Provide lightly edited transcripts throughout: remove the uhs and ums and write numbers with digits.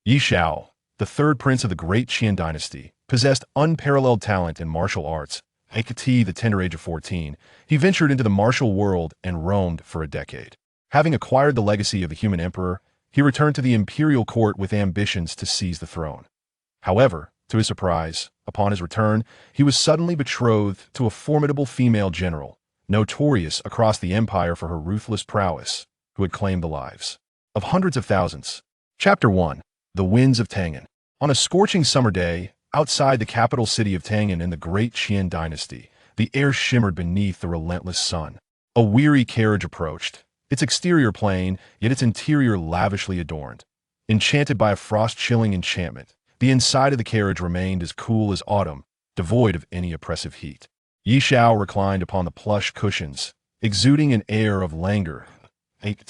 Ye Xiao, the third prince of the Great Qian dynasty, possessed unparalleled talent in martial arts. At the tender age of 14, he ventured into the martial world and roamed for a decade. Having acquired the legacy of the human emperor, he returned to the imperial court with ambitions to seize the throne. However, to his surprise, upon his return, he was suddenly betrothed to a formidable female general, notorious across the empire for her ruthless prowess, who had claimed the lives of hundreds of thousands. Chapter 1. The Winds of Tangin. On a scorching summer day, outside the capital city of Tangin in the Great Qian dynasty, the air shimmered beneath the relentless sun. A weary carriage approached, its exterior plain, yet its interior lavishly adorned. Enchanted by a frost-chilling enchantment, the inside of the carriage remained as cool as autumn, devoid of any oppressive heat. Ye Xiao reclined upon the plush cushions, exuding an air of languor.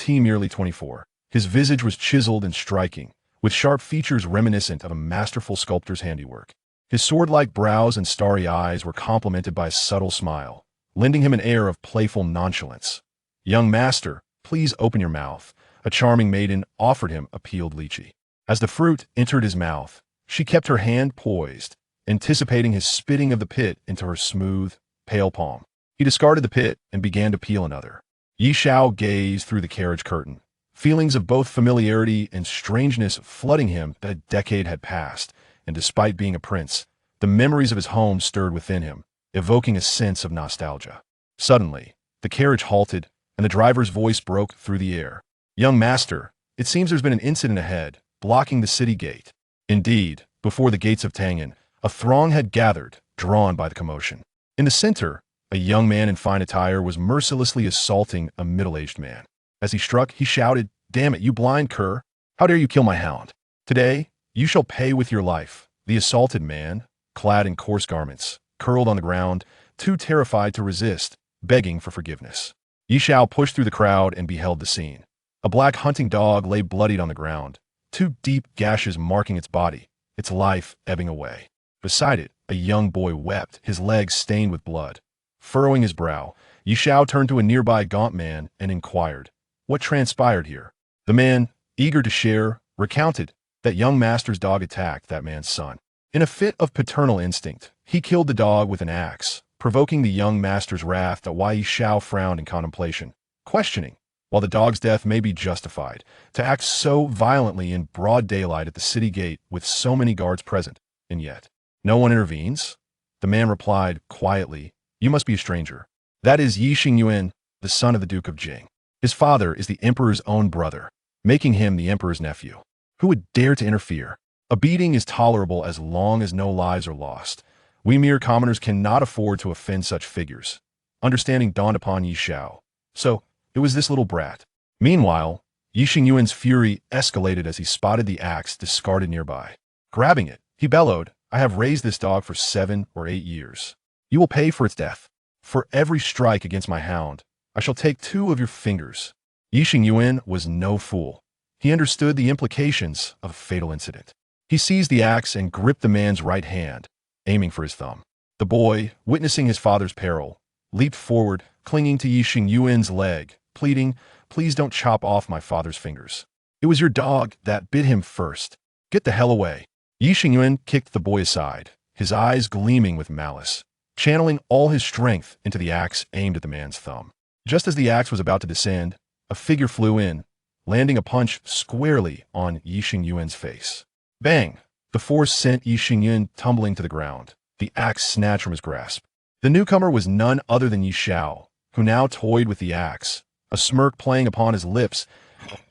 Merely 24. His visage was chiseled and striking, with sharp features reminiscent of a masterful sculptor's handiwork. His sword-like brows and starry eyes were complemented by a subtle smile, lending him an air of playful nonchalance. "Young master, please open your mouth," a charming maiden offered him a peeled lychee. As the fruit entered his mouth, she kept her hand poised, anticipating his spitting of the pit into her smooth, pale palm. He discarded the pit and began to peel another. Ye Xiao gazed through the carriage curtain, feelings of both familiarity and strangeness flooding him. That a decade had passed, and despite being a prince, the memories of his home stirred within him, evoking a sense of nostalgia. Suddenly, the carriage halted, and the driver's voice broke through the air. "Young master, it seems there's been an incident ahead, blocking the city gate." Indeed, before the gates of Tangin, a throng had gathered, drawn by the commotion. In the center, a young man in fine attire was mercilessly assaulting a middle-aged man. As he struck, he shouted, "Damn it, you blind cur! How dare you kill my hound? Today, you shall pay with your life." The assaulted man, clad in coarse garments, curled on the ground, too terrified to resist, begging for forgiveness. Ye Xiao pushed through the crowd and beheld the scene. A black hunting dog lay bloodied on the ground, two deep gashes marking its body, its life ebbing away. Beside it, a young boy wept, his legs stained with blood. Furrowing his brow, Ye Xiao turned to a nearby gaunt man and inquired, "What transpired here?" The man, eager to share, recounted that young master's dog attacked that man's son. In a fit of paternal instinct, he killed the dog with an axe, provoking the young master's wrath. That Ye Xiao frowned in contemplation, questioning, while the dog's death may be justified, to act so violently in broad daylight at the city gate with so many guards present, and yet no one intervenes? The man replied quietly, "You must be a stranger. That is Yi Xingyuan, the son of the Duke of Jing. His father is the emperor's own brother, making him the emperor's nephew. Who would dare to interfere? A beating is tolerable as long as no lives are lost. We mere commoners cannot afford to offend such figures." Understanding dawned upon Ye Xiao. So, it was this little brat. Meanwhile, Yi Xingyuan's fury escalated as he spotted the axe discarded nearby. Grabbing it, he bellowed, "I have raised this dog for 7 or 8 years. You will pay for its death. For every strike against my hound, I shall take 2 of your fingers." Yi Xingyuan was no fool. He understood the implications of a fatal incident. He seized the axe and gripped the man's right hand, aiming for his thumb. The boy, witnessing his father's peril, leaped forward, clinging to Yi Xingyuan's leg, pleading, "Please don't chop off my father's fingers. It was your dog that bit him first. Get the hell away." Yi Xingyuan kicked the boy aside, his eyes gleaming with malice, channeling all his strength into the axe aimed at the man's thumb. Just as the axe was about to descend, a figure flew in, landing a punch squarely on Yi Xingyuan's face. Bang! The force sent Yi Xingyuan tumbling to the ground, the axe snatched from his grasp. The newcomer was none other than Ye Xiao, who now toyed with the axe, a smirk playing upon his lips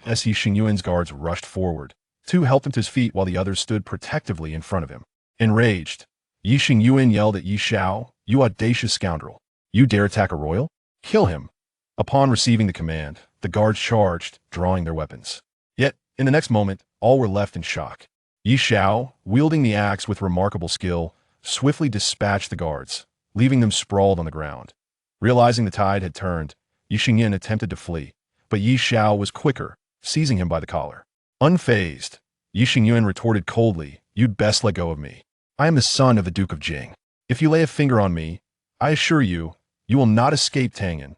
as Yi Xingyuan's guards rushed forward. 2 helped him to his feet while the others stood protectively in front of him. Enraged, Yi Xingyuan yelled at Ye Xiao, "You audacious scoundrel! You dare attack a royal? Kill him!" Upon receiving the command, the guards charged, drawing their weapons. Yet, in the next moment, all were left in shock. Ye Xiao, wielding the axe with remarkable skill, swiftly dispatched the guards, leaving them sprawled on the ground. Realizing the tide had turned, Yi Xingyuan attempted to flee, but Ye Xiao was quicker, seizing him by the collar. Unfazed, Yi Xingyuan retorted coldly, "You'd best let go of me. I am the son of the Duke of Jing. If you lay a finger on me, I assure you, you will not escape Tangin."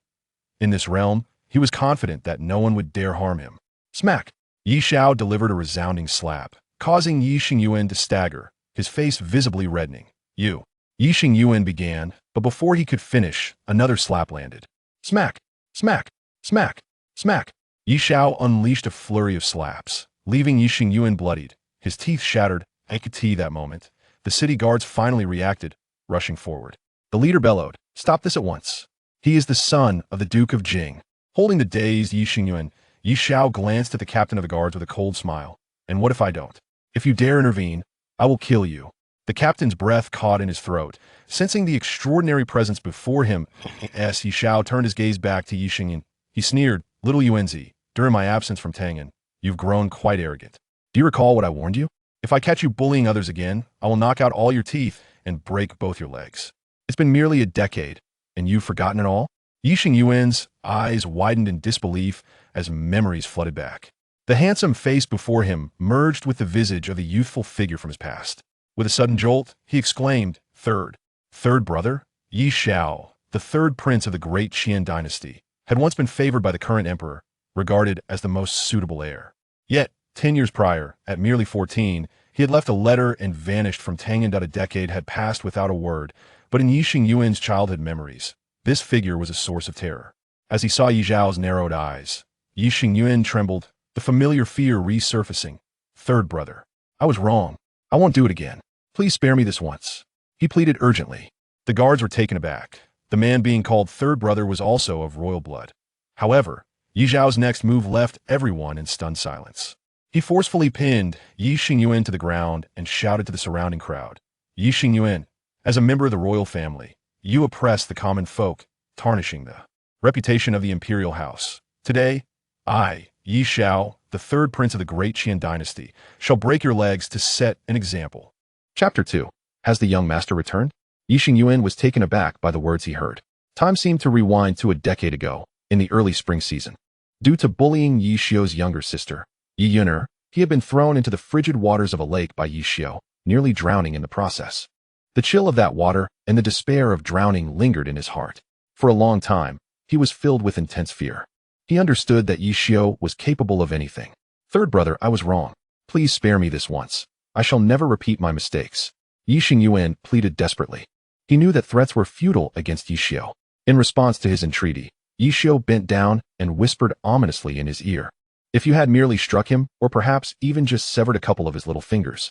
In this realm, he was confident that no one would dare harm him. Smack! Ye Xiao delivered a resounding slap, causing Yi Xingyuan to stagger, his face visibly reddening. You. Yi Xingyuan began, but before he could finish, another slap landed. Smack! Smack! Smack! Smack! Yi Xiao unleashed a flurry of slaps, leaving Yi Xingyuan bloodied, his teeth shattered. I could see that moment. The city guards finally reacted, rushing forward. The leader bellowed, "Stop this at once." He is the son of the Duke of Jing. Holding the dazed Yi Xingyuan, Yi Xiao glanced at the captain of the guards with a cold smile. "And what if I don't? If you dare intervene, I will kill you." The captain's breath caught in his throat, sensing the extraordinary presence before him. As Yi Xiao turned his gaze back to Yi Xingyuan, he sneered, "Little Yuanzi, during my absence from Tangan, you've grown quite arrogant. Do you recall what I warned you? If I catch you bullying others again, I will knock out all your teeth and break both your legs. It's been merely a decade, and you've forgotten it all?" Yi Xingyuan's eyes widened in disbelief as memories flooded back. The handsome face before him merged with the visage of a youthful figure from his past. With a sudden jolt, he exclaimed, Third brother? Ye Xiao, the third prince of the Great Qian dynasty, had once been favored by the current emperor, regarded as the most suitable heir. Yet, 10 years prior, at merely 14, he had left a letter and vanished from Tangan. A decade had passed without a word, but in Yi Xingyuan's childhood memories, this figure was a source of terror. As he saw Yi Xiao's narrowed eyes, Yi Xingyuan trembled, the familiar fear resurfacing. "Third brother, I was wrong. I won't do it again. Please spare me this once," he pleaded urgently. The guards were taken aback. The man being called third brother was also of royal blood. However, Yi Xiao's next move left everyone in stunned silence. He forcefully pinned Yi Xingyuan to the ground and shouted to the surrounding crowd, "Yi Xingyuan, as a member of the royal family, you oppress the common folk, tarnishing the reputation of the imperial house. Today, I, Yi Xiao, the third prince of the Great Qian dynasty, shall break your legs to set an example." Chapter 2. Has the young master returned? Yi Xingyuan was taken aback by the words he heard. Time seemed to rewind to a decade ago, in the early spring season. Due to bullying Yi Xiao's younger sister, Yi Yuner, he had been thrown into the frigid waters of a lake by Yi Xiao, nearly drowning in the process. The chill of that water and the despair of drowning lingered in his heart. For a long time, he was filled with intense fear. He understood that Yi Xiao was capable of anything. "Third brother, I was wrong. Please spare me this once. I shall never repeat my mistakes," Yi Xingyuan pleaded desperately. He knew that threats were futile against Yi Xiao. In response to his entreaty, Yi Xiao bent down and whispered ominously in his ear, "If you had merely struck him, or perhaps even just severed a couple of his little fingers,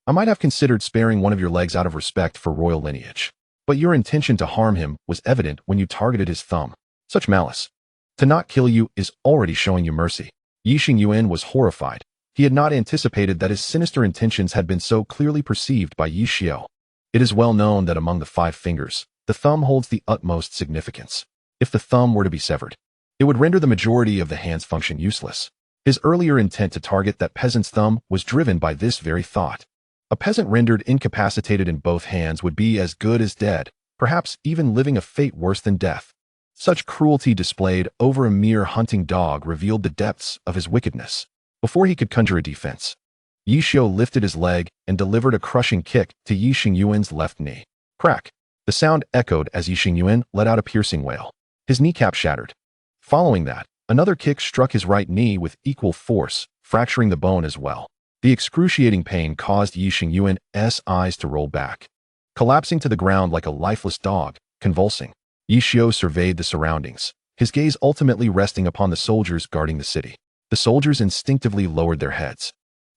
I might have considered sparing one of your legs out of respect for royal lineage. But your intention to harm him was evident when you targeted his thumb. Such malice. To not kill you is already showing you mercy." Yi Xingyuan was horrified. He had not anticipated that his sinister intentions had been so clearly perceived by Yi Xiao. It is well known that among the 5 fingers, the thumb holds the utmost significance. If the thumb were to be severed, it would render the majority of the hand's function useless. His earlier intent to target that peasant's thumb was driven by this very thought. A peasant rendered incapacitated in both hands would be as good as dead, perhaps even living a fate worse than death. Such cruelty displayed over a mere hunting dog revealed the depths of his wickedness. Before he could conjure a defense, Yi Xiao lifted his leg and delivered a crushing kick to Yi Xingyuan's left knee. Crack! The sound echoed as Yi Xingyuan let out a piercing wail. His kneecap shattered. Following that, another kick struck his right knee with equal force, fracturing the bone as well. The excruciating pain caused Yi Xingyuan's eyes to roll back. Collapsing to the ground like a lifeless dog, convulsing, Yi Xiao surveyed the surroundings, his gaze ultimately resting upon the soldiers guarding the city. The soldiers instinctively lowered their heads.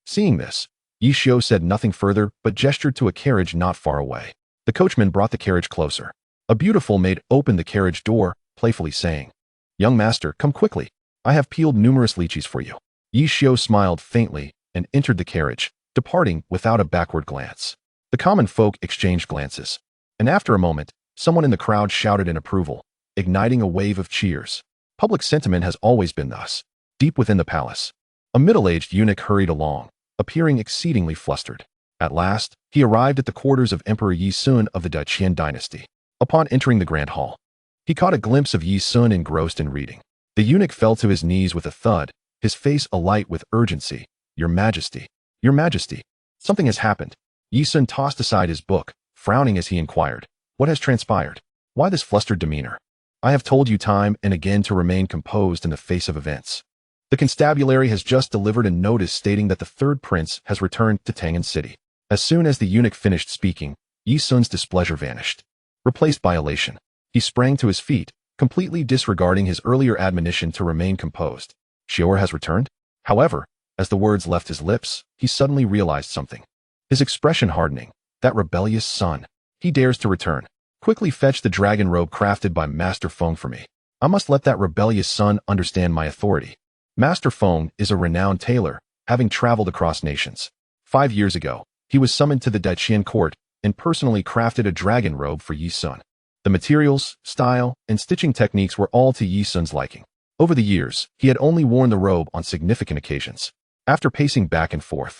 Seeing this, Yi Xiao said nothing further but gestured to a carriage not far away. The coachman brought the carriage closer. A beautiful maid opened the carriage door, playfully saying, "Young master, come quickly. I have peeled numerous lychees for you." Yi Xiao smiled faintly and entered the carriage, departing without a backward glance. The common folk exchanged glances, and after a moment, someone in the crowd shouted in approval, igniting a wave of cheers. Public sentiment has always been thus. Deep within the palace, a middle-aged eunuch hurried along, appearing exceedingly flustered. At last, he arrived at the quarters of Emperor Yi Sun of the Qian dynasty. Upon entering the grand hall, he caught a glimpse of Yi Sun engrossed in reading. The eunuch fell to his knees with a thud, his face alight with urgency. "Your Majesty, Your Majesty, something has happened." Yi Sun tossed aside his book, frowning as he inquired, "What has transpired? Why this flustered demeanor?" "I have told you time and again to remain composed in the face of events." The constabulary has just delivered a notice stating that the third prince has returned to Tang'an City. As soon as the eunuch finished speaking, Yi Sun's displeasure vanished, replaced by elation. He sprang to his feet, completely disregarding his earlier admonition to remain composed. Xiao has returned? However, as the words left his lips, he suddenly realized something. His expression hardening. That rebellious son. He dares to return. Quickly fetch the dragon robe crafted by Master Feng for me. I must let that rebellious son understand my authority. Master Feng is a renowned tailor, having traveled across nations. 5 years ago, he was summoned to the Daiqian court and personally crafted a dragon robe for Yi Sun. The materials, style, and stitching techniques were all to Yi Sun's liking. Over the years, he had only worn the robe on significant occasions. After pacing back and forth,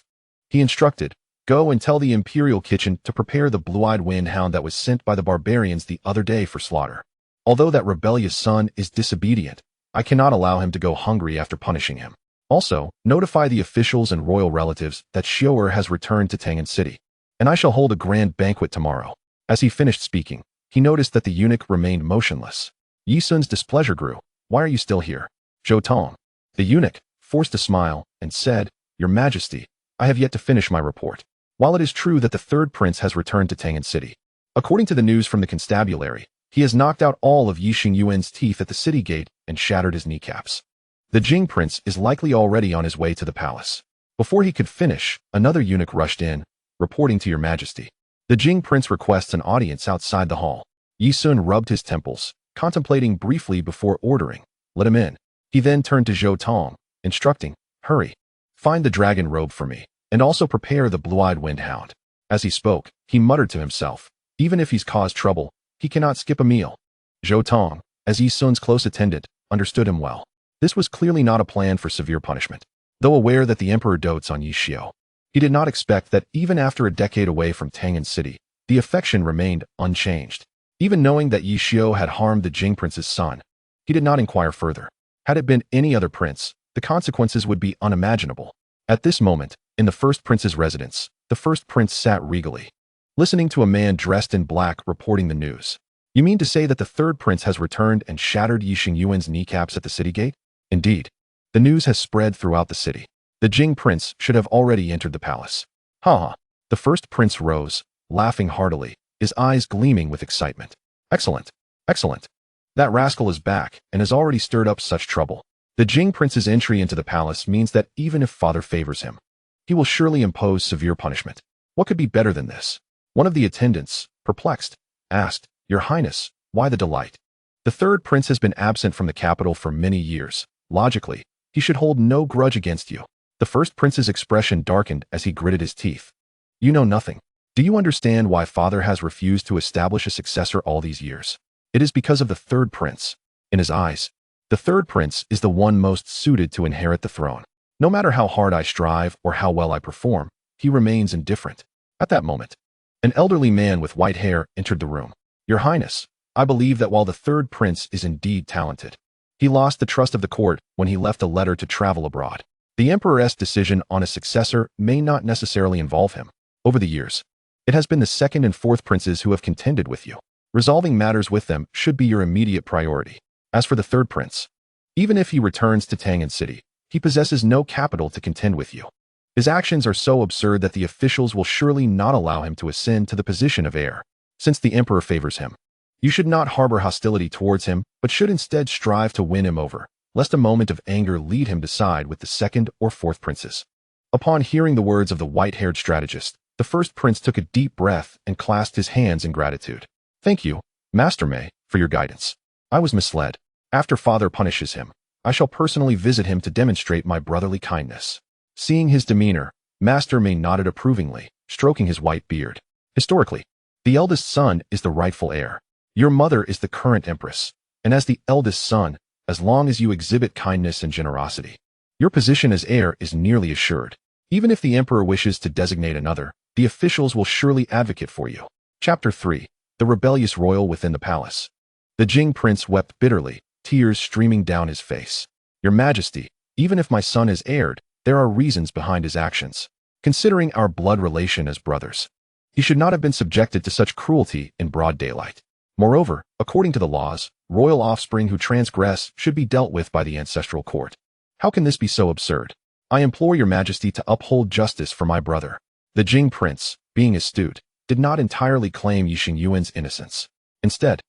he instructed, "Go and tell the imperial kitchen to prepare the blue-eyed wind hound that was sent by the barbarians the other day for slaughter. Although that rebellious son is disobedient, I cannot allow him to go hungry after punishing him. Also, notify the officials and royal relatives that Xiao has returned to Tang'an City, and I shall hold a grand banquet tomorrow." As he finished speaking, he noticed that the eunuch remained motionless. Yi Sun's displeasure grew. "Why are you still here?" "Zhou Tong." The eunuch forced a smile and said, "Your Majesty, I have yet to finish my report. While it is true that the third prince has returned to Tang'an City, according to the news from the constabulary, he has knocked out all of Yi Xingyuan's teeth at the city gate and shattered his kneecaps. The Jing Prince is likely already on his way to the palace." Before he could finish, another eunuch rushed in, reporting to Your Majesty. The Jing Prince requests an audience outside the hall. Yi Sun rubbed his temples, contemplating briefly before ordering, "Let him in." He then turned to Zhou Tong, instructing, "Hurry, find the dragon robe for me, and also prepare the blue-eyed wind hound." As he spoke, he muttered to himself, "Even if he's caused trouble, he cannot skip a meal." Zhou Tong, as Yi Sun's close attendant, understood him well. This was clearly not a plan for severe punishment. Though aware that the emperor dotes on Yi Xiao, he did not expect that even after a decade away from Tang'an City, the affection remained unchanged. Even knowing that Yi Xiao had harmed the Jing Prince's son, he did not inquire further. Had it been any other prince, the consequences would be unimaginable. At this moment, in the first prince's residence, the first prince sat regally, listening to a man dressed in black reporting the news. "You mean to say that the third prince has returned and shattered Yi Xingyuan's kneecaps at the city gate?" "Indeed. The news has spread throughout the city. The Jing Prince should have already entered the palace." "Ha ha." The first prince rose, laughing heartily, his eyes gleaming with excitement. "Excellent. Excellent. That rascal is back and has already stirred up such trouble. The Jing Prince's entry into the palace means that even if father favors him, he will surely impose severe punishment. What could be better than this?" One of the attendants, perplexed, asked, "Your Highness, why the delight? The third prince has been absent from the capital for many years. Logically, he should hold no grudge against you." The first prince's expression darkened as he gritted his teeth. "You know nothing. Do you understand why father has refused to establish a successor all these years? It is because of the third prince." In his eyes, the third prince is the one most suited to inherit the throne. No matter how hard I strive or how well I perform, he remains indifferent. At that moment, an elderly man with white hair entered the room. "Your Highness, I believe that while the third prince is indeed talented, he lost the trust of the court when he left a letter to travel abroad. The emperor's decision on a successor may not necessarily involve him. Over the years, it has been the second and fourth princes who have contended with you. Resolving matters with them should be your immediate priority. As for the third prince, even if he returns to Tang'an City, he possesses no capital to contend with you. His actions are so absurd that the officials will surely not allow him to ascend to the position of heir, since the emperor favors him. You should not harbor hostility towards him, but should instead strive to win him over, lest a moment of anger lead him to side with the second or fourth princes." Upon hearing the words of the white-haired strategist, the first prince took a deep breath and clasped his hands in gratitude. "Thank you, Master Mei, for your guidance. I was misled. After father punishes him, I shall personally visit him to demonstrate my brotherly kindness." Seeing his demeanor, Master Mei nodded approvingly, stroking his white beard. "Historically, the eldest son is the rightful heir. Your mother is the current empress, and as the eldest son, as long as you exhibit kindness and generosity, your position as heir is nearly assured. Even if the emperor wishes to designate another, the officials will surely advocate for you." Chapter 3. The rebellious royal within the palace. The Jing Prince wept bitterly, tears streaming down his face. "Your Majesty, even if my son is heired, there are reasons behind his actions. Considering our blood relation as brothers, he should not have been subjected to such cruelty in broad daylight. Moreover, according to the laws, royal offspring who transgress should be dealt with by the ancestral court. How can this be so absurd? I implore your majesty to uphold justice for my brother. The Jing Prince, being astute, did not entirely claim Ye Xiao's innocence. Instead,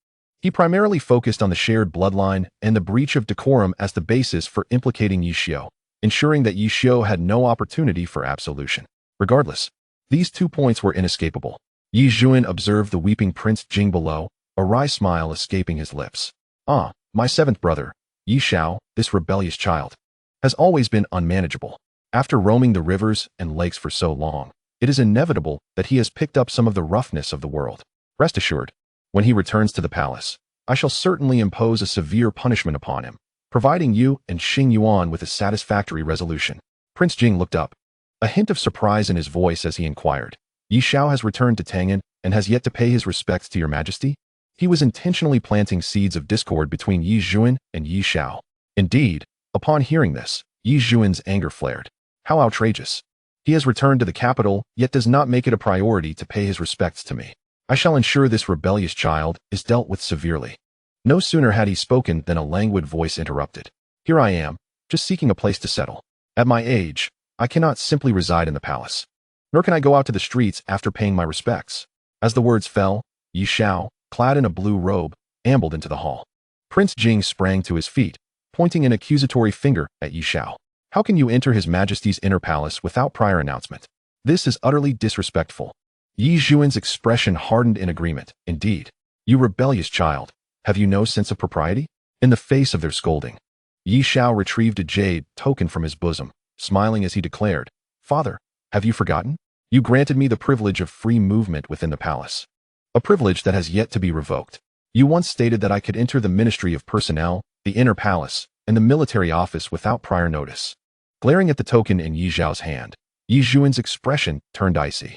he primarily focused on the shared bloodline and the breach of decorum as the basis for implicating Ye Xiao, ensuring that Ye Xiao had no opportunity for absolution. Regardless, these 2 points were inescapable. Ye Xian observed the weeping Prince Jing below, a wry smile escaping his lips. Ah, my 7th brother, Ye Xiao, this rebellious child, has always been unmanageable. After roaming the rivers and lakes for so long, it is inevitable that he has picked up some of the roughness of the world. Rest assured, when he returns to the palace, I shall certainly impose a severe punishment upon him, providing you and Xing Yuan with a satisfactory resolution. Prince Jing looked up, a hint of surprise in his voice as he inquired, Ye Xiao has returned to Tang'an and has yet to pay his respects to your majesty? He was intentionally planting seeds of discord between Ye Xian and Ye Xiao. Indeed, upon hearing this, Ye Xian's anger flared. How outrageous. He has returned to the capital, yet does not make it a priority to pay his respects to me. I shall ensure this rebellious child is dealt with severely. No sooner had he spoken than a languid voice interrupted. Here I am, just seeking a place to settle. At my age, I cannot simply reside in the palace. Nor can I go out to the streets after paying my respects. As the words fell, Ye Xiao, clad in a blue robe, ambled into the hall. Prince Jing sprang to his feet, pointing an accusatory finger at Ye Xiao. How can you enter His Majesty's inner palace without prior announcement? This is utterly disrespectful. Ye Xian's expression hardened in agreement. Indeed, you rebellious child, have you no sense of propriety? In the face of their scolding, Ye Xiao retrieved a jade token from his bosom, smiling as he declared, Father, have you forgotten? You granted me the privilege of free movement within the palace. A privilege that has yet to be revoked. You once stated that I could enter the Ministry of Personnel, the inner palace, and the military office without prior notice. Glaring at the token in Ye Xiao's hand, Ye Xian's expression turned icy.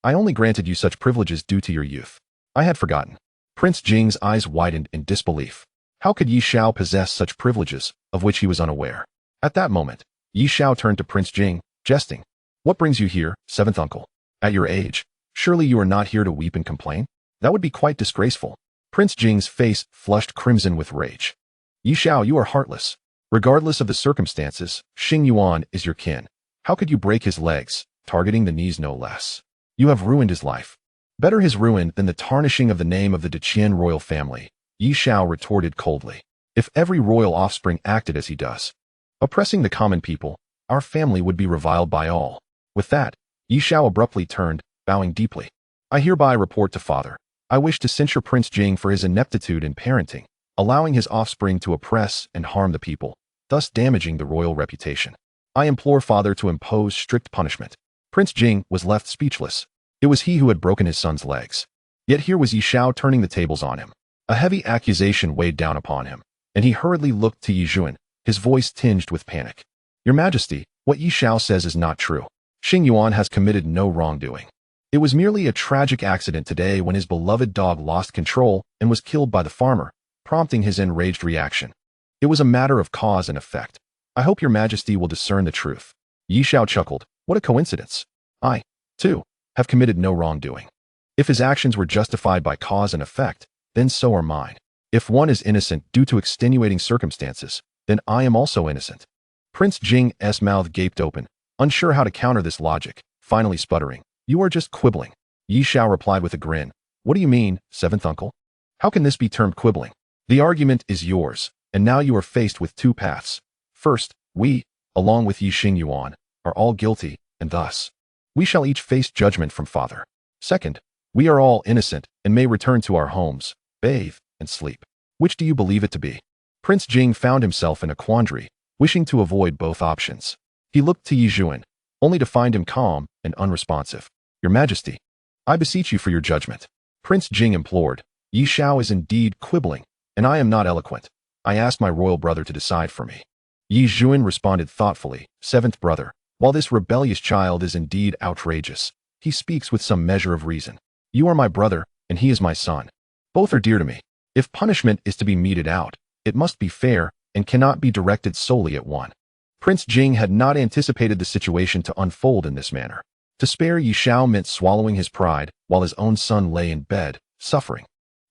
I only granted you such privileges due to your youth. I had forgotten. Prince Jing's eyes widened in disbelief. How could Ye Xiao possess such privileges, of which he was unaware? At that moment, Ye Xiao turned to Prince Jing, jesting. What brings you here, 7th uncle? At your age, surely you are not here to weep and complain? That would be quite disgraceful. Prince Jing's face flushed crimson with rage. Ye Xiao, you are heartless. Regardless of the circumstances, Xing Yuan is your kin. How could you break his legs, targeting the knees no less? You have ruined his life. Better his ruin than the tarnishing of the name of the Qian royal family, Ye Xiao retorted coldly. If every royal offspring acted as he does, oppressing the common people, our family would be reviled by all. With that, Ye Xiao abruptly turned, bowing deeply. I hereby report to Father. I wish to censure Prince Jing for his ineptitude in parenting, allowing his offspring to oppress and harm the people, thus damaging the royal reputation. I implore Father to impose strict punishment. Prince Jing was left speechless. It was he who had broken his son's legs. Yet here was Ye Xiao turning the tables on him. A heavy accusation weighed down upon him, and he hurriedly looked to Ye Xian, his voice tinged with panic. Your Majesty, what Ye Xiao says is not true. Xing Yuan has committed no wrongdoing. It was merely a tragic accident today when his beloved dog lost control and was killed by the farmer, prompting his enraged reaction. It was a matter of cause and effect. I hope your Majesty will discern the truth. Ye Xiao chuckled. What a coincidence. I, too, have committed no wrongdoing. If his actions were justified by cause and effect, then so are mine. If one is innocent due to extenuating circumstances, then I am also innocent. Prince Jing's mouth gaped open, unsure how to counter this logic, finally sputtering. You are just quibbling. Ye Xiao replied with a grin. What do you mean, 7th uncle? How can this be termed quibbling? The argument is yours, and now you are faced with 2 paths. First, we, along with Xing Yuan, are all guilty, and thus, we shall each face judgment from Father. Second, we are all innocent and may return to our homes, bathe, and sleep. Which do you believe it to be? Prince Jing found himself in a quandary, wishing to avoid both options. He looked to Ye Xian, only to find him calm and unresponsive. Your Majesty, I beseech you for your judgment. Prince Jing implored. Ye Xiao is indeed quibbling, and I am not eloquent. I ask my royal brother to decide for me. Ye Xian responded thoughtfully, 7th brother, while this rebellious child is indeed outrageous, he speaks with some measure of reason. You are my brother, and he is my son. Both are dear to me. If punishment is to be meted out, it must be fair and cannot be directed solely at one. Prince Jing had not anticipated the situation to unfold in this manner. To spare Ye Xiao meant swallowing his pride while his own son lay in bed, suffering.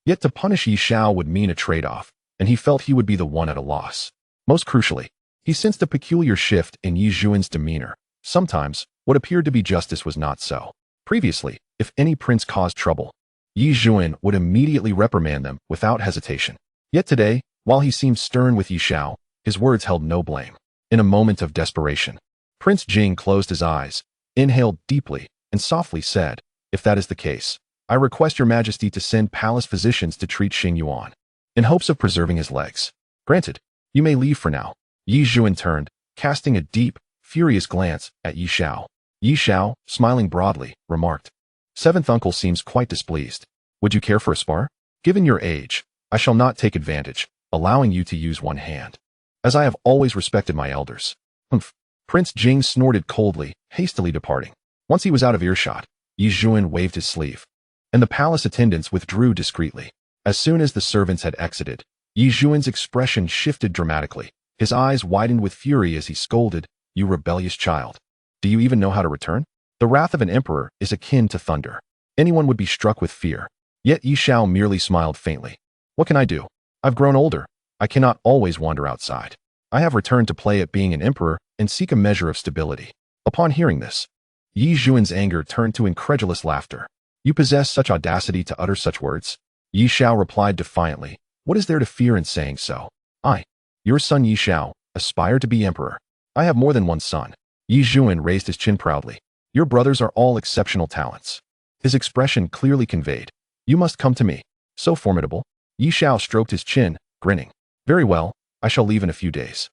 Yet to punish Ye Xiao would mean a trade-off, and he felt he would be the one at a loss. Most crucially, He sensed a peculiar shift in Yi Zhuan's demeanor. Sometimes, what appeared to be justice was not so. Previously, if any prince caused trouble, Yi Zhuan would immediately reprimand them without hesitation. Yet today, while he seemed stern with Ye Xiao, his words held no blame. In a moment of desperation, Prince Jing closed his eyes, inhaled deeply, and softly said, "If that is the case, I request your majesty to send palace physicians to treat Xing Yuan, in hopes of preserving his legs." "Granted. You may leave for now." Yi Zhuan turned, casting a deep, furious glance at Ye Xiao. Ye Xiao, smiling broadly, remarked, "Seventh uncle seems quite displeased. Would you care for a spar? Given your age, I shall not take advantage, allowing you to use one hand, as I have always respected my elders." "Humph." Prince Jing snorted coldly, hastily departing. Once he was out of earshot, Yi Zhuan waved his sleeve, and the palace attendants withdrew discreetly. As soon as the servants had exited, Yi Zhuan's expression shifted dramatically. His eyes widened with fury as he scolded, "You rebellious child. Do you even know how to return? The wrath of an emperor is akin to thunder. Anyone would be struck with fear." Yet Ye Xiao merely smiled faintly. "What can I do? I've grown older. I cannot always wander outside. I have returned to play at being an emperor and seek a measure of stability." Upon hearing this, Yi Zhuan's anger turned to incredulous laughter. "You possess such audacity to utter such words?" Ye Xiao replied defiantly, "What is there to fear in saying so? I, your son Ye Xiao, aspire to be emperor. I have more than one son." Yi Zhuan raised his chin proudly. "Your brothers are all exceptional talents." His expression clearly conveyed, "You must come to me." "So formidable?" Ye Xiao stroked his chin, grinning. "Very well, I shall leave in a few days.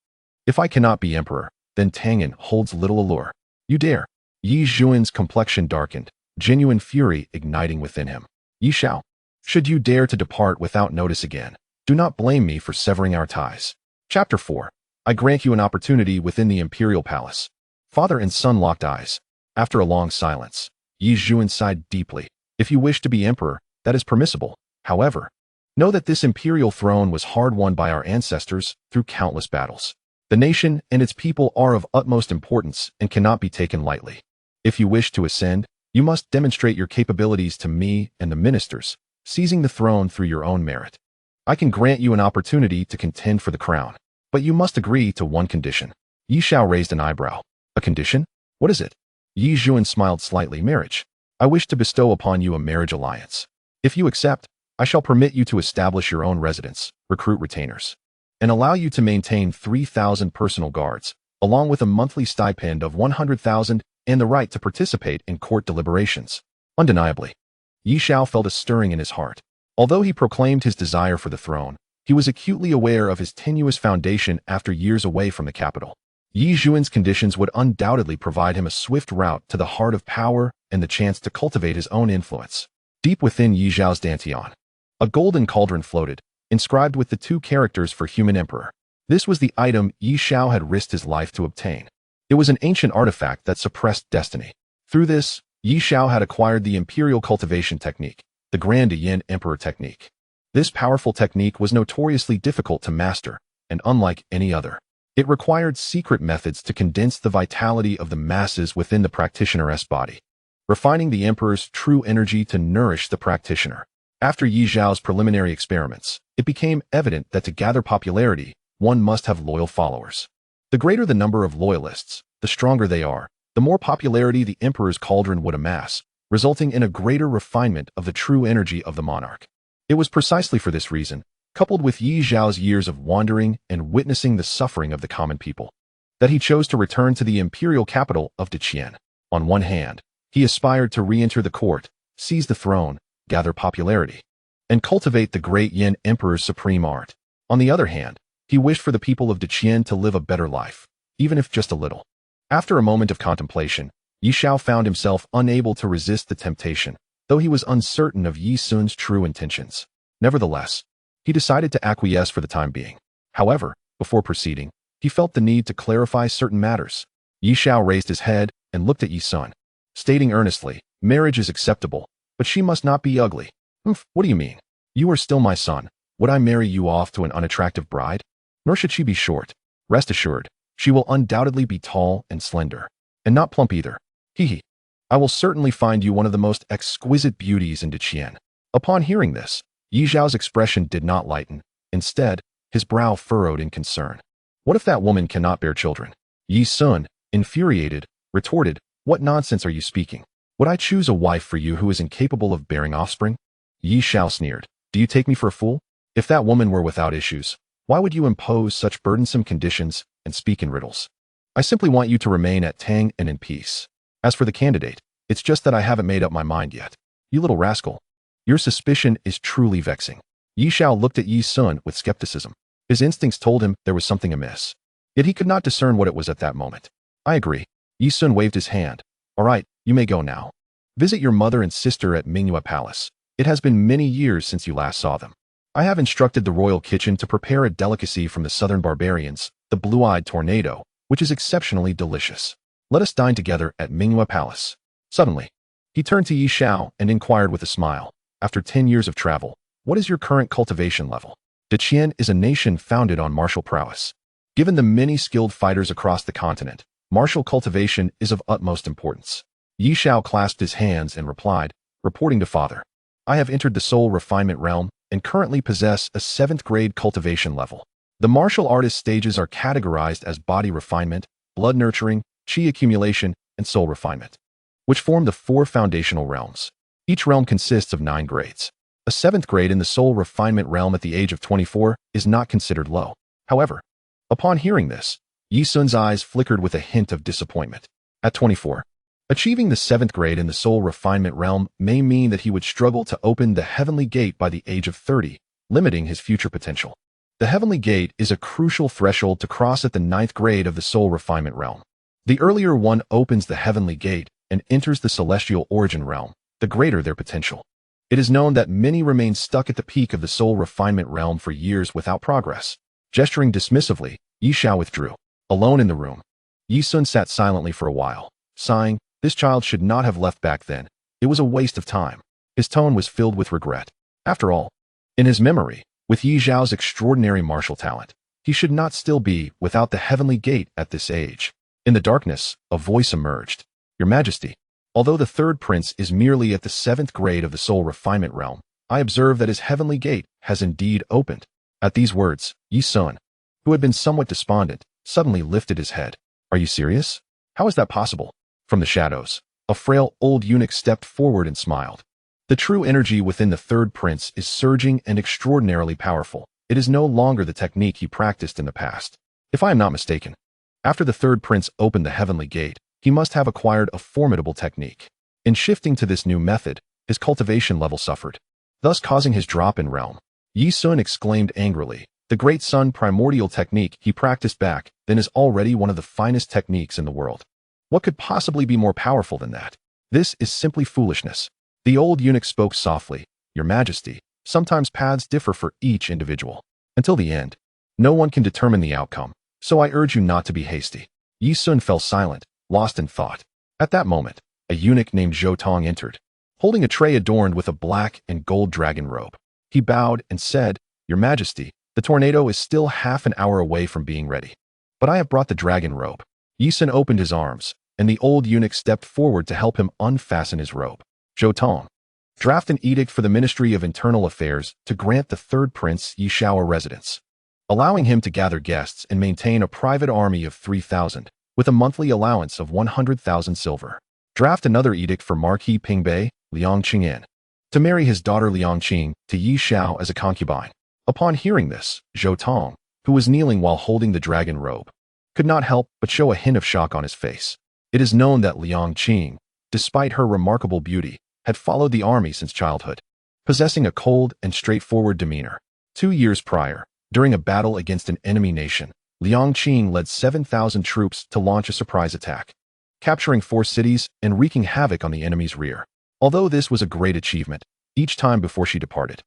If I cannot be emperor, then Tang'an holds little allure." "You dare?" Yi Zhuan's complexion darkened, genuine fury igniting within him. "Ye Xiao, should you dare to depart without notice again, do not blame me for severing our ties." Chapter 4. I grant you an opportunity within the imperial palace. Father and son locked eyes. After a long silence, Yi Zhuan sighed deeply. "If you wish to be emperor, that is permissible. However, know that this imperial throne was hard won by our ancestors through countless battles. The nation and its people are of utmost importance and cannot be taken lightly. If you wish to ascend, you must demonstrate your capabilities to me and the ministers, seizing the throne through your own merit. I can grant you an opportunity to contend for the crown, but you must agree to one condition." Ye Xiao raised an eyebrow. "A condition? What is it?" Yi Zhuan smiled slightly. "Marriage. I wish to bestow upon you a marriage alliance. If you accept, I shall permit you to establish your own residence, recruit retainers, and allow you to maintain 3,000 personal guards, along with a monthly stipend of 100,000 and the right to participate in court deliberations." Undeniably, Ye Xiao felt a stirring in his heart. Although he proclaimed his desire for the throne, he was acutely aware of his tenuous foundation after years away from the capital. Yi Zhuan's conditions would undoubtedly provide him a swift route to the heart of power and the chance to cultivate his own influence. Deep within Ye Xiao's dantian, a golden cauldron floated, inscribed with the 2 characters for human emperor. This was the item Ye Xiao had risked his life to obtain. It was an ancient artifact that suppressed destiny. Through this, Ye Xiao had acquired the imperial cultivation technique, the Great Qian Empire technique. This powerful technique was notoriously difficult to master, and unlike any other, it required secret methods to condense the vitality of the masses within the practitioner's body, refining the emperor's true energy to nourish the practitioner. After Ye Xiao's preliminary experiments, it became evident that to gather popularity, one must have loyal followers. The greater the number of loyalists, the stronger they are, the more popularity the emperor's cauldron would amass, resulting in a greater refinement of the true energy of the monarch. It was precisely for this reason, coupled with Ye Xiao's years of wandering and witnessing the suffering of the common people, that he chose to return to the imperial capital of Qian. On one hand, he aspired to re-enter the court, seize the throne, gather popularity, and cultivate the Great Qian Emperor's supreme art. On the other hand, he wished for the people of Qian to live a better life, even if just a little. After a moment of contemplation, Ye Xiao found himself unable to resist the temptation, though he was uncertain of Yi Sun's true intentions. Nevertheless, he decided to acquiesce for the time being. However, before proceeding, he felt the need to clarify certain matters. Ye Xiao raised his head and looked at Yi Sun, stating earnestly, "Marriage is acceptable, but she must not be ugly." What do you mean? You are still my son. Would I marry you off to an unattractive bride? Nor should she be short. Rest assured, she will undoubtedly be tall and slender, and not plump either. Hee. I will certainly find you one of the most exquisite beauties in Qian. Upon hearing this, Yi Xiao's expression did not lighten. Instead, his brow furrowed in concern. What if that woman cannot bear children? Yi Sun, infuriated, retorted, what nonsense are you speaking? Would I choose a wife for you who is incapable of bearing offspring? Ye Xiao sneered. Do you take me for a fool? If that woman were without issues, why would you impose such burdensome conditions and speak in riddles? I simply want you to remain at Tang and in peace. As for the candidate, it's just that I haven't made up my mind yet. You little rascal. Your suspicion is truly vexing. Yi Xiao looked at Yi Sun with skepticism. His instincts told him there was something amiss. Yet he could not discern what it was at that moment. I agree. Yi Sun waved his hand. All right, you may go now. Visit your mother and sister at Mingyue Palace. It has been many years since you last saw them. I have instructed the royal kitchen to prepare a delicacy from the southern barbarians, the blue-eyed tornado, which is exceptionally delicious. Let us dine together at Mingyue Palace. Suddenly, he turned to Yi Xiao and inquired with a smile. After 10 years of travel, what is your current cultivation level? Qian is a nation founded on martial prowess. Given the many skilled fighters across the continent, martial cultivation is of utmost importance. Yi Xiao clasped his hands and replied, reporting to father. I have entered the soul refinement realm and currently possess a 7th grade cultivation level. The martial artist stages are categorized as body refinement, blood nurturing, chi accumulation, and soul refinement, which form the 4 foundational realms. Each realm consists of 9 grades. A 7th grade in the soul refinement realm at the age of 24 is not considered low. However, upon hearing this, Yi Sun's eyes flickered with a hint of disappointment. At 24, achieving the 7th grade in the soul refinement realm may mean that he would struggle to open the heavenly gate by the age of 30, limiting his future potential. The heavenly gate is a crucial threshold to cross at the 9th grade of the soul refinement realm. The earlier one opens the heavenly gate and enters the celestial origin realm, the greater their potential. It is known that many remain stuck at the peak of the soul refinement realm for years without progress. Gesturing dismissively, Yi Xiao withdrew. Alone in the room, Yi Sun sat silently for a while, sighing. This child should not have left back then. It was a waste of time. His tone was filled with regret. After all, in his memory, with Yi Xiao's extraordinary martial talent, he should not still be without the heavenly gate at this age. In the darkness, a voice emerged. Your Majesty, although the 3rd prince is merely at the 7th grade of the soul refinement realm, I observe that his heavenly gate has indeed opened. At these words, Yi Sun, who had been somewhat despondent, suddenly lifted his head. Are you serious? How is that possible? From the shadows, a frail old eunuch stepped forward and smiled. The true energy within the 3rd prince is surging and extraordinarily powerful. It is no longer the technique he practiced in the past. If I am not mistaken, after the 3rd prince opened the heavenly gate, he must have acquired a formidable technique. In shifting to this new method, his cultivation level suffered, thus causing his drop in realm. Yi Sun exclaimed angrily. The Great Sun primordial technique he practiced back then is already one of the finest techniques in the world. What could possibly be more powerful than that? This is simply foolishness. The old eunuch spoke softly. Your Majesty, sometimes paths differ for each individual. Until the end, no one can determine the outcome, so I urge you not to be hasty. Yi Sun fell silent, lost in thought. At that moment, a eunuch named Zhou Tong entered, holding a tray adorned with a black and gold dragon robe. He bowed and said, Your Majesty, the tornado is still half an hour away from being ready. But I have brought the dragon robe. Yi Sun opened his arms, and the old eunuch stepped forward to help him unfasten his robe. Zhou Tong, draft an edict for the Ministry of Internal Affairs to grant the 3rd Prince Ye Xiao a residence, allowing him to gather guests and maintain a private army of 3,000, with a monthly allowance of 100,000 silver. Draft another edict for Marquis Pingbei, Liang Qingyan, to marry his daughter Liang Qing to Ye Xiao as a concubine. Upon hearing this, Zhou Tong, who was kneeling while holding the dragon robe, could not help but show a hint of shock on his face. It is known that Liang Qing, despite her remarkable beauty, had followed the army since childhood, possessing a cold and straightforward demeanor. 2 years prior, during a battle against an enemy nation, Liang Qing led 7,000 troops to launch a surprise attack, capturing 4 cities and wreaking havoc on the enemy's rear. Although this was a great achievement, each time before she departed,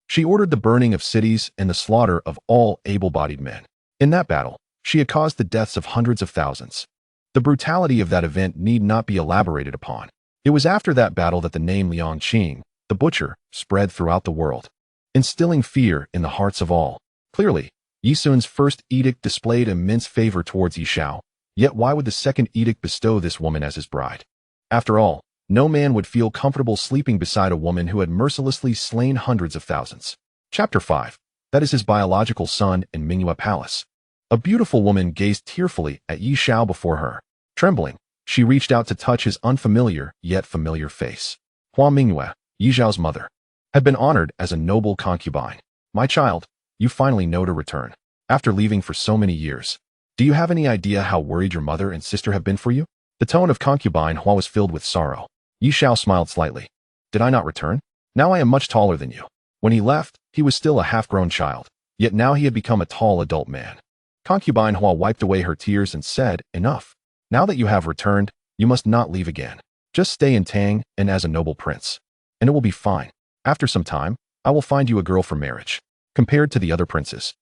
she ordered the burning of cities and the slaughter of all able-bodied men. In that battle, she had caused the deaths of hundreds of thousands. The brutality of that event need not be elaborated upon. It was after that battle that the name Liang Qing, the butcher, spread throughout the world, instilling fear in the hearts of all. Clearly, Yi Sun's first edict displayed immense favor towards Yi Xiao, yet why would the second edict bestow this woman as his bride? After all, no man would feel comfortable sleeping beside a woman who had mercilessly slain hundreds of thousands. Chapter 5. That is his biological son in Mingyue Palace. A beautiful woman gazed tearfully at Ye Xiao before her. Trembling, she reached out to touch his unfamiliar yet familiar face. Hua Mingyue, Ye Xiao's mother, had been honored as a noble concubine. My child, you finally know to return. After leaving for so many years, do you have any idea how worried your mother and sister have been for you? The tone of concubine Hua was filled with sorrow. Ye Xiao smiled slightly. Did I not return? Now I am much taller than you. When he left, he was still a half-grown child, yet now he had become a tall adult man. Concubine Hua wiped away her tears and said, Enough. Now that you have returned, you must not leave again. Just stay in Tang and as a noble prince, and it will be fine. After some time, I will find you a girl for marriage. Compared to the other princes,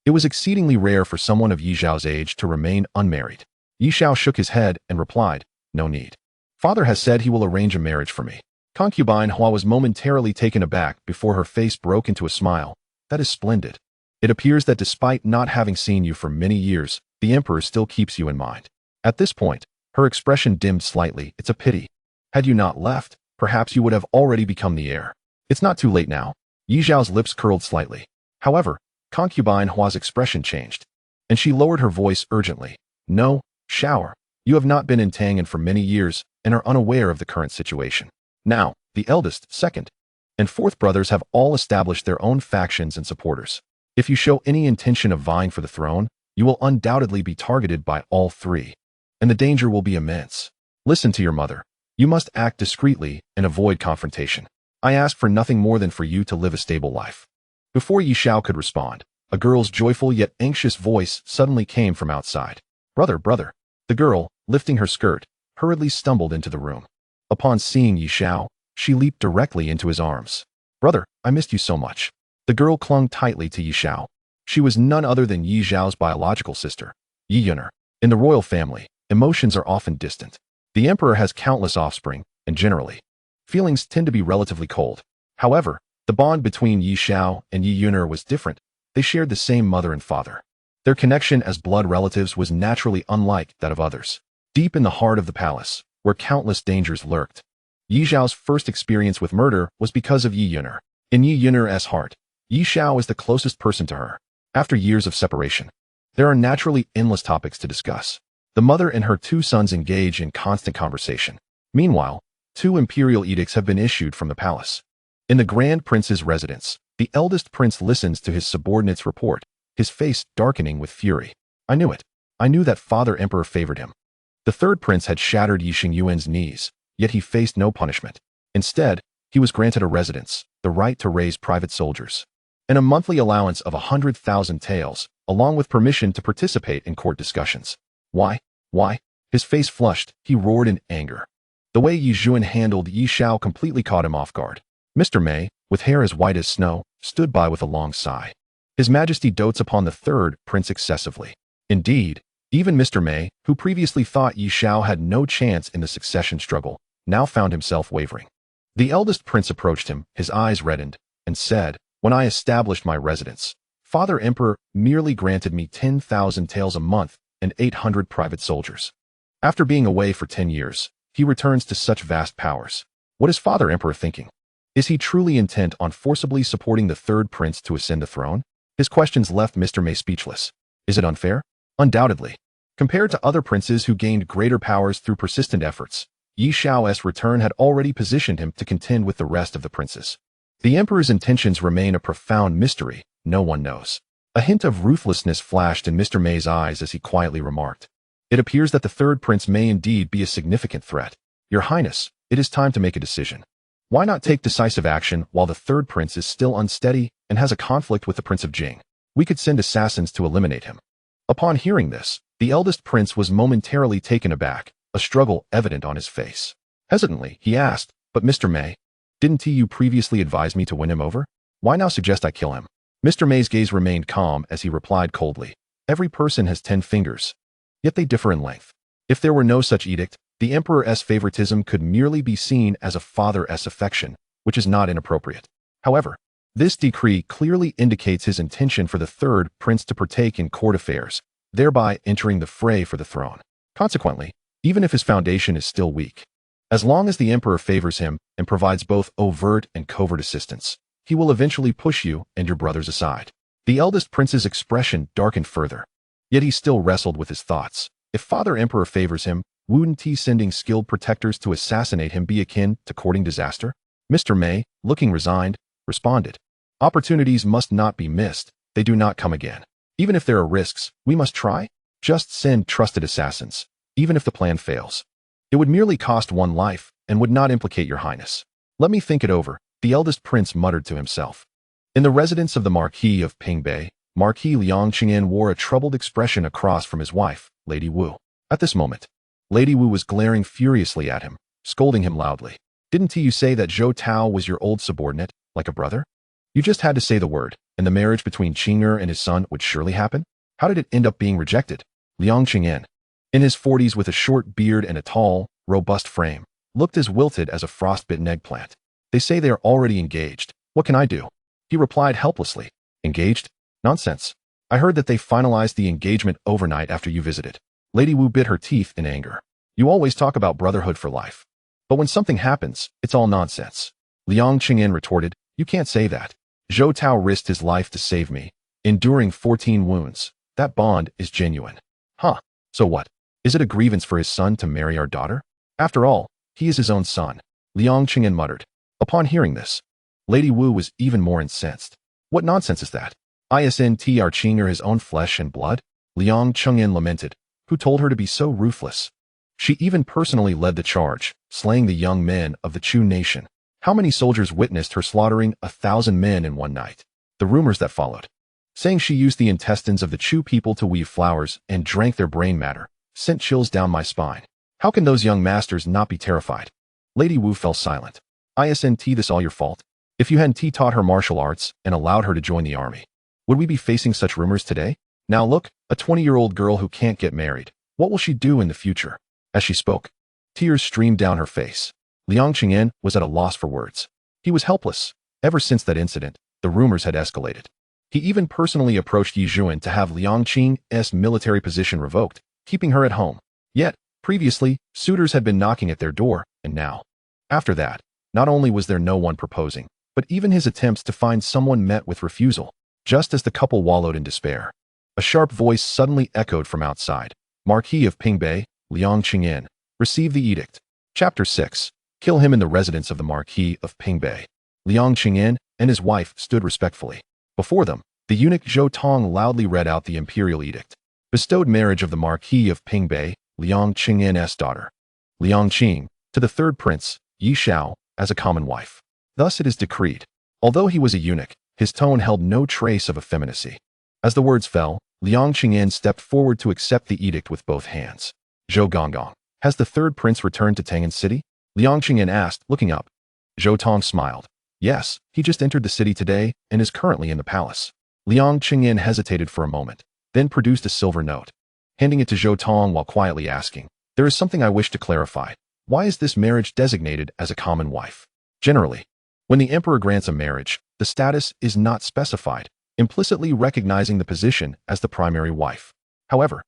it was exceedingly rare for someone of Ye Xiao's age to remain unmarried. Ye Xiao shook his head and replied, No need. Father has said he will arrange a marriage for me. Concubine Hua was momentarily taken aback before her face broke into a smile. That is splendid. It appears that despite not having seen you for many years, the emperor still keeps you in mind. At this point, her expression dimmed slightly. It's a pity. Had you not left, perhaps you would have already become the heir. It's not too late now. Ye Xiao's lips curled slightly. However, concubine Hua's expression changed, and she lowered her voice urgently. No, Xiao, you have not been in Tang'an for many years and are unaware of the current situation. Now, the eldest, second, and fourth brothers have all established their own factions and supporters. If you show any intention of vying for the throne, you will undoubtedly be targeted by all three, and the danger will be immense. Listen to your mother. You must act discreetly and avoid confrontation. I ask for nothing more than for you to live a stable life. Before Ye Xiao could respond, a girl's joyful yet anxious voice suddenly came from outside. Brother, brother. The girl, lifting her skirt, hurriedly stumbled into the room. Upon seeing Ye Xiao, she leaped directly into his arms. Brother, I missed you so much. The girl clung tightly to Ye Xiao. She was none other than Ye Xiao's biological sister, Ye Yuner. In the royal family, emotions are often distant. The emperor has countless offspring, and generally, feelings tend to be relatively cold. However, the bond between Ye Xiao and Ye Yuner was different. They shared the same mother and father. Their connection as blood relatives was naturally unlike that of others. Deep in the heart of the palace, where countless dangers lurked, Ye Xiao's first experience with murder was because of Ye Yuner. In Ye Yuner's heart, Ye Xiao is the closest person to her. After years of separation, there are naturally endless topics to discuss. The mother and her two sons engage in constant conversation. Meanwhile, 2 imperial edicts have been issued from the palace. In the Grand Prince's residence, the eldest prince listens to his subordinate's report, his face darkening with fury. I knew it. I knew that Father Emperor favored him. The third prince had shattered Ye Xingyuan's knees, yet he faced no punishment. Instead, he was granted a residence, the right to raise private soldiers, and a monthly allowance of 100,000 taels, along with permission to participate in court discussions. Why? Why? His face flushed, he roared in anger. The way Ye Zhuan handled Ye Xiao completely caught him off guard. Mr. Mei, with hair as white as snow, stood by with a long sigh. His Majesty dotes upon the third prince excessively. Indeed, even Mr. Mei, who previously thought Ye Xiao had no chance in the succession struggle, now found himself wavering. The eldest prince approached him, his eyes reddened, and said, When I established my residence, Father Emperor merely granted me 10,000 taels a month and 800 private soldiers. After being away for 10 years, he returns to such vast powers. What is Father Emperor thinking? Is he truly intent on forcibly supporting the third prince to ascend the throne? His questions left Mr. Mei speechless. Is it unfair? Undoubtedly. Compared to other princes who gained greater powers through persistent efforts, Ye Xiao's return had already positioned him to contend with the rest of the princes. The emperor's intentions remain a profound mystery, no one knows. A hint of ruthlessness flashed in Mr. Mei's eyes as he quietly remarked, It appears that the third prince may indeed be a significant threat. Your Highness, it is time to make a decision. Why not take decisive action while the third prince is still unsteady and has a conflict with the Prince of Jing? We could send assassins to eliminate him. Upon hearing this, the eldest prince was momentarily taken aback, a struggle evident on his face. Hesitantly, he asked, But Mr. Mei, didn't you previously advise me to win him over? Why now suggest I kill him? Mr. Mei's gaze remained calm as he replied coldly, Every person has 10 fingers, yet they differ in length. If there were no such edict, the emperor's favoritism could merely be seen as a father's affection, which is not inappropriate. However, this decree clearly indicates his intention for the third prince to partake in court affairs, thereby entering the fray for the throne. Consequently, even if his foundation is still weak, as long as the emperor favors him and provides both overt and covert assistance, he will eventually push you and your brothers aside. The eldest prince's expression darkened further. Yet he still wrestled with his thoughts. If Father Emperor favors him, wouldn't he sending skilled protectors to assassinate him be akin to courting disaster? Mr. May, looking resigned, responded. Opportunities must not be missed. They do not come again. Even if there are risks, we must try. Just send trusted assassins, even if the plan fails. It would merely cost one life and would not implicate your highness. Let me think it over, the eldest prince muttered to himself. In the residence of the Marquis of Pingbei, Marquis Liang Qingyan wore a troubled expression across from his wife, Lady Wu. At this moment, Lady Wu was glaring furiously at him, scolding him loudly. Didn't you say that Zhou Tao was your old subordinate, like a brother? You just had to say the word, and the marriage between Qing'er and his son would surely happen? How did it end up being rejected? Liang Qingyan, in his 40s with a short beard and a tall, robust frame, looked as wilted as a frostbitten eggplant. They say they are already engaged. What can I do? He replied helplessly. Engaged? Nonsense. I heard that they finalized the engagement overnight after you visited. Lady Wu bit her teeth in anger. You always talk about brotherhood for life. But when something happens, it's all nonsense. Liang Qingyan retorted, you can't say that. Zhou Tao risked his life to save me, enduring 14 wounds. That bond is genuine. Huh. So what? Is it a grievance for his son to marry our daughter? After all, he is his own son. Liang Qingyan muttered. Upon hearing this, Lady Wu was even more incensed. What nonsense is that? Isn't our Qing'er his own flesh and blood? Liang Qingyan lamented. Who told her to be so ruthless? She even personally led the charge, slaying the young men of the Chu nation. How many soldiers witnessed her slaughtering 1,000 men in one night? The rumors that followed, saying she used the intestines of the Chu people to weave flowers and drank their brain matter, sent chills down my spine. How can those young masters not be terrified? Lady Wu fell silent. Isn't this all your fault? If you hadn't taught her martial arts and allowed her to join the army, would we be facing such rumors today? Now look, a 20-year-old girl who can't get married. What will she do in the future? As she spoke, tears streamed down her face. Liang Qingyan was at a loss for words. He was helpless. Ever since that incident, the rumors had escalated. He even personally approached Yi Zhuan to have Liang Qing's military position revoked, keeping her at home. Yet, previously, suitors had been knocking at their door, and now. After that, not only was there no one proposing, but even his attempts to find someone met with refusal. Just as the couple wallowed in despair, a sharp voice suddenly echoed from outside. Marquis of Pingbei, Liang Qingyan, received the edict. Chapter 6. Kill him in the residence of the Marquis of Pingbei. Liang Qingyan and his wife stood respectfully. Before them, the eunuch Zhou Tong loudly read out the imperial edict. Bestowed marriage of the Marquis of Pingbei, Liang Qingyan's daughter, Liang Qing, to the third prince, Ye Xiao, as a common wife. Thus it is decreed. Although he was a eunuch, his tone held no trace of effeminacy. As the words fell, Liang Qingyan stepped forward to accept the edict with both hands. Zhou Gonggong, has the third prince returned to Tang'an City? Liang Qingyan asked, looking up. Zhou Tong smiled. Yes, he just entered the city today and is currently in the palace. Liang Qingyan hesitated for a moment, then produced a silver note, handing it to Zhou Tong while quietly asking, there is something I wish to clarify. Why is this marriage designated as a common wife? Generally, when the emperor grants a marriage, the status is not specified, implicitly recognizing the position as the primary wife. However,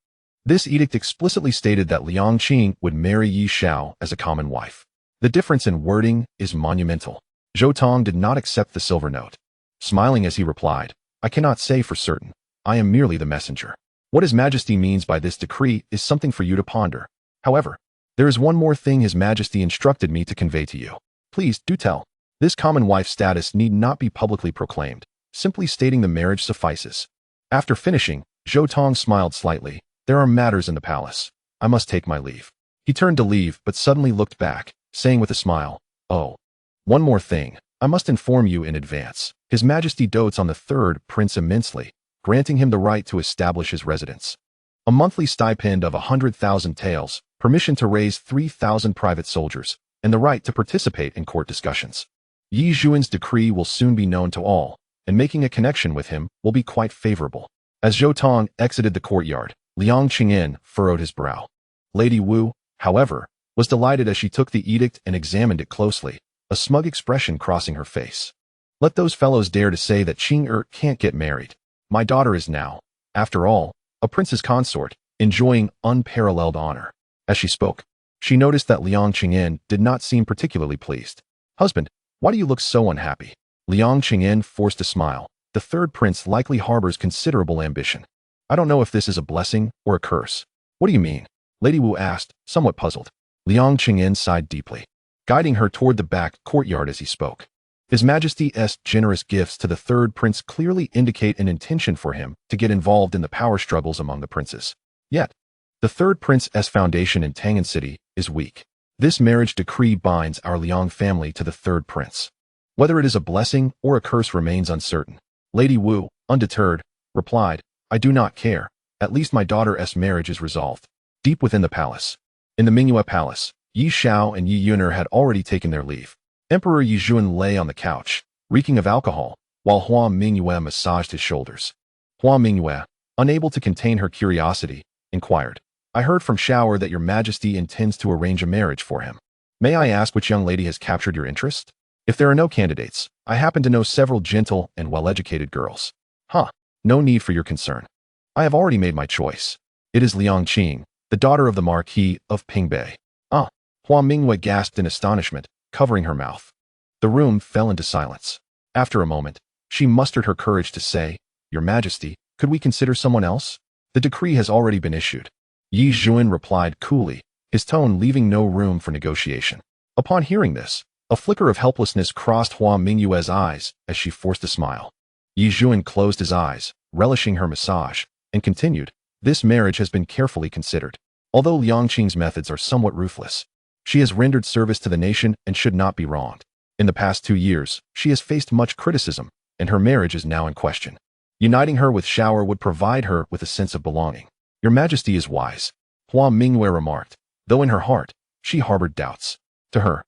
this edict explicitly stated that Liang Qing would marry Ye Xiao as a common wife. The difference in wording is monumental. Zhou Tong did not accept the silver note, smiling as he replied, I cannot say for certain. I am merely the messenger. What His Majesty means by this decree is something for you to ponder. However, there is one more thing His Majesty instructed me to convey to you. Please do tell. This common wife status need not be publicly proclaimed. Simply stating the marriage suffices. After finishing, Zhou Tong smiled slightly. There are matters in the palace. I must take my leave. He turned to leave but suddenly looked back, saying with a smile, Oh, one more thing. I must inform you in advance. His Majesty dotes on the third prince immensely, granting him the right to establish his residence. A monthly stipend of 100,000 taels, permission to raise 3,000 private soldiers, and the right to participate in court discussions. Yi Zhuan's decree will soon be known to all, and making a connection with him will be quite favorable. As Zhou Tong exited the courtyard, Liang Qingyan furrowed his brow. Lady Wu, however, was delighted as she took the edict and examined it closely, a smug expression crossing her face. Let those fellows dare to say that Qing'er can't get married. My daughter is now, after all, a prince's consort, enjoying unparalleled honor. As she spoke, she noticed that Liang Qingyan did not seem particularly pleased. Husband, why do you look so unhappy? Liang Qingyan forced a smile. The third prince likely harbors considerable ambition. I don't know if this is a blessing or a curse. What do you mean? Lady Wu asked, somewhat puzzled. Liang Qingyan sighed deeply, guiding her toward the back courtyard as he spoke. His Majesty's generous gifts to the third prince clearly indicate an intention for him to get involved in the power struggles among the princes. Yet, the third prince's foundation in Tangan City is weak. This marriage decree binds our Liang family to the third prince. Whether it is a blessing or a curse remains uncertain. Lady Wu, undeterred, replied, I do not care. At least my daughter's marriage is resolved. Deep within the palace. In the Mingyue Palace, Ye Xiao and Ye Yuner had already taken their leave. Emperor Ye Zhuan lay on the couch, reeking of alcohol, while Hua Mingyue massaged his shoulders. Hua Mingyue, unable to contain her curiosity, inquired, I heard from Shower that your Majesty intends to arrange a marriage for him. May I ask which young lady has captured your interest? If there are no candidates, I happen to know several gentle and well-educated girls. No need for your concern. I have already made my choice. It is Liang Qing, the daughter of the Marquis of Pingbei. Hua Mingyue gasped in astonishment, covering her mouth. The room fell into silence. After a moment, she mustered her courage to say, Your Majesty, could we consider someone else? The decree has already been issued. Ye Zhuan replied coolly, his tone leaving no room for negotiation. Upon hearing this, a flicker of helplessness crossed Hua Mingyue's eyes as she forced a smile. Ye Zhuan closed his eyes, relishing her massage, and continued, This marriage has been carefully considered. Although Liang Qing's methods are somewhat ruthless, she has rendered service to the nation and should not be wronged. In the past 2 years, she has faced much criticism, and her marriage is now in question. Uniting her with Shower would provide her with a sense of belonging. Your Majesty is wise, Hua Mingyue remarked, though in her heart, she harbored doubts. To her,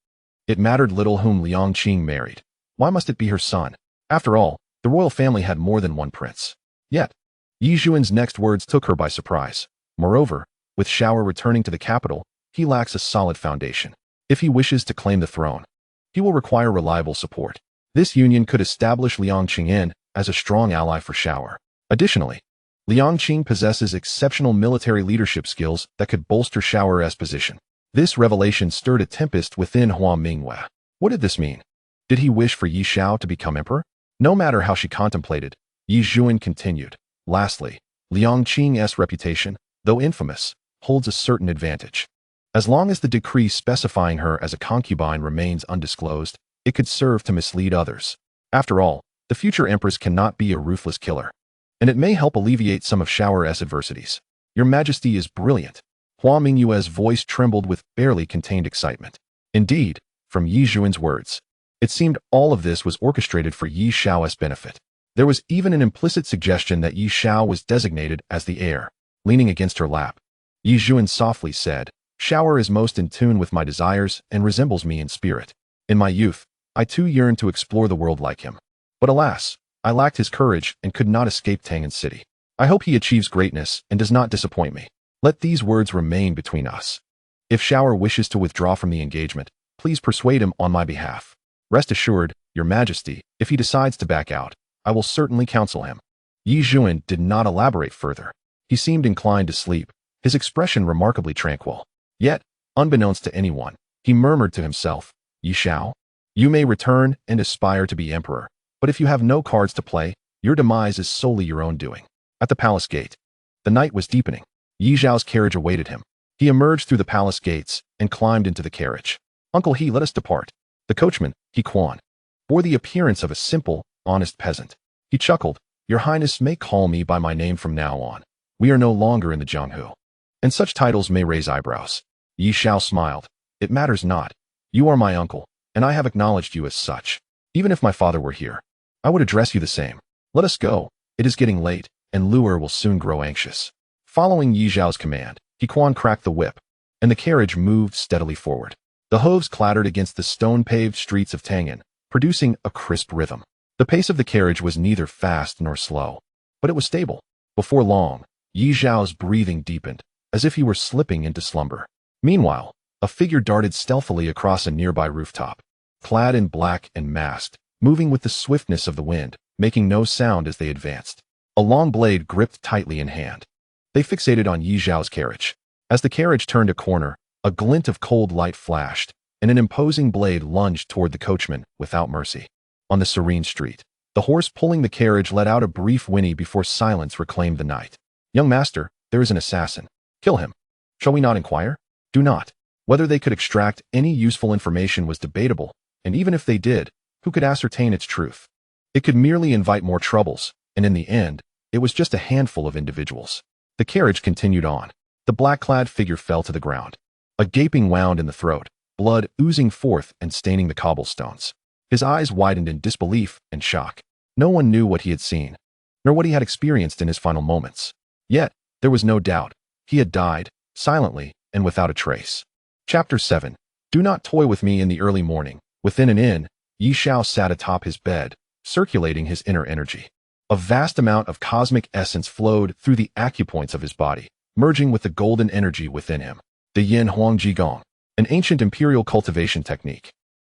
it mattered little whom Liang Qing married. Why must it be her son? After all, the royal family had more than one prince. Yet, Ye Zhuan's next words took her by surprise. Moreover, with Shower returning to the capital, he lacks a solid foundation. If he wishes to claim the throne, he will require reliable support. This union could establish Liang Qingyan as a strong ally for Shower. Additionally, Liang Qing possesses exceptional military leadership skills that could bolster Shower's position. This revelation stirred a tempest within Hua Mingyue. What did this mean? Did he wish for Ye Xiao to become emperor? No matter how she contemplated, Ye Zhuan continued. Lastly, Liang Qing's reputation, though infamous, holds a certain advantage. As long as the decree specifying her as a concubine remains undisclosed, it could serve to mislead others. After all, the future empress cannot be a ruthless killer. And it may help alleviate some of Shower's adversities. Your Majesty is brilliant. Hua Mingyue's voice trembled with barely contained excitement. Indeed, from Ye Zhuan's words, it seemed all of this was orchestrated for Ye Xiao's benefit. There was even an implicit suggestion that Ye Xiao was designated as the heir. Leaning against her lap, Ye Zhuan softly said, Shower is most in tune with my desires and resembles me in spirit. In my youth, I too yearned to explore the world like him. But alas, I lacked his courage and could not escape Tangan City. I hope he achieves greatness and does not disappoint me. Let these words remain between us. If Shower wishes to withdraw from the engagement, please persuade him on my behalf. Rest assured, Your Majesty, if he decides to back out, I will certainly counsel him. Ye Zhuan did not elaborate further. He seemed inclined to sleep, his expression remarkably tranquil. Yet, unbeknownst to anyone, he murmured to himself, Ye Xiao, you may return and aspire to be emperor, but if you have no cards to play, your demise is solely your own doing. At the palace gate, the night was deepening. Ye Xiao's carriage awaited him. He emerged through the palace gates and climbed into the carriage. Uncle He, let us depart. The coachman, He Quan, bore the appearance of a simple, honest peasant. He chuckled, Your Highness may call me by my name from now on. We are no longer in the Jianghu. And such titles may raise eyebrows. Ye Xiao smiled. It matters not. You are my uncle, and I have acknowledged you as such. Even if my father were here, I would address you the same. Let us go. It is getting late, and Luer will soon grow anxious. Following Ye Xiao's command, He Quan cracked the whip, and the carriage moved steadily forward. The hooves clattered against the stone-paved streets of Tangan, producing a crisp rhythm. The pace of the carriage was neither fast nor slow, but it was stable. Before long, Ye Xiao's breathing deepened, as if he were slipping into slumber. Meanwhile, a figure darted stealthily across a nearby rooftop, clad in black and masked, moving with the swiftness of the wind, making no sound as they advanced. A long blade gripped tightly in hand. They fixated on Ye Xiao's carriage. As the carriage turned a corner, a glint of cold light flashed, and an imposing blade lunged toward the coachman without mercy. On the serene street, the horse pulling the carriage let out a brief whinny before silence reclaimed the night. Young master, there is an assassin. Kill him. Shall we not inquire? Do not. Whether they could extract any useful information was debatable, and even if they did, who could ascertain its truth? It could merely invite more troubles, and in the end, it was just a handful of individuals. The carriage continued on. The black-clad figure fell to the ground. A gaping wound in the throat, blood oozing forth and staining the cobblestones. His eyes widened in disbelief and shock. No one knew what he had seen, nor what he had experienced in his final moments. Yet, there was no doubt. He had died, silently and without a trace. Chapter 7. Do not toy with me in the early morning. Within an inn, Ye Xiao sat atop his bed, circulating his inner energy. A vast amount of cosmic essence flowed through the acupoints of his body, merging with the golden energy within him. The Yin Huang Jigong, an ancient imperial cultivation technique.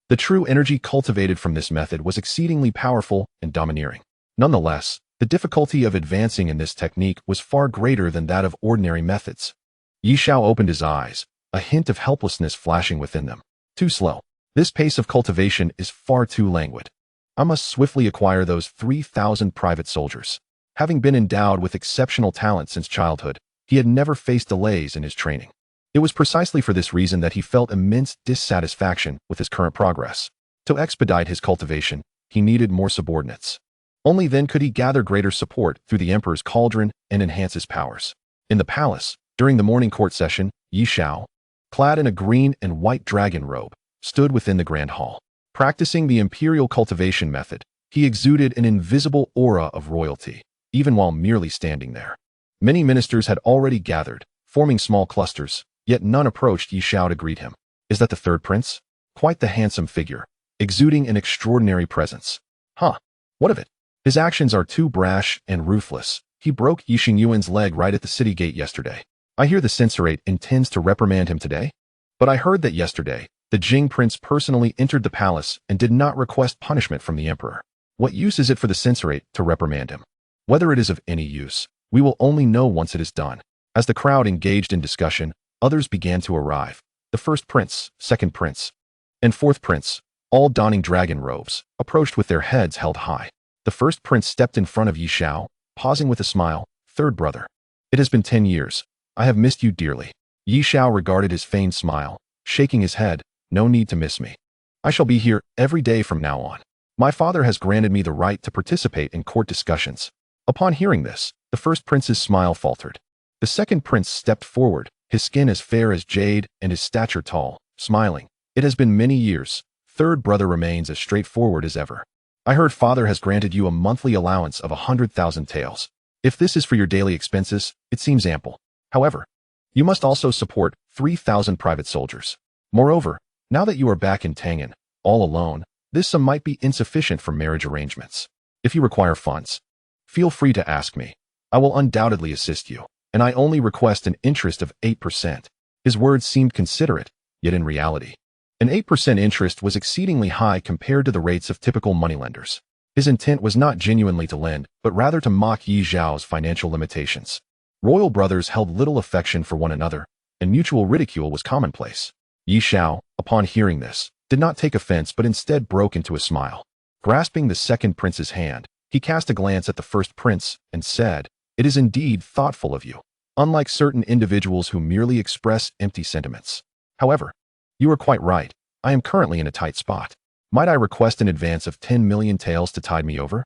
The true energy cultivated from this method was exceedingly powerful and domineering. Nonetheless, the difficulty of advancing in this technique was far greater than that of ordinary methods. Ye Xiao opened his eyes, a hint of helplessness flashing within them. Too slow. This pace of cultivation is far too languid. I must swiftly acquire those 3,000 private soldiers. Having been endowed with exceptional talent since childhood, he had never faced delays in his training. It was precisely for this reason that he felt immense dissatisfaction with his current progress. To expedite his cultivation, he needed more subordinates. Only then could he gather greater support through the emperor's cauldron and enhance his powers. In the palace, during the morning court session, Ye Xiao, clad in a green and white dragon robe, stood within the grand hall. Practicing the imperial cultivation method, he exuded an invisible aura of royalty, even while merely standing there. Many ministers had already gathered, forming small clusters, yet none approached Ye Xiao to greet him. Is that the third prince? Quite the handsome figure, exuding an extraordinary presence. Huh, what of it? His actions are too brash and ruthless. He broke Yi Xingyuan's leg right at the city gate yesterday. I hear the censorate intends to reprimand him today. But I heard that yesterday, the Jing Prince personally entered the palace and did not request punishment from the emperor. What use is it for the censorate to reprimand him? Whether it is of any use, we will only know once it is done. As the crowd engaged in discussion, others began to arrive. The first prince, second prince, and fourth prince, all donning dragon robes, approached with their heads held high. The first prince stepped in front of Ye Xiao, pausing with a smile. Third brother. It has been 10 years. I have missed you dearly. Ye Xiao regarded his feigned smile, shaking his head. No need to miss me. I shall be here every day from now on. My father has granted me the right to participate in court discussions. Upon hearing this, the first prince's smile faltered. The second prince stepped forward, his skin as fair as jade and his stature tall, smiling. It has been many years. Third brother remains as straightforward as ever. I heard father has granted you a monthly allowance of 100,000 taels. If this is for your daily expenses, it seems ample. However, you must also support 3,000 private soldiers. Moreover, now that you are back in Tangan, all alone, this sum might be insufficient for marriage arrangements. If you require funds, feel free to ask me. I will undoubtedly assist you, and I only request an interest of 8%. His words seemed considerate, yet in reality, an 8% interest was exceedingly high compared to the rates of typical moneylenders. His intent was not genuinely to lend, but rather to mock Ye Xiao's financial limitations. Royal brothers held little affection for one another, and mutual ridicule was commonplace. Ye Xiao, upon hearing this, did not take offense but instead broke into a smile. Grasping the second prince's hand, he cast a glance at the first prince and said, "It is indeed thoughtful of you, unlike certain individuals who merely express empty sentiments. However, you are quite right. I am currently in a tight spot. Might I request an advance of 10 million taels to tide me over?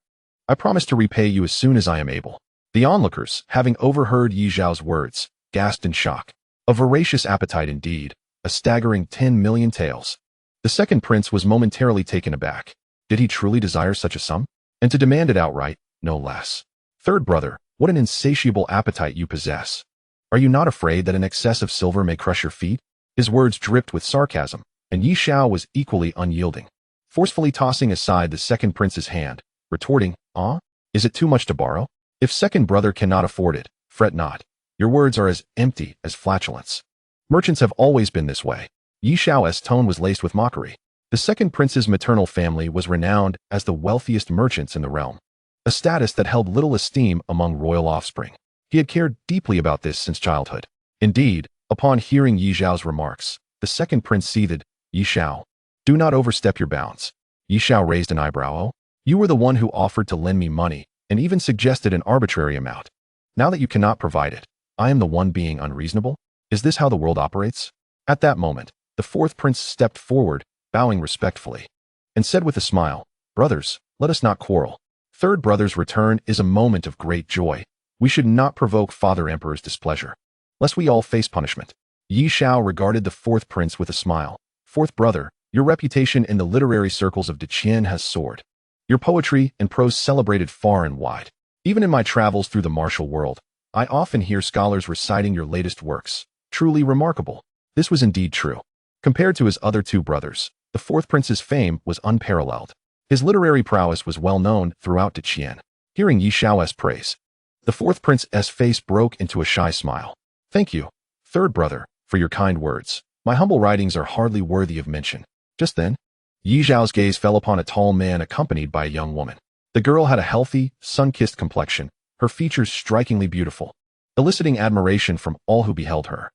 I promise to repay you as soon as I am able." The onlookers, having overheard Ye Xiao's words, gasped in shock. A voracious appetite indeed, a staggering 10 million taels. The second prince was momentarily taken aback. Did he truly desire such a sum? And to demand it outright, no less. Third brother, what an insatiable appetite you possess. Are you not afraid that an excess of silver may crush your feet? His words dripped with sarcasm, and Ye Xiao was equally unyielding, forcefully tossing aside the second prince's hand, retorting, "Ah? Is it too much to borrow? If second brother cannot afford it, fret not. Your words are as empty as flatulence. Merchants have always been this way." Ye Xiao's tone was laced with mockery. The second prince's maternal family was renowned as the wealthiest merchants in the realm, a status that held little esteem among royal offspring. He had cared deeply about this since childhood. Indeed, upon hearing Ye Xiao's remarks, the second prince seethed. "Ye Xiao, do not overstep your bounds." Ye Xiao raised an eyebrow. "Oh, you were the one who offered to lend me money, and even suggested an arbitrary amount. Now that you cannot provide it, I am the one being unreasonable? Is this how the world operates? At that moment, the fourth prince stepped forward, bowing respectfully, and said with a smile, "Brothers, let us not quarrel. Third brother's return is a moment of great joy. We should not provoke Father Emperor's displeasure, lest we all face punishment." Ye Xiao regarded the fourth prince with a smile. "Fourth brother, your reputation in the literary circles of Qian has soared. Your poetry and prose celebrated far and wide. Even in my travels through the martial world, I often hear scholars reciting your latest works. Truly remarkable." This was indeed true. Compared to his other two brothers, the fourth prince's fame was unparalleled. His literary prowess was well known throughout Qian. Hearing Ye Xiao's praise, the fourth prince's face broke into a shy smile. "Thank you, third brother, for your kind words. My humble writings are hardly worthy of mention." Just then, Ye Xiao's gaze fell upon a tall man accompanied by a young woman. The girl had a healthy, sun-kissed complexion, her features strikingly beautiful, eliciting admiration from all who beheld her.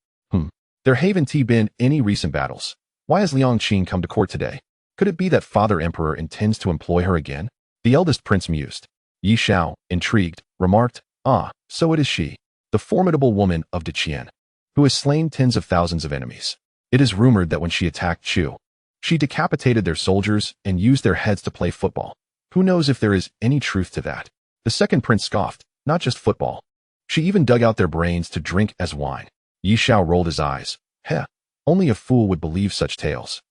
There haven't been any recent battles. Why has Liang Qing come to court today? Could it be that Father Emperor intends to employ her again? The eldest prince mused. Ye Xiao, intrigued, remarked, "Ah, so it is she, the formidable woman of Qian, who has slain tens of thousands of enemies. It is rumored that when she attacked Chu, she decapitated their soldiers and used their heads to play football. Who knows if there is any truth to that?" The second prince scoffed. "Not just football. She even dug out their brains to drink as wine." Ye Xiao rolled his eyes. "Heh, only a fool would believe such tales.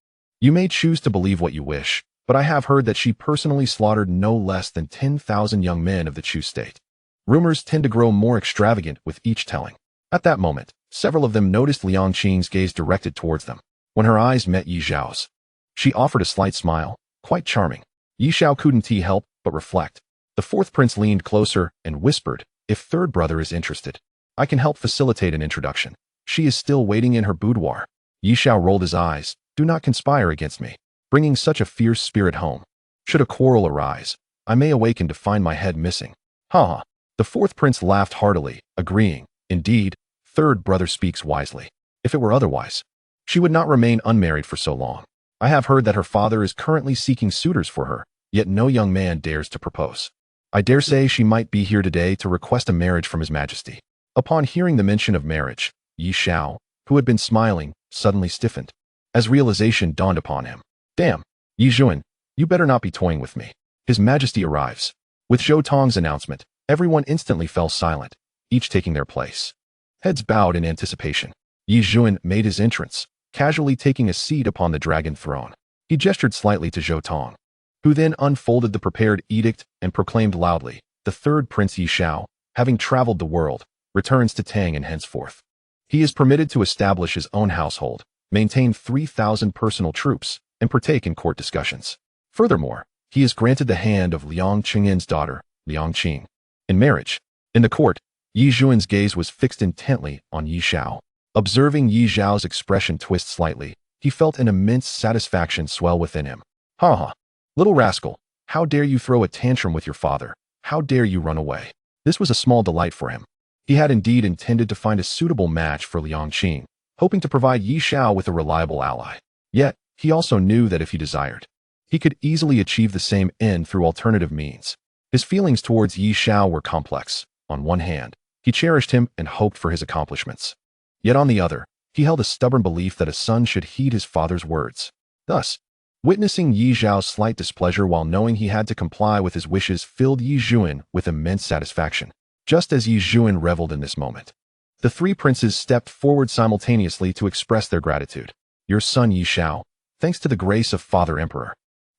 You may choose to believe what you wish, but I have heard that she personally slaughtered no less than 10,000 young men of the Chu state. Rumors tend to grow more extravagant with each telling." At that moment, several of them noticed Liang Qing's gaze directed towards them. When her eyes met Ye Xiao's, she offered a slight smile, quite charming. Ye Xiao couldn't help but reflect. The fourth prince leaned closer and whispered, "If third brother is interested, I can help facilitate an introduction. She is still waiting in her boudoir." Ye Xiao rolled his eyes. "Do not conspire against me, bringing such a fierce spirit home. Should a quarrel arise, I may awaken to find my head missing." "Ha ha." The fourth prince laughed heartily, agreeing, "Indeed, third brother speaks wisely. If it were otherwise, she would not remain unmarried for so long. I have heard that her father is currently seeking suitors for her, yet no young man dares to propose. I dare say she might be here today to request a marriage from His Majesty." Upon hearing the mention of marriage, Ye Xiao, who had been smiling, suddenly stiffened, as realization dawned upon him. "Damn, Ye Xuan, you better not be toying with me. His Majesty arrives." With Zhou Tong's announcement, everyone instantly fell silent, each taking their place. Heads bowed in anticipation. Ye Xuan made his entrance, casually taking a seat upon the dragon throne. He gestured slightly to Zhou Tong, who then unfolded the prepared edict and proclaimed loudly, "The third Prince Ye Xiao, having traveled the world, returns to Tang, and henceforth he is permitted to establish his own household, maintain 3,000 personal troops, and partake in court discussions. Furthermore, he is granted the hand of Liang Qing's daughter, Liang Qing, in marriage." In the court, Ye Xuan's gaze was fixed intently on Ye Xiao. Observing Ye Xiao's expression twist slightly, he felt an immense satisfaction swell within him. "Ha ha, little rascal, how dare you throw a tantrum with your father? How dare you run away?" This was a small delight for him. He had indeed intended to find a suitable match for Liang Qing, hoping to provide Ye Xiao with a reliable ally. Yet, he also knew that if he desired, he could easily achieve the same end through alternative means. His feelings towards Ye Xiao were complex. On one hand, he cherished him and hoped for his accomplishments. Yet on the other, he held a stubborn belief that a son should heed his father's words. Thus, witnessing Ye Xiao's slight displeasure while knowing he had to comply with his wishes filled Ye Xuan with immense satisfaction. Just as Ye Xuan reveled in this moment, the three princes stepped forward simultaneously to express their gratitude. "Your son Ye Xiao, thanks to the grace of Father Emperor,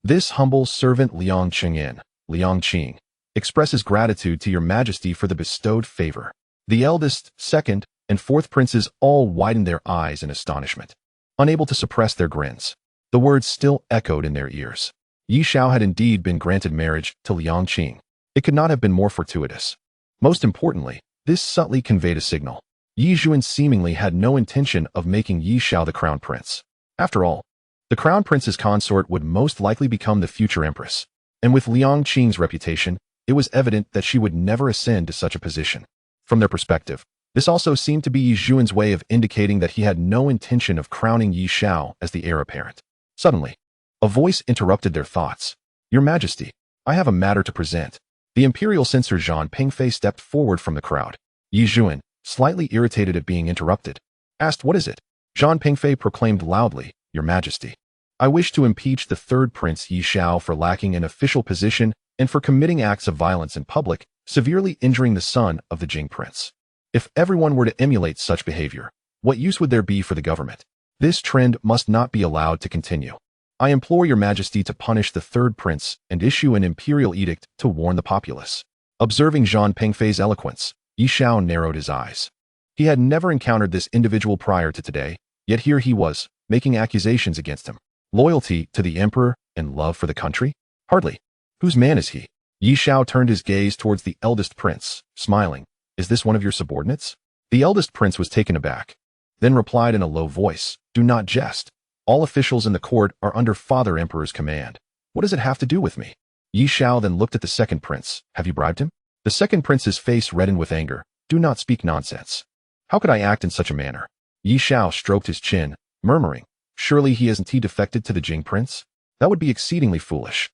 this humble servant Liang Qing, expresses gratitude to your Majesty for the bestowed favor." The eldest, second, and fourth princes all widened their eyes in astonishment, unable to suppress their grins. The words still echoed in their ears. Ye Xiao had indeed been granted marriage to Liang Qing. It could not have been more fortuitous. Most importantly, this subtly conveyed a signal. Ye Xuan seemingly had no intention of making Ye Xiao the crown prince. After all, the crown prince's consort would most likely become the future empress, and with Liang Qing's reputation, it was evident that she would never ascend to such a position. From their perspective, this also seemed to be Ye Xuan's way of indicating that he had no intention of crowning Ye Xiao as the heir apparent. Suddenly, a voice interrupted their thoughts. "Your Majesty, I have a matter to present." The imperial censor Zhang Pingfei stepped forward from the crowd. Yi Zhuan, slightly irritated at being interrupted, asked, "What is it?" Zhang Pengfei proclaimed loudly, "Your Majesty, I wish to impeach the third Prince Ye Xiao for lacking an official position and for committing acts of violence in public, severely injuring the son of the Jing Prince. If everyone were to emulate such behavior, what use would there be for the government? This trend must not be allowed to continue. I implore your Majesty to punish the third prince and issue an imperial edict to warn the populace." Observing Zhang Pengfei's eloquence, Ye Xiao narrowed his eyes. He had never encountered this individual prior to today, yet here he was, making accusations against him. Loyalty to the emperor and love for the country? Hardly. Whose man is he? Ye Xiao turned his gaze towards the eldest prince, smiling. "Is this one of your subordinates?" The eldest prince was taken aback, then replied in a low voice, "Do not jest. All officials in the court are under Father Emperor's command. What does it have to do with me?" Ye Xiao then looked at the second prince. "Have you bribed him?" The second prince's face reddened with anger. "Do not speak nonsense. How could I act in such a manner?" Ye Xiao stroked his chin, murmuring, "Surely hasn't he defected to the Jing Prince? That would be exceedingly foolish."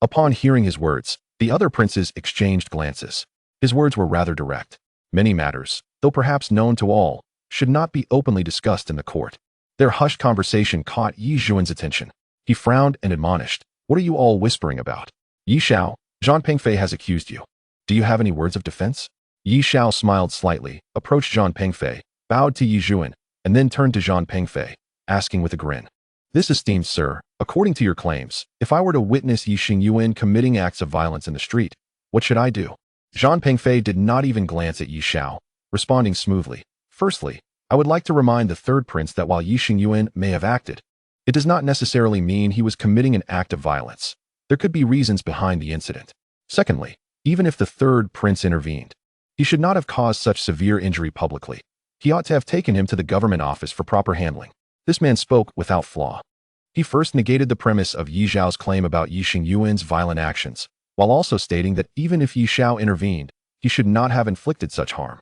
Upon hearing his words, the other princes exchanged glances. His words were rather direct. Many matters, though perhaps known to all, should not be openly discussed in the court. Their hushed conversation caught Yi Zhuan's attention. He frowned and admonished, "What are you all whispering about?" "Ye Xiao, Zhang Pengfei has accused you. Do you have any words of defense?" Ye Xiao smiled slightly, approached Zhang Pengfei, bowed to Yi Zhuan, and then turned to Zhang Pengfei, asking with a grin, "This esteemed sir, according to your claims, if I were to witness Yi Xingyuan committing acts of violence in the street, what should I do?" Zhang Pengfei did not even glance at Ye Xiao, responding smoothly, "Firstly, I would like to remind the third prince that while Yi Xingyuan may have acted, it does not necessarily mean he was committing an act of violence. There could be reasons behind the incident. Secondly, even if the third prince intervened, he should not have caused such severe injury publicly. He ought to have taken him to the government office for proper handling." This man spoke without flaw. He first negated the premise of Yi Xiao's claim about Yi Xingyuan's violent actions, while also stating that even if Yi Xiao intervened, he should not have inflicted such harm.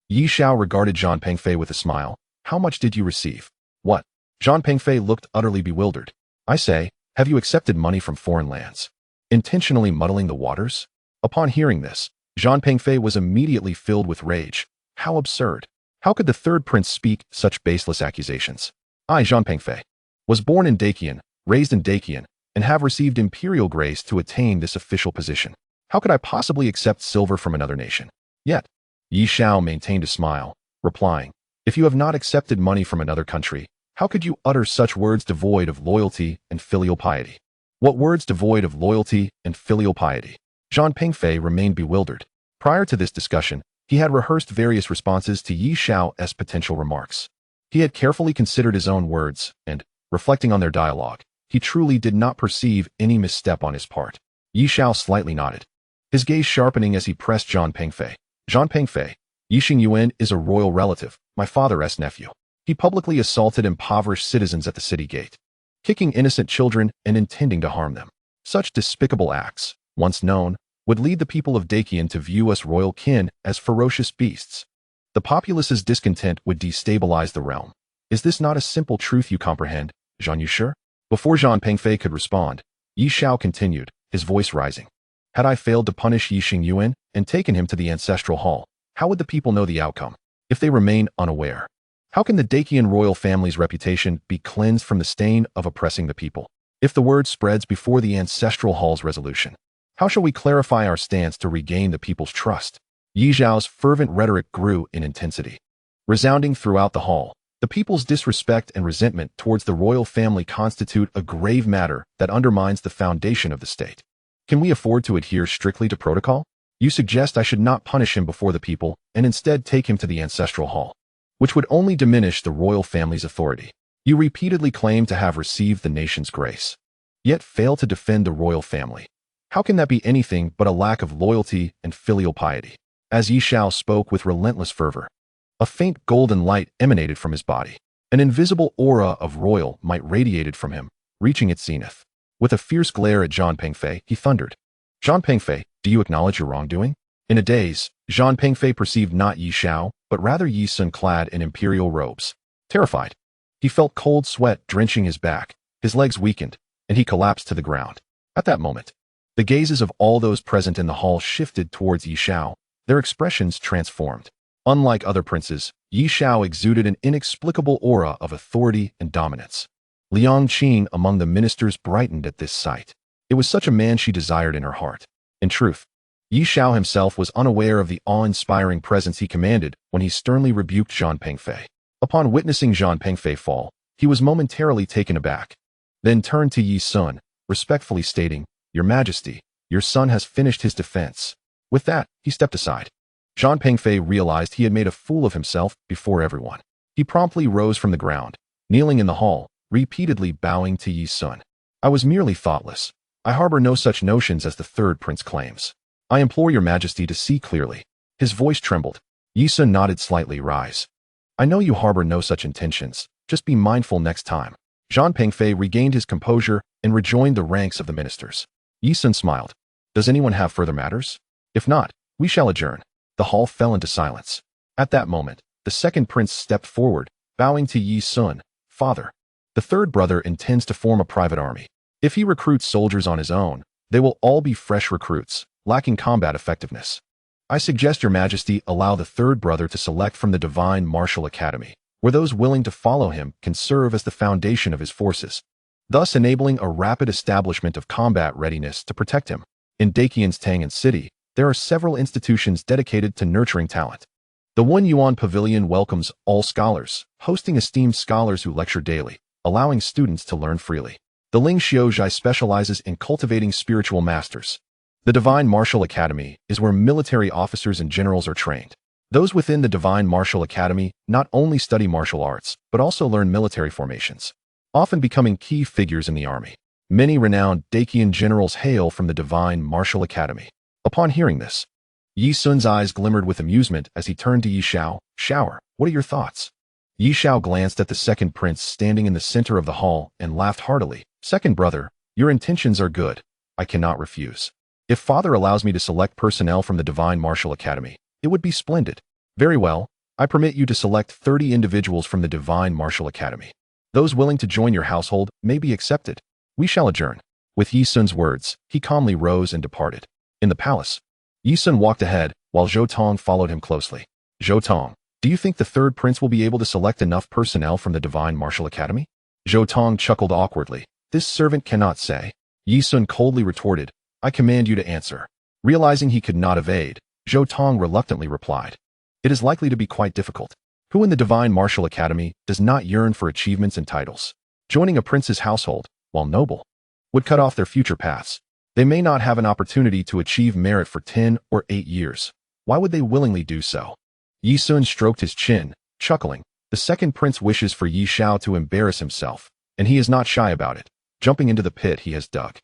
Yi Xiao regarded Zhang Pengfei with a smile. "How much did you receive?" "What?" Zhang Pengfei looked utterly bewildered. "I say, have you accepted money from foreign lands? Intentionally muddling the waters?" Upon hearing this, Zhang Pengfei was immediately filled with rage. How absurd! How could the third prince speak such baseless accusations? "I, Zhang Pengfei, was born in Daqian, raised in Daqian, and have received imperial grace to attain this official position. How could I possibly accept silver from another nation?" Yet, Yi Xiao maintained a smile, replying, "If you have not accepted money from another country, how could you utter such words devoid of loyalty and filial piety?" "What words devoid of loyalty and filial piety?" Zhang Pengfei remained bewildered. Prior to this discussion, he had rehearsed various responses to Yi Xiao's potential remarks. He had carefully considered his own words, and, reflecting on their dialogue, he truly did not perceive any misstep on his part. Yi Xiao slightly nodded, his gaze sharpening as he pressed Zhang Pengfei. "Zhang Pengfei, Yi Xingyuan is a royal relative, my father's nephew. He publicly assaulted impoverished citizens at the city gate, kicking innocent children and intending to harm them. Such despicable acts, once known, would lead the people of Daqian to view us royal kin as ferocious beasts. The populace's discontent would destabilize the realm. Is this not a simple truth you comprehend, Zhang Yushi?" Before Zhang Pengfei could respond, Yi Xiao continued, his voice rising. "Had I failed to punish Yi Xingyuan and taken him to the ancestral hall, how would the people know the outcome? If they remain unaware, how can the Daqian royal family's reputation be cleansed from the stain of oppressing the people? If the word spreads before the ancestral hall's resolution, how shall we clarify our stance to regain the people's trust?" Yi Xiao's fervent rhetoric grew in intensity. Resounding throughout the hall, the people's disrespect and resentment towards the royal family constitute a grave matter that undermines the foundation of the state. Can we afford to adhere strictly to protocol? You suggest I should not punish him before the people and instead take him to the ancestral hall, which would only diminish the royal family's authority. You repeatedly claim to have received the nation's grace, yet fail to defend the royal family. How can that be anything but a lack of loyalty and filial piety? As Yi Xiao spoke with relentless fervor, a faint golden light emanated from his body. An invisible aura of royal might radiated from him, reaching its zenith. With a fierce glare at Zhang Pengfei, he thundered, "Zhang Pengfei, do you acknowledge your wrongdoing?" In a daze, Zhang Pengfei perceived not Yi Xiao, but rather Yi Sun clad in imperial robes. Terrified, he felt cold sweat drenching his back, his legs weakened, and he collapsed to the ground. At that moment, the gazes of all those present in the hall shifted towards Yi Xiao, their expressions transformed. Unlike other princes, Ye Xiao exuded an inexplicable aura of authority and dominance. Liang Qing among the ministers brightened at this sight. It was such a man she desired in her heart. In truth, Ye Xiao himself was unaware of the awe-inspiring presence he commanded when he sternly rebuked Zhang Pengfei. Upon witnessing Zhang Pengfei fall, he was momentarily taken aback, then turned to Yi Sun, respectfully stating, "Your Majesty, your son has finished his defense." With that, he stepped aside. Zhang Pengfei realized he had made a fool of himself before everyone. He promptly rose from the ground, kneeling in the hall, repeatedly bowing to Yi Sun. "I was merely thoughtless. I harbor no such notions as the third prince claims. I implore your Majesty to see clearly." His voice trembled. Yi Sun nodded slightly. "Rise. I know you harbor no such intentions. Just be mindful next time." Zhang Pengfei regained his composure and rejoined the ranks of the ministers. Yi Sun smiled. "Does anyone have further matters? If not, we shall adjourn." The hall fell into silence. At that moment, the second prince stepped forward, bowing to Yi Sun. "Father, the third brother intends to form a private army. If he recruits soldiers on his own, they will all be fresh recruits, lacking combat effectiveness. I suggest your Majesty allow the third brother to select from the Divine Martial Academy, where those willing to follow him can serve as the foundation of his forces, thus enabling a rapid establishment of combat readiness to protect him. In Daqian's Tangan City, there are several institutions dedicated to nurturing talent. The One Yuan Pavilion welcomes all scholars, hosting esteemed scholars who lecture daily, allowing students to learn freely. The Ling Xiaozhai specializes in cultivating spiritual masters. The Divine Martial Academy is where military officers and generals are trained. Those within the Divine Martial Academy not only study martial arts, but also learn military formations, often becoming key figures in the army. Many renowned Daqian generals hail from the Divine Martial Academy. Upon hearing this, Yi Sun's eyes glimmered with amusement as he turned to Yi Xiao. "Shower, what are your thoughts?" Yi Xiao glanced at the second prince standing in the center of the hall and laughed heartily. "Second brother, your intentions are good. I cannot refuse. If father allows me to select personnel from the Divine Martial Academy, it would be splendid. Very well, I permit you to select 30 individuals from the Divine Martial Academy. Those willing to join your household may be accepted. We shall adjourn." With Yi Sun's words, he calmly rose and departed. In the palace, Yi Sun walked ahead, while Zhou Tong followed him closely. "Zhou Tong, do you think the third prince will be able to select enough personnel from the Divine Martial Academy?" Zhou Tong chuckled awkwardly. "This servant cannot say." Yi Sun coldly retorted, "I command you to answer." Realizing he could not evade, Zhou Tong reluctantly replied, "It is likely to be quite difficult. Who in the Divine Martial Academy does not yearn for achievements and titles? Joining a prince's household, while noble, would cut off their future paths. They may not have an opportunity to achieve merit for 10 or 8 years. Why would they willingly do so?" Yi Sun stroked his chin, chuckling. The second prince wishes for Yi Xiao to embarrass himself, and he is not shy about it, jumping into the pit he has dug.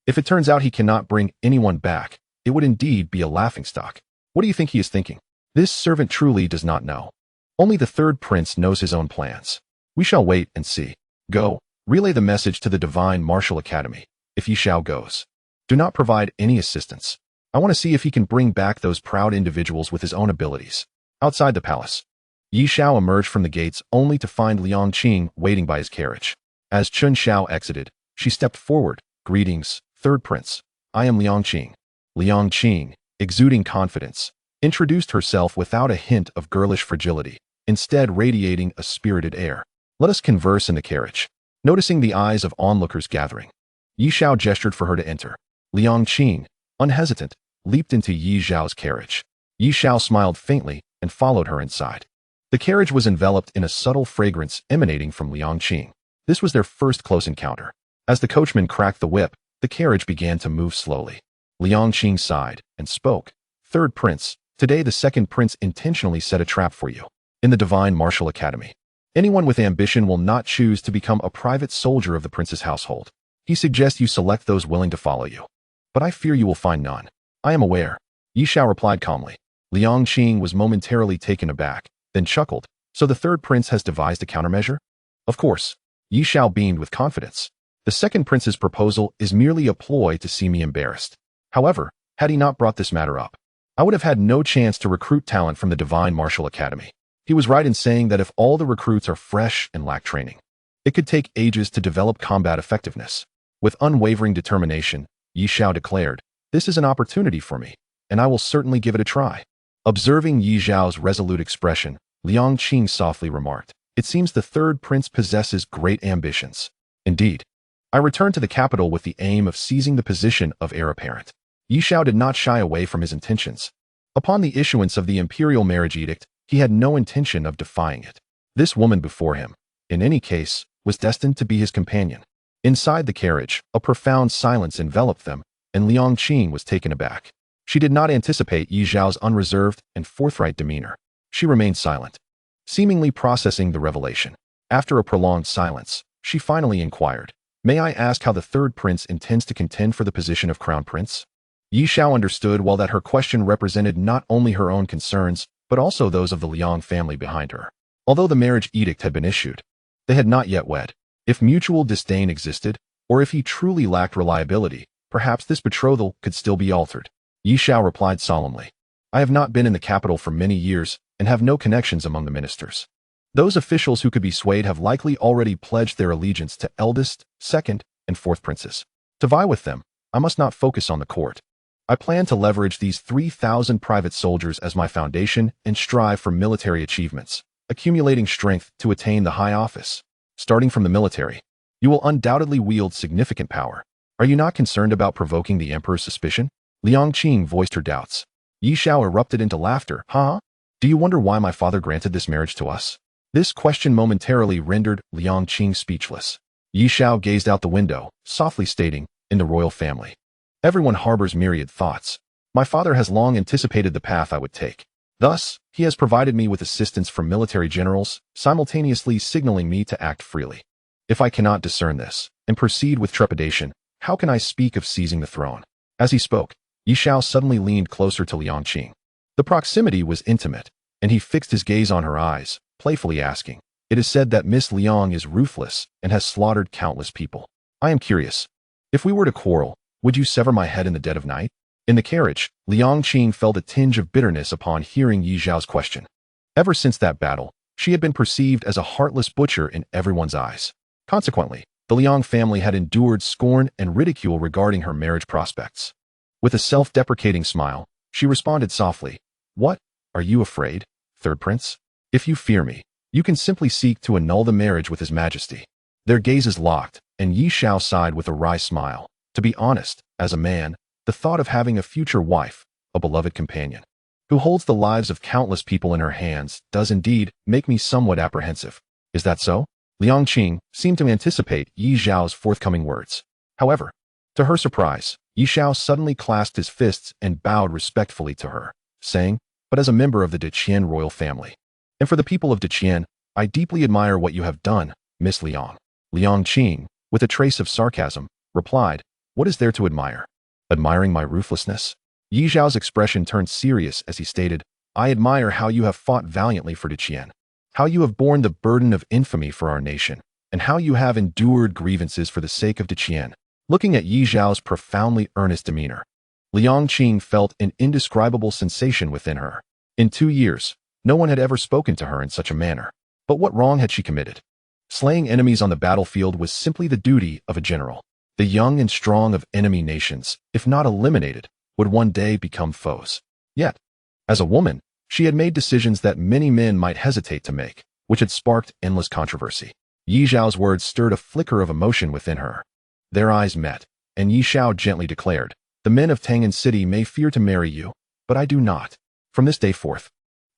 If it turns out he cannot bring anyone back, it would indeed be a laughingstock. What do you think he is thinking? This servant truly does not know. Only the third prince knows his own plans. We shall wait and see. Go, relay the message to the Divine Martial Academy. If Yi Xiao goes, do not provide any assistance. I want to see if he can bring back those proud individuals with his own abilities. Outside the palace, Yi Xiao emerged from the gates only to find Liang Qing waiting by his carriage. As Chun Xiao exited, she stepped forward. "Greetings, third prince. I am Liang Qing." Liang Qing, exuding confidence, introduced herself without a hint of girlish fragility, instead radiating a spirited air. "Let us converse in the carriage." Noticing the eyes of onlookers gathering, Yi Xiao gestured for her to enter. Liang Qing, unhesitant, leaped into Yi Xiao's carriage. Yi Xiao smiled faintly and followed her inside. The carriage was enveloped in a subtle fragrance emanating from Liang Qing. This was their first close encounter. As the coachman cracked the whip, the carriage began to move slowly. Liang Qing sighed and spoke. "Third prince, today the second prince intentionally set a trap for you. In the Divine Martial Academy, anyone with ambition will not choose to become a private soldier of the prince's household. He suggests you select those willing to follow you. But I fear you will find none." "I am aware," Yi Xiao replied calmly. Liang Qing was momentarily taken aback, then chuckled. "So the third prince has devised a countermeasure?" "Of course." Yi Xiao beamed with confidence. "The second prince's proposal is merely a ploy to see me embarrassed. However, had he not brought this matter up, I would have had no chance to recruit talent from the Divine Martial Academy. He was right in saying that if all the recruits are fresh and lack training, it could take ages to develop combat effectiveness." With unwavering determination, Yi Xiao declared, "This is an opportunity for me, and I will certainly give it a try." Observing Ye Xiao's resolute expression, Liang Qing softly remarked, "It seems the third prince possesses great ambitions." Indeed, I returned to the capital with the aim of seizing the position of heir apparent. Ye Xiao did not shy away from his intentions. Upon the issuance of the imperial marriage edict, he had no intention of defying it. This woman before him, in any case, was destined to be his companion. Inside the carriage, a profound silence enveloped them, and Liang Qing was taken aback. She did not anticipate Ye Xiao's unreserved and forthright demeanor. She remained silent, seemingly processing the revelation. After a prolonged silence, she finally inquired, "May I ask how the third prince intends to contend for the position of crown prince?" Ye Xiao understood well that her question represented not only her own concerns, but also those of the Liang family behind her. Although the marriage edict had been issued, they had not yet wed. If mutual disdain existed, or if he truly lacked reliability, perhaps this betrothal could still be altered. Ye Xiao replied solemnly, "I have not been in the capital for many years and have no connections among the ministers. Those officials who could be swayed have likely already pledged their allegiance to eldest, second, and fourth princes. To vie with them, I must not focus on the court. I plan to leverage these 3,000 private soldiers as my foundation and strive for military achievements, accumulating strength to attain the high office. Starting from the military, you will undoubtedly wield significant power. Are you not concerned about provoking the emperor's suspicion?" Liang Qing voiced her doubts. Ye Xiao erupted into laughter. "Huh? Do you wonder why my father granted this marriage to us?" This question momentarily rendered Liang Qing speechless. Ye Xiao gazed out the window, softly stating, "In the royal family, everyone harbors myriad thoughts. My father has long anticipated the path I would take. Thus, he has provided me with assistance from military generals, simultaneously signaling me to act freely. If I cannot discern this, and proceed with trepidation, how can I speak of seizing the throne?" As he spoke, Ye Xiao suddenly leaned closer to Liang Qing. The proximity was intimate, and he fixed his gaze on her eyes, playfully asking, "It is said that Miss Liang is ruthless and has slaughtered countless people. I am curious. If we were to quarrel, would you sever my head in the dead of night?" In the carriage, Liang Qing felt a tinge of bitterness upon hearing Ye Xiao's question. Ever since that battle, she had been perceived as a heartless butcher in everyone's eyes. Consequently, the Liang family had endured scorn and ridicule regarding her marriage prospects. With a self-deprecating smile, she responded softly, "What? Are you afraid, third prince? If you fear me, you can simply seek to annul the marriage with His Majesty." Their gazes locked, and Ye Xiao sighed with a wry smile. To be honest, as a man, the thought of having a future wife, a beloved companion, who holds the lives of countless people in her hands, does indeed make me somewhat apprehensive. "Is that so?" Liang Qing seemed to anticipate Ye Xiao's forthcoming words. However, to her surprise, Ye Xiao suddenly clasped his fists and bowed respectfully to her, saying, "But as a member of the De Qian royal family, and for the people of De Qian, I deeply admire what you have done, Miss Liang." Liang Qing, with a trace of sarcasm, replied, "What is there to admire? Admiring my ruthlessness?" Ye Xiao's expression turned serious as he stated, "I admire how you have fought valiantly for De Qian, how you have borne the burden of infamy for our nation, and how you have endured grievances for the sake of De Qian." Looking at Ye Xiao's profoundly earnest demeanor, Liang Qing felt an indescribable sensation within her. In 2 years, no one had ever spoken to her in such a manner. But what wrong had she committed? Slaying enemies on the battlefield was simply the duty of a general. The young and strong of enemy nations, if not eliminated, would one day become foes. Yet, as a woman, she had made decisions that many men might hesitate to make, which had sparked endless controversy. Ye Xiao's words stirred a flicker of emotion within her. Their eyes met, and Ye Xiao gently declared, "The men of Tang'an City may fear to marry you, but I do not. From this day forth,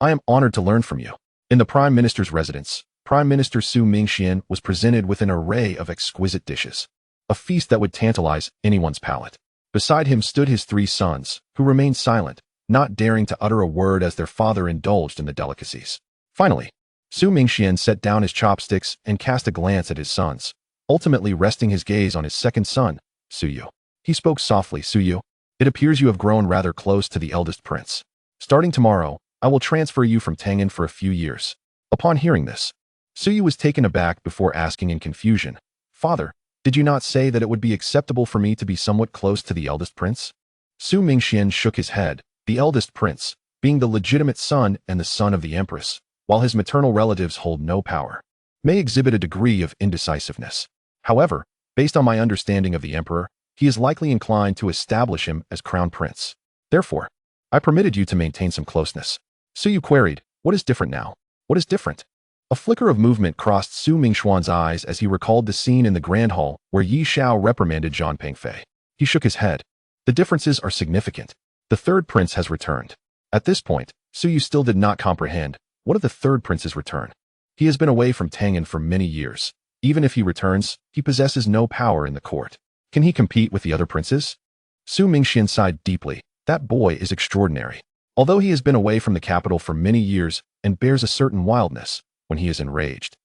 I am honored to learn from you." In the Prime Minister's residence, Prime Minister Su Mingxian was presented with an array of exquisite dishes, a feast that would tantalize anyone's palate. Beside him stood his 3 sons, who remained silent, not daring to utter a word as their father indulged in the delicacies. Finally, Su Mingxian set down his chopsticks and cast a glance at his sons, ultimately resting his gaze on his second son, Su Yu. He spoke softly, "Su Yu, it appears you have grown rather close to the eldest prince. Starting tomorrow, I will transfer you from Tang'an for a few years." Upon hearing this, Su Yu was taken aback before asking in confusion, "Father, did you not say that it would be acceptable for me to be somewhat close to the eldest prince?" Su Mingxian shook his head. The eldest prince, being the legitimate son and the son of the empress, while his maternal relatives hold no power, may exhibit a degree of indecisiveness. However, based on my understanding of the emperor, he is likely inclined to establish him as crown prince. Therefore, I permitted you to maintain some closeness. Su Yu queried, what is different now? What is different? A flicker of movement crossed Su Mingxuan's eyes as he recalled the scene in the Grand Hall where Ye Xiao reprimanded Zhang Pengfei. He shook his head. The differences are significant. The third prince has returned. At this point, Su Yu still did not comprehend. What of the third prince's return? He has been away from Tang'an for many years. Even if he returns, he possesses no power in the court. Can he compete with the other princes? Su Mingxian sighed deeply. That boy is extraordinary. Although he has been away from the capital for many years and bears a certain wildness when he is enraged,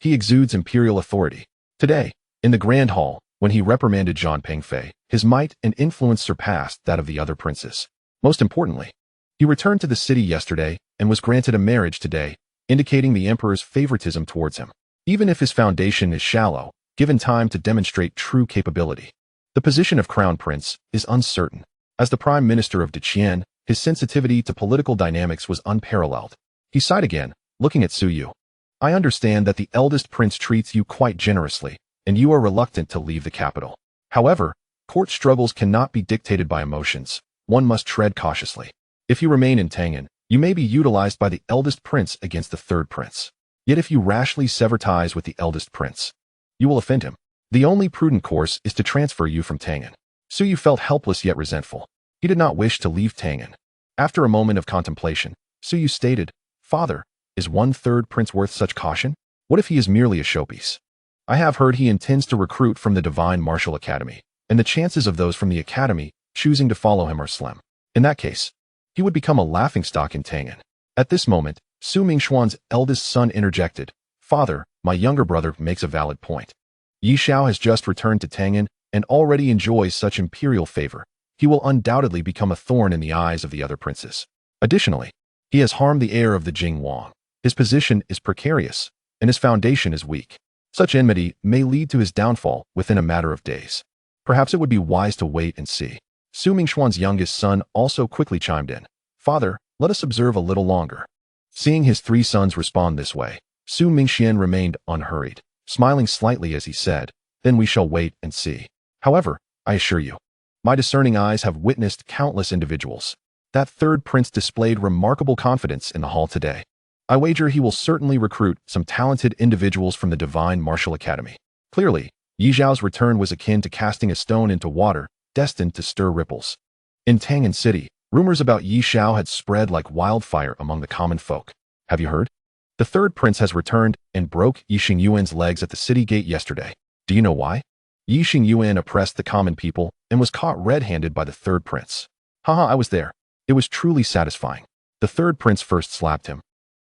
he exudes imperial authority. Today, in the Grand Hall, when he reprimanded Zhang Pengfei, his might and influence surpassed that of the other princes. Most importantly, he returned to the city yesterday and was granted a marriage today, indicating the emperor's favoritism towards him. Even if his foundation is shallow, given time to demonstrate true capability, the position of crown prince is uncertain. As the prime minister of Qian, his sensitivity to political dynamics was unparalleled. He sighed again, looking at Su Yu. I understand that the eldest prince treats you quite generously, and you are reluctant to leave the capital. However, court struggles cannot be dictated by emotions. One must tread cautiously. If you remain in Tang'an, you may be utilized by the eldest prince against the third prince. Yet if you rashly sever ties with the eldest prince, you will offend him. The only prudent course is to transfer you from Tang'an. Su Yu felt helpless yet resentful. He did not wish to leave Tang'an. After a moment of contemplation, Su Yu stated, Father, is one third prince worth such caution? What if he is merely a showpiece? I have heard he intends to recruit from the Divine Martial Academy, and the chances of those from the academy choosing to follow him are slim. In that case, he would become a laughingstock in Tang'an. At this moment, Su Mingxuan's eldest son interjected, Father, my younger brother makes a valid point. Ye Xiao has just returned to Tang'an and already enjoys such imperial favor. He will undoubtedly become a thorn in the eyes of the other princes. Additionally, he has harmed the heir of the Jing Wang. His position is precarious, and his foundation is weak. Such enmity may lead to his downfall within a matter of days. Perhaps it would be wise to wait and see. Su Mingxuan's youngest son also quickly chimed in. Father, let us observe a little longer. Seeing his three sons respond this way, Su Mingxian remained unhurried, smiling slightly as he said, Then we shall wait and see. However, I assure you, my discerning eyes have witnessed countless individuals. That third prince displayed remarkable confidence in the hall today. I wager he will certainly recruit some talented individuals from the Divine Martial Academy. Clearly, Ye Xiao's return was akin to casting a stone into water, destined to stir ripples. In Tang'an City, rumors about Ye Xiao had spread like wildfire among the common folk. Have you heard? The third prince has returned and broke Yi Xingyuan's legs at the city gate yesterday. Do you know why? Yi Xingyuan oppressed the common people and was caught red-handed by the third prince. Haha, I was there. It was truly satisfying. The third prince first slapped him,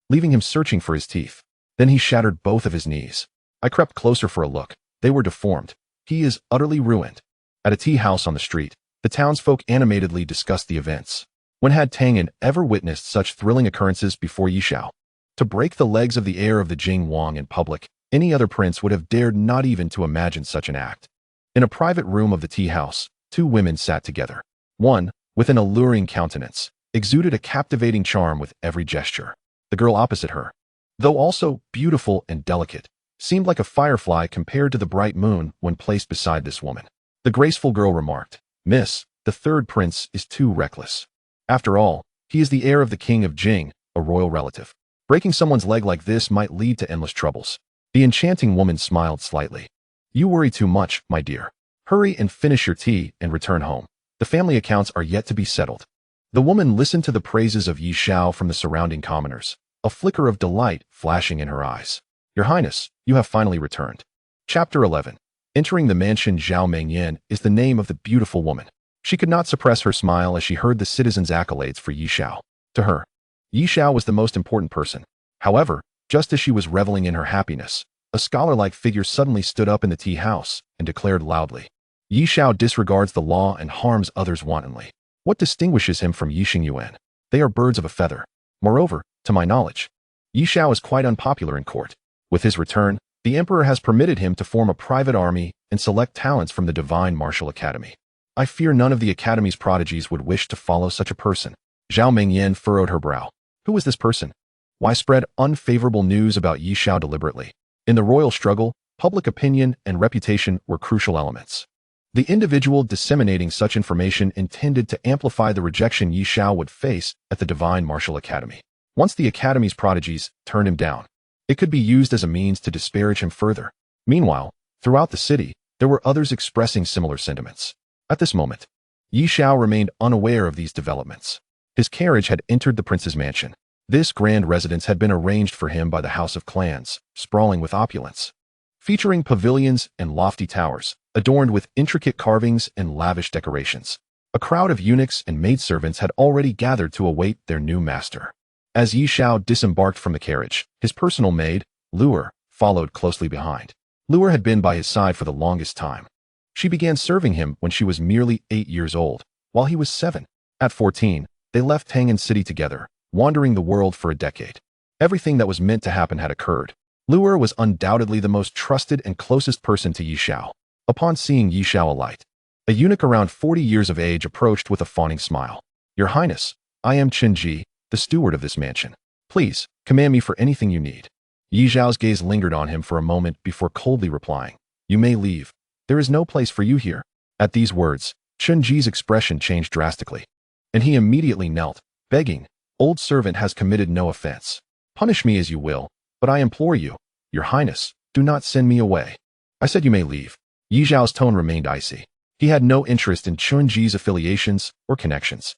leaving him searching for his teeth. Then he shattered both of his knees. I crept closer for a look. They were deformed. He is utterly ruined. At a tea house on the street, the townsfolk animatedly discussed the events. When had Tang'an ever witnessed such thrilling occurrences before Ye Xiao? To break the legs of the heir of the Jing Wang in public, any other prince would have dared not even to imagine such an act. In a private room of the tea house, two women sat together. One, with an alluring countenance, exuded a captivating charm with every gesture. The girl opposite her, though also beautiful and delicate, seemed like a firefly compared to the bright moon when placed beside this woman. The graceful girl remarked, Miss, the third prince is too reckless. After all, he is the heir of the king of Jing, a royal relative. Breaking someone's leg like this might lead to endless troubles. The enchanting woman smiled slightly. You worry too much, my dear. Hurry and finish your tea and return home. The family accounts are yet to be settled. The woman listened to the praises of Ye Xiao from the surrounding commoners, a flicker of delight flashing in her eyes. Your Highness, you have finally returned. Chapter 11. Entering the mansion Zhao Mengyan is the name of the beautiful woman. She could not suppress her smile as she heard the citizens' accolades for Ye Xiao. To her, Ye Xiao was the most important person. However, just as she was reveling in her happiness, a scholar-like figure suddenly stood up in the tea house and declared loudly, Ye Xiao disregards the law and harms others wantonly. What distinguishes him from Yi Xingyuan? They are birds of a feather. Moreover, to my knowledge, Ye Xiao is quite unpopular in court. With his return, the emperor has permitted him to form a private army and select talents from the Divine Martial Academy. I fear none of the academy's prodigies would wish to follow such a person. Zhao Mengyan furrowed her brow. Who is this person? Why spread unfavorable news about Ye Xiao deliberately? In the royal struggle, public opinion and reputation were crucial elements. The individual disseminating such information intended to amplify the rejection Ye Xiao would face at the Divine Martial Academy. Once the Academy's prodigies turned him down, it could be used as a means to disparage him further. Meanwhile, throughout the city, there were others expressing similar sentiments. At this moment, Ye Xiao remained unaware of these developments. His carriage had entered the prince's mansion. This grand residence had been arranged for him by the House of Clans, sprawling with opulence, featuring pavilions and lofty towers, adorned with intricate carvings and lavish decorations. A crowd of eunuchs and maidservants had already gathered to await their new master. As Ye Xiao disembarked from the carriage, his personal maid, Luer, followed closely behind. Luer had been by his side for the longest time. She began serving him when she was merely 8 years old, while he was 7. At 14, they left Tang'an City together, wandering the world for a decade. Everything that was meant to happen had occurred. Luer was undoubtedly the most trusted and closest person to Ye Xiao. Upon seeing Ye Xiao alight, a eunuch around 40 years of age approached with a fawning smile. "Your Highness, I am Qin Ji, the steward of this mansion. Please, command me for anything you need." Ye Xiao's gaze lingered on him for a moment before coldly replying, "You may leave. There is no place for you here." At these words, Qin Ji's expression changed drastically, and he immediately knelt, begging, "Old servant has committed no offense. Punish me as you will, but I implore you, Your Highness, do not send me away. I said you may leave." Ye Xiao's tone remained icy. He had no interest in Qin Ji's affiliations or connections.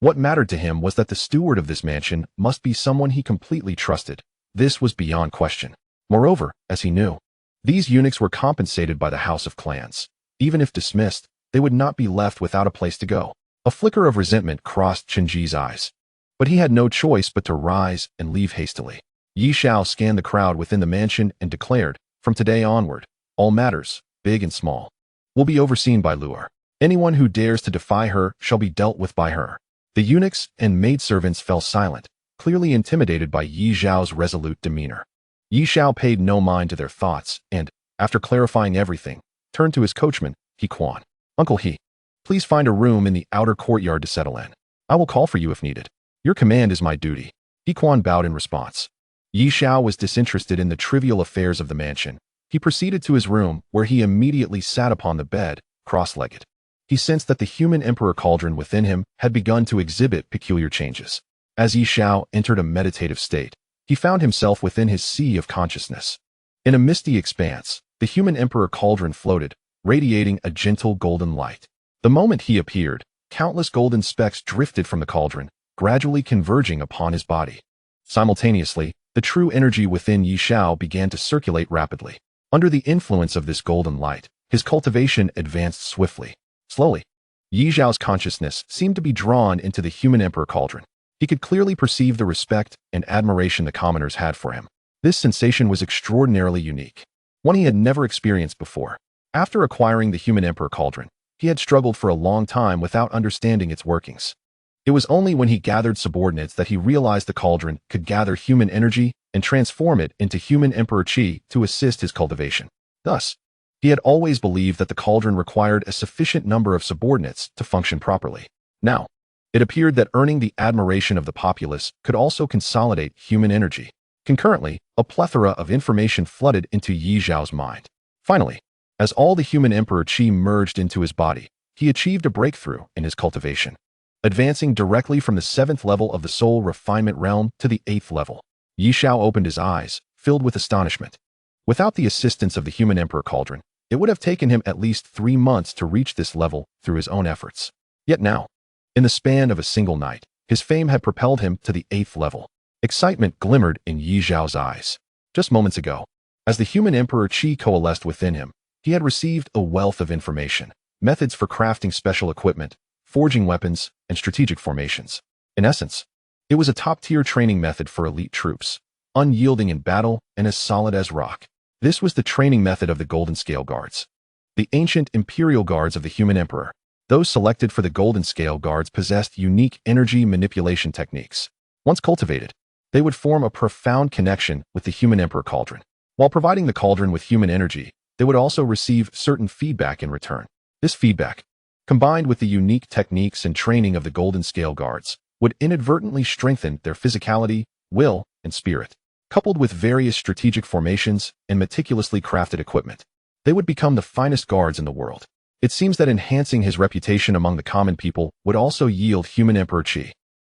What mattered to him was that the steward of this mansion must be someone he completely trusted. This was beyond question. Moreover, as he knew, these eunuchs were compensated by the House of Clans. Even if dismissed, they would not be left without a place to go. A flicker of resentment crossed Qin Ji's eyes, but he had no choice but to rise and leave hastily. Ye Xiao scanned the crowd within the mansion and declared, "From today onward, all matters, big and small, will be overseen by Luer. Anyone who dares to defy her shall be dealt with by her." The eunuchs and maidservants fell silent, clearly intimidated by Ye Xiao's resolute demeanor. Ye Xiao paid no mind to their thoughts and, after clarifying everything, turned to his coachman, He Quan. "Uncle He, please find a room in the outer courtyard to settle in. I will call for you if needed. Your command is my duty." He Quan bowed in response. Ye Xiao was disinterested in the trivial affairs of the mansion. He proceeded to his room, where he immediately sat upon the bed, cross-legged. He sensed that the human emperor cauldron within him had begun to exhibit peculiar changes. As Ye Xiao entered a meditative state, he found himself within his sea of consciousness. In a misty expanse, the human emperor cauldron floated, radiating a gentle golden light. The moment he appeared, countless golden specks drifted from the cauldron, gradually converging upon his body. Simultaneously, the true energy within Ye Xiao began to circulate rapidly. Under the influence of this golden light, his cultivation advanced swiftly. Slowly, Ye Xiao's consciousness seemed to be drawn into the human emperor cauldron. He could clearly perceive the respect and admiration the commoners had for him. This sensation was extraordinarily unique, one he had never experienced before. After acquiring the human emperor cauldron, he had struggled for a long time without understanding its workings. It was only when he gathered subordinates that he realized the cauldron could gather human energy and transform it into human emperor qi to assist his cultivation. Thus, he had always believed that the cauldron required a sufficient number of subordinates to function properly. Now, it appeared that earning the admiration of the populace could also consolidate human energy. Concurrently, a plethora of information flooded into Ye Xiao's mind. Finally, as all the human emperor qi merged into his body, he achieved a breakthrough in his cultivation, advancing directly from the 7th level of the soul refinement realm to the 8th level. Ye Xiao opened his eyes, filled with astonishment. Without the assistance of the human emperor cauldron, it would have taken him at least 3 months to reach this level through his own efforts. Yet now, in the span of a single night, his fame had propelled him to the 8th level. Excitement glimmered in Ye Xiao's eyes. Just moments ago, as the human emperor qi coalesced within him, he had received a wealth of information, methods for crafting special equipment, forging weapons, and strategic formations. In essence, it was a top-tier training method for elite troops, unyielding in battle and as solid as rock. This was the training method of the Golden Scale Guards, the ancient imperial guards of the human emperor. Those selected for the Golden Scale Guards possessed unique energy manipulation techniques. Once cultivated, they would form a profound connection with the human emperor cauldron. While providing the cauldron with human energy, they would also receive certain feedback in return. This feedback, combined with the unique techniques and training of the Golden Scale Guards, would inadvertently strengthen their physicality, will, and spirit. Coupled with various strategic formations and meticulously crafted equipment, they would become the finest guards in the world. It seems that enhancing his reputation among the common people would also yield human Emperor Qi.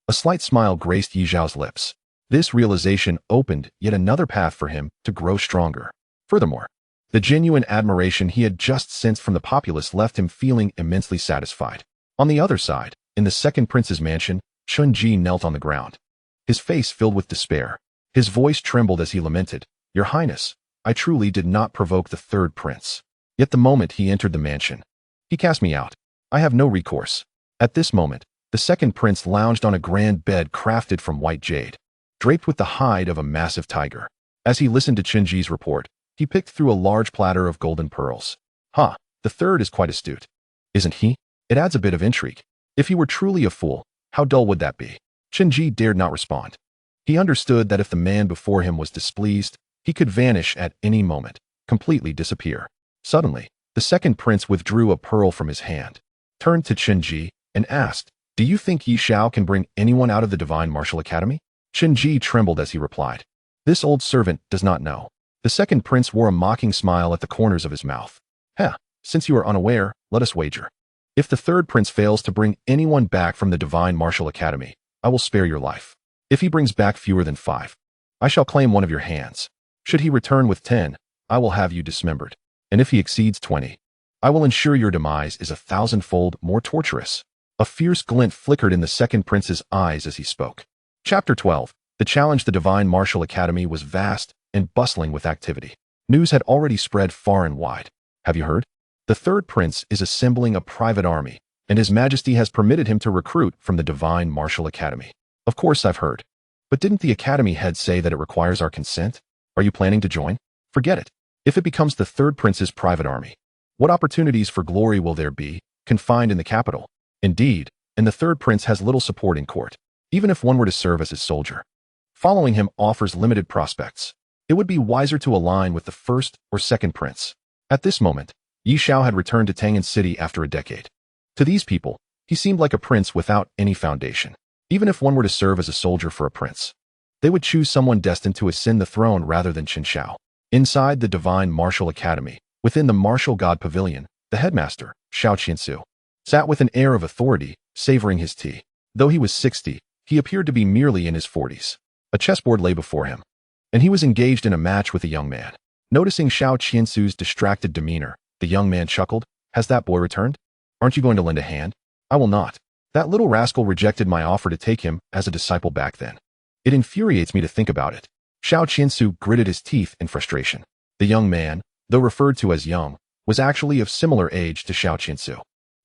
A slight smile graced Ye Xiao's lips. This realization opened yet another path for him to grow stronger. Furthermore, the genuine admiration he had just sensed from the populace left him feeling immensely satisfied. On the other side, in the second prince's mansion, Chun Ji knelt on the ground. His face filled with despair. His voice trembled as he lamented, "Your Highness, I truly did not provoke the third prince. Yet the moment he entered the mansion, he cast me out. I have no recourse." At this moment, the second prince lounged on a grand bed crafted from white jade, draped with the hide of a massive tiger. As he listened to Chun Ji's report, he picked through a large platter of golden pearls. The third is quite astute, isn't he? It adds a bit of intrigue. If he were truly a fool, how dull would that be? Chun Ji dared not respond. He understood that if the man before him was displeased, he could vanish at any moment, completely disappear. Suddenly, the second prince withdrew a pearl from his hand, turned to Chun Ji, and asked, "Do you think Ye Xiao can bring anyone out of the Divine Martial Academy?" Chun Ji trembled as he replied, "This old servant does not know." The second prince wore a mocking smile at the corners of his mouth. Since you are unaware, let us wager. If the third prince fails to bring anyone back from the Divine Martial Academy, I will spare your life. If he brings back fewer than 5, I shall claim one of your hands. Should he return with 10, I will have you dismembered. And if he exceeds 20, I will ensure your demise is 1,000-fold more torturous. A fierce glint flickered in the second prince's eyes as he spoke. Chapter 12. The challenge. The Divine Martial Academy was vast and bustling with activity. News had already spread far and wide. Have you heard? The third prince is assembling a private army, and His Majesty has permitted him to recruit from the Divine Martial Academy. Of course I've heard. But didn't the Academy head say that it requires our consent? Are you planning to join? Forget it. If it becomes the third prince's private army, what opportunities for glory will there be, confined in the capital? Indeed, and the third prince has little support in court, even if one were to serve as his soldier. Following him offers limited prospects. It would be wiser to align with the first or second prince. At this moment, Ye Xiao had returned to Tang'an City after a decade. To these people, he seemed like a prince without any foundation. Even if one were to serve as a soldier for a prince, they would choose someone destined to ascend the throne rather than Qin Xiao. Inside the Divine Martial Academy, within the Martial God Pavilion, the headmaster, Xiao Qiansu, sat with an air of authority, savoring his tea. Though he was 60, he appeared to be merely in his 40s. A chessboard lay before him, and he was engaged in a match with a young man. Noticing Xiao Qiansu's distracted demeanor, the young man chuckled. "Has that boy returned? Aren't you going to lend a hand?" "I will not. That little rascal rejected my offer to take him as a disciple back then. It infuriates me to think about it." Xiao Qiansu gritted his teeth in frustration. The young man, though referred to as young, was actually of similar age to Xiao Qiansu.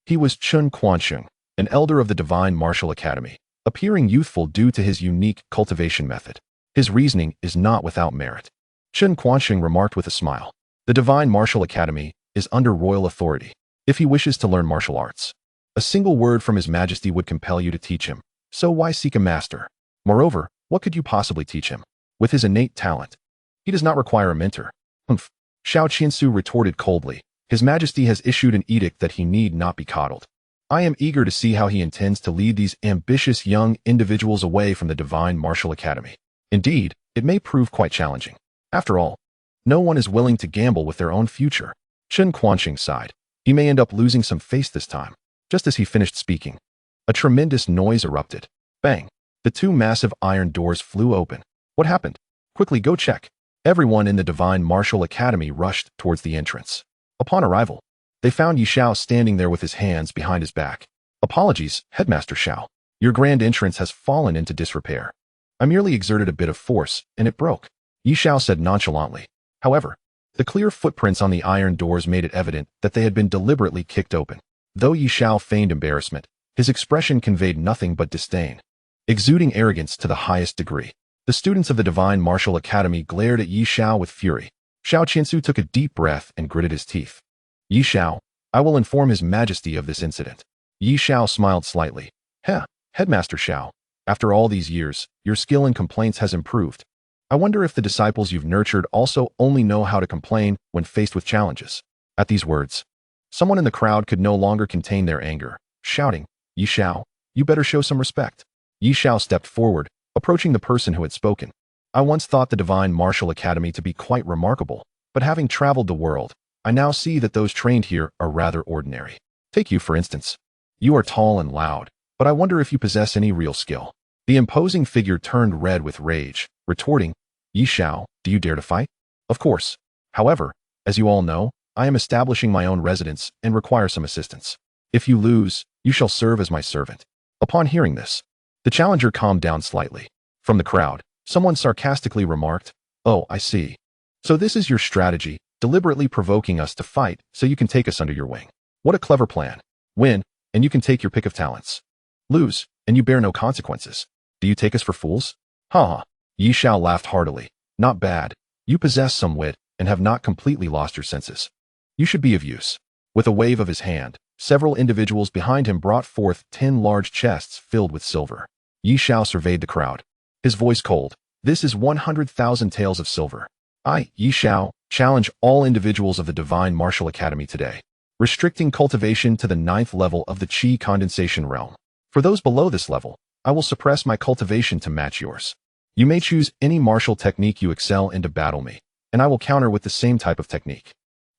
He was Chun Quansheng, an elder of the Divine Martial Academy, appearing youthful due to his unique cultivation method. His reasoning is not without merit. Chun Quansheng remarked with a smile. The Divine Martial Academy is under royal authority. If he wishes to learn martial arts, a single word from His Majesty would compel you to teach him. So why seek a master? Moreover, what could you possibly teach him? With his innate talent, he does not require a mentor. Humph. Xiao Qiansu retorted coldly. His Majesty has issued an edict that he need not be coddled. I am eager to see how he intends to lead these ambitious young individuals away from the Divine Martial Academy. Indeed, it may prove quite challenging. After all, no one is willing to gamble with their own future. Chun Quansheng sighed. He may end up losing some face this time. Just as he finished speaking, a tremendous noise erupted. Bang! The two massive iron doors flew open. What happened? Quickly go check. Everyone in the Divine Martial Academy rushed towards the entrance. Upon arrival, they found Ye Xiao standing there with his hands behind his back. Apologies, Headmaster Xiao. Your grand entrance has fallen into disrepair. I merely exerted a bit of force, and it broke. Ye Xiao said nonchalantly. However, the clear footprints on the iron doors made it evident that they had been deliberately kicked open. Though Ye Xiao feigned embarrassment, his expression conveyed nothing but disdain, exuding arrogance to the highest degree. The students of the Divine Martial Academy glared at Ye Xiao with fury. Xiao Qiansu took a deep breath and gritted his teeth. Ye Xiao, I will inform His Majesty of this incident. Ye Xiao smiled slightly. Headmaster Xiao, after all these years, your skill in complaints has improved. I wonder if the disciples you've nurtured also only know how to complain when faced with challenges. At these words, someone in the crowd could no longer contain their anger, shouting, Ye Xiao, you better show some respect. Ye Xiao stepped forward, approaching the person who had spoken. I once thought the Divine Martial Academy to be quite remarkable, but having traveled the world, I now see that those trained here are rather ordinary. Take you, for instance. You are tall and loud, but I wonder if you possess any real skill. The imposing figure turned red with rage, retorting, Ye Xiao, do you dare to fight? Of course. However, as you all know, I am establishing my own residence and require some assistance. If you lose, you shall serve as my servant. Upon hearing this, the challenger calmed down slightly. From the crowd, someone sarcastically remarked, Oh, I see. So this is your strategy, deliberately provoking us to fight so you can take us under your wing. What a clever plan. Win, and you can take your pick of talents. Lose, and you bear no consequences. Do you take us for fools? Ha ha. Ye Xiao laughed heartily. Not bad. You possess some wit and have not completely lost your senses. You should be of use. With a wave of his hand, several individuals behind him brought forth 10 large chests filled with silver. Ye Xiao surveyed the crowd. His voice cold. This is 100,000 taels of silver. I, Ye Xiao, challenge all individuals of the Divine Martial Academy today, restricting cultivation to the 9th level of the Qi condensation realm. For those below this level, I will suppress my cultivation to match yours. You may choose any martial technique you excel in to battle me, and I will counter with the same type of technique.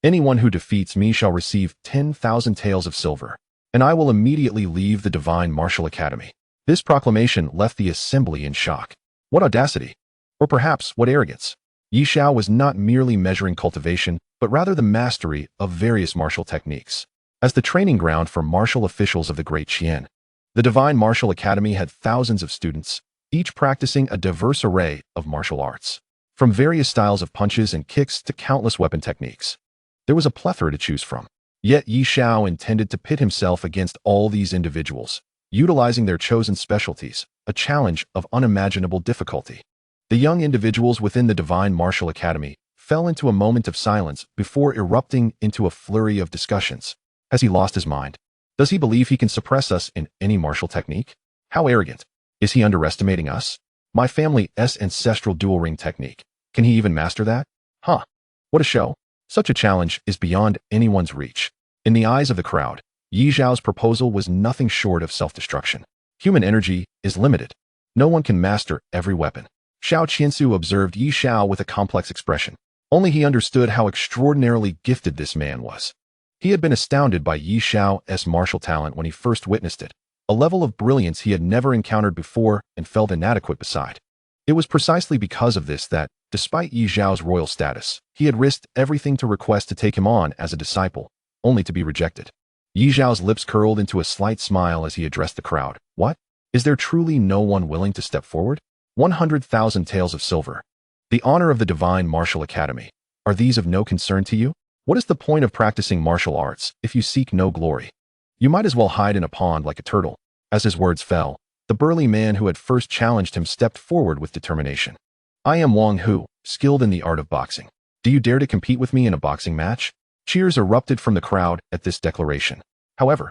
Anyone who defeats me shall receive 10,000 taels of silver, and I will immediately leave the Divine Martial Academy. This proclamation left the assembly in shock. What audacity! Or perhaps what arrogance! Ye Xiao was not merely measuring cultivation, but rather the mastery of various martial techniques. As the training ground for martial officials of the Great Qian, the Divine Martial Academy had thousands of students, each practicing a diverse array of martial arts, from various styles of punches and kicks to countless weapon techniques. There was a plethora to choose from. Yet Ye Xiao intended to pit himself against all these individuals, utilizing their chosen specialties, a challenge of unimaginable difficulty. The young individuals within the Divine Martial Academy fell into a moment of silence before erupting into a flurry of discussions. Has he lost his mind? Does he believe he can suppress us in any martial technique? How arrogant! Is he underestimating us? My family's ancestral dual ring technique. Can he even master that? Huh. What a show. Such a challenge is beyond anyone's reach. In the eyes of the crowd, Ye Xiao's proposal was nothing short of self-destruction. Human energy is limited. No one can master every weapon. Xiao Qiansu observed Ye Xiao with a complex expression. Only he understood how extraordinarily gifted this man was. He had been astounded by Ye Xiao's martial talent when he first witnessed it, a level of brilliance he had never encountered before and felt inadequate beside. It was precisely because of this that, despite Ye Xiao's royal status, he had risked everything to request to take him on as a disciple, only to be rejected. Ye Xiao's lips curled into a slight smile as he addressed the crowd. What? Is there truly no one willing to step forward? 100,000 taels of silver. The honor of the Divine Martial Academy. Are these of no concern to you? What is the point of practicing martial arts if you seek no glory? You might as well hide in a pond like a turtle. As his words fell, the burly man who had first challenged him stepped forward with determination. I am Wang Hu, skilled in the art of boxing. Do you dare to compete with me in a boxing match? Cheers erupted from the crowd at this declaration. However,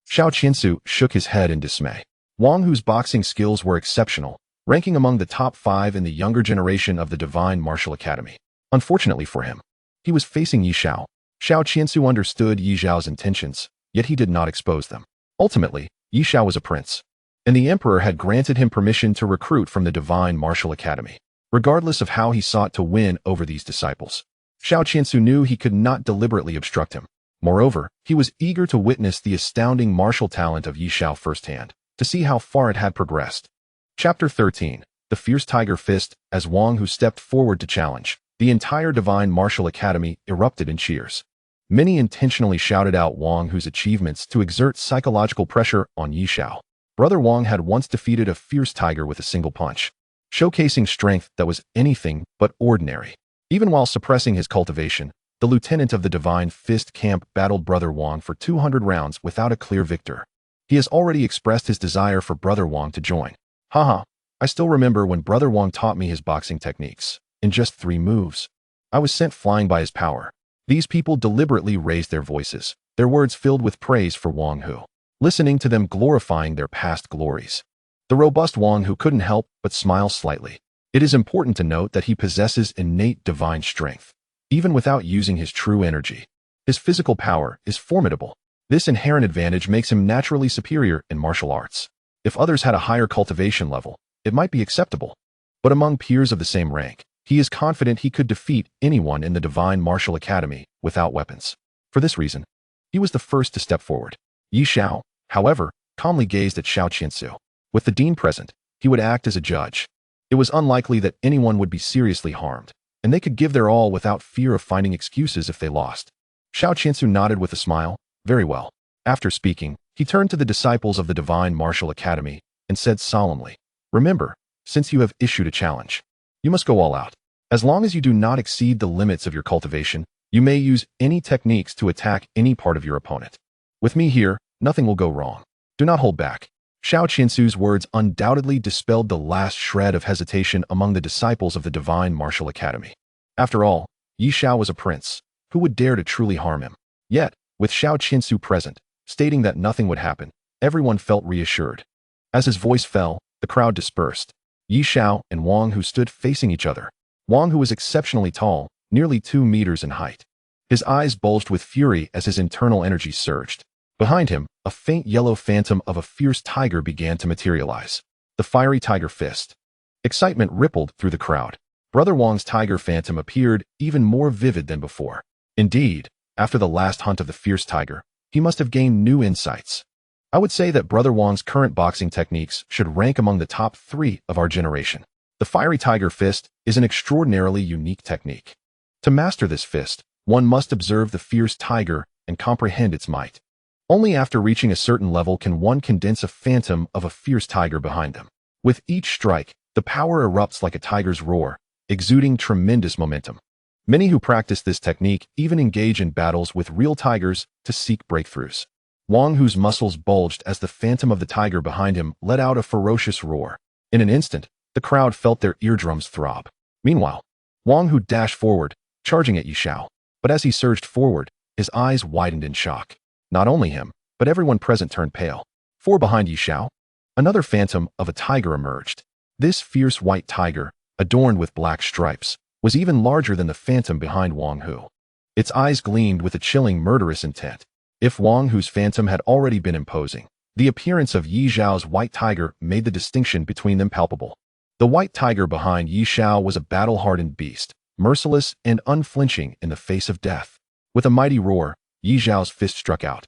Xiao Qiansu shook his head in dismay. Wang Hu's boxing skills were exceptional, ranking among the top 5 in the younger generation of the Divine Martial Academy. Unfortunately for him, he was facing Ye Xiao. Xiao Qiansu understood Ye Xiao's intentions, yet he did not expose them. Ultimately, Ye Xiao was a prince, and the emperor had granted him permission to recruit from the Divine Martial Academy, regardless of how he sought to win over these disciples. Xiao Qiansu knew he could not deliberately obstruct him. Moreover, he was eager to witness the astounding martial talent of Ye Xiao firsthand, to see how far it had progressed. Chapter 13. The Fierce Tiger Fist. As Wang Hu stepped forward to challenge, the entire Divine Martial Academy erupted in cheers. Many intentionally shouted out Wang Hu's achievements to exert psychological pressure on Ye Xiao. Brother Wang had once defeated a fierce tiger with a single punch, showcasing strength that was anything but ordinary. Even while suppressing his cultivation, the lieutenant of the Divine Fist camp battled Brother Wang for 200 rounds without a clear victor. He has already expressed his desire for Brother Wang to join. Haha, I still remember when Brother Wang taught me his boxing techniques. In just 3 moves, I was sent flying by his power. These people deliberately raised their voices, their words filled with praise for Wang Hu, listening to them glorifying their past glories. The robust Wang Hu couldn't help but smile slightly. It is important to note that he possesses innate divine strength, even without using his true energy. His physical power is formidable. This inherent advantage makes him naturally superior in martial arts. If others had a higher cultivation level, it might be acceptable. But among peers of the same rank, He is confident he could defeat anyone in the Divine Martial Academy without weapons. For this reason, he was the first to step forward. Ye Xiao, however, calmly gazed at Xiao Qiansu. With the dean present, he would act as a judge. It was unlikely that anyone would be seriously harmed, and they could give their all without fear of finding excuses if they lost. Xiao Qiansu nodded with a smile. Very well. After speaking, he turned to the disciples of the Divine Martial Academy and said solemnly, "Remember, since you have issued a challenge, you must go all out. As long as you do not exceed the limits of your cultivation, you may use any techniques to attack any part of your opponent. With me here, nothing will go wrong. Do not hold back." Xiao Qiansu's words undoubtedly dispelled the last shred of hesitation among the disciples of the Divine Martial Academy. After all, Ye Xiao was a prince. Who would dare to truly harm him? Yet, with Xiao Qiansu present, stating that nothing would happen, everyone felt reassured. As his voice fell, the crowd dispersed. Ye Xiao and Wang Hu stood facing each other. Wang Hu was exceptionally tall, nearly 2 meters in height. His eyes bulged with fury as his internal energy surged. Behind him, a faint yellow phantom of a fierce tiger began to materialize. The fiery tiger fist. Excitement rippled through the crowd. Brother Wang's tiger phantom appeared even more vivid than before. Indeed, after the last hunt of the fierce tiger, he must have gained new insights. I would say that Brother Wang's current boxing techniques should rank among the top 3 of our generation. The fiery tiger fist is an extraordinarily unique technique. To master this fist, one must observe the fierce tiger and comprehend its might. Only after reaching a certain level can one condense a phantom of a fierce tiger behind them. With each strike, the power erupts like a tiger's roar, exuding tremendous momentum. Many who practice this technique even engage in battles with real tigers to seek breakthroughs. Wang Hu's muscles bulged as the phantom of the tiger behind him let out a ferocious roar. In an instant, the crowd felt their eardrums throb. Meanwhile, Wang Hu dashed forward, charging at Ye Xiao. But as he surged forward, his eyes widened in shock. Not only him, but everyone present turned pale. For behind Ye Xiao, another phantom of a tiger emerged. This fierce white tiger, adorned with black stripes, was even larger than the phantom behind Wang Hu. Its eyes gleamed with a chilling murderous intent. If Wang Hu's phantom had already been imposing, the appearance of Ye Xiao's white tiger made the distinction between them palpable. The white tiger behind Ye Xiao was a battle-hardened beast, merciless and unflinching in the face of death. With a mighty roar, Ye Xiao's fist struck out.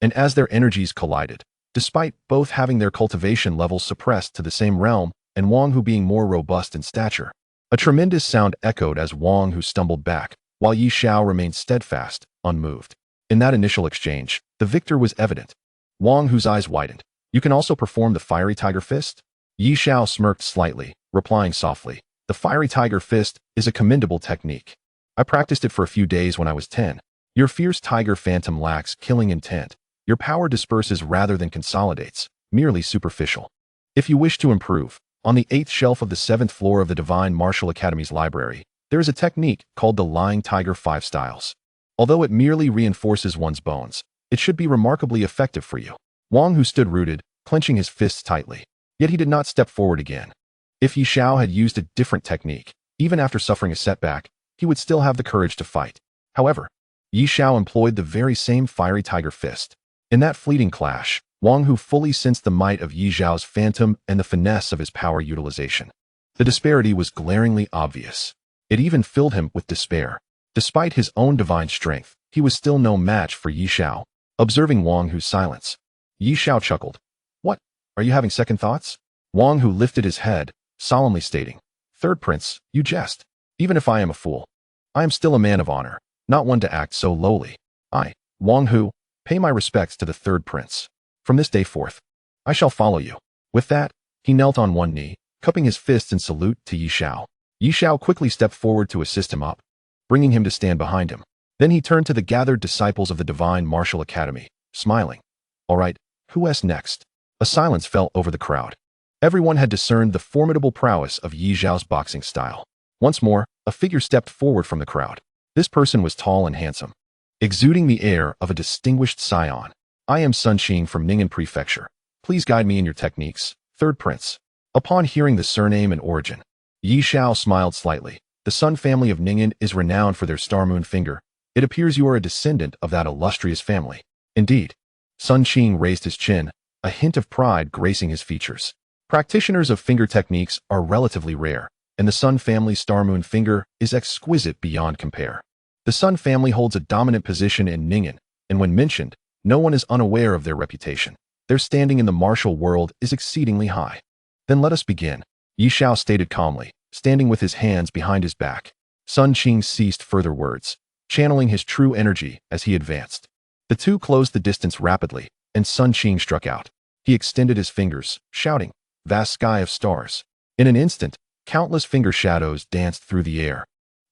And as their energies collided, despite both having their cultivation levels suppressed to the same realm and Wang Hu being more robust in stature, a tremendous sound echoed as Wang Hu stumbled back, while Ye Xiao remained steadfast, unmoved. In that initial exchange, the victor was evident. Wang Hu's eyes widened. "You can also perform the fiery tiger fist?" Ye Xiao smirked slightly, replying softly, "The fiery tiger fist is a commendable technique. I practiced it for a few days when I was 10. Your fierce tiger phantom lacks killing intent. Your power disperses rather than consolidates, merely superficial. If you wish to improve, on the 8th shelf of the 7th floor of the Divine Martial Academy's library, there is a technique called the Lying Tiger 5 Styles. Although it merely reinforces one's bones, it should be remarkably effective for you." Wang Hu stood rooted, clenching his fists tightly. Yet he did not step forward again. If Ye Xiao had used a different technique, even after suffering a setback, he would still have the courage to fight. However, Ye Xiao employed the very same fiery tiger fist. In that fleeting clash, Wang Hu fully sensed the might of Ye Xiao's phantom and the finesse of his power utilization. The disparity was glaringly obvious. It even filled him with despair. Despite his own divine strength, he was still no match for Ye Xiao. Observing Wang Hu's silence, Ye Xiao chuckled. "What? Are you having second thoughts?" Wang Hu lifted his head, solemnly stating, "Third Prince, you jest. Even if I am a fool, I am still a man of honor, not one to act so lowly. I, Wang Hu, pay my respects to the Third Prince. From this day forth, I shall follow you." With that, he knelt on one knee, cupping his fists in salute to Ye Xiao. Ye Xiao quickly stepped forward to assist him up, bringing him to stand behind him. Then he turned to the gathered disciples of the Divine Martial Academy, smiling. "All right, who's next?" A silence fell over the crowd. Everyone had discerned the formidable prowess of Ye Xiao's boxing style. Once more, a figure stepped forward from the crowd. This person was tall and handsome, exuding the air of a distinguished scion. "I am Sun Qing from Ning'an Prefecture. Please guide me in your techniques, Third Prince." Upon hearing the surname and origin, Ye Xiao smiled slightly. "The Sun family of Ning'an is renowned for their star moon finger. It appears you are a descendant of that illustrious family." "Indeed." Sun Qing raised his chin, a hint of pride gracing his features. Practitioners of finger techniques are relatively rare, and the Sun family's star-moon finger is exquisite beyond compare. The Sun family holds a dominant position in Ning'an, and when mentioned, no one is unaware of their reputation. Their standing in the martial world is exceedingly high. Then let us begin, Ye Xiao stated calmly, standing with his hands behind his back. Sun Qing ceased further words, channeling his true energy as he advanced. The two closed the distance rapidly, and Sun Qing struck out. He extended his fingers, shouting, "Vast sky of stars." In an instant, countless finger shadows danced through the air,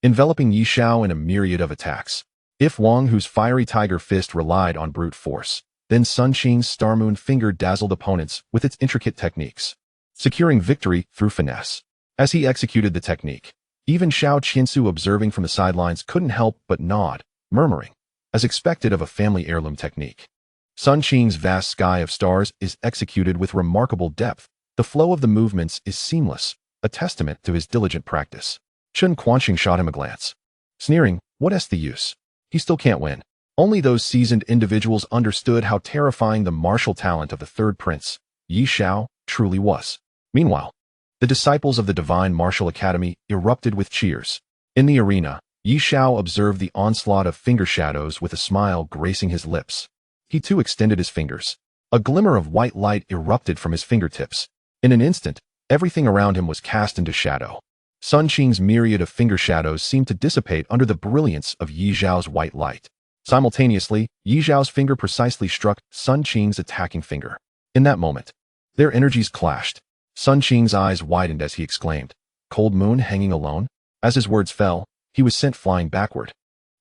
enveloping Ye Xiao in a myriad of attacks. If Wang Hu's fiery tiger fist relied on brute force, then Sun Qing's star-moon finger dazzled opponents with its intricate techniques, securing victory through finesse. As he executed the technique, even Xiao Qiansu observing from the sidelines couldn't help but nod, murmuring, as expected of a family heirloom technique. Sun Qing's vast sky of stars is executed with remarkable depth. The flow of the movements is seamless, a testament to his diligent practice. Chen Quanqing shot him a glance, sneering, "What's the use? He still can't win." Only those seasoned individuals understood how terrifying the martial talent of the third prince, Ye Xiao, truly was. Meanwhile, the disciples of the Divine Martial Academy erupted with cheers. In the arena, Ye Xiao observed the onslaught of finger shadows with a smile gracing his lips. He too extended his fingers. A glimmer of white light erupted from his fingertips. In an instant, everything around him was cast into shadow. Sun Qing's myriad of finger shadows seemed to dissipate under the brilliance of Ye Xiao's white light. Simultaneously, Ye Xiao's finger precisely struck Sun Qing's attacking finger. In that moment, their energies clashed. Sun Qing's eyes widened as he exclaimed, "Cold moon hanging alone?" As his words fell, he was sent flying backward,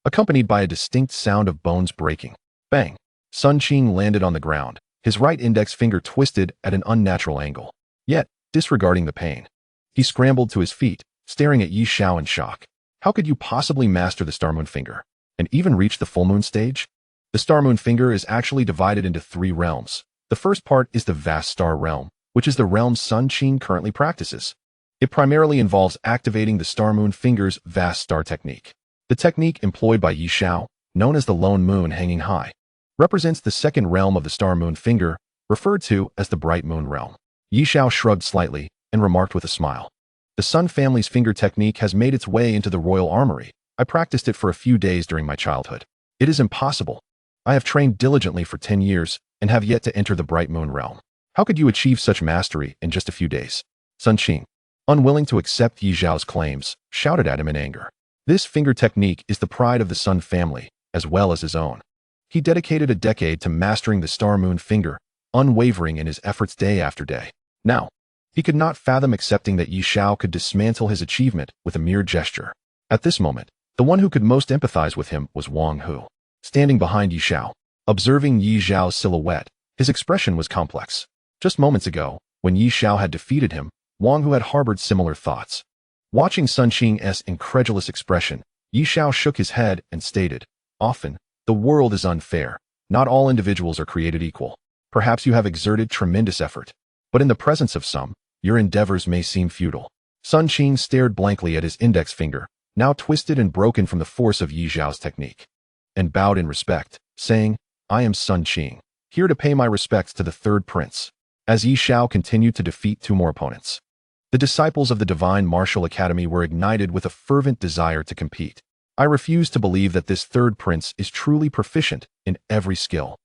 accompanied by a distinct sound of bones breaking. Bang! Sun Qing landed on the ground, his right index finger twisted at an unnatural angle. Yet, disregarding the pain, he scrambled to his feet, staring at Ye Xiao in shock. "How could you possibly master the Star-Moon finger, and even reach the full moon stage?" The Star-Moon finger is actually divided into 3 realms. The first part is the vast star realm, which is the realm Sun Qing currently practices. It primarily involves activating the Star-Moon finger's vast star technique. The technique employed by Ye Xiao, known as the lone moon hanging high, represents the second realm of the Star-Moon finger, referred to as the bright moon realm. Ye Xiao shrugged slightly and remarked with a smile, "The Sun family's finger technique has made its way into the royal armory. I practiced it for a few days during my childhood. It is impossible. I have trained diligently for 10 years and have yet to enter the bright moon realm. How could you achieve such mastery in just a few days?" Sun Qing, unwilling to accept Ye Xiao's claims, shouted at him in anger. This finger technique is the pride of the Sun family, as well as his own. He dedicated a decade to mastering the Star-Moon finger, unwavering in his efforts day after day. Now, he could not fathom accepting that Ye Xiao could dismantle his achievement with a mere gesture. At this moment, the one who could most empathize with him was Wang Hu. Standing behind Ye Xiao, observing Ye Xiao's silhouette, his expression was complex. Just moments ago, when Ye Xiao had defeated him, Wang Hu had harbored similar thoughts. Watching Sun Qing's incredulous expression, Ye Xiao shook his head and stated, "Often, the world is unfair. Not all individuals are created equal. Perhaps you have exerted tremendous effort, but in the presence of some, your endeavors may seem futile." Sun Qing stared blankly at his index finger, now twisted and broken from the force of Ye Xiao's technique, and bowed in respect, saying, "I am Sun Qing, here to pay my respects to the third prince." As Ye Xiao continued to defeat 2 more opponents, the disciples of the Divine Martial Academy were ignited with a fervent desire to compete. "I refuse to believe that this third prince is truly proficient in every skill."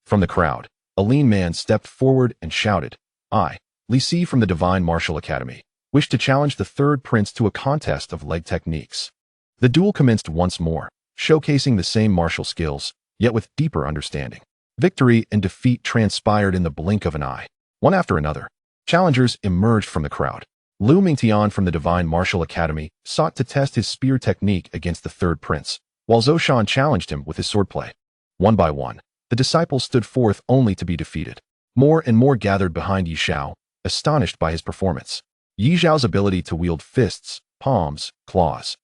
From the crowd, a lean man stepped forward and shouted, "I, Li Si from the Divine Martial Academy, wish to challenge the third prince to a contest of leg techniques." The duel commenced once more, showcasing the same martial skills, yet with deeper understanding. Victory and defeat transpired in the blink of an eye. One after another, challengers emerged from the crowd. Lu Mingtian from the Divine Martial Academy sought to test his spear technique against the third prince, while Zhou Shan challenged him with his swordplay. One by one, the disciples stood forth only to be defeated. More and more gathered behind Ye Xiao, astonished by his performance. Ye Xiao's ability to wield fists, palms, claws,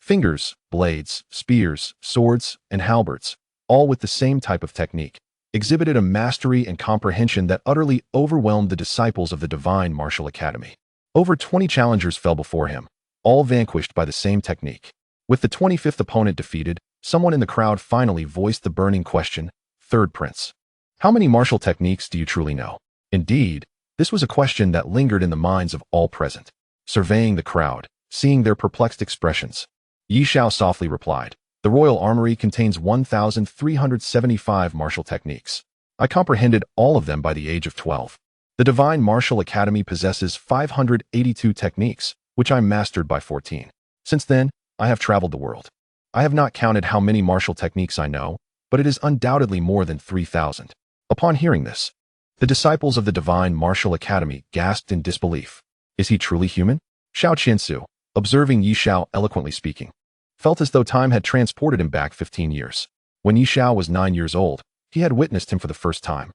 fingers, blades, spears, swords, and halberds, all with the same type of technique, exhibited a mastery and comprehension that utterly overwhelmed the disciples of the Divine Martial Academy. Over 20 challengers fell before him, all vanquished by the same technique. With the 25th opponent defeated, someone in the crowd finally voiced the burning question, "Third prince, how many martial techniques do you truly know?" Indeed, this was a question that lingered in the minds of all present. Surveying the crowd, seeing their perplexed expressions. Ye Xiao softly replied, "The royal armory contains 1,375 martial techniques. I comprehended all of them by the age of 12. The Divine Martial Academy possesses 582 techniques, which I mastered by 14. Since then, I have traveled the world. I have not counted how many martial techniques I know, but it is undoubtedly more than 3,000. Upon hearing this, the disciples of the Divine Martial Academy gasped in disbelief. Is he truly human? Xiao Qiansu, observing Ye Xiao eloquently speaking, felt as though time had transported him back 15 years. When Ye Xiao was 9 years old, he had witnessed him for the first time,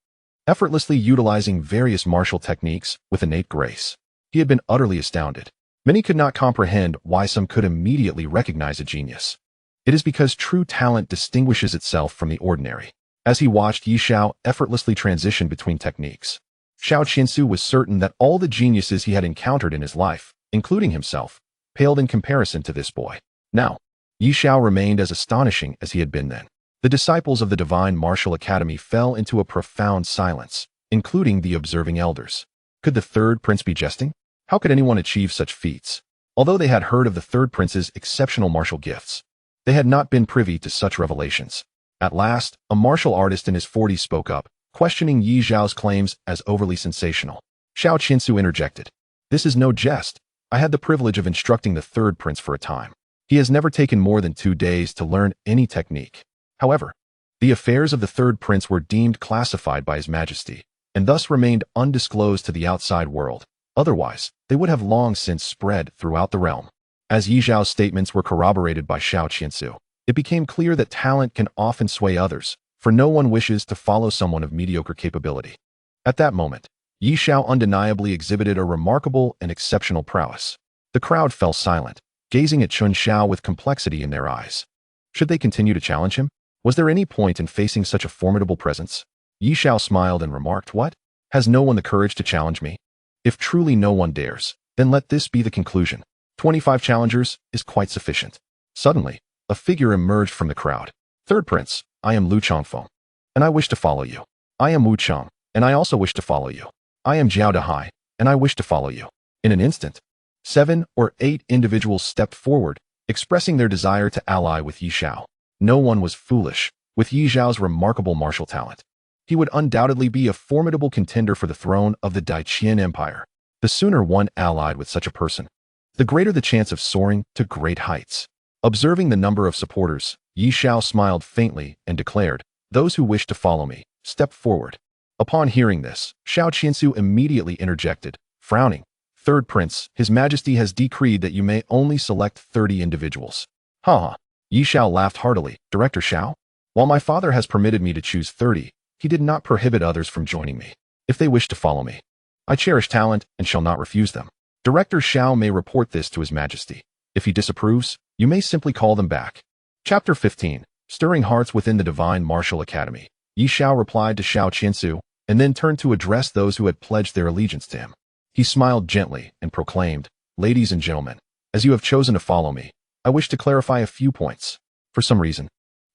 effortlessly utilizing various martial techniques with innate grace. He had been utterly astounded. Many could not comprehend why some could immediately recognize a genius. It is because true talent distinguishes itself from the ordinary. As he watched Ye Xiao effortlessly transition between techniques, Xiao Qiansu was certain that all the geniuses he had encountered in his life, including himself, paled in comparison to this boy. Now, Ye Xiao remained as astonishing as he had been then. The disciples of the Divine Martial Academy fell into a profound silence, including the observing elders. Could the third prince be jesting? How could anyone achieve such feats? Although they had heard of the third prince's exceptional martial gifts, they had not been privy to such revelations. At last, a martial artist in his 40s spoke up, questioning Ye Xiao's claims as overly sensational. Xiao Qiansu interjected. This is no jest. I had the privilege of instructing the third prince for a time. He has never taken more than 2 days to learn any technique. However, the affairs of the third prince were deemed classified by His Majesty, and thus remained undisclosed to the outside world. Otherwise, they would have long since spread throughout the realm. As Ye Xiao's statements were corroborated by Xiao Qiansu, it became clear that talent can often sway others, for no one wishes to follow someone of mediocre capability. At that moment, Ye Xiao undeniably exhibited a remarkable and exceptional prowess. The crowd fell silent, gazing at Chun Xiao with complexity in their eyes. Should they continue to challenge him? Was there any point in facing such a formidable presence? Ye Xiao smiled and remarked, "What? Has no one the courage to challenge me? If truly no one dares, then let this be the conclusion. 25 challengers is quite sufficient." Suddenly, a figure emerged from the crowd. "Third prince, I am Lu Chongfeng, and I wish to follow you. I am Wu Cheng, and I also wish to follow you. I am Jiao Dehai, and I wish to follow you." In an instant, 7 or 8 individuals stepped forward, expressing their desire to ally with Ye Xiao. No one was foolish. With Ye Xiao's remarkable martial talent, he would undoubtedly be a formidable contender for the throne of the Great Qian Empire. The sooner one allied with such a person, the greater the chance of soaring to great heights. Observing the number of supporters, Ye Xiao smiled faintly and declared, "Those who wish to follow me, step forward." Upon hearing this, Xiao Qiansu immediately interjected, frowning, "Third prince, His Majesty has decreed that you may only select 30 individuals." "Ha ha." Ye Xiao laughed heartily. "Director Xiao? While my father has permitted me to choose 30, he did not prohibit others from joining me, if they wish to follow me. I cherish talent and shall not refuse them. Director Xiao may report this to His Majesty. If he disapproves, you may simply call them back." Chapter 15. Stirring Hearts Within the Divine Martial Academy. Ye Xiao replied to Xiao Qiansu, and then turned to address those who had pledged their allegiance to him. He smiled gently and proclaimed, "Ladies and gentlemen, as you have chosen to follow me, I wish to clarify a few points." For some reason,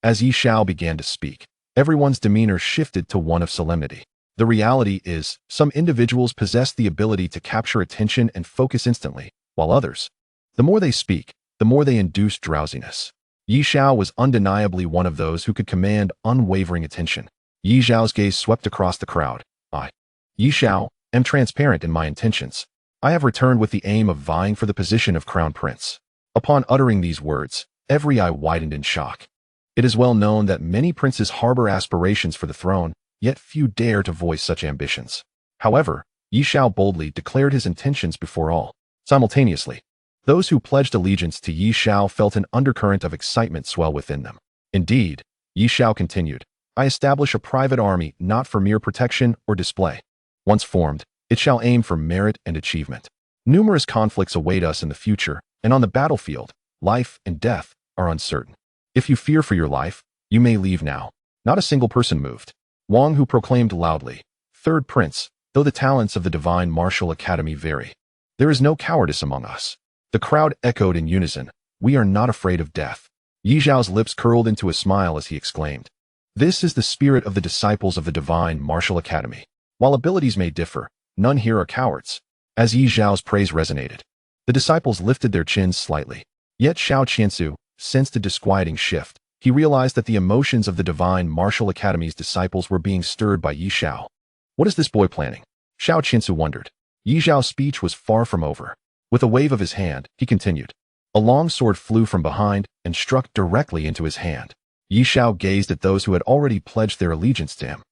as Ye Xiao began to speak, everyone's demeanor shifted to one of solemnity. The reality is, some individuals possess the ability to capture attention and focus instantly, while others, the more they speak, the more they induce drowsiness. Ye Xiao was undeniably one of those who could command unwavering attention. Ye Xiao's gaze swept across the crowd. "I, Ye Xiao, am transparent in my intentions. I have returned with the aim of vying for the position of crown prince." Upon uttering these words, every eye widened in shock. It is well known that many princes harbor aspirations for the throne, yet few dare to voice such ambitions. However, Ye Xiao boldly declared his intentions before all. Simultaneously, those who pledged allegiance to Ye Xiao felt an undercurrent of excitement swell within them. Indeed, Ye Xiao continued, "I establish a private army not for mere protection or display. Once formed, it shall aim for merit and achievement. Numerous conflicts await us in the future, and on the battlefield, life and death are uncertain. If you fear for your life, you may leave now." Not a single person moved. Wang Hu proclaimed loudly, "Third prince, though the talents of the Divine Martial Academy vary, there is no cowardice among us." The crowd echoed in unison, "We are not afraid of death." Ye Xiao's lips curled into a smile as he exclaimed, "This is the spirit of the disciples of the Divine Martial Academy. While abilities may differ, none here are cowards." As Ye Xiao's praise resonated, The disciples lifted their chins slightly. Yet Xiao Qiansu sensed a disquieting shift. He realized that the emotions of the Divine Martial Academy's disciples were being stirred by Ye Xiao. What is this boy planning? Xiao Qiansu wondered. Ye Xiao's speech was far from over. With a wave of his hand, he continued. A long sword flew from behind and struck directly into his hand. Ye Xiao gazed at those who had already pledged their allegiance to him.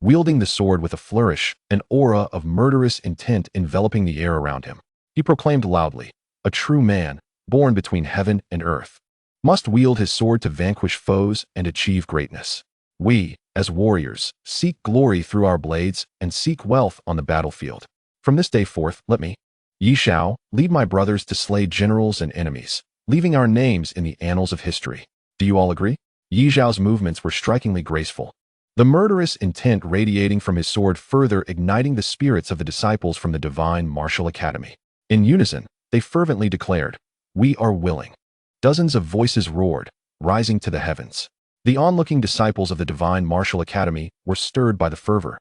Wielding the sword with a flourish, an aura of murderous intent enveloping the air around him, he proclaimed loudly, a true man, born between heaven and earth, must wield his sword to vanquish foes and achieve greatness. We, as warriors, seek glory through our blades and seek wealth on the battlefield. From this day forth, let me, Ye Xiao, lead my brothers to slay generals and enemies, leaving our names in the annals of history. Do you all agree? Ye Xiao's movements were strikingly graceful, the murderous intent radiating from his sword further igniting the spirits of the disciples from the Divine Martial Academy. In unison, they fervently declared, "We are willing." Dozens of voices roared, rising to the heavens. The onlooking disciples of the Divine Martial Academy were stirred by the fervor,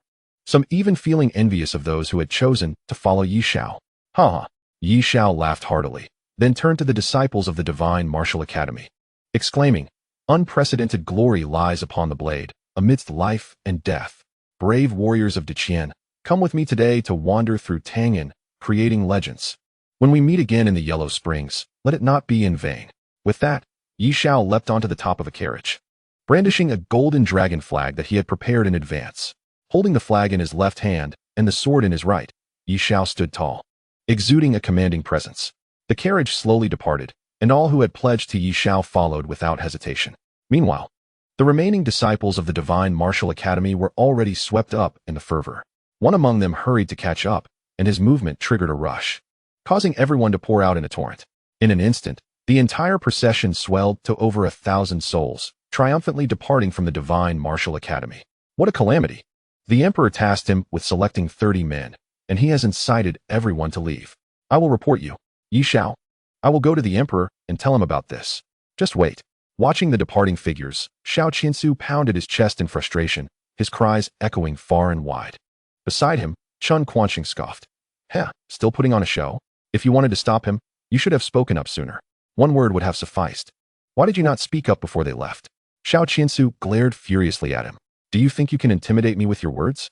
some even feeling envious of those who had chosen to follow Ye Xiao. Ha ha! Ye Xiao laughed heartily, then turned to the disciples of the Divine Martial Academy, exclaiming, "Unprecedented glory lies upon the blade, amidst life and death. Brave warriors of Deqian, come with me today to wander through Tangyan, creating legends. When we meet again in the Yellow Springs, let it not be in vain." With that, Ye Xiao leapt onto the top of a carriage, brandishing a golden dragon flag that he had prepared in advance. Holding the flag in his left hand and the sword in his right, Ye Xiao stood tall, exuding a commanding presence. The carriage slowly departed, and all who had pledged to Ye Xiao followed without hesitation. Meanwhile, the remaining disciples of the Divine Martial Academy were already swept up in the fervor. One among them hurried to catch up, and his movement triggered a rush, causing everyone to pour out in a torrent. In an instant, the entire procession swelled to over 1,000 souls, triumphantly departing from the Divine Martial Academy. What a calamity! The Emperor tasked him with selecting 30 men, and he has incited everyone to leave. I will report you, Ye Xiao. I will go to the Emperor and tell him about this. Just wait. Watching the departing figures, Xiao Qiansu pounded his chest in frustration, his cries echoing far and wide. Beside him, Chun Quanqing scoffed. Heh, still putting on a show? If you wanted to stop him, you should have spoken up sooner. One word would have sufficed. Why did you not speak up before they left? Xiao Qiansu glared furiously at him. Do you think you can intimidate me with your words?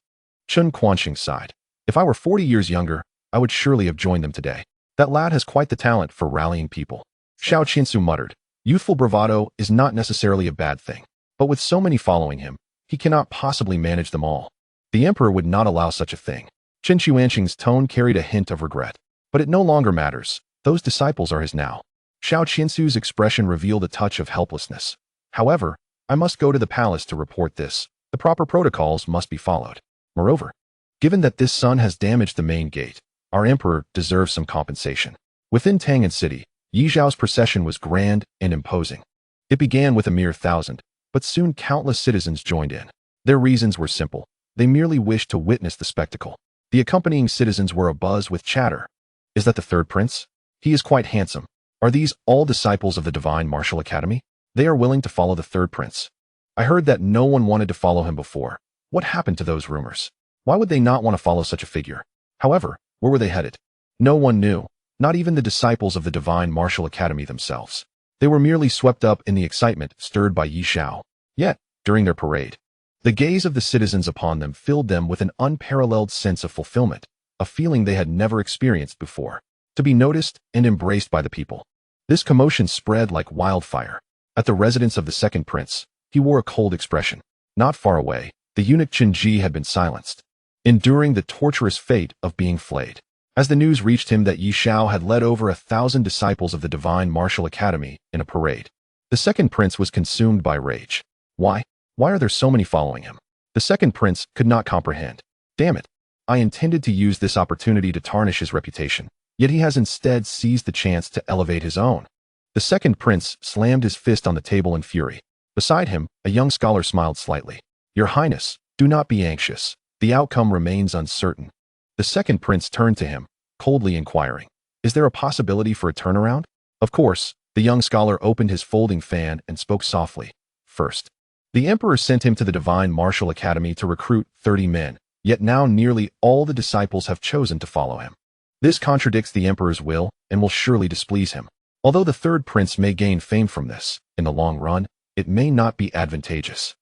Chun Quanqing sighed. If I were 40 years younger, I would surely have joined them today. That lad has quite the talent for rallying people. Xiao Qiansu muttered. Youthful bravado is not necessarily a bad thing, but with so many following him, he cannot possibly manage them all. The Emperor would not allow such a thing. Chen Xuanqing's tone carried a hint of regret. But it no longer matters. Those disciples are his now. Xiao Qiansu's expression revealed a touch of helplessness. However, I must go to the palace to report this. The proper protocols must be followed. Moreover, given that this son has damaged the main gate, our emperor deserves some compensation. Within Tangyan City, Ye Xiao's procession was grand and imposing. It began with a mere 1,000, but soon countless citizens joined in. Their reasons were simple. They merely wished to witness the spectacle. The accompanying citizens were abuzz with chatter. Is that the third prince? He is quite handsome. Are these all disciples of the Divine Martial Academy? They are willing to follow the third prince. I heard that no one wanted to follow him before. What happened to those rumors? Why would they not want to follow such a figure? However, where were they headed? No one knew, not even the disciples of the Divine Martial Academy themselves. They were merely swept up in the excitement stirred by Ye Xiao. Yet, during their parade, the gaze of the citizens upon them filled them with an unparalleled sense of fulfillment, a feeling they had never experienced before. To be noticed and embraced by the people. This commotion spread like wildfire. At the residence of the second prince, he wore a cold expression. Not far away, the eunuch Qinji had been silenced, enduring the torturous fate of being flayed. As the news reached him that Ye Xiao had led over 1,000 disciples of the Divine Martial Academy in a parade, the second prince was consumed by rage. Why? Why are there so many following him? The second prince could not comprehend. Damn it. I intended to use this opportunity to tarnish his reputation, yet he has instead seized the chance to elevate his own. The second prince slammed his fist on the table in fury. Beside him, a young scholar smiled slightly. Your Highness, do not be anxious. The outcome remains uncertain. The second prince turned to him, coldly inquiring, is there a possibility for a turnaround? Of course, the young scholar opened his folding fan and spoke softly. First, the emperor sent him to the Divine Martial Academy to recruit 30 men, yet now nearly all the disciples have chosen to follow him. This contradicts the emperor's will and will surely displease him. Although the third prince may gain fame from this, in the long run, it may not be advantageous.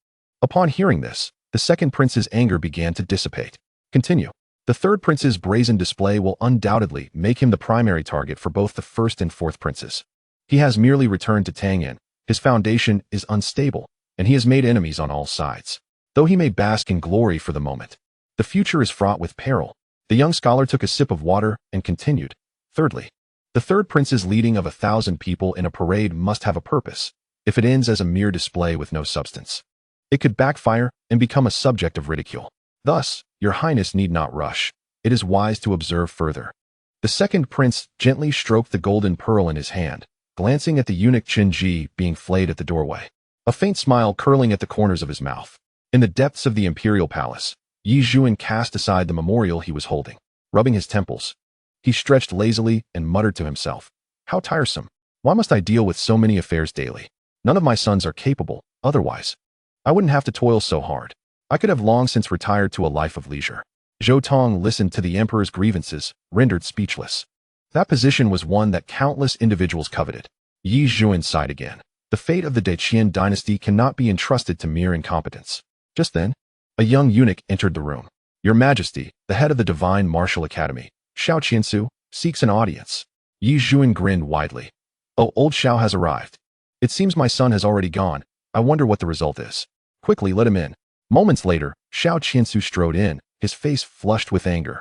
Upon hearing this, the second prince's anger began to dissipate. Continue. The third prince's brazen display will undoubtedly make him the primary target for both the first and fourth princes. He has merely returned to Tangyan, his foundation is unstable, and he has made enemies on all sides. Though he may bask in glory for the moment, the future is fraught with peril. The young scholar took a sip of water and continued. Thirdly, the third prince's leading of 1,000 people in a parade must have a purpose. If it ends as a mere display with no substance, it could backfire and become a subject of ridicule. Thus, your highness need not rush. It is wise to observe further. The second prince gently stroked the golden pearl in his hand, glancing at the eunuch Qin Ji being flayed at the doorway, a faint smile curling at the corners of his mouth. In the depths of the imperial palace, Ye Xiao cast aside the memorial he was holding, rubbing his temples. He stretched lazily and muttered to himself, "How tiresome! Why must I deal with so many affairs daily? None of my sons are capable, otherwise I wouldn't have to toil so hard. I could have long since retired to a life of leisure." Zhou Tong listened to the emperor's grievances, rendered speechless. That position was one that countless individuals coveted. Ye Xiao sighed again. The fate of the Qian dynasty cannot be entrusted to mere incompetence. Just then, a young eunuch entered the room. "Your Majesty, the head of the Divine Martial Academy, Xiao Qiansu, seeks an audience." Ye Xiao grinned widely. "Oh, old Xiao has arrived. It seems my son has already gone. I wonder what the result is. Quickly, let him in." Moments later, Xiao Qiansu strode in, his face flushed with anger.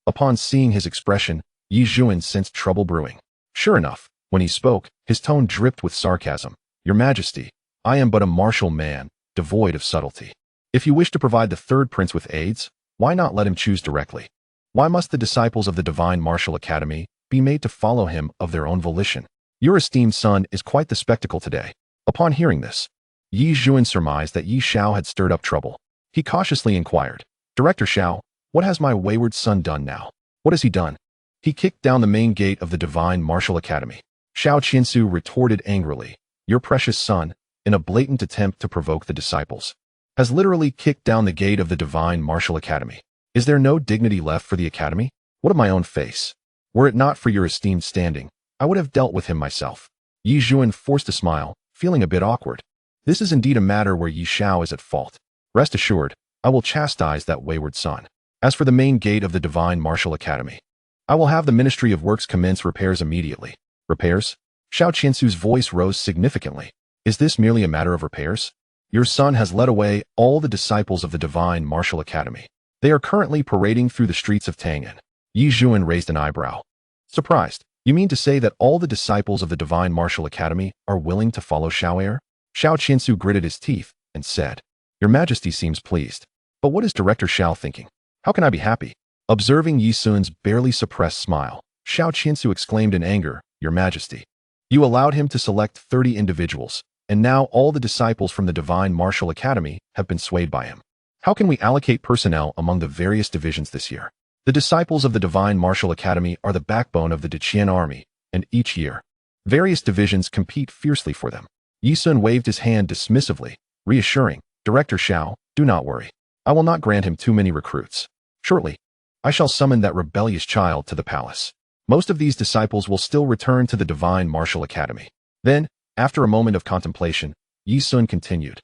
Upon seeing his expression, Ye Xiao sensed trouble brewing. Sure enough, when he spoke, his tone dripped with sarcasm. "Your Majesty, I am but a martial man, devoid of subtlety. If you wish to provide the third prince with aids, why not let him choose directly? Why must the disciples of the Divine Martial Academy be made to follow him of their own volition? Your esteemed son is quite the spectacle today." Upon hearing this, Ye Xiao surmised that Ye Xiao had stirred up trouble. He cautiously inquired, "Director Xiao, what has my wayward son done now?" "What has he done?" "He kicked down the main gate of the Divine Martial Academy." Xiao Qiansu retorted angrily, "Your precious son, in a blatant attempt to provoke the disciples, has literally kicked down the gate of the Divine Martial Academy. Is there no dignity left for the academy? What of my own face? Were it not for your esteemed standing, I would have dealt with him myself." Ye Xiao forced a smile, feeling a bit awkward. This is indeed a matter where Ye Xiao is at fault. Rest assured, I will chastise that wayward son. As for the main gate of the Divine Martial Academy, I will have the Ministry of Works commence repairs immediately. Repairs? Xiao Qiansu's voice rose significantly. Is this merely a matter of repairs? Your son has led away all the disciples of the Divine Martial Academy. They are currently parading through the streets of Tangyan. Ye Xiao raised an eyebrow. Surprised, you mean to say that all the disciples of the Divine Martial Academy are willing to follow Xiao heir? Xiao Qiansu gritted his teeth and said, "Your Majesty seems pleased. But what is Director Xiao thinking? How can I be happy?" Observing Ye Xiao's barely suppressed smile, Xiao Qiansu exclaimed in anger, "Your Majesty, you allowed him to select 30 individuals, and now all the disciples from the Divine Martial Academy have been swayed by him. How can we allocate personnel among the various divisions this year? The disciples of the Divine Martial Academy are the backbone of the Qian army, and each year, various divisions compete fiercely for them." Ye Xiao waved his hand dismissively, reassuring, "Director Xiao, do not worry. I will not grant him too many recruits. Shortly, I shall summon that rebellious child to the palace. Most of these disciples will still return to the Divine Martial Academy." Then, after a moment of contemplation, Ye Xiao continued,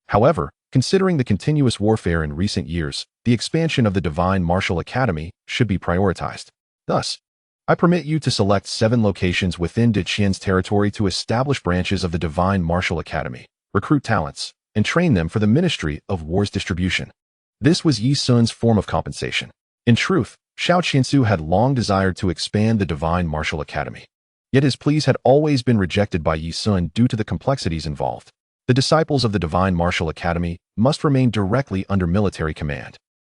"However, considering the continuous warfare in recent years, the expansion of the Divine Martial Academy should be prioritized. Thus, I permit you to select 7 locations within Qian's territory to establish branches of the Divine Martial Academy, recruit talents, and train them for the Ministry of War's distribution." This was Ye Xiao's form of compensation. In truth, Xiao Qiansu had long desired to expand the Divine Martial Academy. Yet his pleas had always been rejected by Ye Xiao due to the complexities involved. The disciples of the Divine Martial Academy must remain directly under military command.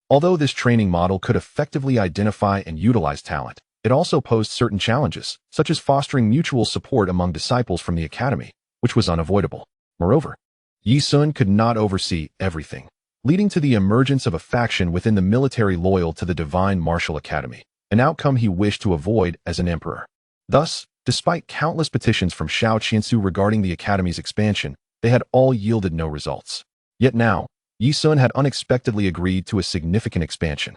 Although this training model could effectively identify and utilize talent, it also posed certain challenges, such as fostering mutual support among disciples from the academy, which was unavoidable. Moreover, Ye Xiao could not oversee everything, leading to the emergence of a faction within the military loyal to the Divine Martial Academy, an outcome he wished to avoid as an emperor. Thus, despite countless petitions from Xiao Qiansu regarding the academy's expansion, they had all yielded no results. Yet now, Ye Xiao had unexpectedly agreed to a significant expansion.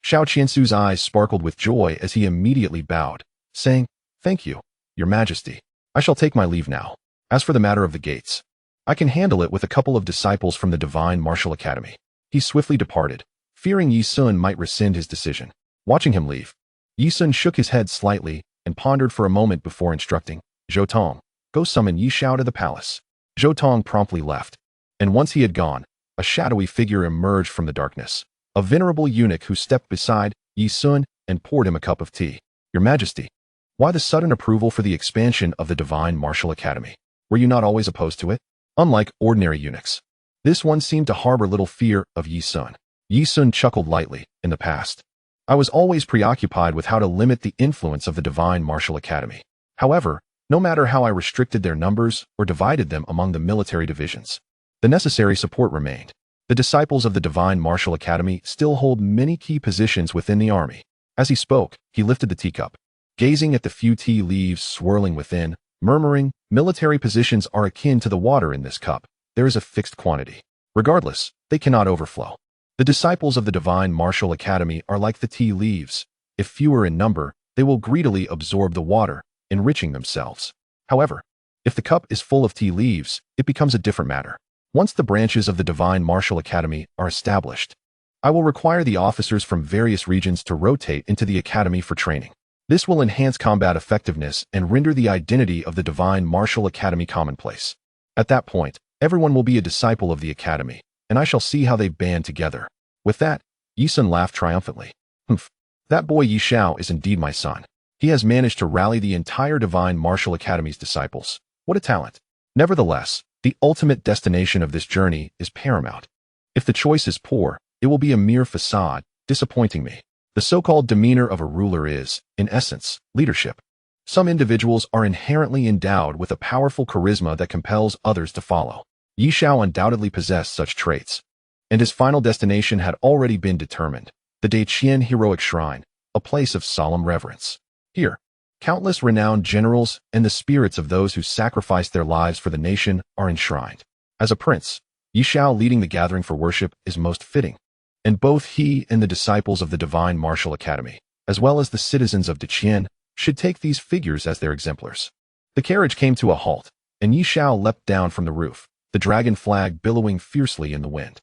Xiao Qiansu's eyes sparkled with joy as he immediately bowed, saying, "Thank you, Your Majesty. I shall take my leave now. As for the matter of the gates, I can handle it with a couple of disciples from the Divine Martial Academy." He swiftly departed, fearing Yi Sun might rescind his decision. Watching him leave, Yi Sun shook his head slightly and pondered for a moment before instructing, "Zhou Tong, go summon Yi Xiao to the palace." Zhou Tong promptly left, and once he had gone, a shadowy figure emerged from the darkness, a venerable eunuch who stepped beside Yi Sun and poured him a cup of tea. "Your Majesty, why the sudden approval for the expansion of the Divine Martial Academy? Were you not always opposed to it?" Unlike ordinary eunuchs, this one seemed to harbor little fear of Yi Sun. Yi Sun chuckled lightly. "In the past, I was always preoccupied with how to limit the influence of the Divine Martial Academy. However, no matter how I restricted their numbers or divided them among the military divisions, the necessary support remained. The disciples of the Divine Martial Academy still hold many key positions within the army." As he spoke, he lifted the teacup, gazing at the few tea leaves swirling within, murmuring, "Military positions are akin to the water in this cup. There is a fixed quantity. Regardless, they cannot overflow. The disciples of the Divine Martial Academy are like the tea leaves. If fewer in number, they will greedily absorb the water, enriching themselves. However, if the cup is full of tea leaves, it becomes a different matter. Once the branches of the Divine Martial Academy are established, I will require the officers from various regions to rotate into the academy for training. This will enhance combat effectiveness and render the identity of the Divine Martial Academy commonplace. At that point, everyone will be a disciple of the academy, and I shall see how they band together." With that, Yi Sun laughed triumphantly. "Humph, that boy Yi Xiao is indeed my son. He has managed to rally the entire Divine Martial Academy's disciples. What a talent." Nevertheless, the ultimate destination of this journey is paramount. If the choice is poor, it will be a mere facade, disappointing me. The so-called demeanor of a ruler is, in essence, leadership. Some individuals are inherently endowed with a powerful charisma that compels others to follow. Yi Xiao undoubtedly possessed such traits, and his final destination had already been determined, the Great Qian Heroic Shrine, a place of solemn reverence. Here, countless renowned generals and the spirits of those who sacrificed their lives for the nation are enshrined. As a prince, Yi Xiao leading the gathering for worship is most fitting, and both he and the disciples of the Divine Martial Academy, as well as the citizens of Qian, should take these figures as their exemplars. The carriage came to a halt, and Yi Xiao leapt down from the roof, the dragon flag billowing fiercely in the wind.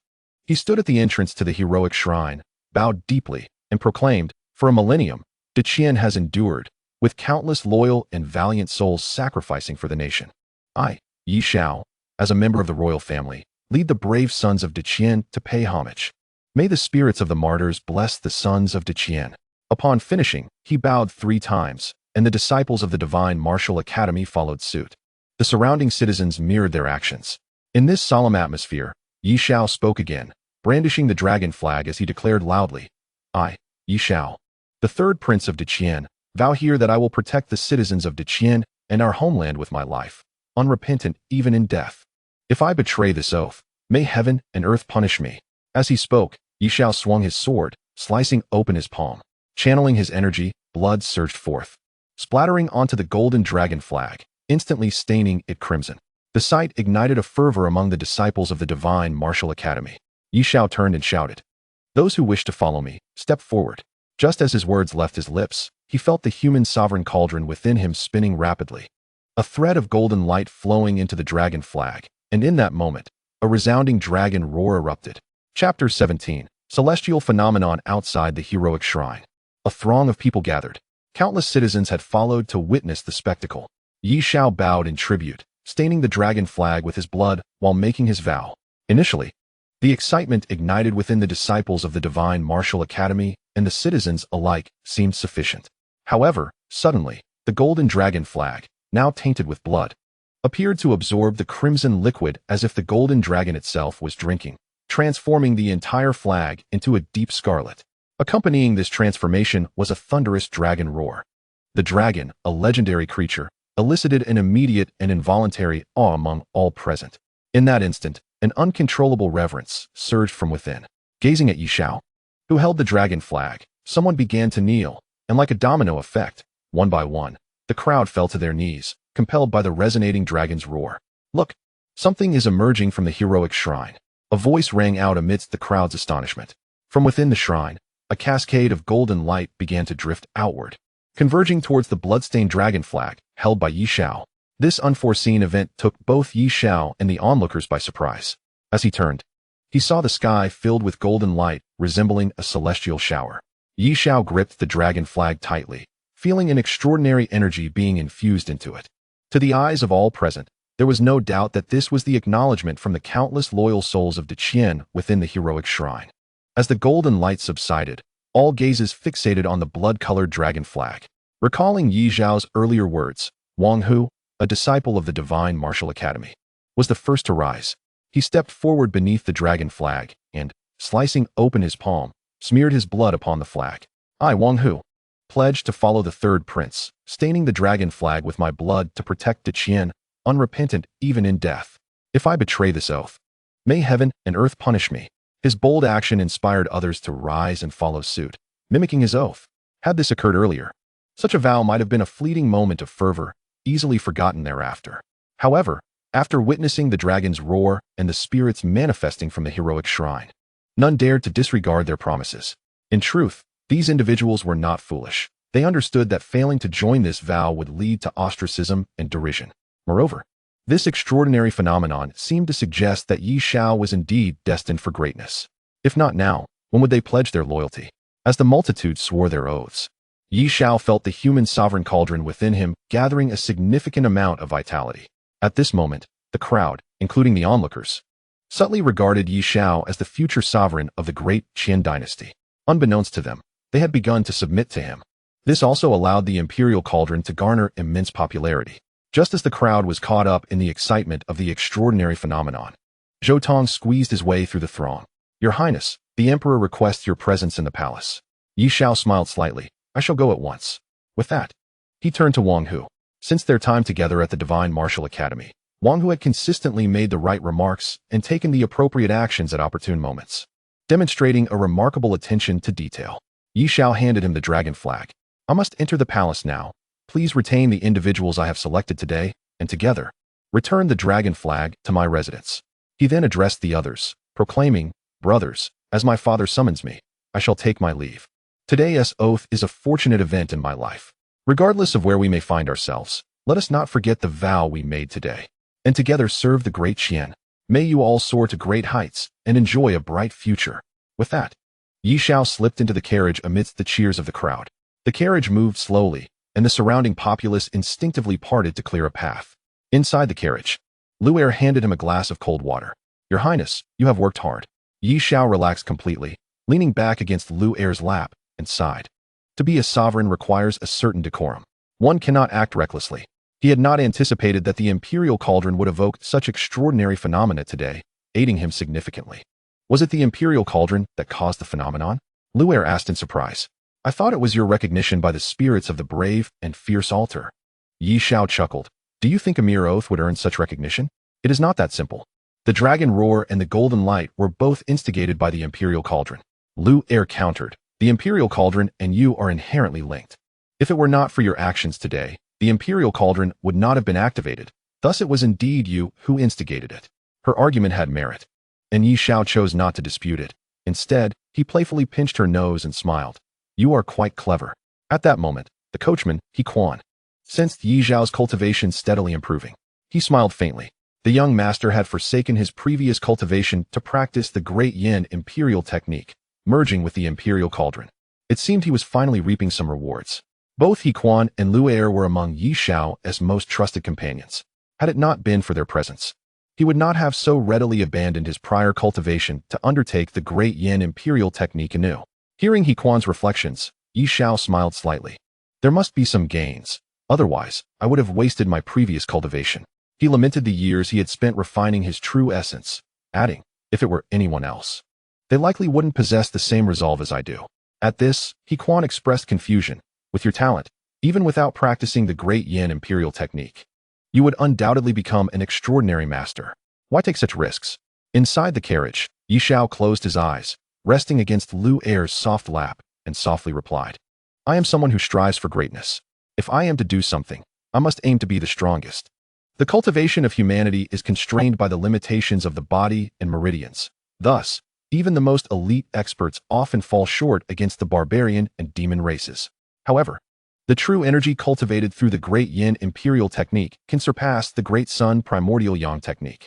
He stood at the entrance to the heroic shrine, bowed deeply, and proclaimed, "For a millennium, Qian has endured, with countless loyal and valiant souls sacrificing for the nation. I, Yi Xiao, as a member of the royal family, lead the brave sons of Qian to pay homage. May the spirits of the martyrs bless the sons of Qian." Upon finishing, he bowed 3 times, and the disciples of the Divine Martial Academy followed suit. The surrounding citizens mirrored their actions. In this solemn atmosphere, Yi Xiao spoke again, brandishing the dragon flag as he declared loudly, "I, Yi Xiao, the 3rd Prince of Qian, vow here that I will protect the citizens of Qian and our homeland with my life, unrepentant even in death. If I betray this oath, may heaven and earth punish me." As he spoke, Yi Xiao swung his sword, slicing open his palm. Channeling his energy, blood surged forth, splattering onto the golden dragon flag, instantly staining it crimson. The sight ignited a fervor among the disciples of the Divine Martial Academy. Yi Xiao turned and shouted, "Those who wish to follow me, step forward." Just as his words left his lips, he felt the human sovereign cauldron within him spinning rapidly. A thread of golden light flowing into the dragon flag, and in that moment, a resounding dragon roar erupted. Chapter 17. Celestial Phenomenon Outside the Heroic Shrine. A throng of people gathered. Countless citizens had followed to witness the spectacle. Yi Xiao bowed in tribute, staining the dragon flag with his blood while making his vow. Initially, the excitement ignited within the disciples of the Divine Martial Academy and the citizens alike seemed sufficient. However, suddenly, the golden dragon flag, now tainted with blood, appeared to absorb the crimson liquid as if the golden dragon itself was drinking, transforming the entire flag into a deep scarlet. Accompanying this transformation was a thunderous dragon roar. The dragon, a legendary creature, elicited an immediate and involuntary awe among all present. In that instant, an uncontrollable reverence surged from within. Gazing at Yi Xiao, who held the dragon flag, someone began to kneel, and like a domino effect, one by one, the crowd fell to their knees, compelled by the resonating dragon's roar. "Look, something is emerging from the heroic shrine." A voice rang out amidst the crowd's astonishment. From within the shrine, a cascade of golden light began to drift outward, converging towards the bloodstained dragon flag held by Ye Xiao. This unforeseen event took both Ye Xiao and the onlookers by surprise. As he turned, he saw the sky filled with golden light, resembling a celestial shower. Ye Xiao gripped the dragon flag tightly, feeling an extraordinary energy being infused into it. To the eyes of all present, there was no doubt that this was the acknowledgement from the countless loyal souls of Qian within the heroic shrine. As the golden light subsided, all gazes fixated on the blood-colored dragon flag. Recalling Ye Xiao's earlier words, Wang Hu, a disciple of the Divine Martial Academy, was the first to rise. He stepped forward beneath the dragon flag and, slicing open his palm, smeared his blood upon the flag. I, Wang Hu, pledge to follow the third prince, staining the dragon flag with my blood to protect Qian, unrepentant even in death. If I betray this oath, may heaven and earth punish me. His bold action inspired others to rise and follow suit, mimicking his oath. Had this occurred earlier, such a vow might have been a fleeting moment of fervor, easily forgotten thereafter. However, after witnessing the dragon's roar and the spirits manifesting from the heroic shrine, none dared to disregard their promises. In truth, these individuals were not foolish. They understood that failing to join this vow would lead to ostracism and derision. Moreover, this extraordinary phenomenon seemed to suggest that Ye Xiao was indeed destined for greatness. If not now, when would they pledge their loyalty? As the multitude swore their oaths, Ye Xiao felt the human sovereign cauldron within him gathering a significant amount of vitality. At this moment, the crowd, including the onlookers, subtly regarded Ye Xiao as the future sovereign of the Great Qian dynasty. Unbeknownst to them, they had begun to submit to him. This also allowed the imperial cauldron to garner immense popularity. Just as the crowd was caught up in the excitement of the extraordinary phenomenon, Zhou Tong squeezed his way through the throng. Your Highness, the Emperor requests your presence in the palace. Ye Xiao smiled slightly. I shall go at once. With that, he turned to Wang Hu. Since their time together at the Divine Martial Academy, Wang Hu had consistently made the right remarks and taken the appropriate actions at opportune moments, demonstrating a remarkable attention to detail. Ye Xiao handed him the dragon flag. I must enter the palace now. Please retain the individuals I have selected today, and together, return the dragon flag to my residence. He then addressed the others, proclaiming, Brothers, as my father summons me, I shall take my leave. Today's oath is a fortunate event in my life. Regardless of where we may find ourselves, let us not forget the vow we made today, and together serve the Great Qian. May you all soar to great heights and enjoy a bright future. With that, Ye Xiao slipped into the carriage amidst the cheers of the crowd. The carriage moved slowly, and the surrounding populace instinctively parted to clear a path. Inside the carriage, Lu Er handed him a glass of cold water. Your Highness, you have worked hard. Ye Xiao relaxed completely, leaning back against Lu Er's lap, and sighed. To be a sovereign requires a certain decorum. One cannot act recklessly. He had not anticipated that the imperial cauldron would evoke such extraordinary phenomena today, aiding him significantly. Was it the imperial cauldron that caused the phenomenon? Lu Er asked in surprise. I thought it was your recognition by the spirits of the brave and fierce altar. Ye Xiao chuckled. Do you think a mere oath would earn such recognition? It is not that simple. The dragon roar and the golden light were both instigated by the imperial cauldron. Lu Er countered. The imperial cauldron and you are inherently linked. If it were not for your actions today, the imperial cauldron would not have been activated. Thus it was indeed you who instigated it. Her argument had merit, and Ye Xiao chose not to dispute it. Instead, he playfully pinched her nose and smiled. You are quite clever. At that moment, the coachman, He Quan, sensed Ye Xiao's cultivation steadily improving. He smiled faintly. The young master had forsaken his previous cultivation to practice the Great Qian Imperial technique, merging with the imperial cauldron. It seemed he was finally reaping some rewards. Both He Quan and Lu Er were among Ye Xiao's most trusted companions. Had it not been for their presence, he would not have so readily abandoned his prior cultivation to undertake the Great Qian Imperial technique anew. Hearing He Quan's reflections, Ye Xiao smiled slightly. There must be some gains. Otherwise, I would have wasted my previous cultivation. He lamented the years he had spent refining his true essence, adding, if it were anyone else, they likely wouldn't possess the same resolve as I do. At this, He Quan expressed confusion. With your talent, even without practicing the Great Qian Imperial technique, you would undoubtedly become an extraordinary master. Why take such risks? Inside the carriage, Ye Xiao closed his eyes, resting against Lu Er's soft lap, and softly replied, I am someone who strives for greatness. If I am to do something, I must aim to be the strongest. The cultivation of humanity is constrained by the limitations of the body and meridians. Thus, Even the most elite experts often fall short against the barbarian and demon races. However, the true energy cultivated through the Great Yin imperial technique can surpass the Great Sun primordial yang technique,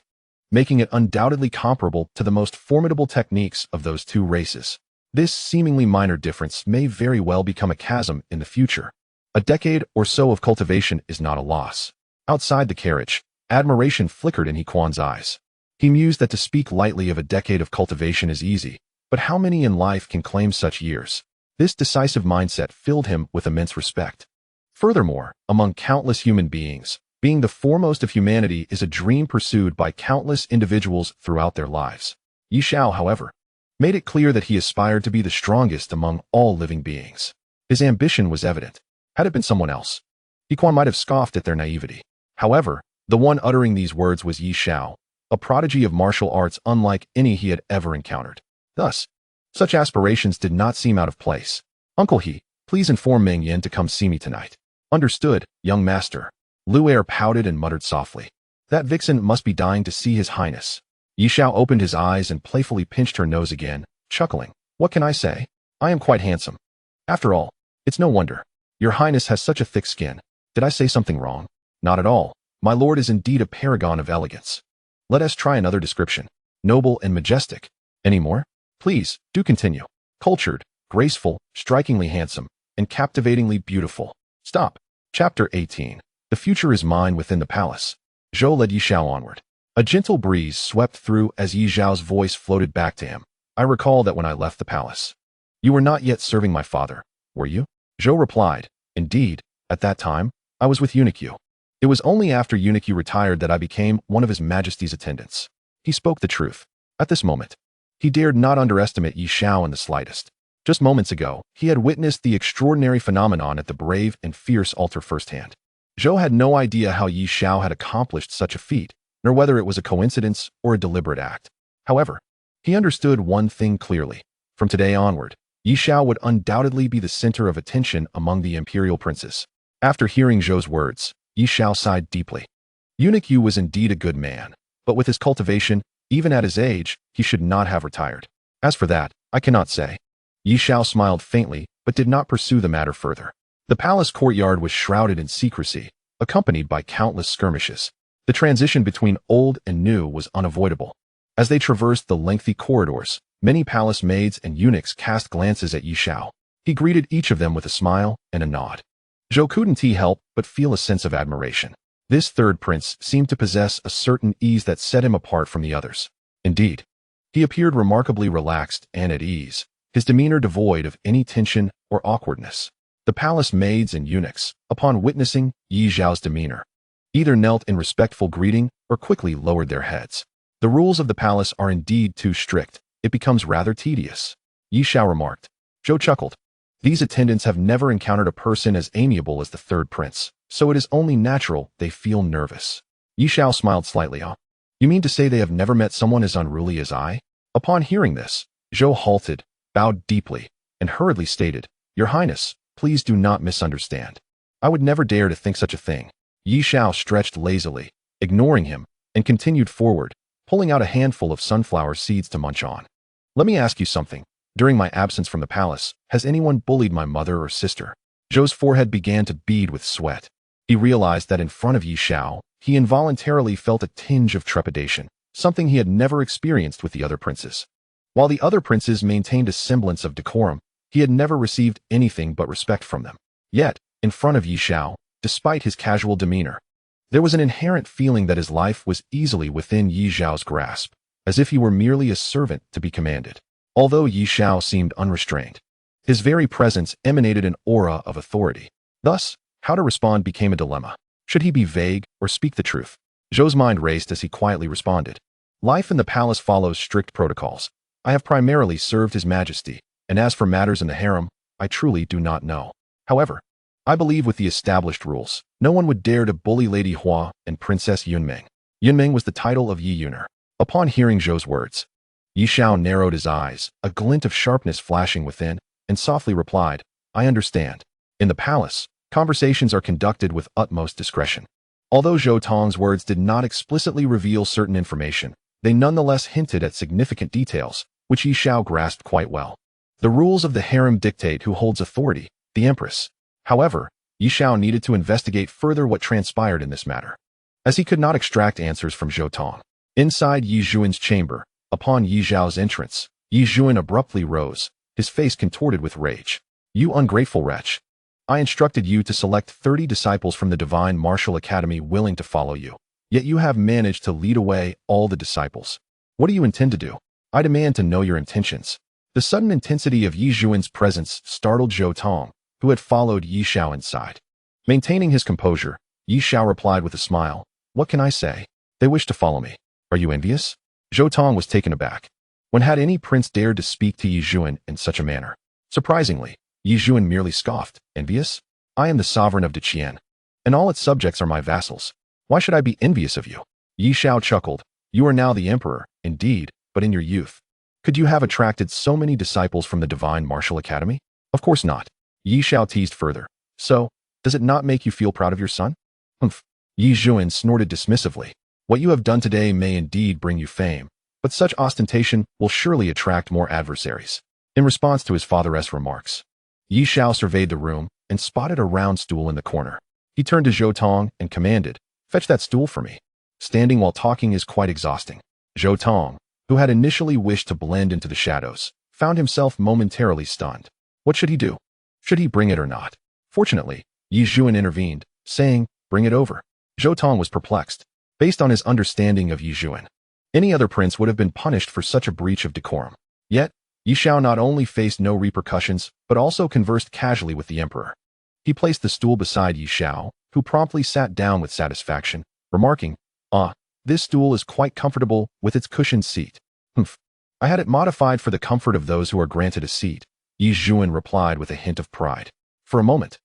making it undoubtedly comparable to the most formidable techniques of those two races. This seemingly minor difference may very well become a chasm in the future. A decade or so of cultivation is not a loss. Outside the carriage, admiration flickered in He Quan's eyes. He mused that to speak lightly of a decade of cultivation is easy, but how many in life can claim such years? This decisive mindset filled him with immense respect. Furthermore, among countless human beings, being the foremost of humanity is a dream pursued by countless individuals throughout their lives. Ye Xiao, however, made it clear that he aspired to be the strongest among all living beings. His ambition was evident. Had it been someone else, He Quan might have scoffed at their naivety. However, the one uttering these words was Ye Xiao, a prodigy of martial arts unlike any he had ever encountered. Thus, such aspirations did not seem out of place. Uncle He, please inform Meng Yin to come see me tonight. Understood, young master. Lu Er pouted and muttered softly. That vixen must be dying to see His Highness. Ye Xiao opened his eyes and playfully pinched her nose again, chuckling. What can I say? I am quite handsome. After all, it's no wonder. Your Highness has such a thick skin. Did I say something wrong? Not at all. My lord is indeed a paragon of elegance. Let us try another description. Noble and majestic. Any more? Please, do continue. Cultured, graceful, strikingly handsome, and captivatingly beautiful. Stop. Chapter 18. The future is mine within the palace. Zhou led Ye Xiao onward. A gentle breeze swept through as Ye Xiao's voice floated back to him. I recall that when I left the palace, you were not yet serving my father, were you? Zhou replied. Indeed, at that time, I was with Unique. It was only after Unique retired that I became one of His Majesty's attendants. He spoke the truth. At this moment, he dared not underestimate Ye Xiao in the slightest. Just moments ago, he had witnessed the extraordinary phenomenon at the brave and fierce altar firsthand. Zhou had no idea how Ye Xiao had accomplished such a feat, nor whether it was a coincidence or a deliberate act. However, he understood one thing clearly. From today onward, Ye Xiao would undoubtedly be the center of attention among the imperial princes. After hearing Zhou's words, Ye Xiao sighed deeply. Unique was indeed a good man, but with his cultivation, even at his age, he should not have retired. As for that, I cannot say. Ye Xiao smiled faintly, but did not pursue the matter further. The palace courtyard was shrouded in secrecy, accompanied by countless skirmishes. The transition between old and new was unavoidable. As they traversed the lengthy corridors, many palace maids and eunuchs cast glances at Ye Xiao. He greeted each of them with a smile and a nod. Zhou couldn't help but feel a sense of admiration. This third prince seemed to possess a certain ease that set him apart from the others. Indeed, he appeared remarkably relaxed and at ease, his demeanor devoid of any tension or awkwardness. The palace maids and eunuchs, upon witnessing Ye Xiao's demeanor, either knelt in respectful greeting or quickly lowered their heads. The rules of the palace are indeed too strict. It becomes rather tedious. Ye Xiao remarked. Zhou chuckled. These attendants have never encountered a person as amiable as the third prince, so it is only natural they feel nervous. Ye Xiao smiled slightly. You mean to say they have never met someone as unruly as I? Upon hearing this, Zhou halted, bowed deeply, and hurriedly stated, Your Highness, please do not misunderstand. I would never dare to think such a thing. Ye Xiao stretched lazily, ignoring him, and continued forward, pulling out a handful of sunflower seeds to munch on. Let me ask you something. During my absence from the palace, has anyone bullied my mother or sister? Zhou's forehead began to bead with sweat. He realized that in front of Ye Xiao, he involuntarily felt a tinge of trepidation, something he had never experienced with the other princes. While the other princes maintained a semblance of decorum, he had never received anything but respect from them. Yet, in front of Ye Xiao, despite his casual demeanor, there was an inherent feeling that his life was easily within Ye Xiao's grasp, as if he were merely a servant to be commanded. Although Ye Xiao seemed unrestrained, his very presence emanated an aura of authority. Thus, how to respond became a dilemma. Should he be vague or speak the truth? Zhou's mind raced as he quietly responded. Life in the palace follows strict protocols. I have primarily served His Majesty, and as for matters in the harem, I truly do not know. However, I believe with the established rules, no one would dare to bully Lady Hua and Princess Yunmeng. Yunmeng was the title of Yi Yuner. Upon hearing Zhou's words, Ye Xiao narrowed his eyes, a glint of sharpness flashing within, and softly replied, I understand. In the palace, conversations are conducted with utmost discretion. Although Zhou Tong's words did not explicitly reveal certain information, they nonetheless hinted at significant details, which Ye Xiao grasped quite well. The rules of the harem dictate who holds authority, the empress. However, Ye Xiao needed to investigate further what transpired in this matter, as he could not extract answers from Zhou Tong. Inside Yi Zhuan's chamber, upon Ye Xiao's entrance, Yi Zhuan abruptly rose, his face contorted with rage. "You ungrateful wretch! I instructed you to select 30 disciples from the Divine Martial Academy willing to follow you. Yet you have managed to lead away all the disciples. What do you intend to do? I demand to know your intentions." The sudden intensity of Yi Zhuan's presence startled Zhou Tong, who had followed Ye Xiao inside. Maintaining his composure, Ye Xiao replied with a smile, "What can I say? They wish to follow me. Are you envious?" Zhou Tong was taken aback. When had any prince dared to speak to Yi Zhuan in such a manner? Surprisingly, Yi Zhuan merely scoffed. "Envious? I am the sovereign of Qian, and all its subjects are my vassals. Why should I be envious of you?" Ye Xiao chuckled. "You are now the emperor, indeed, but in your youth. Could you have attracted so many disciples from the Divine Martial Academy? Of course not." Ye Xiao teased further. "So, does it not make you feel proud of your son?" "Humph." Yi Zhuan snorted dismissively. "What you have done today may indeed bring you fame, but such ostentation will surely attract more adversaries." In response to his father's remarks, Ye Xiao surveyed the room and spotted a round stool in the corner. He turned to Zhou Tong and commanded, "Fetch that stool for me. Standing while talking is quite exhausting." Zhou Tong, who had initially wished to blend into the shadows, found himself momentarily stunned. What should he do? Should he bring it or not? Fortunately, Yi Zhuan intervened, saying, "Bring it over." Zhou Tong was perplexed. Based on his understanding of Yi Zhuan, any other prince would have been punished for such a breach of decorum. Yet, Ye Xiao not only faced no repercussions, but also conversed casually with the emperor. He placed the stool beside Ye Xiao, who promptly sat down with satisfaction, remarking, "Ah, this stool is quite comfortable with its cushioned seat." "Humph. I had it modified for the comfort of those who are granted a seat," Yi Zhuan replied with a hint of pride. For a moment,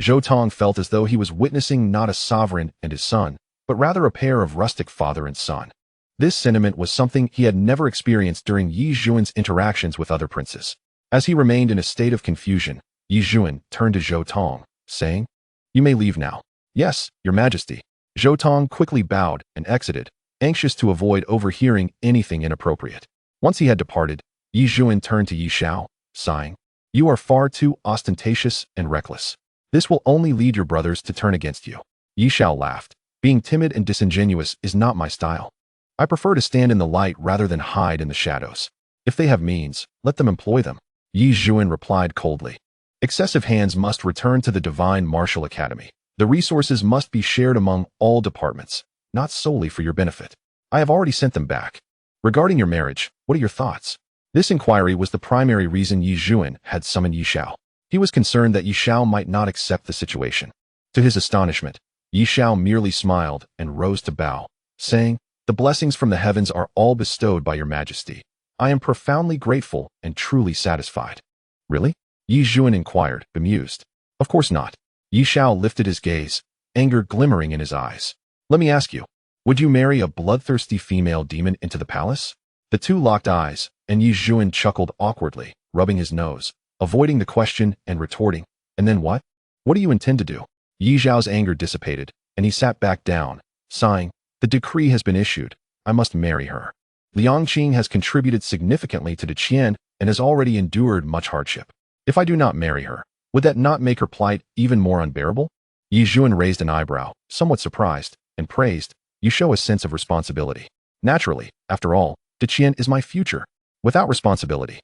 Zhou Tong felt as though he was witnessing not a sovereign and his son, but rather a pair of rustic father and son. This sentiment was something he had never experienced during Yi Zhuan's interactions with other princes. As he remained in a state of confusion, Yi Zhuan turned to Zhou Tong, saying, "You may leave now." "Yes, your majesty." Zhou Tong quickly bowed and exited, anxious to avoid overhearing anything inappropriate. Once he had departed, Yi Zhuan turned to Ye Xiao, sighing, "You are far too ostentatious and reckless. This will only lead your brothers to turn against you." Ye Xiao laughed. "Being timid and disingenuous is not my style. I prefer to stand in the light rather than hide in the shadows. If they have means, let them employ them." Yi Zhuan replied coldly. "Excessive hands must return to the Divine Martial Academy. The resources must be shared among all departments, not solely for your benefit. I have already sent them back. Regarding your marriage, what are your thoughts?" This inquiry was the primary reason Yi Zhuan had summoned Ye Xiao. He was concerned that Ye Xiao might not accept the situation. To his astonishment, Ye Xiao merely smiled and rose to bow, saying, "The blessings from the heavens are all bestowed by your majesty. I am profoundly grateful and truly satisfied." "Really?" Yi Zhuan inquired, bemused. "Of course not." Ye Xiao lifted his gaze, anger glimmering in his eyes. "Let me ask you, would you marry a bloodthirsty female demon into the palace?" The two locked eyes, and Yi Zhuan chuckled awkwardly, rubbing his nose, avoiding the question and retorting, "And then what? What do you intend to do?" Yi Xiao's anger dissipated, and he sat back down, sighing, "The decree has been issued. I must marry her. Liang Qing has contributed significantly to the Qian and has already endured much hardship. If I do not marry her, would that not make her plight even more unbearable?" Yi Zhuan raised an eyebrow, somewhat surprised, and praised, "You show a sense of responsibility. Naturally, after all, the Qian is my future. Without responsibility,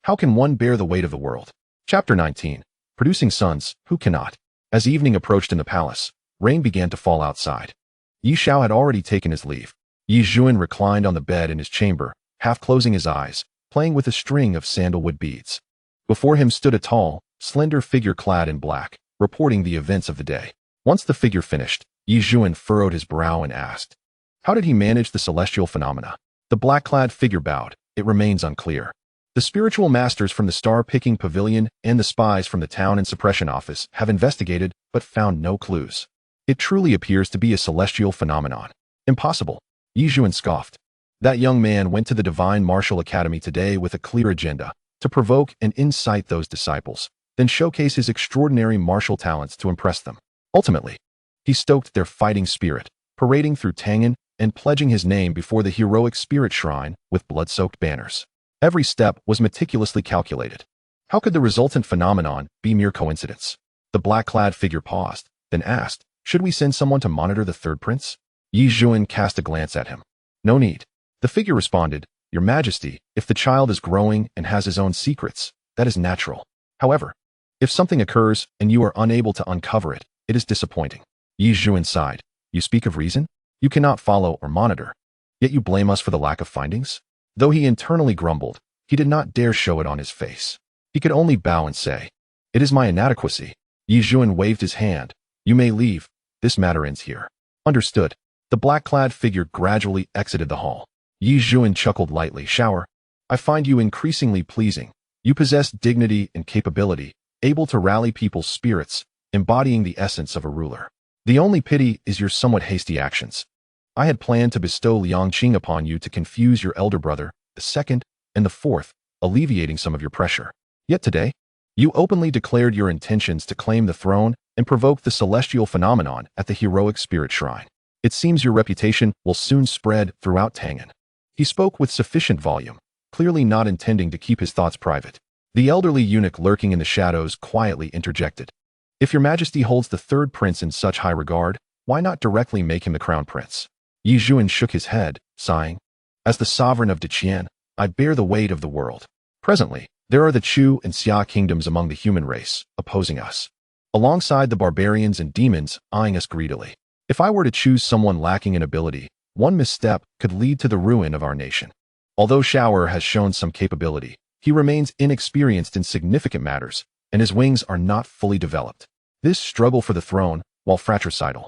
how can one bear the weight of the world?" Chapter 19. Producing sons, who cannot. As evening approached in the palace, rain began to fall outside. Ye Xiao had already taken his leave. Yi Zhuan reclined on the bed in his chamber, half closing his eyes, playing with a string of sandalwood beads. Before him stood a tall, slender figure clad in black, reporting the events of the day. Once the figure finished, Yi Zhuan furrowed his brow and asked, "How did he manage the celestial phenomena?" The black-clad figure bowed. "It remains unclear. The spiritual masters from the star-picking pavilion and the spies from the town and suppression office have investigated but found no clues. It truly appears to be a celestial phenomenon." "Impossible." Yi Zhuan scoffed. "That young man went to the Divine Martial Academy today with a clear agenda, to provoke and incite those disciples, then showcase his extraordinary martial talents to impress them. Ultimately, he stoked their fighting spirit, parading through Tangan and pledging his name before the heroic spirit shrine with blood-soaked banners. Every step was meticulously calculated. How could the resultant phenomenon be mere coincidence? The black-clad figure paused, then asked, "Should we send someone to monitor the third prince?" Yi Zhuan cast a glance at him. "No need." The figure responded, "Your Majesty, if the child is growing and has his own secrets, that is natural. However, if something occurs and you are unable to uncover it, it is disappointing." Yi Zhuan sighed. "You speak of reason? You cannot follow or monitor. Yet you blame us for the lack of findings?" Though he internally grumbled, he did not dare show it on his face. He could only bow and say, "It is my inadequacy." Yi Zhuan waved his hand. "You may leave. This matter ends here." "Understood." The black-clad figure gradually exited the hall. Yi Zhuan chuckled lightly. "Shower, I find you increasingly pleasing. You possess dignity and capability, able to rally people's spirits, embodying the essence of a ruler. The only pity is your somewhat hasty actions. I had planned to bestow Liangqing upon you to confuse your elder brother, the second, and the fourth, alleviating some of your pressure. Yet today, you openly declared your intentions to claim the throne and provoke the celestial phenomenon at the heroic spirit shrine. It seems your reputation will soon spread throughout Tangan." He spoke with sufficient volume, clearly not intending to keep his thoughts private. The elderly eunuch lurking in the shadows quietly interjected, "If your Majesty holds the third prince in such high regard, why not directly make him the crown prince?" Yi Zhuan shook his head, sighing, "As the sovereign of Qian, I bear the weight of the world. Presently, there are the Chu and Xia kingdoms among the human race, opposing us, alongside the barbarians and demons eyeing us greedily. If I were to choose someone lacking in ability, one misstep could lead to the ruin of our nation. Although Shower has shown some capability, he remains inexperienced in significant matters, and his wings are not fully developed. This struggle for the throne, while fratricidal,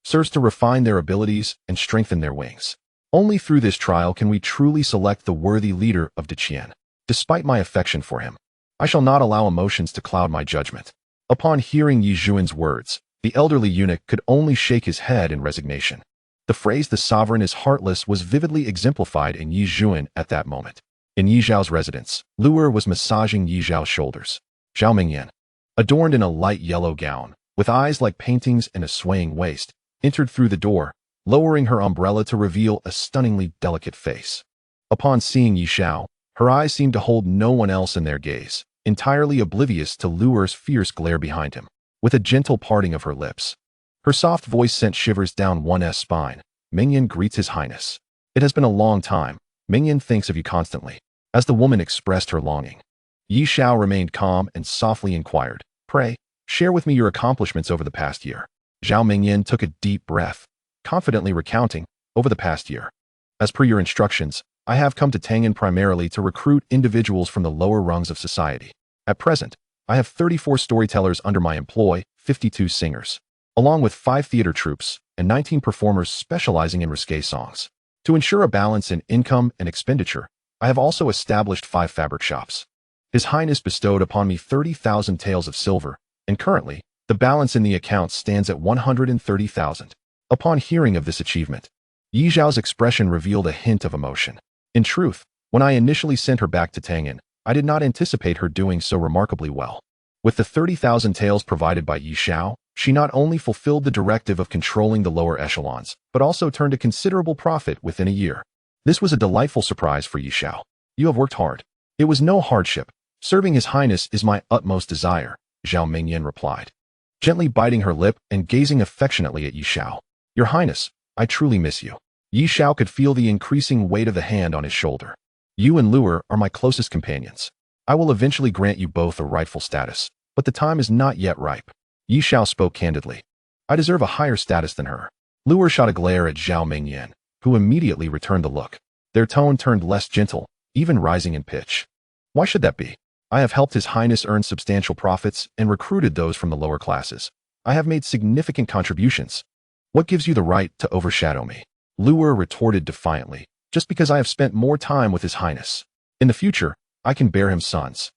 serves to refine their abilities and strengthen their wings. Only through this trial can we truly select the worthy leader of Qian. Despite my affection for him, I shall not allow emotions to cloud my judgment." Upon hearing Yi Zhuan's words, the elderly eunuch could only shake his head in resignation. The phrase "the sovereign is heartless" was vividly exemplified in Yi Zhuan at that moment. In Yi Xiao's residence, Lu'er was massaging Yi Xiao's shoulders. Zhao Mingyan, adorned in a light yellow gown, with eyes like paintings and a swaying waist, entered through the door, lowering her umbrella to reveal a stunningly delicate face. Upon seeing Yi Xiao, her eyes seemed to hold no one else in their gaze, entirely oblivious to Lu'er's fierce glare behind him. With a gentle parting of her lips, her soft voice sent shivers down one's spine. "Mingyan greets His Highness. It has been a long time. Mingyan thinks of you constantly." As the woman expressed her longing, Yi Xiao remained calm and softly inquired, "Pray, share with me your accomplishments over the past year." Zhao Mingyan took a deep breath, confidently recounting, "Over the past year, as per your instructions, I have come to Tangan primarily to recruit individuals from the lower rungs of society. At present, I have 34 storytellers under my employ, 52 singers, along with 5 theater troupes and 19 performers specializing in risque songs. To ensure a balance in income and expenditure, I have also established 5 fabric shops. His Highness bestowed upon me 30,000 taels of silver, and currently, the balance in the account stands at 130,000. Upon hearing of this achievement, Yi Xiao's expression revealed a hint of emotion. In truth, when I initially sent her back to Tangan, I did not anticipate her doing so remarkably well. With the 30,000 taels provided by Yi Xiao, she not only fulfilled the directive of controlling the lower echelons, but also turned a considerable profit within a year. This was a delightful surprise for Yi Xiao. "You have worked hard." "It was no hardship. Serving His Highness is my utmost desire," Zhao Mingyan replied, gently biting her lip and gazing affectionately at Yi Xiao. "Your Highness, I truly miss you." Yi Xiao could feel the increasing weight of the hand on his shoulder. "You and Lu'er are my closest companions. I will eventually grant you both a rightful status, but the time is not yet ripe." Yi Xiao spoke candidly. "I deserve a higher status than her." Lu'er shot a glare at Zhao Mingyan, who immediately returned the look. Their tone turned less gentle, even rising in pitch. "Why should that be? I have helped His Highness earn substantial profits and recruited those from the lower classes. I have made significant contributions. What gives you the right to overshadow me?" Lu'er retorted defiantly. "Just because I have spent more time with His Highness. In the future, I can bear him sons."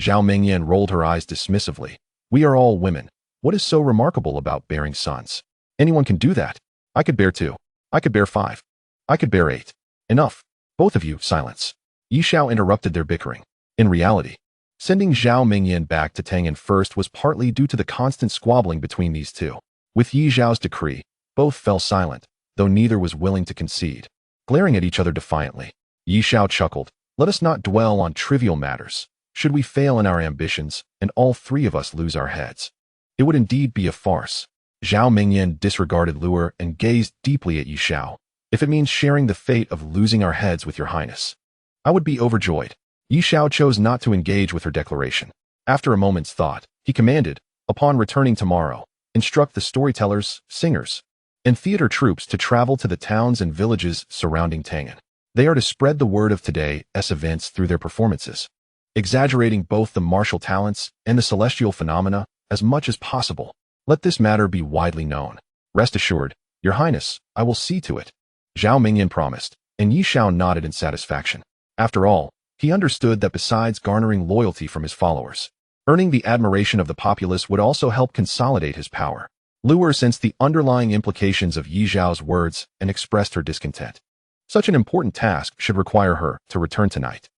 Zhao Mingyan rolled her eyes dismissively. "We are all women. What is so remarkable about bearing sons? Anyone can do that. I could bear 2. I could bear 5. I could bear 8. Enough. Both of you, silence." Yi Xiao interrupted their bickering. In reality, sending Zhao Mingyan back to Tangan first was partly due to the constant squabbling between these two. With Yi Xiao's decree, both fell silent, though neither was willing to concede. Glaring at each other defiantly, Yi Xiao chuckled. Let us not dwell on trivial matters. Should we fail in our ambitions, and all three of us lose our heads? It would indeed be a farce. Zhao Mingyan disregarded lure and gazed deeply at Ye Xiao. If it means sharing the fate of losing our heads with your highness, I would be overjoyed. Ye Xiao chose not to engage with her declaration. After a moment's thought, he commanded, upon returning tomorrow, instruct the storytellers, singers, and theater troops to travel to the towns and villages surrounding Tangan. They are to spread the word of today's events through their performances, exaggerating both the martial talents and the celestial phenomena as much as possible. Let this matter be widely known. Rest assured, your highness, I will see to it. Zhao Mingyan promised, and Ye Xiao nodded in satisfaction. After all, he understood that besides garnering loyalty from his followers, earning the admiration of the populace would also help consolidate his power. Luer sensed the underlying implications of Ye Xiao's words and expressed her discontent. Such an important task should require her to return tonight.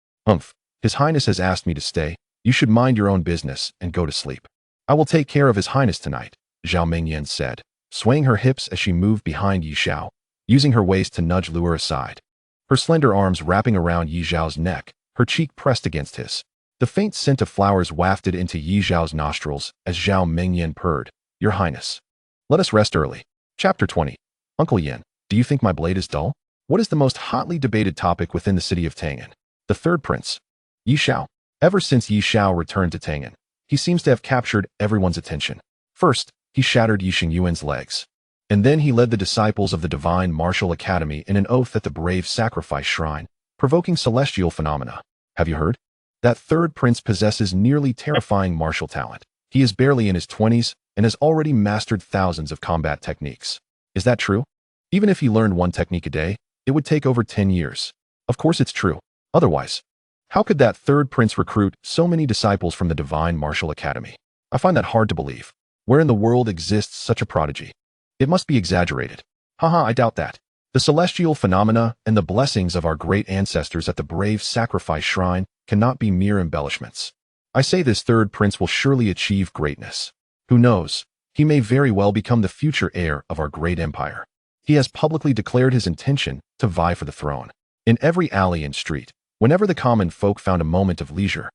His Highness has asked me to stay. You should mind your own business and go to sleep. I will take care of His Highness tonight, Zhao Mingyan said, swaying her hips as she moved behind Ye Xiao, using her waist to nudge Luer aside. Her slender arms wrapping around Ye Xiao's neck, her cheek pressed against his. The faint scent of flowers wafted into Ye Xiao's nostrils as Zhao Mingyan purred, Your Highness, let us rest early. Chapter 20. Uncle Yin, do you think my blade is dull? What is the most hotly debated topic within the city of Tangan? The third prince, Ye Xiao. Ever since Ye Xiao returned to Tangan, he seems to have captured everyone's attention. First, he shattered Yi Xingyuan's legs. And then he led the disciples of the Divine Martial Academy in an oath at the Brave Sacrifice Shrine, provoking celestial phenomena. Have you heard? That third prince possesses nearly terrifying martial talent. He is barely in his 20s and has already mastered thousands of combat techniques. Is that true? Even if he learned one technique a day, it would take over 10 years. Of course it's true. Otherwise, how could that third prince recruit so many disciples from the Divine Martial Academy? I find that hard to believe. Where in the world exists such a prodigy? It must be exaggerated. Haha, I doubt that. The celestial phenomena and the blessings of our great ancestors at the Brave Sacrifice Shrine cannot be mere embellishments. I say this third prince will surely achieve greatness. Who knows? He may very well become the future heir of our great empire. He has publicly declared his intention to vie for the throne. In every alley and street, whenever the common folk found a moment of leisure,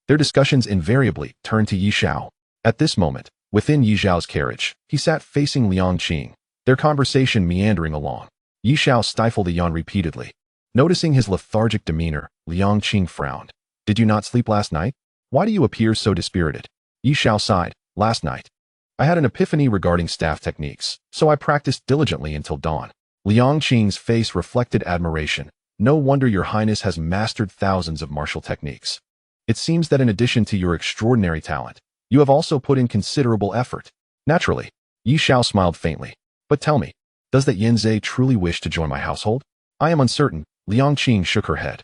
their discussions invariably turned to Ye Xiao. At this moment, within Ye Xiao's carriage, he sat facing Liang Qing, their conversation meandering along. Ye Xiao stifled a yawn repeatedly. Noticing his lethargic demeanor, Liang Qing frowned. Did you not sleep last night? Why do you appear so dispirited? Ye Xiao sighed. Last night, I had an epiphany regarding staff techniques, so I practiced diligently until dawn. Liang Qing's face reflected admiration. No wonder your highness has mastered thousands of martial techniques. It seems that in addition to your extraordinary talent, you have also put in considerable effort. Naturally, Ye Xiao smiled faintly. But tell me, does that Yanzhe truly wish to join my household? I am uncertain. Liang Qing shook her head.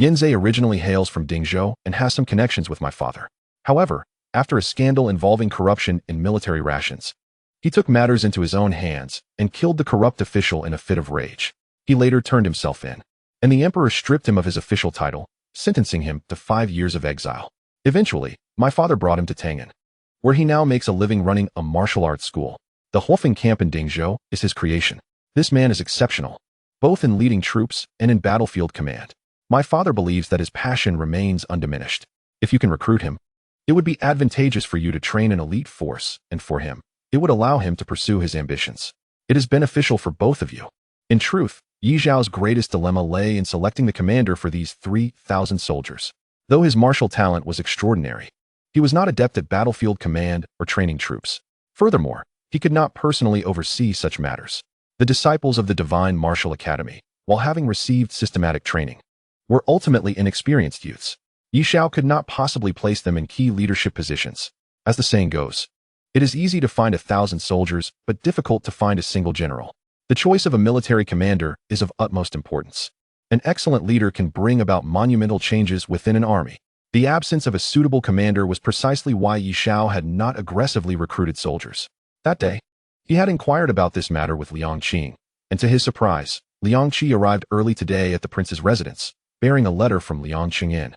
Yanzhe originally hails from Dingzhou and has some connections with my father. However, after a scandal involving corruption in military rations, he took matters into his own hands and killed the corrupt official in a fit of rage. He later turned himself in, and the emperor stripped him of his official title, sentencing him to 5 years of exile. Eventually, my father brought him to Tangan, where he now makes a living running a martial arts school. The Huofeng camp in Dingzhou is his creation. This man is exceptional, both in leading troops and in battlefield command. My father believes that his passion remains undiminished. If you can recruit him, it would be advantageous for you to train an elite force, and for him, it would allow him to pursue his ambitions. It is beneficial for both of you. In truth, Ye Xiao's greatest dilemma lay in selecting the commander for these 3,000 soldiers. Though his martial talent was extraordinary, he was not adept at battlefield command or training troops. Furthermore, he could not personally oversee such matters. The disciples of the Divine Martial Academy, while having received systematic training, were ultimately inexperienced youths. Ye Xiao could not possibly place them in key leadership positions. As the saying goes, it is easy to find 1,000 soldiers, but difficult to find a single general. The choice of a military commander is of utmost importance. An excellent leader can bring about monumental changes within an army. The absence of a suitable commander was precisely why Ye Xiao had not aggressively recruited soldiers. That day, he had inquired about this matter with Liang Qing, and to his surprise, Liang Qi arrived early today at the prince's residence, bearing a letter from Liang Qingyin,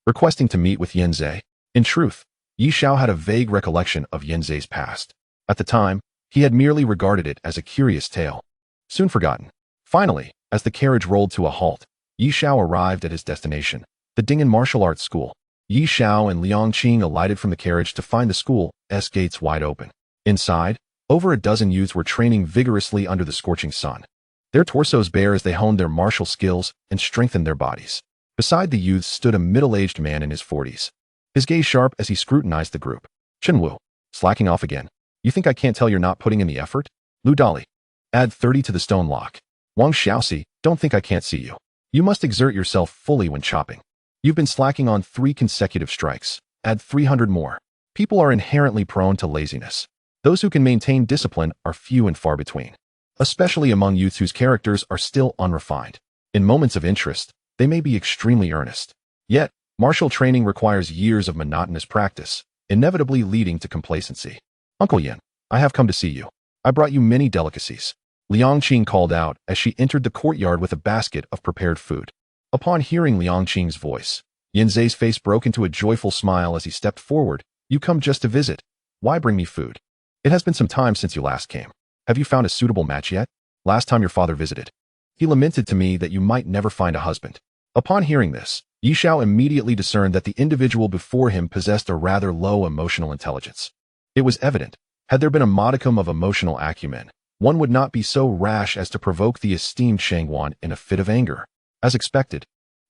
requesting to meet with Yanzhe. In truth, Ye Xiao had a vague recollection of Yanzhe's past. At the time, he had merely regarded it as a curious tale, soon forgotten. Finally, as the carriage rolled to a halt, Ye Xiao arrived at his destination, The Ding'an Martial Arts School. Ye Xiao and Liang Qing alighted from the carriage to find the school's gates wide open. Inside, over a dozen youths were training vigorously under the scorching sun. Their torsos bare as they honed their martial skills and strengthened their bodies. Beside the youths stood a middle-aged man in his 40s. His gaze sharp as he scrutinized the group. Chenwu, slacking off again. You think I can't tell you're not putting in the effort? Lu Dali. Add 30 to the stone lock. Wang Xiaoxi, don't think I can't see you. You must exert yourself fully when chopping. You've been slacking on 3 consecutive strikes. Add 300 more. People are inherently prone to laziness. Those who can maintain discipline are few and far between, especially among youths whose characters are still unrefined. In moments of interest, they may be extremely earnest. Yet, martial training requires years of monotonous practice, inevitably leading to complacency. Uncle Yin, I have come to see you. I brought you many delicacies. Liang Qing called out as she entered the courtyard with a basket of prepared food. Upon hearing Liang Qing's voice, Yin Zhe's face broke into a joyful smile as he stepped forward. You come just to visit. Why bring me food? It has been some time since you last came. Have you found a suitable match yet? Last time your father visited, he lamented to me that you might never find a husband. Upon hearing this, Ye Xiao immediately discerned that the individual before him possessed a rather low emotional intelligence. It was evident, had there been a modicum of emotional acumen, one would not be so rash as to provoke the esteemed Shangwan in a fit of anger. As expected,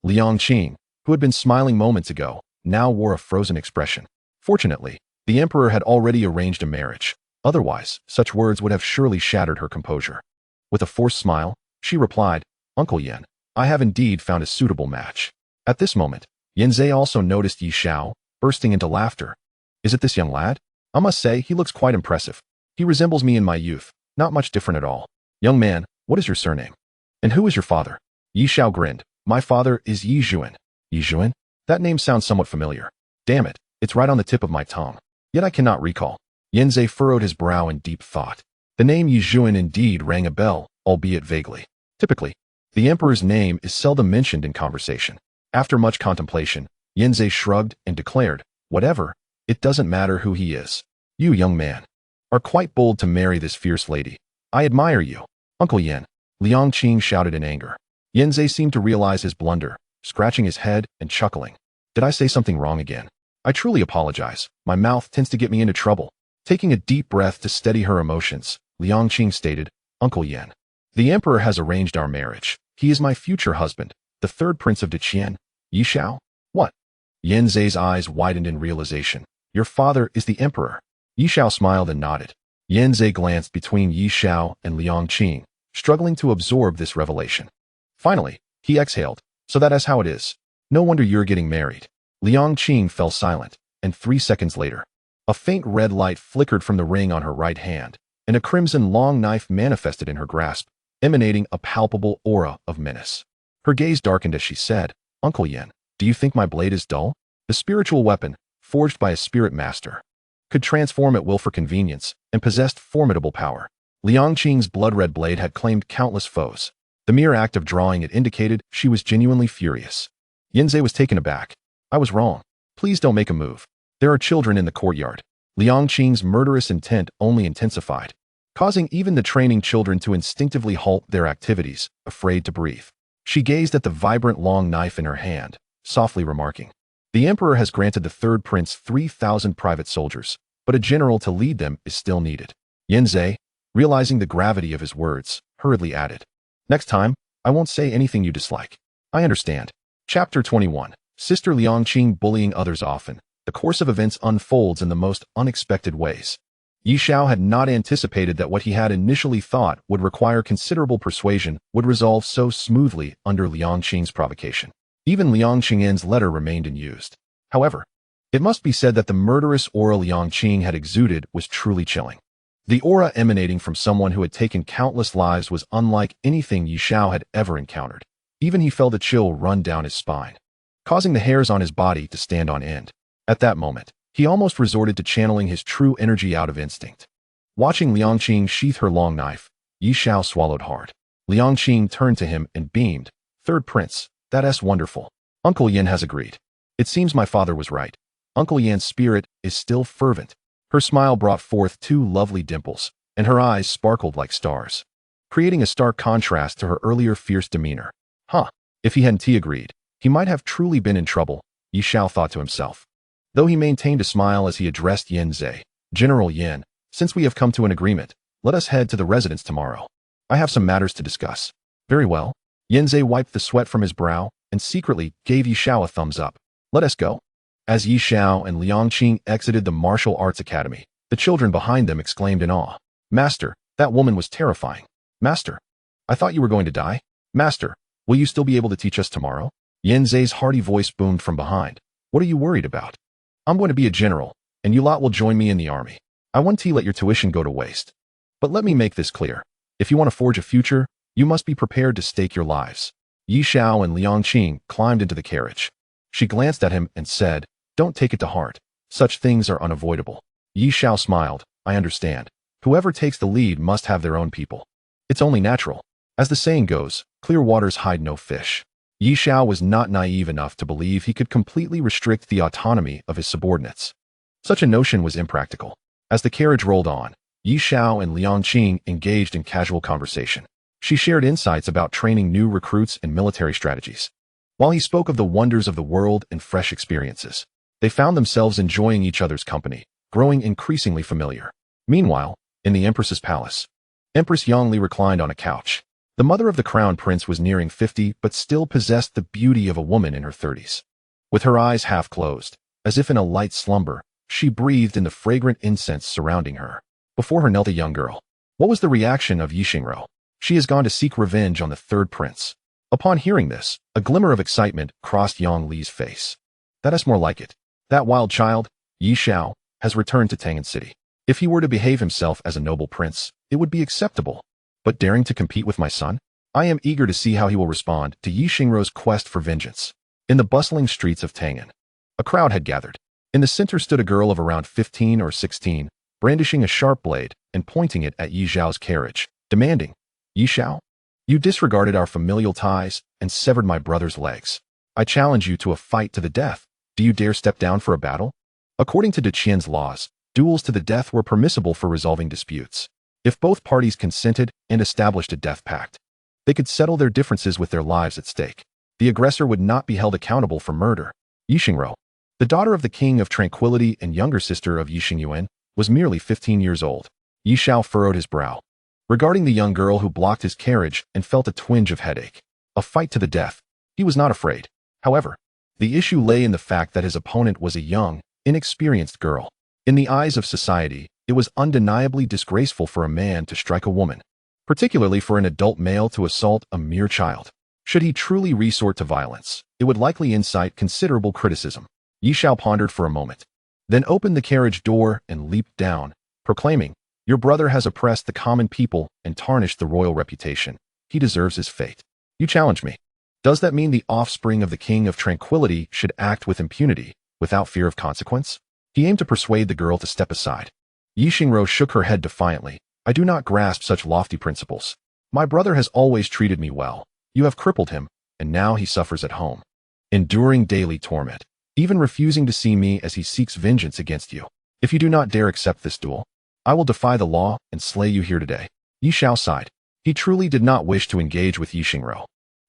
Liang Qing, who had been smiling moments ago, now wore a frozen expression. Fortunately, the emperor had already arranged a marriage. Otherwise, such words would have surely shattered her composure. With a forced smile, she replied, Uncle Yin, I have indeed found a suitable match. At this moment, Yin Zhe also noticed Ye Xiao, bursting into laughter. Is it this young lad? I must say, he looks quite impressive. He resembles me in my youth, not much different at all. Young man, what is your surname? And who is your father? Ye Xiao grinned. My father is Yi Zhuan. Yi Zhuan? That name sounds somewhat familiar. Damn it, it's right on the tip of my tongue. Yet I cannot recall. Yin Zhe furrowed his brow in deep thought. The name Yi Zhuan indeed rang a bell, albeit vaguely. Typically, the emperor's name is seldom mentioned in conversation. After much contemplation, Yin Zhe shrugged and declared, whatever, it doesn't matter who he is. You, young man, are quite bold to marry this fierce lady. I admire you. Uncle Yin, Liang Qing shouted in anger. Yin Zhe seemed to realize his blunder, scratching his head and chuckling. Did I say something wrong again? I truly apologize. My mouth tends to get me into trouble. Taking a deep breath to steady her emotions, Liang Qing stated, Uncle Yin, the emperor has arranged our marriage. He is my future husband, the 3rd prince of Qian, Ye Xiao. What? Yin Zhe's eyes widened in realization. Your father is the emperor. Ye Xiao smiled and nodded. Yin Zhe glanced between Ye Xiao and Liang Qing, struggling to absorb this revelation. Finally, he exhaled, so that is how it is. No wonder you're getting married. Liang Qing fell silent, and 3 seconds later, a faint red light flickered from the ring on her right hand, and a crimson long knife manifested in her grasp, emanating a palpable aura of menace. Her gaze darkened as she said, Uncle Yin, do you think my blade is dull? The spiritual weapon, forged by a spirit master, could transform at will for convenience, and possessed formidable power. Liang Qing's blood-red blade had claimed countless foes. The mere act of drawing it indicated she was genuinely furious. Yin Zhe was taken aback. I was wrong. Please don't make a move. There are children in the courtyard. Liang Qing's murderous intent only intensified, causing even the training children to instinctively halt their activities, afraid to breathe. She gazed at the vibrant long knife in her hand, softly remarking, the emperor has granted the 3rd prince 3,000 private soldiers, but a general to lead them is still needed. Yin Zhe, realizing the gravity of his words, hurriedly added, next time, I won't say anything you dislike. I understand. Chapter 21. Sister Liang Qing bullying others often. The course of events unfolds in the most unexpected ways. Ye Xiao had not anticipated that what he had initially thought would require considerable persuasion would resolve so smoothly under Liang Qing's provocation. Even Liang Qing's letter remained unused. However, it must be said that the murderous aura Liang Qing had exuded was truly chilling. The aura emanating from someone who had taken countless lives was unlike anything Ye Xiao had ever encountered. Even he felt a chill run down his spine, causing the hairs on his body to stand on end. At that moment, he almost resorted to channeling his true energy out of instinct. Watching Liang Qing sheath her long knife, Ye Xiao swallowed hard. Liang Qing turned to him and beamed. 3rd prince, that's wonderful. Uncle Yin has agreed. It seems my father was right. Uncle Yan's spirit is still fervent. Her smile brought forth 2 lovely dimples, and her eyes sparkled like stars, creating a stark contrast to her earlier fierce demeanor. If he hadn't agreed, He might have truly been in trouble, Ye Xiao thought to himself. Though he maintained a smile as he addressed Yin Zhe. General Yin, since we have come to an agreement, let us head to the residence tomorrow. I have some matters to discuss. Very well. Yin Zhe wiped the sweat from his brow and secretly gave Ye Xiao a thumbs up. Let us go. As Ye Xiao and Liang Qing exited the martial arts academy, the children behind them exclaimed in awe. Master, that woman was terrifying. Master, I thought you were going to die. Master, will you still be able to teach us tomorrow? Yin Zhe's hearty voice boomed from behind. What are you worried about? I'm going to be a general, and you lot will join me in the army. I won't let your tuition go to waste. But let me make this clear. If you want to forge a future, you must be prepared to stake your lives. Ye Xiao and Liang Qing climbed into the carriage. She glanced at him and said, Don't take it to heart. Such things are unavoidable. Ye Xiao smiled. I understand. Whoever takes the lead must have their own people. It's only natural. As the saying goes, clear waters hide no fish. Ye Xiao was not naive enough to believe he could completely restrict the autonomy of his subordinates. Such a notion was impractical. As the carriage rolled on, Ye Xiao and Liang Qing engaged in casual conversation. She shared insights about training new recruits and military strategies. While he spoke of the wonders of the world and fresh experiences, they found themselves enjoying each other's company, growing increasingly familiar. Meanwhile, in the Empress's palace, Empress Yongli reclined on a couch. The mother of the crown prince was nearing 50 but still possessed the beauty of a woman in her 30s. With her eyes half closed, as if in a light slumber, she breathed in the fragrant incense surrounding her. Before her knelt a young girl. What was the reaction of Yixingro? She has gone to seek revenge on the third prince. Upon hearing this, a glimmer of excitement crossed Yang Li's face. That is more like it. That wild child, Ye Xiao, has returned to Tangan City. If he were to behave himself as a noble prince, it would be acceptable. But daring to compete with my son? I am eager to see how he will respond to Yixingro's quest for vengeance. In the bustling streets of Tangan, a crowd had gathered. In the center stood a girl of around 15 or 16, brandishing a sharp blade and pointing it at Ye Xiao's carriage, demanding, Ye Xiao, you disregarded our familial ties and severed my brother's legs. I challenge you to a fight to the death. Do you dare step down for a battle? According to De Qian's laws, duels to the death were permissible for resolving disputes. If both parties consented and established a death pact, they could settle their differences with their lives at stake. The aggressor would not be held accountable for murder. Yixingro, the daughter of the King of Tranquility and younger sister of Yixingyuan, was merely 15 years old. Ye Xiao furrowed his brow, regarding the young girl who blocked his carriage and felt a twinge of headache. A fight to the death. He was not afraid. However, the issue lay in the fact that his opponent was a young, inexperienced girl. In the eyes of society, it was undeniably disgraceful for a man to strike a woman, particularly for an adult male to assault a mere child. Should he truly resort to violence, it would likely incite considerable criticism. Ye Xiao pondered for a moment, then opened the carriage door and leaped down, proclaiming, Your brother has oppressed the common people and tarnished the royal reputation. He deserves his fate. You challenge me. Does that mean the offspring of the King of Tranquility should act with impunity, without fear of consequence? He aimed to persuade the girl to step aside. Yixingro shook her head defiantly. I do not grasp such lofty principles. My brother has always treated me well. You have crippled him, and now he suffers at home, enduring daily torment, even refusing to see me as he seeks vengeance against you. If you do not dare accept this duel, I will defy the law and slay you here today. Ye Xiao sighed. He truly did not wish to engage with Yixingro.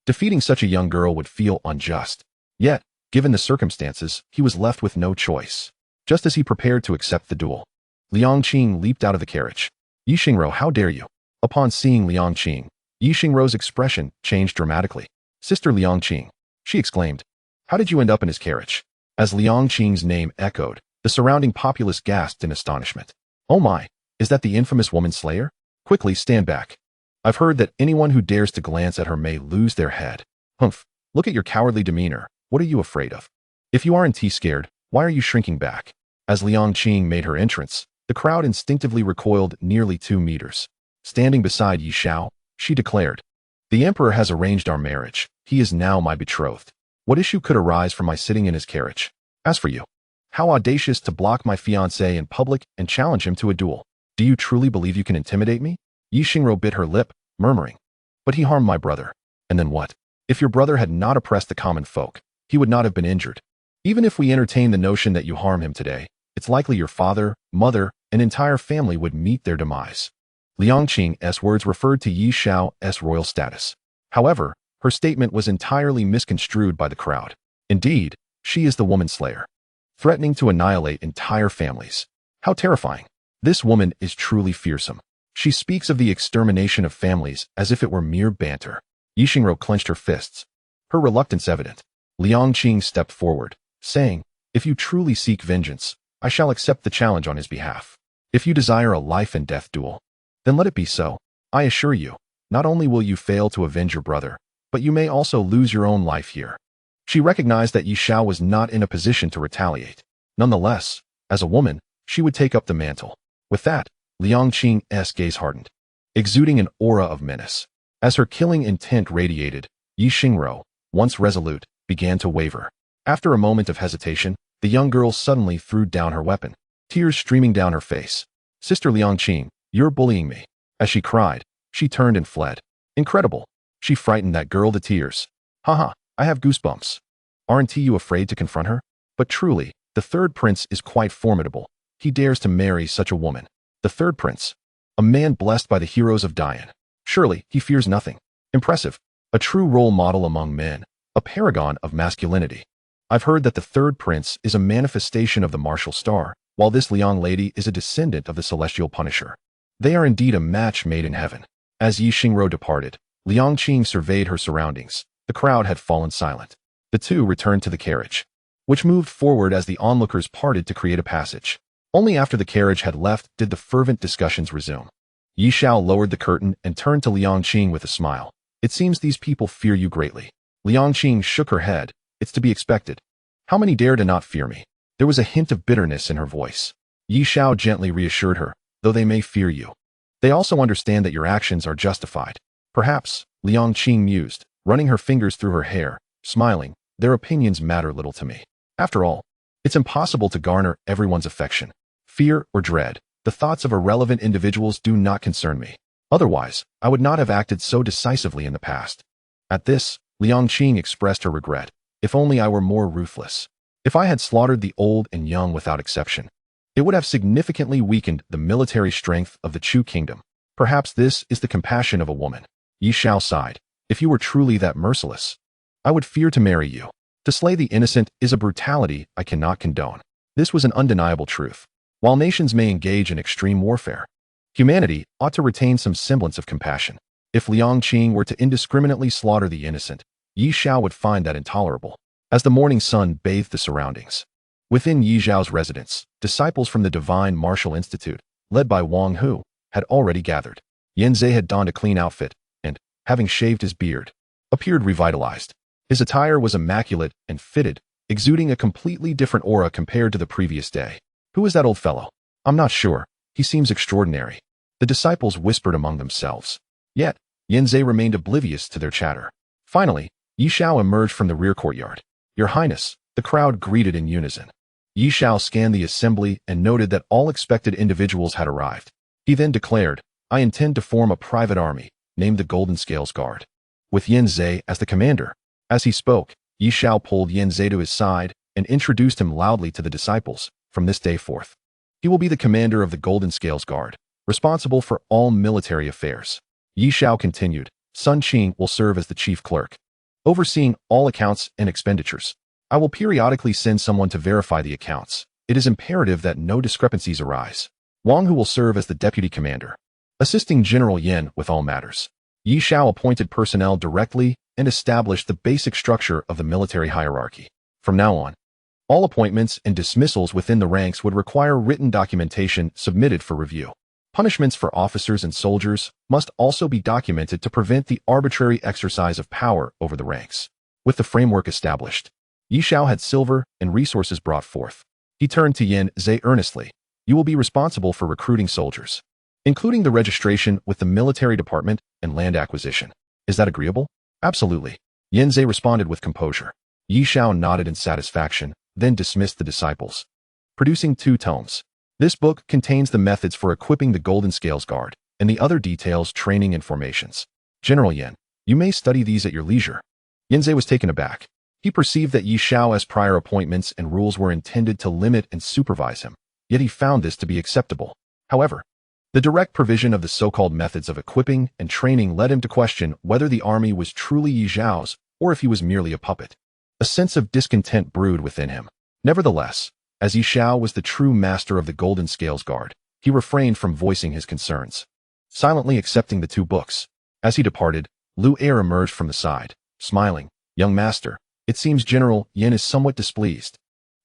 Defeating such a young girl would feel unjust. Yet, given the circumstances, he was left with no choice. Just as he prepared to accept the duel, Liang Qing leaped out of the carriage. Yixingro, how dare you? Upon seeing Liang Qing, Yixingro's expression changed dramatically. Sister Liang Qing, she exclaimed. How did you end up in his carriage? As Liang Qing's name echoed, the surrounding populace gasped in astonishment. Oh my, is that the infamous woman slayer? Quickly stand back. I've heard that anyone who dares to glance at her may lose their head. Humph, look at your cowardly demeanor. What are you afraid of? If you aren't scared, why are you shrinking back? As Liang Qing made her entrance, the crowd instinctively recoiled nearly 2 meters. Standing beside Ye Xiao, she declared, The emperor has arranged our marriage. He is now my betrothed. What issue could arise from my sitting in his carriage? As for you, how audacious to block my fiancé in public and challenge him to a duel. Do you truly believe you can intimidate me? Yixingro bit her lip, murmuring, But he harmed my brother. And then what? If your brother had not oppressed the common folk, he would not have been injured. Even if we entertain the notion that you harm him today, it's likely your father, mother, and entire family would meet their demise. Liang Qing's words referred to Ye Xiao's royal status. However, Her statement was entirely misconstrued by the crowd. Indeed, she is the woman slayer, threatening to annihilate entire families. How terrifying. This woman is truly fearsome. She speaks of the extermination of families as if it were mere banter. Ye Xiao clenched her fists, her reluctance evident. Liang Qing stepped forward, saying, "If you truly seek vengeance, I shall accept the challenge on his behalf. If you desire a life and death duel, then let it be so. I assure you, not only will you fail to avenge your brother, but you may also lose your own life here." She recognized that Ye Xiao was not in a position to retaliate. Nonetheless, as a woman, she would take up the mantle. With that, Liang Qing's gaze hardened, exuding an aura of menace. As her killing intent radiated, Ye Xiao, once resolute, began to waver. After a moment of hesitation, the young girl suddenly threw down her weapon, tears streaming down her face. "Sister Liang Qing, you're bullying me." As she cried, she turned and fled. Incredible. She frightened that girl to tears. Haha, I have goosebumps. Aren't you afraid to confront her? But truly, the third prince is quite formidable. He dares to marry such a woman. The third prince, a man blessed by the heroes of Dian. Surely, he fears nothing. Impressive. A true role model among men, a paragon of masculinity. I've heard that the third prince is a manifestation of the martial star, while this Liang lady is a descendant of the celestial Punisher. They are indeed a match made in heaven. As Ye Xiao departed, Liang Qing surveyed her surroundings. The crowd had fallen silent. The two returned to the carriage, which moved forward as the onlookers parted to create a passage. Only after the carriage had left did the fervent discussions resume. Ye Xiao lowered the curtain and turned to Liang Qing with a smile. "It seems these people fear you greatly." Liang Qing shook her head. "It's to be expected. How many dare to not fear me?" There was a hint of bitterness in her voice. Ye Xiao gently reassured her, "Though they may fear you, they also understand that your actions are justified." "Perhaps," Liang Qing mused, running her fingers through her hair, smiling, "their opinions matter little to me. After all, it's impossible to garner everyone's affection. Fear or dread, the thoughts of irrelevant individuals do not concern me. Otherwise, I would not have acted so decisively in the past." At this, Liang Qing expressed her regret. "If only I were more ruthless. If I had slaughtered the old and young without exception, it would have significantly weakened the military strength of the Chu kingdom. Perhaps this is the compassion of a woman." Ye Xiao sighed. "If you were truly that merciless, I would fear to marry you. To slay the innocent is a brutality I cannot condone." This was an undeniable truth. While nations may engage in extreme warfare, humanity ought to retain some semblance of compassion. If Liang Qing were to indiscriminately slaughter the innocent, Ye Xiao would find that intolerable. As the morning sun bathed the surroundings, within Ye Xiao's residence, disciples from the Divine Martial Institute, led by Wang Hu, had already gathered. Yan Zhe had donned a clean outfit and, having shaved his beard, appeared revitalized. His attire was immaculate and fitted, exuding a completely different aura compared to the previous day. "Who is that old fellow? I'm not sure. He seems extraordinary." The disciples whispered among themselves. Yet, Yan Zhe remained oblivious to their chatter. Finally, Ye Xiao emerged from the rear courtyard. "Your Highness," the crowd greeted in unison. Ye Xiao scanned the assembly and noted that all expected individuals had arrived. He then declared, "I intend to form a private army, named the Golden Scales Guard, with Yan Zhe as the commander." As he spoke, Ye Xiao pulled Yan Zhe to his side and introduced him loudly to the disciples. "From this day forth, he will be the commander of the Golden Scales Guard, responsible for all military affairs." Ye Xiao continued, "Sun Qing will serve as the chief clerk, overseeing all accounts and expenditures. I will periodically send someone to verify the accounts. It is imperative that no discrepancies arise. Wang Hu will serve as the deputy commander, assisting General Yan with all matters." Ye Xiao appointed personnel directly and established the basic structure of the military hierarchy. From now on, all appointments and dismissals within the ranks would require written documentation submitted for review. Punishments for officers and soldiers must also be documented to prevent the arbitrary exercise of power over the ranks. With the framework established, Ye Xiao had silver and resources brought forth. He turned to Yan Zhe earnestly. "You will be responsible for recruiting soldiers, including the registration with the military department and land acquisition. Is that agreeable?" "Absolutely," Yan Zhe responded with composure. Ye Xiao nodded in satisfaction, then dismissed the disciples, producing 2 tomes. This book contains the methods for equipping the Golden Scales Guard and the other details, training, and formations. "General Yan, you may study these at your leisure." Yan Zhe was taken aback. He perceived that Ye Xiao's prior appointments and rules were intended to limit and supervise him, yet he found this to be acceptable. However, The direct provision of the so-called methods of equipping and training led him to question whether the army was truly Ye Xiao's or if he was merely a puppet. A sense of discontent brewed within him. Nevertheless, as Ye Xiao was the true master of the Golden Scales Guard, he refrained from voicing his concerns, silently accepting the 2 books. As he departed, Lu Er emerged from the side, smiling. "Young master, it seems General Yin is somewhat displeased."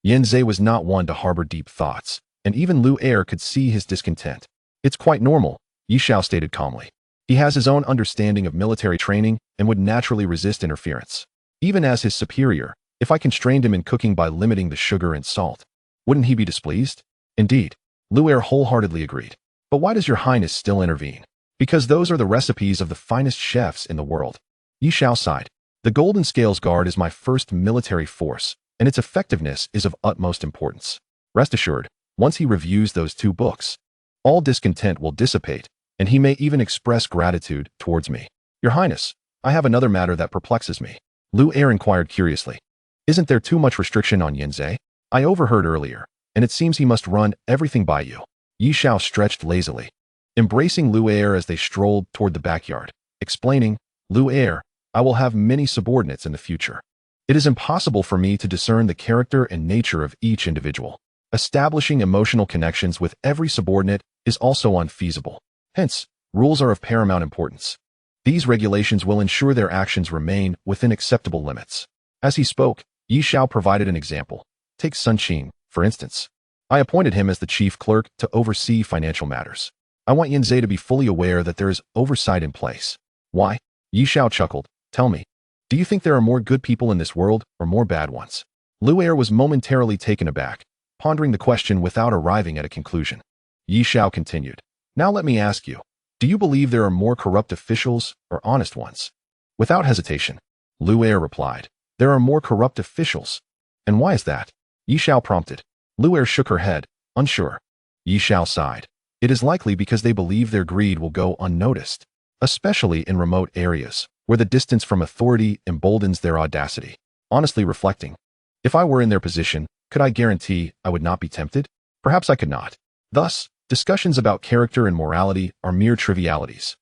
Yin Zhe was not one to harbor deep thoughts, and even Lu Er could see his discontent. "It's quite normal," Ye Xiao stated calmly. "He has his own understanding of military training and would naturally resist interference. Even as his superior, if I constrained him in cooking by limiting the sugar and salt, wouldn't he be displeased?" "Indeed," Lu Er wholeheartedly agreed. "But why does your highness still intervene?" "Because those are the recipes of the finest chefs in the world." Ye Xiao sighed. "The Golden Scales Guard is my first military force, and its effectiveness is of utmost importance. Rest assured, once he reviews those 2 books, all discontent will dissipate, and he may even express gratitude towards me." "Your highness, I have another matter that perplexes me," Lu Er inquired curiously. "Isn't there too much restriction on Yin Zhe? I overheard earlier, and it seems he must run everything by you." Ye Xiao stretched lazily, embracing Lu Er as they strolled toward the backyard, explaining, "Lu Er, I will have many subordinates in the future. It is impossible for me to discern the character and nature of each individual. Establishing emotional connections with every subordinate is also unfeasible. Hence, rules are of paramount importance. These regulations will ensure their actions remain within acceptable limits." As he spoke, Ye Xiao provided an example. "Take Sun Qing, for instance. I appointed him as the chief clerk to oversee financial matters. I want Yin Zhe to be fully aware that there is oversight in place." "Why?" Ye Xiao chuckled. "Tell me, do you think there are more good people in this world or more bad ones?" Lu Er was momentarily taken aback, pondering the question without arriving at a conclusion. Ye Xiao continued, "Now let me ask you, do you believe there are more corrupt officials or honest ones?" Without hesitation, Lu Er replied, "There are more corrupt officials." "And why is that?" Ye Xiao prompted. Lu Er shook her head, unsure. Ye Xiao sighed. "It is likely because they believe their greed will go unnoticed, especially in remote areas, where the distance from authority emboldens their audacity." Honestly reflecting, if I were in their position, could I guarantee I would not be tempted? Perhaps I could not. Thus, discussions about character and morality are mere trivialities.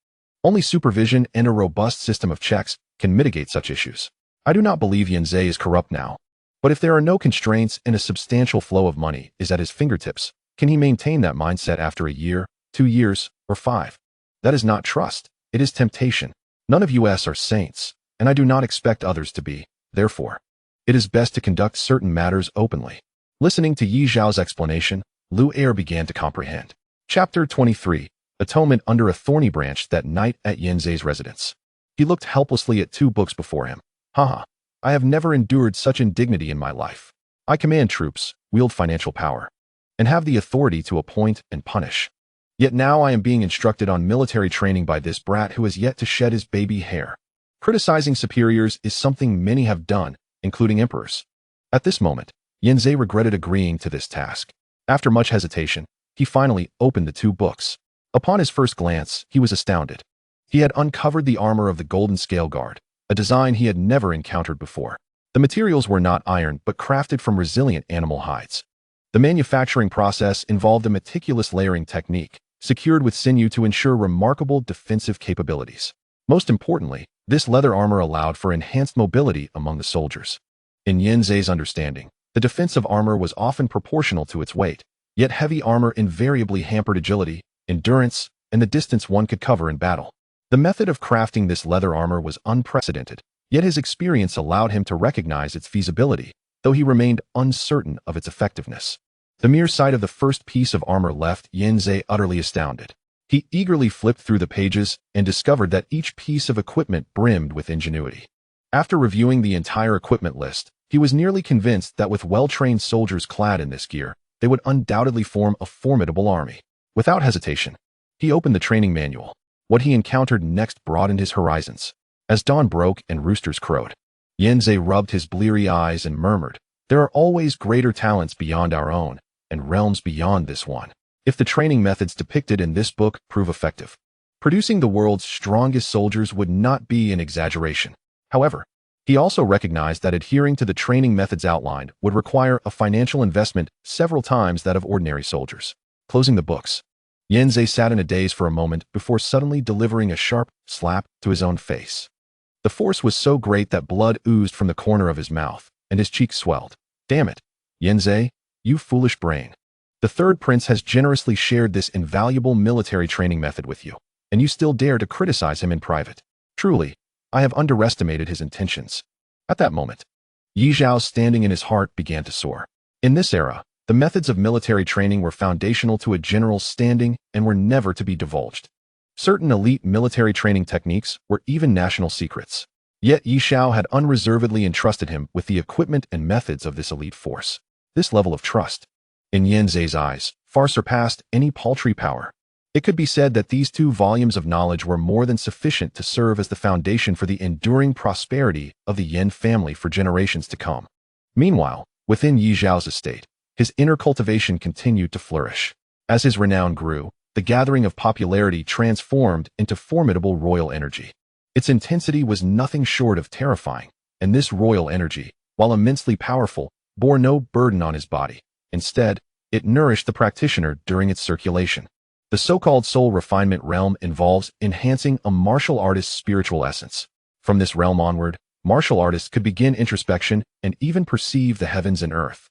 Only supervision and a robust system of checks can mitigate such issues. I do not believe Yin Zhe is corrupt now. But if there are no constraints and a substantial flow of money is at his fingertips, can he maintain that mindset after a year, 2 years, or 5? That is not trust. It is temptation. None of us are saints, and I do not expect others to be. Therefore, it is best to conduct certain matters openly. Listening to Ye Xiao's explanation, Lu Er began to comprehend. Chapter 23. Atonement under a thorny branch that night at Yin Zhe's residence. He looked helplessly at 2 books before him. Haha, I have never endured such indignity in my life. I command troops, wield financial power, and have the authority to appoint and punish. Yet now I am being instructed on military training by this brat who has yet to shed his baby hair. Criticizing superiors is something many have done, including emperors. At this moment, Yin Zhe regretted agreeing to this task. After much hesitation, he finally opened the 2 books. Upon his first glance, he was astounded. He had uncovered the armor of the Golden Scale Guard, a design he had never encountered before. The materials were not iron but crafted from resilient animal hides. The manufacturing process involved a meticulous layering technique, secured with sinew to ensure remarkable defensive capabilities. Most importantly, this leather armor allowed for enhanced mobility among the soldiers. In Yin Zhe's understanding, the defensive armor was often proportional to its weight, yet heavy armor invariably hampered agility, endurance, and the distance one could cover in battle. The method of crafting this leather armor was unprecedented, yet his experience allowed him to recognize its feasibility, though he remained uncertain of its effectiveness. The mere sight of the first piece of armor left Yin Zhe utterly astounded. He eagerly flipped through the pages and discovered that each piece of equipment brimmed with ingenuity. After reviewing the entire equipment list, he was nearly convinced that with well-trained soldiers clad in this gear, they would undoubtedly form a formidable army. Without hesitation, he opened the training manual. What he encountered next broadened his horizons. As dawn broke and roosters crowed, Yin Zhe rubbed his bleary eyes and murmured, "There are always greater talents beyond our own, and realms beyond this one. If the training methods depicted in this book prove effective, producing the world's strongest soldiers would not be an exaggeration." However, he also recognized that adhering to the training methods outlined would require a financial investment several times that of ordinary soldiers. Closing the books, Yanzei sat in a daze for a moment before suddenly delivering a sharp slap to his own face. The force was so great that blood oozed from the corner of his mouth, and his cheeks swelled. Damn it, Yanzei, you foolish brain. The third prince has generously shared this invaluable military training method with you, and you still dare to criticize him in private. Truly, I have underestimated his intentions. At that moment, Ye Xiao's standing in his heart began to soar. In this era, the methods of military training were foundational to a general's standing and were never to be divulged. Certain elite military training techniques were even national secrets. Yet Ye Xiao had unreservedly entrusted him with the equipment and methods of this elite force. This level of trust, in Yanzei's eyes, far surpassed any paltry power. It could be said that these 2 volumes of knowledge were more than sufficient to serve as the foundation for the enduring prosperity of the Yan family for generations to come. Meanwhile, within Ye Xiao's estate, his inner cultivation continued to flourish. As his renown grew, the gathering of popularity transformed into formidable royal energy. Its intensity was nothing short of terrifying, and this royal energy, while immensely powerful, bore no burden on his body. Instead, it nourished the practitioner during its circulation. The so-called soul refinement realm involves enhancing a martial artist's spiritual essence. From this realm onward, martial artists could begin introspection and even perceive the heavens and earth.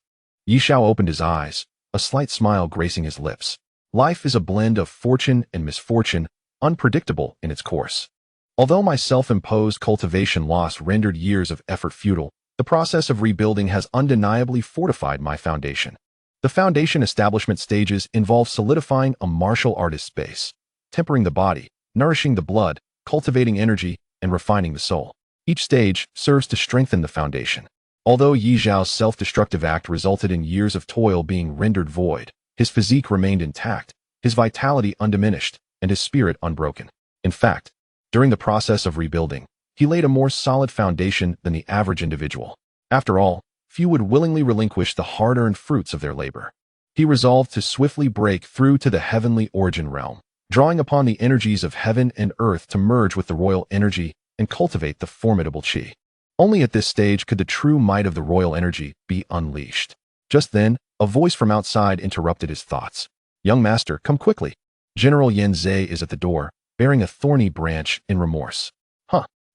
Ye Xiao opened his eyes, a slight smile gracing his lips. Life is a blend of fortune and misfortune, unpredictable in its course. Although my self-imposed cultivation loss rendered years of effort futile, the process of rebuilding has undeniably fortified my foundation. The foundation establishment stages involve solidifying a martial artist's base, tempering the body, nourishing the blood, cultivating energy, and refining the soul. Each stage serves to strengthen the foundation. Although Ye Xiao's self-destructive act resulted in years of toil being rendered void, his physique remained intact, his vitality undiminished, and his spirit unbroken. In fact, during the process of rebuilding, he laid a more solid foundation than the average individual. After all, few would willingly relinquish the hard-earned fruits of their labor. He resolved to swiftly break through to the heavenly origin realm, drawing upon the energies of heaven and earth to merge with the royal energy and cultivate the formidable qi. Only at this stage could the true might of the royal energy be unleashed. Just then, a voice from outside interrupted his thoughts. "Young master, come quickly. General Yanzei is at the door, bearing a thorny branch in remorse."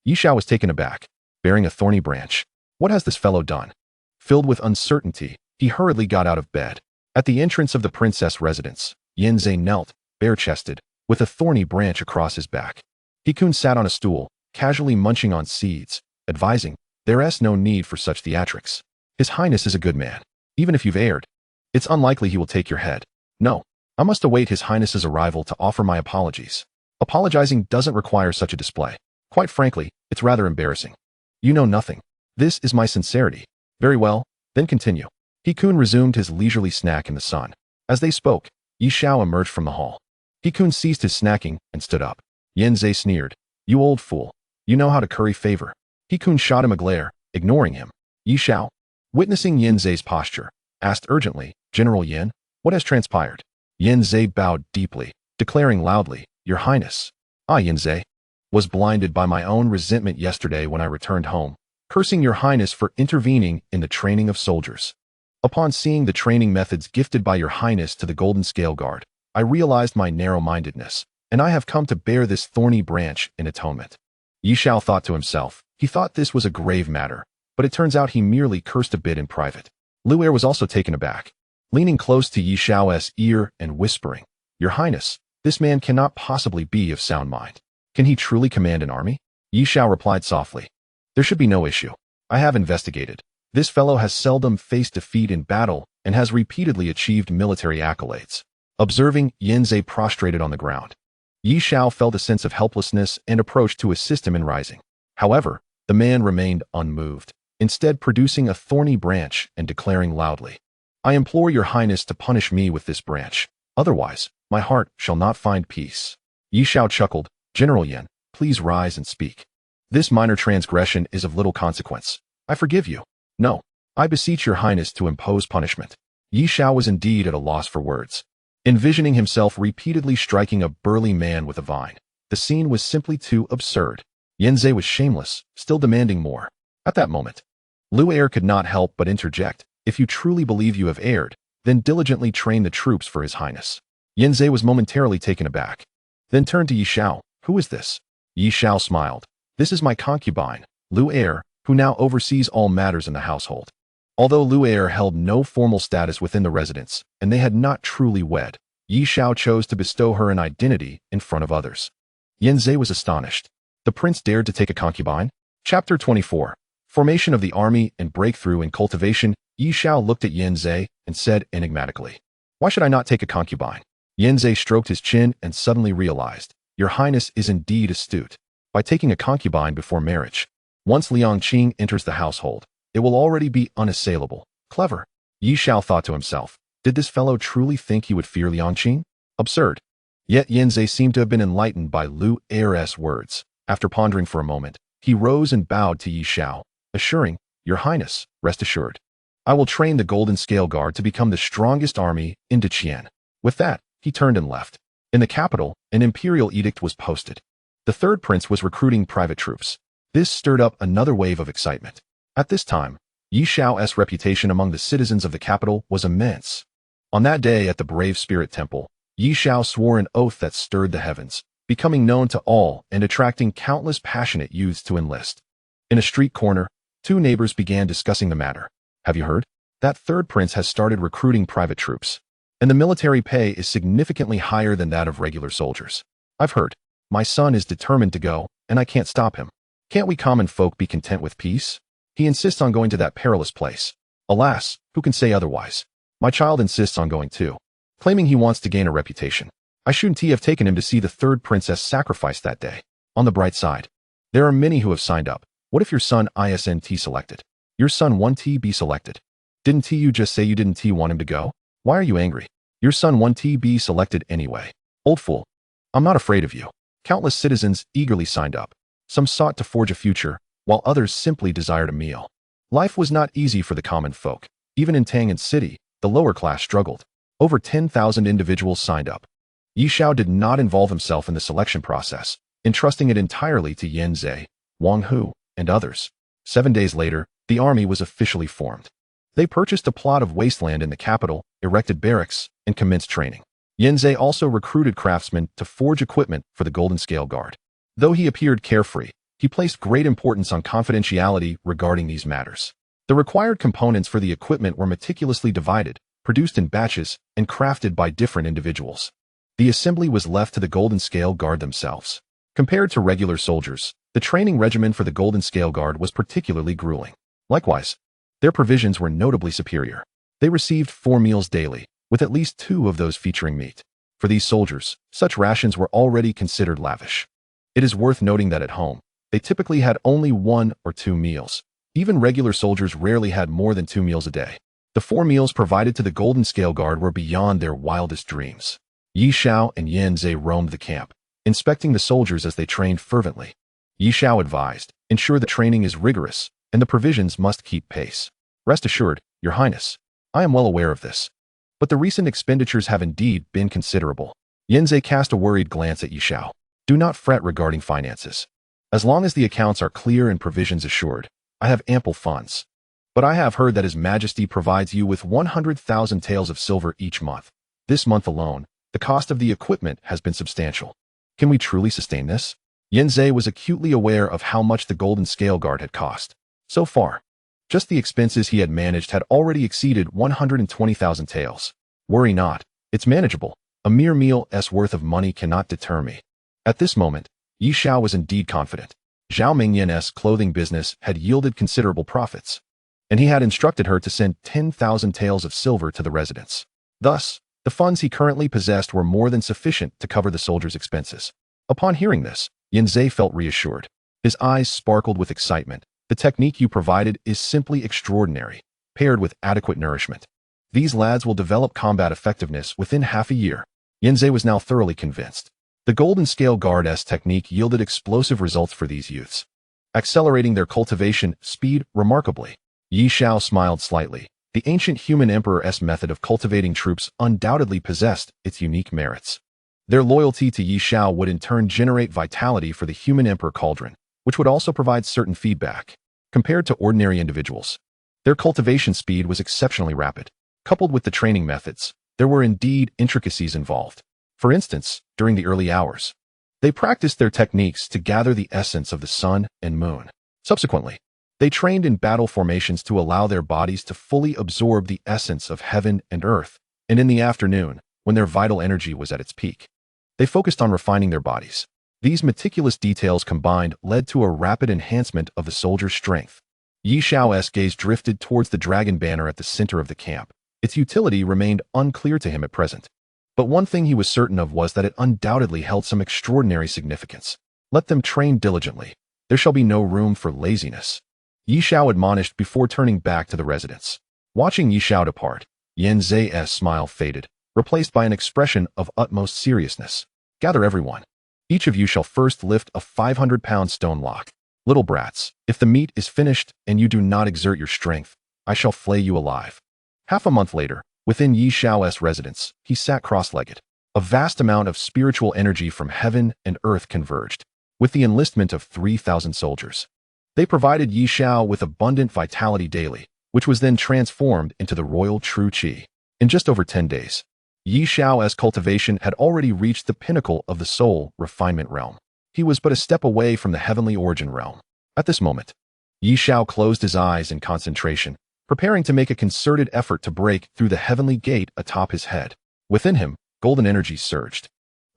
Ye Xiao was taken aback. Bearing a thorny branch. What has this fellow done? Filled with uncertainty, he hurriedly got out of bed. At the entrance of the princess residence, Yanzei knelt, bare-chested, with a thorny branch across his back. He Kun sat on a stool, casually munching on seeds, advising, "There's no need for such theatrics. His Highness is a good man. Even if you've erred, it's unlikely he will take your head. No, I must await His Highness's arrival to offer my apologies. Apologizing doesn't require such a display. Quite frankly, it's rather embarrassing. You know nothing. This is my sincerity. Very well, then continue." He Kun resumed his leisurely snack in the sun. As they spoke, Ye Xiao emerged from the hall. He Kun ceased his snacking and stood up. Yanzei sneered, "You old fool. You know how to curry favor." He Kun shot him a glare, ignoring him. Ye Xiao, witnessing Yanzei's posture, asked urgently, "General Yan, what has transpired?" Yanzei bowed deeply, declaring loudly, "Your Highness, I, Yanzei, was blinded by my own resentment yesterday when I returned home, cursing your Highness for intervening in the training of soldiers. Upon seeing the training methods gifted by your Highness to the Golden Scale Guard, I realized my narrow-mindedness, and I have come to bear this thorny branch in atonement." Ye Xiao thought to himself. He thought this was a grave matter, but it turns out he merely cursed a bit in private. Lu Er was also taken aback, leaning close to Ye Xiao's ear and whispering, "Your Highness, this man cannot possibly be of sound mind. Can he truly command an army?" Ye Xiao replied softly, "There should be no issue. I have investigated. This fellow has seldom faced defeat in battle and has repeatedly achieved military accolades." Observing Yanzei prostrated on the ground, Ye Xiao felt a sense of helplessness and approached to assist him in rising. However, the man remained unmoved, instead producing a thorny branch and declaring loudly, "I implore your Highness to punish me with this branch. Otherwise, my heart shall not find peace." Ye Xiao chuckled, "General Yan, please rise and speak. This minor transgression is of little consequence. I forgive you. No, I beseech your Highness to impose punishment." Ye Xiao was indeed at a loss for words. Envisioning himself repeatedly striking a burly man with a vine, the scene was simply too absurd. Yanzei was shameless, still demanding more. At that moment, Lu Er could not help but interject, "If you truly believe you have erred, then diligently train the troops for His Highness." Yanzei was momentarily taken aback, then turned to Ye Xiao. Who is this? Ye Xiao smiled. This is my concubine, heir, who now oversees all matters in the household. Although heir held no formal status within the residence, and they had not truly wed, Ye Xiao chose to bestow her an identity in front of others. Yanzei was astonished. The prince dared to take a concubine? Chapter 24. Formation of the army and breakthrough in cultivation. Ye Xiao looked at Yanzei and said enigmatically, "Why should I not take a concubine?" Yanzei stroked his chin and suddenly realized, "Your Highness is indeed astute. By taking a concubine before marriage, once Liang Qing enters the household, it will already be unassailable." Clever. Ye Xiao thought to himself, did this fellow truly think he would fear Liang Qing? Absurd. Yet Yanzei seemed to have been enlightened by heir's words. After pondering for a moment, he rose and bowed to Ye Xiao, assuring, "Your Highness, rest assured. I will train the Golden Scale Guard to become the strongest army in Qian." With that, he turned and left. In the capital, an imperial edict was posted. The third prince was recruiting private troops. This stirred up another wave of excitement. At this time, Ye Xiao's reputation among the citizens of the capital was immense. On that day at the Brave Spirit Temple, Ye Xiao swore an oath that stirred the heavens, becoming known to all and attracting countless passionate youths to enlist. In a street corner, two neighbors began discussing the matter. "Have you heard? That third prince has started recruiting private troops, and the military pay is significantly higher than that of regular soldiers." "I've heard. My son is determined to go, and I can't stop him. Can't we common folk be content with peace? He insists on going to that perilous place. Alas, who can say otherwise? My child insists on going too, claiming he wants to gain a reputation. I shouldn't have taken him to see the third princess sacrificed that day. On the bright side, there are many who have signed up. What if your son isn't selected? Your son won't be selected. Didn't you just say you didn't want him to go? Why are you angry? Your son won't be selected anyway. Old fool. I'm not afraid of you." Countless citizens eagerly signed up. Some sought to forge a future, while others simply desired a meal. Life was not easy for the common folk. Even in Tang'an City, the lower class struggled. Over 10,000 individuals signed up. Ye Xiao did not involve himself in the selection process, entrusting it entirely to Yanzei, Wang Hu, and others. 7 days later, the army was officially formed. They purchased a plot of wasteland in the capital, erected barracks, and commenced training. Yanzei also recruited craftsmen to forge equipment for the Golden Scale Guard. Though he appeared carefree, he placed great importance on confidentiality regarding these matters. The required components for the equipment were meticulously divided, produced in batches, and crafted by different individuals. The assembly was left to the Golden Scale Guard themselves. Compared to regular soldiers, the training regimen for the Golden Scale Guard was particularly grueling. Likewise, their provisions were notably superior. They received 4 meals daily, with at least 2 of those featuring meat. For these soldiers, such rations were already considered lavish. It is worth noting that at home, they typically had only 1 or 2 meals. Even regular soldiers rarely had more than 2 meals a day. The 4 meals provided to the Golden Scale Guard were beyond their wildest dreams. Ye Xiao and Yanzei roamed the camp, inspecting the soldiers as they trained fervently. Ye Xiao advised, ensure the training is rigorous, and the provisions must keep pace. "Rest assured, Your Highness, I am well aware of this. But the recent expenditures have indeed been considerable." Yanzei cast a worried glance at Ye Xiao. "Do not fret regarding finances. As long as the accounts are clear and provisions assured, I have ample funds. But I have heard that His Majesty provides you with 100,000 taels of silver each month. This month alone, the cost of the equipment has been substantial. Can we truly sustain this?" Yanzei was acutely aware of how much the Golden Scale Guard had cost. So far, just the expenses he had managed had already exceeded 120,000 taels. "Worry not, it's manageable. A mere meal's worth of money cannot deter me." At this moment, Ye Xiao was indeed confident. Zhao Mingyan's clothing business had yielded considerable profits, and he had instructed her to send 10,000 taels of silver to the residents. Thus, the funds he currently possessed were more than sufficient to cover the soldiers' expenses. Upon hearing this, Yanzei felt reassured. His eyes sparkled with excitement. "The technique you provided is simply extraordinary, paired with adequate nourishment. These lads will develop combat effectiveness within half a year." Yanzei was now thoroughly convinced. The Golden Scale Guard's technique yielded explosive results for these youths, accelerating their cultivation speed remarkably. Ye Xiao smiled slightly. The ancient human emperor's method of cultivating troops undoubtedly possessed its unique merits. Their loyalty to Ye Xiao would in turn generate vitality for the human emperor cauldron, which would also provide certain feedback. Compared to ordinary individuals, their cultivation speed was exceptionally rapid. Coupled with the training methods, there were indeed intricacies involved. For instance, during the early hours, they practiced their techniques to gather the essence of the sun and moon. Subsequently, they trained in battle formations to allow their bodies to fully absorb the essence of heaven and earth, and in the afternoon, when their vital energy was at its peak, they focused on refining their bodies. These meticulous details combined led to a rapid enhancement of the soldier's strength. Ye Xiao's gaze drifted towards the dragon banner at the center of the camp. Its utility remained unclear to him at present. But one thing he was certain of was that it undoubtedly held some extraordinary significance. Let them train diligently. There shall be no room for laziness. Ye Xiao admonished before turning back to the residence. Watching Ye Xiao depart, Yan Zai's smile faded, replaced by an expression of utmost seriousness. Gather everyone. Each of you shall first lift a 500-pound stone block. Little brats, if the meat is finished and you do not exert your strength, I shall flay you alive. Half a month later, within Ye Xiao's residence, he sat cross-legged. A vast amount of spiritual energy from heaven and earth converged, with the enlistment of 3,000 soldiers. They provided Ye Xiao with abundant vitality daily, which was then transformed into the royal true qi. In just over 10 days, Ye Xiao's cultivation had already reached the pinnacle of the soul refinement realm. He was but a step away from the heavenly origin realm. At this moment, Ye Xiao closed his eyes in concentration, preparing to make a concerted effort to break through the heavenly gate atop his head. Within him, golden energy surged,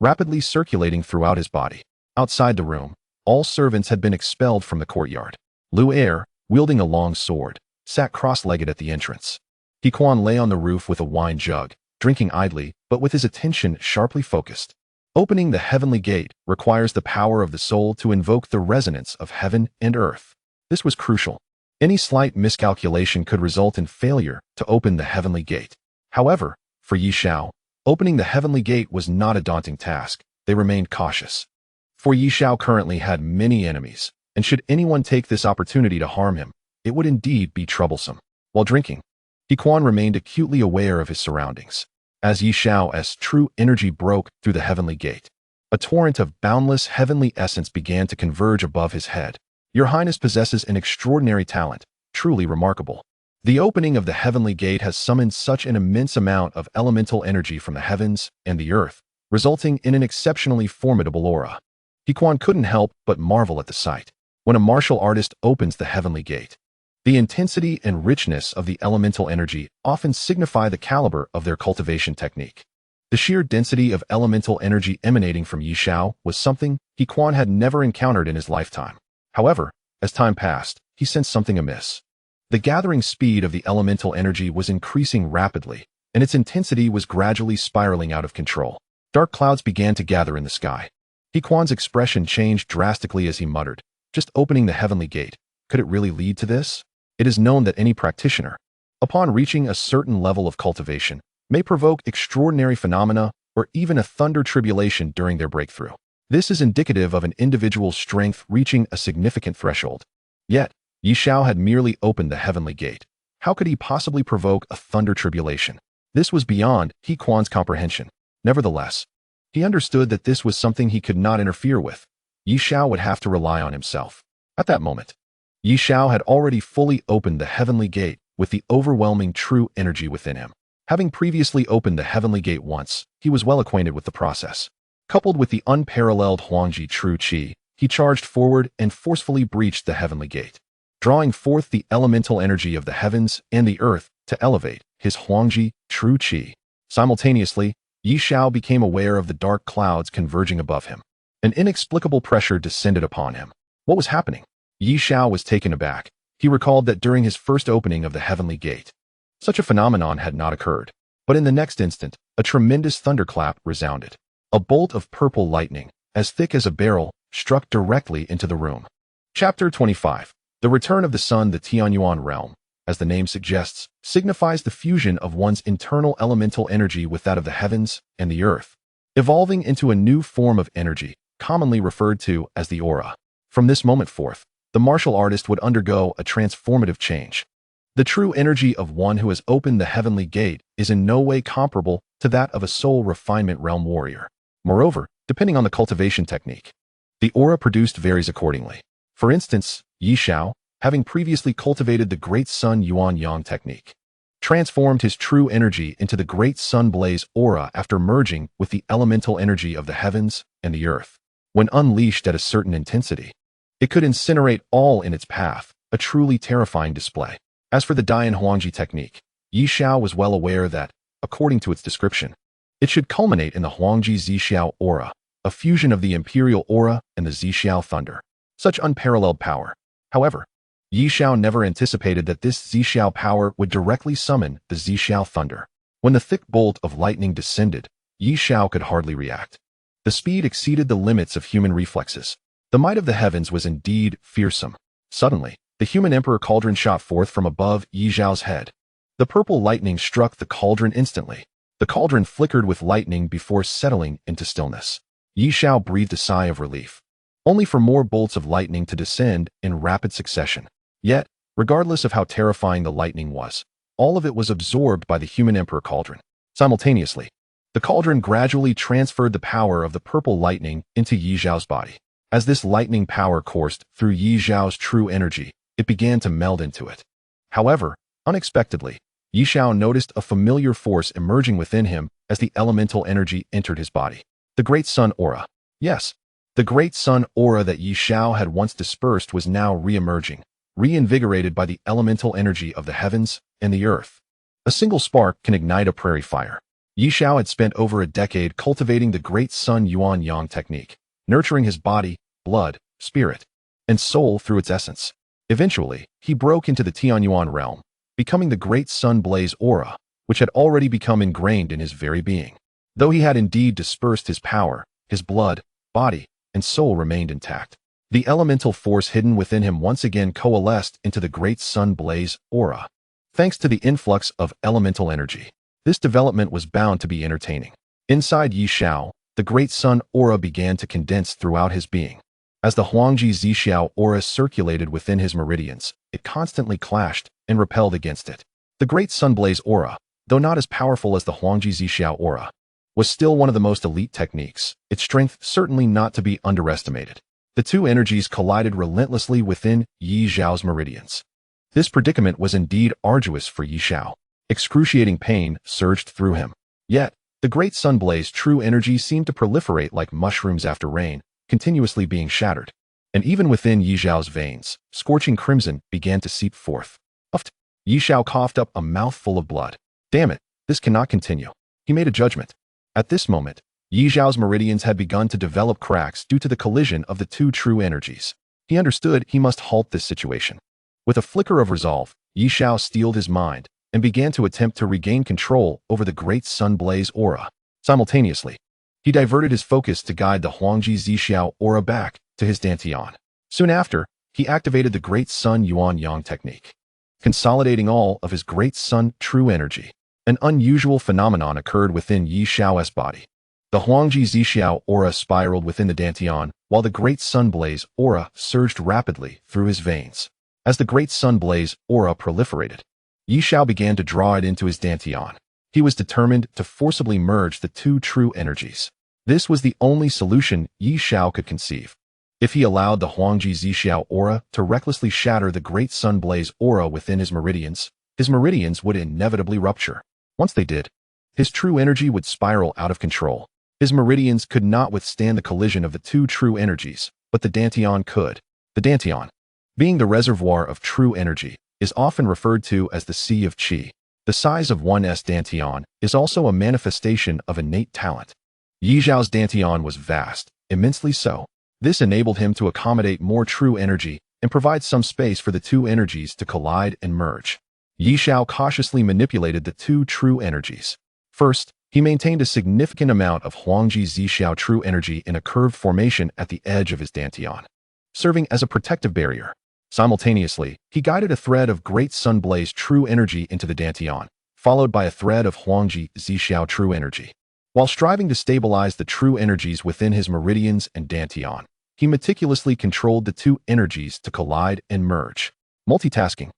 rapidly circulating throughout his body. Outside the room, all servants had been expelled from the courtyard. Lu Heir, wielding a long sword, sat cross-legged at the entrance. He Quan lay on the roof with a wine jug, drinking idly, but with his attention sharply focused. Opening the heavenly gate requires the power of the soul to invoke the resonance of heaven and earth. This was crucial. Any slight miscalculation could result in failure to open the heavenly gate. However, for Ye Xiao, opening the heavenly gate was not a daunting task. They remained cautious. For Ye Xiao currently had many enemies, and should anyone take this opportunity to harm him, it would indeed be troublesome. While drinking, He Quan remained acutely aware of his surroundings. As Ye Xiao's true energy broke through the heavenly gate, a torrent of boundless heavenly essence began to converge above his head. Your Highness possesses an extraordinary talent, truly remarkable. The opening of the heavenly gate has summoned such an immense amount of elemental energy from the heavens and the earth, resulting in an exceptionally formidable aura. He Quan couldn't help but marvel at the sight. When a martial artist opens the heavenly gate, the intensity and richness of the elemental energy often signify the caliber of their cultivation technique. The sheer density of elemental energy emanating from Ye Xiao was something He Quan had never encountered in his lifetime. However, as time passed, he sensed something amiss. The gathering speed of the elemental energy was increasing rapidly, and its intensity was gradually spiraling out of control. Dark clouds began to gather in the sky. He Quan's expression changed drastically as he muttered, "Just opening the heavenly gate. Could it really lead to this?" It is known that any practitioner, upon reaching a certain level of cultivation, may provoke extraordinary phenomena or even a thunder tribulation during their breakthrough. This is indicative of an individual's strength reaching a significant threshold. Yet, Ye Xiao had merely opened the heavenly gate. How could he possibly provoke a thunder tribulation? This was beyond He Quan's comprehension. Nevertheless, he understood that this was something he could not interfere with. Ye Xiao would have to rely on himself. At that moment, Ye Xiao had already fully opened the heavenly gate with the overwhelming true energy within him. Having previously opened the heavenly gate once, he was well acquainted with the process. Coupled with the unparalleled Huangji true qi, he charged forward and forcefully breached the heavenly gate, drawing forth the elemental energy of the heavens and the earth to elevate his Huangji true qi. Simultaneously, Ye Xiao became aware of the dark clouds converging above him. An inexplicable pressure descended upon him. What was happening? Ye Xiao was taken aback. He recalled that during his first opening of the heavenly gate, such a phenomenon had not occurred. But in the next instant, a tremendous thunderclap resounded. A bolt of purple lightning, as thick as a barrel, struck directly into the room. Chapter 25. The Return of the Sun. The Tianyuan realm, as the name suggests, signifies the fusion of one's internal elemental energy with that of the heavens and the earth, evolving into a new form of energy, commonly referred to as the aura. From this moment forth, the martial artist would undergo a transformative change. The true energy of one who has opened the heavenly gate is in no way comparable to that of a soul refinement realm warrior. Moreover, depending on the cultivation technique, the aura produced varies accordingly. For instance, Ye Xiao, having previously cultivated the Great Sun Yuan Yang technique, transformed his true energy into the great sun blaze aura after merging with the elemental energy of the heavens and the earth. When unleashed at a certain intensity, it could incinerate all in its path, a truly terrifying display. As for the Dian Huangji technique, Ye Xiao was well aware that, according to its description, it should culminate in the Huangji Xiao aura, a fusion of the imperial aura and the Xiao thunder. Such unparalleled power. However, Ye Xiao never anticipated that this Xiao power would directly summon the Xiao thunder. When the thick bolt of lightning descended, Ye Xiao could hardly react. The speed exceeded the limits of human reflexes. The might of the heavens was indeed fearsome. Suddenly, the human emperor cauldron shot forth from above Ye Xiao's head. The purple lightning struck the cauldron instantly. The cauldron flickered with lightning before settling into stillness. Ye Xiao breathed a sigh of relief, only for more bolts of lightning to descend in rapid succession. Yet, regardless of how terrifying the lightning was, all of it was absorbed by the human emperor cauldron. Simultaneously, the cauldron gradually transferred the power of the purple lightning into Ye Xiao's body. As this lightning power coursed through Ye Xiao's true energy, it began to meld into it. However, unexpectedly, Ye Xiao noticed a familiar force emerging within him as the elemental energy entered his body. The Great Sun Aura. Yes, the Great Sun Aura that Ye Xiao had once dispersed was now re-emerging, reinvigorated by the elemental energy of the heavens and the earth. A single spark can ignite a prairie fire. Ye Xiao had spent over a decade cultivating the Great Sun Yuan Yang technique, nurturing his body, blood, spirit, and soul through its essence. Eventually, he broke into the Tianyuan realm, becoming the Great Sun Blaze Aura, which had already become ingrained in his very being. Though he had indeed dispersed his power, his blood, body, and soul remained intact. The elemental force hidden within him once again coalesced into the Great Sun Blaze Aura. Thanks to the influx of elemental energy, this development was bound to be entertaining. Inside Ye Xiao, the Great Sun Aura began to condense throughout his being. As the Huangji Xiao aura circulated within his meridians, it constantly clashed and repelled against it. The Great Sun Blaze Aura, though not as powerful as the Huangji Xiao aura, was still one of the most elite techniques, its strength certainly not to be underestimated. The two energies collided relentlessly within Ye Xiao's meridians. This predicament was indeed arduous for Ye Xiao. Excruciating pain surged through him. Yet, the Great Sun Blaze true energy seemed to proliferate like mushrooms after rain, continuously being shattered. And even within Ye Xiao's veins, scorching crimson began to seep forth. Uffed. Ye Xiao coughed up a mouthful of blood. Damn it, this cannot continue. He made a judgment. At this moment, Ye Xiao's meridians had begun to develop cracks due to the collision of the two true energies. He understood he must halt this situation. With a flicker of resolve, Ye Xiao steeled his mind and began to attempt to regain control over the Great Sun Blaze Aura. Simultaneously, he diverted his focus to guide the Huangji Xiao aura back to his Dantian. Soon after, he activated the Great Sun Yuan Yang technique, consolidating all of his Great Sun true energy. An unusual phenomenon occurred within Ye Xiao's body. The Huangji Xiao aura spiraled within the Dantian, while the Great Sun Blaze aura surged rapidly through his veins. As the Great Sun Blaze aura proliferated, Ye Xiao began to draw it into his Dantian. He was determined to forcibly merge the two true energies. This was the only solution Ye Xiao could conceive. If he allowed the Huangji Xiao aura to recklessly shatter the Great Sun Blaze aura within his meridians would inevitably rupture. Once they did, his true energy would spiral out of control. His meridians could not withstand the collision of the two true energies, but the Dantian could. The Dantian, being the reservoir of true energy, is often referred to as the Sea of Qi. The size of one's Dantian is also a manifestation of innate talent. Ye Xiao's Dantian was vast, immensely so. This enabled him to accommodate more true energy and provide some space for the two energies to collide and merge. Ye Xiao cautiously manipulated the two true energies. First, he maintained a significant amount of Huangji Xiao true energy in a curved formation at the edge of his Dantian, serving as a protective barrier. Simultaneously, he guided a thread of Great Sun Blaze true energy into the Dantian, followed by a thread of Huangji Xiao true energy. While striving to stabilize the true energies within his meridians and Dantian, he meticulously controlled the two energies to collide and merge. Multitasking.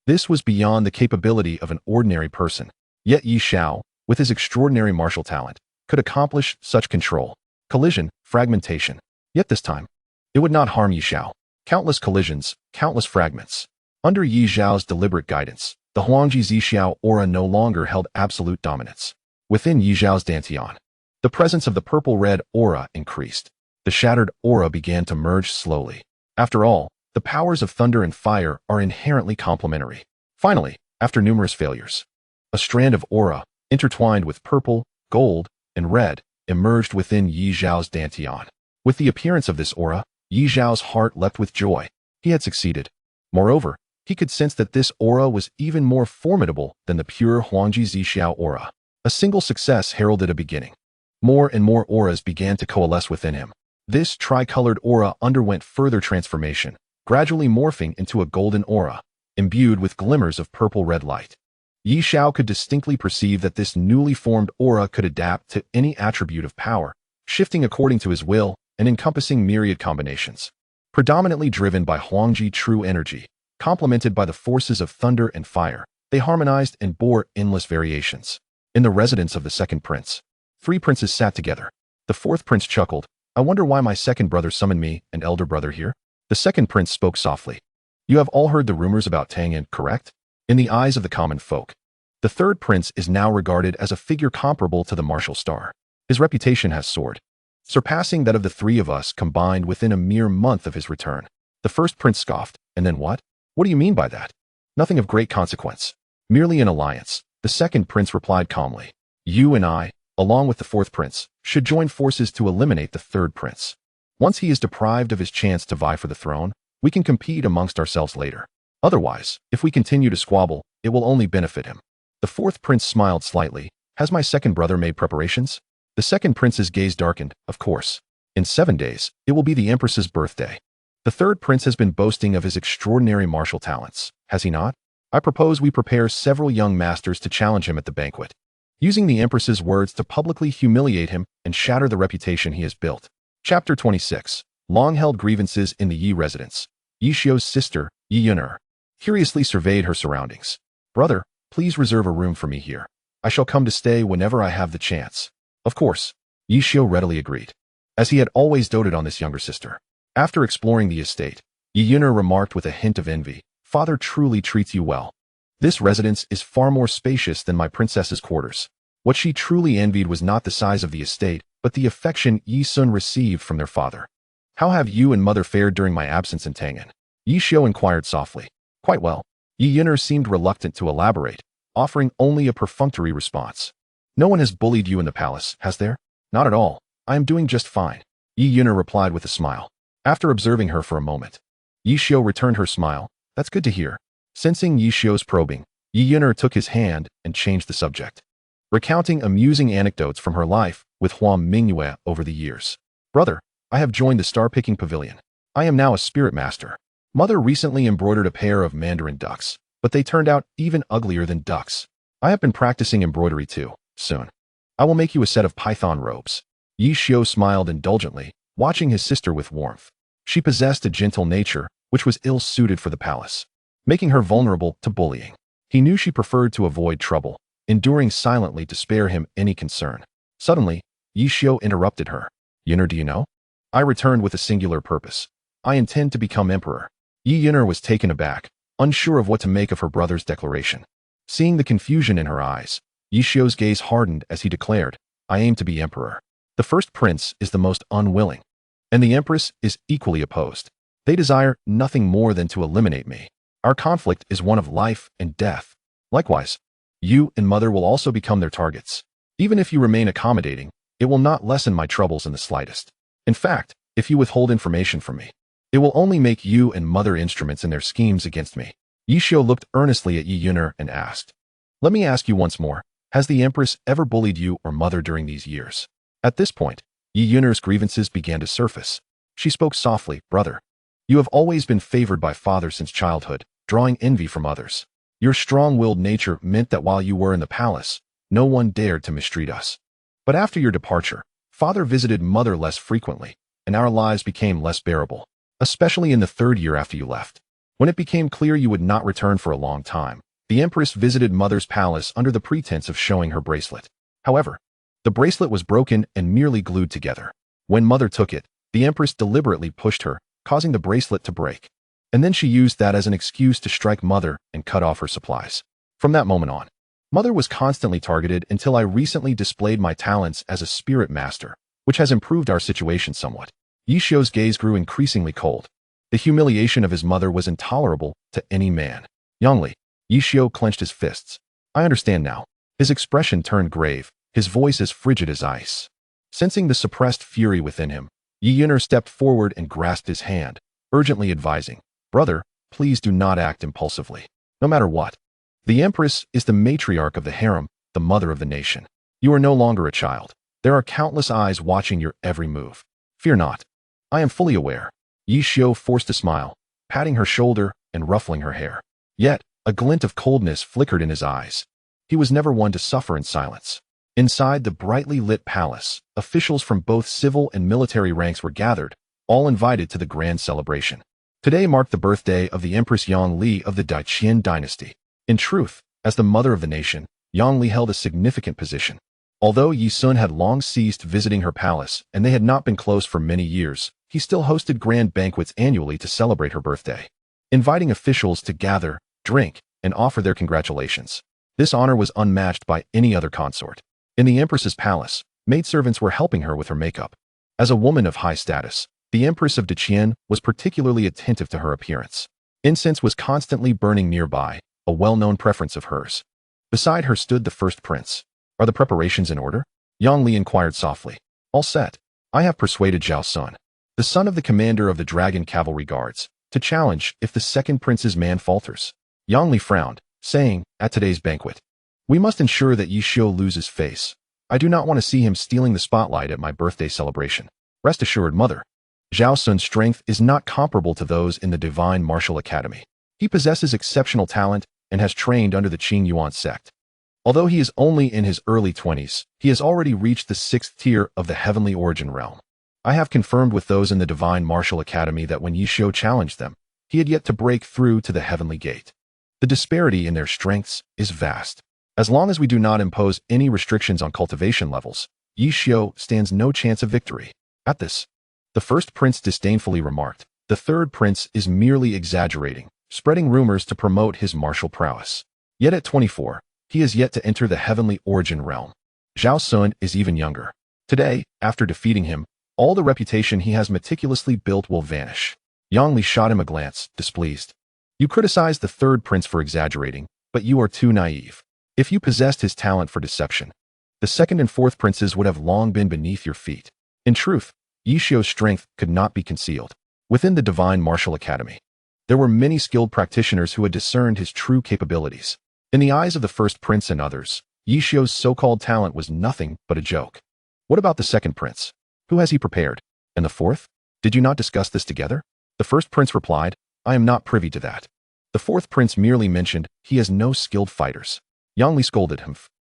This was beyond the capability of an ordinary person. Yet Ye Xiao, with his extraordinary martial talent, could accomplish such control. Collision, fragmentation. Yet this time, it would not harm Ye Xiao. Countless collisions, countless fragments. Under Ye Xiao's deliberate guidance, The Ye Xiao aura no longer held absolute dominance. Within Ye Xiao's dantian, the presence of the purple-red aura increased. The shattered aura began to merge slowly. After all, the powers of thunder and fire are inherently complementary. Finally, after numerous failures, a strand of aura, intertwined with purple, gold, and red, emerged within Ye Xiao's dantian. With the appearance of this aura, Ye Xiao's heart leapt with joy. He had succeeded. Moreover, he could sense that this aura was even more formidable than the pure Ye Xiao aura. A single success heralded a beginning. More and more auras began to coalesce within him. This tricolored aura underwent further transformation, gradually morphing into a golden aura, imbued with glimmers of purple-red light. Ye Xiao could distinctly perceive that this newly formed aura could adapt to any attribute of power, shifting according to his will and encompassing myriad combinations. Predominantly driven by Huangji true energy, complemented by the forces of thunder and fire, they harmonized and bore endless variations. In the residence of the second prince, 3 princes sat together. The 4th prince chuckled, "I wonder why my second brother summoned me and elder brother here?" The second prince spoke softly. "You have all heard the rumors about Tangyan, correct? In the eyes of the common folk, the 3rd prince is now regarded as a figure comparable to the martial star. His reputation has soared, surpassing that of the 3 of us combined within a mere month of his return." The 1st prince scoffed, "And then what? What do you mean by that?" "Nothing of great consequence. Merely an alliance," the 2nd prince replied calmly. "You and I, along with the 4th prince, should join forces to eliminate the 3rd prince. Once he is deprived of his chance to vie for the throne, we can compete amongst ourselves later. Otherwise, if we continue to squabble, it will only benefit him." The 4th prince smiled slightly. "Has my second brother made preparations?" The 2nd prince's gaze darkened. "Of course. In 7 days, it will be the empress's birthday. The 3rd prince has been boasting of his extraordinary martial talents, has he not? I propose we prepare several young masters to challenge him at the banquet, using the empress's words to publicly humiliate him and shatter the reputation he has built." Chapter 26. Long-held grievances in the Yi residence. Ye Xiao's sister, Ye Yun'er, curiously surveyed her surroundings. "Brother, please reserve a room for me here. I shall come to stay whenever I have the chance." Of course, Ye Xiao readily agreed, as he had always doted on this younger sister. After exploring the estate, Ye Yun'er remarked with a hint of envy, "Father truly treats you well. This residence is far more spacious than my princess's quarters." What she truly envied was not the size of the estate, but the affection Yi Sun received from their father. "How have you and mother fared during my absence in Tangyan?" Ye Xiao inquired softly. "Quite well." Ye Yun'er seemed reluctant to elaborate, offering only a perfunctory response. "No one has bullied you in the palace, has there?" "Not at all. I am doing just fine," Ye Yun'er replied with a smile. After observing her for a moment, Ye Xiao returned her smile. "That's good to hear." Sensing Ye Xiao's probing, Ye Yun'er took his hand and changed the subject, recounting amusing anecdotes from her life with Huang Mingyue over the years. "Brother, I have joined the star-picking pavilion. I am now a spirit master. Mother recently embroidered a pair of mandarin ducks, but they turned out even uglier than ducks. I have been practicing embroidery too. Soon, I will make you a set of python robes." Ye Xiao smiled indulgently, watching his sister with warmth. She possessed a gentle nature, which was ill-suited for the palace, making her vulnerable to bullying. He knew she preferred to avoid trouble, enduring silently to spare him any concern. Suddenly, Ye Xiao interrupted her. "Yun'er, do you know? I returned with a singular purpose. I intend to become emperor." Ye Yun'er was taken aback, unsure of what to make of her brother's declaration. Seeing the confusion in her eyes, Ye Xiao's gaze hardened as he declared, "I aim to be emperor. The 1st prince is the most unwilling, and the empress is equally opposed. They desire nothing more than to eliminate me. Our conflict is one of life and death. Likewise, you and mother will also become their targets. Even if you remain accommodating, it will not lessen my troubles in the slightest. In fact, if you withhold information from me, it will only make you and mother instruments in their schemes against me." Ye Xiao looked earnestly at Ye Yun'er and asked, "Let me ask you once more, has the empress ever bullied you or mother during these years?" At this point, Ye Yun'er's grievances began to surface. She spoke softly, "Brother, you have always been favored by father since childhood, drawing envy from others. Your strong-willed nature meant that while you were in the palace, no one dared to mistreat us. But after your departure, father visited mother less frequently, and our lives became less bearable, especially in the 3rd year after you left. When it became clear you would not return for a long time, the empress visited mother's palace under the pretense of showing her bracelet. However, the bracelet was broken and merely glued together. When mother took it, the empress deliberately pushed her, causing the bracelet to break. And then she used that as an excuse to strike mother and cut off her supplies. From that moment on, Mother was constantly targeted until I recently displayed my talents as a spirit master, which has improved our situation somewhat. Ye Xiao's gaze grew increasingly cold. The humiliation of his mother was intolerable to any man. Youngly, Ye Xiao clenched his fists. I understand now. His expression turned grave, his voice as frigid as ice. Sensing the suppressed fury within him, Yi Yun'er stepped forward and grasped his hand, urgently advising, "Brother, please do not act impulsively. No matter what. The Empress is the matriarch of the harem, the mother of the nation. You are no longer a child. There are countless eyes watching your every move. Fear not. I am fully aware." Ye Xiao forced a smile, patting her shoulder and ruffling her hair. Yet, a glint of coldness flickered in his eyes. He was never one to suffer in silence. Inside the brightly lit palace, officials from both civil and military ranks were gathered, all invited to the grand celebration. Today marked the birthday of the Empress Yang Li of the Great Qian dynasty. In truth, as the mother of the nation, Yang Li held a significant position. Although Yi Sun had long ceased visiting her palace and they had not been close for many years, he still hosted grand banquets annually to celebrate her birthday, inviting officials to gather, drink, and offer their congratulations. This honor was unmatched by any other consort. In the Empress's palace, maidservants were helping her with her makeup. As a woman of high status, the Empress of Deqian was particularly attentive to her appearance. Incense was constantly burning nearby, a well-known preference of hers. Beside her stood the first prince. "Are the preparations in order?" Yang Li inquired softly. "All set. I have persuaded Zhao Sun, the son of the commander of the Dragon Cavalry Guards, to challenge if the second prince's man falters." Yang Li frowned, saying, "At today's banquet, we must ensure that Ye Xiao loses face. I do not want to see him stealing the spotlight at my birthday celebration. Rest assured, Mother, Zhao Sun's strength is not comparable to those in the Divine Martial Academy. He possesses exceptional talent and has trained under the Qing Yuan sect. Although he is only in his early 20s, he has already reached the 6th tier of the Heavenly Origin realm. I have confirmed with those in the Divine Martial Academy that when Ye Xiao challenged them, he had yet to break through to the Heavenly Gate. The disparity in their strengths is vast. As long as we do not impose any restrictions on cultivation levels, Ye Xiao stands no chance of victory." At this, the first prince disdainfully remarked, "The third prince is merely exaggerating, spreading rumors to promote his martial prowess. Yet at 24, he is yet to enter the Heavenly Origin realm. Zhao Sun is even younger. Today, after defeating him, all the reputation he has meticulously built will vanish." Yang Li shot him a glance, displeased. "You criticize the third prince for exaggerating, but you are too naive. If you possessed his talent for deception, the second and fourth princes would have long been beneath your feet. In truth, Ye Xiao's strength could not be concealed. Within the Divine Martial Academy, there were many skilled practitioners who had discerned his true capabilities. In the eyes of the first prince and others, Ye Xiao's so-called talent was nothing but a joke. What about the second prince? Who has he prepared? And the fourth? Did you not discuss this together?" The first prince replied, "I am not privy to that. The fourth prince merely mentioned he has no skilled fighters." Yang Li scolded him.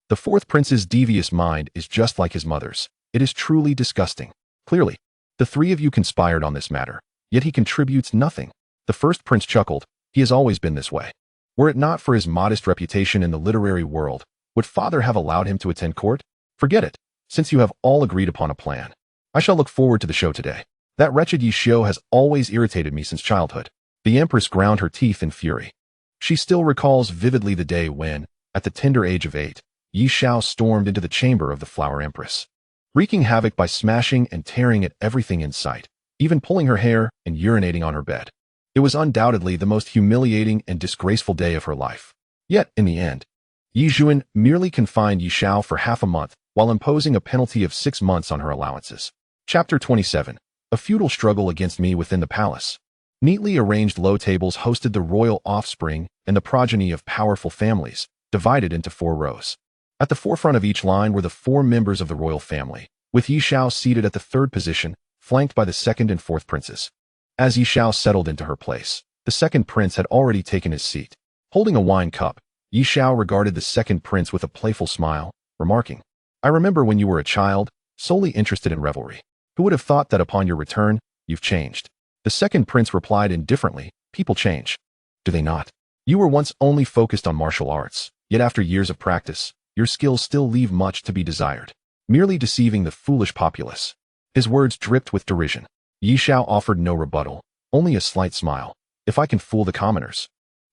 "The fourth prince's devious mind is just like his mother's. It is truly disgusting. Clearly, the three of you conspired on this matter, yet he contributes nothing." The first prince chuckled. "He has always been this way. Were it not for his modest reputation in the literary world, would father have allowed him to attend court? Forget it, since you have all agreed upon a plan. I shall look forward to the show today. That wretched Ye Xiao has always irritated me since childhood." The Empress ground her teeth in fury. She still recalls vividly the day when, at the tender age of 8, Ye Xiao stormed into the chamber of the Flower Empress, wreaking havoc by smashing and tearing at everything in sight, even pulling her hair and urinating on her bed. It was undoubtedly the most humiliating and disgraceful day of her life. Yet, in the end, Yi Zhuan merely confined Ye Xiao for half a month while imposing a penalty of 6 months on her allowances. Chapter 27. A feudal struggle against me within the palace. Neatly arranged low tables hosted the royal offspring and the progeny of powerful families, divided into 4 rows. At the forefront of each line were the 4 members of the royal family, with Ye Xiao seated at the 3rd position, flanked by the 2nd and 4th princes. As Ye Xiao settled into her place, the 2nd prince had already taken his seat. Holding a wine cup, Ye Xiao regarded the 2nd prince with a playful smile, remarking, "I remember when you were a child, solely interested in revelry. Who would have thought that upon your return, you've changed?" The 2nd prince replied indifferently, "People change. Do they not? You were once only focused on martial arts, yet after years of practice, your skills still leave much to be desired, merely deceiving the foolish populace." His words dripped with derision. Ye Xiao offered no rebuttal, only a slight smile. "If I can fool the commoners,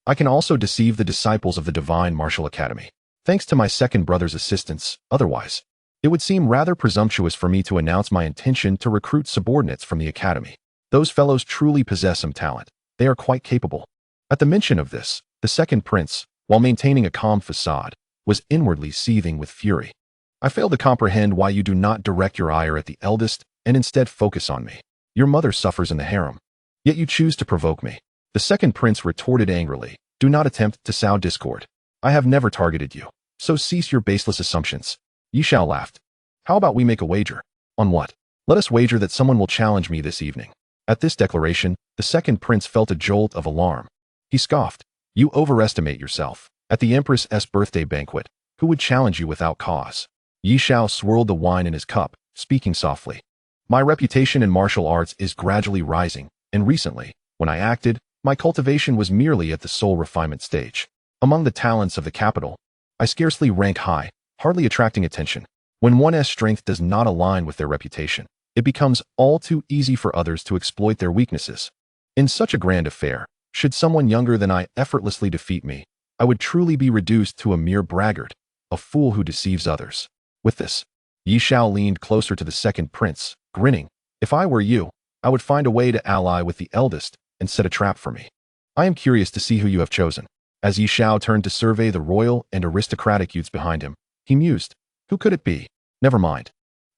I can also deceive the disciples of the Divine Martial Academy. Thanks to my second brother's assistance, otherwise, it would seem rather presumptuous for me to announce my intention to recruit subordinates from the academy. Those fellows truly possess some talent. They are quite capable. At the mention of this, the second prince, while maintaining a calm facade, was inwardly seething with fury. I fail to comprehend why you do not direct your ire at the eldest and instead focus on me. Your mother suffers in the harem, yet you choose to provoke me. The second prince retorted angrily, do not attempt to sow discord. I have never targeted you, so cease your baseless assumptions. Ye Xiao laughed. How about we make a wager? On what? Let us wager that someone will challenge me this evening. At this declaration, the second prince felt a jolt of alarm. He scoffed. You overestimate yourself. At the Empress's birthday banquet, who would challenge you without cause? Ye Xiao swirled the wine in his cup, speaking softly. My reputation in martial arts is gradually rising, and recently, when I acted, my cultivation was merely at the soul refinement stage. Among the talents of the capital, I scarcely rank high, hardly attracting attention. When one's strength does not align with their reputation, it becomes all too easy for others to exploit their weaknesses. In such a grand affair, should someone younger than I effortlessly defeat me, I would truly be reduced to a mere braggart, a fool who deceives others. With this, Ye Xiao leaned closer to the second prince, grinning. If I were you, I would find a way to ally with the eldest and set a trap for me. I am curious to see who you have chosen. As Ye Xiao turned to survey the royal and aristocratic youths behind him, he mused. Who could it be? Never mind.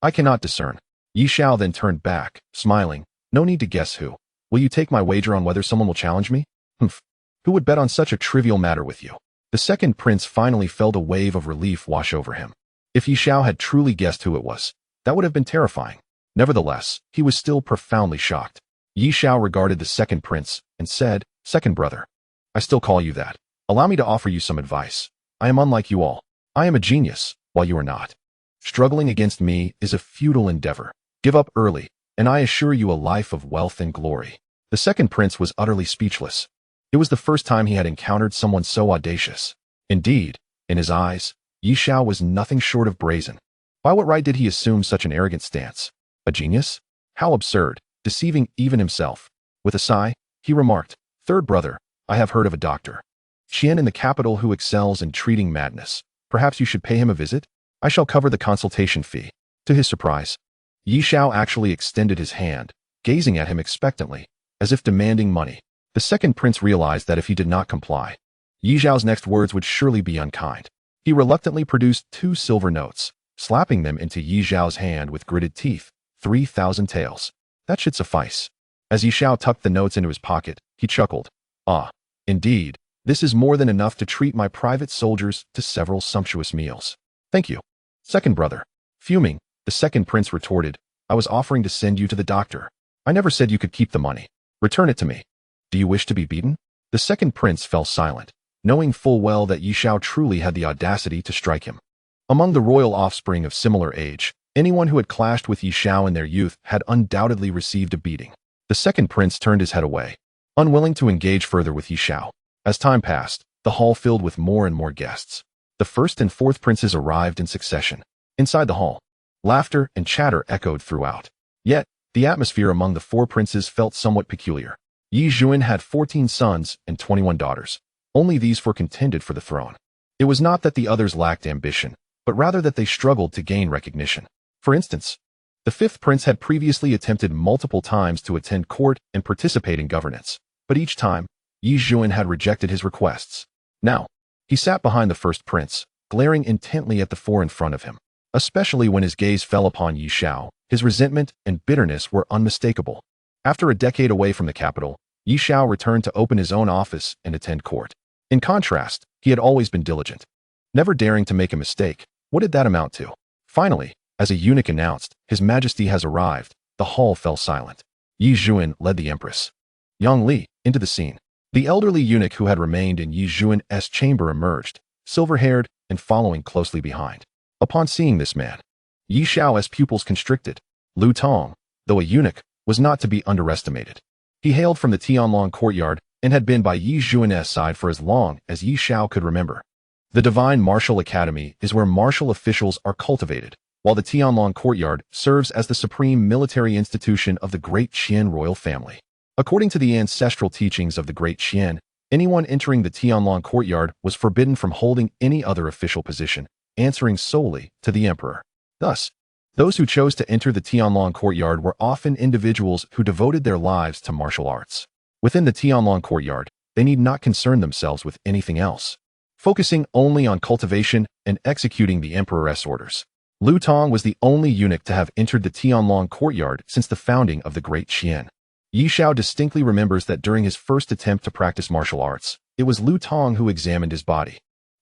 I cannot discern. Ye Xiao then turned back, smiling. No need to guess who. Will you take my wager on whether someone will challenge me? Humph. Who would bet on such a trivial matter with you? The second prince finally felt a wave of relief wash over him. If Ye Xiao had truly guessed who it was, that would have been terrifying. Nevertheless, he was still profoundly shocked. Ye Xiao regarded the second prince and said, Second brother. I still call you that. Allow me to offer you some advice. I am unlike you all. I am a genius, while you are not. Struggling against me is a futile endeavor. Give up early, and I assure you a life of wealth and glory. The second prince was utterly speechless. It was the first time he had encountered someone so audacious. Indeed, in his eyes, Ye Xiao was nothing short of brazen. By what right did he assume such an arrogant stance? A genius? How absurd, deceiving even himself. With a sigh, he remarked, Third brother, I have heard of a Dr. Qian in the capital who excels in treating madness. Perhaps you should pay him a visit? I shall cover the consultation fee. To his surprise, Ye Xiao actually extended his hand, gazing at him expectantly, as if demanding money. The second prince realized that if he did not comply, Ye Xiao's next words would surely be unkind. He reluctantly produced 2 silver notes, slapping them into Ye Xiao's hand with gritted teeth. 3,000 taels. That should suffice. As Ye Xiao tucked the notes into his pocket, he chuckled. Ah, indeed, this is more than enough to treat my private soldiers to several sumptuous meals. Thank you. Second brother. Fuming, the second prince retorted, I was offering to send you to the doctor. I never said you could keep the money. Return it to me. Do you wish to be beaten? The second prince fell silent, knowing full well that Ye Xiao truly had the audacity to strike him. Among the royal offspring of similar age, anyone who had clashed with Ye Xiao in their youth had undoubtedly received a beating. The second prince turned his head away, unwilling to engage further with Ye Xiao. As time passed, the hall filled with more and more guests. The first and fourth princes arrived in succession. Inside the hall, laughter and chatter echoed throughout. Yet, the atmosphere among the 4 princes felt somewhat peculiar. Ye Xuan had 14 sons and 21 daughters. Only these 4 contended for the throne. It was not that the others lacked ambition, but rather that they struggled to gain recognition. For instance, the 5th prince had previously attempted multiple times to attend court and participate in governance, but each time, Ye Xuan had rejected his requests. Now, he sat behind the 1st prince, glaring intently at the 4 in front of him. Especially when his gaze fell upon Ye Xiao, his resentment and bitterness were unmistakable. After a decade away from the capital, Ye Xiao returned to open his own office and attend court. In contrast, he had always been diligent, never daring to make a mistake. What did that amount to? Finally, as a eunuch announced, His Majesty has arrived, the hall fell silent. Ye Xuan led the Empress Yang Li into the scene. The elderly eunuch who had remained in Ye Xuan's chamber emerged, silver-haired and following closely behind. Upon seeing this man, Ye Xiao's pupils constricted. Lu Tong, though a eunuch, was not to be underestimated. He hailed from the Tianlong courtyard and had been by Ye Xuan's side for as long as Ye Xiao could remember. The Divine Martial Academy is where martial officials are cultivated, while the Tianlong courtyard serves as the supreme military institution of the Great Qian royal family. According to the ancestral teachings of the Great Qian, Anyone entering the Tianlong courtyard was forbidden from holding any other official position, answering solely to the emperor. Thus, those who chose to enter the Tianlong courtyard were often individuals who devoted their lives to martial arts. Within the Tianlong courtyard, they need not concern themselves with anything else, focusing only on cultivation and executing the emperor's orders. Lu Tong was the only eunuch to have entered the Tianlong courtyard since the founding of the Great Qian. Ye Xiao distinctly remembers that during his first attempt to practice martial arts, it was Lu Tong who examined his body.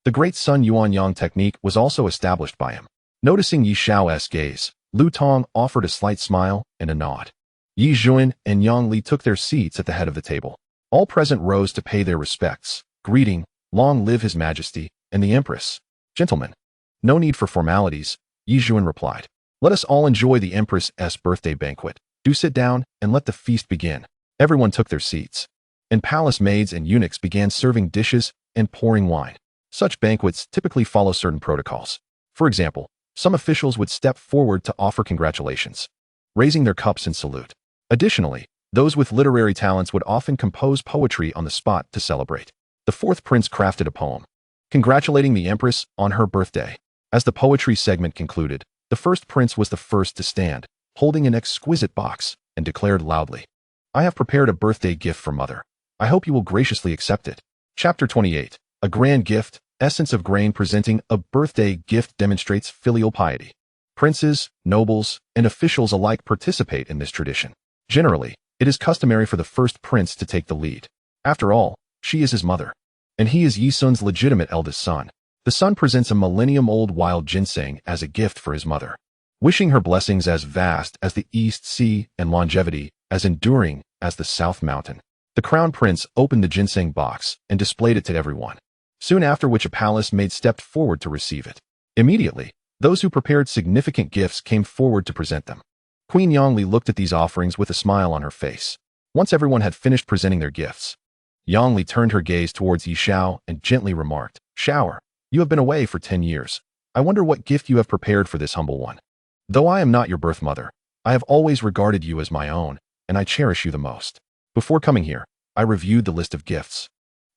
The Great Sun Yuan Yang technique was also established by him. Noticing Ye Xiao's gaze, Lu Tong offered a slight smile and a nod. Yi Jun and Yang Li took their seats at the head of the table. All present rose to pay their respects, greeting, "Long live His Majesty and the Empress." "Gentlemen, no need for formalities," Yi Jun replied. "Let us all enjoy the Empress's birthday banquet. Do sit down and let the feast begin." Everyone took their seats, and palace maids and eunuchs began serving dishes and pouring wine. Such banquets typically follow certain protocols. For example, some officials would step forward to offer congratulations, raising their cups in salute. Additionally, those with literary talents would often compose poetry on the spot to celebrate. The fourth prince crafted a poem, congratulating the empress on her birthday. As the poetry segment concluded, the first prince was the first to stand, holding an exquisite box, and declared loudly, "I have prepared a birthday gift for Mother. I hope you will graciously accept it." Chapter 28. A grand gift. Essence of grain. Presenting a birthday gift demonstrates filial piety. Princes, nobles, and officials alike participate in this tradition. Generally, it is customary for the first prince to take the lead. After all, she is his mother, and he is Yi Sun's legitimate eldest son. The son presents a millennium-old wild ginseng as a gift for his mother, wishing her blessings as vast as the East Sea and longevity as enduring as the South Mountain. The crown prince opened the ginseng box and displayed it to everyone, soon after which a palace maid stepped forward to receive it. Immediately, those who prepared significant gifts came forward to present them. Queen Yangli looked at these offerings with a smile on her face. Once everyone had finished presenting their gifts, Yangli turned her gaze towards Ye Xiao and gently remarked, "Shower, you have been away for 10 years. I wonder what gift you have prepared for this humble one. Though I am not your birth mother, I have always regarded you as my own, and I cherish you the most. Before coming here, I reviewed the list of gifts,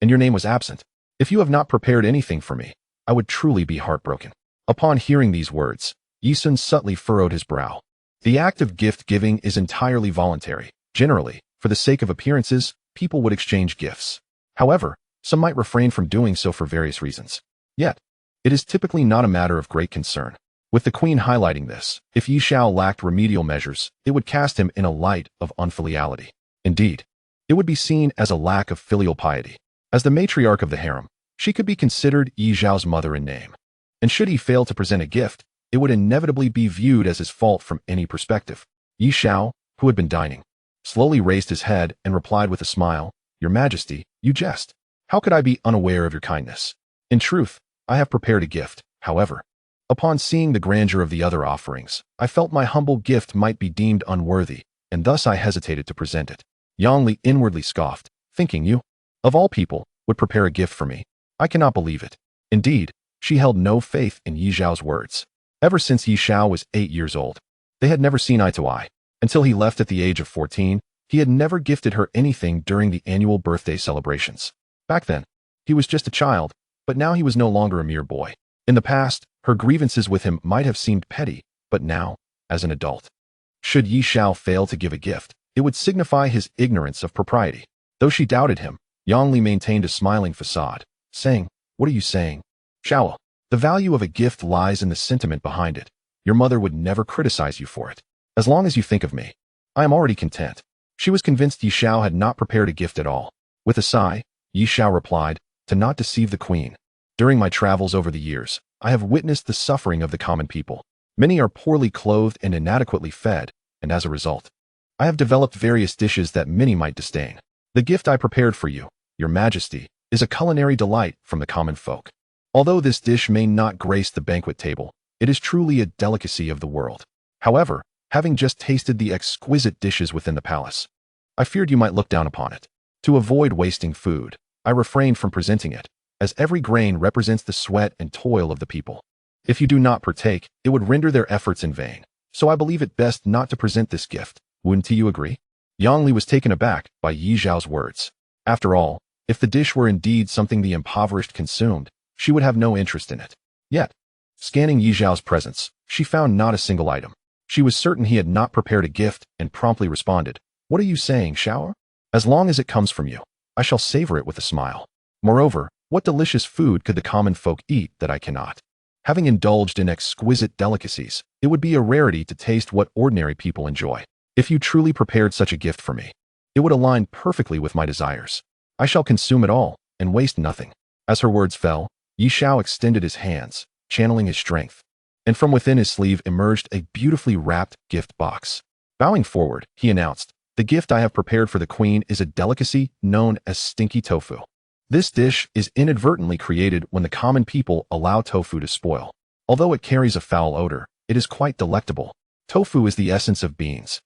and your name was absent. If you have not prepared anything for me, I would truly be heartbroken." Upon hearing these words, Yi Sun subtly furrowed his brow. The act of gift-giving is entirely voluntary. Generally, for the sake of appearances, people would exchange gifts. However, some might refrain from doing so for various reasons. Yet, it is typically not a matter of great concern. With the queen highlighting this, if Ye Xiao lacked remedial measures, it would cast him in a light of unfiliality. Indeed, it would be seen as a lack of filial piety. As the matriarch of the harem, she could be considered Ye Xiao's mother in name. And should he fail to present a gift, it would inevitably be viewed as his fault from any perspective. Ye Xiao, who had been dining, slowly raised his head and replied with a smile, "Your Majesty, you jest. How could I be unaware of your kindness? In truth, I have prepared a gift. However, upon seeing the grandeur of the other offerings, I felt my humble gift might be deemed unworthy, and thus I hesitated to present it." Yang Li inwardly scoffed, thinking, "You, of all people, would prepare a gift for me? I cannot believe it." Indeed, she held no faith in Ye Xiao's words. Ever since Ye Xiao was 8 years old, they had never seen eye to eye. Until he left at the age of 14, he had never gifted her anything during the annual birthday celebrations. Back then, he was just a child, but now he was no longer a mere boy. In the past, her grievances with him might have seemed petty, but now, as an adult, should Ye Xiao fail to give a gift, it would signify his ignorance of propriety. Though she doubted him, Yang Li maintained a smiling facade, saying, "What are you saying? Xiao, the value of a gift lies in the sentiment behind it. Your mother would never criticize you for it. As long as you think of me, I am already content." She was convinced Ye Xiao had not prepared a gift at all. With a sigh, Ye Xiao replied, "To not deceive the queen. During my travels over the years, I have witnessed the suffering of the common people. Many are poorly clothed and inadequately fed, and as a result, I have developed various dishes that many might disdain. The gift I prepared for you, Your Majesty, is a culinary delight from the common folk. Although this dish may not grace the banquet table, it is truly a delicacy of the world. However, having just tasted the exquisite dishes within the palace, I feared you might look down upon it. To avoid wasting food, I refrained from presenting it, as every grain represents the sweat and toil of the people. If you do not partake, it would render their efforts in vain. So I believe it best not to present this gift. Wouldn't you agree?" Yang Li was taken aback by Ye Xiao's words. After all, If the dish were indeed something the impoverished consumed, she would have no interest in it. Yet, scanning Ye Xiao's presence, she found not a single item. She was certain he had not prepared a gift and promptly responded, "What are you saying, Xiao? As long as it comes from you, I shall savor it with a smile. Moreover, what delicious food could the common folk eat that I cannot? Having indulged in exquisite delicacies, it would be a rarity to taste what ordinary people enjoy. If you truly prepared such a gift for me, it would align perfectly with my desires. I shall consume it all and waste nothing." As her words fell, Ye Xiao extended his hands, channeling his strength, and from within his sleeve emerged a beautifully wrapped gift box. Bowing forward, he announced, "The gift I have prepared for the queen is a delicacy known as stinky tofu. This dish is inadvertently created when the common people allow tofu to spoil. Although it carries a foul odor, it is quite delectable. Tofu is the essence of beings,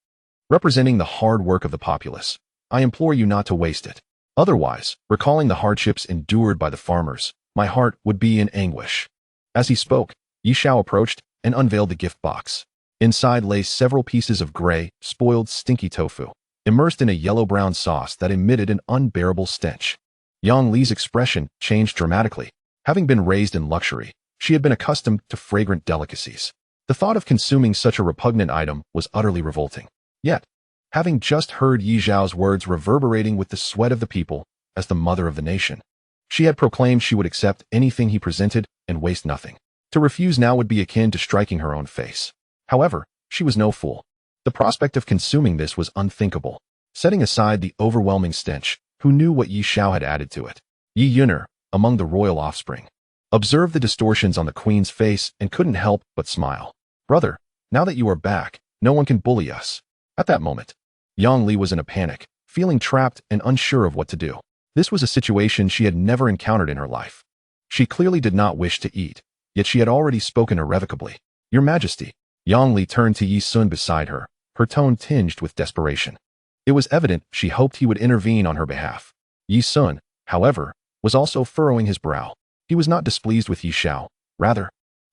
representing the hard work of the populace. I implore you not to waste it. Otherwise, recalling the hardships endured by the farmers, my heart would be in anguish." As he spoke, Ye Xiao approached and unveiled the gift box. Inside lay several pieces of gray, spoiled, stinky tofu, immersed in a yellow-brown sauce that emitted an unbearable stench. Yang Li's expression changed dramatically. Having been raised in luxury, she had been accustomed to fragrant delicacies. The thought of consuming such a repugnant item was utterly revolting. Yet, having just heard Ye Xiao's words reverberating with the sweat of the people, as the mother of the nation, she had proclaimed she would accept anything he presented and waste nothing. To refuse now would be akin to striking her own face. However, she was no fool. The prospect of consuming this was unthinkable. Setting aside the overwhelming stench, who knew what Ye Xiao had added to it? Yi Yuner, among the royal offspring, observed the distortions on the queen's face and couldn't help but smile. "Brother, now that you are back, no one can bully us." At that moment, Yang Li was in a panic, feeling trapped and unsure of what to do. This was a situation she had never encountered in her life. She clearly did not wish to eat, yet she had already spoken irrevocably. "Your Majesty." Yang Li turned to Yi Sun beside her, her tone tinged with desperation. It was evident she hoped he would intervene on her behalf. Yi Sun, however, was also furrowing his brow. He was not displeased with Ye Xiao. Rather,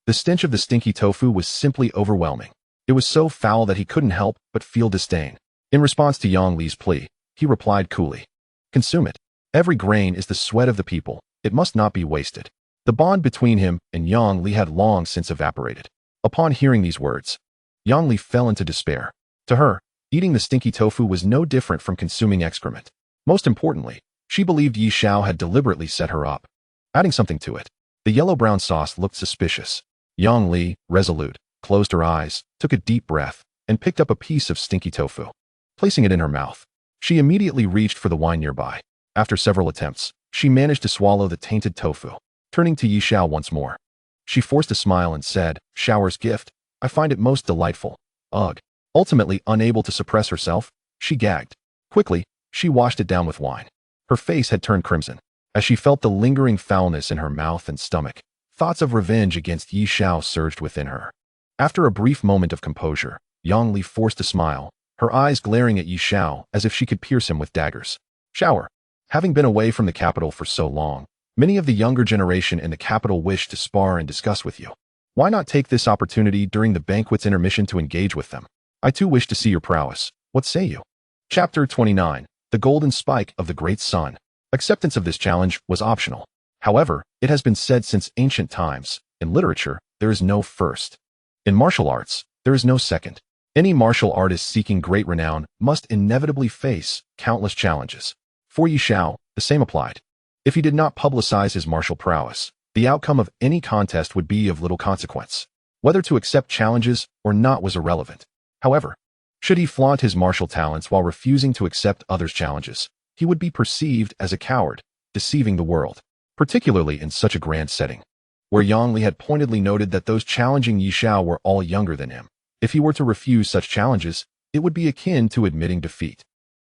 the stench of the stinky tofu was simply overwhelming. It was so foul that he couldn't help but feel disdain. In response to Yang Li's plea, he replied coolly, "Consume it. Every grain is the sweat of the people. It must not be wasted." The bond between him and Yang Li had long since evaporated. Upon hearing these words, Yang Li fell into despair. To her, eating the stinky tofu was no different from consuming excrement. Most importantly, she believed Ye Xiao had deliberately set her up, adding something to it. The yellow-brown sauce looked suspicious. Yang Li, resolute, closed her eyes, took a deep breath, and picked up a piece of stinky tofu. Placing it in her mouth, she immediately reached for the wine nearby. After several attempts, she managed to swallow the tainted tofu. Turning to Ye Xiao once more, she forced a smile and said, "Shower's gift, I find it most delightful. Ugh." Ultimately unable to suppress herself, she gagged. Quickly, she washed it down with wine. Her face had turned crimson. As she felt the lingering foulness in her mouth and stomach, thoughts of revenge against Ye Xiao surged within her. After a brief moment of composure, Yang Li forced a smile, her eyes glaring at Ye Xiao as if she could pierce him with daggers. "Shower. Having been away from the capital for so long, many of the younger generation in the capital wish to spar and discuss with you. Why not take this opportunity during the banquet's intermission to engage with them? I too wish to see your prowess. What say you?" Chapter 29. The Golden Spike of the Great Sun. Acceptance of this challenge was optional. However, it has been said since ancient times, in literature, there is no first. In martial arts, there is no second. Any martial artist seeking great renown must inevitably face countless challenges. For Ye Xiao, the same applied. If he did not publicize his martial prowess, the outcome of any contest would be of little consequence. Whether to accept challenges or not was irrelevant. However, should he flaunt his martial talents while refusing to accept others' challenges, he would be perceived as a coward, deceiving the world, particularly in such a grand setting, where Yang Li had pointedly noted that those challenging Ye Xiao were all younger than him. If he were to refuse such challenges, it would be akin to admitting defeat.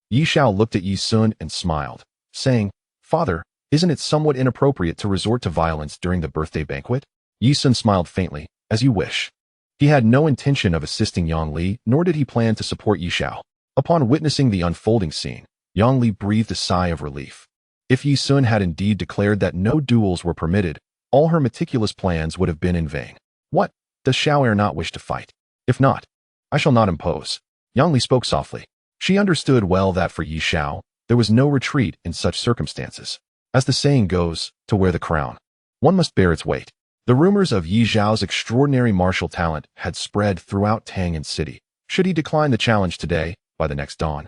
Ye Xiao looked at Yi Sun and smiled, saying, "Father, isn't it somewhat inappropriate to resort to violence during the birthday banquet?" Yi Sun smiled faintly, "As you wish." He had no intention of assisting Yang Li, nor did he plan to support Ye Xiao. Upon witnessing the unfolding scene, Yang Li breathed a sigh of relief. If Yi Sun had indeed declared that no duels were permitted, all her meticulous plans would have been in vain. "What? Does Xiao heir not wish to fight? If not, I shall not impose." Yang Li spoke softly. She understood well that for Ye Xiao, there was no retreat in such circumstances. As the saying goes, to wear the crown, one must bear its weight. The rumors of Ye Xiao's extraordinary martial talent had spread throughout Tang'an City. Should he decline the challenge today, by the next dawn,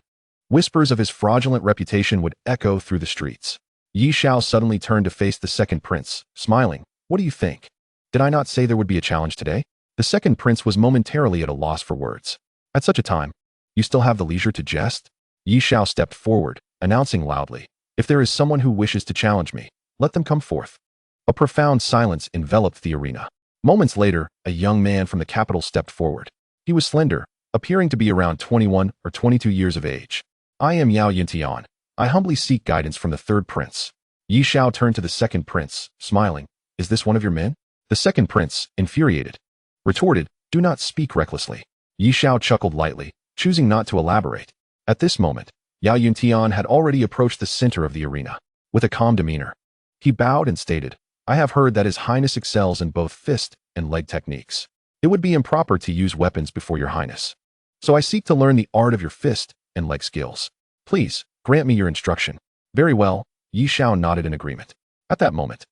whispers of his fraudulent reputation would echo through the streets. Ye Xiao suddenly turned to face the second prince, smiling. What do you think? Did I not say there would be a challenge today? The second prince was momentarily at a loss for words. At such a time, you still have the leisure to jest? Ye Xiao stepped forward, announcing loudly, if there is someone who wishes to challenge me, let them come forth. A profound silence enveloped the arena. Moments later, a young man from the capital stepped forward. He was slender, appearing to be around 21 or 22 years of age. I am Yao Yuntian. I humbly seek guidance from the third prince. Ye Xiao turned to the second prince, smiling. Is this one of your men? The second prince, infuriated, retorted, do not speak recklessly. Ye Xiao chuckled lightly, choosing not to elaborate. At this moment, Yao Yuntian had already approached the center of the arena. With a calm demeanor, he bowed and stated, I have heard that His Highness excels in both fist and leg techniques. It would be improper to use weapons before your highness. So I seek to learn the art of your fist and leg skills. Please, grant me your instruction. Very well, Ye Xiao nodded in agreement. At that moment,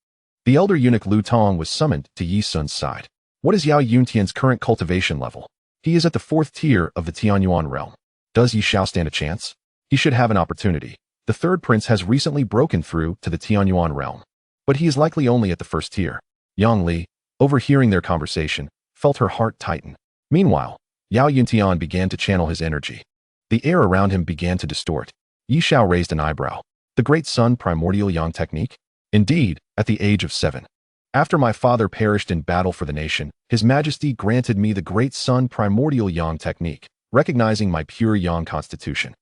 the elder eunuch Lu Tong was summoned to Yi Sun's side. What is Yao Yuntian's current cultivation level? He is at the 4th tier of the Tianyuan realm. Does Ye Xiao stand a chance? He should have an opportunity. The third prince has recently broken through to the Tianyuan realm, but he is likely only at the 1st tier. Yang Li, overhearing their conversation, felt her heart tighten. Meanwhile, Yao Yuntian began to channel his energy. The air around him began to distort. Ye Xiao raised an eyebrow. The Great Sun Primordial Yang Technique? Indeed, at the age of 7. After my father perished in battle for the nation, His Majesty granted me the Great Sun Primordial Yang Technique, recognizing my pure Yang constitution.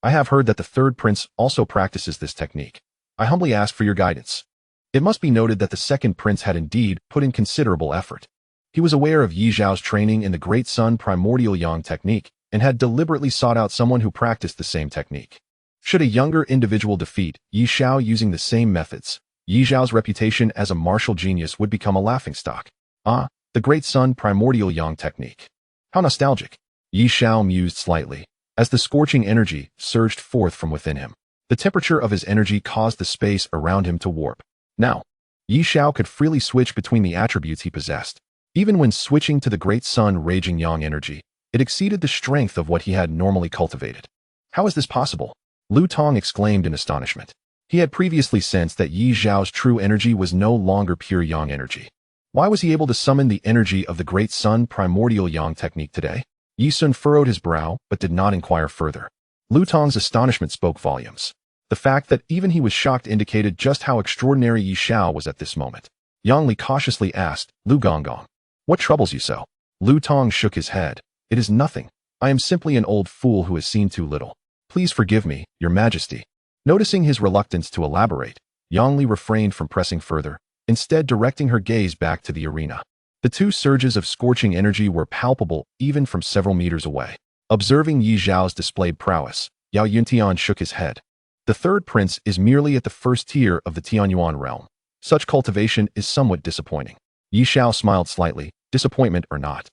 I have heard that the third prince also practices this technique. I humbly ask for your guidance. It must be noted that the second prince had indeed put in considerable effort. He was aware of Ye Xiao's training in the Great Sun Primordial Yang Technique and had deliberately sought out someone who practiced the same technique. Should a younger individual defeat Ye Xiao using the same methods, Ye Xiao's reputation as a martial genius would become a laughingstock. Ah, the Great Sun Primordial Yang Technique. How nostalgic. Ye Xiao mused slightly, as the scorching energy surged forth from within him. The temperature of his energy caused the space around him to warp. Now, Ye Xiao could freely switch between the attributes he possessed. Even when switching to the Great Sun Raging Yang energy, it exceeded the strength of what he had normally cultivated. How is this possible? Lu Tong exclaimed in astonishment. He had previously sensed that Ye Xiao's true energy was no longer pure Yang energy. Why was he able to summon the energy of the Great Sun Primordial Yang Technique today? Yi Sun furrowed his brow, but did not inquire further. Lu Tong's astonishment spoke volumes. The fact that even he was shocked indicated just how extraordinary Ye Xiao was at this moment. Yang Li cautiously asked, Lu Gonggong, what troubles you so? Lu Tong shook his head. It is nothing. I am simply an old fool who has seen too little. Please forgive me, Your Majesty. Noticing his reluctance to elaborate, Yang Li refrained from pressing further, instead directing her gaze back to the arena. The two surges of scorching energy were palpable even from several meters away. Observing Ye Xiao's displayed prowess, Yao Yuntian shook his head. The third prince is merely at the 1st tier of the Tianyuan realm. Such cultivation is somewhat disappointing. Ye Xiao smiled slightly, disappointment or not.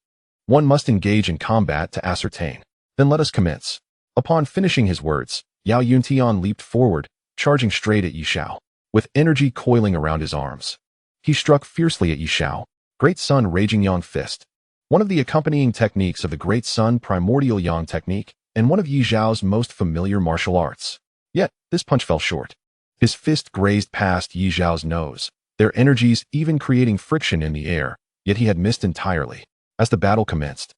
One must engage in combat to ascertain. Then let us commence. Upon finishing his words, Yao Yuntian leaped forward, charging straight at Ye Xiao. With energy coiling around his arms, he struck fiercely at Ye Xiao. Great Sun Raging Yang Fist. One of the accompanying techniques of the Great Sun Primordial Yang Technique, and one of Ye Xiao's most familiar martial arts. Yet, this punch fell short. His fist grazed past Ye Xiao's nose, their energies even creating friction in the air, yet he had missed entirely. As the battle commenced,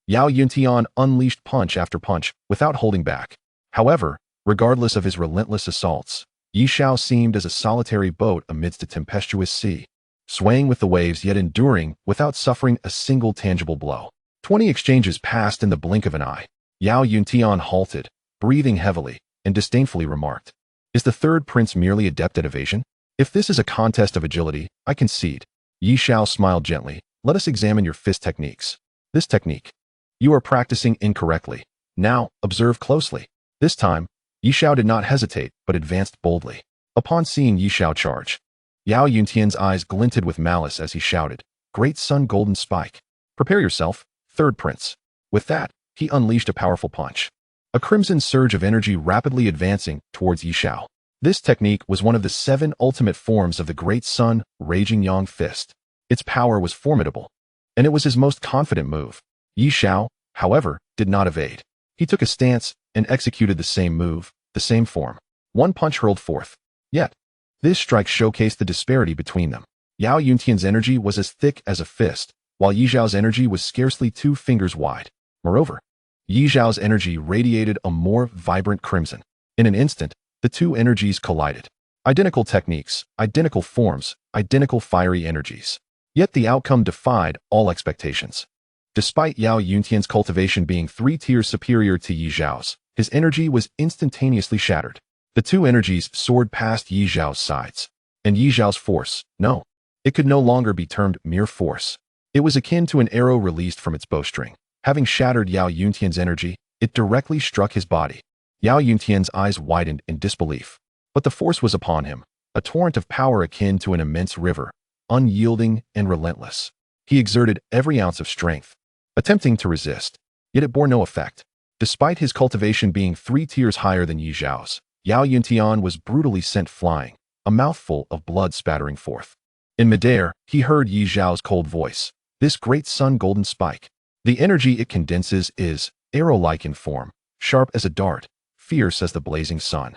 Yao Yuntian unleashed punch after punch, without holding back. However, regardless of his relentless assaults, Ye Xiao seemed as a solitary boat amidst a tempestuous sea, swaying with the waves yet enduring without suffering a single tangible blow. 20 exchanges passed in the blink of an eye. Yao Yuntian halted, breathing heavily, and disdainfully remarked, Is the third prince merely adept at evasion? If this is a contest of agility, I concede. Ye Xiao smiled gently. Let us examine your fist techniques. This technique. You are practicing incorrectly. Now, observe closely. This time, Ye Xiao did not hesitate, but advanced boldly. Upon seeing Ye Xiao charge, Yao Yuntian's eyes glinted with malice as he shouted, Great Sun Golden Spike. Prepare yourself, third prince. With that, he unleashed a powerful punch. A crimson surge of energy rapidly advancing towards Ye Xiao. This technique was one of the 7 ultimate forms of the Great Sun Raging Yang Fist. Its power was formidable, and it was his most confident move. Ye Xiao, however, did not evade. He took a stance and executed the same move, the same form. One punch hurled forth. Yet, this strike showcased the disparity between them. Yao Yuntian's energy was as thick as a fist, while Ye Xiao's energy was scarcely 2 fingers wide. Moreover, Ye Xiao's energy radiated a more vibrant crimson. In an instant, the two energies collided. Identical techniques, identical forms, identical fiery energies. Yet the outcome defied all expectations. Despite Yao Yuntian's cultivation being 3 tiers superior to Ye Xiao's, his energy was instantaneously shattered. The two energies soared past Ye Xiao's sides. And Ye Xiao's force, no. It could no longer be termed mere force. It was akin to an arrow released from its bowstring. Having shattered Yao Yuntian's energy, it directly struck his body. Yao Yuntian's eyes widened in disbelief. But the force was upon him, a torrent of power akin to an immense river, unyielding and relentless. He exerted every ounce of strength, attempting to resist, yet it bore no effect. Despite his cultivation being 3 tiers higher than Ye Xiao's, Yao Yuntian was brutally sent flying, a mouthful of blood spattering forth. In midair, he heard Ye Xiao's cold voice. This great sun golden spike. The energy it condenses is arrow-like in form, sharp as a dart, fierce as the blazing sun,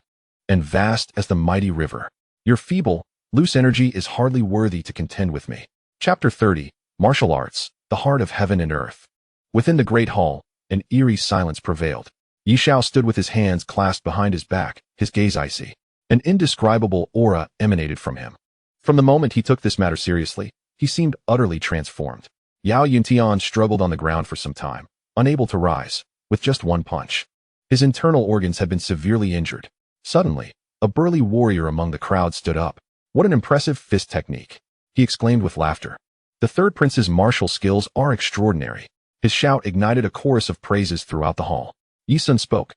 and vast as the mighty river. Your feeble, loose energy is hardly worthy to contend with me. Chapter 30, Martial Arts, the Heart of Heaven and Earth. Within the great hall, an eerie silence prevailed. Ye Xiao stood with his hands clasped behind his back, his gaze icy. An indescribable aura emanated from him. From the moment he took this matter seriously, he seemed utterly transformed. Yao Yuntian struggled on the ground for some time, unable to rise, with just one punch. His internal organs had been severely injured. Suddenly, a burly warrior among the crowd stood up. What an impressive fist technique, he exclaimed with laughter. The third prince's martial skills are extraordinary. His shout ignited a chorus of praises throughout the hall. Yi Sun spoke.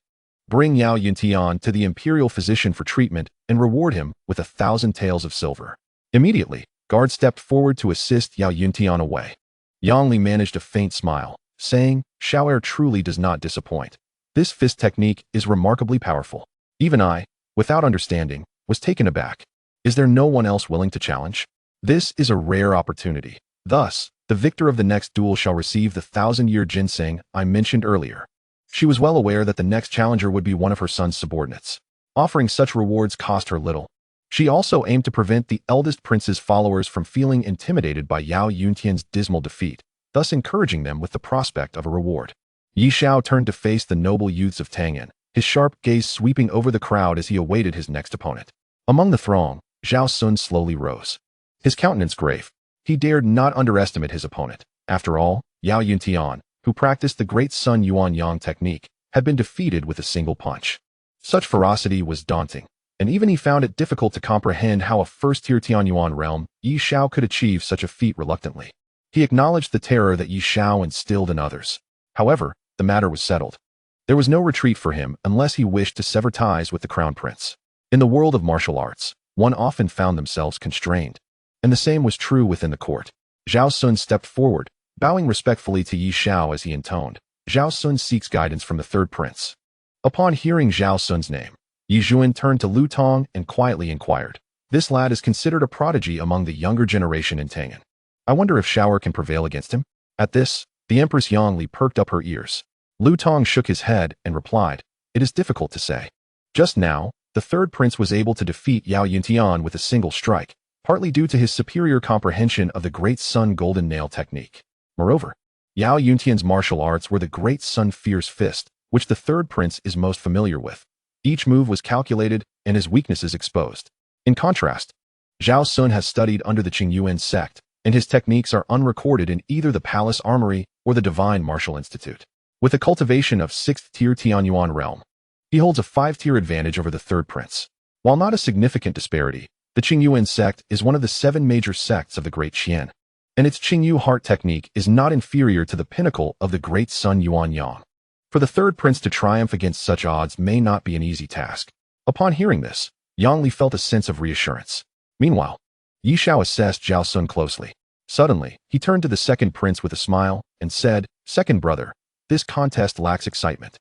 Bring Yao Yuntian to the imperial physician for treatment and reward him with 1,000 taels of silver. Immediately, guards stepped forward to assist Yao Yuntian away. Yang Li managed a faint smile, saying, Xiao truly does not disappoint. This fist technique is remarkably powerful. Even I, without understanding, was taken aback. Is there no one else willing to challenge? This is a rare opportunity. Thus, the victor of the next duel shall receive the 1,000-year ginseng I mentioned earlier. She was well aware that the next challenger would be one of her son's subordinates. Offering such rewards cost her little. She also aimed to prevent the eldest prince's followers from feeling intimidated by Yao Yuntian's dismal defeat, thus encouraging them with the prospect of a reward. Ye Xiao turned to face the noble youths of Tangyan, his sharp gaze sweeping over the crowd as he awaited his next opponent. Among the throng, Zhao Sun slowly rose. His countenance grave. He dared not underestimate his opponent. After all, Yao Yuntian, who practiced the Great Sun Yuan Yang technique, had been defeated with a single punch. Such ferocity was daunting, and even he found it difficult to comprehend how a first-tier Tianyuan realm, Ye Xiao could achieve such a feat reluctantly. He acknowledged the terror that Ye Xiao instilled in others. However, the matter was settled. There was no retreat for him unless he wished to sever ties with the crown prince. In the world of martial arts, one often found themselves constrained. And the same was true within the court. Zhao Sun stepped forward, bowing respectfully to Ye Xiao as he intoned, Zhao Sun seeks guidance from the third prince. Upon hearing Zhao Sun's name, Yi Zhuan turned to Lu Tong and quietly inquired, this lad is considered a prodigy among the younger generation in Tangyan. I wonder if Xiao can prevail against him? At this, the Empress Yang Li perked up her ears. Lu Tong shook his head and replied, it is difficult to say. Just now, the third prince was able to defeat Yao Yuntian with a single strike, partly due to his superior comprehension of the Great Sun Golden Nail technique. Moreover, Yao Yuntian's martial arts were the Great Sun Fierce Fist, which the third prince is most familiar with. Each move was calculated and his weaknesses exposed. In contrast, Zhao Sun has studied under the Qingyuan sect, and his techniques are unrecorded in either the Palace Armory or the Divine Martial Institute. With a cultivation of 6th-tier Tianyuan realm, he holds a 5-tier advantage over the third prince. While not a significant disparity, the Qingyuan sect is one of the 7 major sects of the Great Qian, and its Qingyu heart technique is not inferior to the pinnacle of the Great Sun Yuan Yang. For the third prince to triumph against such odds may not be an easy task. Upon hearing this, Yang Li felt a sense of reassurance. Meanwhile, Ye Xiao assessed Zhao Sun closely. Suddenly, he turned to the second prince with a smile and said, Second brother, this contest lacks excitement.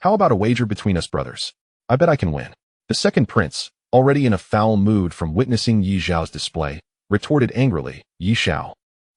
How about a wager between us brothers? I bet I can win. The second prince, already in a foul mood from witnessing Ye Xiao's display, retorted angrily, "Ye Xiao,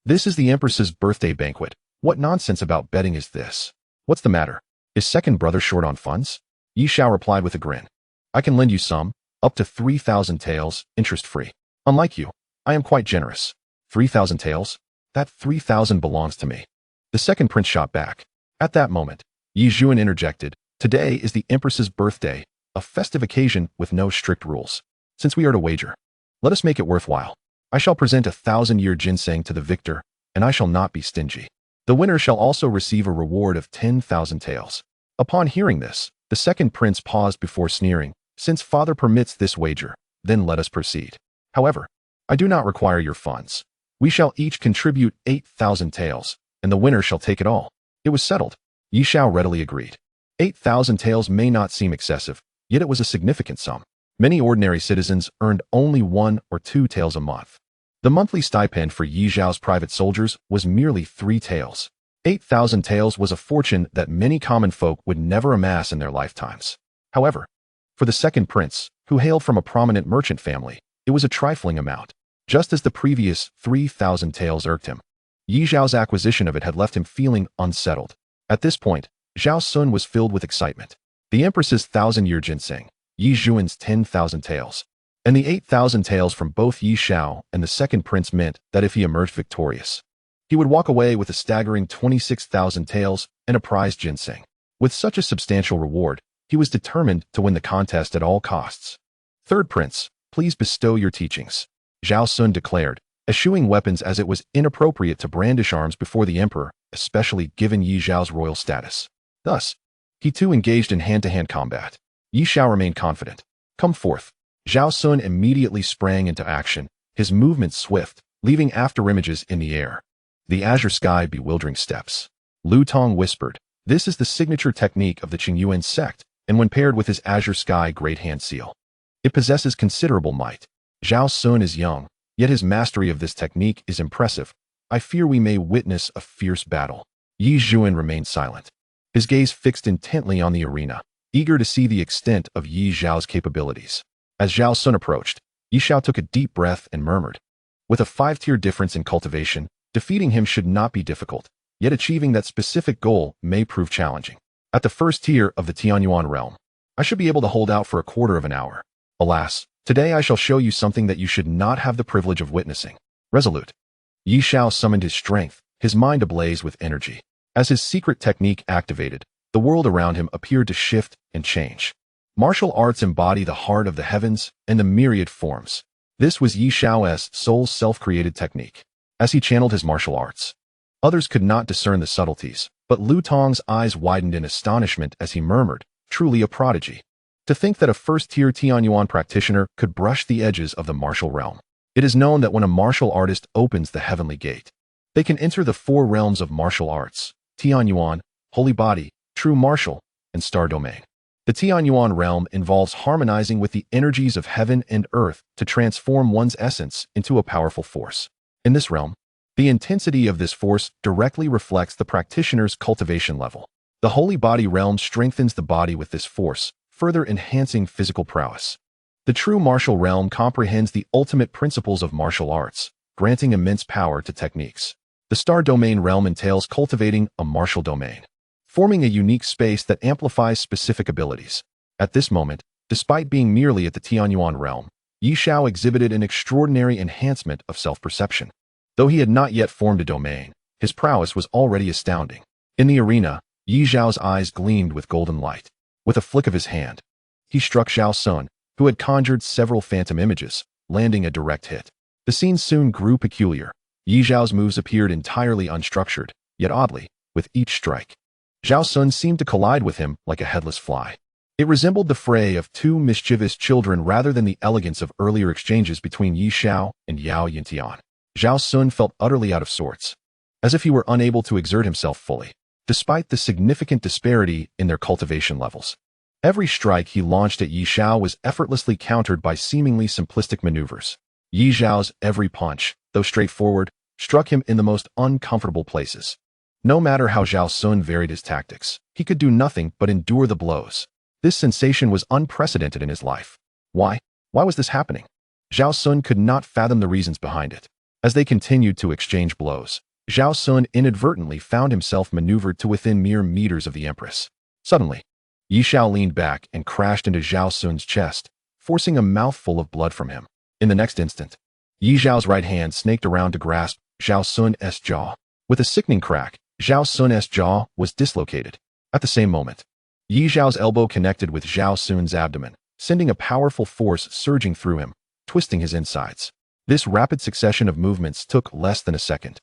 this is the Empress's birthday banquet. What nonsense about betting is this? What's the matter? Is second brother short on funds?" Ye Xiao replied with a grin. "I can lend you some, up to 3,000 taels, interest-free. Unlike you, I am quite generous. 3,000 taels? That 3,000 belongs to me." The second prince shot back. At that moment, Yi Zhuan interjected, "Today is the Empress's birthday, a festive occasion with no strict rules. Since we are to wager, let us make it worthwhile. I shall present 1,000-year ginseng to the victor, and I shall not be stingy. The winner shall also receive a reward of 10,000 taels." Upon hearing this, the second prince paused before sneering, "Since father permits this wager, then let us proceed. However, I do not require your funds. We shall each contribute 8,000 taels, and the winner shall take it all." It was settled. Ye Xiao readily agreed. 8,000 taels may not seem excessive, yet it was a significant sum. Many ordinary citizens earned only 1 or 2 taels a month. The monthly stipend for Ye Xiao's private soldiers was merely 3 taels. 8,000 taels was a fortune that many common folk would never amass in their lifetimes. However, for the second prince, who hailed from a prominent merchant family, it was a trifling amount. Just as the previous 3,000 taels irked him, Ye Xiao's acquisition of it had left him feeling unsettled. At this point, Zhao Sun was filled with excitement. The Empress's 1,000-year ginseng, Yi Zhuan's 10,000 taels, and the 8,000 taels from both Ye Xiao and the second prince meant that if he emerged victorious, he would walk away with a staggering 26,000 taels and a prize ginseng. With such a substantial reward, he was determined to win the contest at all costs. "Third prince, please bestow your teachings," Zhao Sun declared, eschewing weapons as it was inappropriate to brandish arms before the emperor, especially given Ye Xiao's royal status. Thus, he too engaged in hand-to-hand combat. Ye Xiao remained confident. "Come forth." Zhao Sun immediately sprang into action, his movements swift, leaving afterimages in the air. The azure sky bewildering steps. Lu Tong whispered, "This is the signature technique of the Qingyuan sect, and when paired with his azure sky great hand seal, it possesses considerable might. Zhao Sun is young, yet his mastery of this technique is impressive. I fear we may witness a fierce battle." Yi Zhuan remained silent, his gaze fixed intently on the arena, eager to see the extent of Ye Xiao's capabilities. As Zhao Sun approached, Ye Xiao took a deep breath and murmured, "With a 5-tier difference in cultivation, defeating him should not be difficult, yet achieving that specific goal may prove challenging. At the first tier of the Tianyuan realm, I should be able to hold out for a quarter of an hour. Alas, today I shall show you something that you should not have the privilege of witnessing." Resolute, Ye Xiao summoned his strength, his mind ablaze with energy. As his secret technique activated, the world around him appeared to shift and change. Martial arts embody the heart of the heavens and the myriad forms. This was Ye Xiao's soul's self-created technique. As he channeled his martial arts, others could not discern the subtleties, but Lu Tong's eyes widened in astonishment as he murmured, "Truly a prodigy. To think that a first-tier Tianyuan practitioner could brush the edges of the martial realm. It is known that when a martial artist opens the heavenly gate, they can enter the 4 realms of martial arts: Tianyuan, Holy Body, True Martial, and Star Domain. The Tianyuan realm involves harmonizing with the energies of heaven and earth to transform one's essence into a powerful force. In this realm, the intensity of this force directly reflects the practitioner's cultivation level. The Holy Body realm strengthens the body with this force, further enhancing physical prowess. The True Martial realm comprehends the ultimate principles of martial arts, granting immense power to techniques. The Star Domain realm entails cultivating a martial domain, forming a unique space that amplifies specific abilities. At this moment, despite being merely at the Tianyuan realm, Ye Xiao exhibited an extraordinary enhancement of self-perception. Though he had not yet formed a domain, his prowess was already astounding. In the arena, Ye Xiao's eyes gleamed with golden light. With a flick of his hand, he struck Zhao Sun, who had conjured several phantom images, landing a direct hit. The scene soon grew peculiar. Ye Xiao's moves appeared entirely unstructured, yet oddly, with each strike, Zhao Sun seemed to collide with him like a headless fly. It resembled the fray of 2 mischievous children rather than the elegance of earlier exchanges between Ye Xiao and Yao Yintian. Zhao Sun felt utterly out of sorts, as if he were unable to exert himself fully, despite the significant disparity in their cultivation levels. Every strike he launched at Ye Xiao was effortlessly countered by seemingly simplistic maneuvers. Ye Xiao's every punch, though straightforward, struck him in the most uncomfortable places. No matter how Zhao Sun varied his tactics, he could do nothing but endure the blows. This sensation was unprecedented in his life. Why Why was this happening? Zhao Sun could not fathom the reasons behind it. As they continued to exchange blows, Zhao Sun inadvertently found himself maneuvered to within mere meters of the Empress. Suddenly, Ye Xiao leaned back and crashed into Zhao Sun's chest, forcing a mouthful of blood from him. In the next instant, Ye Xiao's right hand snaked around to grasp Zhao Sun's jaw. With a sickening crack, Zhao Sun's jaw was dislocated. At the same moment, Ye Xiao's elbow connected with Zhao Sun's abdomen, sending a powerful force surging through him, twisting his insides. This rapid succession of movements took less than a second.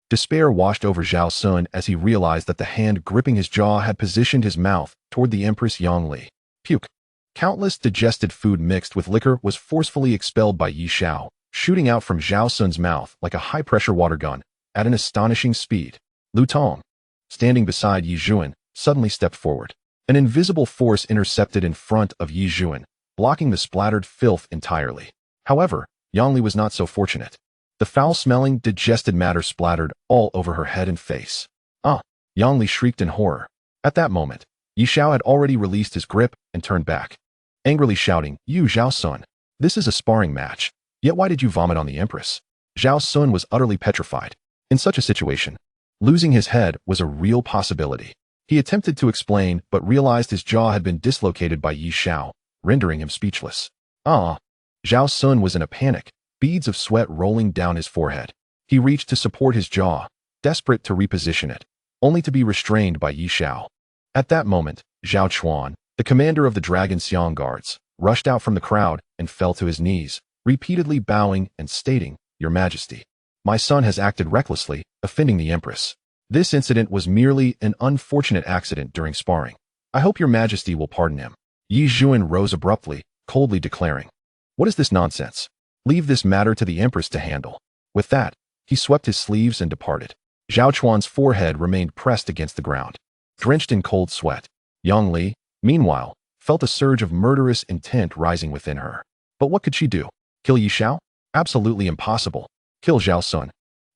Despair washed over Zhao Sun as he realized that the hand gripping his jaw had positioned his mouth toward the Empress Yongli. Puke. Countless digested food mixed with liquor was forcefully expelled by Ye Xiao, shooting out from Zhao Sun's mouth like a high-pressure water gun at an astonishing speed. Lu Tong, standing beside Ye Zhuan, suddenly stepped forward. An invisible force intercepted in front of Ye Zhuan, blocking the splattered filth entirely. However, Yongli was not so fortunate. The foul-smelling, digested matter splattered all over her head and face. Ah! Yongli shrieked in horror. At that moment, Ye Xiao had already released his grip and turned back, angrily shouting, "You, Zhao Sun! This is a sparring match. Yet why did you vomit on the Empress?" Zhao Sun was utterly petrified. In such a situation, losing his head was a real possibility. He attempted to explain, but realized his jaw had been dislocated by Ye Xiao, rendering him speechless. Ah! Zhao Sun was in a panic, beads of sweat rolling down his forehead. He reached to support his jaw, desperate to reposition it, only to be restrained by Ye Xiao. At that moment, Zhao Chuan, the commander of the Dragon Xiong Guards, rushed out from the crowd and fell to his knees, repeatedly bowing and stating, "Your Majesty, my son has acted recklessly, offending the Empress. This incident was merely an unfortunate accident during sparring. I hope your Majesty will pardon him." Ye Zhuan rose abruptly, coldly declaring, "What is this nonsense? Leave this matter to the Empress to handle." With that, he swept his sleeves and departed. Zhao Chuan's forehead remained pressed against the ground, drenched in cold sweat. Yongli, meanwhile, felt a surge of murderous intent rising within her. But what could she do? Kill Ye Xiao? Absolutely impossible. Kill Zhao Sun.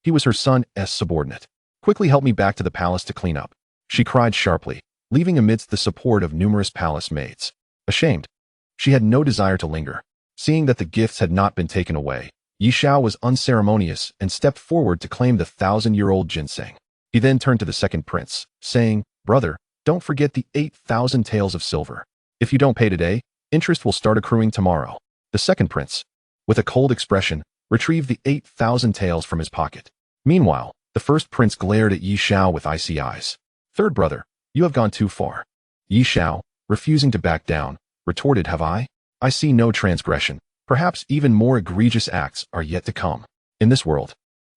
He was her son's subordinate. "Quickly help me back to the palace to clean up," she cried sharply, leaving amidst the support of numerous palace maids. Ashamed, she had no desire to linger. Seeing that the gifts had not been taken away, Ye Xiao was unceremonious and stepped forward to claim the 1,000-year-old ginseng. He then turned to the second prince, saying, "Brother, don't forget the 8,000 taels of silver. If you don't pay today, interest will start accruing tomorrow." The second prince, with a cold expression, retrieved the 8,000 taels from his pocket. Meanwhile, the first prince glared at Ye Xiao with icy eyes. "Third brother, you have gone too far." Ye Xiao, refusing to back down, retorted, "Have I? I see no transgression. Perhaps even more egregious acts are yet to come. In this world,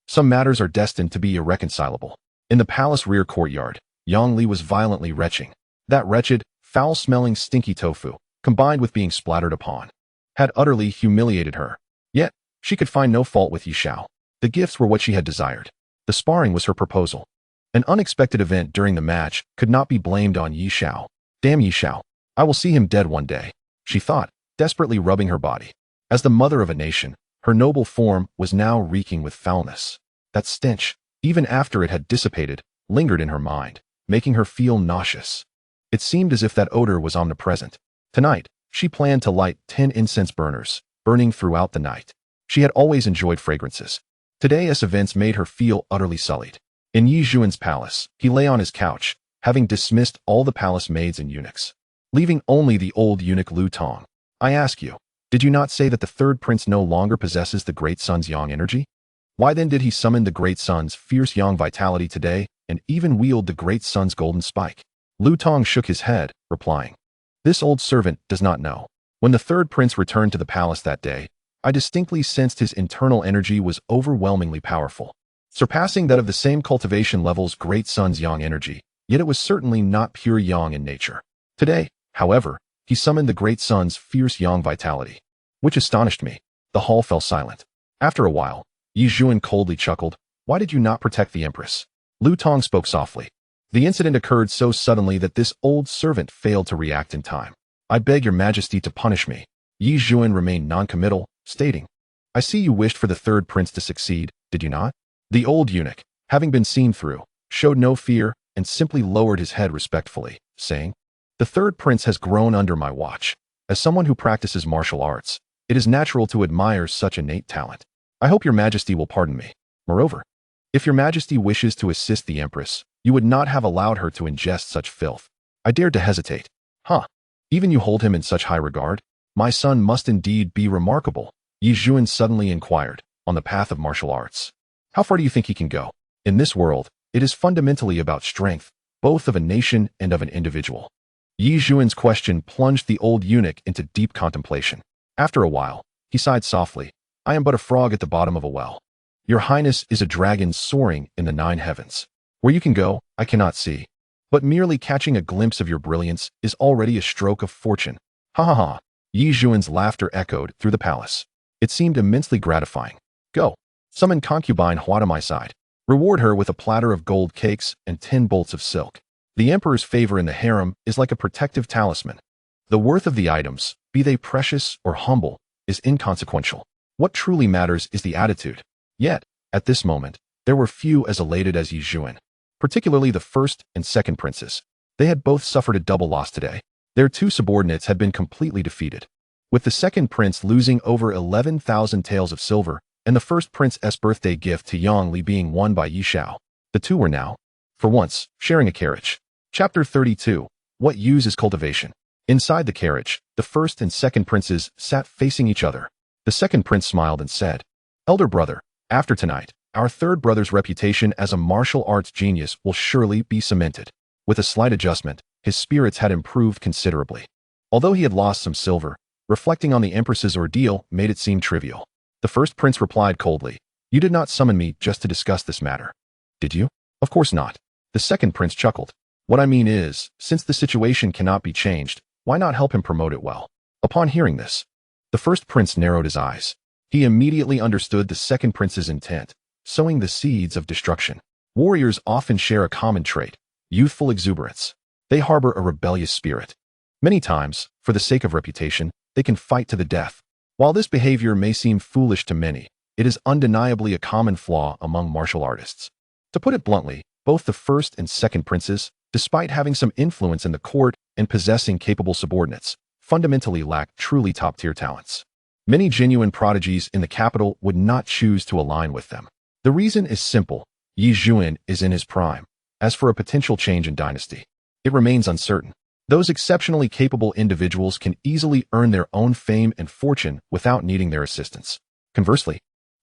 some matters are destined to be irreconcilable." In the palace rear courtyard, Yongli was violently retching. That wretched, foul-smelling stinky tofu, combined with being splattered upon, had utterly humiliated her. Yet, she could find no fault with Ye Xiao. The gifts were what she had desired. The sparring was her proposal. An unexpected event during the match could not be blamed on Ye Xiao. "Damn Ye Xiao. I will see him dead one day," she thought, desperately rubbing her body. As the mother of a nation, her noble form was now reeking with foulness. That stench, even after it had dissipated, lingered in her mind, making her feel nauseous. It seemed as if that odor was omnipresent. Tonight, she planned to light 10 incense burners, burning throughout the night. She had always enjoyed fragrances. Today's events made her feel utterly sullied. In Ye Zhuan's palace, he lay on his couch, having dismissed all the palace maids and eunuchs, leaving only the old eunuch Lu Tong. "I ask you, did you not say that the third prince no longer possesses the Great Sun's yang energy? Why then did he summon the Great Sun's fierce yang vitality today and even wield the Great Sun's golden spike?" Lu Tong shook his head, replying, "This old servant does not know. When the third prince returned to the palace that day, I distinctly sensed his internal energy was overwhelmingly powerful, surpassing that of the same cultivation level's Great Sun's yang energy, yet it was certainly not pure yang in nature. Today, however, he summoned the Great Sun's fierce yang vitality, which astonished me." The hall fell silent. After a while, Ye Zhuan coldly chuckled, "Why did you not protect the Empress?" Lu Tong spoke softly. "The incident occurred so suddenly that this old servant failed to react in time. I beg your Majesty to punish me." Ye Zhuan remained noncommittal, stating, "I see you wished for the third prince to succeed, did you not?" The old eunuch, having been seen through, showed no fear and simply lowered his head respectfully, saying, "The third prince has grown under my watch. As someone who practices martial arts, It is natural to admire such innate talent. I hope your majesty will pardon me. Moreover, if your majesty wishes to assist the empress, you would not have allowed her to ingest such filth. I dared to hesitate. Huh. Even you hold him in such high regard? My son must indeed be remarkable, Ye Xiao suddenly inquired, on the path of martial arts. How far do you think he can go? In this world, it is fundamentally about strength, both of a nation and of an individual. Ye Xiao's question plunged the old eunuch into deep contemplation. After a while, he sighed softly. I am but a frog at the bottom of a well. Your Highness is a dragon soaring in the 9 heavens. Where you can go, I cannot see. But merely catching a glimpse of your brilliance is already a stroke of fortune. Ha ha ha. Ye Xiao's laughter echoed through the palace. It seemed immensely gratifying. Go. Summon concubine Hua to my side. Reward her with a platter of gold cakes and 10 bolts of silk. The emperor's favor in the harem is like a protective talisman. The worth of the items, be they precious or humble, is inconsequential. What truly matters is the attitude. Yet, at this moment, there were few as elated as Ye Xiao, particularly the first and second princes. They had both suffered a double loss today. Their 2 subordinates had been completely defeated, with the second prince losing over 11,000 taels of silver and the first prince's birthday gift to Yang Li being won by Ye Xiao. The 2 were now, for once, sharing a carriage. Chapter 32. What use is cultivation? Inside the carriage, the first and second princes sat facing each other. The second prince smiled and said, Elder brother, after tonight, our third brother's reputation as a martial arts genius will surely be cemented. With a slight adjustment, his spirits had improved considerably. Although he had lost some silver, reflecting on the empress's ordeal made it seem trivial. The first prince replied coldly, You did not summon me just to discuss this matter. Did you? Of course not. The second prince chuckled. What I mean is, since the situation cannot be changed, why not help him promote it well? Upon hearing this, the first prince narrowed his eyes. He immediately understood the second prince's intent, sowing the seeds of destruction. Warriors often share a common trait, youthful exuberance. They harbor a rebellious spirit. Many times, for the sake of reputation, they can fight to the death. While this behavior may seem foolish to many, it is undeniably a common flaw among martial artists. To put it bluntly, both the first and second princes, despite having some influence in the court and possessing capable subordinates, fundamentally lack truly top-tier talents. Many genuine prodigies in the capital would not choose to align with them. The reason is simple. Ye Xiao is in his prime. As for a potential change in dynasty, it remains uncertain. Those exceptionally capable individuals can easily earn their own fame and fortune without needing their assistance. Conversely,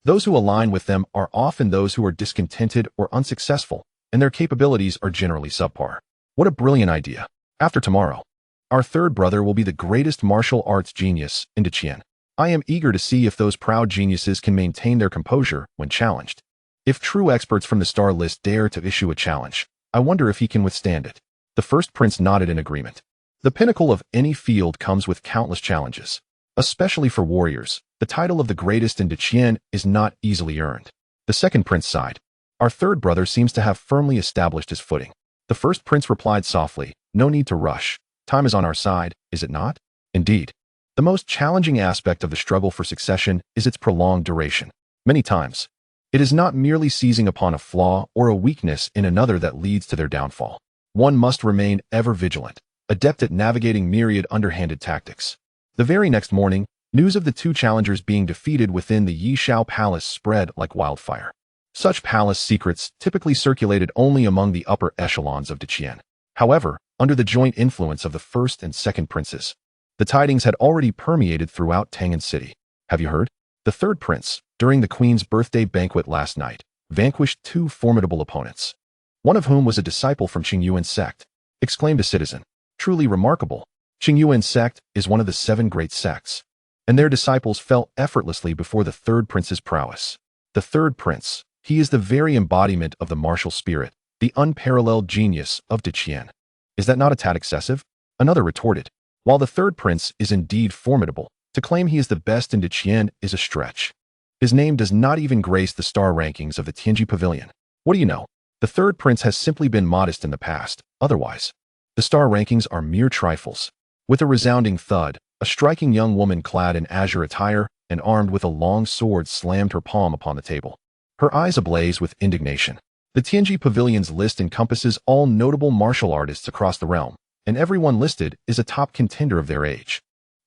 those who align with them are often those who are discontented or unsuccessful, and their capabilities are generally subpar. What a brilliant idea. After tomorrow, our third brother will be the greatest martial arts genius in Qian. I am eager to see if those proud geniuses can maintain their composure when challenged. If true experts from the star list dare to issue a challenge, I wonder if he can withstand it. The first prince nodded in agreement. The pinnacle of any field comes with countless challenges. Especially for warriors, the title of the greatest in Qian is not easily earned. The second prince sighed. Our third brother seems to have firmly established his footing. The first prince replied softly, No need to rush. Time is on our side, is it not? Indeed. The most challenging aspect of the struggle for succession is its prolonged duration. Many times, it is not merely seizing upon a flaw or a weakness in another that leads to their downfall. One must remain ever vigilant, adept at navigating myriad underhanded tactics. The very next morning, news of the 2 challengers being defeated within the Ye Xiao palace spread like wildfire. Such palace secrets typically circulated only among the upper echelons of Qian. However, under the joint influence of the first and second princes, the tidings had already permeated throughout Tang'an City. Have you heard? The third prince, during the queen's birthday banquet last night, vanquished 2 formidable opponents, one of whom was a disciple from Qingyuan's sect, exclaimed a citizen. Truly remarkable. Qingyuan's sect is one of the 7 great sects, and their disciples fell effortlessly before the third prince's prowess. The third prince, he is the very embodiment of the martial spirit, the unparalleled genius of Qian. Is that not a tad excessive? Another retorted. While the third prince is indeed formidable, to claim he is the best in Qian is a stretch. His name does not even grace the star rankings of the Tianji Pavilion. What do you know? The third prince has simply been modest in the past. Otherwise, the star rankings are mere trifles. With a resounding thud, a striking young woman clad in azure attire and armed with a long sword slammed her palm upon the table, her eyes ablaze with indignation. The Tianji Pavilion's list encompasses all notable martial artists across the realm, and everyone listed is a top contender of their age.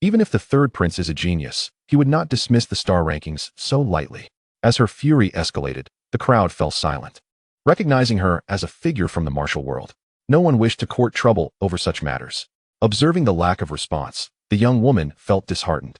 Even if the third prince is a genius, he would not dismiss the star rankings so lightly. As her fury escalated, the crowd fell silent. Recognizing her as a figure from the martial world, no one wished to court trouble over such matters. Observing the lack of response, the young woman felt disheartened.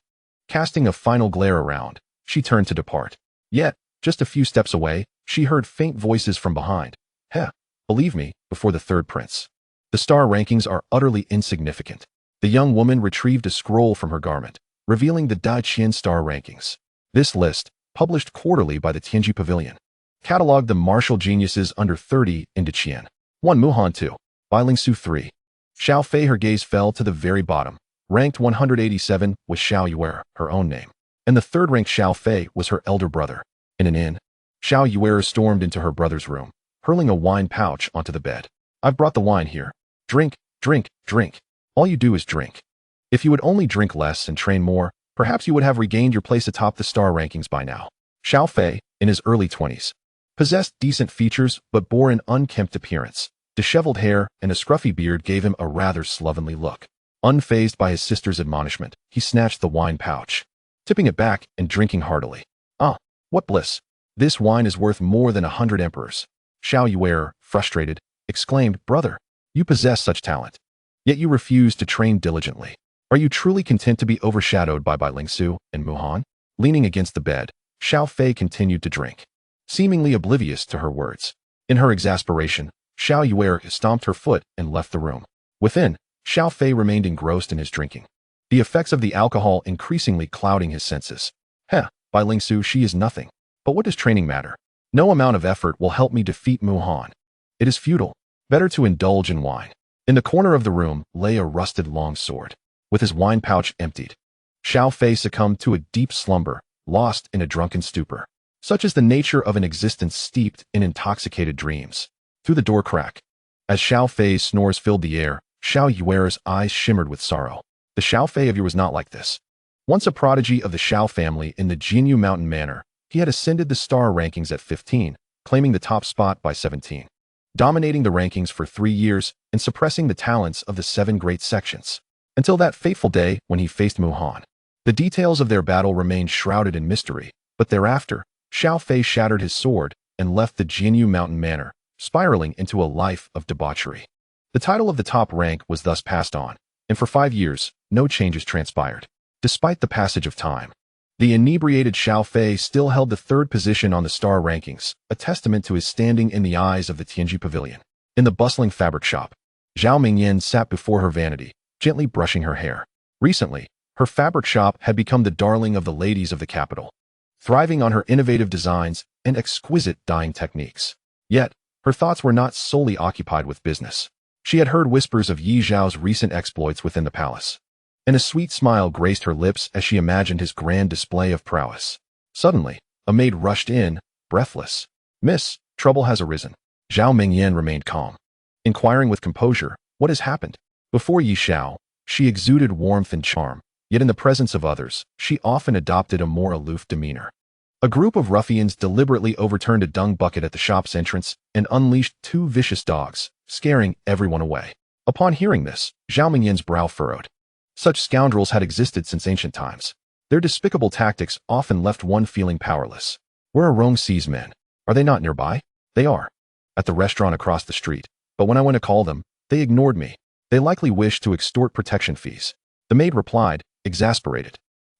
Casting a final glare around, she turned to depart. Yet, just a few steps away, she heard faint voices from behind. Heh, believe me, before the third prince. The star rankings are utterly insignificant. The young woman retrieved a scroll from her garment, revealing the Dai Qian star rankings. This list, published quarterly by the Tianji Pavilion, cataloged the martial geniuses under 30 in Qian. 1 Muhan 2. By Lingsu 3. Xiao Fei. Her gaze fell to the very bottom, ranked 187 with Xiao Yuer, her own name. And the third-ranked Xiao Fei was her elder brother. In an inn, Xiao Yuer stormed into her brother's room, hurling a wine pouch onto the bed. I've brought the wine here. Drink, drink, drink. All you do is drink. If you would only drink less and train more, perhaps you would have regained your place atop the star rankings by now. Xiao Fei, in his early 20s, possessed decent features but bore an unkempt appearance. Disheveled hair and a scruffy beard gave him a rather slovenly look. Unfazed by his sister's admonishment, he snatched the wine pouch, tipping it back and drinking heartily. Ah, what bliss! This wine is worth more than 100 emperors. Xiao Yuer, frustrated, exclaimed, Brother, you possess such talent, yet you refuse to train diligently. Are you truly content to be overshadowed by Lingsu and Muhan? Leaning against the bed, Xiao Fei continued to drink, seemingly oblivious to her words. In her exasperation, Xiao Yuer stomped her foot and left the room. Within, Xiao Fei remained engrossed in his drinking, the effects of the alcohol increasingly clouding his senses. Heh, by Lingsu, she is nothing. But what does training matter? No amount of effort will help me defeat Muhan. It is futile. Better to indulge in wine. In the corner of the room lay a rusted long sword. With his wine pouch emptied, Xiao Fei succumbed to a deep slumber, lost in a drunken stupor. Such is the nature of an existence steeped in intoxicated dreams. Through the door crack, as Xiao Fei's snores filled the air, Xiao Yuer's eyes shimmered with sorrow. The Xiao Fei of you was not like this. Once a prodigy of the Xiao family in the Jinyu Mountain Manor, he had ascended the star rankings at 15, claiming the top spot by 17. Dominating the rankings for 3 years and suppressing the talents of the 7 great sections. Until that fateful day when he faced Muhan. The details of their battle remained shrouded in mystery, but thereafter, Xiao Fei shattered his sword and left the Jinyu Mountain Manor, spiraling into a life of debauchery. The title of the top rank was thus passed on, and for 5 years, no changes transpired. Despite the passage of time, the inebriated Xiao Fei still held the 3rd position on the star rankings, a testament to his standing in the eyes of the Tianji Pavilion. In the bustling fabric shop, Zhao Mingyan sat before her vanity, gently brushing her hair. Recently, her fabric shop had become the darling of the ladies of the capital, thriving on her innovative designs and exquisite dyeing techniques. Yet, her thoughts were not solely occupied with business. She had heard whispers of Ye Xiao's recent exploits within the palace, and a sweet smile graced her lips as she imagined his grand display of prowess. Suddenly, a maid rushed in, breathless. Miss, trouble has arisen. Zhao Mingyan remained calm, inquiring with composure, what has happened? Before Ye Xiao, she exuded warmth and charm, yet in the presence of others, she often adopted a more aloof demeanor. A group of ruffians deliberately overturned a dung bucket at the shop's entrance and unleashed 2 vicious dogs, scaring everyone away. Upon hearing this, Zhao Mingyan's brow furrowed. Such scoundrels had existed since ancient times. Their despicable tactics often left one feeling powerless. Where are Rongxi's men? Are they not nearby? They are. At the restaurant across the street. But when I went to call them, they ignored me. They likely wished to extort protection fees. The maid replied, exasperated.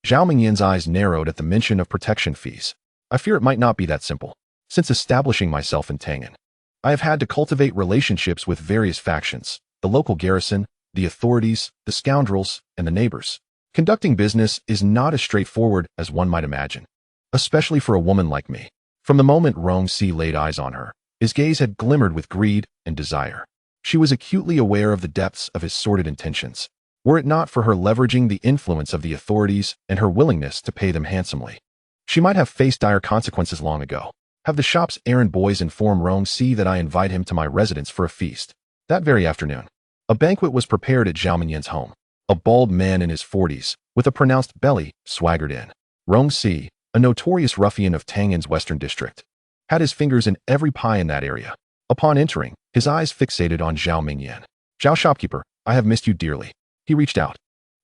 Zhao Mingyan's eyes narrowed at the mention of protection fees. I fear it might not be that simple. Since establishing myself in Tangan, I have had to cultivate relationships with various factions, the local garrison, the authorities, the scoundrels, and the neighbors. Conducting business is not as straightforward as one might imagine, especially for a woman like me. From the moment Rongxi laid eyes on her, his gaze had glimmered with greed and desire. She was acutely aware of the depths of his sordid intentions, were it not for her leveraging the influence of the authorities and her willingness to pay them handsomely. She might have faced dire consequences long ago. Have the shop's errand boys inform Rongxi that I invite him to my residence for a feast. That very afternoon, a banquet was prepared at Zhao Mingyan's home. A bald man in his 40s, with a pronounced belly, swaggered in. Rongxi, a notorious ruffian of Tangan's western district, had his fingers in every pie in that area. Upon entering, his eyes fixated on Zhao Mingyan. Zhao shopkeeper, I have missed you dearly. He reached out,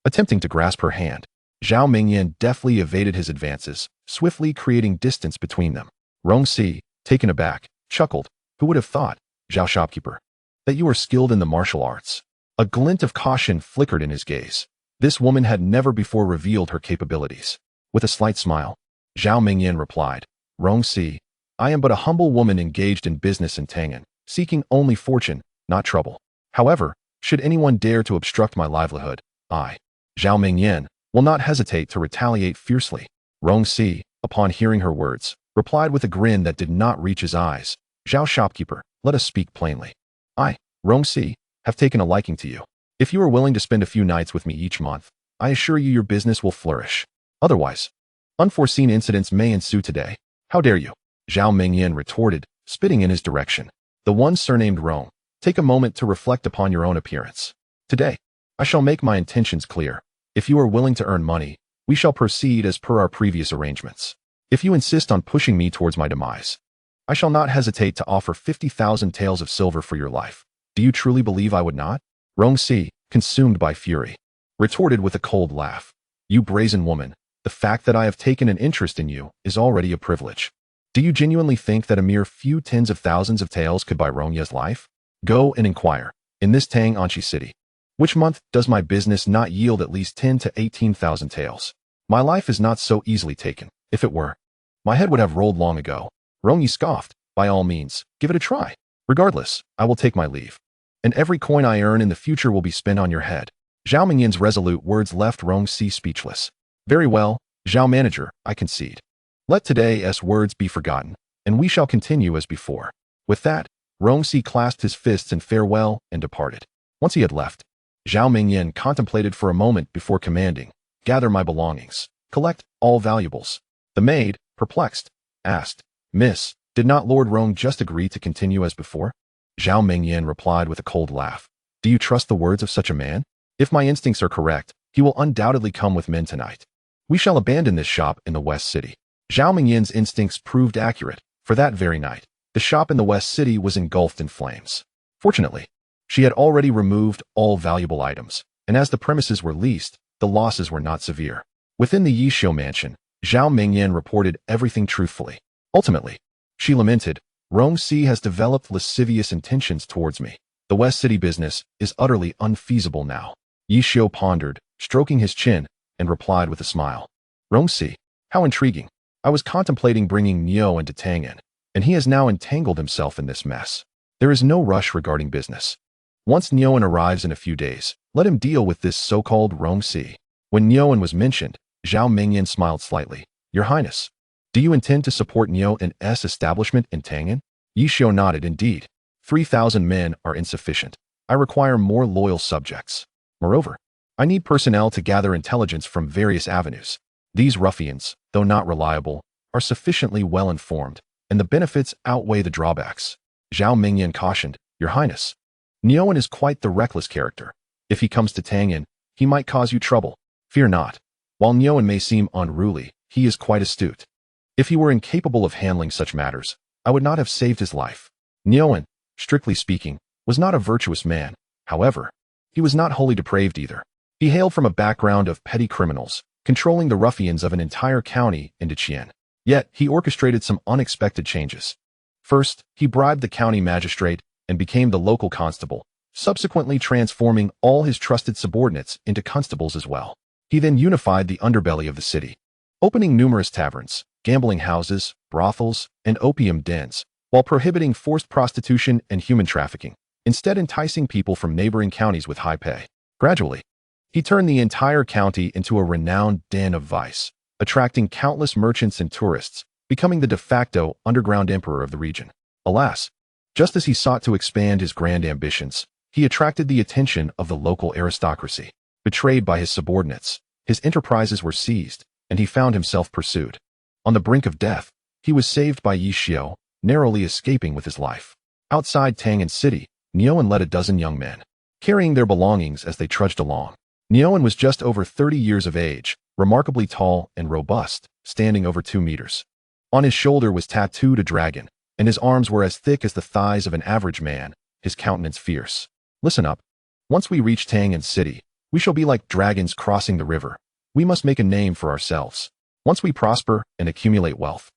Attempting to grasp her hand, Zhao Mingyan deftly evaded his advances, swiftly creating distance between them. Rong-Si, taken aback, chuckled. Who would have thought, Zhao shopkeeper, that you are skilled in the martial arts? A glint of caution flickered in his gaze. This woman had never before revealed her capabilities. With a slight smile, Zhao Mingyan replied, Rong-Si, I am but a humble woman engaged in business in Tangan, seeking only fortune, not trouble. However, should anyone dare to obstruct my livelihood, I, Zhao Mingyan, will not hesitate to retaliate fiercely. Rong-Si, upon hearing her words, replied with a grin that did not reach his eyes. Zhao shopkeeper, let us speak plainly. I, Rong-Si, have taken a liking to you. If you are willing to spend a few nights with me each month, I assure you your business will flourish. Otherwise, unforeseen incidents may ensue today. How dare you? Zhao Mingyan retorted, spitting in his direction. The one surnamed Rong, take a moment to reflect upon your own appearance. Today, I shall make my intentions clear. If you are willing to earn money, we shall proceed as per our previous arrangements. If you insist on pushing me towards my demise, I shall not hesitate to offer 50,000 taels of silver for your life. Do you truly believe I would not? Rong-Si, consumed by fury, retorted with a cold laugh. You brazen woman, the fact that I have taken an interest in you is already a privilege. Do you genuinely think that a mere few tens of thousands of taels could buy Rongya's life? Go and inquire, in this Tang Anchi city, which month does my business not yield at least 10 to 18,000 taels? My life is not so easily taken. If it were, my head would have rolled long ago. Rongyi scoffed. By all means, give it a try. Regardless, I will take my leave. And every coin I earn in the future will be spent on your head. Zhao Mingyan's resolute words left Rong-Si speechless. Very well, Zhao manager, I concede. Let today's words be forgotten, and we shall continue as before. With that, Rong-Si clasped his fists in farewell and departed. Once he had left, Zhao Mingyan contemplated for a moment before commanding, gather my belongings, collect all valuables. The maid, perplexed, asked, Miss, did not Lord Rong just agree to continue as before? Zhao Mingyan replied with a cold laugh. Do you trust the words of such a man? If my instincts are correct, he will undoubtedly come with men tonight. We shall abandon this shop in the West City. Zhao Mingyan's instincts proved accurate, for that very night, the shop in the West City was engulfed in flames. Fortunately, she had already removed all valuable items, and as the premises were leased, the losses were not severe. Within the Ye Xiao mansion, Zhao Mingyan reported everything truthfully. Ultimately, she lamented, Rong-Si has developed lascivious intentions towards me. The West City business is utterly unfeasible now. Ye Xiao pondered, stroking his chin, and replied with a smile. Rong-Si, how intriguing. I was contemplating bringing Niu into Tangan, and he has now entangled himself in this mess. There is no rush regarding business. Once Niu arrives in a few days, let him deal with this so-called Rong-Si. When Niu was mentioned, Zhao Mingyan smiled slightly. Your Highness, do you intend to support Niu's establishment in Tangan? Ye Xiao nodded. Indeed. 3,000 men are insufficient. I require more loyal subjects. Moreover, I need personnel to gather intelligence from various avenues. These ruffians, though not reliable, are sufficiently well informed, and the benefits outweigh the drawbacks. Zhao Mingyan cautioned, Your Highness, Niu is quite the reckless character. If he comes to Tangan, he might cause you trouble. Fear not. While Niu may seem unruly, he is quite astute. If he were incapable of handling such matters, I would not have saved his life. Niu, strictly speaking, was not a virtuous man. However, he was not wholly depraved either. He hailed from a background of petty criminals, controlling the ruffians of an entire county in Qian. Yet, he orchestrated some unexpected changes. First, he bribed the county magistrate and became the local constable, subsequently transforming all his trusted subordinates into constables as well. He then unified the underbelly of the city, opening numerous taverns, gambling houses, brothels, and opium dens, while prohibiting forced prostitution and human trafficking, instead enticing people from neighboring counties with high pay. Gradually, he turned the entire county into a renowned den of vice, attracting countless merchants and tourists, becoming the de facto underground emperor of the region. Alas, just as he sought to expand his grand ambitions, he attracted the attention of the local aristocracy. Betrayed by his subordinates, his enterprises were seized, and he found himself pursued. On the brink of death, he was saved by Ye Xiao, narrowly escaping with his life. Outside Tangan City, Niu led a dozen young men, carrying their belongings as they trudged along. Niu was just over 30 years of age, remarkably tall and robust, standing over 2 meters. On his shoulder was tattooed a dragon, and his arms were as thick as the thighs of an average man, his countenance fierce. Listen up. Once we reach Tangan City, We shall be like dragons crossing the river. We must make a name for ourselves. Once we prosper and accumulate wealth,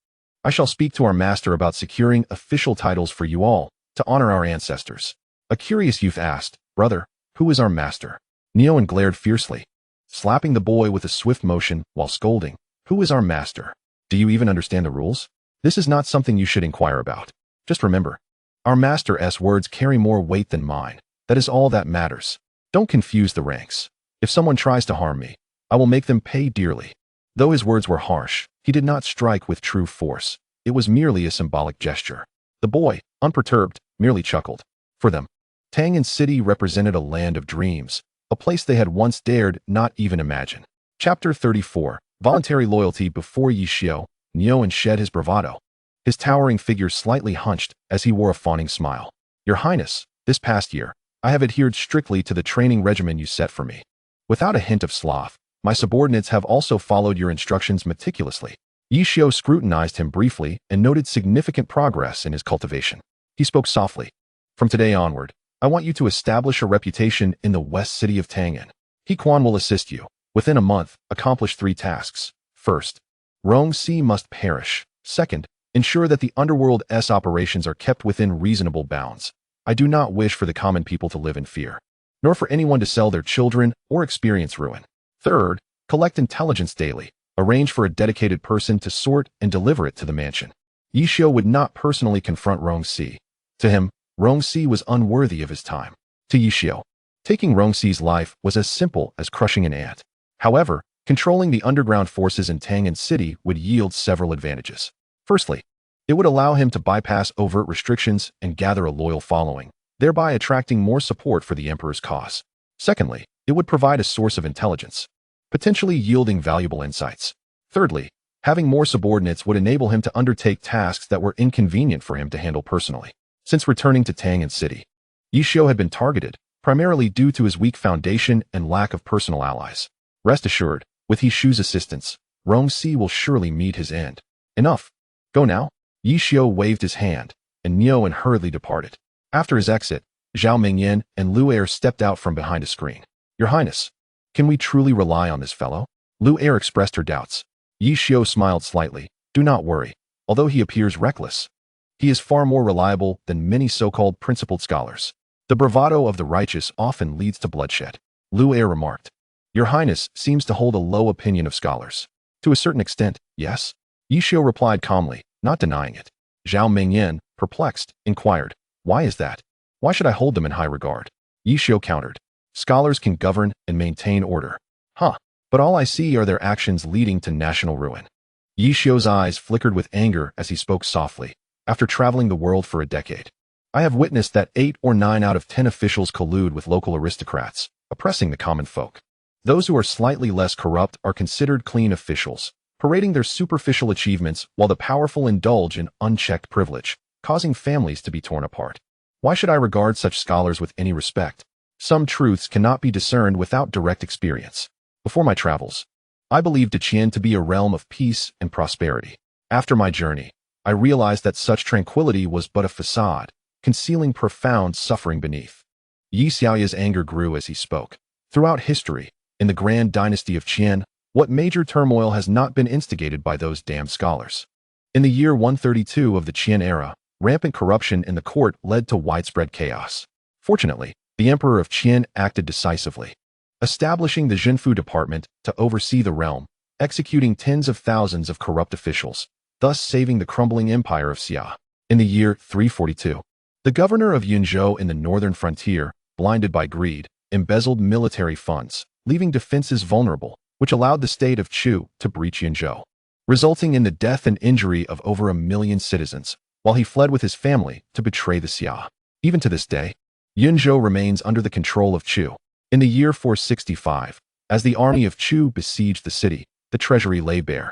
I shall speak to our master about securing official titles for you all to honor our ancestors." A curious youth asked, "Brother, who is our master?" Neo glared fiercely, slapping the boy with a swift motion while scolding, "Who is our master? Do you even understand the rules? This is not something you should inquire about. Just remember, our master's words carry more weight than mine. That is all that matters. Don't confuse the ranks. If someone tries to harm me, I will make them pay dearly." Though his words were harsh, he did not strike with true force. It was merely a symbolic gesture. The boy, unperturbed, merely chuckled. For them, Tang'an City represented a land of dreams, a place they had once dared not even imagine. Chapter 34. Voluntary Loyalty. Before Ye Xiao, Neo shed his bravado, his towering figure slightly hunched as he wore a fawning smile. "Your Highness, this past year, I have adhered strictly to the training regimen you set for me. Without a hint of sloth, my subordinates have also followed your instructions meticulously." Ye Xiao scrutinized him briefly and noted significant progress in his cultivation. He spoke softly. "From today onward, I want you to establish a reputation in the west city of Tang'an. He Quan will assist you. Within a month, accomplish 3 tasks. First, Rongxi must perish. Second, ensure that the underworld's operations are kept within reasonable bounds. I do not wish for the common people to live in fear, nor for anyone to sell their children or experience ruin. Third, collect intelligence daily. Arrange for a dedicated person to sort and deliver it to the mansion." Ye Xiao would not personally confront Rongxi. To him, Rongxi was unworthy of his time. To Ye Xiao, taking Rongxi's life was as simple as crushing an ant. However, controlling the underground forces in Tang'an City would yield several advantages. Firstly, it would allow him to bypass overt restrictions and gather a loyal following, thereby attracting more support for the emperor's cause. Secondly, it would provide a source of intelligence, potentially yielding valuable insights. Thirdly, having more subordinates would enable him to undertake tasks that were inconvenient for him to handle personally. Since returning to Tang'an City, Ye Xiao had been targeted, primarily due to his weak foundation and lack of personal allies. Rest assured, with Ye Xiao's assistance, Rongxi will surely meet his end. Enough. Go now. Ye Xiao waved his hand, and Neo hurriedly departed. After his exit, Zhao Mingyan and Lu Er stepped out from behind a screen. "Your Highness, can we truly rely on this fellow?" Lu Er expressed her doubts. Ye Xiao smiled slightly. "Do not worry. Although he appears reckless, he is far more reliable than many so-called principled scholars. The bravado of the righteous often leads to bloodshed." Lu Er remarked. "Your Highness seems to hold a low opinion of scholars." "To a certain extent, yes." Ye Xiao replied calmly, not denying it. Zhao Mingyan, perplexed, inquired, "Why is that? Why should I hold them in high regard?" Ye Xiao countered, "Scholars can govern and maintain order." "Huh, but all I see are their actions leading to national ruin." Ye Xiao's eyes flickered with anger as he spoke softly. "After traveling the world for a decade, I have witnessed that 8 or 9 out of 10 officials collude with local aristocrats, oppressing the common folk. Those who are slightly less corrupt are considered clean officials, parading their superficial achievements while the powerful indulge in unchecked privilege, causing families to be torn apart. Why should I regard such scholars with any respect? Some truths cannot be discerned without direct experience. Before my travels, I believed Qian to be a realm of peace and prosperity. After my journey, I realized that such tranquility was but a facade, concealing profound suffering beneath." Ye Xiao's anger grew as he spoke. Throughout history, in the grand dynasty of Qian, what major turmoil has not been instigated by those damned scholars? In the year 132 of the Qian era, rampant corruption in the court led to widespread chaos. Fortunately, the emperor of Qian acted decisively, establishing the Zhenfu department to oversee the realm, executing tens of thousands of corrupt officials, thus saving the crumbling empire of Xia. In the year 342, the governor of Yunzhou in the northern frontier, blinded by greed, embezzled military funds, leaving defenses vulnerable, which allowed the state of Chu to breach Yunzhou, resulting in the death and injury of over 1 million citizens, while he fled with his family to betray the Xia. Even to this day, Yunzhou remains under the control of Chu. In the year 465, as the army of Chu besieged the city, the treasury lay bare,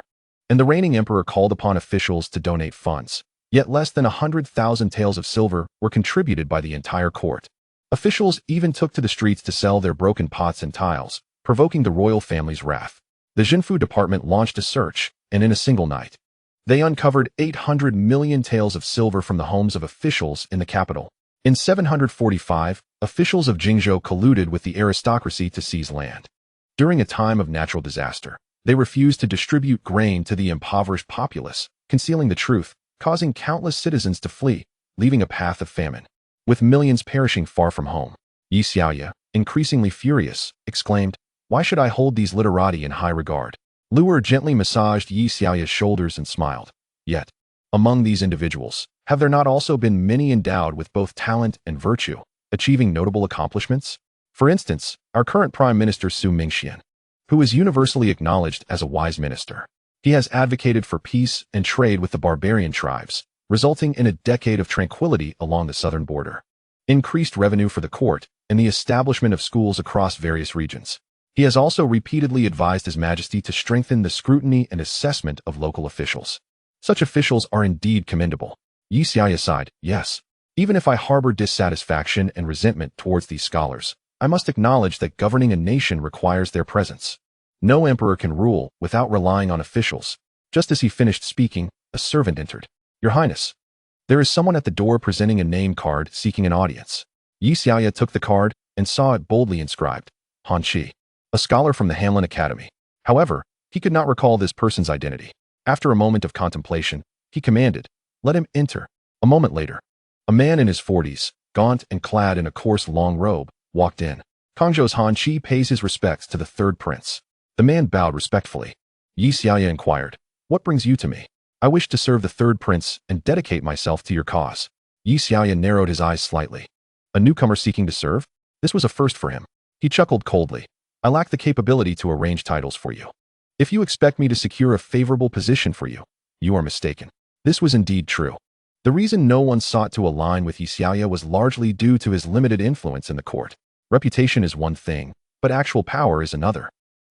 and the reigning emperor called upon officials to donate funds. Yet less than 100,000 taels of silver were contributed by the entire court. Officials even took to the streets to sell their broken pots and tiles, provoking the royal family's wrath. The Zhenfu department launched a search, and in a single night, they uncovered 800 million taels of silver from the homes of officials in the capital. In 745, officials of Jingzhou colluded with the aristocracy to seize land. During a time of natural disaster, they refused to distribute grain to the impoverished populace, concealing the truth, causing countless citizens to flee, leaving a path of famine. With millions perishing far from home, Ye Xiao, increasingly furious, exclaimed, "Why should I hold these literati in high regard?" Luer gently massaged Ye Xiao's shoulders and smiled. Yet, among these individuals, have there not also been many endowed with both talent and virtue, achieving notable accomplishments? For instance, our current Prime Minister Su Mingxian, who is universally acknowledged as a wise minister. He has advocated for peace and trade with the barbarian tribes, resulting in a decade of tranquility along the southern border, increased revenue for the court, and the establishment of schools across various regions. He has also repeatedly advised His Majesty to strengthen the scrutiny and assessment of local officials. Such officials are indeed commendable. Ye Xiao sighed, yes. Even if I harbor dissatisfaction and resentment towards these scholars, I must acknowledge that governing a nation requires their presence. No emperor can rule without relying on officials. Just as he finished speaking, a servant entered. Your Highness, there is someone at the door presenting a name card seeking an audience. Ye Xiao took the card and saw it boldly inscribed, Han Qi, a scholar from the Hanlin Academy. However, he could not recall this person's identity. After a moment of contemplation, he commanded, let him enter. A moment later, a man in his 40s, gaunt and clad in a coarse long robe, walked in. Kangzhou's Han Qi pays his respects to the third prince. The man bowed respectfully. Ye Xiao inquired, what brings you to me? I wish to serve the third prince and dedicate myself to your cause. Ye Xiao narrowed his eyes slightly. A newcomer seeking to serve? This was a first for him. He chuckled coldly. I lack the capability to arrange titles for you. If you expect me to secure a favorable position for you, you are mistaken. This was indeed true. The reason no one sought to align with Ye Xiao was largely due to his limited influence in the court. Reputation is one thing, but actual power is another.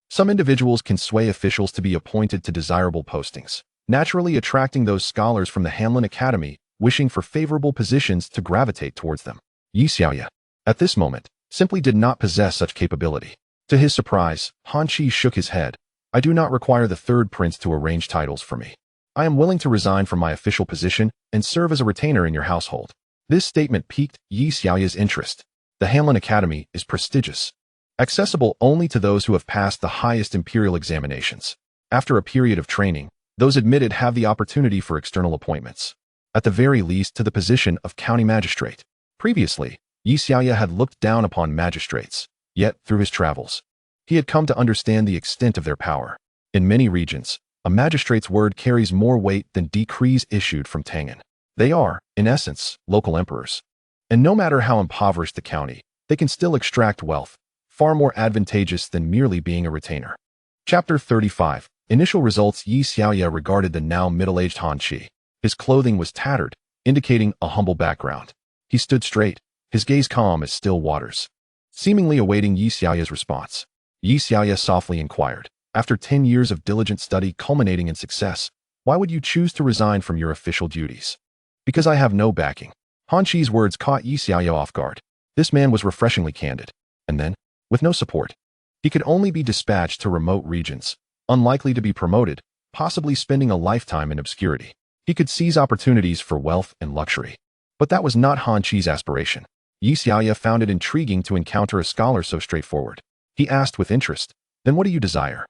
Some individuals can sway officials to be appointed to desirable postings, naturally attracting those scholars from the Hanlin Academy wishing for favorable positions to gravitate towards them. Ye Xiao, at this moment, simply did not possess such capability. To his surprise, Han Qi shook his head. I do not require the third prince to arrange titles for me. I am willing to resign from my official position and serve as a retainer in your household. This statement piqued Ye Xiao's interest. The Hanlin Academy is prestigious, accessible only to those who have passed the highest imperial examinations. After a period of training, those admitted have the opportunity for external appointments, at the very least to the position of county magistrate. Previously, Ye Xiao had looked down upon magistrates, yet through his travels, he had come to understand the extent of their power. In many regions, a magistrate's word carries more weight than decrees issued from Tangan. They are, in essence, local emperors. And no matter how impoverished the county, they can still extract wealth, far more advantageous than merely being a retainer. Chapter 35. Initial results. Ye Xiao regarded the now middle-aged Han Qi. His clothing was tattered, indicating a humble background. He stood straight, his gaze calm as still waters, seemingly awaiting Ye Xiao's response. Ye Xiao softly inquired, after 10 years of diligent study culminating in success, why would you choose to resign from your official duties? Because I have no backing. Han Qi's words caught Ye Xiao off guard. This man was refreshingly candid. And then, with no support, he could only be dispatched to remote regions, unlikely to be promoted, possibly spending a lifetime in obscurity. He could seize opportunities for wealth and luxury. But that was not Han Qi's aspiration. Ye Xiao found it intriguing to encounter a scholar so straightforward. He asked with interest, then what do you desire?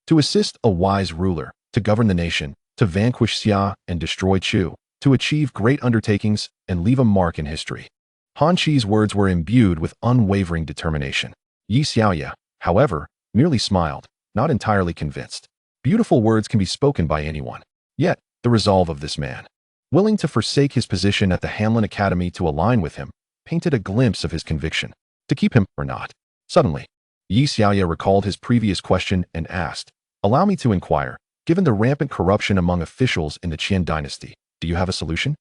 To assist a wise ruler, to govern the nation, to vanquish Xia and destroy Chu, to achieve great undertakings and leave a mark in history. Han Qi's words were imbued with unwavering determination. Ye Xiao, however, merely smiled, not entirely convinced. Beautiful words can be spoken by anyone. Yet, the resolve of this man, willing to forsake his position at the Hanlin Academy to align with him, painted a glimpse of his conviction, to keep him or not. Suddenly, Ye Xiao recalled his previous question and asked, allow me to inquire, given the rampant corruption among officials in the Qian dynasty, do you have a solution?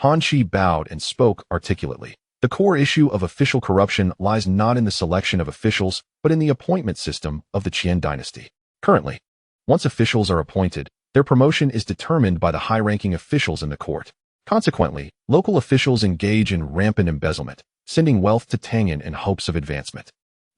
Han Qi bowed and spoke articulately. The core issue of official corruption lies not in the selection of officials, but in the appointment system of the Qian dynasty. Currently, once officials are appointed, their promotion is determined by the high-ranking officials in the court. Consequently, local officials engage in rampant embezzlement, sending wealth to Tangan in hopes of advancement.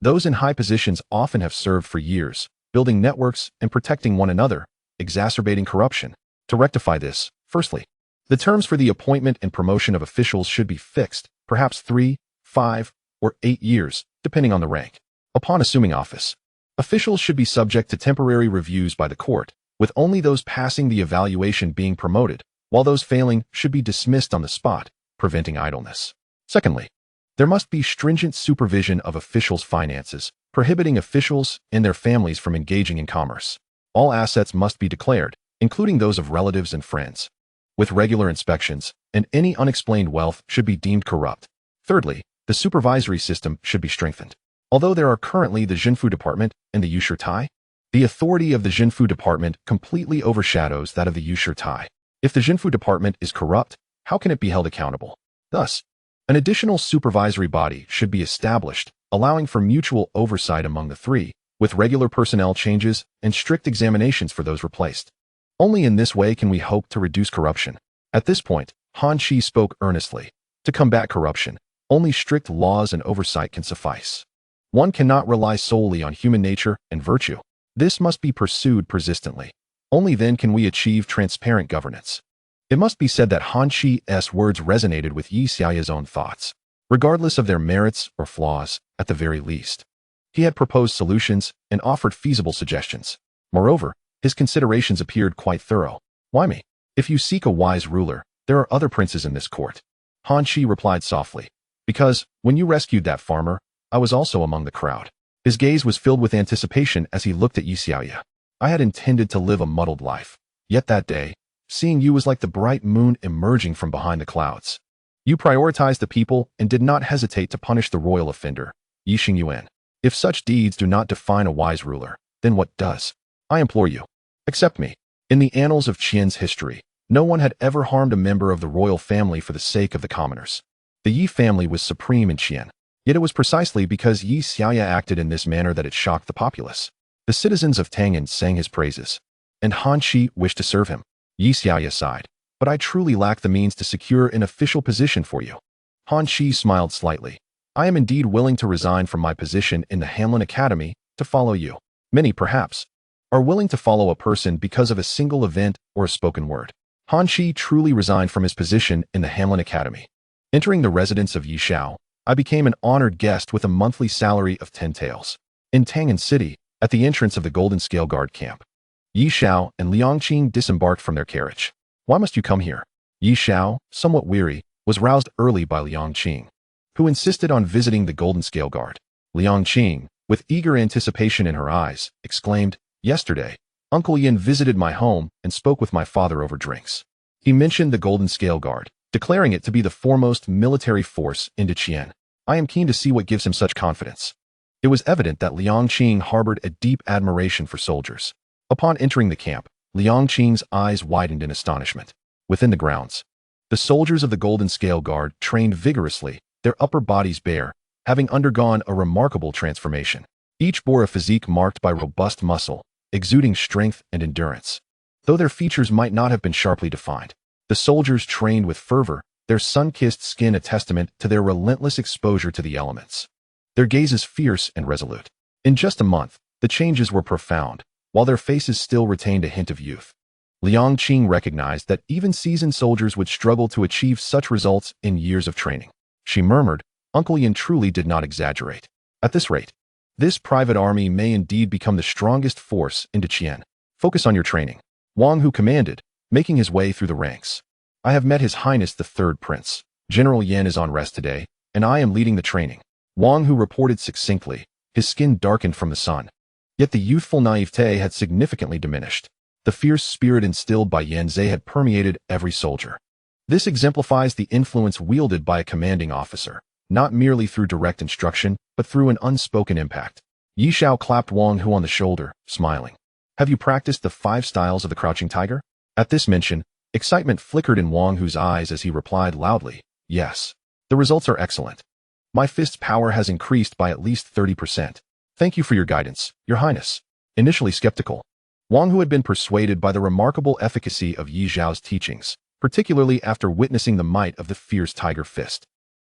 Those in high positions often have served for years, building networks and protecting one another, exacerbating corruption. To rectify this, firstly, the terms for the appointment and promotion of officials should be fixed, perhaps 3, 5, or 8 years, depending on the rank. Upon assuming office, officials should be subject to temporary reviews by the court, with only those passing the evaluation being promoted, while those failing should be dismissed on the spot, preventing idleness. Secondly, there must be stringent supervision of officials' finances, prohibiting officials and their families from engaging in commerce. All assets must be declared, including those of relatives and friends, with regular inspections, and any unexplained wealth should be deemed corrupt. Thirdly, the supervisory system should be strengthened. Although there are currently the Jinfu Department and the Yushirtai, the authority of the Jinfu Department completely overshadows that of the Yushirtai. If the Jinfu Department is corrupt, how can it be held accountable? Thus, an additional supervisory body should be established, allowing for mutual oversight among the three, with regular personnel changes and strict examinations for those replaced. Only in this way can we hope to reduce corruption. At this point, Han Shi spoke earnestly. To combat corruption, only strict laws and oversight can suffice. One cannot rely solely on human nature and virtue. This must be pursued persistently. Only then can we achieve transparent governance. It must be said that Han Shi's words resonated with Ye Xiao's own thoughts, regardless of their merits or flaws, at the very least. He had proposed solutions and offered feasible suggestions. Moreover, his considerations appeared quite thorough. Why me? If you seek a wise ruler, there are other princes in this court. Han Shi replied softly. Because, when you rescued that farmer, I was also among the crowd. His gaze was filled with anticipation as he looked at Ye Xiao. I had intended to live a muddled life. Yet that day, seeing you was like the bright moon emerging from behind the clouds. You prioritized the people and did not hesitate to punish the royal offender, Yi Xingyuan. If such deeds do not define a wise ruler, then what does? I implore you, accept me. In the annals of Qian's history, no one had ever harmed a member of the royal family for the sake of the commoners. The Yi family was supreme in Qian. Yet it was precisely because Ye Xiao acted in this manner that it shocked the populace. The citizens of Tang'an sang his praises, and Han Shi wished to serve him. Ye Xiao sighed, but I truly lack the means to secure an official position for you. Han Shi smiled slightly. I am indeed willing to resign from my position in the Hanlin Academy to follow you. Many, perhaps, are willing to follow a person because of a single event or a spoken word. Han Shi truly resigned from his position in the Hanlin Academy. Entering the residence of Ye Xiao, I became an honored guest with a monthly salary of 10 taels. In Tang'an City, at the entrance of the Golden Scale Guard camp, Ye Xiao and Liangqing disembarked from their carriage. Why must you come here? Ye Xiao, somewhat weary, was roused early by Liangqing, who insisted on visiting the Golden Scale Guard. Liangqing, with eager anticipation in her eyes, exclaimed, Yesterday, Uncle Yin visited my home and spoke with my father over drinks. He mentioned the Golden Scale Guard, declaring it to be the foremost military force in Qian. I am keen to see what gives him such confidence. It was evident that Liangqing harbored a deep admiration for soldiers. Upon entering the camp, Liangqing's eyes widened in astonishment. Within the grounds, the soldiers of the Golden Scale Guard trained vigorously, their upper bodies bare, having undergone a remarkable transformation. Each bore a physique marked by robust muscle, exuding strength and endurance. Though their features might not have been sharply defined, the soldiers trained with fervor, their sun-kissed skin a testament to their relentless exposure to the elements. Their gazes fierce and resolute. In just a month, the changes were profound, while their faces still retained a hint of youth. Liangqing recognized that even seasoned soldiers would struggle to achieve such results in years of training. She murmured, Uncle Yin truly did not exaggerate. At this rate, this private army may indeed become the strongest force in Qian. Focus on your training. Wang Hu commanded, making his way through the ranks. I have met His Highness the Third Prince. General Yan is on rest today, and I am leading the training. Wang Hu reported succinctly, his skin darkened from the sun. Yet the youthful naivete had significantly diminished. The fierce spirit instilled by Yan Zhe had permeated every soldier. This exemplifies the influence wielded by a commanding officer, not merely through direct instruction, but through an unspoken impact. Ye Xiao clapped Wang Hu on the shoulder, smiling. Have you practiced the 5 styles of the Crouching Tiger? At this mention, excitement flickered in Wang Hu's eyes as he replied loudly, Yes. The results are excellent. My fist's power has increased by at least 30%. Thank you for your guidance, Your Highness. Initially skeptical, Wang Hu had been persuaded by the remarkable efficacy of Ye Xiao's teachings, particularly after witnessing the might of the fierce tiger fist.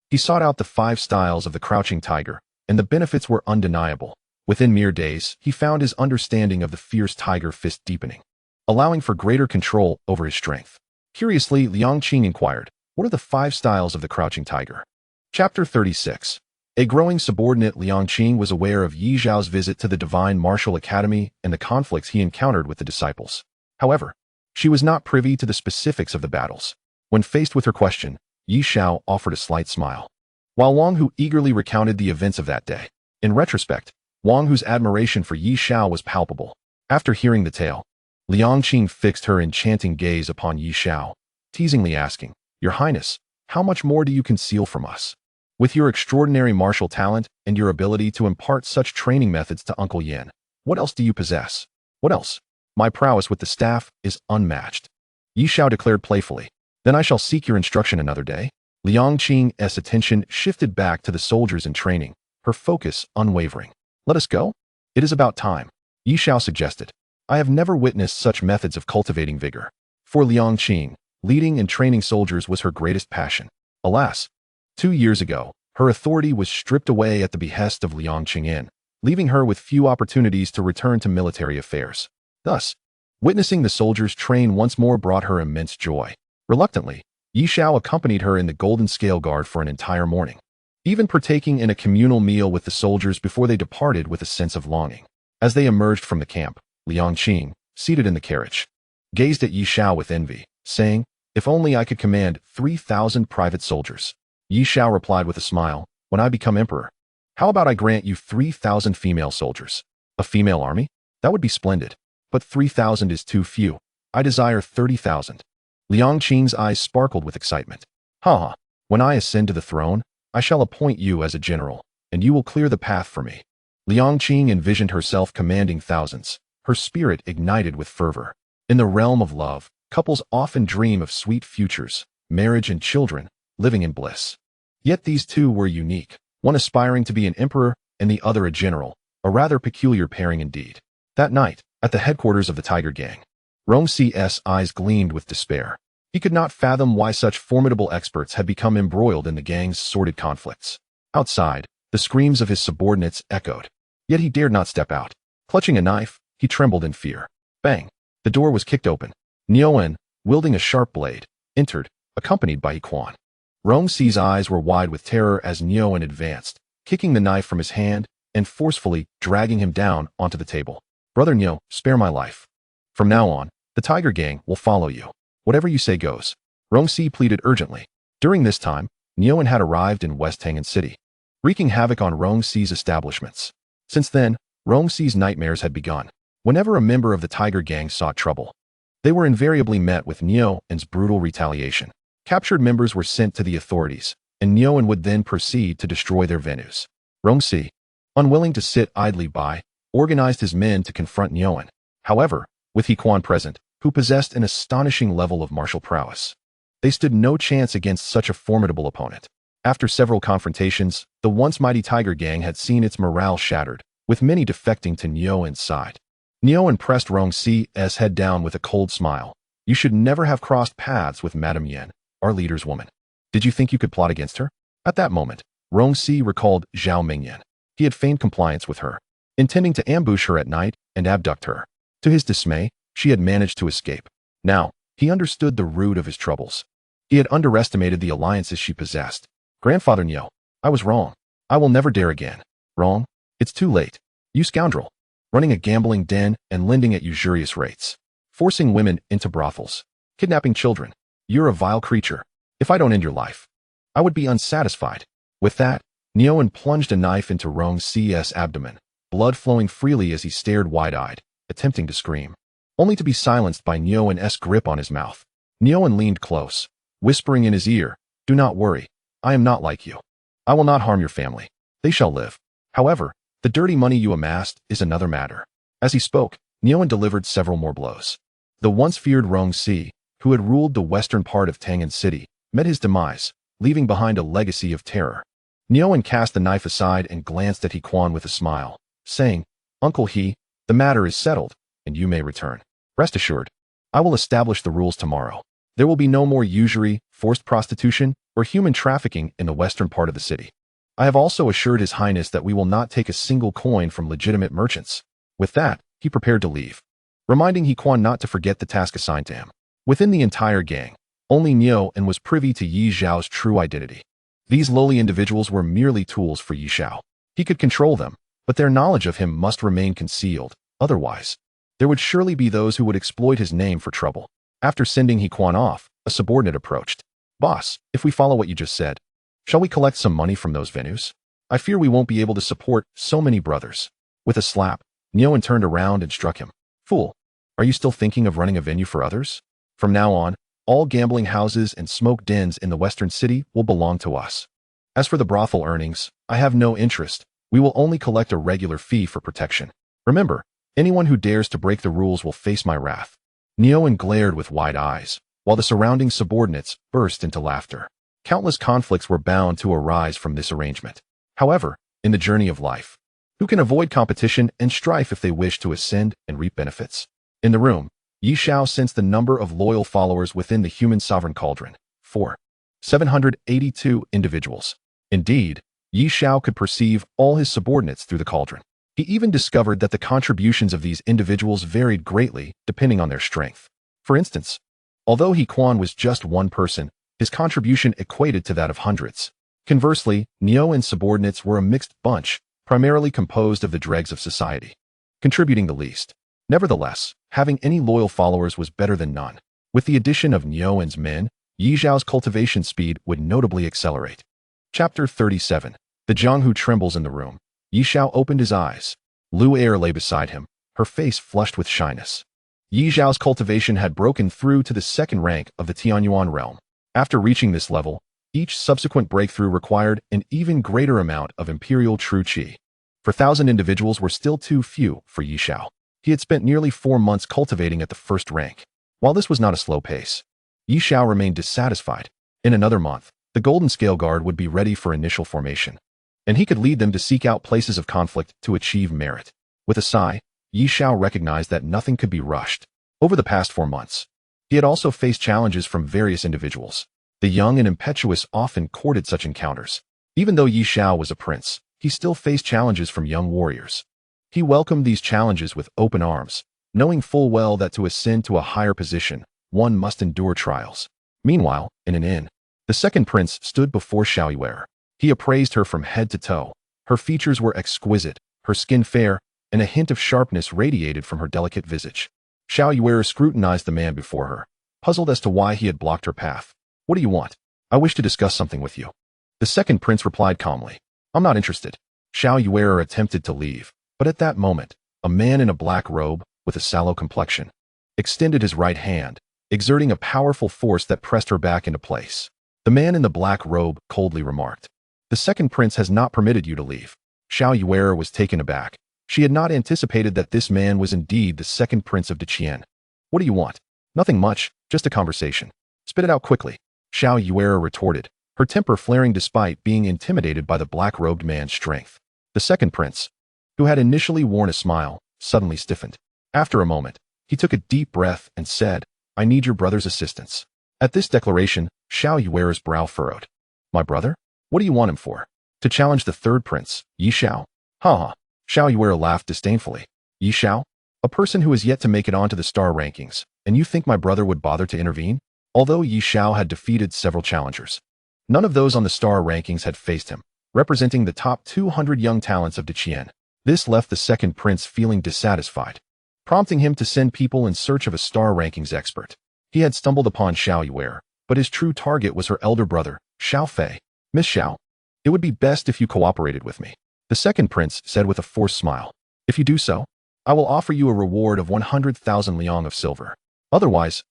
He sought out the 5 styles of the Crouching Tiger, and the benefits were undeniable. Within mere days, he found his understanding of the fierce tiger fist deepening, allowing for greater control over his strength. Curiously, Liangqing inquired, what are the 5 styles of the Crouching Tiger? Chapter 36. A growing subordinate Liang Qing was aware of Ye Xiao's visit to the Divine Martial Academy and the conflicts he encountered with the disciples. However, she was not privy to the specifics of the battles. When faced with her question, Ye Xiao offered a slight smile. While Wang Hu eagerly recounted the events of that day. In retrospect, Wang Hu's admiration for Ye Xiao was palpable. After hearing the tale, Liang Qing fixed her enchanting gaze upon Ye Xiao, teasingly asking, "Your Highness, how much more do you conceal from us? With your extraordinary martial talent and your ability to impart such training methods to Uncle Yin, what else do you possess? What else? My prowess with the staff is unmatched." Ye Xiao declared playfully. "Then I shall seek your instruction another day." Liang Qing's attention shifted back to the soldiers in training, her focus unwavering. "Let us go? It is about time," Ye Xiao suggested. I have never witnessed such methods of cultivating vigor. For Liang Qing, leading and training soldiers was her greatest passion. Alas, 2 years ago, her authority was stripped away at the behest of Liang Qing'in, leaving her with few opportunities to return to military affairs. Thus, witnessing the soldiers train once more brought her immense joy. Reluctantly, Ye Xiao accompanied her in the Golden Scale Guard for an entire morning, even partaking in a communal meal with the soldiers before they departed with a sense of longing. As they emerged from the camp, Liang Qing, seated in the carriage, gazed at Ye Xiao with envy, saying, "If only I could command 3,000 private soldiers." Ye Xiao replied with a smile, "When I become emperor, how about I grant you 3,000 female soldiers? A female army? That would be splendid. But 3,000 is too few. I desire 30,000. Liang Qing's eyes sparkled with excitement. "Ha! When I ascend to the throne, I shall appoint you as a general, and you will clear the path for me." Liang Qing envisioned herself commanding thousands, her spirit ignited with fervor. In the realm of love, couples often dream of sweet futures, marriage and children, living in bliss. Yet these two were unique, one aspiring to be an emperor and the other a general, a rather peculiar pairing indeed. That night, at the headquarters of the Tiger Gang, Rongxi's eyes gleamed with despair. He could not fathom why such formidable experts had become embroiled in the gang's sordid conflicts. Outside, the screams of his subordinates echoed. Yet he dared not step out. Clutching a knife, he trembled in fear. Bang! The door was kicked open. Niuan, wielding a sharp blade, entered, accompanied by He Quan. Rongxi's eyes were wide with terror as Niuan advanced, kicking the knife from his hand and forcefully dragging him down onto the table. "Brother Niu, spare my life. From now on, the Tiger Gang will follow you. Whatever you say goes," Rongxi pleaded urgently. During this time, Niuan had arrived in West Hangan City, wreaking havoc on Rongxi's establishments. Since then, Rongxi's nightmares had begun. Whenever a member of the Tiger Gang sought trouble, they were invariably met with Niuan's brutal retaliation. Captured members were sent to the authorities, and Niuan would then proceed to destroy their venues. Rongxi, unwilling to sit idly by, organized his men to confront Niuan. However, with He Quan present, who possessed an astonishing level of martial prowess, they stood no chance against such a formidable opponent. After several confrontations, the once mighty Tiger Gang had seen its morale shattered, with many defecting to Niuan's side. Niuan pressed Rongxi's head down with a cold smile. "You should never have crossed paths with Madame Yan, our leader's woman. Did you think you could plot against her?" At that moment, Rongxi recalled Zhao Mingyan. He had feigned compliance with her, intending to ambush her at night and abduct her. To his dismay, she had managed to escape. Now, he understood the root of his troubles. He had underestimated the alliances she possessed. "Grandfather Niu, I was wrong. I will never dare again." "Wrong? It's too late. You scoundrel. Running a gambling den and lending at usurious rates. Forcing women into brothels. Kidnapping children. You're a vile creature. If I don't end your life, I would be unsatisfied." With that, Niuan plunged a knife into Rongxi's abdomen, blood flowing freely as he stared wide-eyed, attempting to scream, only to be silenced by Niuan's grip on his mouth. Niuan leaned close, whispering in his ear, "Do not worry. I am not like you. I will not harm your family. They shall live. However, the dirty money you amassed is another matter." As he spoke, Niuan delivered several more blows. The once feared Rongxi, who had ruled the western part of Tangan City, met his demise, leaving behind a legacy of terror. Niuan cast the knife aside and glanced at He Quan with a smile, saying, "Uncle He, the matter is settled, and you may return. Rest assured, I will establish the rules tomorrow. There will be no more usury, forced prostitution, or human trafficking in the western part of the city. I have also assured His Highness that we will not take a single coin from legitimate merchants." With that, he prepared to leave, reminding He Quan not to forget the task assigned to him. Within the entire gang, only Niuan was privy to Ye Xiao's true identity. These lowly individuals were merely tools for Ye Xiao. He could control them, but their knowledge of him must remain concealed. Otherwise, there would surely be those who would exploit his name for trouble. After sending He Quan off, a subordinate approached. Boss, if we follow what you just said, shall we collect some money from those venues? I fear we won't be able to support so many brothers. With a slap, Niuan turned around and struck him. Fool, are you still thinking of running a venue for others? From now on, all gambling houses and smoke dens in the western city will belong to us. As for the brothel earnings, I have no interest. We will only collect a regular fee for protection. Remember, anyone who dares to break the rules will face my wrath. Niuan glared with wide eyes, while the surrounding subordinates burst into laughter. Countless conflicts were bound to arise from this arrangement. However, in the journey of life, who can avoid competition and strife if they wish to ascend and reap benefits? In the room, Ye Xiao sensed the number of loyal followers within the human sovereign cauldron. 782 individuals. Indeed, Ye Xiao could perceive all his subordinates through the cauldron. He even discovered that the contributions of these individuals varied greatly depending on their strength. For instance, although He Quan was just one person, his contribution equated to that of hundreds. Conversely, Niuan's subordinates were a mixed bunch, primarily composed of the dregs of society, contributing the least. Nevertheless, having any loyal followers was better than none. With the addition of Niuan's men, Ye Xiao's cultivation speed would notably accelerate. Chapter 37. The Jianghu trembles in the room. Ye Xiao opened his eyes. Lu Er lay beside him, her face flushed with shyness. Ye Xiao's cultivation had broken through to the second rank of the Tianyuan realm. After reaching this level, each subsequent breakthrough required an even greater amount of imperial true qi. 4,000 individuals were still too few for Ye Xiao. He had spent nearly 4 months cultivating at the first rank. While this was not a slow pace, Ye Xiao remained dissatisfied. In another month, the Golden Scale Guard would be ready for initial formation, and he could lead them to seek out places of conflict to achieve merit. With a sigh, Ye Xiao recognized that nothing could be rushed. Over the past 4 months, he had also faced challenges from various individuals. The young and impetuous often courted such encounters. Even though Ye Xiao was a prince, he still faced challenges from young warriors. He welcomed these challenges with open arms, knowing full well that to ascend to a higher position, one must endure trials. Meanwhile, in an inn, the second prince stood before Xiao Yuer. He appraised her from head to toe. Her features were exquisite, her skin fair, and a hint of sharpness radiated from her delicate visage. Xiao Yuer scrutinized the man before her, puzzled as to why he had blocked her path. What do you want? I wish to discuss something with you. The second prince replied calmly. I'm not interested. Xiao Yuer attempted to leave, but at that moment, a man in a black robe, with a sallow complexion, extended his right hand, exerting a powerful force that pressed her back into place. The man in the black robe coldly remarked, "The second prince has not permitted you to leave." Xiao Yuer was taken aback. She had not anticipated that this man was indeed the second prince of Qian. What do you want? Nothing much, just a conversation. Spit it out quickly. Xiao Yuer retorted, her temper flaring despite being intimidated by the black-robed man's strength. The second prince, who had initially worn a smile, suddenly stiffened. After a moment, he took a deep breath and said, I need your brother's assistance. At this declaration, Xiao Yuer's brow furrowed. My brother? What do you want him for? To challenge the third prince, Ye Xiao? Ha ha. Xiao Yuer laughed disdainfully. Ye Xiao? A person who has yet to make it onto the star rankings, and you think my brother would bother to intervene? Although Ye Xiao had defeated several challengers, none of those on the star rankings had faced him, representing the top 200 young talents of Qian. This left the second prince feeling dissatisfied, prompting him to send people in search of a star rankings expert. He had stumbled upon Xiao Yuer, but his true target was her elder brother, Xiao Fei. Miss Xiao, it would be best if you cooperated with me, the second prince said with a forced smile. If you do so, I will offer you a reward of 100,000 liang of silver. Otherwise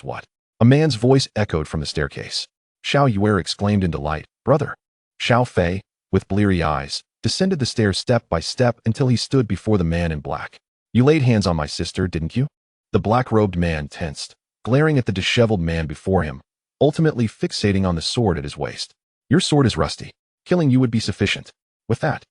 what? A man's voice echoed from the staircase. Xiao Yuer exclaimed in delight, Brother. Xiao Fei, with bleary eyes, descended the stairs step by step until he stood before the man in black. You laid hands on my sister, didn't you? The black-robed man tensed, glaring at the disheveled man before him, ultimately fixating on the sword at his waist. Your sword is rusty. Killing you would be sufficient. With that,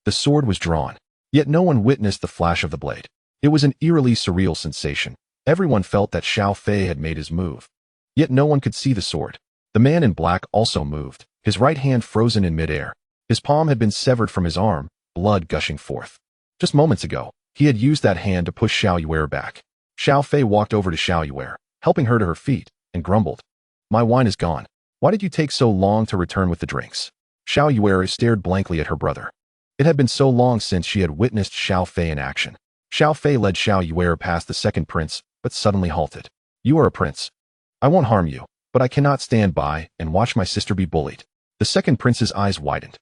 the sword was drawn. Yet no one witnessed the flash of the blade. It was an eerily surreal sensation. Everyone felt that Xiao Fei had made his move. Yet no one could see the sword. The man in black also moved, his right hand frozen in midair. His palm had been severed from his arm, blood gushing forth. Just moments ago, he had used that hand to push Xiao Yuer back. Xiao Fei walked over to Xiao Yuer, helping her to her feet, and grumbled. My wine is gone. Why did you take so long to return with the drinks? Xiao Yue stared blankly at her brother. It had been so long since she had witnessed Xiao Fei in action. Xiao Fei led Xiao Yue past the second prince, but suddenly halted. You are a prince. I won't harm you, but I cannot stand by and watch my sister be bullied. The second prince's eyes widened.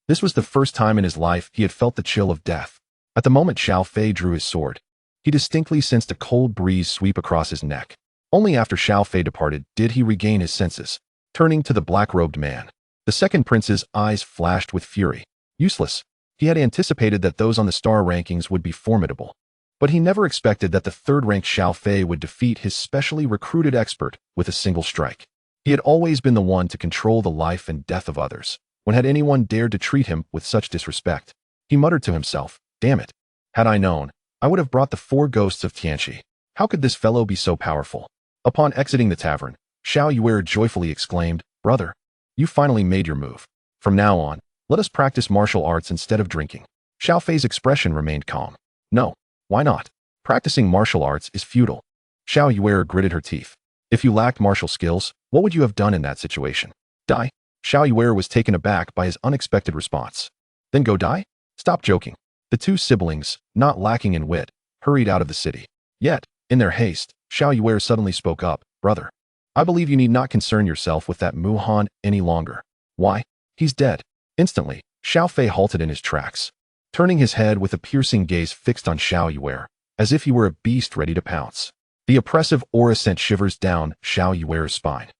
This was the first time in his life he had felt the chill of death. At the moment Xiao Fei drew his sword, he distinctly sensed a cold breeze sweep across his neck. Only after Xiao Fei departed did he regain his senses. Turning to the black-robed man, the second prince's eyes flashed with fury. Useless. He had anticipated that those on the star rankings would be formidable, but he never expected that the third-ranked Xiao Fei would defeat his specially recruited expert with a single strike. He had always been the one to control the life and death of others. When had anyone dared to treat him with such disrespect? He muttered to himself, damn it. Had I known, I would have brought the 4 ghosts of Tianqi. How could this fellow be so powerful? Upon exiting the tavern, Xiao Yue joyfully exclaimed, brother, you finally made your move. From now on, let us practice martial arts instead of drinking. Xiao Fei's expression remained calm. No, why not? Practicing martial arts is futile. Xiao Yue gritted her teeth. If you lacked martial skills, what would you have done in that situation? Die? Xiao Yue was taken aback by his unexpected response. Then go die? Stop joking. The 2 siblings, not lacking in wit, hurried out of the city. Yet, in their haste, Xiao Yue suddenly spoke up, brother. I believe you need not concern yourself with that Mu Han any longer. Why? He's dead. Instantly, Xiao Fei halted in his tracks, turning his head with a piercing gaze fixed on Xiao Yue, as if he were a beast ready to pounce. The oppressive aura sent shivers down Xiao Yue's spine.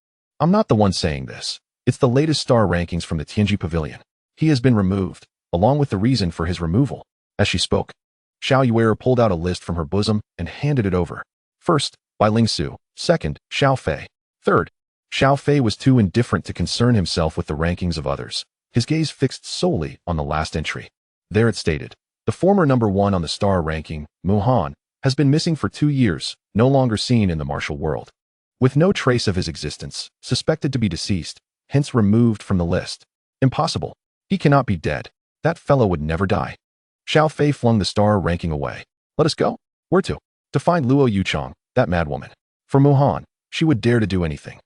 I'm not the one saying this. It's the latest star rankings from the Tianji Pavilion. He has been removed, along with the reason for his removal. As she spoke, Xiao Yue pulled out a list from her bosom and handed it over. First, Bai Lingsu. Second, Xiao Fei. Third, Xiao Fei was too indifferent to concern himself with the rankings of others, his gaze fixed solely on the last entry. There it stated, the former number 1 on the star ranking, Mu Han, has been missing for 2 years, no longer seen in the martial world. With no trace of his existence, suspected to be deceased, hence removed from the list. Impossible. He cannot be dead. That fellow would never die. Xiao Fei flung the star ranking away. Let us go. Where to? To find Luo Yuchong, that madwoman. For Mu Han, she would dare to do anything.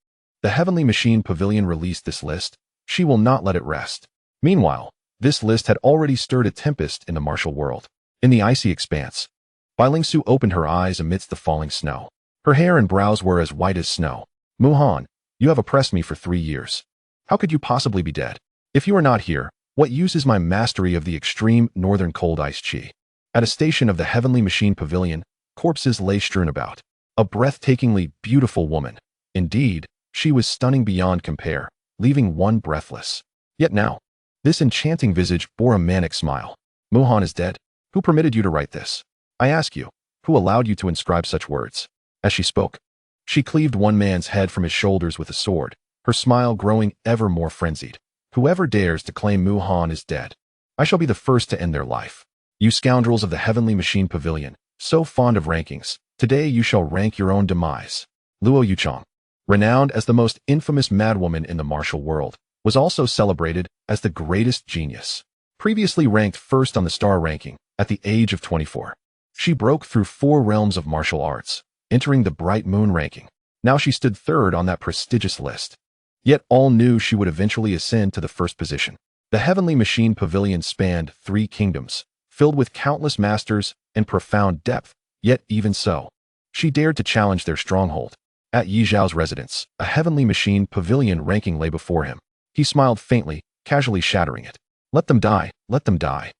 The Heavenly Machine Pavilion released this list. She will not let it rest. Meanwhile, this list had already stirred a tempest in the martial world. In the icy expanse, Bai Lingsu opened her eyes amidst the falling snow. Her hair and brows were as white as snow. Mu Han, you have oppressed me for 3 years. How could you possibly be dead? If you are not here, what use is my mastery of the extreme northern cold ice chi? At a station of the Heavenly Machine Pavilion, corpses lay strewn about. A breathtakingly beautiful woman. Indeed, she was stunning beyond compare, leaving one breathless. Yet now, this enchanting visage bore a manic smile. Mu Han is dead. Who permitted you to write this? I ask you, who allowed you to inscribe such words? As she spoke, she cleaved one man's head from his shoulders with a sword, her smile growing ever more frenzied. Whoever dares to claim Mu Han is dead, I shall be the first to end their life. You scoundrels of the Heavenly Machine Pavilion, so fond of rankings, today you shall rank your own demise. Luo Yuchong, renowned as the most infamous madwoman in the martial world, was also celebrated as the greatest genius. Previously ranked first on the star ranking, at the age of 24. She broke through 4 realms of martial arts, entering the Bright Moon ranking. Now she stood third on that prestigious list. Yet all knew she would eventually ascend to the first position. The Heavenly Machine Pavilion spanned 3 kingdoms, filled with countless masters and profound depth, yet even so, she dared to challenge their stronghold. At Ye Xiao's residence, a Heavenly Machine Pavilion ranking lay before him. He smiled faintly, casually shattering it. Let them die, let them die.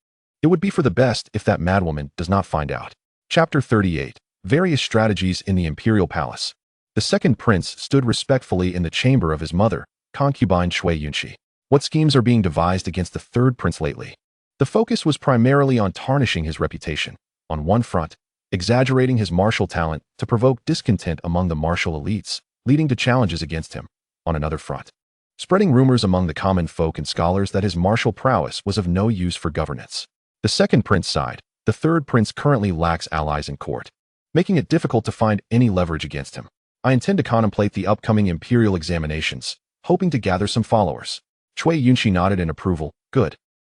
It would be for the best if that madwoman does not find out. Chapter 38. Various strategies in the Imperial Palace. The second prince stood respectfully in the chamber of his mother, concubine Cui Yunqi. What schemes are being devised against the third prince lately? The focus was primarily on tarnishing his reputation. On one front, exaggerating his martial talent to provoke discontent among the martial elites, leading to challenges against him. On another front, spreading rumors among the common folk and scholars that his martial prowess was of no use for governance. The second prince side, the third prince currently lacks allies in court, making it difficult to find any leverage against him. I intend to contemplate the upcoming imperial examinations, hoping to gather some followers. Cui Yunqi nodded in approval. Good.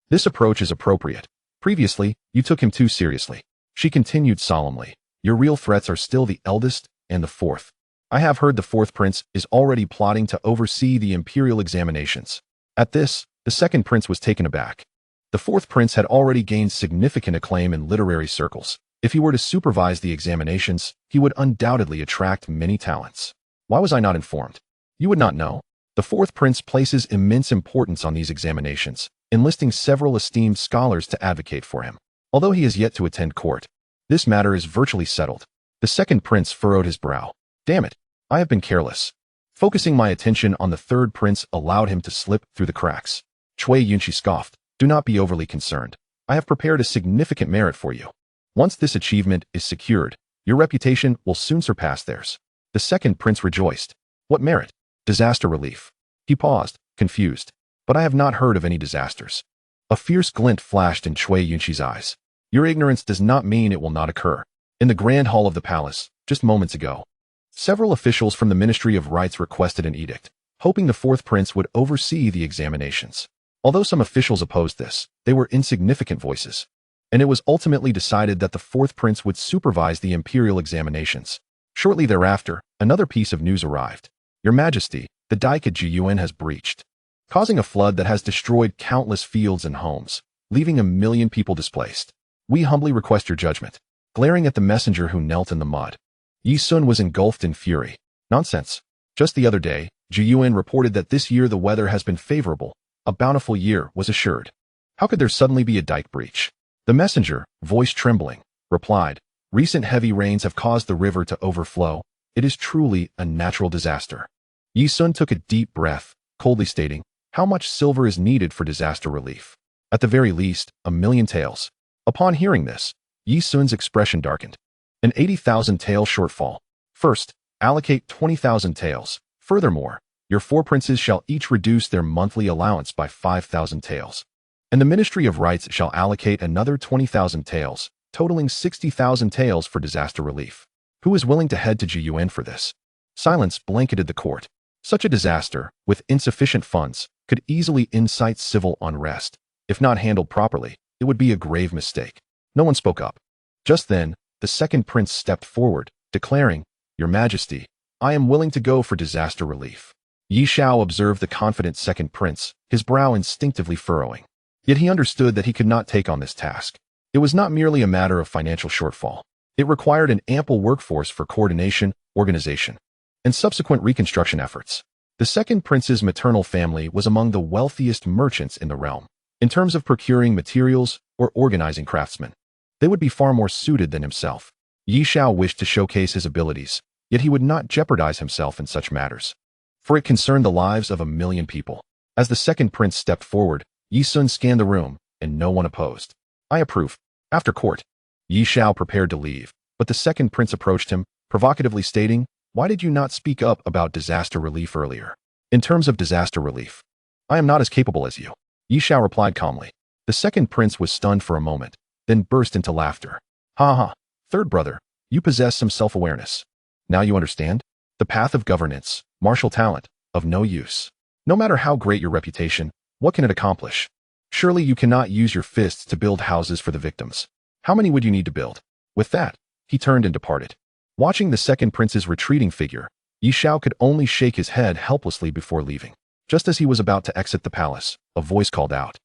This approach is appropriate. Previously, you took him too seriously. She continued solemnly. Your real threats are still the eldest and the fourth. I have heard the fourth prince is already plotting to oversee the imperial examinations. At this, the second prince was taken aback. The fourth prince had already gained significant acclaim in literary circles. If he were to supervise the examinations, he would undoubtedly attract many talents. Why was I not informed? You would not know. The fourth prince places immense importance on these examinations, enlisting several esteemed scholars to advocate for him. Although he has yet to attend court, this matter is virtually settled. The second prince furrowed his brow. Damn it, I have been careless. Focusing my attention on the third prince allowed him to slip through the cracks. Cui Yunqi scoffed. Do not be overly concerned. I have prepared a significant merit for you. Once this achievement is secured, your reputation will soon surpass theirs. The second prince rejoiced. What merit? Disaster relief. He paused, confused. But I have not heard of any disasters. A fierce glint flashed in Cui Yunqi's eyes. Your ignorance does not mean it will not occur. In the grand hall of the palace, just moments ago, several officials from the Ministry of Rites requested an edict, hoping the fourth prince would oversee the examinations. Although some officials opposed this, they were insignificant voices, and it was ultimately decided that the fourth prince would supervise the imperial examinations. Shortly thereafter, another piece of news arrived. Your Majesty, the dike at Jiyuan has breached, causing a flood that has destroyed countless fields and homes, leaving 1 million people displaced. We humbly request your judgment. Glaring at the messenger who knelt in the mud, Yi Sun was engulfed in fury. Nonsense. Just the other day, Jiyuan reported that this year the weather has been favorable. A bountiful year was assured. How could there suddenly be a dike breach? The messenger, voice trembling, replied, recent heavy rains have caused the river to overflow. It is truly a natural disaster. Yi Sun took a deep breath, coldly stating, how much silver is needed for disaster relief? At the very least, 1 million taels. Upon hearing this, Yi Sun's expression darkened. An 80,000 tael shortfall. First, allocate 20,000 taels. Furthermore, your 4 princes shall each reduce their monthly allowance by 5,000 taels. And the Ministry of Rites shall allocate another 20,000 taels, totaling 60,000 taels for disaster relief. Who is willing to head to Jiyuan for this? Silence blanketed the court. Such a disaster, with insufficient funds, could easily incite civil unrest. If not handled properly, it would be a grave mistake. No one spoke up. Just then, the second prince stepped forward, declaring, Your Majesty, I am willing to go for disaster relief. Ye Xiao observed the confident second prince, his brow instinctively furrowing. Yet he understood that he could not take on this task. It was not merely a matter of financial shortfall. It required an ample workforce for coordination, organization, and subsequent reconstruction efforts. The second prince's maternal family was among the wealthiest merchants in the realm. In terms of procuring materials or organizing craftsmen, they would be far more suited than himself. Yi Xiao wished to showcase his abilities, yet he would not jeopardize himself in such matters, for it concerned the lives of 1 million people. As the second prince stepped forward, Yi Sun scanned the room, and no one opposed. I approve. After court, Yi Xiao prepared to leave, but the second prince approached him, provocatively stating, Why did you not speak up about disaster relief earlier? In terms of disaster relief, I am not as capable as you. Yi Xiao replied calmly. The second prince was stunned for a moment, then burst into laughter. Ha ha, third brother, you possess some self-awareness. Now you understand? The path of governance, martial talent, of no use. No matter how great your reputation, what can it accomplish? Surely you cannot use your fists to build houses for the victims. How many would you need to build? With that, he turned and departed. Watching the second prince's retreating figure, Yi Xiao could only shake his head helplessly before leaving. Just as he was about to exit the palace, a voice called out,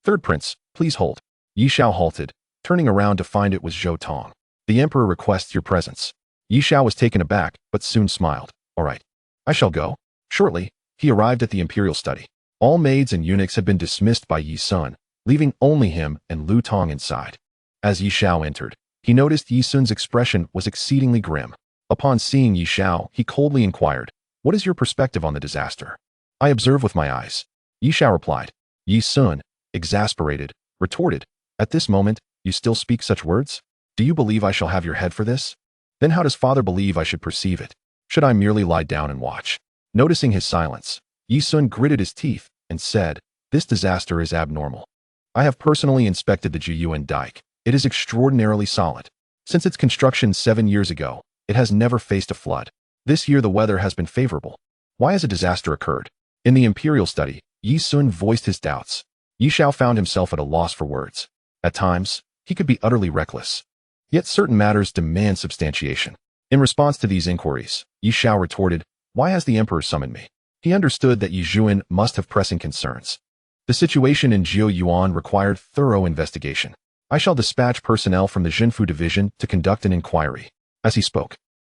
Third prince, please hold. Yi Xiao halted, turning around to find it was Zhou Tong. The emperor requests your presence. Yi Xiao was taken aback, but soon smiled. All right, I shall go. Shortly, he arrived at the imperial study. All maids and eunuchs had been dismissed by Yi Sun, leaving only him and Lu Tong inside. As Yi Xiao entered, he noticed Yi Sun's expression was exceedingly grim. Upon seeing Yi Xiao, he coldly inquired, What is your perspective on the disaster? I observe with my eyes. Yi Xiao replied. Yi Sun, exasperated, retorted, At this moment, you still speak such words? Do you believe I shall have your head for this? Then how does father believe I should perceive it? Should I merely lie down and watch? Noticing his silence, Yi Sun gritted his teeth and said, This disaster is abnormal. I have personally inspected the Jiyuan dike. It is extraordinarily solid. Since its construction 7 years ago, it has never faced a flood. This year the weather has been favorable. Why has a disaster occurred? In the imperial study, Yi Sun voiced his doubts. Yi Xiao found himself at a loss for words. At times, he could be utterly reckless. Yet certain matters demand substantiation. In response to these inquiries, Ye Xiao retorted, "Why has the emperor summoned me?" He understood that Yi Zhuan must have pressing concerns. The situation in Jiuyuan required thorough investigation. "I shall dispatch personnel from the Jinfu division to conduct an inquiry." As he spoke,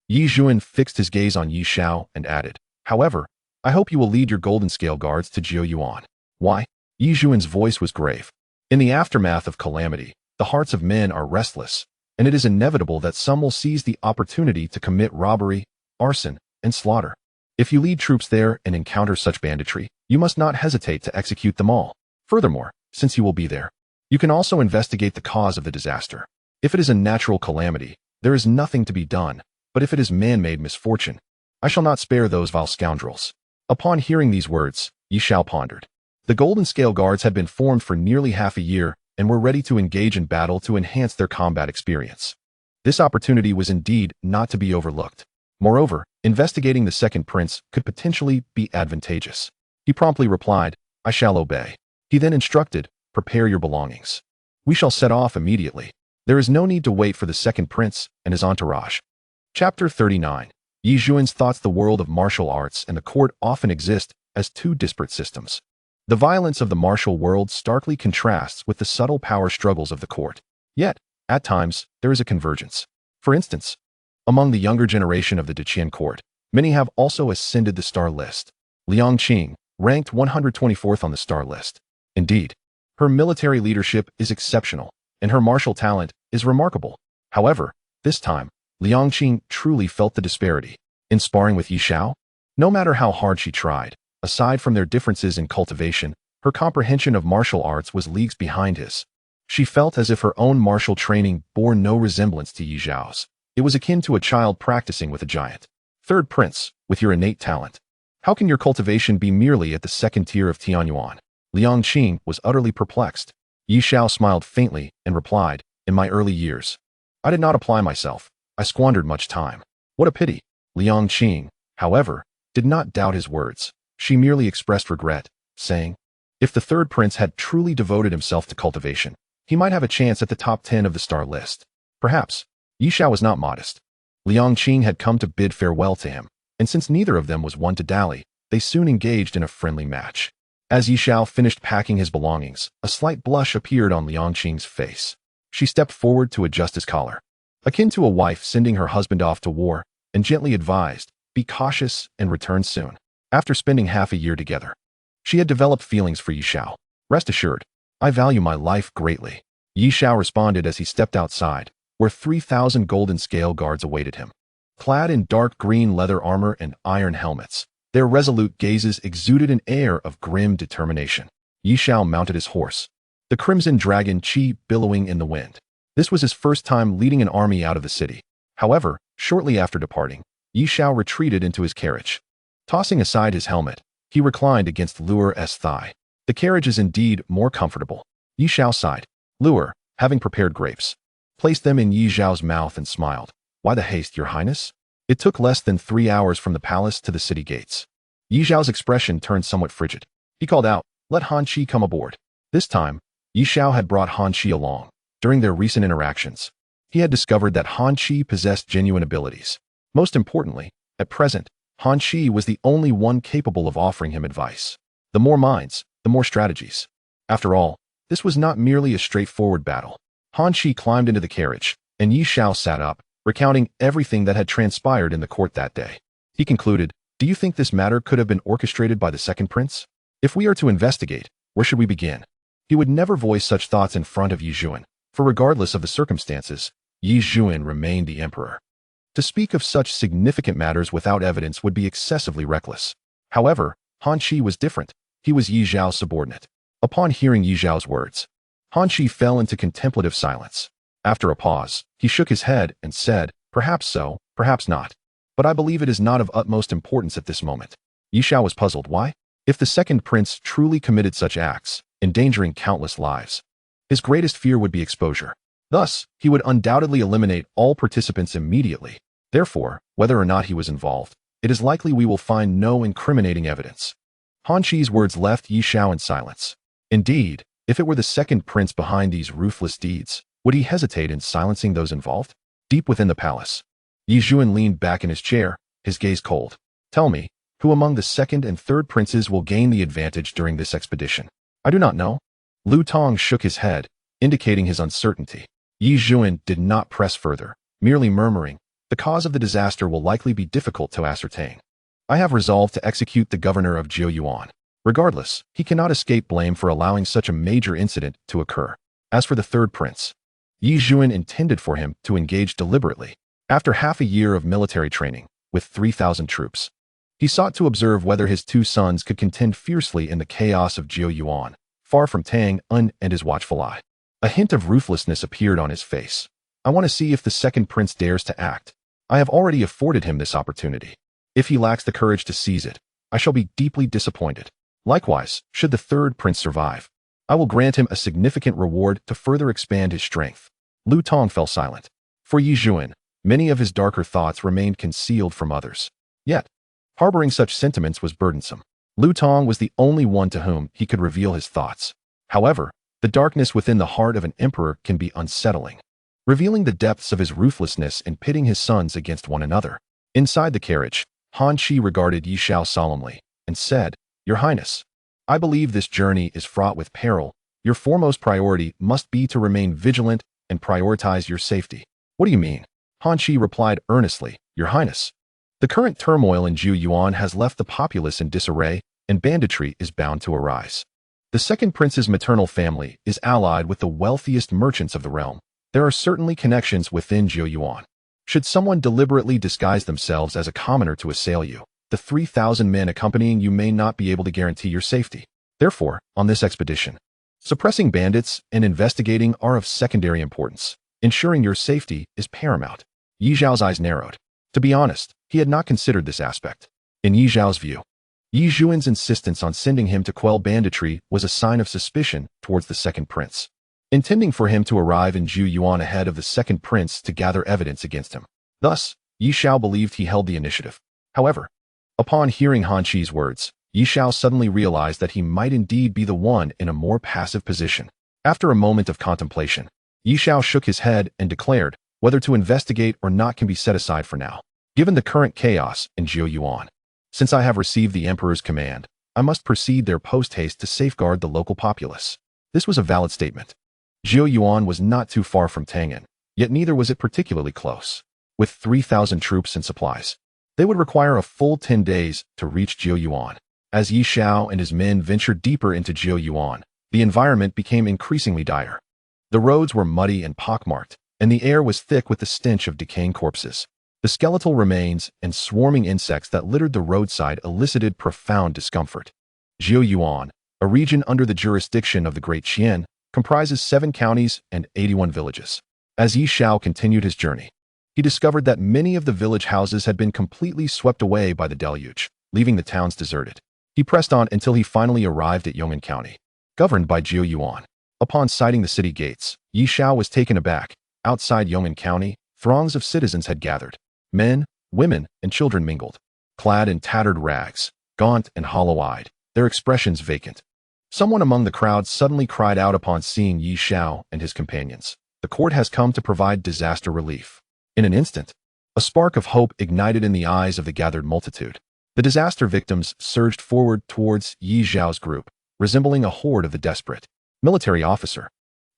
Yi Zhuan fixed his gaze on Ye Xiao and added, "However, I hope you will lead your golden scale guards to Jiuyuan." "Why?" Yi Zhuan's voice was grave. "In the aftermath of calamity, the hearts of men are restless, and it is inevitable that some will seize the opportunity to commit robbery, arson, and slaughter. If you lead troops there and encounter such banditry, you must not hesitate to execute them all. Furthermore, since you will be there, you can also investigate the cause of the disaster. If it is a natural calamity, there is nothing to be done, but if it is man-made misfortune, I shall not spare those vile scoundrels." Upon hearing these words, Ye Xiao pondered. The Golden Scale Guards had been formed for nearly half a year and were ready to engage in battle to enhance their combat experience. This opportunity was indeed not to be overlooked. Moreover, investigating the second prince could potentially be advantageous. He promptly replied, "I shall obey." He then instructed, "Prepare your belongings. We shall set off immediately. There is no need to wait for the second prince and his entourage." Chapter 39. Yi Zhuan's thoughts. The world of martial arts and the court often exist as two disparate systems. The violence of the martial world starkly contrasts with the subtle power struggles of the court. Yet, at times, there is a convergence. For instance, among the younger generation of the Deqian court, many have also ascended the star list. Liang Qing ranked 124th on the star list. Indeed, her military leadership is exceptional, and her martial talent is remarkable. However, this time, Liang Qing truly felt the disparity. In sparring with Ye Xiao, no matter how hard she tried, aside from their differences in cultivation, her comprehension of martial arts was leagues behind his. She felt as if her own martial training bore no resemblance to Ye Xiao's. It was akin to a child practicing with a giant. "Third prince, with your innate talent, how can your cultivation be merely at the second tier of Tianyuan?" Liang Qing was utterly perplexed. Ye Xiao smiled faintly and replied, "In my early years, I did not apply myself. I squandered much time." "What a pity." Liang Qing, however, did not doubt his words. She merely expressed regret, saying, "If the third prince had truly devoted himself to cultivation, he might have a chance at the top 10 of the star list." Perhaps. Ye Xiao was not modest. Liang Qing had come to bid farewell to him, and since neither of them was one to dally, they soon engaged in a friendly match. As Ye Xiao finished packing his belongings, a slight blush appeared on Liang Qing's face. She stepped forward to adjust his collar. Akin to a wife sending her husband off to war, and gently advised, "Be cautious and return soon." After spending half a year together, she had developed feelings for Ye Xiao. "Rest assured, I value my life greatly," Ye Xiao responded as he stepped outside, where 3,000 golden scale guards awaited him. Clad in dark green leather armor and iron helmets, their resolute gazes exuded an air of grim determination. Ye Xiao mounted his horse, the crimson dragon Qi billowing in the wind. This was his first time leading an army out of the city. However, shortly after departing, Ye Xiao retreated into his carriage. Tossing aside his helmet, he reclined against Luer's thigh. The carriage is indeed more comfortable. Ye Xiao sighed. Luer, having prepared grapes, placed them in Ye Xiao's mouth and smiled. "Why the haste, your highness?" It took less than 3 hours from the palace to the city gates. Ye Xiao's expression turned somewhat frigid. He called out, "Let Han Qi come aboard." This time, Ye Xiao had brought Han Qi along. During their recent interactions, he had discovered that Han Qi possessed genuine abilities. Most importantly, at present, Han Qi was the only one capable of offering him advice. The more minds, the more strategies. After all, this was not merely a straightforward battle. Han Qi climbed into the carriage, and Ye Xiao sat up, recounting everything that had transpired in the court that day. He concluded, "Do you think this matter could have been orchestrated by the second prince? If we are to investigate, where should we begin?" He would never voice such thoughts in front of Ye Zhuan, for regardless of the circumstances, Ye Zhuan remained the emperor. To speak of such significant matters without evidence would be excessively reckless. However, Han Qi was different. He was Ye Xiao's subordinate. Upon hearing Ye Xiao's words, Han Qi fell into contemplative silence. After a pause, he shook his head and said, "Perhaps so, perhaps not. But I believe it is not of utmost importance at this moment." Ye Xiao was puzzled. Why? If the second prince truly committed such acts, endangering countless lives, his greatest fear would be exposure. Thus, he would undoubtedly eliminate all participants immediately. Therefore, whether or not he was involved, it is likely we will find no incriminating evidence. Han Qi's words left Ye Xiao in silence. Indeed, if it were the second prince behind these ruthless deeds, would he hesitate in silencing those involved? Deep within the palace, Yi Zhuan leaned back in his chair, his gaze cold. Tell me, who among the second and third princes will gain the advantage during this expedition? I do not know. Lu Tong shook his head, indicating his uncertainty. Yi Zhuan did not press further, merely murmuring, the cause of the disaster will likely be difficult to ascertain. I have resolved to execute the governor of Jiuyuan. Regardless, he cannot escape blame for allowing such a major incident to occur. As for the third prince, Yi Zhuan intended for him to engage deliberately. After half a year of military training, with 3,000 troops, he sought to observe whether his two sons could contend fiercely in the chaos of Jiuyuan, far from Tang Un and his watchful eye. A hint of ruthlessness appeared on his face. I want to see if the second prince dares to act. I have already afforded him this opportunity. If he lacks the courage to seize it, I shall be deeply disappointed. Likewise, should the third prince survive, I will grant him a significant reward to further expand his strength. Lu Tong fell silent. For Yi Zhuan, many of his darker thoughts remained concealed from others. Yet, harboring such sentiments was burdensome. Lu Tong was the only one to whom he could reveal his thoughts. However, the darkness within the heart of an emperor can be unsettling, revealing the depths of his ruthlessness and pitting his sons against one another. Inside the carriage, Han Qi regarded Ye Xiao solemnly and said, Your Highness, I believe this journey is fraught with peril. Your foremost priority must be to remain vigilant and prioritize your safety. What do you mean? Han Qi replied earnestly, Your Highness, the current turmoil in Jiuyuan has left the populace in disarray, and banditry is bound to arise. The second prince's maternal family is allied with the wealthiest merchants of the realm. There are certainly connections within Jiuyuan. Should someone deliberately disguise themselves as a commoner to assail you, the 3,000 men accompanying you may not be able to guarantee your safety. Therefore, on this expedition, suppressing bandits and investigating are of secondary importance. Ensuring your safety is paramount. Yi Zhao's eyes narrowed. To be honest, he had not considered this aspect. In Yi Zhao's view, Yi Zhuan's insistence on sending him to quell banditry was a sign of suspicion towards the second prince, intending for him to arrive in Jiuyuan ahead of the second prince to gather evidence against him. Thus, Yi Xiao believed he held the initiative. However, upon hearing Han Qi's words, Yi Xiao suddenly realized that he might indeed be the one in a more passive position. After a moment of contemplation, Yi Xiao shook his head and declared, whether to investigate or not can be set aside for now, given the current chaos in Jiuyuan. Since I have received the emperor's command, I must proceed there post-haste to safeguard the local populace. This was a valid statement. Jiuyuan was not too far from Tang'an, yet neither was it particularly close. With 3,000 troops and supplies, they would require a full 10 days to reach Jiuyuan. As Yi Xiao and his men ventured deeper into Jiuyuan, the environment became increasingly dire. The roads were muddy and pockmarked, and the air was thick with the stench of decaying corpses. The skeletal remains and swarming insects that littered the roadside elicited profound discomfort. Jiuyuan, a region under the jurisdiction of the Great Qian, comprises 7 counties and 81 villages. As Yi Xiao continued his journey, he discovered that many of the village houses had been completely swept away by the deluge, leaving the towns deserted. He pressed on until he finally arrived at Yong'an County, governed by Jiuyuan. Upon sighting the city gates, Yi Xiao was taken aback. Outside Yong'an County, throngs of citizens had gathered. Men, women, and children mingled, clad in tattered rags, gaunt and hollow-eyed, their expressions vacant. Someone among the crowd suddenly cried out upon seeing Yi Xiao and his companions. The court has come to provide disaster relief. In an instant, a spark of hope ignited in the eyes of the gathered multitude. The disaster victims surged forward towards Yi Xiao's group, resembling a horde of the desperate. Military officer,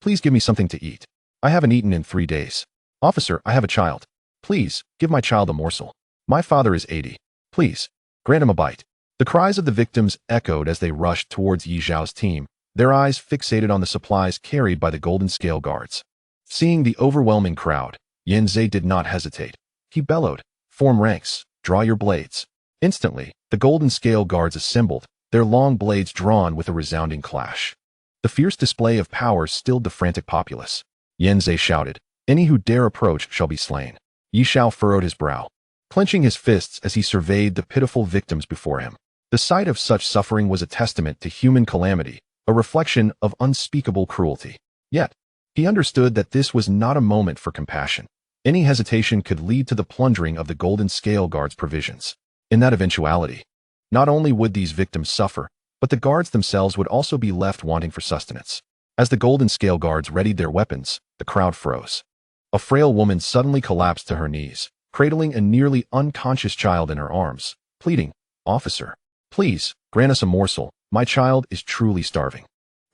please give me something to eat. I haven't eaten in 3 days. Officer, I have a child. Please, give my child a morsel. My father is 80. Please, grant him a bite. The cries of the victims echoed as they rushed towards Yi Zhao's team, their eyes fixated on the supplies carried by the golden scale guards. Seeing the overwhelming crowd, Yan Zhe did not hesitate. He bellowed, form ranks, draw your blades. Instantly, the golden scale guards assembled, their long blades drawn with a resounding clash. The fierce display of power stilled the frantic populace. Yan Zhe shouted, any who dare approach shall be slain. Yi Xiao furrowed his brow, clenching his fists as he surveyed the pitiful victims before him. The sight of such suffering was a testament to human calamity, a reflection of unspeakable cruelty. Yet, he understood that this was not a moment for compassion. Any hesitation could lead to the plundering of the golden scale guards' provisions. In that eventuality, not only would these victims suffer, but the guards themselves would also be left wanting for sustenance. As the golden scale guards readied their weapons, the crowd froze. A frail woman suddenly collapsed to her knees, cradling a nearly unconscious child in her arms, pleading, "Officer, please, grant us a morsel. My child is truly starving."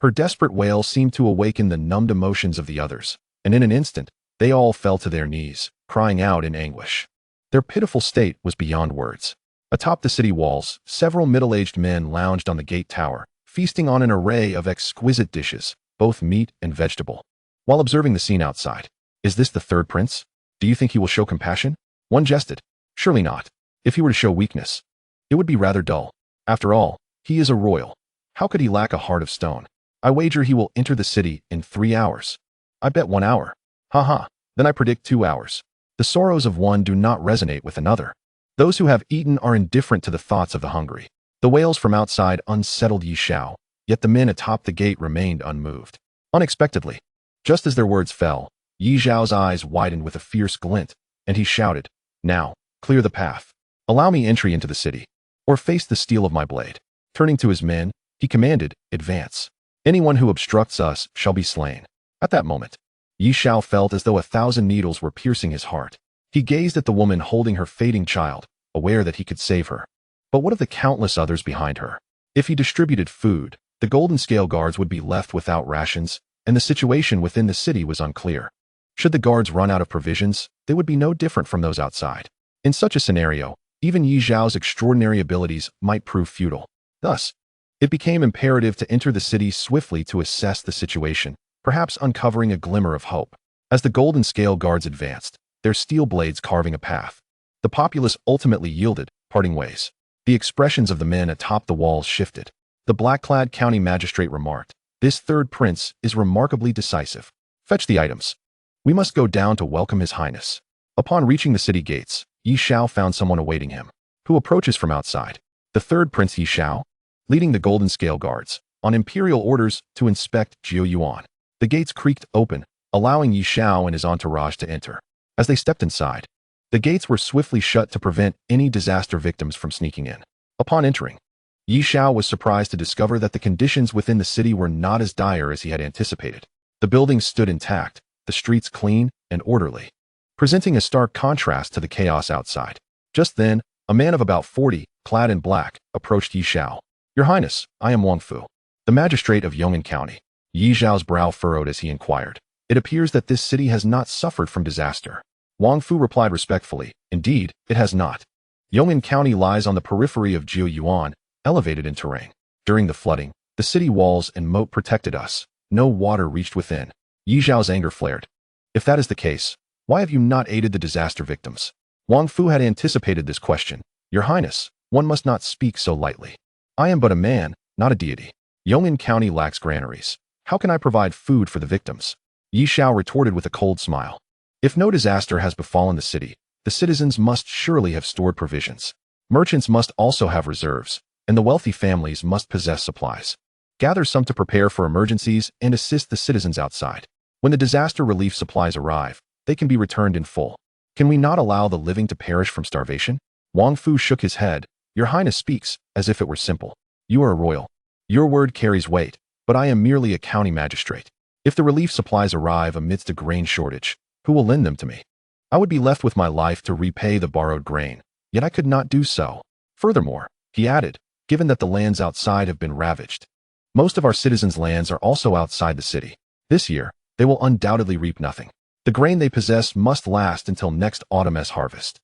Her desperate wail seemed to awaken the numbed emotions of the others, and in an instant, they all fell to their knees, crying out in anguish. Their pitiful state was beyond words. Atop the city walls, several middle-aged men lounged on the gate tower, feasting on an array of exquisite dishes, both meat and vegetable. While observing the scene outside, "Is this the third prince? Do you think he will show compassion?" One jested. "Surely not. If he were to show weakness, it would be rather dull. After all, he is a royal. How could he lack a heart of stone? I wager he will enter the city in 3 hours. I bet 1 hour. Ha ha, then I predict 2 hours. The sorrows of one do not resonate with another. Those who have eaten are indifferent to the thoughts of the hungry." The wails from outside unsettled Ye Xiao, yet the men atop the gate remained unmoved. Unexpectedly, just as their words fell, Ye Xiao's eyes widened with a fierce glint, and he shouted, "Now, clear the path. Allow me entry into the city, or face the steel of my blade." Turning to his men, he commanded, "Advance. Anyone who obstructs us shall be slain." At that moment, Ye Xiao felt as though 1,000 needles were piercing his heart. He gazed at the woman holding her fading child, aware that he could save her. But what of the countless others behind her? If he distributed food, the Golden Scale Guards would be left without rations, and the situation within the city was unclear. Should the guards run out of provisions, they would be no different from those outside. In such a scenario, even Ye Xiao's extraordinary abilities might prove futile. Thus, it became imperative to enter the city swiftly to assess the situation, perhaps uncovering a glimmer of hope. As the Golden Scale Guards advanced, their steel blades carving a path, the populace ultimately yielded, parting ways. The expressions of the men atop the walls shifted. The black-clad county magistrate remarked, "This third prince is remarkably decisive. Fetch the items. We must go down to welcome his highness." Upon reaching the city gates, Ye Xiao found someone awaiting him, who approaches from outside. The third Prince Ye Xiao, leading the Golden Scale Guards, on imperial orders to inspect Jiu Yuan. The gates creaked open, allowing Ye Xiao and his entourage to enter. As they stepped inside, the gates were swiftly shut to prevent any disaster victims from sneaking in. Upon entering, Ye Xiao was surprised to discover that the conditions within the city were not as dire as he had anticipated. The buildings stood intact, the streets clean and orderly, presenting a stark contrast to the chaos outside. Just then, a man of about 40, clad in black, approached Ye Xiao. "Your Highness, I am Wang Fu, the magistrate of Yong'an County." Ye Xiao's brow furrowed as he inquired. "It appears that this city has not suffered from disaster." Wang Fu replied respectfully, "Indeed, it has not. Yong'an County lies on the periphery of Jiu Yuan, elevated in terrain. During the flooding, the city walls and moat protected us. No water reached within." Ye Xiao's anger flared. "If that is the case, why have you not aided the disaster victims?" Wang Fu had anticipated this question. "Your Highness, one must not speak so lightly. I am but a man, not a deity. Yong'an County lacks granaries. How can I provide food for the victims?" Ye Xiao retorted with a cold smile. "If no disaster has befallen the city, the citizens must surely have stored provisions. Merchants must also have reserves, and the wealthy families must possess supplies. Gather some to prepare for emergencies and assist the citizens outside. When the disaster relief supplies arrive, they can be returned in full. Can we not allow the living to perish from starvation?" Wang Fu shook his head. "Your Highness speaks as if it were simple. You are a royal. Your word carries weight, but I am merely a county magistrate. If the relief supplies arrive amidst a grain shortage, who will lend them to me? I would be left with my life to repay the borrowed grain, yet I could not do so. Furthermore," he added, "given that the lands outside have been ravaged, most of our citizens' lands are also outside the city. This year, they will undoubtedly reap nothing. The grain they possess must last until next autumn's harvest.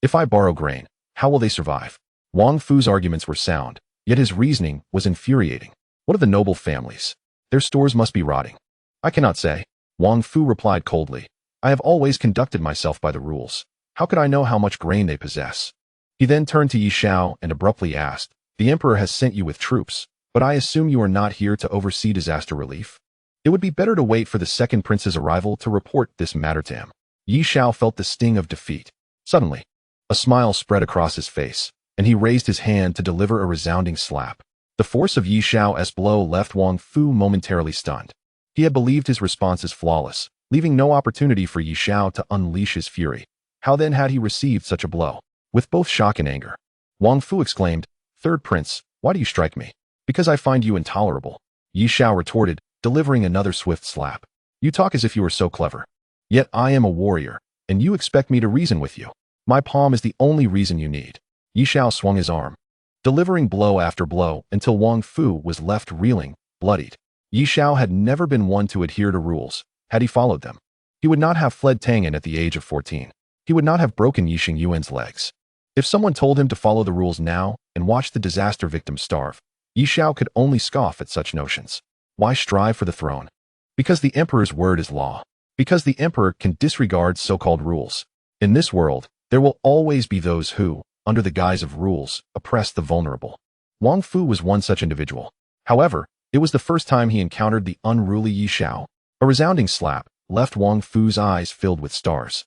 If I borrow grain, how will they survive?" Wang Fu's arguments were sound, yet his reasoning was infuriating. What of the noble families? Their stores must be rotting. "I cannot say," Wang Fu replied coldly. "I have always conducted myself by the rules. How could I know how much grain they possess?" He then turned to Ye Xiao and abruptly asked, "The emperor has sent you with troops, but I assume you are not here to oversee disaster relief? It would be better to wait for the second prince's arrival to report this matter to him." Ye Xiao felt the sting of defeat. Suddenly, a smile spread across his face, and he raised his hand to deliver a resounding slap. The force of Ye Xiao's blow left Wang Fu momentarily stunned. He had believed his responses flawless, leaving no opportunity for Ye Xiao to unleash his fury. How then had he received such a blow? With both shock and anger, Wang Fu exclaimed, "Third prince, why do you strike me?" "Because I find you intolerable," Ye Xiao retorted, delivering another swift slap. "You talk as if you were so clever. Yet I am a warrior, and you expect me to reason with you. My palm is the only reason you need. Ye Xiao swung his arm, delivering blow after blow until Wang Fu was left reeling, bloodied. Ye Xiao had never been one to adhere to rules. Had he followed them, he would not have fled Tang'an at the age of 14. He would not have broken Yixing Yuan's legs. If someone told him to follow the rules now and watch the disaster victims starve, Ye Xiao could only scoff at such notions. Why strive for the throne? Because the emperor's word is law. Because the emperor can disregard so-called rules. In this world, there will always be those who, under the guise of rules, oppress the vulnerable. Wang Fu was one such individual. However, it was the first time he encountered the unruly Ye Xiao. A resounding slap left Wang Fu's eyes filled with stars.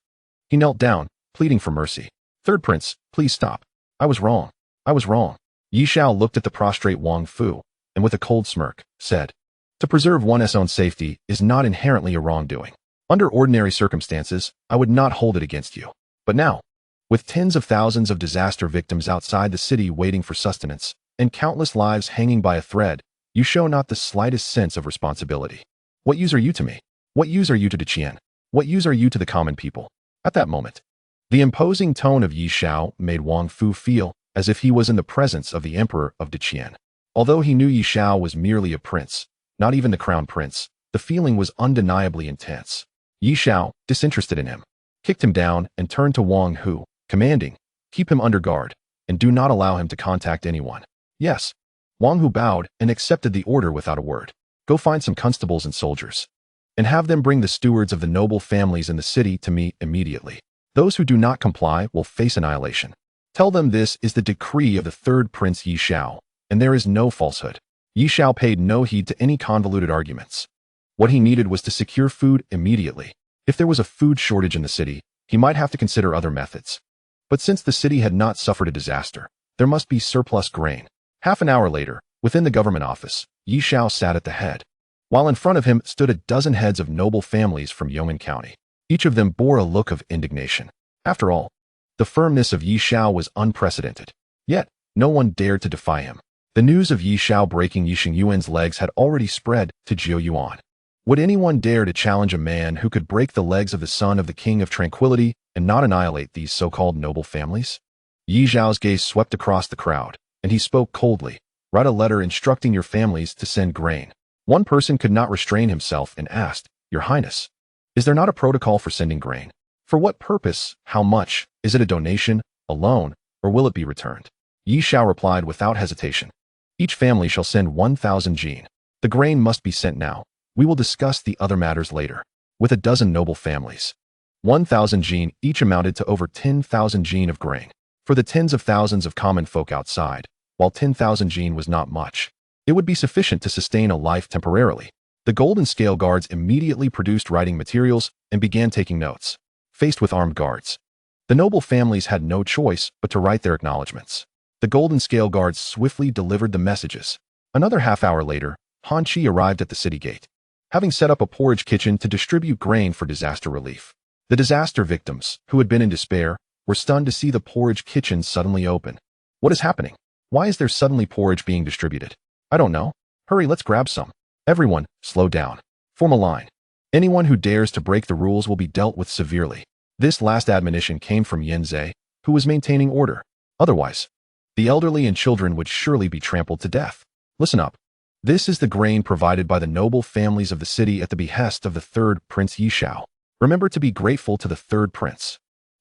He knelt down, pleading for mercy. Third Prince, please stop. I was wrong. I was wrong. Ye Xiao looked at the prostrate Wang Fu, and with a cold smirk, said, to preserve one's own safety is not inherently a wrongdoing. Under ordinary circumstances, I would not hold it against you. But now, with tens of thousands of disaster victims outside the city waiting for sustenance, and countless lives hanging by a thread, you show not the slightest sense of responsibility. What use are you to me? What use are you to Qian? What use are you to the common people? At that moment, the imposing tone of Ye Xiao made Wang Fu feel as if he was in the presence of the emperor of Qian. Although he knew Ye Xiao was merely a prince, not even the crown prince, the feeling was undeniably intense. Ye Xiao, disinterested in him, kicked him down and turned to Wang Hu, commanding, keep him under guard, and do not allow him to contact anyone. Yes. Wang Hu bowed and accepted the order without a word. Go find some constables and soldiers, and have them bring the stewards of the noble families in the city to me immediately. Those who do not comply will face annihilation. Tell them this is the decree of the third Prince Ye Xiao, and there is no falsehood. Ye Xiao paid no heed to any convoluted arguments. What he needed was to secure food immediately. If there was a food shortage in the city, he might have to consider other methods. But since the city had not suffered a disaster, there must be surplus grain. Half an hour later, within the government office, Ye Xiao sat at the head, while in front of him stood a dozen heads of noble families from Yong'an County. Each of them bore a look of indignation. After all, the firmness of Ye Xiao was unprecedented. Yet, no one dared to defy him. The news of Ye Xiao breaking Yixing Yuan's legs had already spread to Jiu Yuan. Would anyone dare to challenge a man who could break the legs of the son of the King of Tranquility and not annihilate these so-called noble families? Ye Xiao's gaze swept across the crowd, and he spoke coldly. Write a letter instructing your families to send grain. One person could not restrain himself and asked, Your Highness, is there not a protocol for sending grain? For what purpose? How much? Is it a donation, a loan, or will it be returned? Ye Xiao replied without hesitation. Each family shall send 1,000 jin. The grain must be sent now. We will discuss the other matters later. With a dozen noble families, 1,000 jin each amounted to over 10,000 jin of grain. For the tens of thousands of common folk outside, while 10,000 jin was not much, it would be sufficient to sustain a life temporarily. The golden scale guards immediately produced writing materials and began taking notes. Faced with armed guards, the noble families had no choice but to write their acknowledgments. The golden scale guards swiftly delivered the messages. Another half-hour later, Han Chi arrived at the city gate, having set up a porridge kitchen to distribute grain for disaster relief. The disaster victims, who had been in despair, were stunned to see the porridge kitchen suddenly open. What is happening? Why is there suddenly porridge being distributed? I don't know. Hurry, let's grab some. Everyone, slow down. Form a line. Anyone who dares to break the rules will be dealt with severely. This last admonition came from Yen Zhe, who was maintaining order. Otherwise, the elderly and children would surely be trampled to death. Listen up. This is the grain provided by the noble families of the city at the behest of the third Prince Ye Xiao. Remember to be grateful to the third prince.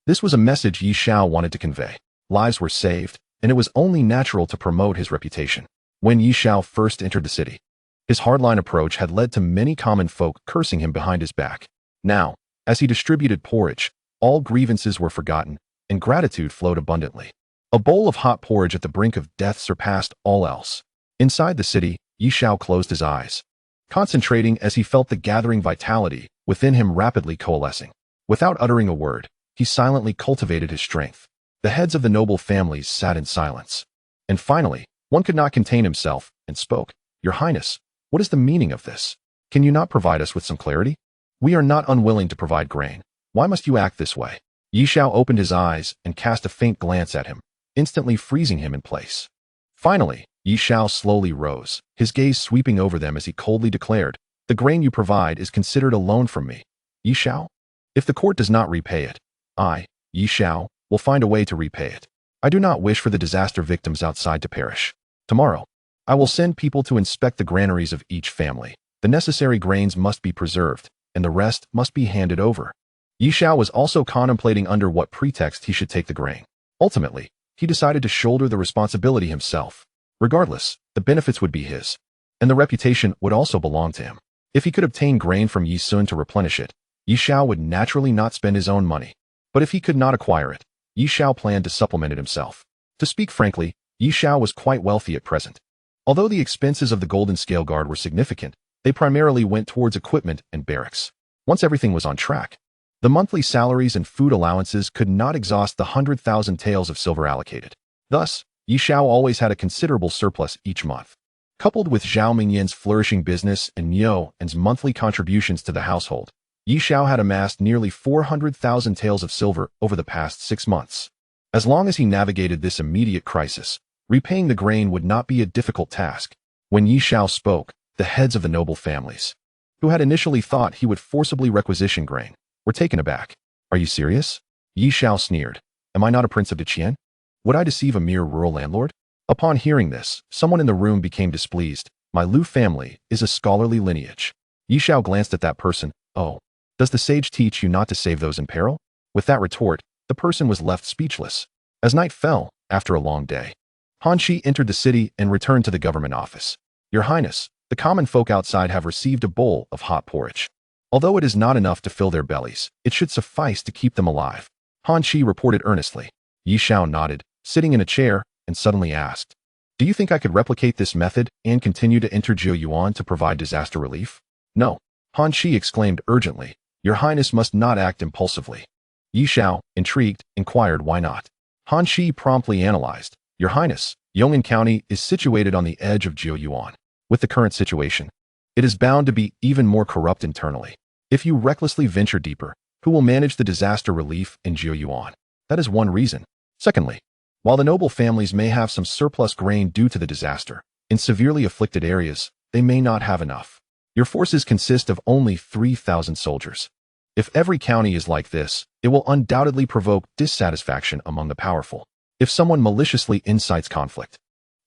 This was a message Ye Xiao wanted to convey. Lives were saved, and it was only natural to promote his reputation. When Ye Xiao first entered the city, his hardline approach had led to many common folk cursing him behind his back. Now, as he distributed porridge, all grievances were forgotten, and gratitude flowed abundantly. A bowl of hot porridge at the brink of death surpassed all else. Inside the city, Ye Xiao closed his eyes, concentrating as he felt the gathering vitality within him rapidly coalescing. Without uttering a word, he silently cultivated his strength. The heads of the noble families sat in silence. And finally, one could not contain himself and spoke. Your Highness, what is the meaning of this? Can you not provide us with some clarity? We are not unwilling to provide grain. Why must you act this way? Ye Xiao opened his eyes and cast a faint glance at him, instantly freezing him in place. Finally, Ye Xiao slowly rose, his gaze sweeping over them as he coldly declared, The grain you provide is considered a loan from me. Ye Xiao? If the court does not repay it, I, Ye Xiao, will find a way to repay it. I do not wish for the disaster victims outside to perish. Tomorrow, I will send people to inspect the granaries of each family. The necessary grains must be preserved, and the rest must be handed over. Ye Xiao was also contemplating under what pretext he should take the grain. Ultimately, he decided to shoulder the responsibility himself. Regardless, the benefits would be his, and the reputation would also belong to him. If he could obtain grain from Yi Sun to replenish it, Ye Xiao would naturally not spend his own money. But if he could not acquire it, Ye Xiao planned to supplement it himself. To speak frankly, Ye Xiao was quite wealthy at present. Although the expenses of the Golden Scale Guard were significant, they primarily went towards equipment and barracks. Once everything was on track, the monthly salaries and food allowances could not exhaust the 100,000 taels of silver allocated. Thus, Ye Xiao always had a considerable surplus each month. Coupled with Zhao Mingyan's flourishing business and Niu An's monthly contributions to the household, Ye Xiao had amassed nearly 400,000 taels of silver over the past 6 months. As long as he navigated this immediate crisis, repaying the grain would not be a difficult task. When Ye Xiao spoke, the heads of the noble families, who had initially thought he would forcibly requisition grain, were taken aback. Are you serious? Ye Xiao sneered. Am I not a prince of Qian? Would I deceive a mere rural landlord? Upon hearing this, someone in the room became displeased. My Lu family is a scholarly lineage. Ye Xiao glanced at that person. Oh, does the sage teach you not to save those in peril? With that retort, the person was left speechless. As night fell, after a long day, Han Shi entered the city and returned to the government office. Your Highness, the common folk outside have received a bowl of hot porridge. Although it is not enough to fill their bellies, it should suffice to keep them alive. Han Shi reported earnestly. Ye Xiao nodded, sitting in a chair, and suddenly asked, do you think I could replicate this method and continue to enter Jiuyuan to provide disaster relief? No. Han Shi exclaimed urgently. Your Highness must not act impulsively. Ye Xiao, intrigued, inquired why not. Han Shi promptly analyzed. Your Highness, Yong'an County is situated on the edge of Jiuyuan. With the current situation, it is bound to be even more corrupt internally. If you recklessly venture deeper, who will manage the disaster relief in Jiuyuan? That is one reason. Secondly, while the noble families may have some surplus grain due to the disaster, in severely afflicted areas, they may not have enough. Your forces consist of only 3,000 soldiers. If every county is like this, it will undoubtedly provoke dissatisfaction among the powerful. If someone maliciously incites conflict,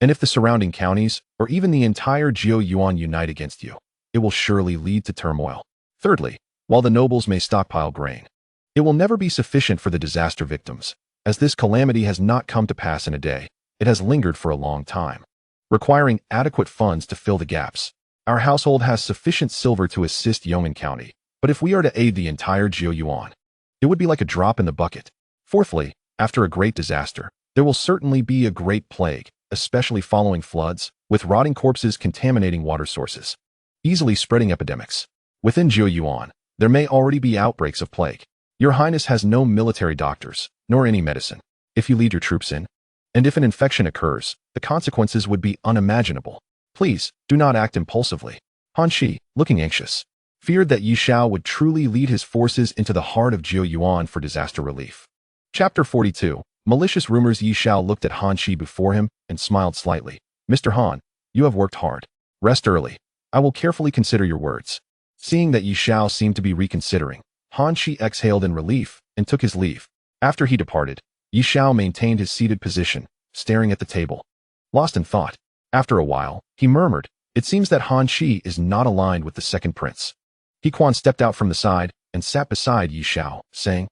and if the surrounding counties, or even the entire Jiuyuan unite against you, it will surely lead to turmoil. Thirdly, while the nobles may stockpile grain, it will never be sufficient for the disaster victims, as this calamity has not come to pass in a day. It has lingered for a long time, requiring adequate funds to fill the gaps. Our household has sufficient silver to assist Yong'an County, but if we are to aid the entire Jiuyuan, it would be like a drop in the bucket. Fourthly, after a great disaster, there will certainly be a great plague, especially following floods, with rotting corpses contaminating water sources, easily spreading epidemics. Within Jiuyuan, there may already be outbreaks of plague. Your Highness has no military doctors, nor any medicine. If you lead your troops in, and if an infection occurs, the consequences would be unimaginable. Please, do not act impulsively. Han Shi, looking anxious, feared that Ye Xiao would truly lead his forces into the heart of Jiuyuan for disaster relief. Chapter 42. Malicious rumors. Ye Xiao looked at Han Shi before him and smiled slightly. Mr. Han, you have worked hard. Rest early. I will carefully consider your words. Seeing that Ye Xiao seemed to be reconsidering, Han Shi exhaled in relief and took his leave. After he departed, Ye Xiao maintained his seated position, staring at the table, lost in thought. After a while, he murmured, it seems that Han Shi is not aligned with the second prince. He Quan stepped out from the side and sat beside Ye Xiao, saying,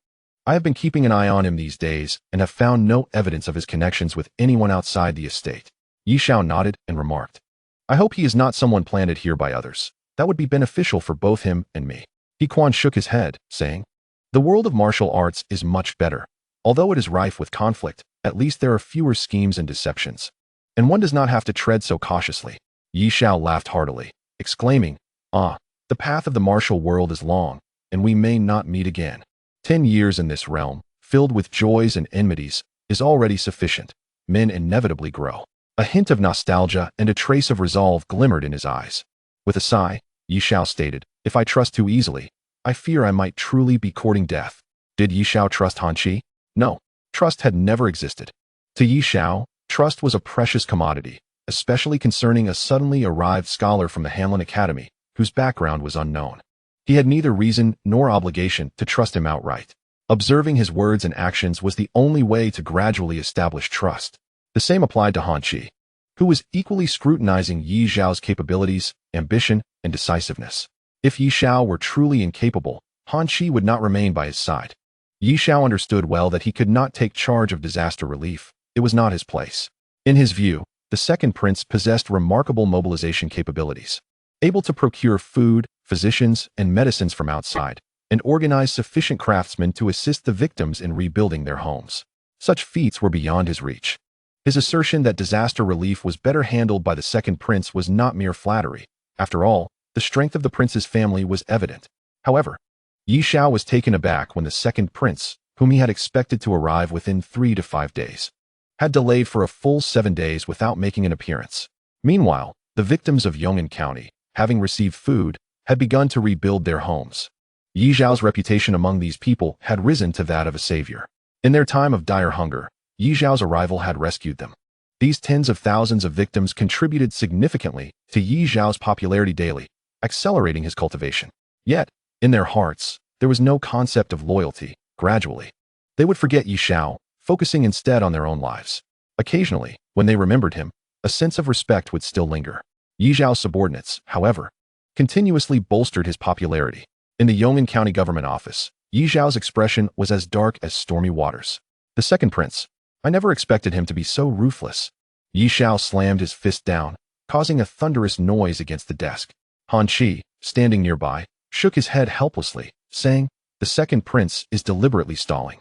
I have been keeping an eye on him these days and have found no evidence of his connections with anyone outside the estate. Ye Xiao nodded and remarked, I hope he is not someone planted here by others. That would be beneficial for both him and me. He Quan shook his head, saying, the world of martial arts is much better. Although it is rife with conflict, at least there are fewer schemes and deceptions, and one does not have to tread so cautiously. Ye Xiao laughed heartily, exclaiming, ah, the path of the martial world is long, and we may not meet again. 10 years in this realm, filled with joys and enmities, is already sufficient. Men inevitably grow. A hint of nostalgia and a trace of resolve glimmered in his eyes. With a sigh, Ye Xiao stated, if I trust too easily, I fear I might truly be courting death. Did Ye Xiao trust Han Shi? No, trust had never existed. To Ye Xiao, trust was a precious commodity, especially concerning a suddenly arrived scholar from the Hanlin Academy, whose background was unknown. He had neither reason nor obligation to trust him outright. Observing his words and actions was the only way to gradually establish trust. The same applied to Han Qi, who was equally scrutinizing Ye Xiao's capabilities, ambition, and decisiveness. If Ye Xiao were truly incapable, Han Qi would not remain by his side. Ye Xiao understood well that he could not take charge of disaster relief. It was not his place. In his view, the second prince possessed remarkable mobilization capabilities, able to procure food, physicians, and medicines from outside, and organize sufficient craftsmen to assist the victims in rebuilding their homes. Such feats were beyond his reach. His assertion that disaster relief was better handled by the second prince was not mere flattery. After all, the strength of the prince's family was evident. However, Ye Xiao was taken aback when the second prince, whom he had expected to arrive within 3 to 5 days, had delayed for a full 7 days without making an appearance. Meanwhile, the victims of Yong'an County, having received food, had begun to rebuild their homes. Ye Xiao's reputation among these people had risen to that of a savior. In their time of dire hunger, Ye Xiao's arrival had rescued them. These tens of thousands of victims contributed significantly to Ye Xiao's popularity daily, accelerating his cultivation. Yet, in their hearts, there was no concept of loyalty. Gradually, they would forget Ye Xiao, focusing instead on their own lives. Occasionally, when they remembered him, a sense of respect would still linger. Ye Xiao's subordinates, however, continuously bolstered his popularity. In the Yong'an County government office, Ye Xiao's expression was as dark as stormy waters. The second prince, I never expected him to be so ruthless. Ye Xiao slammed his fist down, causing a thunderous noise against the desk. Han Qi, standing nearby, shook his head helplessly, saying, the second prince is deliberately stalling.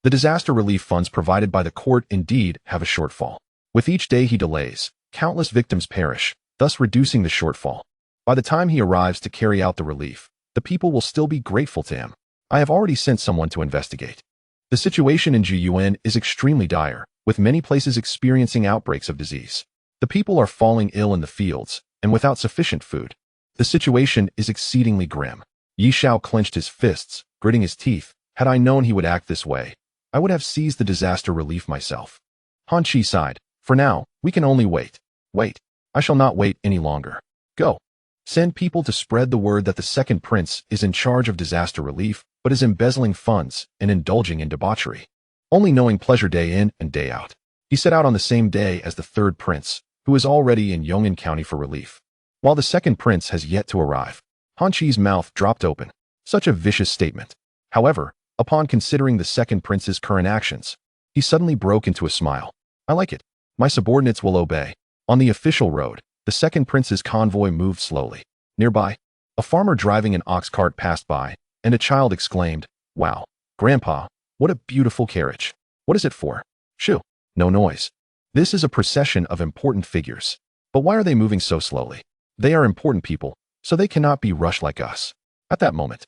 The disaster relief funds provided by the court indeed have a shortfall. With each day he delays, countless victims perish, thus reducing the shortfall. By the time he arrives to carry out the relief, the people will still be grateful to him. I have already sent someone to investigate. The situation in Jiyuan is extremely dire, with many places experiencing outbreaks of disease. The people are falling ill in the fields, and without sufficient food. The situation is exceedingly grim. Ye Xiao clenched his fists, gritting his teeth. Had I known he would act this way, I would have seized the disaster relief myself. Han Qi sighed. For now, we can only wait. Wait. I shall not wait any longer. Go. Send people to spread the word that the second prince is in charge of disaster relief, but is embezzling funds and indulging in debauchery, only knowing pleasure day in and day out. He set out on the same day as the third prince, who is already in Yong'an County for relief, while the second prince has yet to arrive. Han Qi's mouth dropped open. Such a vicious statement. However, upon considering the second prince's current actions, he suddenly broke into a smile. I like it. My subordinates will obey. On the official road, the second prince's convoy moved slowly. Nearby, a farmer driving an ox cart passed by, and a child exclaimed, Wow, Grandpa, what a beautiful carriage. What is it for? Shoo, no noise. This is a procession of important figures. But why are they moving so slowly? They are important people, so they cannot be rushed like us. At that moment,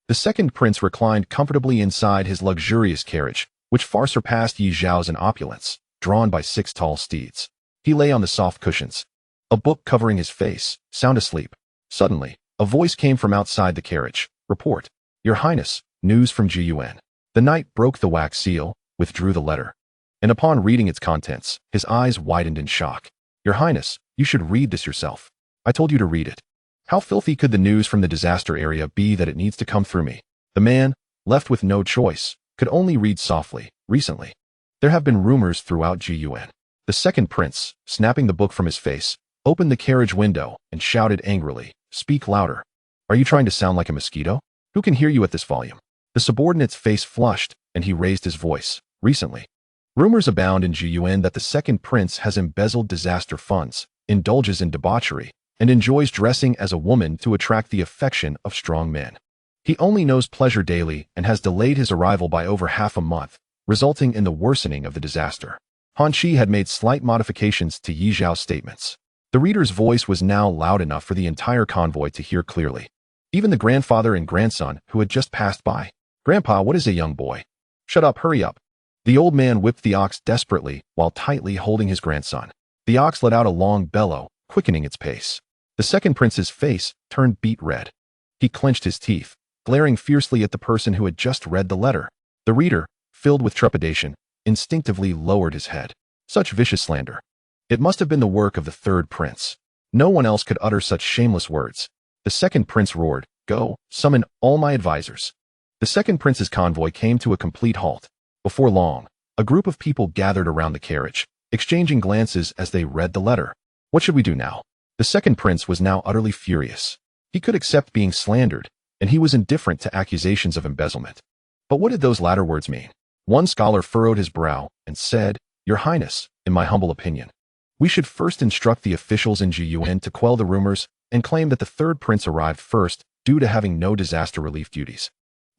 the second prince reclined comfortably inside his luxurious carriage, which far surpassed Ye Xiao's in opulence, drawn by 6 tall steeds. He lay on the soft cushions, a book covering his face, sound asleep. Suddenly, a voice came from outside the carriage. Report. Your Highness, news from Jiyuan. The knight broke the wax seal, withdrew the letter, and upon reading its contents, his eyes widened in shock. Your Highness, you should read this yourself. I told you to read it. How filthy could the news from the disaster area be that it needs to come through me? The man, left with no choice, could only read softly. Recently, there have been rumors throughout Jiyuan. The second prince, snapping the book from his face, opened the carriage window and shouted angrily, Speak louder. Are you trying to sound like a mosquito? Who can hear you at this volume? The subordinate's face flushed, and he raised his voice. Recently, rumors abound in Jiyuan that the second prince has embezzled disaster funds, indulges in debauchery, and enjoys dressing as a woman to attract the affection of strong men. He only knows pleasure daily and has delayed his arrival by over half a month, resulting in the worsening of the disaster. Han Qi had made slight modifications to Ye Xiao's statements. The reader's voice was now loud enough for the entire convoy to hear clearly. Even the grandfather and grandson who had just passed by. Grandpa, what is a young boy? Shut up, hurry up. The old man whipped the ox desperately while tightly holding his grandson. The ox let out a long bellow, quickening its pace. The second prince's face turned beet red. He clenched his teeth, glaring fiercely at the person who had just read the letter. The reader, filled with trepidation, instinctively lowered his head. Such vicious slander. It must have been the work of the third prince. No one else could utter such shameless words. The second prince roared, Go, summon all my advisors. The second prince's convoy came to a complete halt. Before long, a group of people gathered around the carriage, exchanging glances as they read the letter. What should we do now? The second prince was now utterly furious. He could accept being slandered, and he was indifferent to accusations of embezzlement. But what did those latter words mean? One scholar furrowed his brow and said, "Your Highness, in my humble opinion, we should first instruct the officials in Jiyuan to quell the rumors and claim that the third prince arrived first due to having no disaster relief duties,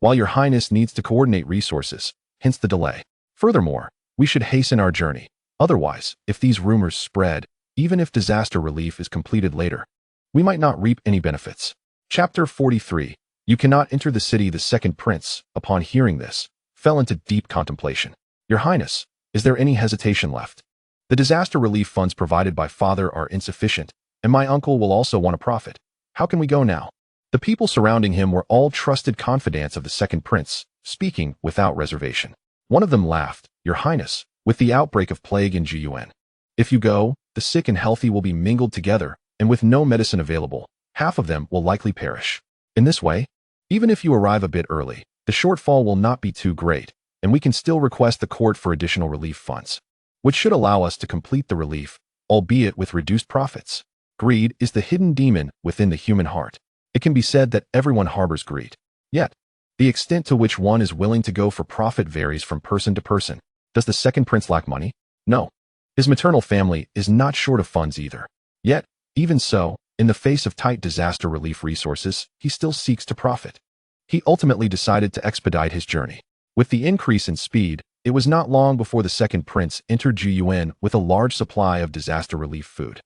while your Highness needs to coordinate resources, hence the delay. Furthermore, we should hasten our journey. Otherwise, if these rumors spread, even if disaster relief is completed later, we might not reap any benefits." Chapter 43. You cannot enter the city. The second prince, upon hearing this, fell into deep contemplation. "Your Highness, is there any hesitation left? The disaster relief funds provided by father are insufficient, and my uncle will also want a profit. How can we go now?" The people surrounding him were all trusted confidants of the second prince, speaking without reservation. One of them laughed. "Your Highness, with the outbreak of plague in Jiyuan, if you go, the sick and healthy will be mingled together, and with no medicine available, half of them will likely perish. In this way, even if you arrive a bit early, the shortfall will not be too great, and we can still request the court for additional relief funds, which should allow us to complete the relief, albeit with reduced profits." Greed is the hidden demon within the human heart. It can be said that everyone harbors greed. Yet, the extent to which one is willing to go for profit varies from person to person. Does the second prince lack money? No. His maternal family is not short of funds either. Yet, even so, in the face of tight disaster relief resources, he still seeks to profit. He ultimately decided to expedite his journey. With the increase in speed, it was not long before the second prince entered Jiyuan with a large supply of disaster relief food.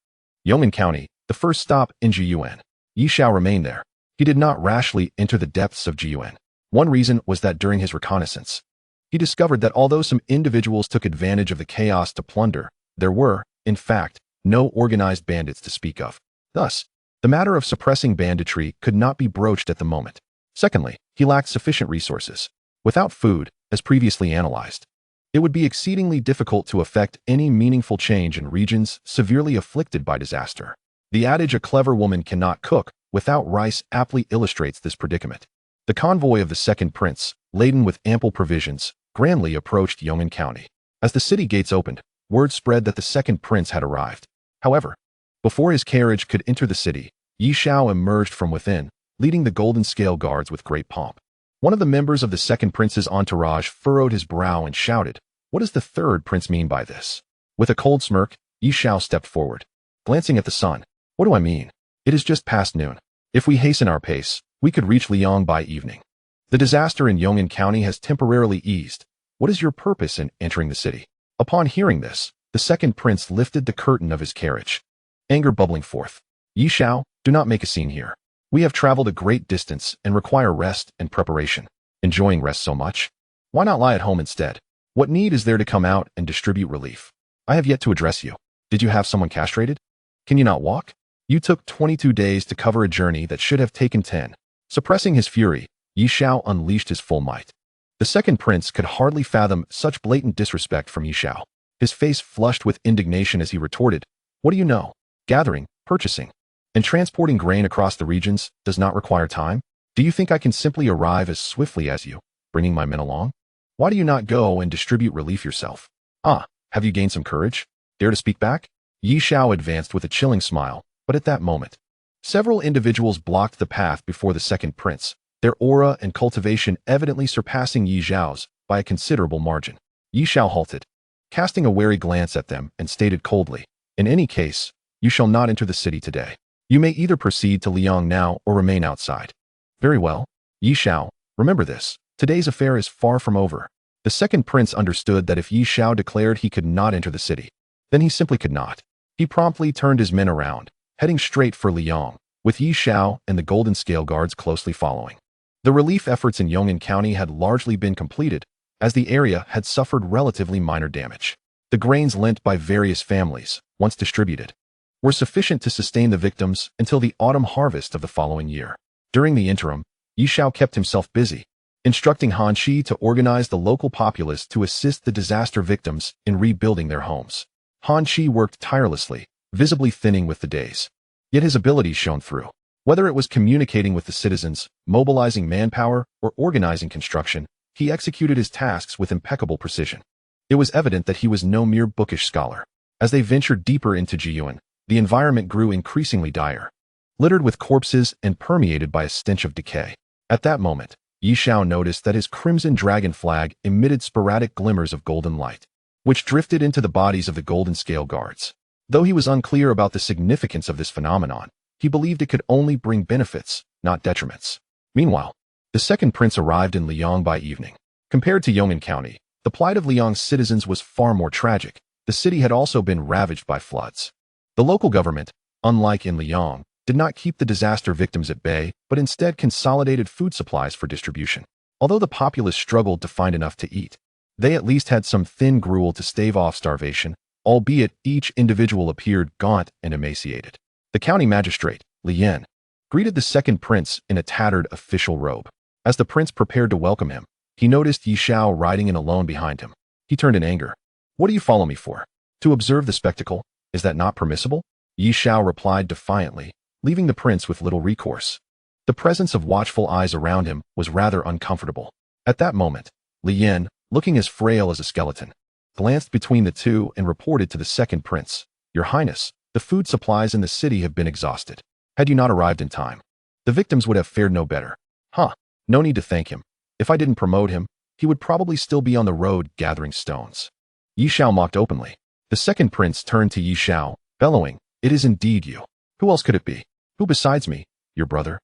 Yong'an County, the first stop in Jiyuan. Ye Xiao remained there. He did not rashly enter the depths of Jiyuan. One reason was that during his reconnaissance, he discovered that although some individuals took advantage of the chaos to plunder, there were, in fact, no organized bandits to speak of. Thus, the matter of suppressing banditry could not be broached at the moment. Secondly, he lacked sufficient resources. Without food, as previously analyzed, it would be exceedingly difficult to effect any meaningful change in regions severely afflicted by disaster. The adage "a clever woman cannot cook without rice" aptly illustrates this predicament. The convoy of the second prince, laden with ample provisions, grandly approached Yong'an County. As the city gates opened, word spread that the second prince had arrived. However, before his carriage could enter the city, Ye Xiao emerged from within, leading the golden scale guards with great pomp. One of the members of the second prince's entourage furrowed his brow and shouted, "What does the third prince mean by this?" With a cold smirk, Ye Xiao stepped forward, glancing at the sun. "What do I mean? It is just past noon. If we hasten our pace, we could reach Liang by evening. The disaster in Yong'an County has temporarily eased. What is your purpose in entering the city?" Upon hearing this, the second prince lifted the curtain of his carriage, anger bubbling forth. "Ye Xiao, do not make a scene here. We have traveled a great distance and require rest and preparation. Enjoying rest so much? Why not lie at home instead? What need is there to come out and distribute relief? I have yet to address you. Did you have someone castrated? Can you not walk? You took 22 days to cover a journey that should have taken 10. Suppressing his fury, Ye Xiao unleashed his full might. The second prince could hardly fathom such blatant disrespect from Ye Xiao. His face flushed with indignation as he retorted, "What do you know? Gathering, purchasing, and transporting grain across the regions does not require time? Do you think I can simply arrive as swiftly as you, bringing my men along? Why do you not go and distribute relief yourself? Ah, have you gained some courage? Dare to speak back?" Ye Xiao advanced with a chilling smile, but at that moment, several individuals blocked the path before the second prince, their aura and cultivation evidently surpassing Ye Xiao's by a considerable margin. Ye Xiao halted, casting a wary glance at them, and stated coldly, "In any case, you shall not enter the city today. You may either proceed to Liang now or remain outside." "Very well. Ye Xiao, remember this. Today's affair is far from over." The second prince understood that if Ye Xiao declared he could not enter the city, then he simply could not. He promptly turned his men around, heading straight for Liang, with Ye Xiao and the Golden Scale Guards closely following. The relief efforts in Yong'an County had largely been completed, as the area had suffered relatively minor damage. The grains lent by various families, once distributed, were sufficient to sustain the victims until the autumn harvest of the following year. During the interim, Ye Xiao kept himself busy, instructing Han Shi to organize the local populace to assist the disaster victims in rebuilding their homes. Han Shi worked tirelessly, visibly thinning with the days. Yet his abilities shone through. Whether it was communicating with the citizens, mobilizing manpower, or organizing construction, he executed his tasks with impeccable precision. It was evident that he was no mere bookish scholar. As they ventured deeper into Jiyuan, the environment grew increasingly dire, littered with corpses and permeated by a stench of decay. At that moment, Ye Xiao noticed that his crimson dragon flag emitted sporadic glimmers of golden light, which drifted into the bodies of the golden scale guards. Though he was unclear about the significance of this phenomenon, he believed it could only bring benefits, not detriments. Meanwhile, the second prince arrived in Liang by evening. Compared to Yong'an County, the plight of Liang's citizens was far more tragic. The city had also been ravaged by floods. The local government, unlike in Liang, did not keep the disaster victims at bay, but instead consolidated food supplies for distribution. Although the populace struggled to find enough to eat, they at least had some thin gruel to stave off starvation, albeit each individual appeared gaunt and emaciated. The county magistrate, Li Yan, greeted the second prince in a tattered official robe. As the prince prepared to welcome him, he noticed Ye Xiao riding in alone behind him. He turned in anger. "What do you follow me for? To observe the spectacle? Is that not permissible?" Ye Xiao replied defiantly, leaving the prince with little recourse. The presence of watchful eyes around him was rather uncomfortable. At that moment, Li Yan, looking as frail as a skeleton, glanced between the two and reported to the second prince, "Your Highness, the food supplies in the city have been exhausted. Had you not arrived in time, the victims would have fared no better." "Huh, no need to thank him. If I didn't promote him, he would probably still be on the road gathering stones." Ye Xiao mocked openly. The second prince turned to Ye Xiao, bellowing, "It is indeed you. Who else could it be? Who besides me, your brother,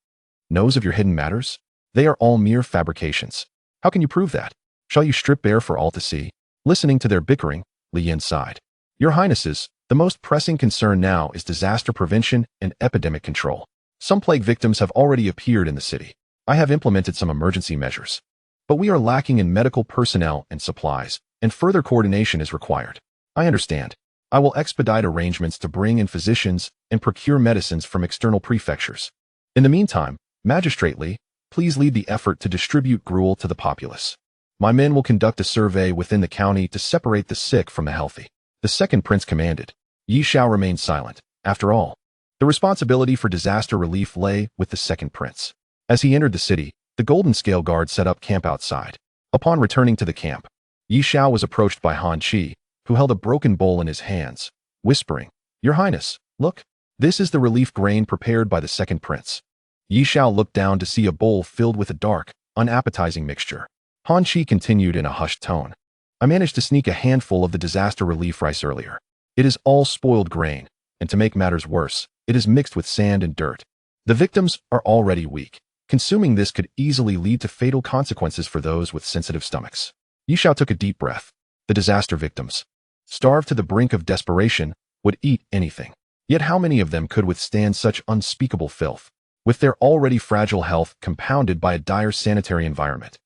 knows of your hidden matters? They are all mere fabrications. How can you prove that? Shall you strip bare for all to see?" Listening to their bickering, Li Yan sighed. "Your Highnesses, the most pressing concern now is disaster prevention and epidemic control. Some plague victims have already appeared in the city. I have implemented some emergency measures, but we are lacking in medical personnel and supplies, and further coordination is required. I understand. I will expedite arrangements to bring in physicians and procure medicines from external prefectures. In the meantime, Magistrate Li, please lead the effort to distribute gruel to the populace. My men will conduct a survey within the county to separate the sick from the healthy." The second prince commanded. Ye Xiao remained silent. After all, the responsibility for disaster relief lay with the second prince. As he entered the city, the Golden Scale Guard set up camp outside. Upon returning to the camp, Ye Xiao was approached by Han Qi, who held a broken bowl in his hands, whispering, "Your Highness, look, this is the relief grain prepared by the second prince." Ye Xiao looked down to see a bowl filled with a dark, unappetizing mixture. Han Qi continued in a hushed tone, "I managed to sneak a handful of the disaster relief rice earlier. It is all spoiled grain, and to make matters worse, it is mixed with sand and dirt. The victims are already weak. Consuming this could easily lead to fatal consequences for those with sensitive stomachs." Ye Xiao took a deep breath. The disaster victims, starved to the brink of desperation, would eat anything. Yet how many of them could withstand such unspeakable filth, with their already fragile health compounded by a dire sanitary environment?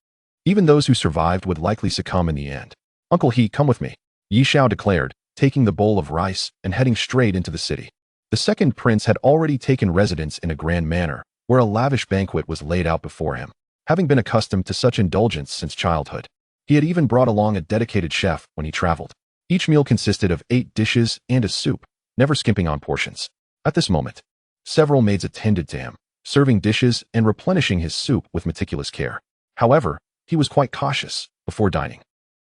Even those who survived would likely succumb in the end. "Uncle He, come with me," Ye Xiao declared, taking the bowl of rice and heading straight into the city. The second prince had already taken residence in a grand manor, where a lavish banquet was laid out before him. Having been accustomed to such indulgence since childhood, he had even brought along a dedicated chef when he traveled. Each meal consisted of 8 dishes and a soup, never skimping on portions. At this moment, several maids attended to him, serving dishes and replenishing his soup with meticulous care. However, he was quite cautious before dining.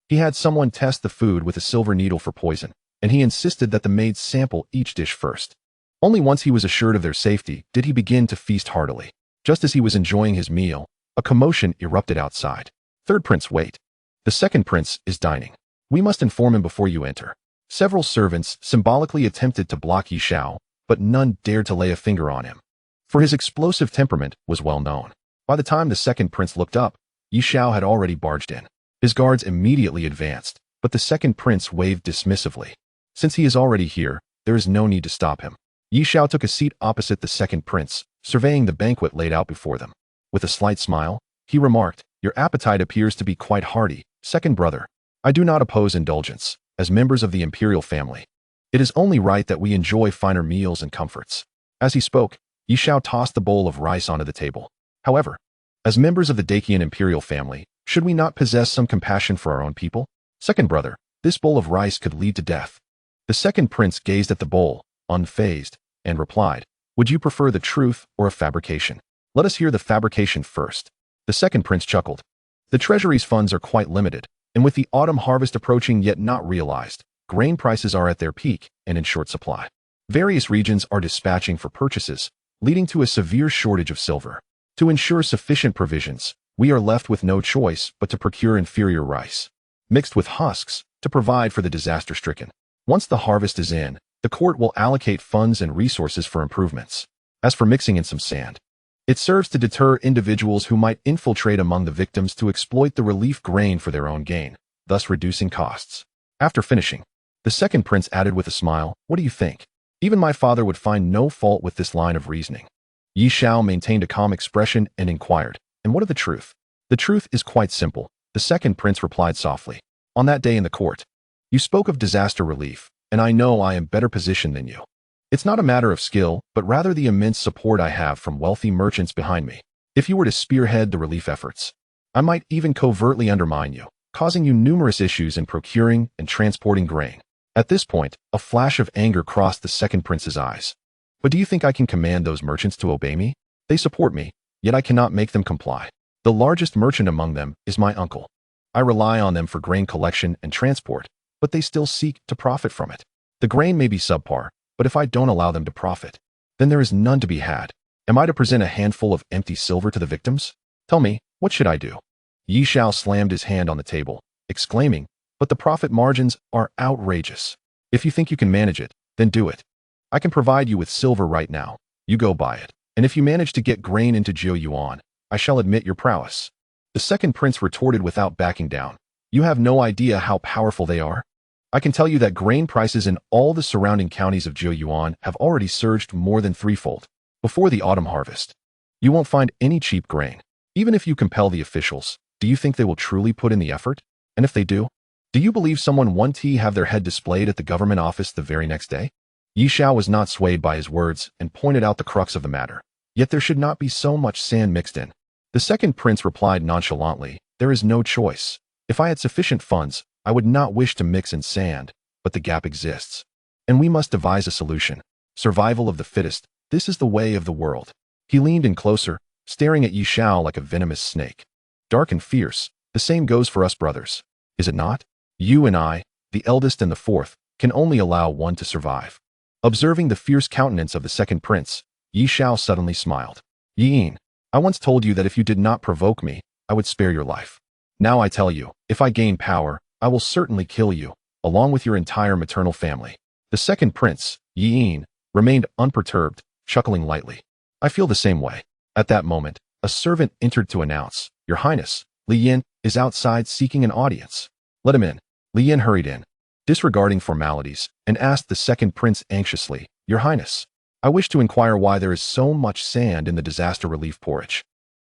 He had someone test the food with a silver needle for poison, and he insisted that the maids sample each dish first. Only once he was assured of their safety did he begin to feast heartily. Just as he was enjoying his meal, a commotion erupted outside. "Third prince, wait. The second prince is dining. We must inform him before you enter." Several servants symbolically attempted to block Ye Xiao, but none dared to lay a finger on him, for his explosive temperament was well known. By the time the second prince looked up, Ye Xiao had already barged in. His guards immediately advanced, but the second prince waved dismissively. Since he is already here, there is no need to stop him. Ye Xiao took a seat opposite the second prince, surveying the banquet laid out before them. With a slight smile, he remarked, "Your appetite appears to be quite hearty, second brother. I do not oppose indulgence. As members of the imperial family, it is only right that we enjoy finer meals and comforts." As he spoke, Ye Xiao tossed the bowl of rice onto the table. "However, as members of the Great Qian imperial family, should we not possess some compassion for our own people? Second brother, this bowl of rice could lead to death." The second prince gazed at the bowl, unfazed, and replied, Would you prefer the truth or a fabrication? Let us hear the fabrication first. The second prince chuckled. The treasury's funds are quite limited, and with the autumn harvest approaching yet not realized, grain prices are at their peak and in short supply. Various regions are dispatching for purchases, leading to a severe shortage of silver. To ensure sufficient provisions, we are left with no choice but to procure inferior rice, mixed with husks, to provide for the disaster-stricken. Once the harvest is in, the court will allocate funds and resources for improvements. As for mixing in some sand, it serves to deter individuals who might infiltrate among the victims to exploit the relief grain for their own gain, thus reducing costs. After finishing, the second prince added with a smile, "What do you think? Even my father would find no fault with this line of reasoning." Ye Xiao maintained a calm expression and inquired, "And what of the truth?" "The truth is quite simple," the second prince replied softly. "On that day in the court, you spoke of disaster relief, and I know I am better positioned than you. It's not a matter of skill, but rather the immense support I have from wealthy merchants behind me. If you were to spearhead the relief efforts, I might even covertly undermine you, causing you numerous issues in procuring and transporting grain." At this point, a flash of anger crossed the second prince's eyes. "But do you think I can command those merchants to obey me? They support me, yet I cannot make them comply. The largest merchant among them is my uncle. I rely on them for grain collection and transport, but they still seek to profit from it. The grain may be subpar, but if I don't allow them to profit, then there is none to be had. Am I to present a handful of empty silver to the victims? Tell me, what should I do?" Ye Xiao slammed his hand on the table, exclaiming, "But the profit margins are outrageous. If you think you can manage it, then do it. I can provide you with silver right now. You go buy it. And if you manage to get grain into Jiuyuan, I shall admit your prowess." The second prince retorted without backing down, "You have no idea how powerful they are. I can tell you that grain prices in all the surrounding counties of Jiuyuan have already surged more than threefold before the autumn harvest. You won't find any cheap grain. Even if you compel the officials, do you think they will truly put in the effort? And if they do you believe someone won't have their head displayed at the government office the very next day?" Ye Xiao was not swayed by his words and pointed out the crux of the matter. Yet there should not be so much sand mixed in. The second prince replied nonchalantly, "There is no choice. If I had sufficient funds, I would not wish to mix in sand, but the gap exists. And we must devise a solution. Survival of the fittest, this is the way of the world." He leaned in closer, staring at Ye Xiao like a venomous snake. "Dark and fierce, the same goes for us brothers. Is it not? You and I, the eldest and the fourth, can only allow one to survive." Observing the fierce countenance of the second prince, Ye Xiao suddenly smiled. "Yin, I once told you that if you did not provoke me, I would spare your life. Now I tell you, if I gain power, I will certainly kill you, along with your entire maternal family." The second prince, Yin, remained unperturbed, chuckling lightly. "I feel the same way." At that moment, a servant entered to announce, "Your Highness, Li Yin is outside seeking an audience." "Let him in." Li Yin hurried in, disregarding formalities, and asked the second prince anxiously, "Your Highness, I wish to inquire why there is so much sand in the disaster relief porridge."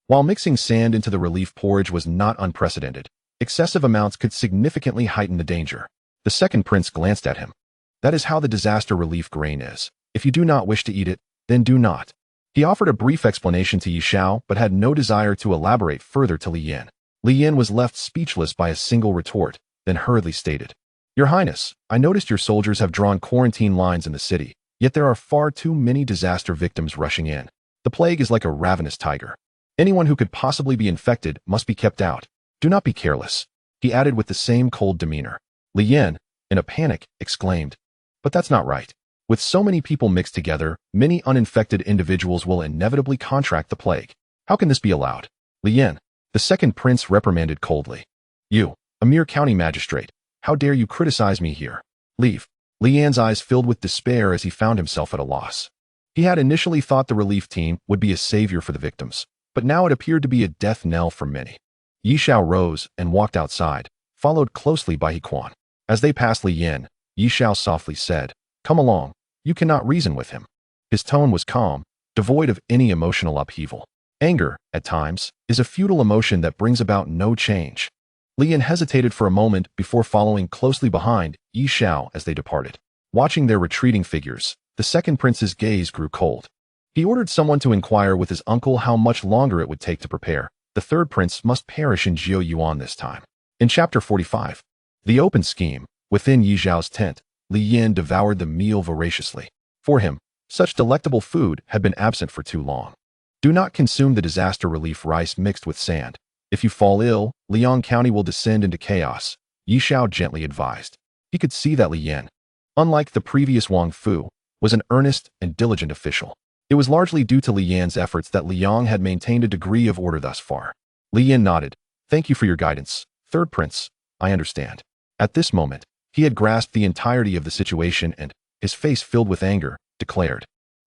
While mixing sand into the relief porridge was not unprecedented, excessive amounts could significantly heighten the danger. The second prince glanced at him. "That is how the disaster relief grain is. If you do not wish to eat it, then do not." He offered a brief explanation to Ye Xiao, but had no desire to elaborate further to Li Yin. Li Yin was left speechless by a single retort, then hurriedly stated, "Your Highness, I noticed your soldiers have drawn quarantine lines in the city, yet there are far too many disaster victims rushing in. The plague is like a ravenous tiger. Anyone who could possibly be infected must be kept out. Do not be careless," he added with the same cold demeanor. Li Yin, in a panic, exclaimed, "But that's not right. With so many people mixed together, many uninfected individuals will inevitably contract the plague. How can this be allowed?" "Li Yin," the second prince reprimanded coldly. "You, a mere county magistrate, how dare you criticize me here? Leave." Li Yan's eyes filled with despair as he found himself at a loss. He had initially thought the relief team would be a savior for the victims, but now it appeared to be a death knell for many. Ye Xiao rose and walked outside, followed closely by He Quan. As they passed Li Yin, Ye Xiao softly said, "Come along, you cannot reason with him." His tone was calm, devoid of any emotional upheaval. Anger, at times, is a futile emotion that brings about no change. Li Yin hesitated for a moment before following closely behind Ye Xiao as they departed. Watching their retreating figures, the second prince's gaze grew cold. He ordered someone to inquire with his uncle how much longer it would take to prepare. The third prince must perish in Jiuyuan this time. In Chapter 45, The Open Scheme, within Ye Xiao's tent, Li Yin devoured the meal voraciously. For him, Such delectable food had been absent for too long. Do not consume the disaster relief rice mixed with sand. If you fall ill, Liang County will descend into chaos, Ye Xiao gently advised. He could see that Li Yan, unlike the previous Wang Fu, was an earnest and diligent official. It was largely due to Li Yan's efforts that Liang had maintained a degree of order thus far. Li Yan nodded. Thank you for your guidance, Third Prince. I understand. At this moment, he had grasped the entirety of the situation and, his face filled with anger, declared,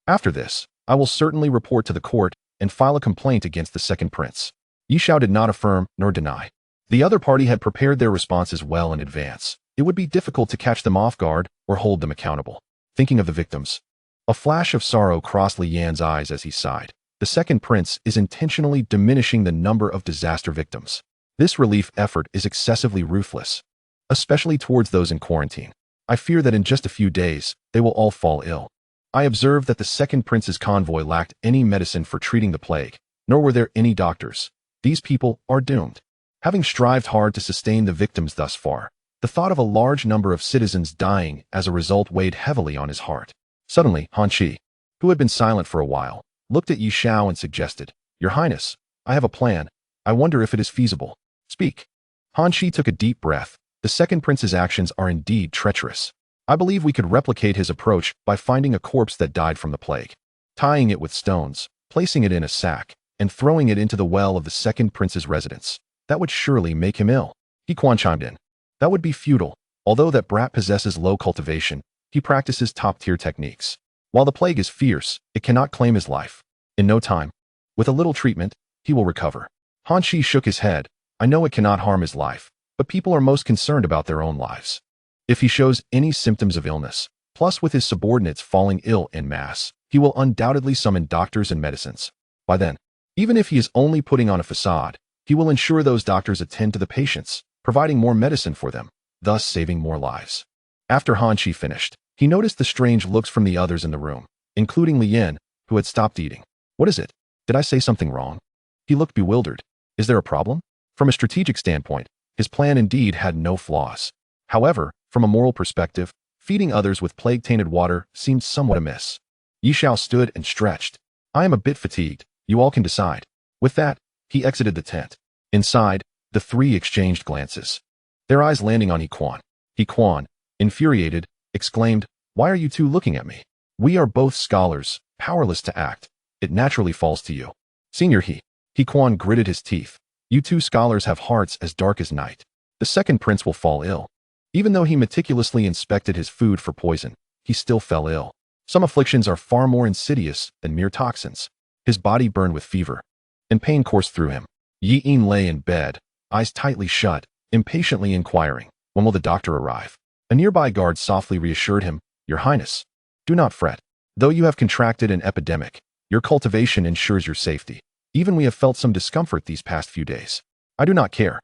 after this, I will certainly report to the court and file a complaint against the second prince. Ye Xiao did not affirm nor deny. The other party had prepared their responses well in advance. It would be difficult to catch them off guard or hold them accountable. Thinking of the victims. A flash of sorrow crossed Li Yan's eyes as he sighed. The second prince is intentionally diminishing the number of disaster victims. This relief effort is excessively ruthless, especially towards those in quarantine. I fear that in just a few days, they will all fall ill. I observed that the second prince's convoy lacked any medicine for treating the plague, nor were there any doctors. These people are doomed. Having strived hard to sustain the victims thus far, the thought of a large number of citizens dying as a result weighed heavily on his heart. Suddenly, Han Qi, who had been silent for a while, looked at Ye Xiao and suggested, Your Highness, I have a plan. I wonder if it is feasible. Speak. Han Qi took a deep breath. The second prince's actions are indeed treacherous. I believe we could replicate his approach by finding a corpse that died from the plague, tying it with stones, placing it in a sack, and throwing it into the well of the second prince's residence. That would surely make him ill. He Quan chimed in. That would be futile. Although that brat possesses low cultivation, he practices top-tier techniques. While the plague is fierce, it cannot claim his life. In no time, with a little treatment, he will recover. Han Qi shook his head. I know it cannot harm his life, but people are most concerned about their own lives. If he shows any symptoms of illness, plus with his subordinates falling ill en masse, he will undoubtedly summon doctors and medicines. By then, even if he is only putting on a facade, he will ensure those doctors attend to the patients, providing more medicine for them, thus saving more lives. After Han Qi finished, he noticed the strange looks from the others in the room, including Li Yan, who had stopped eating. What is it? Did I say something wrong? He looked bewildered. Is there a problem? From a strategic standpoint, his plan indeed had no flaws. However, from a moral perspective, feeding others with plague-tainted water seemed somewhat amiss. Ye Xiao stood and stretched. I am a bit fatigued. You all can decide. With that, he exited the tent. Inside, the three exchanged glances, their eyes landing on He Quan. He Quan, infuriated, exclaimed, Why are you two looking at me? We are both scholars, powerless to act. It naturally falls to you. Senior He Quan gritted his teeth. You two scholars have hearts as dark as night. The second prince will fall ill. Even though he meticulously inspected his food for poison, he still fell ill. Some afflictions are far more insidious than mere toxins. His body burned with fever, and pain coursed through him. Yi Yin lay in bed, eyes tightly shut, impatiently inquiring, when will the doctor arrive? A nearby guard softly reassured him, Your Highness, do not fret. Though you have contracted an epidemic, your cultivation ensures your safety. Even we have felt some discomfort these past few days. I do not care.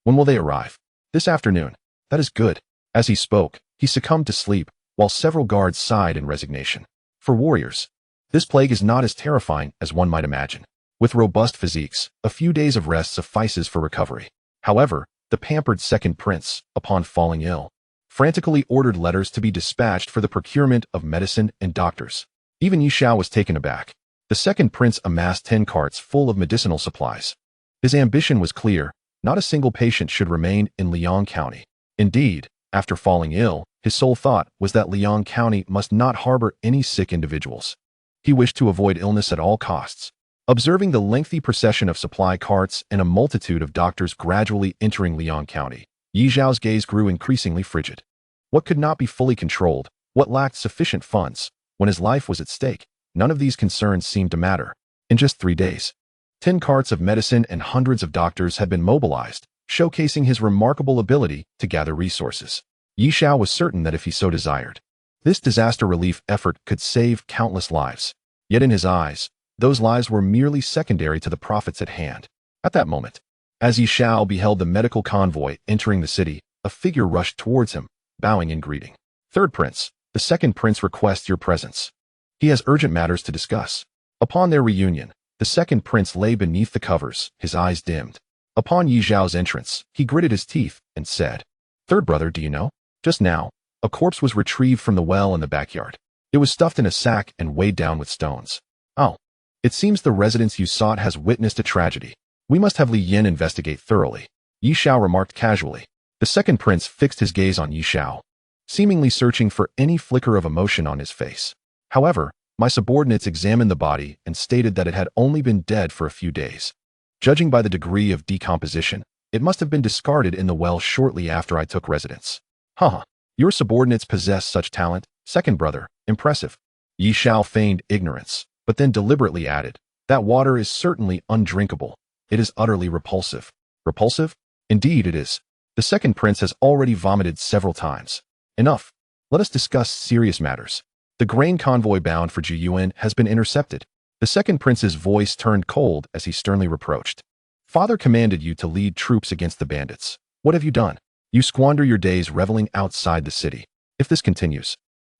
When will they arrive? This afternoon. That is good. As he spoke, he succumbed to sleep, while several guards sighed in resignation. For warriors, this plague is not as terrifying as one might imagine. With robust physiques, a few days of rest suffices for recovery. However, the pampered second prince, upon falling ill, frantically ordered letters to be dispatched for the procurement of medicine and doctors. Even Ye Xiao was taken aback. The second prince amassed 10 carts full of medicinal supplies. His ambition was clear. Not a single patient should remain in Liang County. Indeed, after falling ill, his sole thought was that Liang County must not harbor any sick individuals. He wished to avoid illness at all costs. Observing the lengthy procession of supply carts and a multitude of doctors gradually entering Liang County, Ye Xiao's gaze grew increasingly frigid. What could not be fully controlled, what lacked sufficient funds, when his life was at stake, none of these concerns seemed to matter. In just 3 days, 10 carts of medicine and hundreds of doctors had been mobilized, showcasing his remarkable ability to gather resources. Ye Xiao was certain that if he so desired, this disaster relief effort could save countless lives. Yet in his eyes, those lives were merely secondary to the profits at hand. At that moment, as Ye Xiao beheld the medical convoy entering the city, a figure rushed towards him, bowing in greeting. Third Prince, the second prince requests your presence. He has urgent matters to discuss. Upon their reunion, the second prince lay beneath the covers, his eyes dimmed. Upon Ye Xiao's entrance, he gritted his teeth and said, Third brother, do you know? Just now, a corpse was retrieved from the well in the backyard. It was stuffed in a sack and weighed down with stones. Oh. It seems the residence you sought has witnessed a tragedy. We must have Li Yin investigate thoroughly. Ye Xiao remarked casually. The second prince fixed his gaze on Ye Xiao, seemingly searching for any flicker of emotion on his face. However, my subordinates examined the body and stated that it had only been dead for a few days. Judging by the degree of decomposition, it must have been discarded in the well shortly after I took residence. Haha, your subordinates possess such talent, second brother, impressive. Ye Xiao feigned ignorance, but then deliberately added, that water is certainly undrinkable. It is utterly repulsive. Repulsive? Indeed it is. The second prince has already vomited several times. Enough. Let us discuss serious matters. The grain convoy bound for Jiyuan has been intercepted. The second prince's voice turned cold as he sternly reproached. Father commanded you to lead troops against the bandits. What have you done? You squander your days reveling outside the city. If this continues,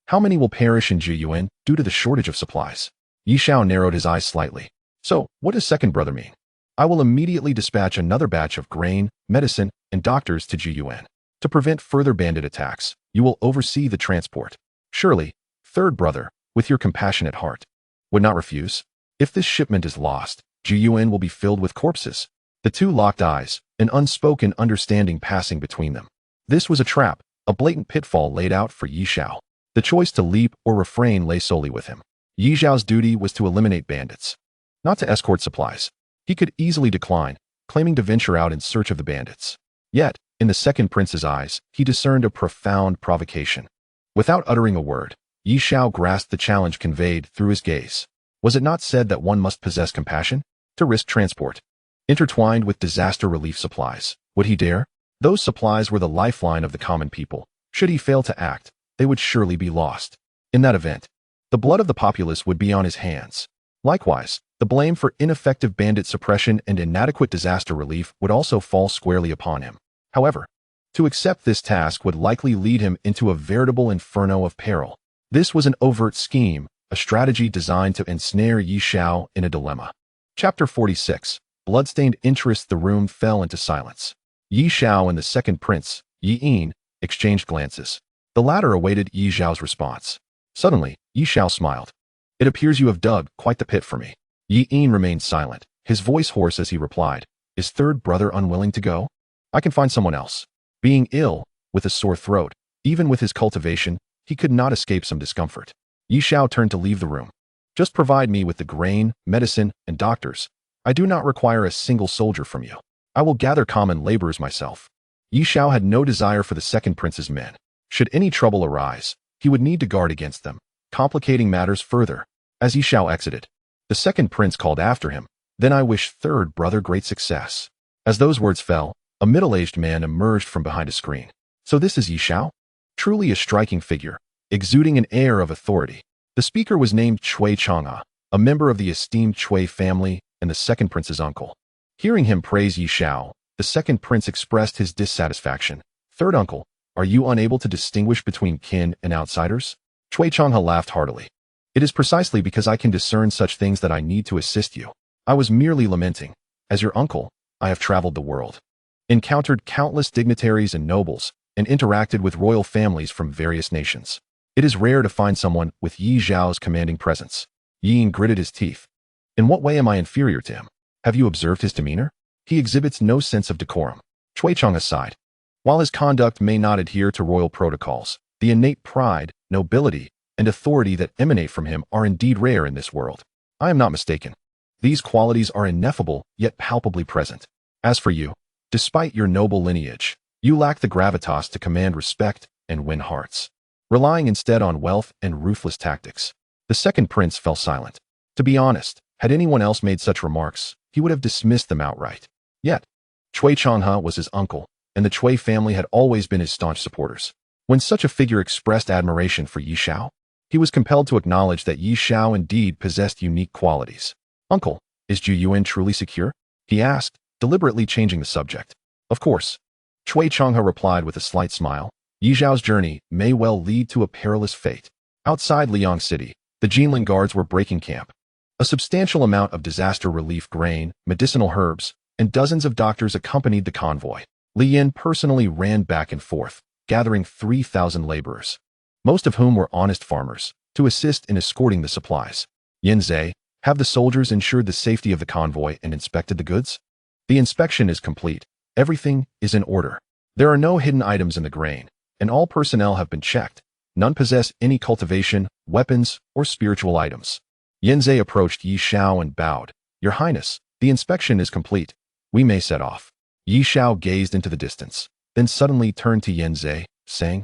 how many will perish in Jiyuan due to the shortage of supplies? Ye Xiao narrowed his eyes slightly. So, what does second brother mean? I will immediately dispatch another batch of grain, medicine, and doctors to Jiyuan. To prevent further bandit attacks, you will oversee the transport. Surely, third brother, with your compassionate heart, would not refuse. If this shipment is lost, Jiyuan will be filled with corpses. The two locked eyes, an unspoken understanding passing between them. This was a trap, a blatant pitfall laid out for Ye Xiao. The choice to leap or refrain lay solely with him. Ye Xiao's duty was to eliminate bandits, not to escort supplies. He could easily decline, claiming to venture out in search of the bandits. Yet, in the second prince's eyes, he discerned a profound provocation. Without uttering a word, Ye Xiao grasped the challenge conveyed through his gaze. Was it not said that one must possess compassion to risk transport, intertwined with disaster relief supplies? Would he dare? Those supplies were the lifeline of the common people. Should he fail to act, they would surely be lost. In that event, the blood of the populace would be on his hands. Likewise, the blame for ineffective bandit suppression and inadequate disaster relief would also fall squarely upon him. However, to accept this task would likely lead him into a veritable inferno of peril. This was an overt scheme, a strategy designed to ensnare Ye Xiao in a dilemma. Chapter 46. Bloodstained interest. The room fell into silence. Ye Xiao and the second prince, Ye Yin, exchanged glances. The latter awaited Ye Xiao's response. Suddenly, Ye Xiao smiled. It appears you have dug quite the pit for me. Ye Yin remained silent, his voice hoarse as he replied, Is third brother unwilling to go? I can find someone else. Being ill, with a sore throat, even with his cultivation, he could not escape some discomfort. Ye Xiao turned to leave the room. Just provide me with the grain, medicine, and doctors. I do not require a single soldier from you. I will gather common laborers myself. Ye Xiao had no desire for the second prince's men. Should any trouble arise, he would need to guard against them, complicating matters further. As Ye Xiao exited, the second prince called after him, Then I wish third brother great success. As those words fell, a middle-aged man emerged from behind a screen. So this is Ye Xiao? Truly a striking figure, exuding an air of authority. The speaker was named Cui Chang'e, a member of the esteemed Cui family and the second prince's uncle. Hearing him praise Ye Xiao, the second prince expressed his dissatisfaction. Third uncle, are you unable to distinguish between kin and outsiders? Cui Chang'e laughed heartily. It is precisely because I can discern such things that I need to assist you. I was merely lamenting. As your uncle, I have traveled the world, encountered countless dignitaries and nobles, and interacted with royal families from various nations. It is rare to find someone with Ye Xiao's commanding presence. Yin gritted his teeth. In what way am I inferior to him? Have you observed his demeanor? He exhibits no sense of decorum. Cui Chang'e sighed. While his conduct may not adhere to royal protocols, the innate pride, nobility, and authority that emanate from him are indeed rare in this world. I am not mistaken. These qualities are ineffable, yet palpably present. As for you, despite your noble lineage, you lack the gravitas to command respect and win hearts, relying instead on wealth and ruthless tactics. The second prince fell silent. To be honest, had anyone else made such remarks, he would have dismissed them outright. Yet, Cui Chang'e was his uncle, and the Cui family had always been his staunch supporters. When such a figure expressed admiration for Ye Xiao, he was compelled to acknowledge that Ye Xiao indeed possessed unique qualities. Uncle, is Jiyuan truly secure? He asked, deliberately changing the subject. Of course. Cui Chang'e replied with a slight smile. Ye Xiao's journey may well lead to a perilous fate. Outside Liang City, the Jinlin guards were breaking camp. A substantial amount of disaster relief grain, medicinal herbs, and dozens of doctors accompanied the convoy. Li Yin personally ran back and forth, gathering 3,000 laborers, most of whom were honest farmers. to assist in escorting the supplies. Yanzhe, have the soldiers ensured the safety of the convoy and inspected the goods? The inspection is complete. Everything is in order. There are no hidden items in the grain, and all personnel have been checked. None possess any cultivation, weapons, or spiritual items. Yanzhe approached Ye Xiao and bowed. Your Highness, the inspection is complete. We may set off. Ye Xiao gazed into the distance, then suddenly turned to Yanzhe, saying,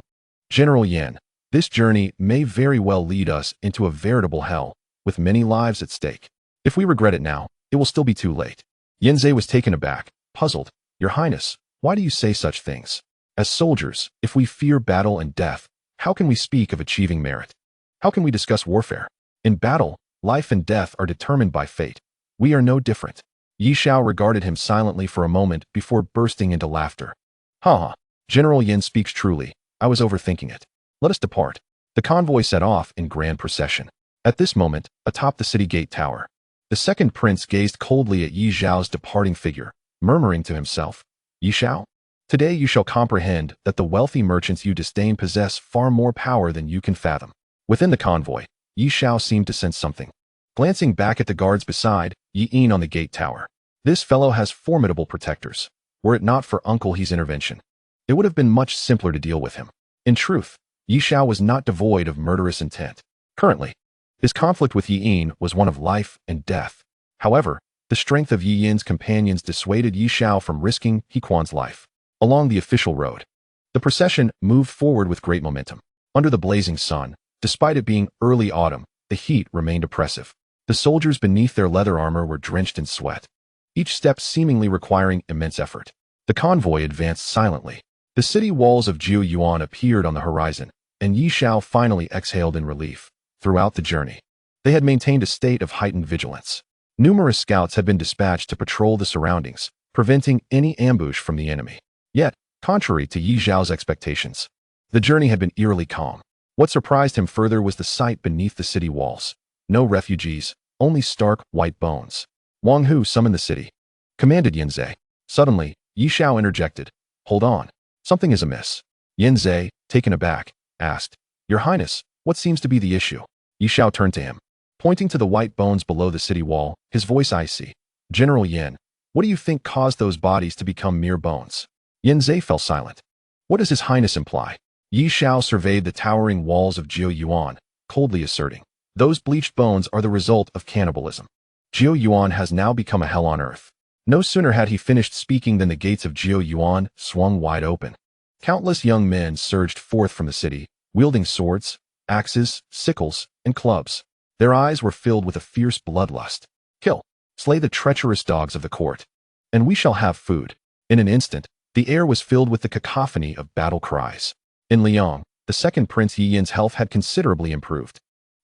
General Yan, this journey may very well lead us into a veritable hell, with many lives at stake. If we regret it now, it will still be too late. Yanzhe was taken aback, puzzled. Your Highness, why do you say such things? As soldiers, if we fear battle and death, how can we speak of achieving merit? How can we discuss warfare? In battle, life and death are determined by fate. We are no different. Ye Xiao regarded him silently for a moment before bursting into laughter. Ha! General Yin speaks truly. I was overthinking it. Let us depart. The convoy set off in grand procession. At this moment, atop the city gate tower, the second prince gazed coldly at Ye Xiao's departing figure, murmuring to himself, Ye Xiao, today you shall comprehend that the wealthy merchants you disdain possess far more power than you can fathom. Within the convoy, Ye Xiao seemed to sense something. Glancing back at the guards beside Ye Yin on the gate tower, this fellow has formidable protectors. Were it not for Uncle He's intervention, it would have been much simpler to deal with him. In truth, Ye Xiao was not devoid of murderous intent. Currently, his conflict with Ye Yin was one of life and death. However, the strength of Ye Yin's companions dissuaded Ye Xiao from risking He Quan's life. Along the official road, the procession moved forward with great momentum. Under the blazing sun, despite it being early autumn, the heat remained oppressive. The soldiers beneath their leather armor were drenched in sweat, each step seemingly requiring immense effort. The convoy advanced silently. The city walls of Jiuyuan appeared on the horizon, and Ye Xiao finally exhaled in relief. Throughout the journey, they had maintained a state of heightened vigilance. Numerous scouts had been dispatched to patrol the surroundings, preventing any ambush from the enemy. Yet, contrary to Ye Xiao's expectations, the journey had been eerily calm. What surprised him further was the sight beneath the city walls. No refugees, only stark, white bones. Wang Hu summoned the city, commanded Yanzhe. Suddenly, Ye Xiao interjected. Hold on. Something is amiss. Yanzhe, taken aback, asked, Your Highness, what seems to be the issue? Ye Xiao turned to him. Pointing to the white bones below the city wall, his voice icy. General Yan, what do you think caused those bodies to become mere bones? Yanzhe fell silent. What does His Highness imply? Ye Xiao surveyed the towering walls of Jiuyuan, coldly asserting, those bleached bones are the result of cannibalism. Jiuyuan has now become a hell on earth. No sooner had he finished speaking than the gates of Jiuyuan swung wide open. Countless young men surged forth from the city, wielding swords, axes, sickles, and clubs. Their eyes were filled with a fierce bloodlust. Kill, slay the treacherous dogs of the court, and we shall have food. In an instant, the air was filled with the cacophony of battle cries. In Liang, the second Prince Ye Yin's health had considerably improved.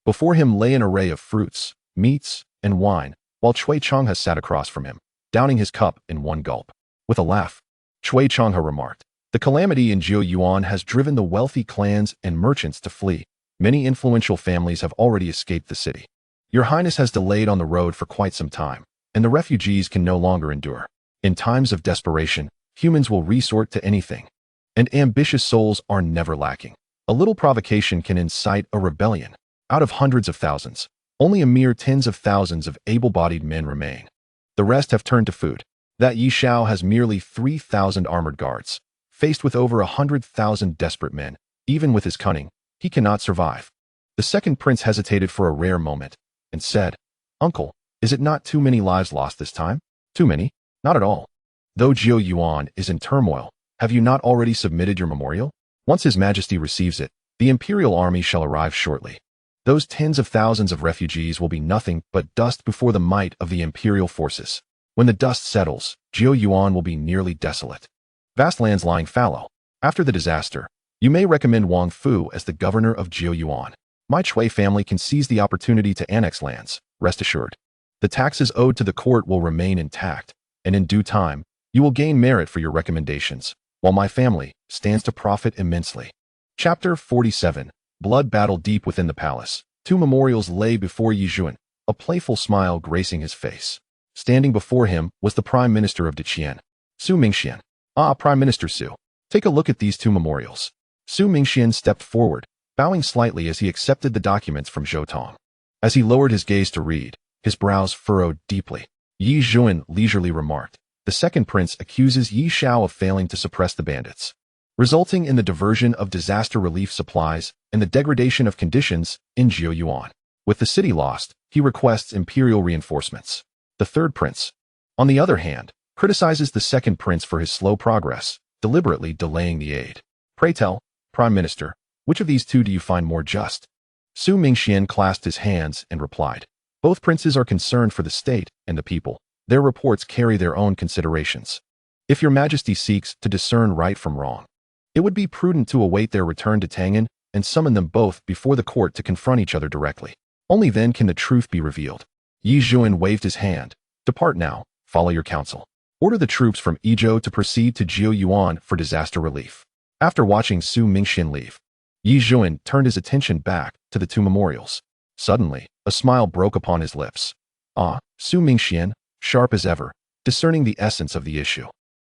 Before him lay an array of fruits, meats, and wine, while Cui Changhe sat across from him, downing his cup in one gulp. With a laugh, Cui Changhe remarked, the calamity in Jiuyuan has driven the wealthy clans and merchants to flee. Many influential families have already escaped the city. Your Highness has delayed on the road for quite some time, and the refugees can no longer endure. In times of desperation, humans will resort to anything, and ambitious souls are never lacking. A little provocation can incite a rebellion. Out of hundreds of thousands, only a mere tens of thousands of able-bodied men remain. The rest have turned to food. That Ye Xiao has merely 3,000 armored guards. Faced with over 100,000 desperate men, even with his cunning, he cannot survive. The second prince hesitated for a rare moment, and said, Uncle, is it not too many lives lost this time? Too many? Not at all. Though Jiuyuan is in turmoil, have you not already submitted your memorial? Once His Majesty receives it, the imperial army shall arrive shortly. Those tens of thousands of refugees will be nothing but dust before the might of the imperial forces. When the dust settles, Jiuyuan will be nearly desolate. Vast lands lying fallow. After the disaster, you may recommend Wang Fu as the governor of Jiuyuan. My Chui family can seize the opportunity to annex lands, rest assured. The taxes owed to the court will remain intact, and in due time, you will gain merit for your recommendations, while my family stands to profit immensely. Chapter 47. Blood battle deep within the palace. Two memorials lay before Ye Zhuan, a playful smile gracing his face. Standing before him was the Prime Minister of Deqian, Su Mingxian. Ah, Prime Minister Su, take a look at these two memorials. Su Mingxian stepped forward, bowing slightly as he accepted the documents from Zhou Tong. As he lowered his gaze to read, his brows furrowed deeply. Yi Zhuan leisurely remarked, "The second prince accuses Ye Xiao of failing to suppress the bandits, resulting in the diversion of disaster relief supplies and the degradation of conditions in Jiuyuan. With the city lost, he requests imperial reinforcements. The third prince, on the other hand, criticizes the second prince for his slow progress, deliberately delaying the aid. Pray tell, Prime Minister, which of these two do you find more just?" Su Mingxian clasped his hands and replied, "Both princes are concerned for the state and the people. Their reports carry their own considerations. If your majesty seeks to discern right from wrong, it would be prudent to await their return to Tangan and summon them both before the court to confront each other directly. Only then can the truth be revealed." Yi Zhuan waved his hand. "Depart now, follow your counsel. Order the troops from Yizhou to proceed to Jiuyuan for disaster relief." After watching Su Mingxian leave, Yi Zhuan turned his attention back to the two memorials. Suddenly, a smile broke upon his lips. "Ah, Su Mingxian, sharp as ever, discerning the essence of the issue.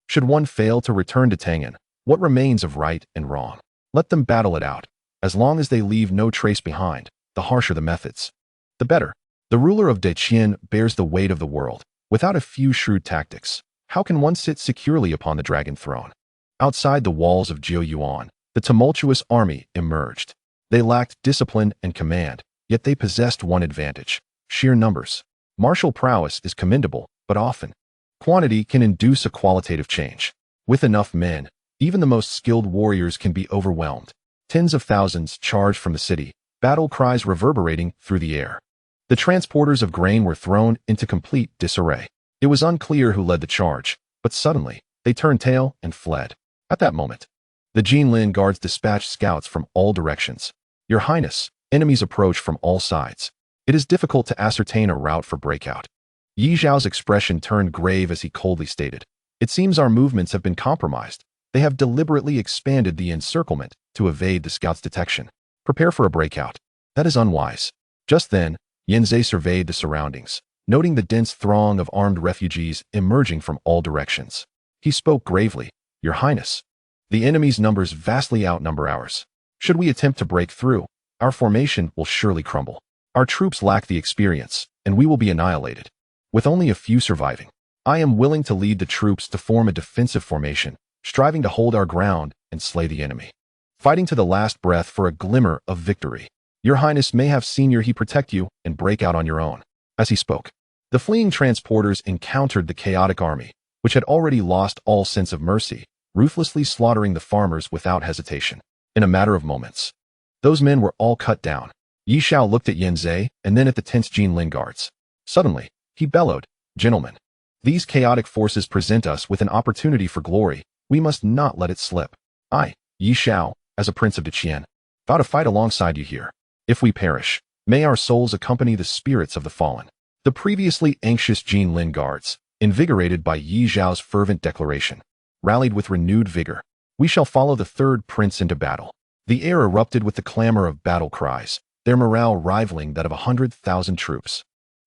Should one fail to return to Tangan, what remains of right and wrong? Let them battle it out. As long as they leave no trace behind, the harsher the methods, the better. The ruler of Deqian bears the weight of the world. Without a few shrewd tactics, how can one sit securely upon the dragon throne?" Outside the walls of Jiuyuan, the tumultuous army emerged. They lacked discipline and command, yet they possessed one advantage: sheer numbers. Martial prowess is commendable, but often, quantity can induce a qualitative change. With enough men, even the most skilled warriors can be overwhelmed. Tens of thousands charged from the city, battle cries reverberating through the air. The transporters of grain were thrown into complete disarray. It was unclear who led the charge, but suddenly, they turned tail and fled. At that moment, the Jinlin guards dispatched scouts from all directions. "Your Highness, enemies approach from all sides. It is difficult to ascertain a route for breakout." Yi Zhao's expression turned grave as he coldly stated, "It seems our movements have been compromised. They have deliberately expanded the encirclement to evade the scouts' detection. Prepare for a breakout. That is unwise." Just then, Yanzhe surveyed the surroundings, noting the dense throng of armed refugees emerging from all directions. He spoke gravely, "Your Highness, the enemy's numbers vastly outnumber ours. Should we attempt to break through, our formation will surely crumble. Our troops lack the experience, and we will be annihilated. With only a few surviving, I am willing to lead the troops to form a defensive formation, striving to hold our ground and slay the enemy, fighting to the last breath for a glimmer of victory. Your Highness may have senior he protect you and break out on your own." As he spoke, the fleeing transporters encountered the chaotic army, which had already lost all sense of mercy, ruthlessly slaughtering the farmers without hesitation. In a matter of moments, those men were all cut down. Ye Xiao looked at Yanzhe and then at the tense Jinlin guards. Suddenly, he bellowed, "Gentlemen, these chaotic forces present us with an opportunity for glory. We must not let it slip. I, Ye Xiao, as a prince of Deqian, vow to fight alongside you here. If we perish, may our souls accompany the spirits of the fallen." The previously anxious Jinlin guards, invigorated by Yi Zhao's fervent declaration, rallied with renewed vigor. "We shall follow the third prince into battle." The air erupted with the clamor of battle cries, their morale rivaling that of 100,000 troops.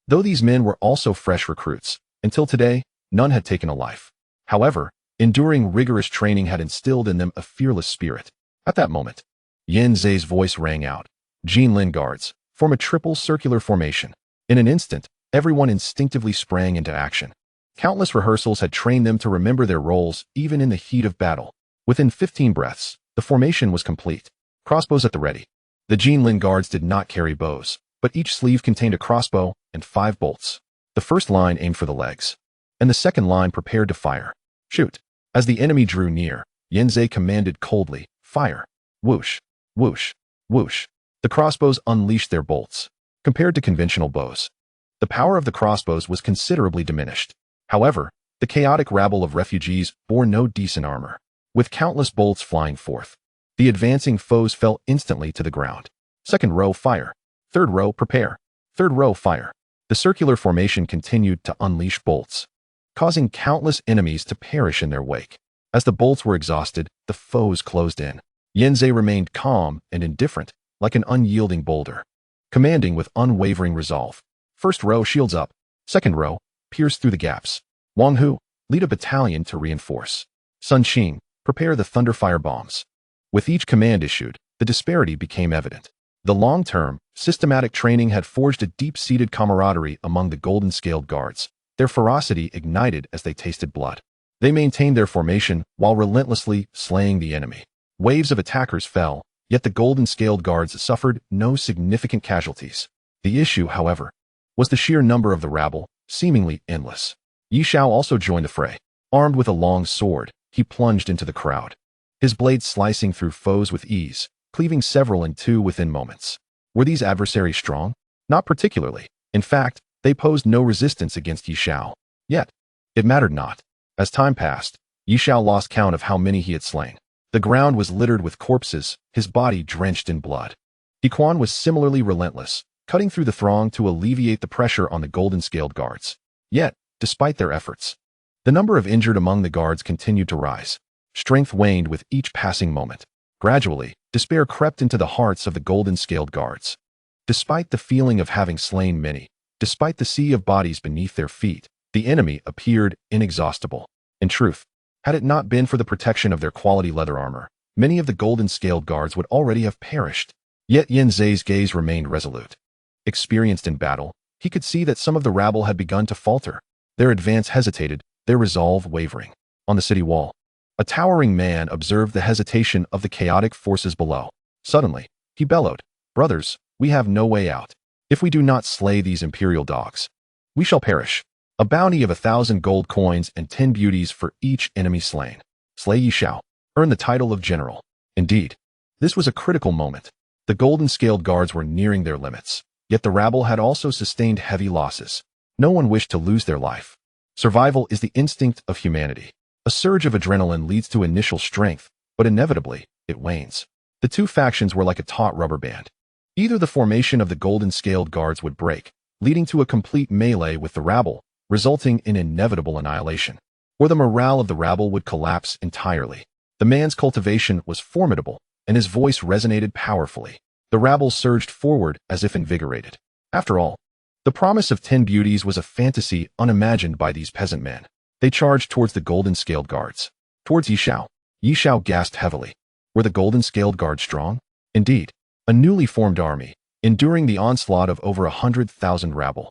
Though these men were also fresh recruits, until today, none had taken a life. However, enduring rigorous training had instilled in them a fearless spirit. At that moment, Yanzhe's voice rang out, "Jinlin guards, form a triple circular formation." In an instant, everyone instinctively sprang into action. Countless rehearsals had trained them to remember their roles even in the heat of battle. Within 15 breaths, the formation was complete. Crossbows at the ready. The Jinlin guards did not carry bows, but each sleeve contained a crossbow and 5 bolts. The first line aimed for the legs, and the second line prepared to fire. "Shoot." As the enemy drew near, Yanzhe commanded coldly, "Fire." Whoosh, whoosh, whoosh. The crossbows unleashed their bolts. Compared to conventional bows, the power of the crossbows was considerably diminished. However, the chaotic rabble of refugees bore no decent armor. With countless bolts flying forth, the advancing foes fell instantly to the ground. Second row, fire. Third row, prepare. Third row, fire. The circular formation continued to unleash bolts, causing countless enemies to perish in their wake. As the bolts were exhausted, the foes closed in. Yanzhe remained calm and indifferent, like an unyielding boulder, commanding with unwavering resolve. First row, shields up. Second row, pierce through the gaps. Wang Hu, lead a battalion to reinforce. Sun Qing, prepare the thunderfire bombs. With each command issued, the disparity became evident. The long-term, systematic training had forged a deep-seated camaraderie among the golden-scaled guards. Their ferocity ignited as they tasted blood. They maintained their formation while relentlessly slaying the enemy. Waves of attackers fell, yet the golden-scaled guards suffered no significant casualties. The issue, however, was the sheer number of the rabble, seemingly endless. Ye Xiao also joined the fray. Armed with a long sword, he plunged into the crowd, his blade slicing through foes with ease, cleaving several in two within moments. Were these adversaries strong? Not particularly. In fact, they posed no resistance against Ye Xiao. Yet, it mattered not. As time passed, Ye Xiao lost count of how many he had slain. The ground was littered with corpses, his body drenched in blood. He Quan was similarly relentless, cutting through the throng to alleviate the pressure on the golden-scaled guards. Yet, despite their efforts, the number of injured among the guards continued to rise. Strength waned with each passing moment. Gradually, despair crept into the hearts of the golden-scaled guards. Despite the feeling of having slain many, despite the sea of bodies beneath their feet, the enemy appeared inexhaustible. In truth, had it not been for the protection of their quality leather armor, many of the golden-scaled guards would already have perished. Yet Yin Zhe's gaze remained resolute. Experienced in battle, he could see that some of the rabble had begun to falter. Their advance hesitated, their resolve wavering. On the city wall, a towering man observed the hesitation of the chaotic forces below. Suddenly, he bellowed, "Brothers, we have no way out. If we do not slay these imperial dogs, we shall perish. A bounty of 1,000 gold coins and 10 beauties for each enemy slain. Slay Ye Xiao. Earn the title of general." Indeed, this was a critical moment. The golden-scaled guards were nearing their limits, yet the rabble had also sustained heavy losses. No one wished to lose their life. Survival is the instinct of humanity. A surge of adrenaline leads to initial strength, but inevitably, it wanes. The two factions were like a taut rubber band. Either the formation of the golden-scaled guards would break, leading to a complete melee with the rabble, resulting in inevitable annihilation, or the morale of the rabble would collapse entirely. The man's cultivation was formidable, and his voice resonated powerfully. The rabble surged forward as if invigorated. After all, the promise of 10 beauties was a fantasy unimagined by these peasant men. They charged towards the golden-scaled guards. Towards Ye Xiao. Ye Xiao gasped heavily. Were the golden-scaled guards strong? Indeed, a newly formed army, enduring the onslaught of over 100,000 rabble,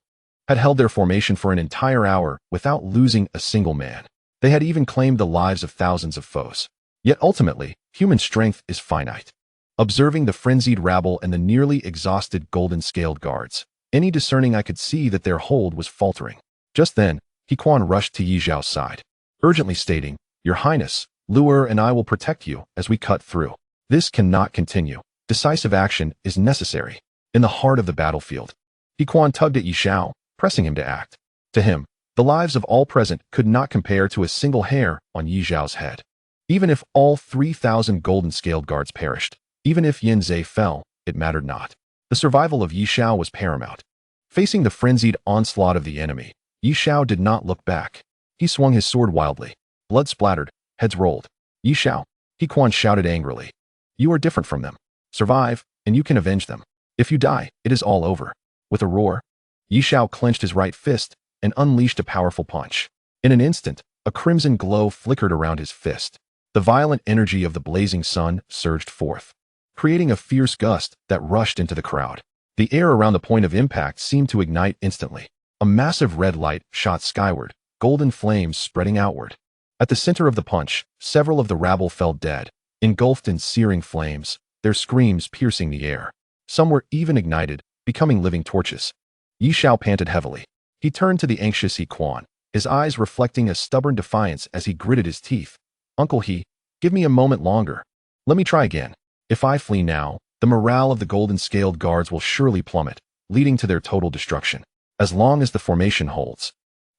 had held their formation for an entire hour without losing a single man. They had even claimed the lives of thousands of foes. Yet ultimately, human strength is finite. Observing the frenzied rabble and the nearly exhausted golden-scaled guards, any discerning eye could see that their hold was faltering. Just then, He Quan rushed to Ye Xiao's side, urgently stating, "Your Highness, Luer and I will protect you as we cut through. This cannot continue. Decisive action is necessary." In the heart of the battlefield, He Quan tugged at Ye Xiao, pressing him to act. To him, the lives of all present could not compare to a single hair on Ye Xiao's head. Even if all 3,000 golden-scaled guards perished, even if Yin Zhe fell, it mattered not. The survival of Ye Xiao was paramount. Facing the frenzied onslaught of the enemy, Ye Xiao did not look back. He swung his sword wildly. Blood splattered, heads rolled. "Ye Xiao," He Quan shouted angrily. "You are different from them. Survive, and you can avenge them. If you die, it is all over." With a roar, Ye Xiao clenched his right fist and unleashed a powerful punch. In an instant, a crimson glow flickered around his fist. The violent energy of the blazing sun surged forth, creating a fierce gust that rushed into the crowd. The air around the point of impact seemed to ignite instantly. A massive red light shot skyward, golden flames spreading outward. At the center of the punch, several of the rabble fell dead, engulfed in searing flames, their screams piercing the air. Some were even ignited, becoming living torches. Ye Xiao panted heavily. He turned to the anxious He Quan, his eyes reflecting a stubborn defiance as he gritted his teeth. "Uncle He, give me a moment longer. Let me try again. If I flee now, the morale of the golden-scaled guards will surely plummet, leading to their total destruction. As long as the formation holds,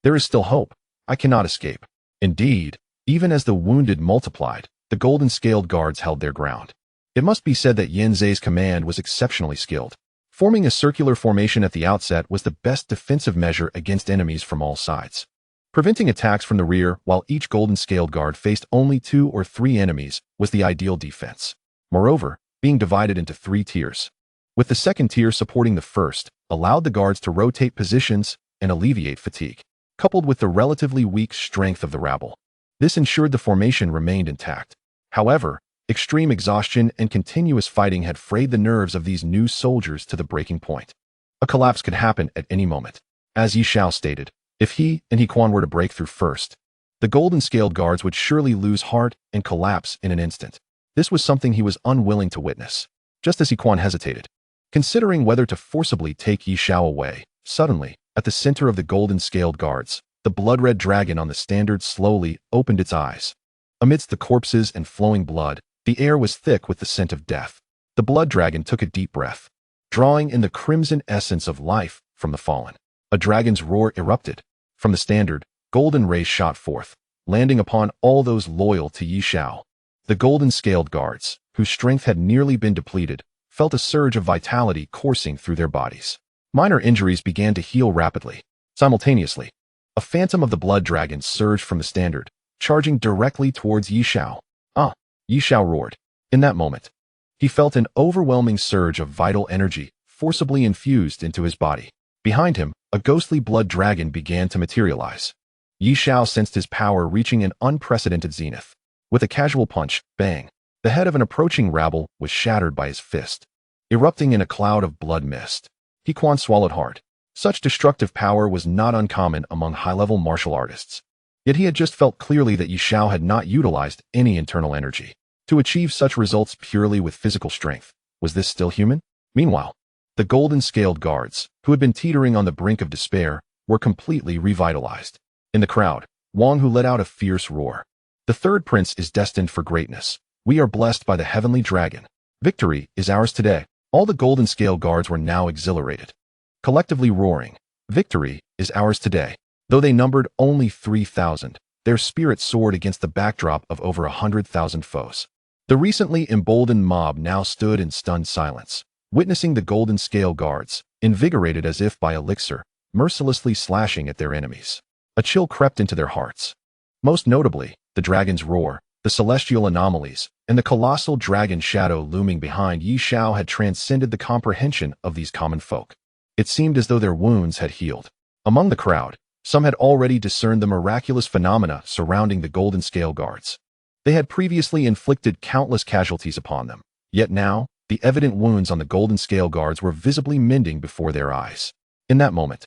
there is still hope. I cannot escape." Indeed, even as the wounded multiplied, the golden-scaled guards held their ground. It must be said that Yin Zhe's command was exceptionally skilled. Forming a circular formation at the outset was the best defensive measure against enemies from all sides. Preventing attacks from the rear while each golden-scaled guard faced only 2 or 3 enemies was the ideal defense. Moreover, being divided into 3 tiers, with the second tier supporting the first, allowed the guards to rotate positions and alleviate fatigue, coupled with the relatively weak strength of the rabble. This ensured the formation remained intact. However, Extreme exhaustion and continuous fighting had frayed the nerves of these new soldiers to the breaking point. A collapse could happen at any moment. As Ye Xiao stated, if he and He Quan were to break through first, the golden-scaled guards would surely lose heart and collapse in an instant. This was something he was unwilling to witness. Just as He Quan hesitated, considering whether to forcibly take Ye Xiao away, suddenly, at the center of the golden-scaled guards, the blood-red dragon on the standard slowly opened its eyes. Amidst the corpses and flowing blood, the air was thick with the scent of death. The blood dragon took a deep breath, drawing in the crimson essence of life from the fallen. A dragon's roar erupted. From the standard, golden rays shot forth, landing upon all those loyal to Ye Xiao. The golden-scaled guards, whose strength had nearly been depleted, felt a surge of vitality coursing through their bodies. Minor injuries began to heal rapidly. Simultaneously, a phantom of the blood dragon surged from the standard, charging directly towards Ye Xiao. "Ah!" Ye Xiao roared. In that moment, he felt an overwhelming surge of vital energy forcibly infused into his body. Behind him, a ghostly blood dragon began to materialize. Ye Xiao sensed his power reaching an unprecedented zenith. With a casual punch, bang, the head of an approaching rabble was shattered by his fist. Erupting in a cloud of blood mist, He Quan swallowed hard. Such destructive power was not uncommon among high-level martial artists. Yet he had just felt clearly that Ye Xiao had not utilized any internal energy to achieve such results purely with physical strength. Was this still human? Meanwhile, the golden-scaled guards, who had been teetering on the brink of despair, were completely revitalized. In the crowd, Wang Hu let out a fierce roar. "The third prince is destined for greatness. We are blessed by the heavenly dragon. Victory is ours today." All the golden-scaled guards were now exhilarated, collectively roaring, "Victory is ours today." Though they numbered only 3,000, their spirits soared against the backdrop of over 100,000 foes. The recently emboldened mob now stood in stunned silence, witnessing the golden-scale guards, invigorated as if by elixir, mercilessly slashing at their enemies. A chill crept into their hearts. Most notably, the dragon's roar, the celestial anomalies, and the colossal dragon shadow looming behind Ye Xiao had transcended the comprehension of these common folk. It seemed as though their wounds had healed. Among the crowd, some had already discerned the miraculous phenomena surrounding the golden-scale guards. They had previously inflicted countless casualties upon them, yet now, the evident wounds on the golden-scale guards were visibly mending before their eyes. In that moment,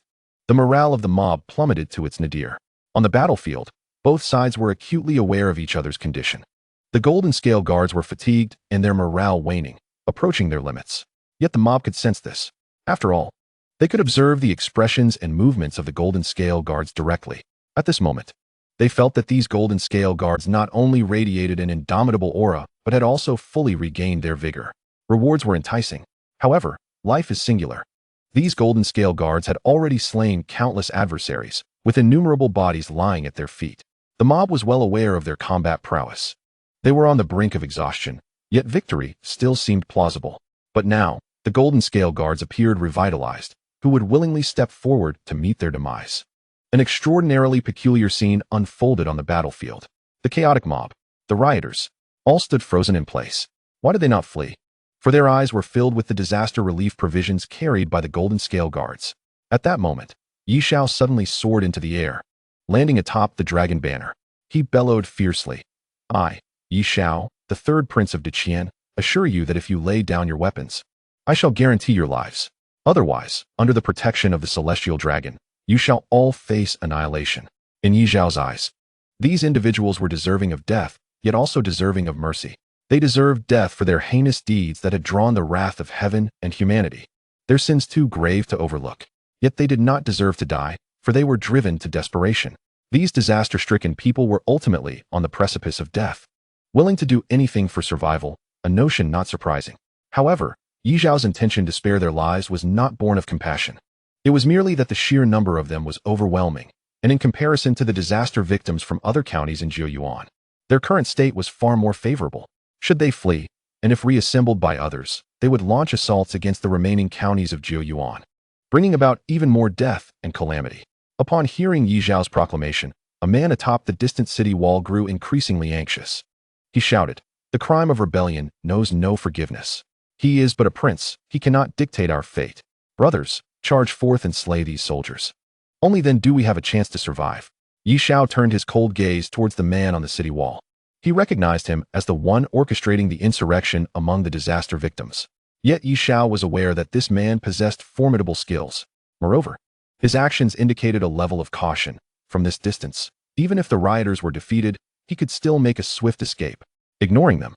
the morale of the mob plummeted to its nadir. On the battlefield, both sides were acutely aware of each other's condition. The golden-scale guards were fatigued and their morale waning, approaching their limits. Yet the mob could sense this. After all, they could observe the expressions and movements of the golden-scale guards directly. At this moment, they felt that these golden-scale guards not only radiated an indomitable aura, but had also fully regained their vigor. Rewards were enticing. However, life is singular. These golden-scale guards had already slain countless adversaries, with innumerable bodies lying at their feet. The mob was well aware of their combat prowess. They were on the brink of exhaustion, yet victory still seemed plausible. But now, the golden-scale guards appeared revitalized, who would willingly step forward to meet their demise. An extraordinarily peculiar scene unfolded on the battlefield. The chaotic mob, the rioters, all stood frozen in place. Why did they not flee? For their eyes were filled with the disaster relief provisions carried by the golden-scale guards. At that moment, Ye Xiao suddenly soared into the air, landing atop the dragon banner. He bellowed fiercely, "I, Ye Xiao, the third prince of Qian, assure you that if you lay down your weapons, I shall guarantee your lives. Otherwise, under the protection of the celestial dragon, you shall all face annihilation." In Ye Xiao's eyes, these individuals were deserving of death, yet also deserving of mercy. They deserved death for their heinous deeds that had drawn the wrath of heaven and humanity. Their sins too grave to overlook. Yet they did not deserve to die, for they were driven to desperation. These disaster-stricken people were ultimately on the precipice of death, willing to do anything for survival, a notion not surprising. However, Ye Xiao's intention to spare their lives was not born of compassion. It was merely that the sheer number of them was overwhelming, and in comparison to the disaster victims from other counties in Jiuyuan, their current state was far more favorable. Should they flee, and if reassembled by others, they would launch assaults against the remaining counties of Jiuyuan, bringing about even more death and calamity. Upon hearing Ye Xiao's proclamation, a man atop the distant city wall grew increasingly anxious. He shouted, "The crime of rebellion knows no forgiveness. He is but a prince, he cannot dictate our fate. Brothers, charge forth and slay these soldiers. Only then do we have a chance to survive." Ye Xiao turned his cold gaze towards the man on the city wall. He recognized him as the one orchestrating the insurrection among the disaster victims. Yet Ye Xiao was aware that this man possessed formidable skills. Moreover, his actions indicated a level of caution. From this distance, even if the rioters were defeated, he could still make a swift escape. Ignoring them,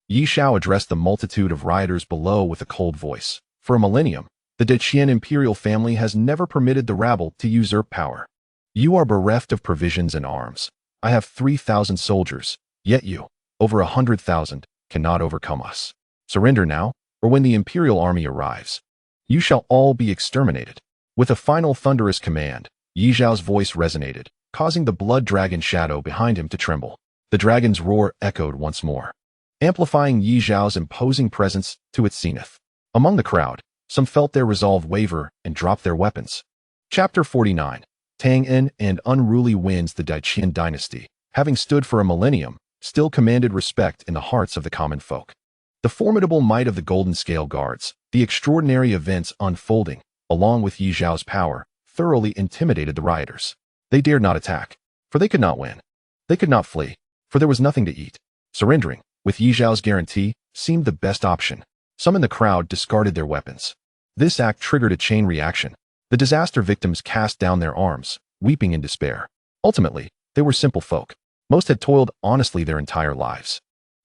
Ye Xiao addressed the multitude of rioters below with a cold voice. For a millennium, the Qian imperial family has never permitted the rabble to usurp power. You are bereft of provisions and arms. I have 3,000 soldiers, yet you, over 100,000, cannot overcome us. Surrender now, or when the imperial army arrives, you shall all be exterminated. With a final thunderous command, Ye Xiao's voice resonated, causing the blood dragon shadow behind him to tremble. The dragon's roar echoed once more, amplifying Ye Xiao's imposing presence to its zenith. Among the crowd, some felt their resolve waver and dropped their weapons. Chapter 49. Tang-en and unruly winds. The Qian dynasty, having stood for a millennium, still commanded respect in the hearts of the common folk. The formidable might of the Golden Scale Guards, the extraordinary events unfolding, along with Ye Xiao's power, thoroughly intimidated the rioters. They dared not attack, for they could not win. They could not flee, for there was nothing to eat. Surrendering, with Ye Xiao's guarantee, seemed the best option. Some in the crowd discarded their weapons. This act triggered a chain reaction. The disaster victims cast down their arms, weeping in despair. Ultimately, they were simple folk. Most had toiled honestly their entire lives,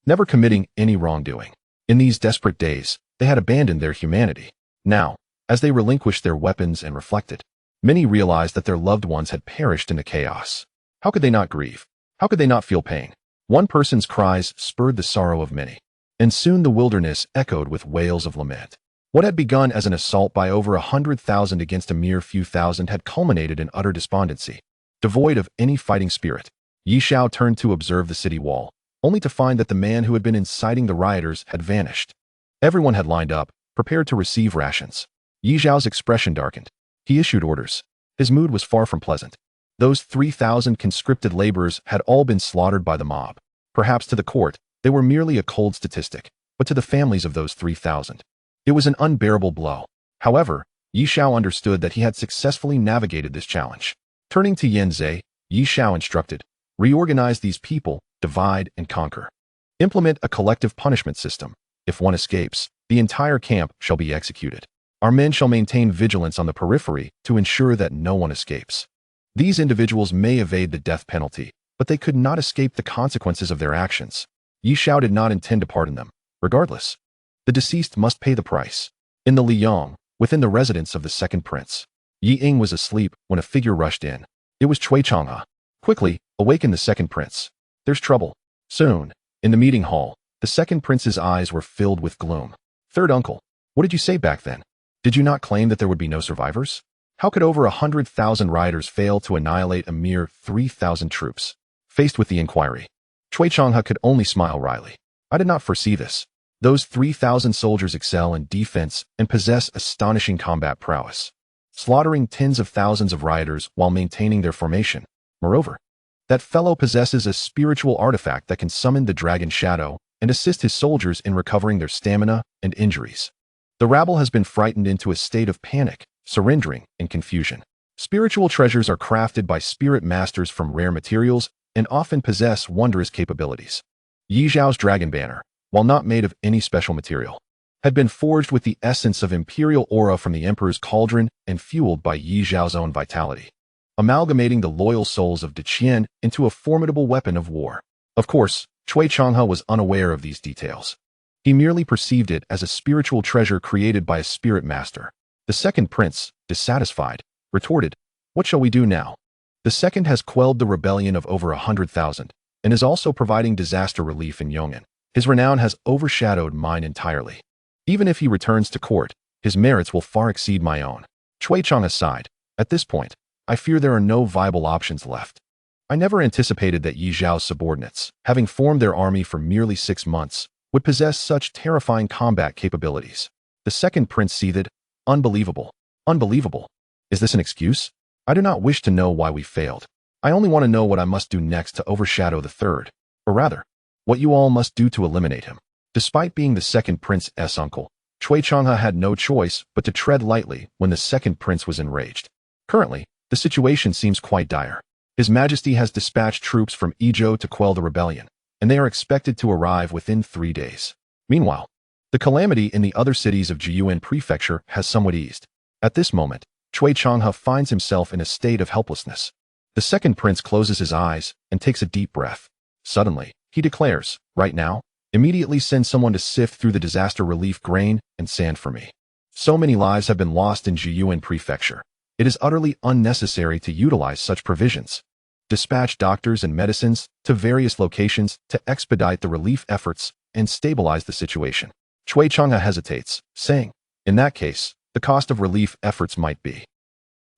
never committing any wrongdoing. In these desperate days, they had abandoned their humanity. Now, as they relinquished their weapons and reflected, many realized that their loved ones had perished in the chaos. How could they not grieve? How could they not feel pain? One person's cries spurred the sorrow of many, and soon the wilderness echoed with wails of lament. What had begun as an assault by over 100,000 against a mere few thousand had culminated in utter despondency. Devoid of any fighting spirit, Ye Xiao turned to observe the city wall, only to find that the man who had been inciting the rioters had vanished. Everyone had lined up, prepared to receive rations. Ye Xiao's expression darkened. He issued orders. His mood was far from pleasant. Those 3,000 conscripted laborers had all been slaughtered by the mob. Perhaps to the court, they were merely a cold statistic, but to the families of those 3,000, it was an unbearable blow. However, Ye Xiao understood that he had successfully navigated this challenge. Turning to Yan Zhe, Ye Xiao instructed, reorganize these people, divide and conquer. Implement a collective punishment system. If one escapes, the entire camp shall be executed. Our men shall maintain vigilance on the periphery to ensure that no one escapes. These individuals may evade the death penalty, but they could not escape the consequences of their actions. Ye Xiao did not intend to pardon them. Regardless, the deceased must pay the price. In the Liyang, within the residence of the second prince, Yi Ying was asleep when a figure rushed in. It was Cui Changhe. Quickly, awaken the second prince. There's trouble. Soon, in the meeting hall, the second prince's eyes were filled with gloom. Third uncle, what did you say back then? Did you not claim that there would be no survivors? How could over 100,000 rioters fail to annihilate a mere 3,000 troops? Faced with the inquiry, Cui Changhe could only smile wryly. I did not foresee this. Those 3,000 soldiers excel in defense and possess astonishing combat prowess, slaughtering tens of thousands of rioters while maintaining their formation. Moreover, that fellow possesses a spiritual artifact that can summon the dragon shadow and assist his soldiers in recovering their stamina and injuries. The rabble has been frightened into a state of panic, surrendering, and confusion. Spiritual treasures are crafted by spirit masters from rare materials and often possess wondrous capabilities. Ye Xiao's dragon banner, while not made of any special material, had been forged with the essence of imperial aura from the emperor's cauldron and fueled by Ye Xiao's own vitality, amalgamating the loyal souls of Qian into a formidable weapon of war. Of course, Cui Changhe was unaware of these details. He merely perceived it as a spiritual treasure created by a spirit master. The second prince, dissatisfied, retorted, "What shall we do now? The second has quelled the rebellion of over 100,000 and is also providing disaster relief in Yong'an. His renown has overshadowed mine entirely. Even if he returns to court, his merits will far exceed my own." Cui Changhe sighed. At this point, I fear there are no viable options left. I never anticipated that Ye Xiao's subordinates, having formed their army for merely 6 months, would possess such terrifying combat capabilities. The second prince seethed. Unbelievable. Unbelievable. Is this an excuse? I do not wish to know why we failed. I only want to know what I must do next to overshadow the third. Or rather, what you all must do to eliminate him. Despite being the second prince's uncle, Cui Changhe had no choice but to tread lightly when the second prince was enraged. Currently, the situation seems quite dire. His Majesty has dispatched troops from Ezhou to quell the rebellion. and they are expected to arrive within 3 days. Meanwhile, the calamity in the other cities of Jiyuan Prefecture has somewhat eased. At this moment, Cui Changhe finds himself in a state of helplessness. The second prince closes his eyes and takes a deep breath. Suddenly, he declares, right now, immediately send someone to sift through the disaster relief grain and sand for me. So many lives have been lost in Jiyuan Prefecture. It is utterly unnecessary to utilize such provisions. Dispatch doctors and medicines to various locations to expedite the relief efforts and stabilize the situation. Cui Changhe hesitates, saying, in that case, the cost of relief efforts might be.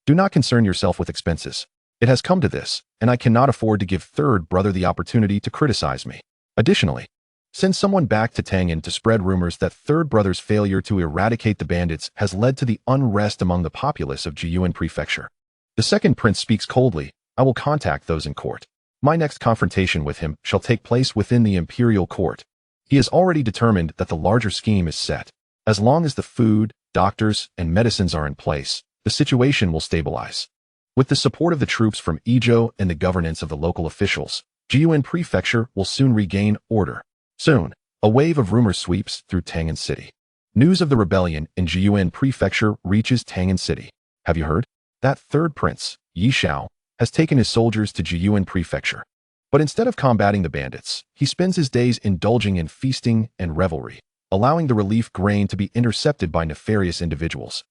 Do not concern yourself with expenses. It has come to this, and I cannot afford to give third brother the opportunity to criticize me. Additionally, send someone back to Tang'an to spread rumors that third brother's failure to eradicate the bandits has led to the unrest among the populace of Jiyuan Prefecture. The second prince speaks coldly, I will contact those in court. My next confrontation with him shall take place within the imperial court. He has already determined that the larger scheme is set. As long as the food, doctors, and medicines are in place, the situation will stabilize. With the support of the troops from Izhou and the governance of the local officials, Jiyuan Prefecture will soon regain order. Soon, a wave of rumors sweeps through Tang'an City. News of the rebellion in Jiyuan Prefecture reaches Tang'an City. Have you heard? That third prince, Ye Xiao, has taken his soldiers to Jiyuan Prefecture. But instead of combating the bandits, he spends his days indulging in feasting and revelry, allowing the relief grain to be intercepted by nefarious individuals,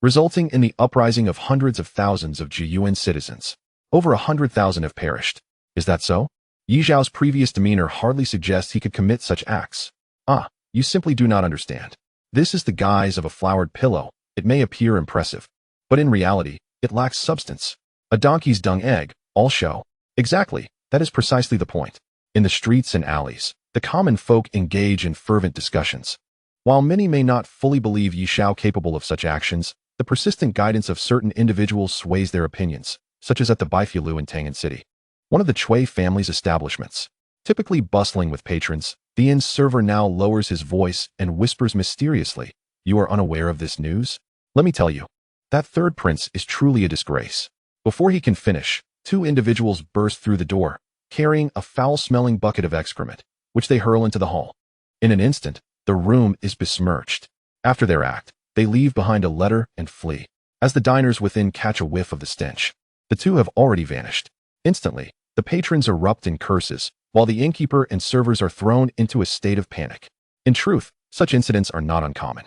resulting in the uprising of hundreds of thousands of Jiyuan citizens. Over 100,000 have perished. Is that so? Ye Xiao's previous demeanor hardly suggests he could commit such acts. Ah, you simply do not understand. This is the guise of a flowered pillow. It may appear impressive, but in reality, it lacks substance. A donkey's dung egg, all show. Exactly, that is precisely the point. In the streets and alleys, the common folk engage in fervent discussions. While many may not fully believe Ye Xiao capable of such actions, the persistent guidance of certain individuals sways their opinions, such as at the Baifilu in Tang'an City, one of the Cui family's establishments. Typically bustling with patrons, the inn's server now lowers his voice and whispers mysteriously, "You are unaware of this news? Let me tell you, that third prince is truly a disgrace." Before he can finish, two individuals burst through the door, carrying a foul-smelling bucket of excrement, which they hurl into the hall. In an instant, the room is besmirched. After their act, they leave behind a letter and flee. As the diners within catch a whiff of the stench, the two have already vanished. Instantly, the patrons erupt in curses, while the innkeeper and servers are thrown into a state of panic. In truth, such incidents are not uncommon.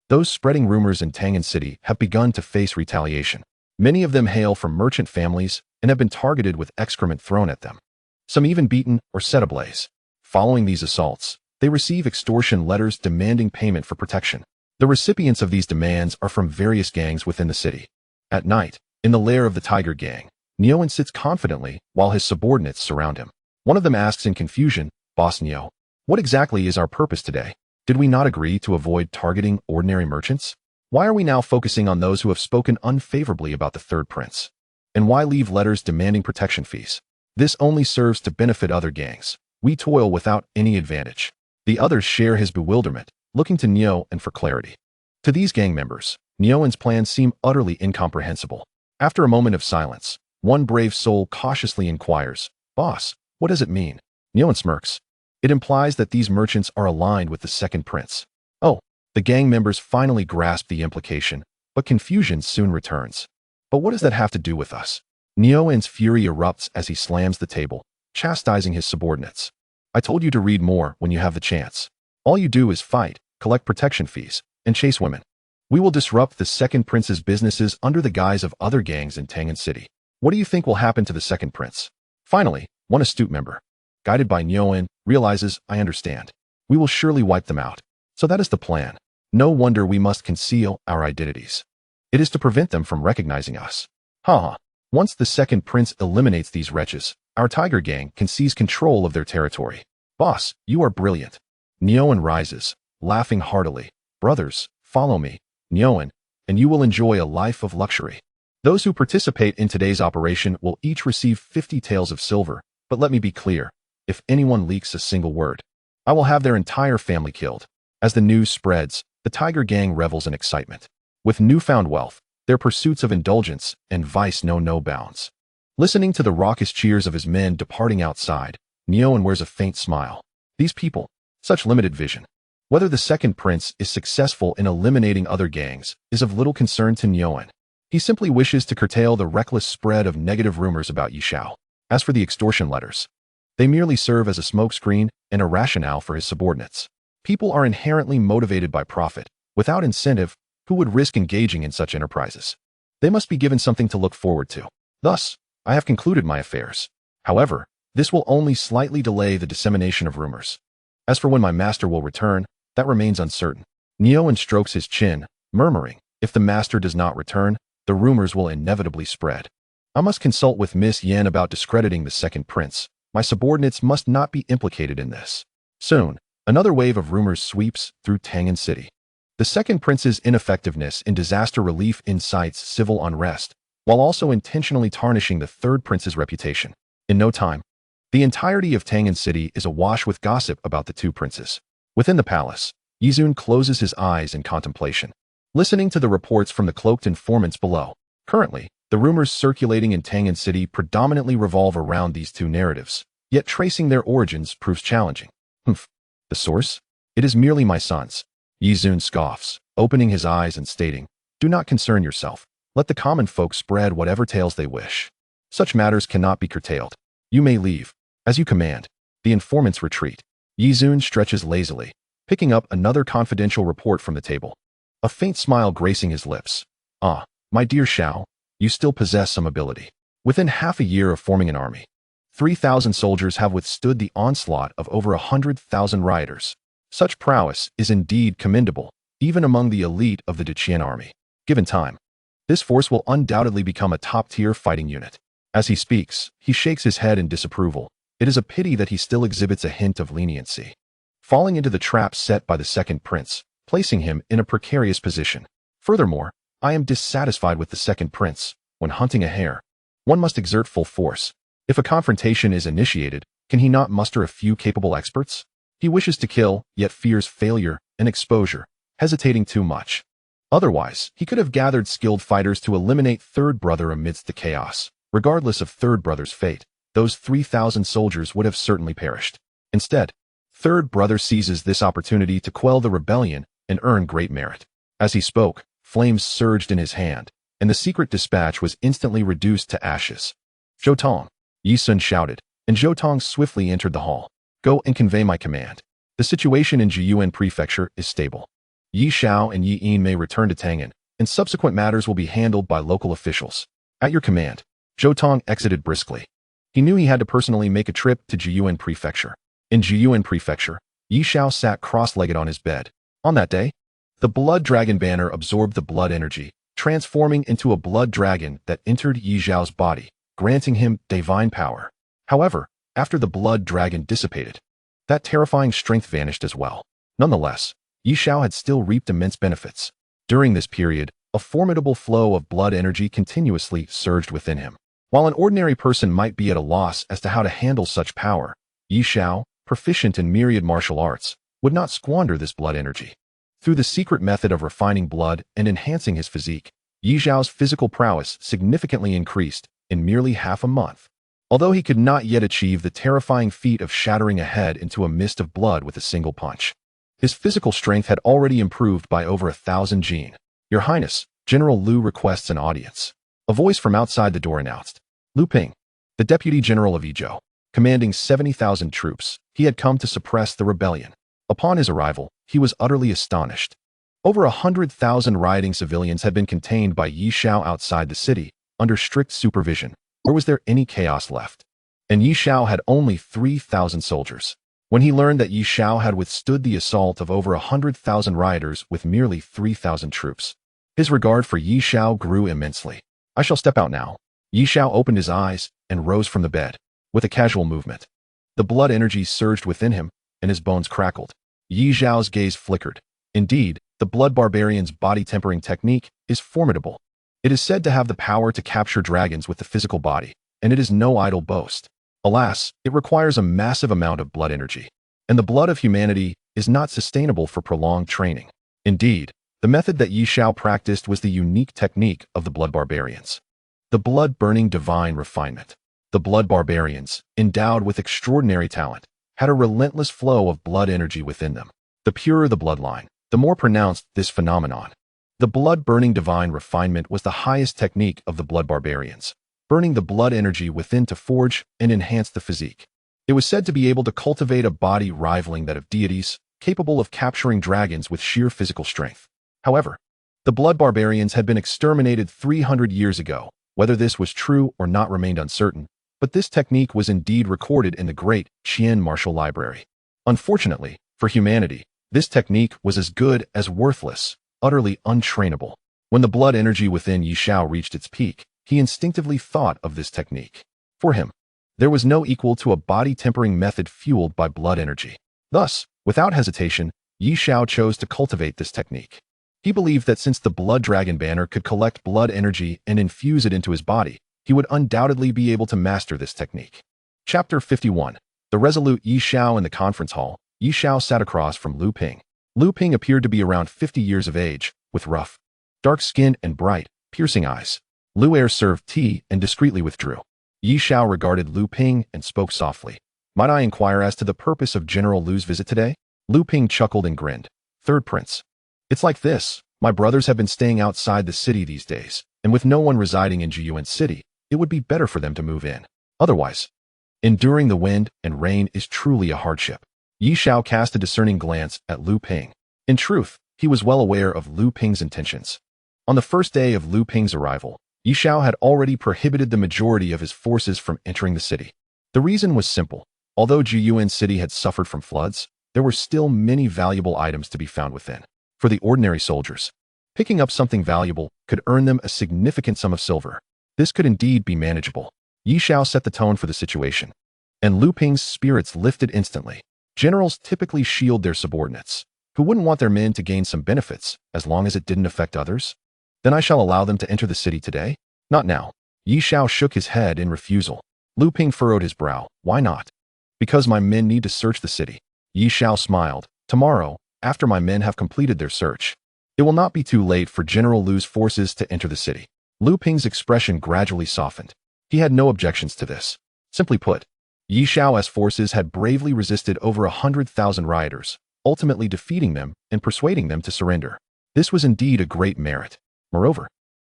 Those spreading rumors in Tang'an City have begun to face retaliation. Many of them hail from merchant families and have been targeted with excrement thrown at them. Some even beaten or set ablaze. Following these assaults, they receive extortion letters demanding payment for protection. The recipients of these demands are from various gangs within the city. At night, in the lair of the Tiger Gang, Niuan sits confidently while his subordinates surround him. One of them asks in confusion, "Boss Niu, what exactly is our purpose today? Did we not agree to avoid targeting ordinary merchants? Why are we now focusing on those who have spoken unfavorably about the third prince? And why leave letters demanding protection fees? This only serves to benefit other gangs. We toil without any advantage." The others share his bewilderment, looking to Niu and for clarity. To these gang members, Niuan's plans seem utterly incomprehensible. After a moment of silence, one brave soul cautiously inquires, "Boss, what does it mean?" Niuan smirks. "It implies that these merchants are aligned with the second prince." Oh, the gang members finally grasp the implication, but confusion soon returns. But what does that have to do with us? Niuan's fury erupts as he slams the table, chastising his subordinates. "I told you to read more when you have the chance. All you do is fight, collect protection fees, and chase women. We will disrupt the second prince's businesses under the guise of other gangs in Tang'an City. What do you think will happen to the second prince?" Finally, one astute member, guided by Niuan, realizes, "I understand. We will surely wipe them out. So that is the plan. No wonder we must conceal our identities. It is to prevent them from recognizing us. Ha! Once the second prince eliminates these wretches, our Tiger Gang can seize control of their territory." "Boss, you are brilliant." Niuan rises, laughing heartily. "Brothers, follow me, Niuan, and you will enjoy a life of luxury. Those who participate in today's operation will each receive 50 taels of silver, but let me be clear, if anyone leaks a single word, I will have their entire family killed." As the news spreads, the Tiger Gang revels in excitement. With newfound wealth, their pursuits of indulgence and vice know no bounds. Listening to the raucous cheers of his men departing outside, Nioan wears a faint smile. These people, such limited vision. Whether the second prince is successful in eliminating other gangs is of little concern to Nioan. He simply wishes to curtail the reckless spread of negative rumors about Ye Xiao. As for the extortion letters, they merely serve as a smokescreen and a rationale for his subordinates. People are inherently motivated by profit. Without incentive, who would risk engaging in such enterprises? They must be given something to look forward to. Thus, I have concluded my affairs. However, this will only slightly delay the dissemination of rumors. As for when my master will return, that remains uncertain. Nioan strokes his chin, murmuring, if the master does not return, the rumors will inevitably spread. I must consult with Miss Yan about discrediting the second prince. My subordinates must not be implicated in this. Soon, another wave of rumors sweeps through Tangan City. The second prince's ineffectiveness in disaster relief incites civil unrest, while also intentionally tarnishing the third prince's reputation. In no time, the entirety of Tangan City is awash with gossip about the two princes. Within the palace, Yizun closes his eyes in contemplation, listening to the reports from the cloaked informants below. Currently, the rumors circulating in Tangan City predominantly revolve around these two narratives, yet tracing their origins proves challenging. Humph. The source? It is merely my sons. Yizun scoffs, opening his eyes and stating, do not concern yourself. Let the common folk spread whatever tales they wish. Such matters cannot be curtailed. You may leave. As you command. The informants retreat. Yizun stretches lazily, picking up another confidential report from the table. A faint smile gracing his lips. Ah, my dear Xiao, you still possess some ability. Within half a year of forming an army, 3,000 soldiers have withstood the onslaught of over 100,000 rioters. Such prowess is indeed commendable, even among the elite of the Qian army. Given time, this force will undoubtedly become a top-tier fighting unit. As he speaks, he shakes his head in disapproval. It is a pity that he still exhibits a hint of leniency, falling into the trap set by the second prince, placing him in a precarious position. Furthermore, I am dissatisfied with the second prince. When hunting a hare, one must exert full force. If a confrontation is initiated, can he not muster a few capable experts? He wishes to kill, yet fears failure and exposure, hesitating too much. Otherwise, he could have gathered skilled fighters to eliminate third brother amidst the chaos. Regardless of third brother's fate, those 3,000 soldiers would have certainly perished. Instead, third brother seizes this opportunity to quell the rebellion and earn great merit. As he spoke, flames surged in his hand, and the secret dispatch was instantly reduced to ashes. Zhou Tong, Yi Sun shouted, and Zhou Tong swiftly entered the hall. Go and convey my command. The situation in Jiyuan Prefecture is stable. Ye Xiao and Yi Yin may return to Tangan, and subsequent matters will be handled by local officials. At your command. Zhou Tong exited briskly. He knew he had to personally make a trip to Jiyuan Prefecture. In Jiyuan Prefecture, Ye Xiao sat cross-legged on his bed. On that day, the blood dragon banner absorbed the blood energy, transforming into a blood dragon that entered Ye Xiao's body, granting him divine power. However, after the blood dragon dissipated, that terrifying strength vanished as well. Nonetheless, Ye Xiao had still reaped immense benefits. During this period, a formidable flow of blood energy continuously surged within him. While an ordinary person might be at a loss as to how to handle such power, Ye Xiao, proficient in myriad martial arts, would not squander this blood energy. Through the secret method of refining blood and enhancing his physique, Ye Xiao's physical prowess significantly increased in merely half a month. Although he could not yet achieve the terrifying feat of shattering a head into a mist of blood with a single punch, his physical strength had already improved by over 1,000 jin. Your Highness, General Lu requests an audience. A voice from outside the door announced. Lu Ping, the Deputy General of Yizhou, commanding 70,000 troops, he had come to suppress the rebellion. Upon his arrival, he was utterly astonished. Over 100,000 rioting civilians had been contained by Ye Xiao outside the city, under strict supervision. Or was there any chaos left? And Ye Xiao had only 3,000 soldiers. When he learned that Ye Xiao had withstood the assault of over 100,000 rioters with merely 3,000 troops, his regard for Ye Xiao grew immensely. I shall step out now. Ye Xiao opened his eyes and rose from the bed. With a casual movement, the blood energy surged within him, and his bones crackled. Ye Xiao's gaze flickered. Indeed, the blood barbarian's body tempering technique is formidable. It is said to have the power to capture dragons with the physical body, and it is no idle boast. Alas, it requires a massive amount of blood energy, and the blood of humanity is not sustainable for prolonged training. Indeed, the method that Ye Xiao practiced was the unique technique of the blood barbarians. The blood-burning divine refinement. The blood barbarians, endowed with extraordinary talent, had a relentless flow of blood energy within them. The purer the bloodline, the more pronounced this phenomenon. The blood-burning divine refinement was the highest technique of the blood barbarians, burning the blood energy within to forge and enhance the physique. It was said to be able to cultivate a body rivaling that of deities, capable of capturing dragons with sheer physical strength. However, the blood barbarians had been exterminated 300 years ago. Whether this was true or not remained uncertain, but this technique was indeed recorded in the Great Qian martial library. Unfortunately, for humanity, this technique was as good as worthless, utterly untrainable. When the blood energy within Ye Xiao reached its peak, he instinctively thought of this technique. For him, there was no equal to a body-tempering method fueled by blood energy. Thus, without hesitation, Ye Xiao chose to cultivate this technique. He believed that since the blood dragon banner could collect blood energy and infuse it into his body, he would undoubtedly be able to master this technique. Chapter 51. The resolute Ye Xiao in the conference hall. Ye Xiao sat across from Lu Ping. Lu Ping appeared to be around 50 years of age, with rough, dark skin and bright, piercing eyes. Lu Heir served tea and discreetly withdrew. Ye Xiao regarded Lu Ping and spoke softly. Might I inquire as to the purpose of General Lu's visit today? Lu Ping chuckled and grinned. Third Prince. It's like this. My brothers have been staying outside the city these days, and with no one residing in Jiyuan City, it would be better for them to move in. Otherwise, enduring the wind and rain is truly a hardship. Ye Xiao cast a discerning glance at Lu Ping. In truth, he was well aware of Lu Ping's intentions. On the first day of Lu Ping's arrival, Ye Xiao had already prohibited the majority of his forces from entering the city. The reason was simple. Although Jiyuan City had suffered from floods, there were still many valuable items to be found within. For the ordinary soldiers, picking up something valuable could earn them a significant sum of silver. This could indeed be manageable. Ye Xiao set the tone for the situation, and Lu Ping's spirits lifted instantly. Generals typically shield their subordinates, who wouldn't want their men to gain some benefits as long as it didn't affect others. Then I shall allow them to enter the city today? Not now. Ye Xiao shook his head in refusal. Lu Ping furrowed his brow. Why not? Because my men need to search the city. Ye Xiao smiled. Tomorrow, after my men have completed their search, it will not be too late for General Lu's forces to enter the city. Lu Ping's expression gradually softened. He had no objections to this. Simply put, Ye Xiao's forces had bravely resisted over 100,000 rioters, ultimately defeating them and persuading them to surrender. This was indeed a great merit. Moreover,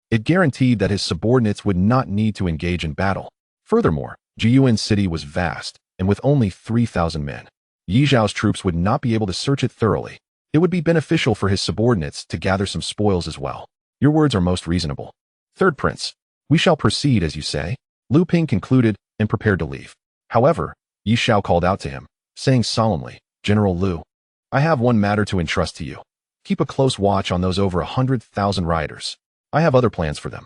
it guaranteed that his subordinates would not need to engage in battle. Furthermore, Jiyuan City was vast, and with only 3,000 men, Ye Xiao's troops would not be able to search it thoroughly. It would be beneficial for his subordinates to gather some spoils as well. Your words are most reasonable. Third Prince, we shall proceed as you say. Lu Ping concluded and prepared to leave. However, Ye Xiao called out to him, saying solemnly, General Lu, I have one matter to entrust to you. Keep a close watch on those over 100,000 rioters. I have other plans for them.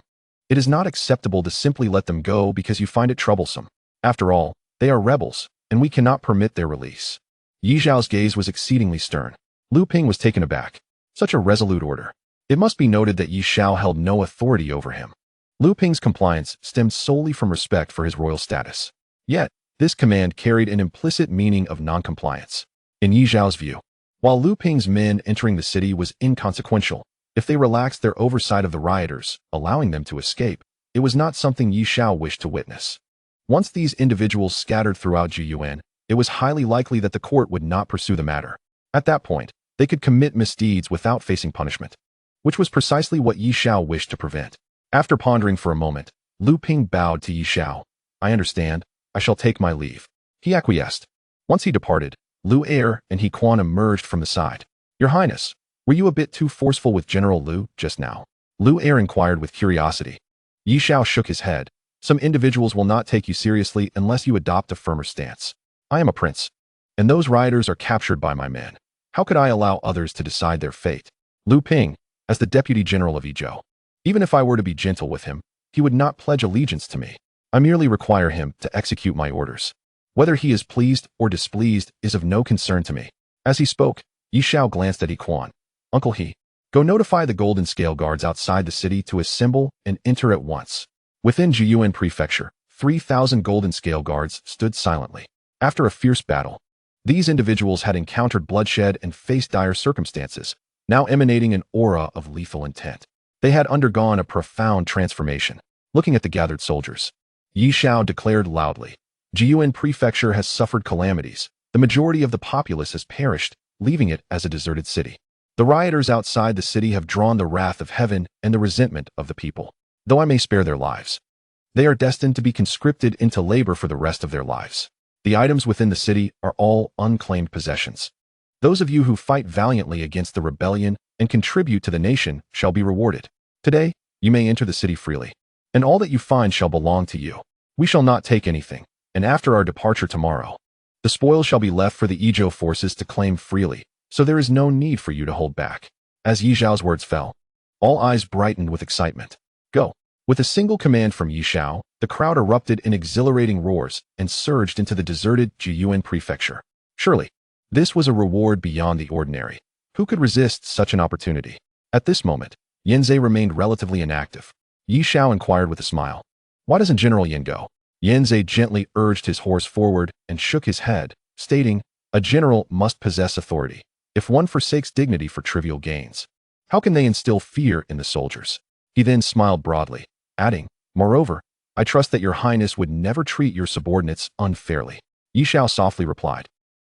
It is not acceptable to simply let them go because you find it troublesome. After all, they are rebels, and we cannot permit their release. Ye Xiao's gaze was exceedingly stern. Lu Ping was taken aback. Such a resolute order. It must be noted that Ye Xiao held no authority over him. Lu Ping's compliance stemmed solely from respect for his royal status. Yet, this command carried an implicit meaning of non-compliance. In Ye Xiao's view, while Lu Ping's men entering the city was inconsequential, if they relaxed their oversight of the rioters, allowing them to escape, it was not something Ye Xiao wished to witness. Once these individuals scattered throughout Jiyuan, it was highly likely that the court would not pursue the matter. At that point, they could commit misdeeds without facing punishment, which was precisely what Ye Xiao wished to prevent. After pondering for a moment, Lu Ping bowed to Ye Xiao. I understand. I shall take my leave. He acquiesced. Once he departed, Lu Heir and He Quan emerged from the side. Your Highness, were you a bit too forceful with General Lu just now? Lu Heir inquired with curiosity. Ye Xiao shook his head. Some individuals will not take you seriously unless you adopt a firmer stance. I am a prince, and those rioters are captured by my men. How could I allow others to decide their fate? Lu Ping, as the deputy general of Yizhou, even if I were to be gentle with him, he would not pledge allegiance to me. I merely require him to execute my orders. Whether he is pleased or displeased is of no concern to me. As he spoke, Ye Xiao glanced at He Quan. Uncle He, go notify the golden scale guards outside the city to assemble and enter at once. Within Jiyuan Prefecture, 3,000 golden scale guards stood silently. After a fierce battle, these individuals had encountered bloodshed and faced dire circumstances, now emanating an aura of lethal intent. They had undergone a profound transformation. Looking at the gathered soldiers, Ye Xiao declared loudly. Jiyuan Prefecture has suffered calamities. The majority of the populace has perished, leaving it as a deserted city. The rioters outside the city have drawn the wrath of heaven and the resentment of the people. Though I may spare their lives, they are destined to be conscripted into labor for the rest of their lives. The items within the city are all unclaimed possessions. Those of you who fight valiantly against the rebellion and contribute to the nation shall be rewarded. Today, you may enter the city freely, and all that you find shall belong to you. We shall not take anything, and after our departure tomorrow, the spoil shall be left for the Yizhou forces to claim freely, so there is no need for you to hold back. As Ye Xiao's words fell, all eyes brightened with excitement. Go. With a single command from Ye Xiao, the crowd erupted in exhilarating roars and surged into the deserted Jiyuan Prefecture. Surely, this was a reward beyond the ordinary. Who could resist such an opportunity? At this moment, Yanzhe remained relatively inactive. Ye Xiao inquired with a smile. Why doesn't General Yan go? Yanzhe gently urged his horse forward and shook his head, stating, a general must possess authority. If one forsakes dignity for trivial gains, how can they instill fear in the soldiers? He then smiled broadly, adding, moreover, I trust that your highness would never treat your subordinates unfairly. Ye Xiao softly replied,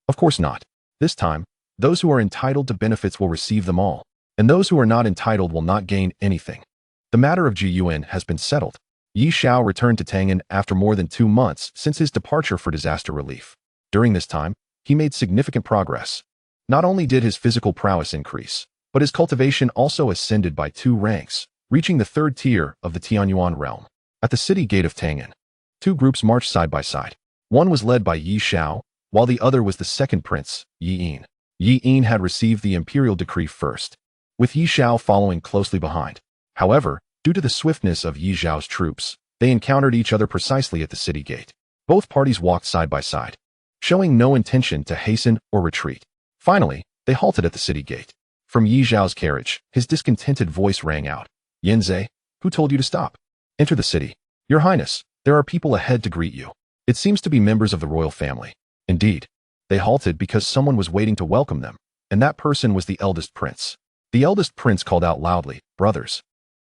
of course not. This time, those who are entitled to benefits will receive them all, and those who are not entitled will not gain anything. The matter of Jiyuan has been settled. Ye Xiao returned to Tangan after more than 2 months since his departure for disaster relief. During this time, he made significant progress. Not only did his physical prowess increase, but his cultivation also ascended by 2 ranks, reaching the 3rd tier of the Tianyuan realm. At the city gate of Tangan, 2 groups marched side by side. One was led by Ye Xiao, while the other was the 2nd prince, Ye Yin. Ye Yin had received the imperial decree first, with Ye Xiao following closely behind. However, due to the swiftness of Ye Xiao's troops, they encountered each other precisely at the city gate. Both parties walked side by side, showing no intention to hasten or retreat. Finally, they halted at the city gate. From Ye Xiao's carriage, his discontented voice rang out. Yanzhe, who told you to stop? Enter the city. Your Highness, there are people ahead to greet you. It seems to be members of the royal family. Indeed, they halted because someone was waiting to welcome them, and that person was the eldest prince. The eldest prince called out loudly, brothers,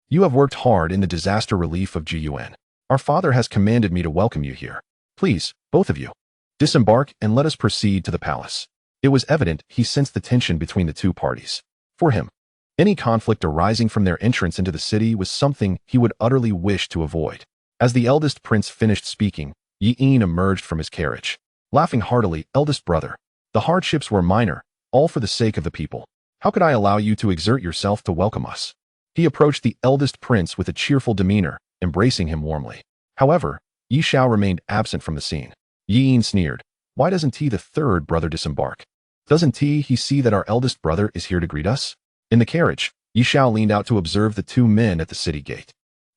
you have worked hard in the disaster relief of Jiyuan. Our father has commanded me to welcome you here. Please, both of you, disembark and let us proceed to the palace. It was evident he sensed the tension between the 2 parties. For him, any conflict arising from their entrance into the city was something he would utterly wish to avoid. As the eldest prince finished speaking, Ye Yin emerged from his carriage, laughing heartily, eldest brother. The hardships were minor, all for the sake of the people. How could I allow you to exert yourself to welcome us? He approached the eldest prince with a cheerful demeanor, embracing him warmly. However, Ye Xiao remained absent from the scene. Ye Yin sneered, why doesn't he the 3rd brother disembark? Doesn't he see that our eldest brother is here to greet us? In the carriage, Ye Xiao leaned out to observe the 2 men at the city gate.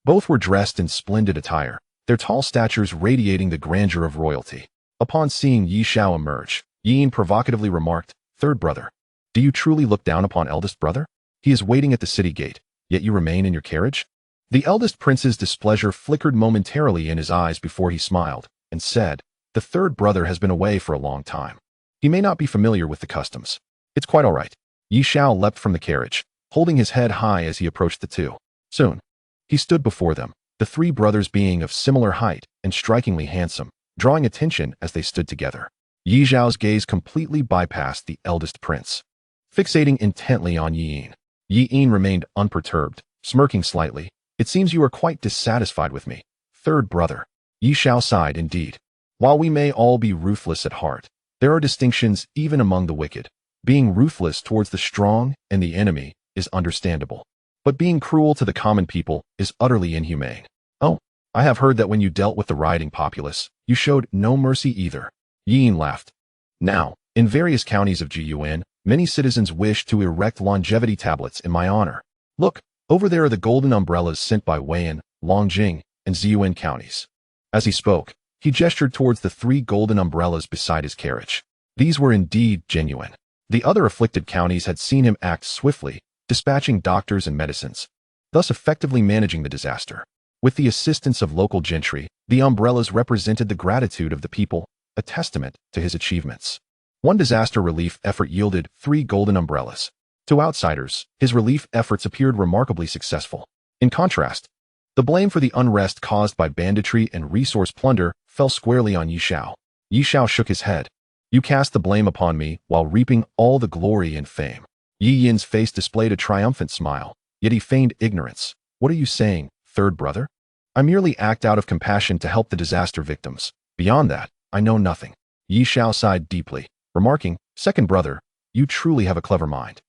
Both were dressed in splendid attire, their tall statures radiating the grandeur of royalty. Upon seeing Ye Xiao emerge, Ye Yin provocatively remarked, 3rd brother, do you truly look down upon eldest brother? He is waiting at the city gate, yet you remain in your carriage? The eldest prince's displeasure flickered momentarily in his eyes before he smiled, and said, the 3rd brother has been away for a long time. He may not be familiar with the customs. It's quite all right. Ye Xiao leapt from the carriage, holding his head high as he approached the 2. Soon, he stood before them, the 3 brothers being of similar height and strikingly handsome, drawing attention as they stood together. Ye Xiao's gaze completely bypassed the eldest prince, fixating intently on Ye Yin. Ye Yin remained unperturbed, smirking slightly. It seems you are quite dissatisfied with me, 3rd brother. Ye Xiao sighed indeed. While we may all be ruthless at heart, there are distinctions even among the wicked. Being ruthless towards the strong and the enemy is understandable, but being cruel to the common people is utterly inhumane. Oh, I have heard that when you dealt with the rioting populace, you showed no mercy either. Ye Yin laughed. Now, in various counties of Jiyuan, many citizens wish to erect longevity tablets in my honor. Look, over there are the golden umbrellas sent by Weian, Longjing, and Ziyuan counties. As he spoke, he gestured towards the 3 golden umbrellas beside his carriage. These were indeed genuine. The other afflicted counties had seen him act swiftly, dispatching doctors and medicines, thus effectively managing the disaster. With the assistance of local gentry, the umbrellas represented the gratitude of the people, a testament to his achievements. One disaster relief effort yielded 3 golden umbrellas. To outsiders, his relief efforts appeared remarkably successful. In contrast, The blame for the unrest caused by banditry and resource plunder fell squarely on Ye Xiao. Ye Xiao shook his head. You cast the blame upon me while reaping all the glory and fame. Yi Yin's face displayed a triumphant smile, yet he feigned ignorance. What are you saying, third brother? I merely act out of compassion to help the disaster victims. Beyond that, I know nothing. Ye Xiao sighed deeply, remarking, second brother, you truly have a clever mind.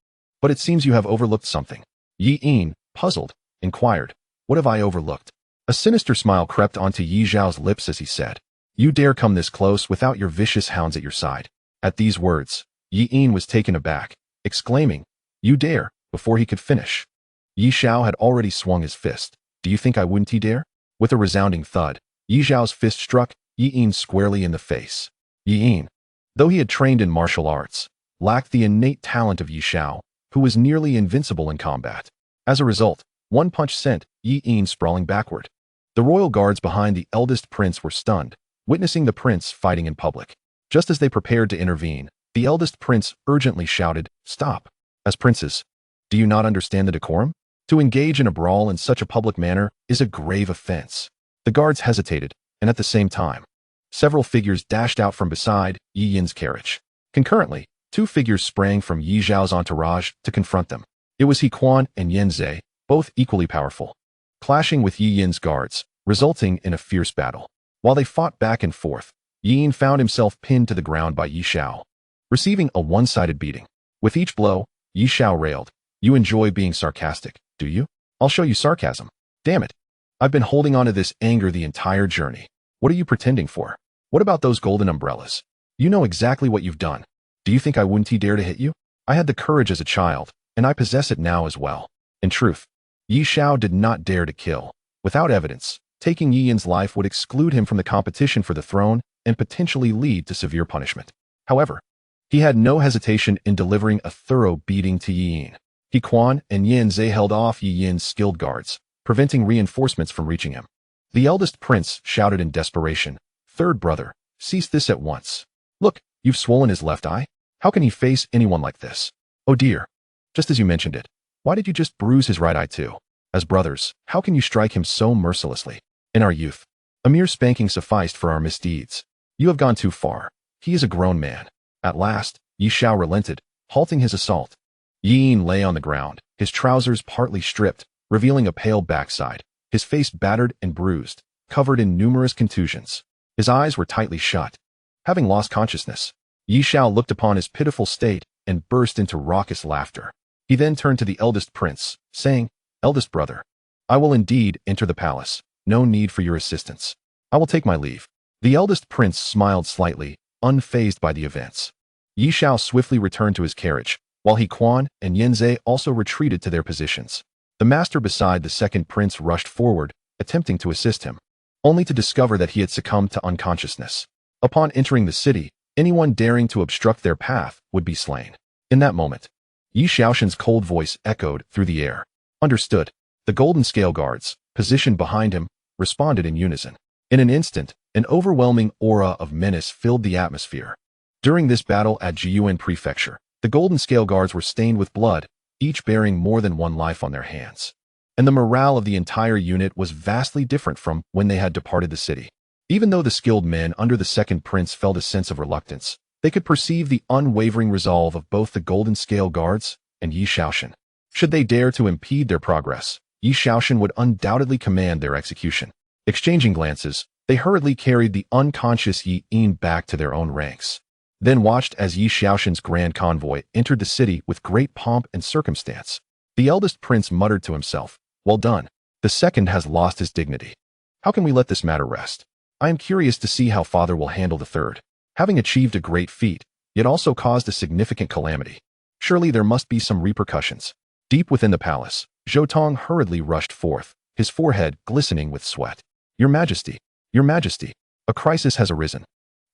But it seems you have overlooked something. Yi Yin, puzzled, inquired, what have I overlooked? A sinister smile crept onto Ye Xiao's lips as he said, you dare come this close without your vicious hounds at your side. At these words, Yi Yin was taken aback, exclaiming, you dare, before he could finish. Ye Xiao had already swung his fist. Do you think I wouldn't dare? With a resounding thud, Ye Xiao's fist struck Yi Yin squarely in the face. Yi Yin, though he had trained in martial arts, lacked the innate talent of Ye Xiao, who was nearly invincible in combat. As a result, one punch sent Yi Yin sprawling backward. The royal guards behind the eldest prince were stunned, witnessing the prince fighting in public. Just as they prepared to intervene, the eldest prince urgently shouted, stop. As princes, do you not understand the decorum? To engage in a brawl in such a public manner is a grave offense. The guards hesitated, and at the same time, several figures dashed out from beside Yi Yin's carriage. Concurrently, two figures sprang from Ye Xiao's entourage to confront them. It was He Quan and Yan Zhe, both equally powerful, clashing with Yi Yin's guards, resulting in a fierce battle. While they fought back and forth, Yi Yin found himself pinned to the ground by Ye Xiao, receiving a one-sided beating. With each blow, Ye Xiao railed, you enjoy being sarcastic, do you? I'll show you sarcasm. Damn it. I've been holding on to this anger the entire journey. What are you pretending for? What about those golden umbrellas? You know exactly what you've done. Do you think I wouldn't dare to hit you? I had the courage as a child, and I possess it now as well. In truth, Ye Xiao did not dare to kill. Without evidence, taking Yi Yin's life would exclude him from the competition for the throne and potentially lead to severe punishment. However, he had no hesitation in delivering a thorough beating to Yi Yin. He Quan and Yan Zhe held off Yi Yin's skilled guards, preventing reinforcements from reaching him. The eldest prince shouted in desperation, third brother, cease this at once. Look, you've swollen his left eye. How can he face anyone like this? Oh dear. Just as you mentioned it, why did you just bruise his right eye too? As brothers, how can you strike him so mercilessly? In our youth, a mere spanking sufficed for our misdeeds. You have gone too far. He is a grown man. At last, Ye Xiao relented, halting his assault. Yi Yin lay on the ground, his trousers partly stripped, revealing a pale backside, his face battered and bruised, covered in numerous contusions. His eyes were tightly shut. Having lost consciousness, Ye Xiao looked upon his pitiful state and burst into raucous laughter. He then turned to the eldest prince, saying, eldest brother, I will indeed enter the palace. No need for your assistance. I will take my leave. The eldest prince smiled slightly, unfazed by the events. Ye Xiao swiftly returned to his carriage, while He Quan and Yan Zhe also retreated to their positions. The master beside the second prince rushed forward, attempting to assist him, only to discover that he had succumbed to unconsciousness. Upon entering the city, anyone daring to obstruct their path would be slain. In that moment, Yi Xiaoshan's cold voice echoed through the air. Understood. The golden scale guards, positioned behind him, responded in unison. In an instant, an overwhelming aura of menace filled the atmosphere. During this battle at Jiyuan Prefecture, the golden scale guards were stained with blood, each bearing more than one life on their hands. And the morale of the entire unit was vastly different from when they had departed the city. Even though the skilled men under the second prince felt a sense of reluctance, they could perceive the unwavering resolve of both the golden scale guards and Ye Xiaoshan. Should they dare to impede their progress, Ye Xiaoshan would undoubtedly command their execution. Exchanging glances, they hurriedly carried the unconscious Yi Yin back to their own ranks, then watched as Ye Xiaoshan's grand convoy entered the city with great pomp and circumstance. The eldest prince muttered to himself, well done. The second has lost his dignity. How can we let this matter rest? I am curious to see how father will handle the third. Having achieved a great feat, yet also caused a significant calamity. Surely there must be some repercussions. Deep within the palace, Zhou Tong hurriedly rushed forth, his forehead glistening with sweat. Your Majesty, a crisis has arisen.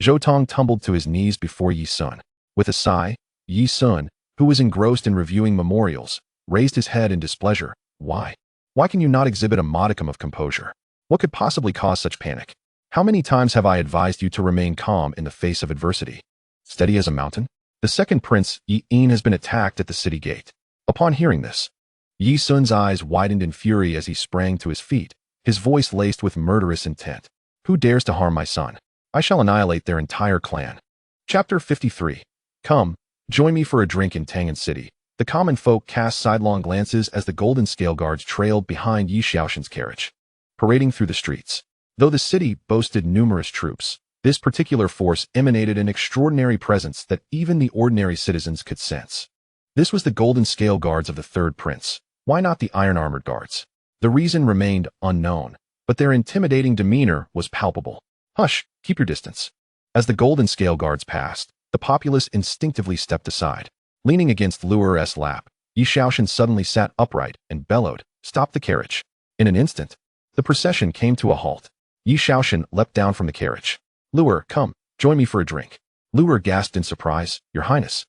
Zhou Tong tumbled to his knees before Yi Sun. With a sigh, Yi Sun, who was engrossed in reviewing memorials, raised his head in displeasure. Why? Why can you not exhibit a modicum of composure? What could possibly cause such panic? How many times have I advised you to remain calm in the face of adversity? Steady as a mountain? The second prince, Yi Yin, has been attacked at the city gate. Upon hearing this, Yi Sun's eyes widened in fury as he sprang to his feet, his voice laced with murderous intent. Who dares to harm my son? I shall annihilate their entire clan. Chapter 53. Come, join me for a drink in Tangan City. The common folk cast sidelong glances as the golden scale guards trailed behind Ye Xiaoxian's carriage, parading through the streets. Though the city boasted numerous troops, this particular force emanated an extraordinary presence that even the ordinary citizens could sense. This was the golden scale guards of the third prince. Why not the iron-armored guards? The reason remained unknown, but their intimidating demeanor was palpable. Hush, keep your distance. As the golden scale guards passed, the populace instinctively stepped aside. Leaning against Luer's lap, Ye Xiaoxian suddenly sat upright and bellowed, "Stop the carriage." In an instant, the procession came to a halt. Ye Xiaoxian leapt down from the carriage. "Luer, come, join me for a drink." Luer gasped in surprise. "Your Highness,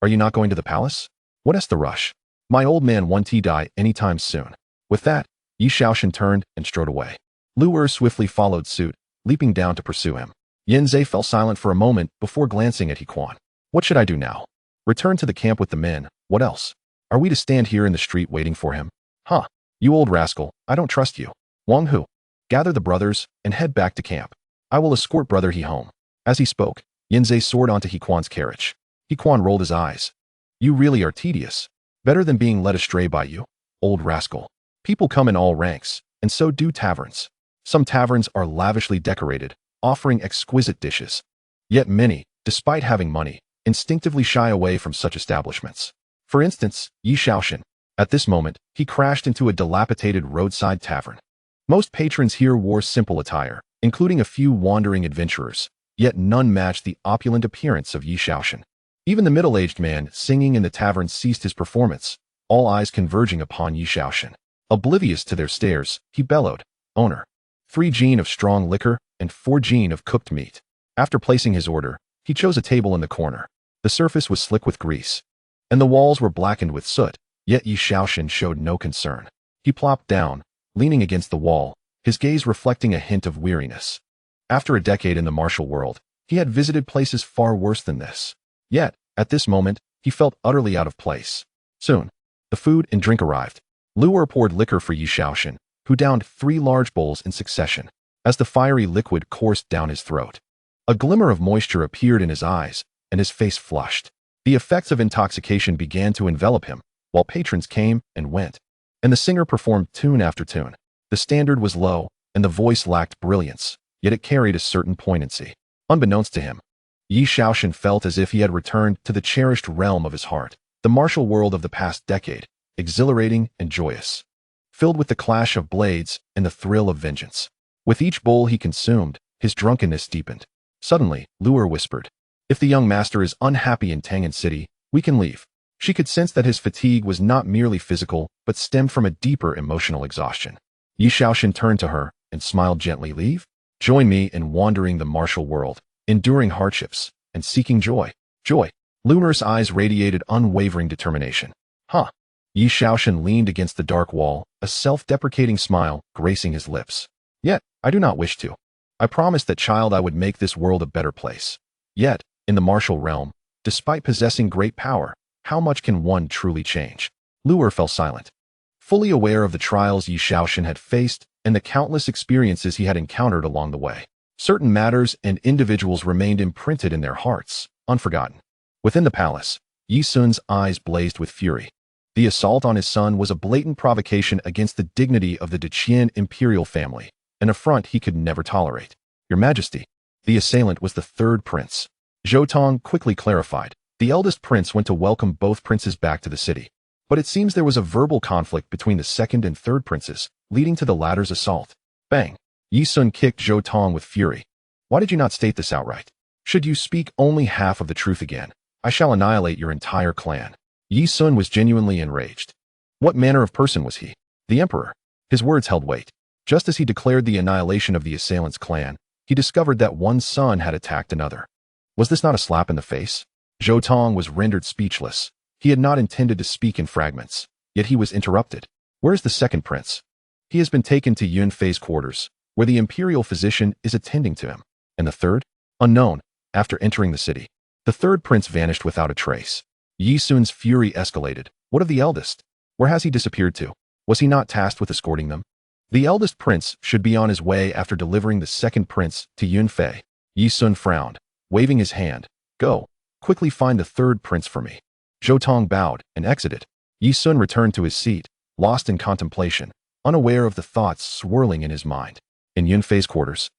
are you not going to the palace? What's the rush? My old man won't die anytime soon." With that, Ye Xiaoxian turned and strode away. Luer swiftly followed suit, leaping down to pursue him. Yanzhe fell silent for a moment before glancing at He Quan. "What should I do now? Return to the camp with the men. What else? Are we to stand here in the street waiting for him? Huh, you old rascal, I don't trust you. Wang Hu, gather the brothers and head back to camp. I will escort Brother He home." As he spoke, Yanzhe soared onto He Quan's carriage. He Quan rolled his eyes. "You really are tedious. Better than being led astray by you, old rascal. People come in all ranks, and so do taverns. Some taverns are lavishly decorated, offering exquisite dishes. Yet many, despite having money, instinctively shy away from such establishments. For instance, Ye Xiaoxian. At this moment, he crashed into a dilapidated roadside tavern. Most patrons here wore simple attire, including a few wandering adventurers, yet none matched the opulent appearance of Ye Xiaoxian. Even the middle-aged man singing in the tavern ceased his performance, all eyes converging upon Ye Xiaoxian. Oblivious to their stares, he bellowed, "Owner, 3 jin of strong liquor and 4 jin of cooked meat." After placing his order, he chose a table in the corner. The surface was slick with grease, and the walls were blackened with soot, yet Ye Xiaoxian showed no concern. He plopped down, leaning against the wall, his gaze reflecting a hint of weariness. After a decade in the martial world, he had visited places far worse than this. Yet, at this moment, he felt utterly out of place. Soon, the food and drink arrived. Luer poured liquor for Ye Xiaoxian, who downed 3 large bowls in succession. As the fiery liquid coursed down his throat, a glimmer of moisture appeared in his eyes, and his face flushed. The effects of intoxication began to envelop him, while patrons came and went, and the singer performed tune after tune. The standard was low, and the voice lacked brilliance, yet it carried a certain poignancy. Unbeknownst to him, Ye Xiaoxian felt as if he had returned to the cherished realm of his heart, the martial world of the past decade, exhilarating and joyous, filled with the clash of blades and the thrill of vengeance. With each bowl he consumed, his drunkenness deepened. Suddenly, Luer whispered, "If the young master is unhappy in Tangan City, we can leave." She could sense that his fatigue was not merely physical, but stemmed from a deeper emotional exhaustion. Ye Xiaoxian turned to her and smiled gently. "Leave? Join me in wandering the martial world, enduring hardships, and seeking joy." Joy. Luer's eyes radiated unwavering determination. "Huh." Ye Xiaoxian leaned against the dark wall, a self-deprecating smile gracing his lips. "Yet, I do not wish to. I promised that child I would make this world a better place. Yet, in the martial realm, despite possessing great power, how much can one truly change?" Luer fell silent, fully aware of the trials Ye Xiaoxian had faced and the countless experiences he had encountered along the way. Certain matters and individuals remained imprinted in their hearts, unforgotten. Within the palace, Yi Sun's eyes blazed with fury. The assault on his son was a blatant provocation against the dignity of the Qian imperial family, an affront he could never tolerate. "Your Majesty." The assailant was the third prince. Zhou Tong quickly clarified. The eldest prince went to welcome both princes back to the city. But it seems there was a verbal conflict between the second and third princes, leading to the latter's assault. Bang! Yi Sun kicked Zhou Tong with fury. "Why did you not state this outright? Should you speak only half of the truth again, I shall annihilate your entire clan." Yi Sun was genuinely enraged. What manner of person was he? The emperor. His words held weight. Just as he declared the annihilation of the assailant's clan, he discovered that one son had attacked another. Was this not a slap in the face? Zhou Tong was rendered speechless. He had not intended to speak in fragments, yet he was interrupted. "Where is the second prince?" "He has been taken to Yun Fei's quarters, where the imperial physician is attending to him." "And the third?" "Unknown, after entering the city." The third prince vanished without a trace. Yi Sun's fury escalated. "What of the eldest? Where has he disappeared to? Was he not tasked with escorting them?" The eldest prince should be on his way after delivering the second prince to Yunfei. Yi Sun frowned, waving his hand. Go, quickly find the third prince for me. Zhou Tong bowed and exited. Yi Sun returned to his seat, lost in contemplation, unaware of the thoughts swirling in his mind. In Yunfei's quarters,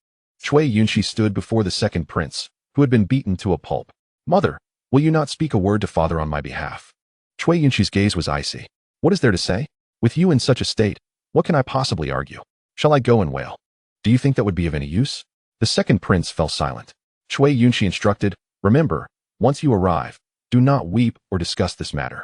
Cui Yunxi stood before the second prince, who had been beaten to a pulp. Mother, will you not speak a word to father on my behalf? Cui Yunxi's gaze was icy. What is there to say? With you in such a state, what can I possibly argue? Shall I go and wail? Do you think that would be of any use? The second prince fell silent. Cui Yunxi instructed, remember, once you arrive, do not weep or discuss this matter.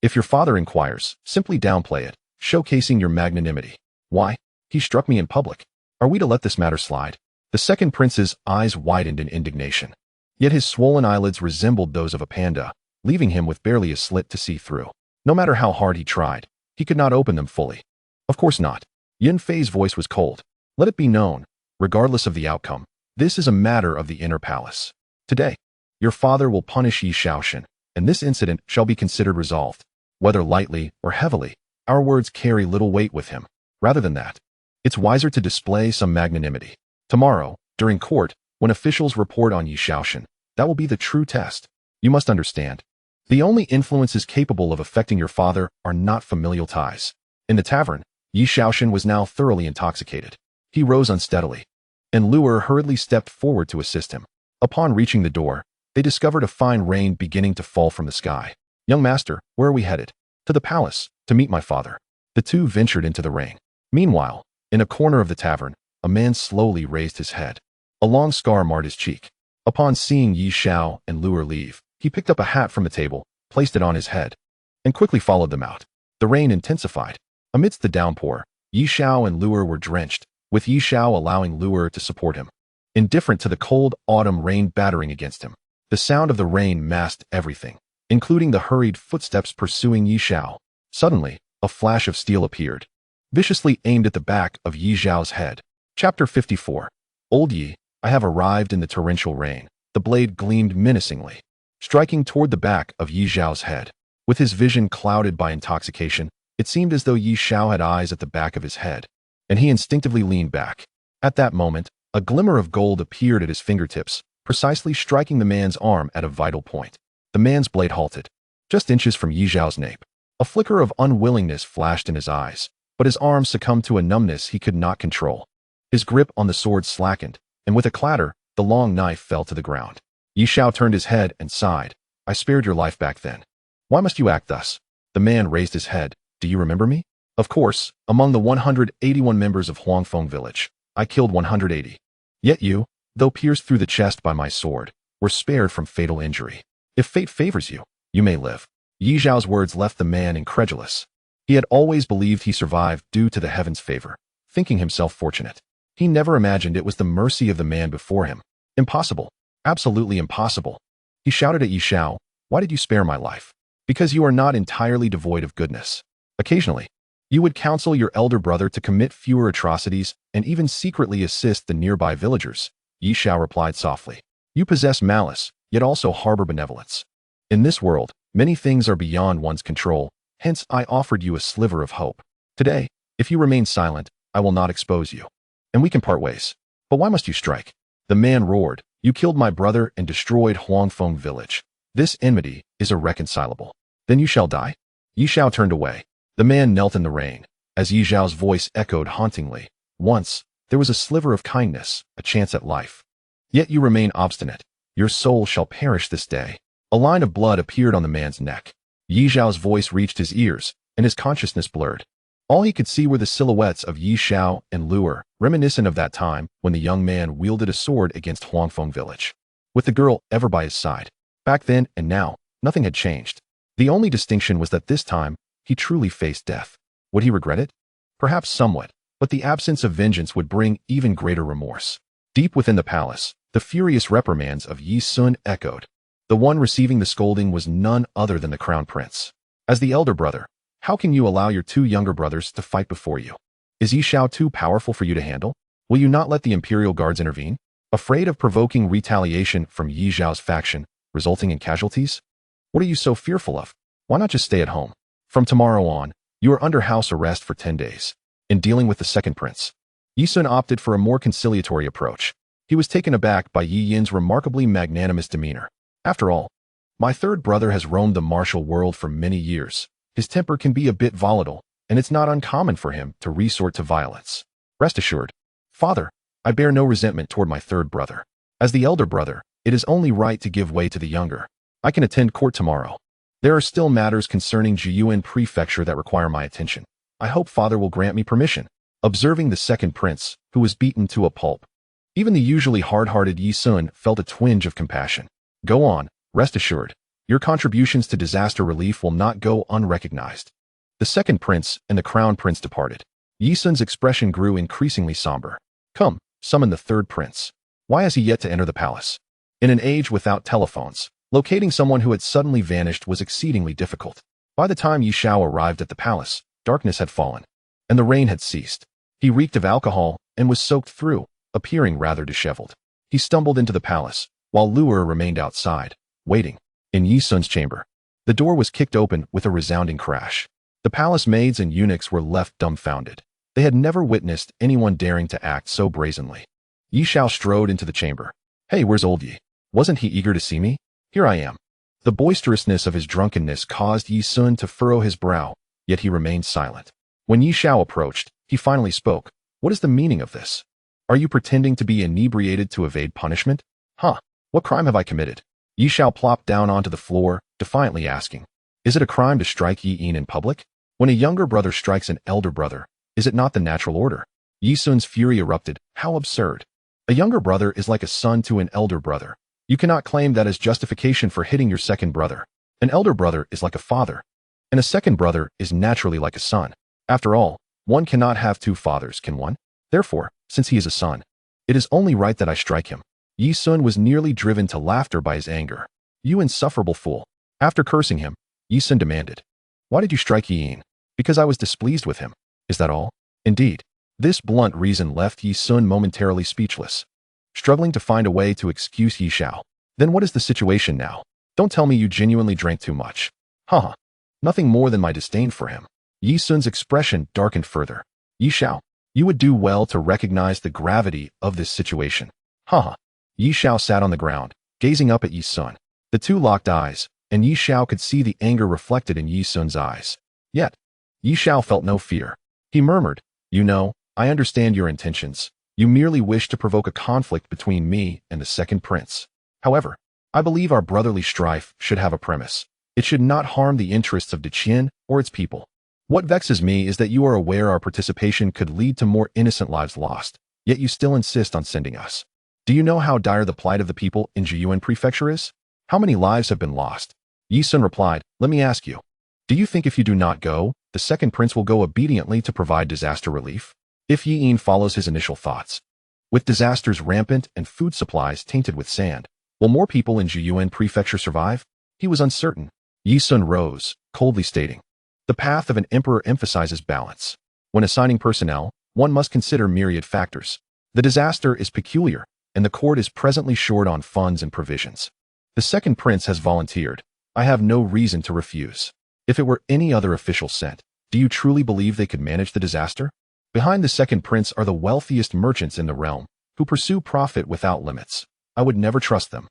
If your father inquires, simply downplay it, showcasing your magnanimity. Why? He struck me in public. Are we to let this matter slide? The second prince's eyes widened in indignation. Yet his swollen eyelids resembled those of a panda, leaving him with barely a slit to see through. No matter how hard he tried, he could not open them fully. Of course not. Yunfei's voice was cold. Let it be known, regardless of the outcome, this is a matter of the inner palace. Today, your father will punish Ye Xiao, and this incident shall be considered resolved. Whether lightly or heavily, our words carry little weight with him. Rather than that, it's wiser to display some magnanimity. Tomorrow, during court, when officials report on Ye Xiao, that will be the true test. You must understand. The only influences capable of affecting your father are not familial ties. In the tavern, Ye Xiao was now thoroughly intoxicated. He rose unsteadily, and Luer hurriedly stepped forward to assist him. Upon reaching the door, they discovered a fine rain beginning to fall from the sky. Young master, where are we headed? To the palace, to meet my father. The two ventured into the rain. Meanwhile, in a corner of the tavern, a man slowly raised his head. A long scar marred his cheek. Upon seeing Ye Xiao and Luer leave, he picked up a hat from the table, placed it on his head, and quickly followed them out. The rain intensified. Amidst the downpour, Ye Xiao and Luer were drenched, with Ye Xiao allowing Luer to support him. Indifferent to the cold autumn rain battering against him, the sound of the rain masked everything, including the hurried footsteps pursuing Ye Xiao. Suddenly, a flash of steel appeared, viciously aimed at the back of Ye Xiao's head. Chapter 54. Old Yi, I have arrived in the torrential rain. The blade gleamed menacingly, striking toward the back of Ye Xiao's head. With his vision clouded by intoxication, it seemed as though Ye Xiao had eyes at the back of his head, and he instinctively leaned back. At that moment, a glimmer of gold appeared at his fingertips, precisely striking the man's arm at a vital point. The man's blade halted, just inches from Ye Xiao's nape. A flicker of unwillingness flashed in his eyes, but his arm succumbed to a numbness he could not control. His grip on the sword slackened, and with a clatter, the long knife fell to the ground. Ye Xiao turned his head and sighed. I spared your life back then. Why must you act thus? The man raised his head. Do you remember me? Of course, among the 181 members of Huangfeng village, I killed 180. Yet you, though pierced through the chest by my sword, were spared from fatal injury. If fate favors you, you may live. Ye Xiao's words left the man incredulous. He had always believed he survived due to the heavens' favor, thinking himself fortunate. He never imagined it was the mercy of the man before him. Impossible. Absolutely impossible. He shouted at Ye Xiao, why did you spare my life? Because you are not entirely devoid of goodness. Occasionally, you would counsel your elder brother to commit fewer atrocities and even secretly assist the nearby villagers. Ye Xiao replied softly. You possess malice, yet also harbor benevolence. In this world, many things are beyond one's control, hence I offered you a sliver of hope. Today, if you remain silent, I will not expose you, and we can part ways. But why must you strike? The man roared, you killed my brother and destroyed Huangfeng village. This enmity is irreconcilable. Then you shall die? Ye Xiao turned away. The man knelt in the rain, as Ye Xiao's voice echoed hauntingly. Once, there was a sliver of kindness, a chance at life. Yet you remain obstinate. Your soul shall perish this day. A line of blood appeared on the man's neck. Ye Xiao's voice reached his ears, and his consciousness blurred. All he could see were the silhouettes of Ye Xiao and Luer, reminiscent of that time when the young man wielded a sword against Huangfeng village, with the girl ever by his side. Back then and now, nothing had changed. The only distinction was that this time, he truly faced death. Would he regret it? Perhaps somewhat, but the absence of vengeance would bring even greater remorse. Deep within the palace, the furious reprimands of Yi Sun echoed. The one receiving the scolding was none other than the crown prince. As the elder brother, how can you allow your two younger brothers to fight before you? Is Ye Xiao too powerful for you to handle? Will you not let the imperial guards intervene? Afraid of provoking retaliation from Ye Xiao's faction, resulting in casualties? What are you so fearful of? Why not just stay at home? From tomorrow on, you are under house arrest for 10 days. In dealing with the second prince, Yi Sun opted for a more conciliatory approach. He was taken aback by Yi Yin's remarkably magnanimous demeanor. After all, my third brother has roamed the martial world for many years. His temper can be a bit volatile, and it's not uncommon for him to resort to violence. Rest assured, father, I bear no resentment toward my third brother. As the elder brother, it is only right to give way to the younger. I can attend court tomorrow. There are still matters concerning Jiyuan Prefecture that require my attention. I hope father will grant me permission. Observing the second prince, who was beaten to a pulp, even the usually hard-hearted Yi Sun felt a twinge of compassion. Go on, rest assured. Your contributions to disaster relief will not go unrecognized. The second prince and the crown prince departed. Yi Sun's expression grew increasingly somber. Come, summon the third prince. Why has he yet to enter the palace? In an age without telephones, locating someone who had suddenly vanished was exceedingly difficult. By the time Ye Xiao arrived at the palace, darkness had fallen, and the rain had ceased. He reeked of alcohol and was soaked through, appearing rather disheveled. He stumbled into the palace, while Luer remained outside, waiting. In Yi Sun's chamber, the door was kicked open with a resounding crash. The palace maids and eunuchs were left dumbfounded. They had never witnessed anyone daring to act so brazenly. Ye Xiao strode into the chamber. Hey, where's old Yi? Wasn't he eager to see me? Here I am. The boisterousness of his drunkenness caused Yi Sun to furrow his brow, yet he remained silent. When Ye Xiao approached, he finally spoke. What is the meaning of this? Are you pretending to be inebriated to evade punishment? Huh, what crime have I committed? Ye Xiao plopped down onto the floor, defiantly asking. Is it a crime to strike Yi Yin in public? When a younger brother strikes an elder brother, is it not the natural order? Yi Sun's fury erupted. How absurd. A younger brother is like a son to an elder brother. You cannot claim that as justification for hitting your second brother. An elder brother is like a father, and a second brother is naturally like a son. After all, one cannot have two fathers, can one? Therefore, since he is a son, it is only right that I strike him. Yi Sun was nearly driven to laughter by his anger. You insufferable fool. After cursing him, Yi Sun demanded. Why did you strike Yi Yin? Because I was displeased with him. Is that all? Indeed. This blunt reason left Yi Sun momentarily speechless, struggling to find a way to excuse Ye Xiao. Then what is the situation now? Don't tell me you genuinely drank too much. Haha. Nothing more than my disdain for him. Yi Sun's expression darkened further. Ye Xiao, you would do well to recognize the gravity of this situation. Haha. Ye Xiao sat on the ground, gazing up at Yi Sun. The two locked eyes, and Ye Xiao could see the anger reflected in Yi Sun's eyes. Yet, Ye Xiao felt no fear. He murmured, You know, I understand your intentions. You merely wish to provoke a conflict between me and the second prince. However, I believe our brotherly strife should have a premise. It should not harm the interests of Deqian or its people. What vexes me is that you are aware our participation could lead to more innocent lives lost, yet you still insist on sending us. Do you know how dire the plight of the people in Jiyuan Prefecture is? How many lives have been lost? Yi Sun replied, Let me ask you. Do you think if you do not go, the second prince will go obediently to provide disaster relief? If Yi Yin follows his initial thoughts, with disasters rampant and food supplies tainted with sand, will more people in Jiyuan Prefecture survive? He was uncertain. Yi Sun rose, coldly stating, The path of an emperor emphasizes balance. When assigning personnel, one must consider myriad factors. The disaster is peculiar, and the court is presently short on funds and provisions. The second prince has volunteered. I have no reason to refuse. If it were any other official sent, do you truly believe they could manage the disaster? Behind the second prince are the wealthiest merchants in the realm, who pursue profit without limits. I would never trust them.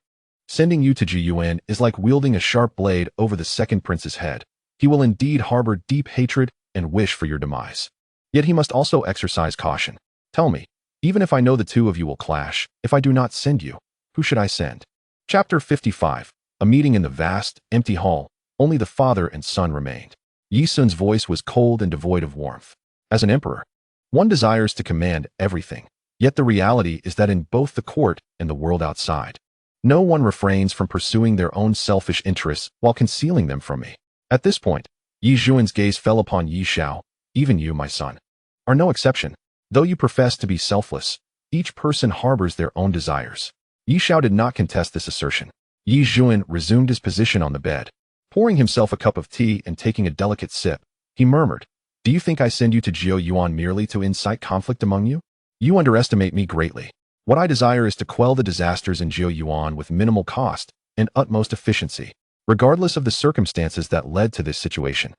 Sending you to Jiyuan is like wielding a sharp blade over the second prince's head. He will indeed harbor deep hatred and wish for your demise. Yet he must also exercise caution. Tell me, even if I know the two of you will clash, if I do not send you, who should I send? Chapter 55. A meeting in the vast, empty hall. Only the father and son remained. Yi Sun's voice was cold and devoid of warmth. As an emperor, one desires to command everything. Yet the reality is that in both the court and the world outside, no one refrains from pursuing their own selfish interests while concealing them from me. At this point, Yi Zhuan's gaze fell upon Ye Xiao. Even you, my son, are no exception. Though you profess to be selfless, each person harbors their own desires. Ye Xiao did not contest this assertion. Yi Zhuan resumed his position on the bed. Pouring himself a cup of tea and taking a delicate sip, he murmured, Do you think I send you to Jiao Yuan merely to incite conflict among you? You underestimate me greatly. What I desire is to quell the disasters in Jiao Yuan with minimal cost and utmost efficiency, regardless of the circumstances that led to this situation.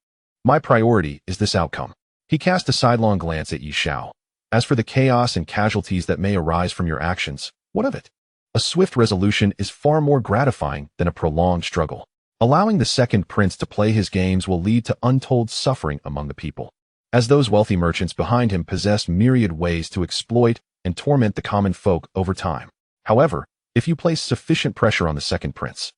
My priority is this outcome. He cast a sidelong glance at Ye Xiao. As for the chaos and casualties that may arise from your actions, what of it? A swift resolution is far more gratifying than a prolonged struggle. Allowing the second prince to play his games will lead to untold suffering among the people, as those wealthy merchants behind him possess myriad ways to exploit and torment the common folk over time. However, if you place sufficient pressure on the second prince,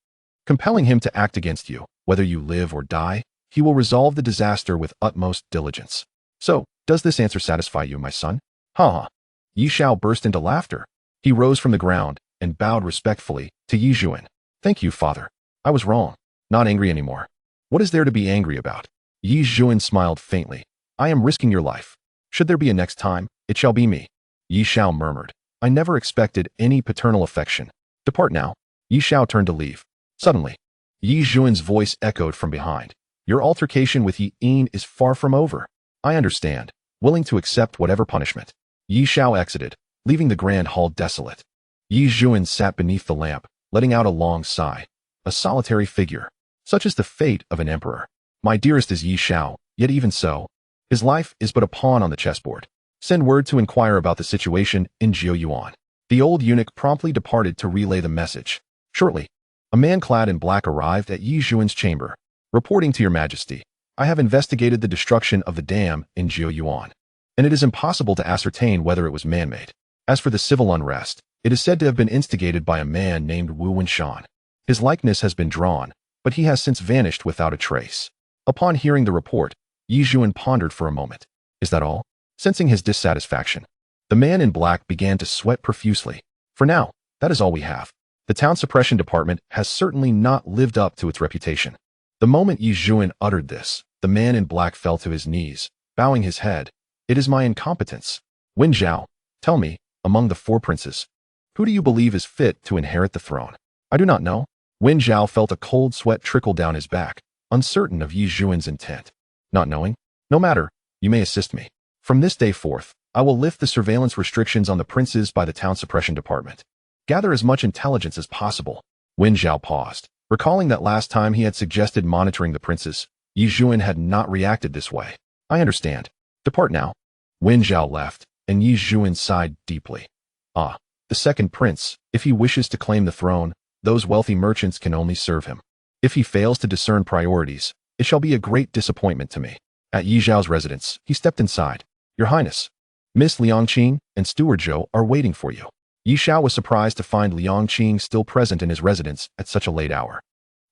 compelling him to act against you, whether you live or die, he will resolve the disaster with utmost diligence. So, does this answer satisfy you, my son? Ha ha. Ye Xiao burst into laughter. He rose from the ground and bowed respectfully to Ye Zhuan. Thank you, father. I was wrong. Not angry anymore. What is there to be angry about? Ye Zhuan smiled faintly. I am risking your life. Should there be a next time, it shall be me. Ye Xiao murmured. I never expected any paternal affection. Depart now. Ye Xiao turned to leave. Suddenly, Ye Zhuan's voice echoed from behind. Your altercation with Ye Yin is far from over. I understand, willing to accept whatever punishment. Ye Xiao exited, leaving the grand hall desolate. Ye Zhuan sat beneath the lamp, letting out a long sigh. A solitary figure. Such is the fate of an emperor. My dearest is Ye Xiao, yet even so, his life is but a pawn on the chessboard. Send word to inquire about the situation in Jiuyuan. The old eunuch promptly departed to relay the message. Shortly, a man clad in black arrived at Ye Zhuan's chamber. Reporting to your majesty, I have investigated the destruction of the dam in Jiuyuan, and it is impossible to ascertain whether it was man-made. As for the civil unrest, it is said to have been instigated by a man named Wu Wenshan. His likeness has been drawn, but he has since vanished without a trace. Upon hearing the report, Ye Zhuan pondered for a moment. Is that all? Sensing his dissatisfaction, the man in black began to sweat profusely. For now, that is all we have. The town suppression department has certainly not lived up to its reputation. The moment Ye Zhuan uttered this, the man in black fell to his knees, bowing his head. It is my incompetence. Wen Zhao, tell me, among the four princes, who do you believe is fit to inherit the throne? I do not know. Wen Zhao felt a cold sweat trickle down his back, uncertain of Ye Zhuan's intent. Not knowing? No matter, you may assist me. From this day forth, I will lift the surveillance restrictions on the princes by the town suppression department. Gather as much intelligence as possible. Wen Zhao paused. Recalling that last time he had suggested monitoring the princes, Ye Zhuan had not reacted this way. I understand. Depart now. Wen Zhao left, and Ye Zhuan sighed deeply. Ah, the second prince, if he wishes to claim the throne, those wealthy merchants can only serve him. If he fails to discern priorities, it shall be a great disappointment to me. At Ye Zhao's residence, he stepped inside. Your Highness, Miss Liangqing and Steward Zhou are waiting for you. Ye Xiao was surprised to find Liangqing still present in his residence at such a late hour.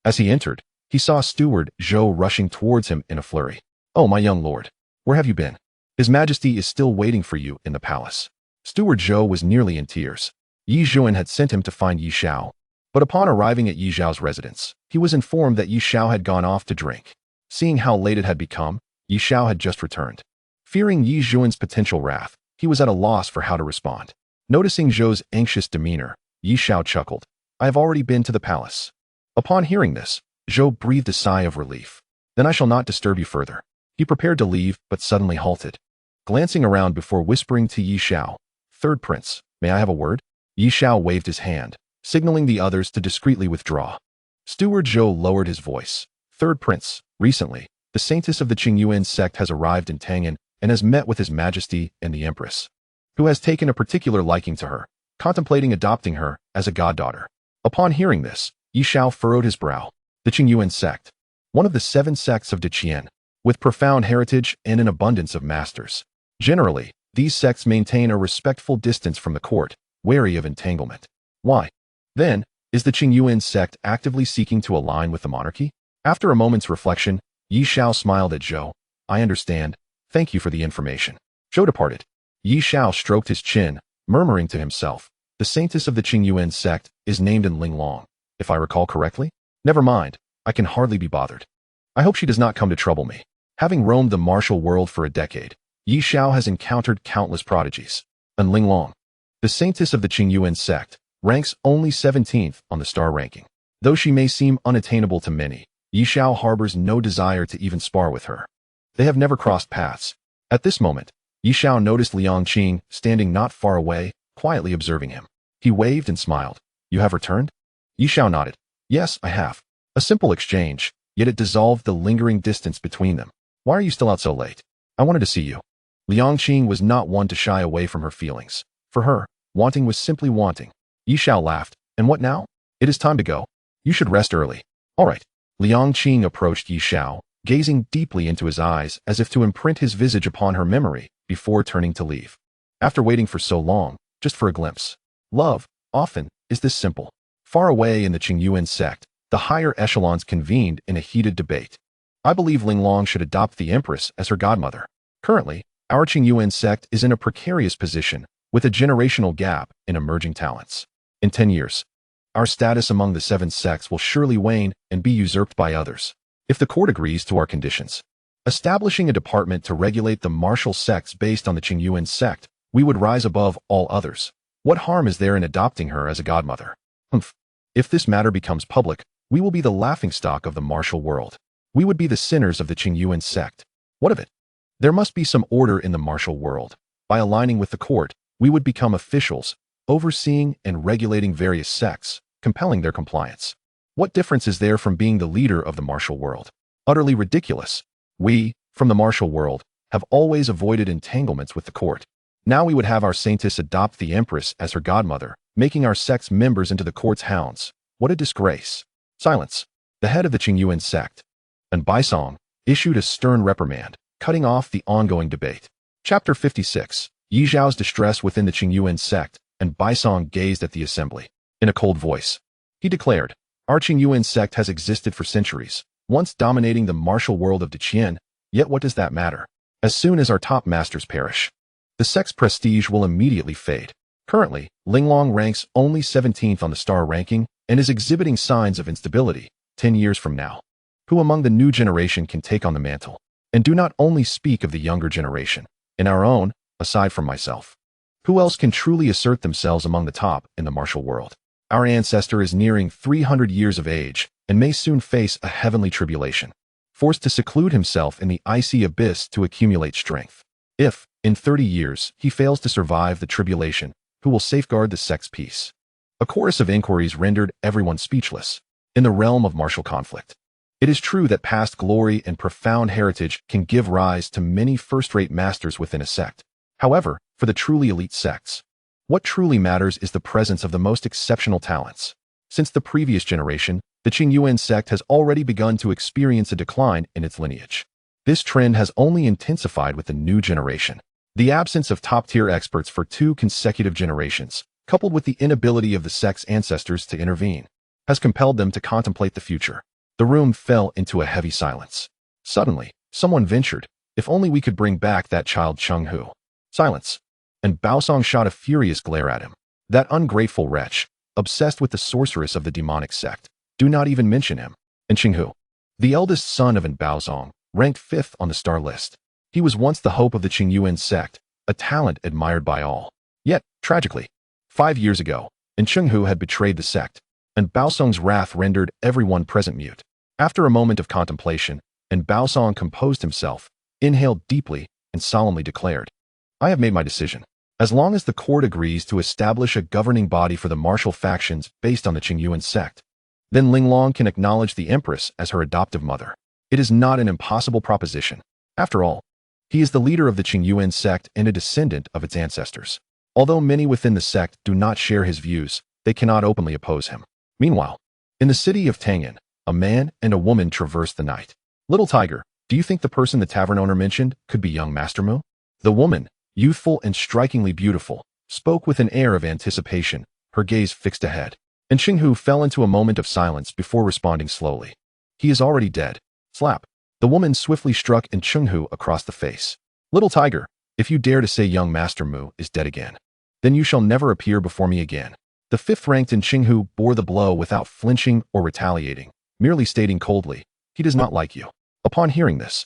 As he entered, he saw Steward Zhou rushing towards him in a flurry. Oh, my young lord, where have you been? His Majesty is still waiting for you in the palace. Steward Zhou was nearly in tears. Ye Zhuan had sent him to find Ye Xiao, but upon arriving at Ye Zhao's residence, he was informed that Ye Xiao had gone off to drink. Seeing how late it had become, Ye Xiao had just returned. Fearing Ye Zhuan's potential wrath, he was at a loss for how to respond. Noticing Zhou's anxious demeanor, Ye Xiao chuckled. I have already been to the palace. Upon hearing this, Zhou breathed a sigh of relief. Then I shall not disturb you further. He prepared to leave, but suddenly halted. Glancing around before whispering to Ye Xiao, Third Prince, may I have a word? Ye Xiao waved his hand, signaling the others to discreetly withdraw. Steward Zhou lowered his voice. Third Prince, recently, the saintess of the Qingyuan sect has arrived in Tangan and has met with His Majesty and the Empress, who has taken a particular liking to her, contemplating adopting her as a goddaughter. Upon hearing this, Ye Xiao furrowed his brow. The Qingyuan sect, one of the 7 sects of Qian, with profound heritage and an abundance of masters. Generally, these sects maintain a respectful distance from the court, wary of entanglement. Why, then, is the Qingyuan sect actively seeking to align with the monarchy? After a moment's reflection, Ye Xiao smiled at Zhou. I understand. Thank you for the information. Zhou departed. Ye Xiao stroked his chin, murmuring to himself. The saintess of the Qingyuan sect is named in Linglong, if I recall correctly. Never mind, I can hardly be bothered. I hope she does not come to trouble me. Having roamed the martial world for a decade, Ye Xiao has encountered countless prodigies. And Linglong, the saintess of the Qingyuan sect, ranks only 17th on the star ranking. Though she may seem unattainable to many, Ye Xiao harbors no desire to even spar with her. They have never crossed paths. At this moment, Ye Xiao noticed Liangqing standing not far away, quietly observing him. He waved and smiled. You have returned? Ye Xiao nodded. Yes, I have. A simple exchange, yet it dissolved the lingering distance between them. Why are you still out so late? I wanted to see you. Liang Qing was not one to shy away from her feelings. For her, wanting was simply wanting. Ye Xiao laughed. And what now? It is time to go. You should rest early. All right. Liang Qing approached Ye Xiao, gazing deeply into his eyes as if to imprint his visage upon her memory before turning to leave. After waiting for so long, just for a glimpse. Love, often, is this simple. Far away in the Qingyuan sect, the higher echelons convened in a heated debate. I believe Linglong should adopt the empress as her godmother. Currently, our Qingyuan sect is in a precarious position with a generational gap in emerging talents. In 10 years, our status among the 7 sects will surely wane and be usurped by others. If the court agrees to our conditions, establishing a department to regulate the martial sects based on the Qingyuan sect, we would rise above all others. What harm is there in adopting her as a godmother? Humph. If this matter becomes public, we will be the laughingstock of the martial world. We would be the sinners of the Qingyuan sect. What of it? There must be some order in the martial world. By aligning with the court, we would become officials, overseeing and regulating various sects, compelling their compliance. What difference is there from being the leader of the martial world? Utterly ridiculous. We, from the martial world, have always avoided entanglements with the court. Now we would have our saintess adopt the empress as her godmother, making our sect's members into the court's hounds. What a disgrace. Silence. The head of the Qingyuan sect, and Baisong, issued a stern reprimand, cutting off the ongoing debate. Chapter 56. Ye Xiao's distress within the Qingyuan sect, and Baisong gazed at the assembly. In a cold voice, he declared, our Qingyuan sect has existed for centuries, once dominating the martial world of Deqian, yet what does that matter? As soon as our top masters perish, the sect's prestige will immediately fade. Currently, Linglong ranks only 17th on the star ranking and is exhibiting signs of instability. 10 years from now, who among the new generation can take on the mantle? And do not only speak of the younger generation. In our own, aside from myself, who else can truly assert themselves among the top in the martial world? Our ancestor is nearing 300 years of age and may soon face a heavenly tribulation, forced to seclude himself in the icy abyss to accumulate strength. If, in 30 years, he fails to survive the tribulation, who will safeguard the sect's peace? A chorus of inquiries rendered everyone speechless. In the realm of martial conflict, it is true that past glory and profound heritage can give rise to many first-rate masters within a sect. However, for the truly elite sects, what truly matters is the presence of the most exceptional talents. Since the previous generation, the Qingyuan sect has already begun to experience a decline in its lineage. This trend has only intensified with the new generation. The absence of top-tier experts for 2 consecutive generations, coupled with the inability of the sect's ancestors to intervene, has compelled them to contemplate the future. The room fell into a heavy silence. Suddenly, someone ventured, if only we could bring back that child Cheng Hu. Silence. And Baosong shot a furious glare at him. That ungrateful wretch, obsessed with the sorceress of the demonic sect. Do not even mention him. And Cheng Hu, the eldest son of An Baozong, ranked 5th on the star list. He was once the hope of the Qingyuan sect, a talent admired by all. Yet, tragically, 5 years ago, and Cheng Hu had betrayed the sect, and Baosong's wrath rendered everyone present mute. After a moment of contemplation, and Baosong composed himself, inhaled deeply, and solemnly declared, I have made my decision. As long as the court agrees to establish a governing body for the martial factions based on the Qingyuan sect, then Linglong can acknowledge the empress as her adoptive mother. It is not an impossible proposition. After all, he is the leader of the Qingyuan sect and a descendant of its ancestors. Although many within the sect do not share his views, they cannot openly oppose him. Meanwhile, in the city of Tangyan, a man and a woman traversed the night. Little Tiger, do you think the person the tavern owner mentioned could be young Master Mu? The woman, youthful and strikingly beautiful, spoke with an air of anticipation, her gaze fixed ahead. And Cheng Hu fell into a moment of silence before responding slowly. He is already dead. Slap. The woman swiftly struck Cheng Hu across the face. Little Tiger, if you dare to say young Master Mu is dead again, then you shall never appear before me again. The 5th-ranked Cheng Hu bore the blow without flinching or retaliating, merely stating coldly, he does not like you. Upon hearing this,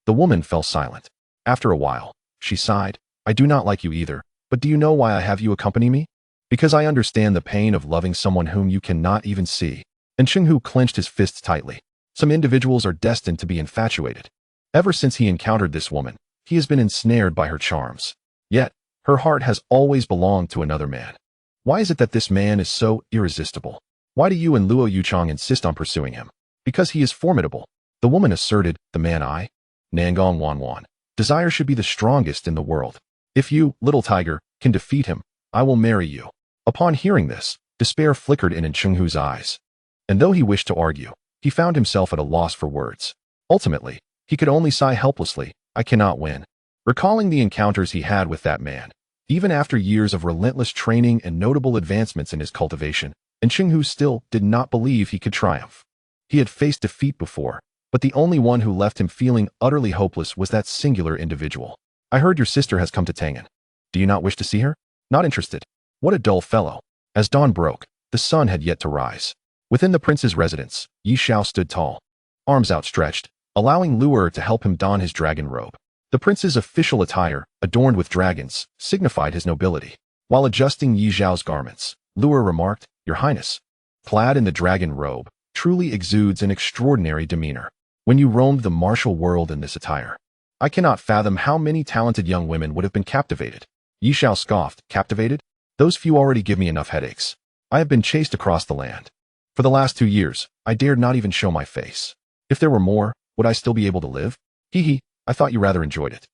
the woman fell silent. After a while, she sighed, I do not like you either, but do you know why I have you accompany me? Because I understand the pain of loving someone whom you cannot even see. And Cheng Hu clenched his fists tightly. Some individuals are destined to be infatuated. Ever since he encountered this woman, he has been ensnared by her charms. Yet, her heart has always belonged to another man. Why is it that this man is so irresistible? Why do you and Luo Yuchang insist on pursuing him? Because he is formidable. The woman asserted, the man I, Nangong Wanwan, Desire should be the strongest in the world. If you, little tiger, can defeat him, I will marry you. Upon hearing this, despair flickered in Chenghu's eyes. And though he wished to argue, he found himself at a loss for words. Ultimately, he could only sigh helplessly, I cannot win. Recalling the encounters he had with that man, even after years of relentless training and notable advancements in his cultivation, Chenghu still did not believe he could triumph. He had faced defeat before, but the only one who left him feeling utterly hopeless was that singular individual. I heard your sister has come to Tangan. Do you not wish to see her? Not interested. What a dull fellow. As dawn broke, the sun had yet to rise. Within the prince's residence, Ye Xiao stood tall, arms outstretched, allowing Luer to help him don his dragon robe. The prince's official attire, adorned with dragons, signified his nobility. While adjusting Ye Xiao's garments, Luer remarked, Your Highness, clad in the dragon robe, truly exudes an extraordinary demeanor. When you roamed the martial world in this attire, I cannot fathom how many talented young women would have been captivated. Ye Xiao scoffed, Captivated? Those few already give me enough headaches. I have been chased across the land. For the last 2 years, I dared not even show my face. If there were more, would I still be able to live? Hee, I thought you rather enjoyed it.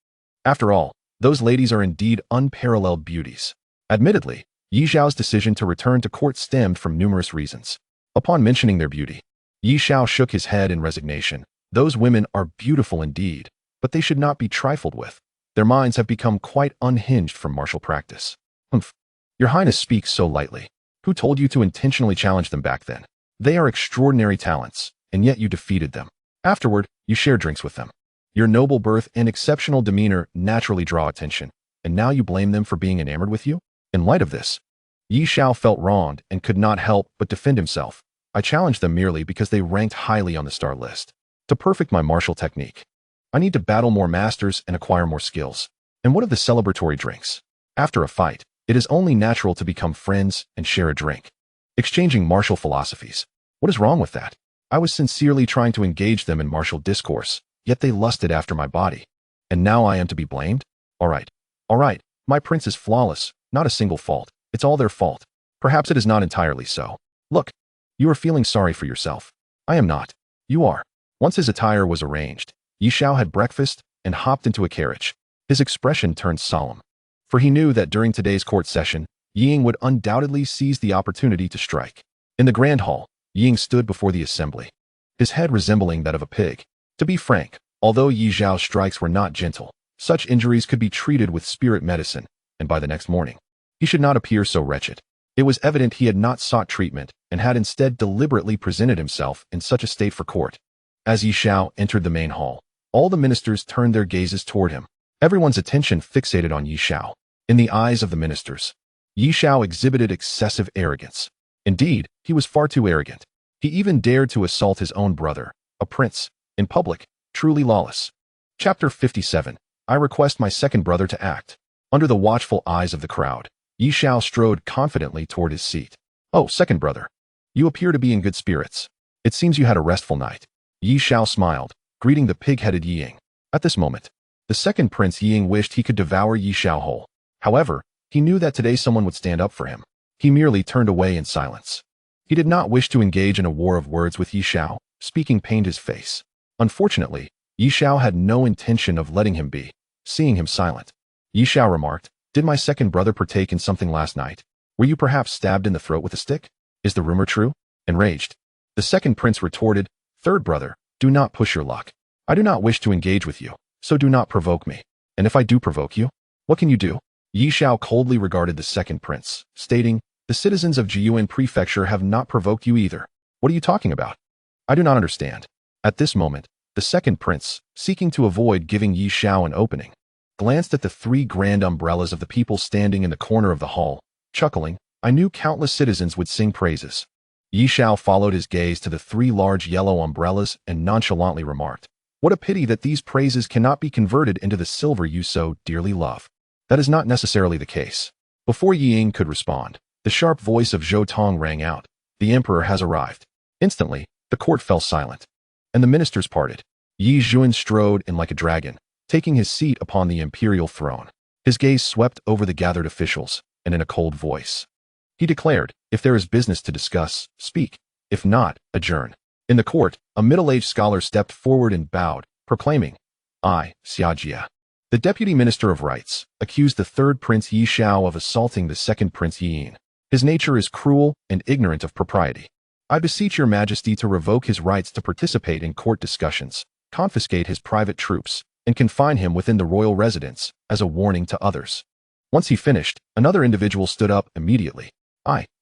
After all, those ladies are indeed unparalleled beauties. Admittedly, Ye Xiao's decision to return to court stemmed from numerous reasons. Upon mentioning their beauty, Ye Xiao shook his head in resignation. Those women are beautiful indeed, but they should not be trifled with. Their minds have become quite unhinged from martial practice. Humph. Your Highness speaks so lightly. Who told you to intentionally challenge them back then? They are extraordinary talents, and yet you defeated them. Afterward, you shared drinks with them. Your noble birth and exceptional demeanor naturally draw attention, and now you blame them for being enamored with you? In light of this, Ye Xiao felt wronged and could not help but defend himself. I challenged them merely because they ranked highly on the star list. To perfect my martial technique, I need to battle more masters and acquire more skills. And what of the celebratory drinks? After a fight, it is only natural to become friends and share a drink. Exchanging martial philosophies. What is wrong with that? I was sincerely trying to engage them in martial discourse, yet they lusted after my body. And now I am to be blamed? All right. My prince is flawless, not a single fault. It's all their fault. Perhaps it is not entirely so. Look, you are feeling sorry for yourself. I am not. You are. Once his attire was arranged, Ye Xiao had breakfast and hopped into a carriage. His expression turned solemn, for he knew that during today's court session, Ying would undoubtedly seize the opportunity to strike. In the grand hall, Ying stood before the assembly, his head resembling that of a pig. To be frank, although Ye Xiao's strikes were not gentle, such injuries could be treated with spirit medicine, and by the next morning, he should not appear so wretched. It was evident he had not sought treatment and had instead deliberately presented himself in such a state for court. As Ye Xiao entered the main hall, all the ministers turned their gazes toward him, everyone's attention fixated on Ye Xiao. In the eyes of the ministers, Ye Xiao exhibited excessive arrogance. Indeed, he was far too arrogant. He even dared to assault his own brother, a prince, in public, truly lawless. Chapter 57. I request my second brother to act. Under the watchful eyes of the crowd, Ye Xiao strode confidently toward his seat. Oh, second brother. You appear to be in good spirits. It seems you had a restful night. Ye Xiao smiled, greeting the pig-headed Ying. At this moment, the second Prince Ying wished he could devour Ye Xiao whole. However, he knew that today someone would stand up for him. He merely turned away in silence. He did not wish to engage in a war of words with Ye Xiao. Speaking pained his face. Unfortunately, Ye Xiao had no intention of letting him be, seeing him silent. Ye Xiao remarked, Did my second brother partake in something last night? Were you perhaps stabbed in the throat with a stick? Is the rumor true? Enraged, the second prince retorted, Third brother, do not push your luck. I do not wish to engage with you, so do not provoke me. And if I do provoke you, what can you do? Ye Xiao coldly regarded the second prince, stating, The citizens of Jiyuan Prefecture have not provoked you either. What are you talking about? I do not understand. At this moment, the second prince, seeking to avoid giving Ye Xiao an opening, glanced at the 3 grand umbrellas of the people standing in the corner of the hall, chuckling, I knew countless citizens would sing praises. Ye Xiao followed his gaze to the 3 large yellow umbrellas and nonchalantly remarked, What a pity that these praises cannot be converted into the silver you so dearly love. That is not necessarily the case. Before Ying could respond, the sharp voice of Zhou Tong rang out, The emperor has arrived. Instantly, the court fell silent, and the ministers parted. Yi Zhuan strode in like a dragon, taking his seat upon the imperial throne. His gaze swept over the gathered officials, and in a cold voice, he declared, If there is business to discuss, speak. If not, adjourn. In the court, a middle-aged scholar stepped forward and bowed, proclaiming, I, Xiajia, The deputy minister of rights accused the third Prince Ye Xiao of assaulting the second Prince Ye. His nature is cruel and ignorant of propriety. I beseech your majesty to revoke his rights to participate in court discussions, confiscate his private troops, and confine him within the royal residence as a warning to others. Once he finished, another individual stood up immediately.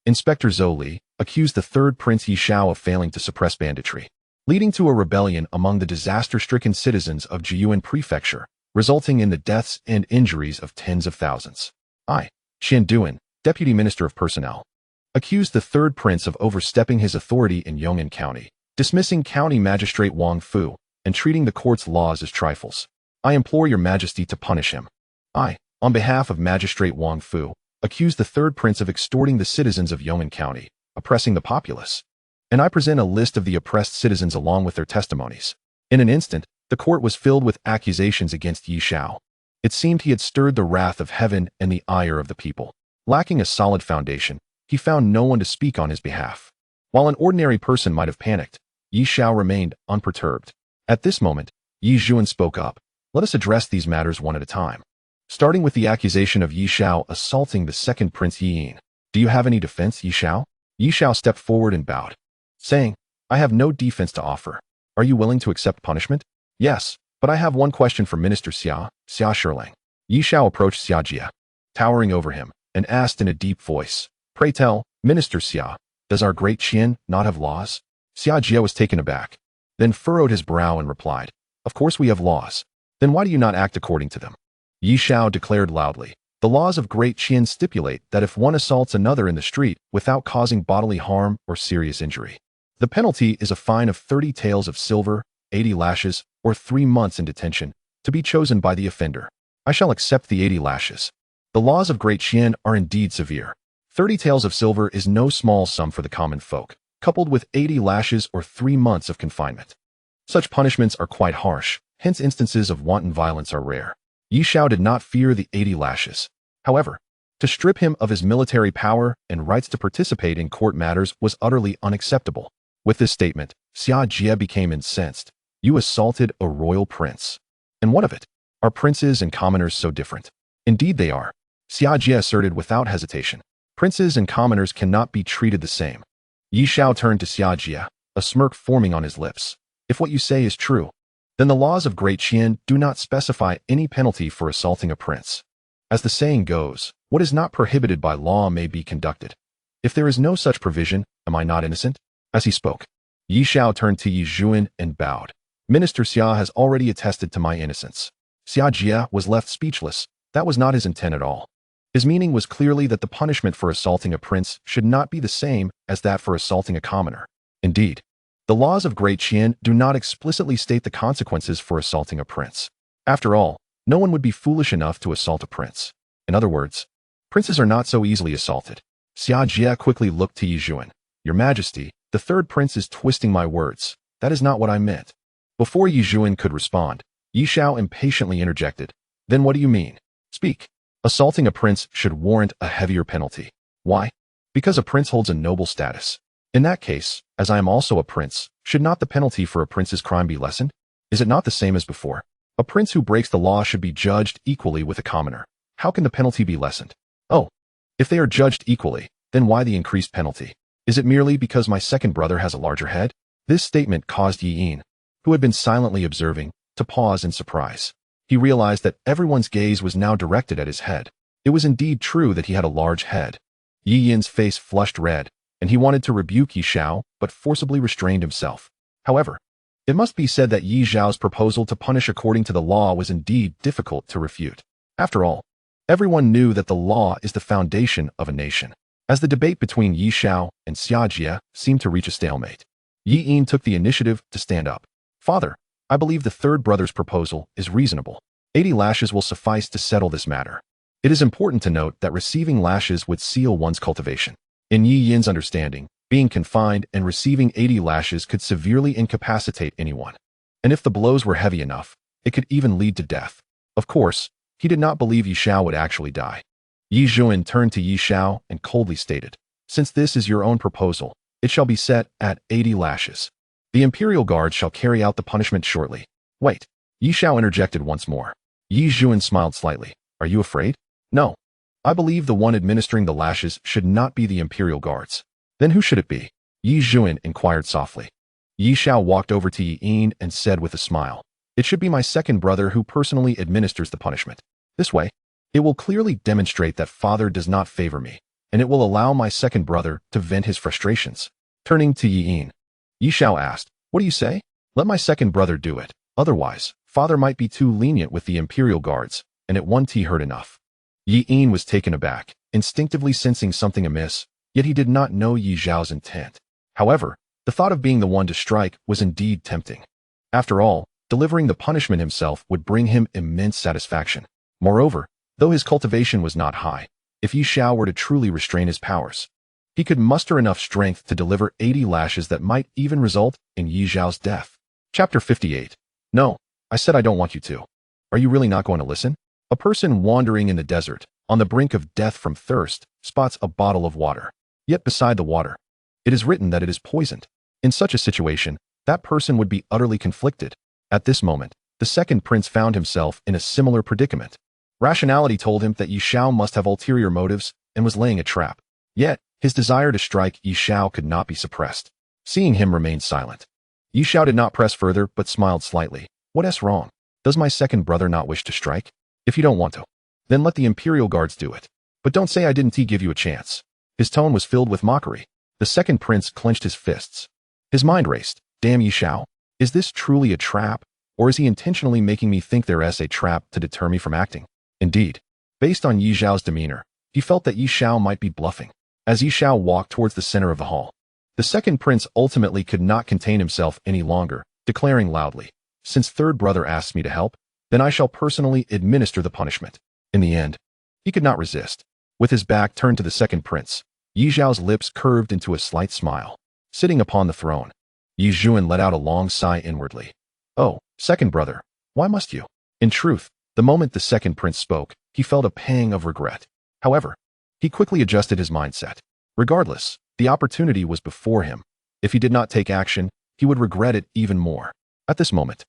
Inspector Zhou Li, accused the third Prince Ye Xiao of failing to suppress banditry, leading to a rebellion among the disaster-stricken citizens of Jiyuan Prefecture, resulting in the deaths and injuries of tens of thousands. Qian Duan, deputy minister of personnel, accused the third prince of overstepping his authority in Yong'an County, dismissing county magistrate Wang Fu, and treating the court's laws as trifles. I implore your majesty to punish him. On behalf of Magistrate Wang Fu, accused the third prince of extorting the citizens of Yong'an County, oppressing the populace. And I present a list of the oppressed citizens along with their testimonies. In an instant, the court was filled with accusations against Ye Xiao. It seemed he had stirred the wrath of heaven and the ire of the people. Lacking a solid foundation, he found no one to speak on his behalf. While an ordinary person might have panicked, Ye Xiao remained unperturbed. At this moment, Ye Zhuan spoke up. Let us address these matters one at a time. Starting with the accusation of Ye Xiao assaulting the second Prince Ye. Do you have any defense, Ye Xiao? Ye Xiao stepped forward and bowed, saying, I have no defense to offer. Are you willing to accept punishment? Yes, but I have one question for Minister Xia Shilang. Ye Xiao approached Xia Jia, towering over him, and asked in a deep voice, Pray tell, Minister Xia, does our Great Qian not have laws? Xia Jia was taken aback, then furrowed his brow and replied, Of course we have laws. Then why do you not act according to them? Ye Xiao declared loudly, The laws of Great Qian stipulate that if one assaults another in the street without causing bodily harm or serious injury, the penalty is a fine of 30 taels of silver, 80 lashes, or 3 months in detention, to be chosen by the offender. I shall accept the 80 lashes. The laws of Great Qian are indeed severe. 30 taels of silver is no small sum for the common folk, coupled with 80 lashes or 3 months of confinement. Such punishments are quite harsh, hence instances of wanton violence are rare. Ye Xiao did not fear the 80 lashes. However, to strip him of his military power and rights to participate in court matters was utterly unacceptable. With this statement, Xia Jia became incensed. You assaulted a royal prince. And what of it? Are princes and commoners so different? Indeed they are. Xia Jia asserted without hesitation. Princes and commoners cannot be treated the same. Ye Xiao turned to Xia Jia, a smirk forming on his lips. If what you say is true, then the laws of Great Qian do not specify any penalty for assaulting a prince. As the saying goes, what is not prohibited by law may be conducted. If there is no such provision, am I not innocent? As he spoke, Ye Xiao turned to Ye Zhuan and bowed. Minister Xia has already attested to my innocence. Xia Jia was left speechless. That was not his intent at all. His meaning was clearly that the punishment for assaulting a prince should not be the same as that for assaulting a commoner. Indeed, the laws of Great Qian do not explicitly state the consequences for assaulting a prince. After all, no one would be foolish enough to assault a prince. In other words, princes are not so easily assaulted. Xia Jia quickly looked to Ye Zhuan. Your Majesty, the third prince is twisting my words. That is not what I meant. Before Ye Zhuan could respond, Ye Xiao impatiently interjected. Then what do you mean? Speak. Assaulting a prince should warrant a heavier penalty. Why? Because a prince holds a noble status. In that case, as I am also a prince, should not the penalty for a prince's crime be lessened? Is it not the same as before? A prince who breaks the law should be judged equally with a commoner. How can the penalty be lessened? Oh, if they are judged equally, then why the increased penalty? Is it merely because my second brother has a larger head? This statement caused Yi Yin, who had been silently observing, to pause in surprise. He realized that everyone's gaze was now directed at his head. It was indeed true that he had a large head. Yi Yin's face flushed red, and he wanted to rebuke Ye Xiao, but forcibly restrained himself. However, it must be said that Ye Xiao's proposal to punish according to the law was indeed difficult to refute. After all, everyone knew that the law is the foundation of a nation. As the debate between Ye Xiao and Xia Jia seemed to reach a stalemate, Yi Yin took the initiative to stand up. Father, I believe the third brother's proposal is reasonable. 80 lashes will suffice to settle this matter. It is important to note that receiving lashes would seal one's cultivation. In Yi Yin's understanding, being confined and receiving 80 lashes could severely incapacitate anyone. And if the blows were heavy enough, it could even lead to death. Of course, he did not believe Ye Xiao would actually die. Ye Zhuan turned to Ye Xiao and coldly stated, Since this is your own proposal, it shall be set at 80 lashes. The imperial guard shall carry out the punishment shortly. Wait. Ye Xiao interjected once more. Yi Zhuan smiled slightly. Are you afraid? No. I believe the one administering the lashes should not be the imperial guards. Then who should it be? Yi Zhuan inquired softly. Ye Xiao walked over to Yi Yin and said with a smile, it should be my second brother who personally administers the punishment. This way, it will clearly demonstrate that father does not favor me, and it will allow my second brother to vent his frustrations. Turning to Yi Yin, Ye Xiao asked, what do you say? Let my second brother do it. Otherwise, father might be too lenient with the imperial guards, and it won't he heard enough. Yi Yin was taken aback, instinctively sensing something amiss, yet he did not know Ye Xiao's intent. However, the thought of being the one to strike was indeed tempting. After all, delivering the punishment himself would bring him immense satisfaction. Moreover, though his cultivation was not high, if Ye Xiao were to truly restrain his powers, he could muster enough strength to deliver 80 lashes that might even result in Ye Xiao's death. Chapter 58. No, I said I don't want you to. Are you really not going to listen? A person wandering in the desert, on the brink of death from thirst, spots a bottle of water. Yet beside the water, it is written that it is poisoned. In such a situation, that person would be utterly conflicted. At this moment, the second prince found himself in a similar predicament. Rationality told him that Ye Xiao must have ulterior motives and was laying a trap. Yet, his desire to strike Ye Xiao could not be suppressed. Seeing him remain silent, Ye Xiao did not press further but smiled slightly. What's wrong? Does my second brother not wish to strike? If you don't want to, then let the imperial guards do it. But don't say I didn't give you a chance. His tone was filled with mockery. The second prince clenched his fists. His mind raced. Damn Ye Xiao. Is this truly a trap, or is he intentionally making me think there's a trap to deter me from acting? Indeed, based on Ye Xiao's demeanor, he felt that Ye Xiao might be bluffing. As Ye Xiao walked towards the center of the hall, the second prince ultimately could not contain himself any longer, declaring loudly, since third brother asks me to help, then I shall personally administer the punishment. In the end, he could not resist. With his back turned to the second prince, Ye Xiao's lips curved into a slight smile. Sitting upon the throne, Yi Zhuan let out a long sigh inwardly. Oh, second brother, why must you? In truth, the moment the second prince spoke, he felt a pang of regret. However, he quickly adjusted his mindset. Regardless, the opportunity was before him. If he did not take action, he would regret it even more. At this moment,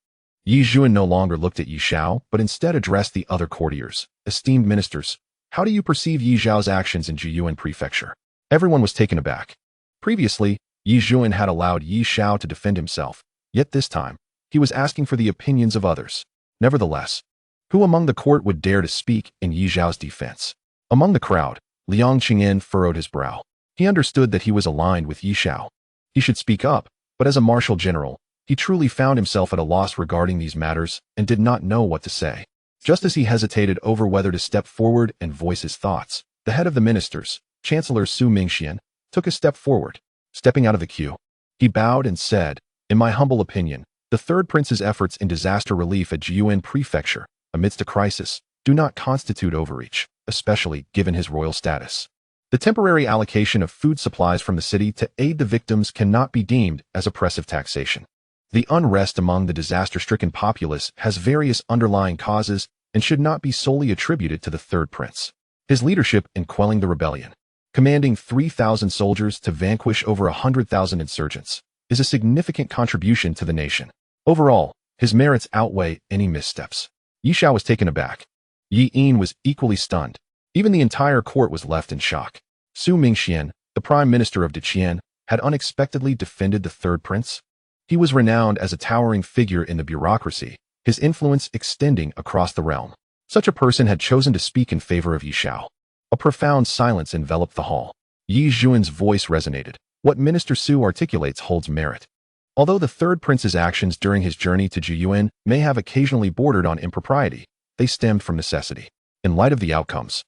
Yi Zhuan no longer looked at Ye Xiao, but instead addressed the other courtiers. Esteemed ministers, how do you perceive Ye Xiao's actions in Jiyuan Prefecture? Everyone was taken aback. Previously, Yi Zhuan had allowed Ye Xiao to defend himself, yet this time, he was asking for the opinions of others. Nevertheless, who among the court would dare to speak in Ye Xiao's defense? Among the crowd, Liang Qingyan furrowed his brow. He understood that he was aligned with Ye Xiao. He should speak up, but as a martial general, he truly found himself at a loss regarding these matters and did not know what to say. Just as he hesitated over whether to step forward and voice his thoughts, the head of the ministers, Chancellor Su Mingxian, took a step forward. Stepping out of the queue, he bowed and said, in my humble opinion, the third prince's efforts in disaster relief at Jiyuan Prefecture, amidst a crisis, do not constitute overreach, especially given his royal status. The temporary allocation of food supplies from the city to aid the victims cannot be deemed as oppressive taxation. The unrest among the disaster-stricken populace has various underlying causes and should not be solely attributed to the third prince. His leadership in quelling the rebellion, commanding 3,000 soldiers to vanquish over 100,000 insurgents, is a significant contribution to the nation. Overall, his merits outweigh any missteps. Ye Xiao was taken aback. Yi Yin was equally stunned. Even the entire court was left in shock. Su Mingxian, the prime minister of Deqian, had unexpectedly defended the third prince. He was renowned as a towering figure in the bureaucracy, his influence extending across the realm. Such a person had chosen to speak in favor of Ye Xiao. A profound silence enveloped the hall. Yi Zhuan's voice resonated. What Minister Su articulates holds merit. Although the third prince's actions during his journey to Jiyuan may have occasionally bordered on impropriety, they stemmed from necessity. In light of the outcomes,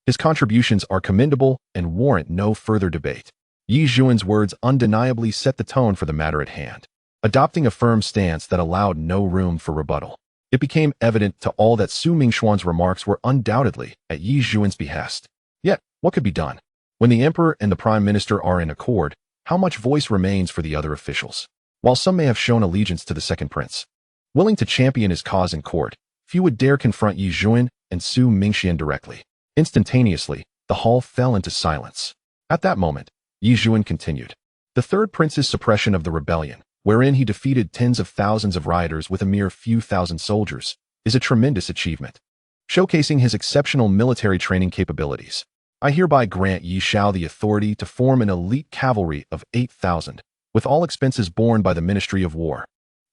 his contributions are commendable and warrant no further debate. Yi Zhuan's words undeniably set the tone for the matter at hand, adopting a firm stance that allowed no room for rebuttal. It became evident to all that Su Mingxuan's remarks were undoubtedly at Yi Zhuan's behest. Yet, what could be done? When the emperor and the prime minister are in accord, how much voice remains for the other officials? While some may have shown allegiance to the second prince, willing to champion his cause in court, few would dare confront Yi Zhuan and Su Mingxian directly. Instantaneously, the hall fell into silence. At that moment, Yi Zhuan continued. The third prince's suppression of the rebellion, wherein he defeated tens of thousands of rioters with a mere few thousand soldiers, is a tremendous achievement. showcasing his exceptional military training capabilities. I hereby grant Ye Xiao the authority to form an elite cavalry of 8,000, with all expenses borne by the Ministry of War.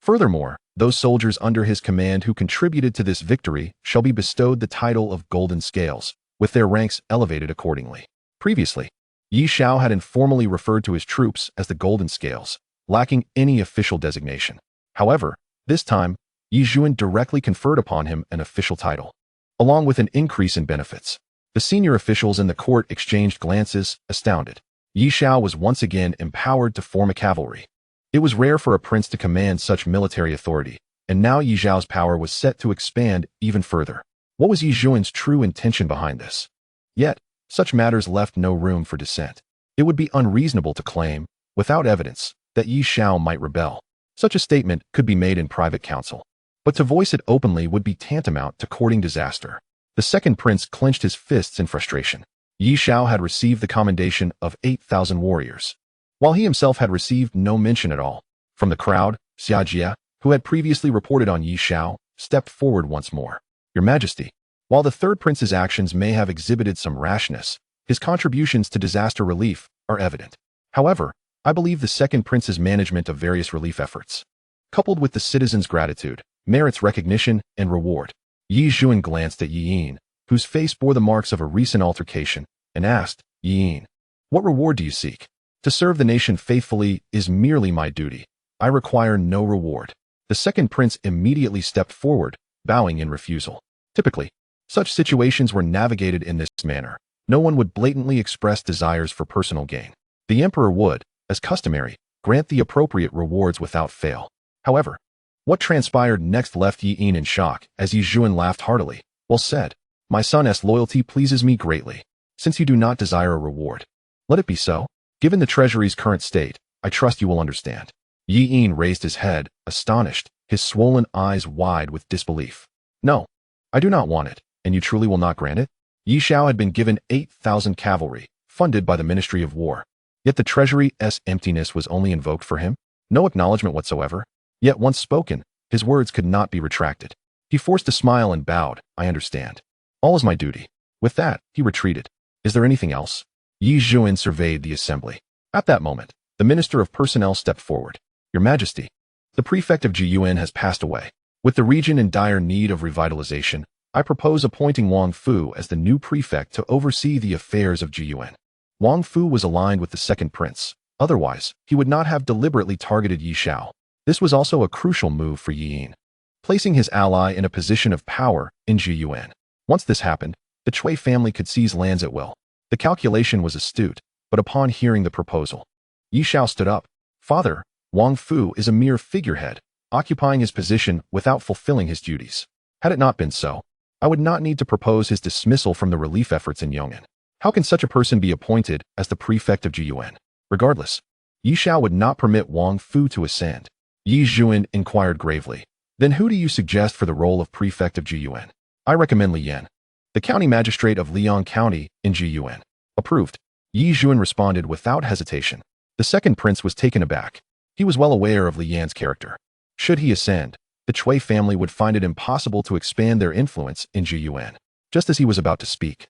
Furthermore, those soldiers under his command who contributed to this victory shall be bestowed the title of Golden Scales, with their ranks elevated accordingly. Previously, Ye Xiao had informally referred to his troops as the Golden Scales, lacking any official designation. However, this time, Ye Xiao directly conferred upon him an official title, along with an increase in benefits. The senior officials in the court exchanged glances, astounded. Ye Xiao was once again empowered to form a cavalry. It was rare for a prince to command such military authority, and now Ye Xiao's power was set to expand even further. What was Ye Xiao's true intention behind this? Yet, such matters left no room for dissent. It would be unreasonable to claim, without evidence, that Ye Xiao might rebel. Such a statement could be made in private council, but to voice it openly would be tantamount to courting disaster. The second prince clenched his fists in frustration. Ye Xiao had received the commendation of 8,000 warriors, while he himself had received no mention at all. From the crowd, Xia Jia, who had previously reported on Ye Xiao, stepped forward once more. Your Majesty, while the third prince's actions may have exhibited some rashness, his contributions to disaster relief are evident. However, I believe the second prince's management of various relief efforts, coupled with the citizens' gratitude, merits recognition and reward. Ye Xiao glanced at Yi Yin, whose face bore the marks of a recent altercation, and asked, Yi Yin, what reward do you seek? To serve the nation faithfully is merely my duty. I require no reward. The second prince immediately stepped forward, bowing in refusal. Typically, such situations were navigated in this manner. No one would blatantly express desires for personal gain. The emperor would, as customary, grant the appropriate rewards without fail. However, what transpired next left Yi Yin in shock as Ye Xiao laughed heartily. Well said. My son's loyalty pleases me greatly. Since you do not desire a reward, let it be so. Given the treasury's current state, I trust you will understand. Yi Yin raised his head, astonished, his swollen eyes wide with disbelief. No, I do not want it, and you truly will not grant it? Ye Xiao had been given 8,000 cavalry, funded by the Ministry of War. Yet the treasury's emptiness was only invoked for him. No acknowledgement whatsoever. Yet once spoken, his words could not be retracted. He forced a smile and bowed. I understand. All is my duty. With that, he retreated. Is there anything else? Ye Xiao surveyed the assembly. At that moment, the Minister of Personnel stepped forward. Your Majesty, the prefect of Jiyuan has passed away. With the region in dire need of revitalization, I propose appointing Wang Fu as the new prefect to oversee the affairs of Jiyuan. Wang Fu was aligned with the second prince. Otherwise, he would not have deliberately targeted Ye Xiao. This was also a crucial move for Yi Yin, placing his ally in a position of power in Jiyuan. Once this happened, the Cui family could seize lands at will. The calculation was astute, but upon hearing the proposal, Ye Xiao stood up. Father, Wang Fu is a mere figurehead, occupying his position without fulfilling his duties. Had it not been so, I would not need to propose his dismissal from the relief efforts in Yong'an. How can such a person be appointed as the prefect of Jiyuan? Regardless, Ye Xiao would not permit Wang Fu to ascend. Ye Xiao inquired gravely. Then who do you suggest for the role of prefect of Jiyuan? I recommend Li Yan, the county magistrate of Liang County in Jiyuan. Approved. Ye Xiao responded without hesitation. The second prince was taken aback. He was well aware of Li Yan's character. Should he ascend, the Cui family would find it impossible to expand their influence in Jiyuan. Just as he was about to speak,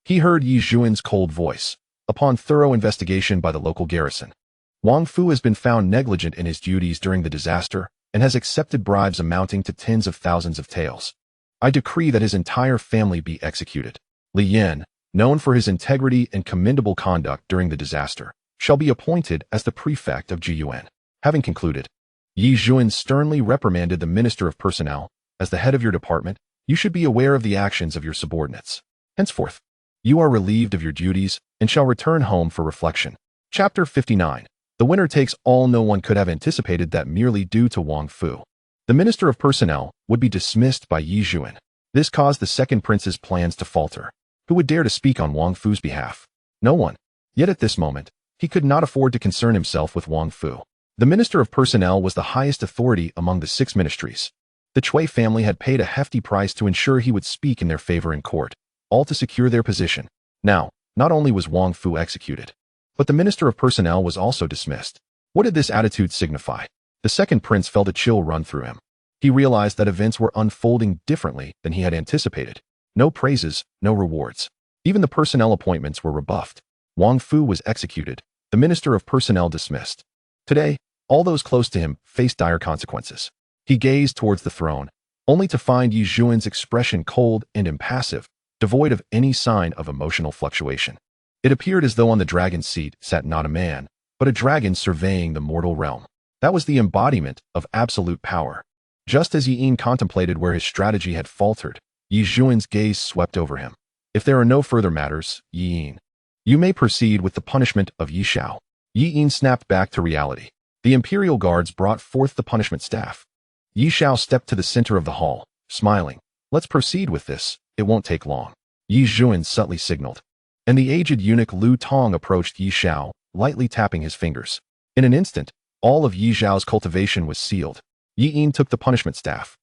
he heard Ye Xiao's cold voice. Upon thorough investigation by the local garrison, Wang Fu has been found negligent in his duties during the disaster and has accepted bribes amounting to tens of thousands of taels. I decree that his entire family be executed. Li Yan, known for his integrity and commendable conduct during the disaster, shall be appointed as the prefect of Jiyuan. Having concluded, Ye Xiao sternly reprimanded the Minister of Personnel. As the head of your department, you should be aware of the actions of your subordinates. Henceforth, you are relieved of your duties and shall return home for reflection. Chapter 59. The winner takes all. No one could have anticipated that merely due to Wang Fu, the Minister of Personnel would be dismissed by Ye Xiao. This caused the second prince's plans to falter. Who would dare to speak on Wang Fu's behalf? No one. Yet at this moment, he could not afford to concern himself with Wang Fu. The Minister of Personnel was the highest authority among the 6 ministries. The Cui family had paid a hefty price to ensure he would speak in their favor in court, all to secure their position. Now, not only was Wang Fu executed, but the Minister of Personnel was also dismissed. What did this attitude signify? The second prince felt a chill run through him. He realized that events were unfolding differently than he had anticipated. No praises, no rewards. Even the personnel appointments were rebuffed. Wang Fu was executed, the Minister of Personnel dismissed. Today, all those close to him faced dire consequences. He gazed towards the throne, only to find Yi Zhuan's expression cold and impassive, devoid of any sign of emotional fluctuation. It appeared as though on the dragon's seat sat not a man, but a dragon surveying the mortal realm. That was the embodiment of absolute power. Just as Yi Yin contemplated where his strategy had faltered, Yi Zhuan's gaze swept over him. If there are no further matters, Yi Yin, you may proceed with the punishment of Ye Xiao. Yi Yin snapped back to reality. The imperial guards brought forth the punishment staff. Ye Xiao stepped to the center of the hall, smiling. Let's proceed with this, it won't take long. Yi Zhuan subtly signaled. And the aged eunuch Lu Tong approached Ye Xiao, lightly tapping his fingers. In an instant, all of Ye Xiao's cultivation was sealed. Yi Yin took the punishment staff,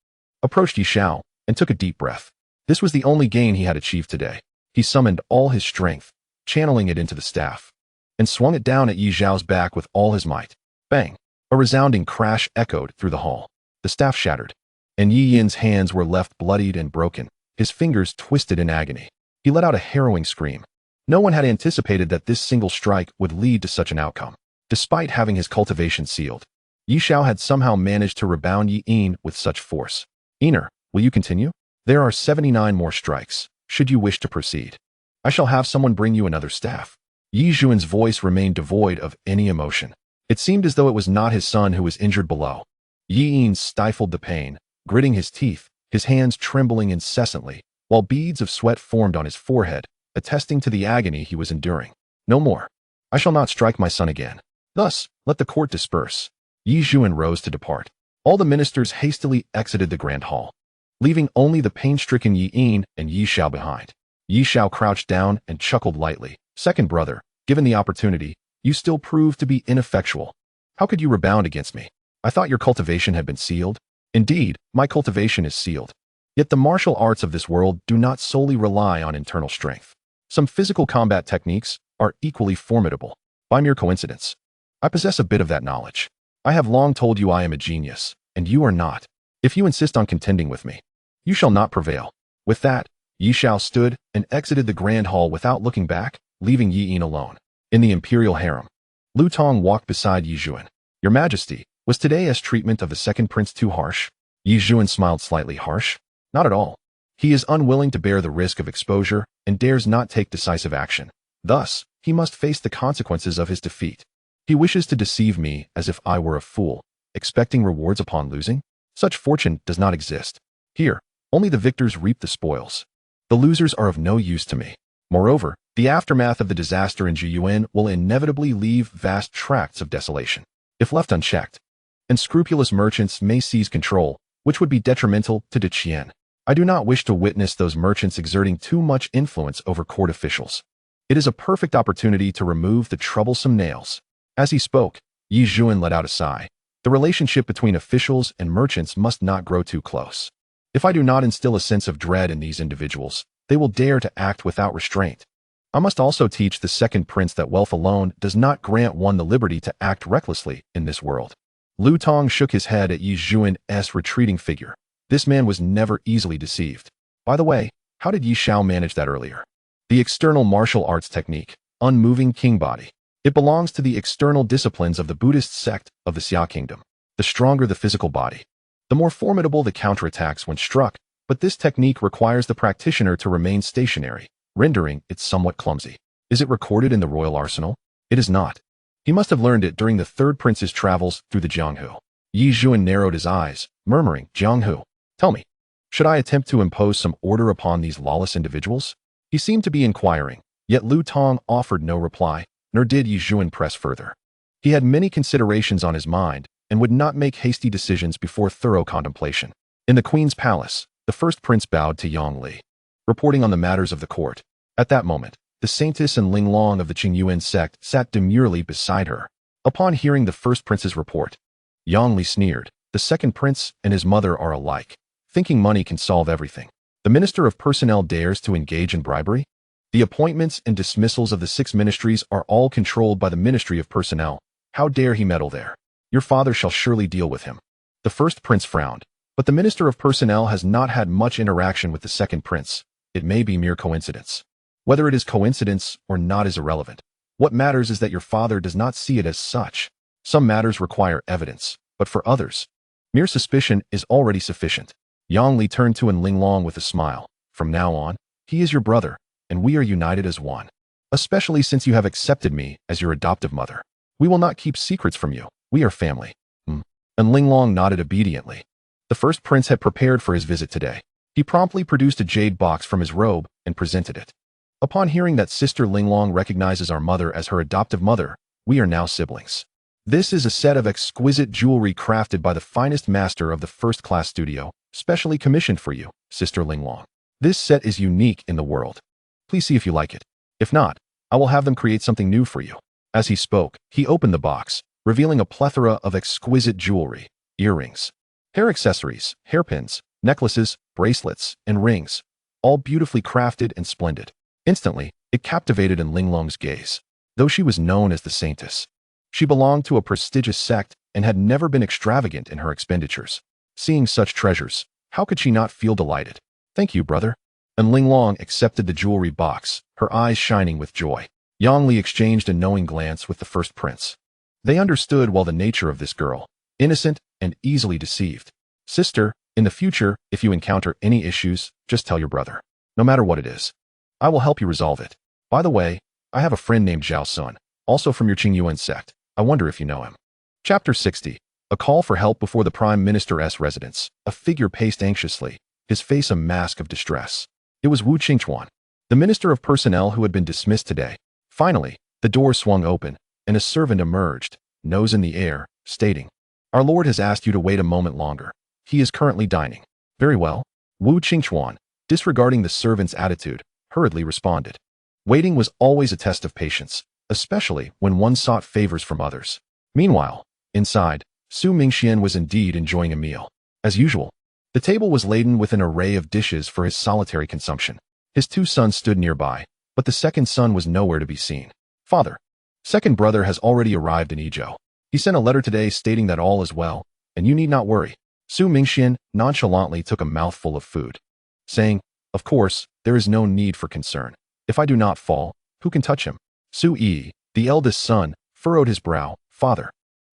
approached Ye Xiao, and took a deep breath. This was the only gain he had achieved today. He summoned all his strength, channeling it into the staff, and swung it down at Ye Xiao's back with all his might. Bang! A resounding crash echoed through the hall. The staff shattered, and Yi Yin's hands were left bloodied and broken, his fingers twisted in agony. He let out a harrowing scream. No one had anticipated that this single strike would lead to such an outcome. Despite having his cultivation sealed, Ye Xiao had somehow managed to rebound Yi Yin with such force. Einer, will you continue? There are 79 more strikes, should you wish to proceed. I shall have someone bring you another staff. Yi Zhuan's voice remained devoid of any emotion. It seemed as though it was not his son who was injured below. Yi Yin stifled the pain, gritting his teeth, his hands trembling incessantly, while beads of sweat formed on his forehead, attesting to the agony he was enduring. No more. I shall not strike my son again. Thus, let the court disperse. Yi Zhuan rose to depart. All the ministers hastily exited the grand hall, leaving only the pain-stricken Yi Yin and Ye Xiao behind. Ye Xiao crouched down and chuckled lightly. Second brother, given the opportunity, you still prove to be ineffectual. How could you rebound against me? I thought your cultivation had been sealed. Indeed, my cultivation is sealed. Yet the martial arts of this world do not solely rely on internal strength. Some physical combat techniques are equally formidable. By mere coincidence, I possess a bit of that knowledge. I have long told you I am a genius, and you are not. If you insist on contending with me, you shall not prevail. With that, Ye Xiao stood and exited the grand hall without looking back, leaving Yi Yin alone. In the imperial harem, Lu Tong walked beside Yi Zhuan. Your Majesty, was today's treatment of the second prince too harsh? Yi Zhuan smiled slightly. Harsh? Not at all. He is unwilling to bear the risk of exposure and dares not take decisive action. Thus, he must face the consequences of his defeat. He wishes to deceive me as if I were a fool, expecting rewards upon losing? Such fortune does not exist. Here, only the victors reap the spoils. The losers are of no use to me. Moreover, the aftermath of the disaster in Jiyuan will inevitably leave vast tracts of desolation, if left unchecked. And scrupulous merchants may seize control, which would be detrimental to De Qian. I do not wish to witness those merchants exerting too much influence over court officials. It is a perfect opportunity to remove the troublesome nails. As he spoke, Yi Zhuan let out a sigh. The relationship between officials and merchants must not grow too close. If I do not instill a sense of dread in these individuals, they will dare to act without restraint. I must also teach the second prince that wealth alone does not grant one the liberty to act recklessly in this world. Lu Tong shook his head at Yi Zhuan's retreating figure. This man was never easily deceived. By the way, how did Ye Xiao manage that earlier? The external martial arts technique, unmoving king body. It belongs to the external disciplines of the Buddhist sect of the Xia kingdom. The stronger the physical body, the more formidable the counterattacks when struck, but this technique requires the practitioner to remain stationary, rendering it somewhat clumsy. Is it recorded in the royal arsenal? It is not. He must have learned it during the third prince's travels through the Jianghu. Yi Zhuan narrowed his eyes, murmuring, Jianghu, tell me, should I attempt to impose some order upon these lawless individuals? He seemed to be inquiring, yet Lu Tong offered no reply, nor did Yi Zhuan press further. He had many considerations on his mind, and would not make hasty decisions before thorough contemplation. In the queen's palace, the first prince bowed to Yang Li, reporting on the matters of the court. At that moment, the saintess and Ling Long of the Qingyuan sect sat demurely beside her. Upon hearing the first prince's report, Yang Li sneered. The second prince and his mother are alike, thinking money can solve everything. The minister of personnel dares to engage in bribery? The appointments and dismissals of the 6 ministries are all controlled by the Ministry of Personnel. How dare he meddle there? Your father shall surely deal with him. The first prince frowned, but the Minister of Personnel has not had much interaction with the second prince. it may be mere coincidence. Whether it is coincidence or not is irrelevant. What matters is that your father does not see it as such. Some matters require evidence, but for others, mere suspicion is already sufficient. Yang Li turned to Linlong with a smile. From now on, he is your brother, and we are united as one. Especially since you have accepted me as your adoptive mother. We will not keep secrets from you. We are family. And Linlong nodded obediently. The first prince had prepared for his visit today. He promptly produced a jade box from his robe and presented it. Upon hearing that Sister Linlong recognizes our mother as her adoptive mother, we are now siblings. This is a set of exquisite jewelry crafted by the finest master of the first-class studio, specially commissioned for you, Sister Linlong. This set is unique in the world. Please see if you like it. If not, I will have them create something new for you. As he spoke, he opened the box, revealing a plethora of exquisite jewelry, earrings, hair accessories, hairpins, necklaces, bracelets, and rings, all beautifully crafted and splendid. Instantly, it captivated Linlong's gaze. Though she was known as the Saintess, she belonged to a prestigious sect and had never been extravagant in her expenditures. Seeing such treasures, how could she not feel delighted? Thank you, brother. And Linlong accepted the jewelry box, her eyes shining with joy. Yang Li exchanged a knowing glance with the first prince. They understood well the nature of this girl, innocent and easily deceived. Sister, in the future, if you encounter any issues, just tell your brother. No matter what it is, I will help you resolve it. By the way, I have a friend named Zhao Sun, also from your Qingyuan sect. I wonder if you know him. Chapter 60. A call for help before the Prime Minister's residence. A figure paced anxiously, his face a mask of distress. It was Wu Qingchuan, the Minister of Personnel who had been dismissed today. Finally, the door swung open, and a servant emerged, nose in the air, stating, "Our Lord has asked you to wait a moment longer. He is currently dining." Very well. Wu Qingchuan, disregarding the servant's attitude, hurriedly responded. Waiting was always a test of patience, especially when one sought favors from others. Meanwhile, inside, Su Mingxian was indeed enjoying a meal. As usual, the table was laden with an array of dishes for his solitary consumption. His two sons stood nearby, but the second son was nowhere to be seen. Father, second brother has already arrived in Yizhou. He sent a letter today stating that all is well, and you need not worry. Su Mingxian nonchalantly took a mouthful of food, saying, "Of course, there is no need for concern. If I do not fall, who can touch him?" Su Yi, the eldest son, furrowed his brow. "Father,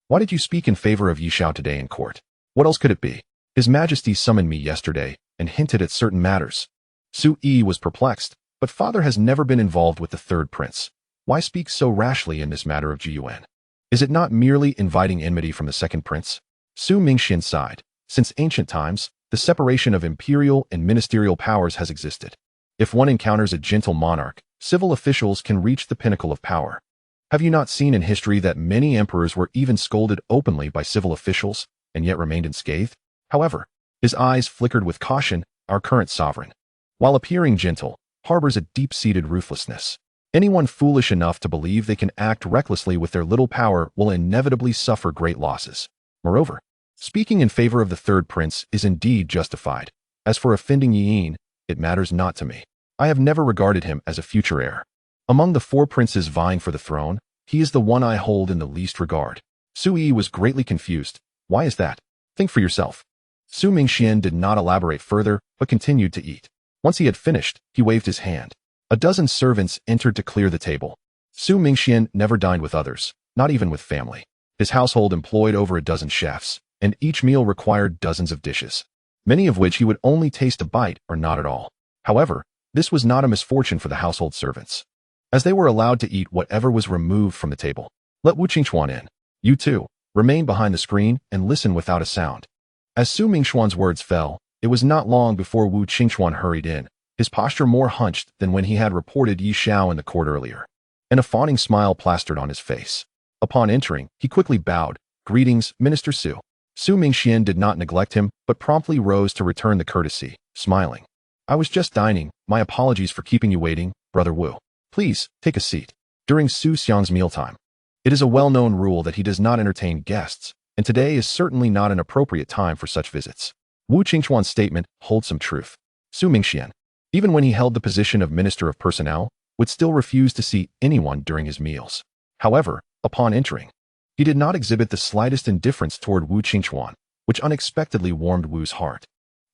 why did you speak in favor of Ye Xiao today in court? What else could it be? His Majesty summoned me yesterday and hinted at certain matters." Su Yi was perplexed, but father has never been involved with the third prince. Why speak so rashly in this matter of Jiyuan? Is it not merely inviting enmity from the second prince? Su Mingxian sighed. Since ancient times, the separation of imperial and ministerial powers has existed. If one encounters a gentle monarch, civil officials can reach the pinnacle of power. Have you not seen in history that many emperors were even scolded openly by civil officials, and yet remained unscathed? However, his eyes flickered with caution. Our current sovereign, while appearing gentle, harbors a deep-seated ruthlessness. Anyone foolish enough to believe they can act recklessly with their little power will inevitably suffer great losses. Moreover, speaking in favor of the third prince is indeed justified. As for offending Yin, it matters not to me. I have never regarded him as a future heir. Among the four princes vying for the throne, he is the one I hold in the least regard. Su Yi was greatly confused. Why is that? Think for yourself. Su Mingxian did not elaborate further, but continued to eat. Once he had finished, he waved his hand. A dozen servants entered to clear the table. Su Mingxian never dined with others, not even with family. His household employed over a dozen chefs, and each meal required dozens of dishes, many of which he would only taste a bite or not at all. However, this was not a misfortune for the household servants, as they were allowed to eat whatever was removed from the table. Let Wu Qingchuan in. You too, remain behind the screen and listen without a sound. As Su Mingxuan's words fell, it was not long before Wu Qingchuan hurried in, his posture more hunched than when he had reported Ye Xiao in the court earlier, and a fawning smile plastered on his face. Upon entering, he quickly bowed. Greetings, Minister Su. Su Mingxian did not neglect him, but promptly rose to return the courtesy, smiling. I was just dining. My apologies for keeping you waiting, Brother Wu. Please, take a seat. During Su Xiang's mealtime, it is a well-known rule that he does not entertain guests, and today is certainly not an appropriate time for such visits. Wu Qingchuan's statement holds some truth. Su Mingxian, even when he held the position of Minister of Personnel, would still refuse to see anyone during his meals. However, upon entering, he did not exhibit the slightest indifference toward Wu Qingchuan, which unexpectedly warmed Wu's heart.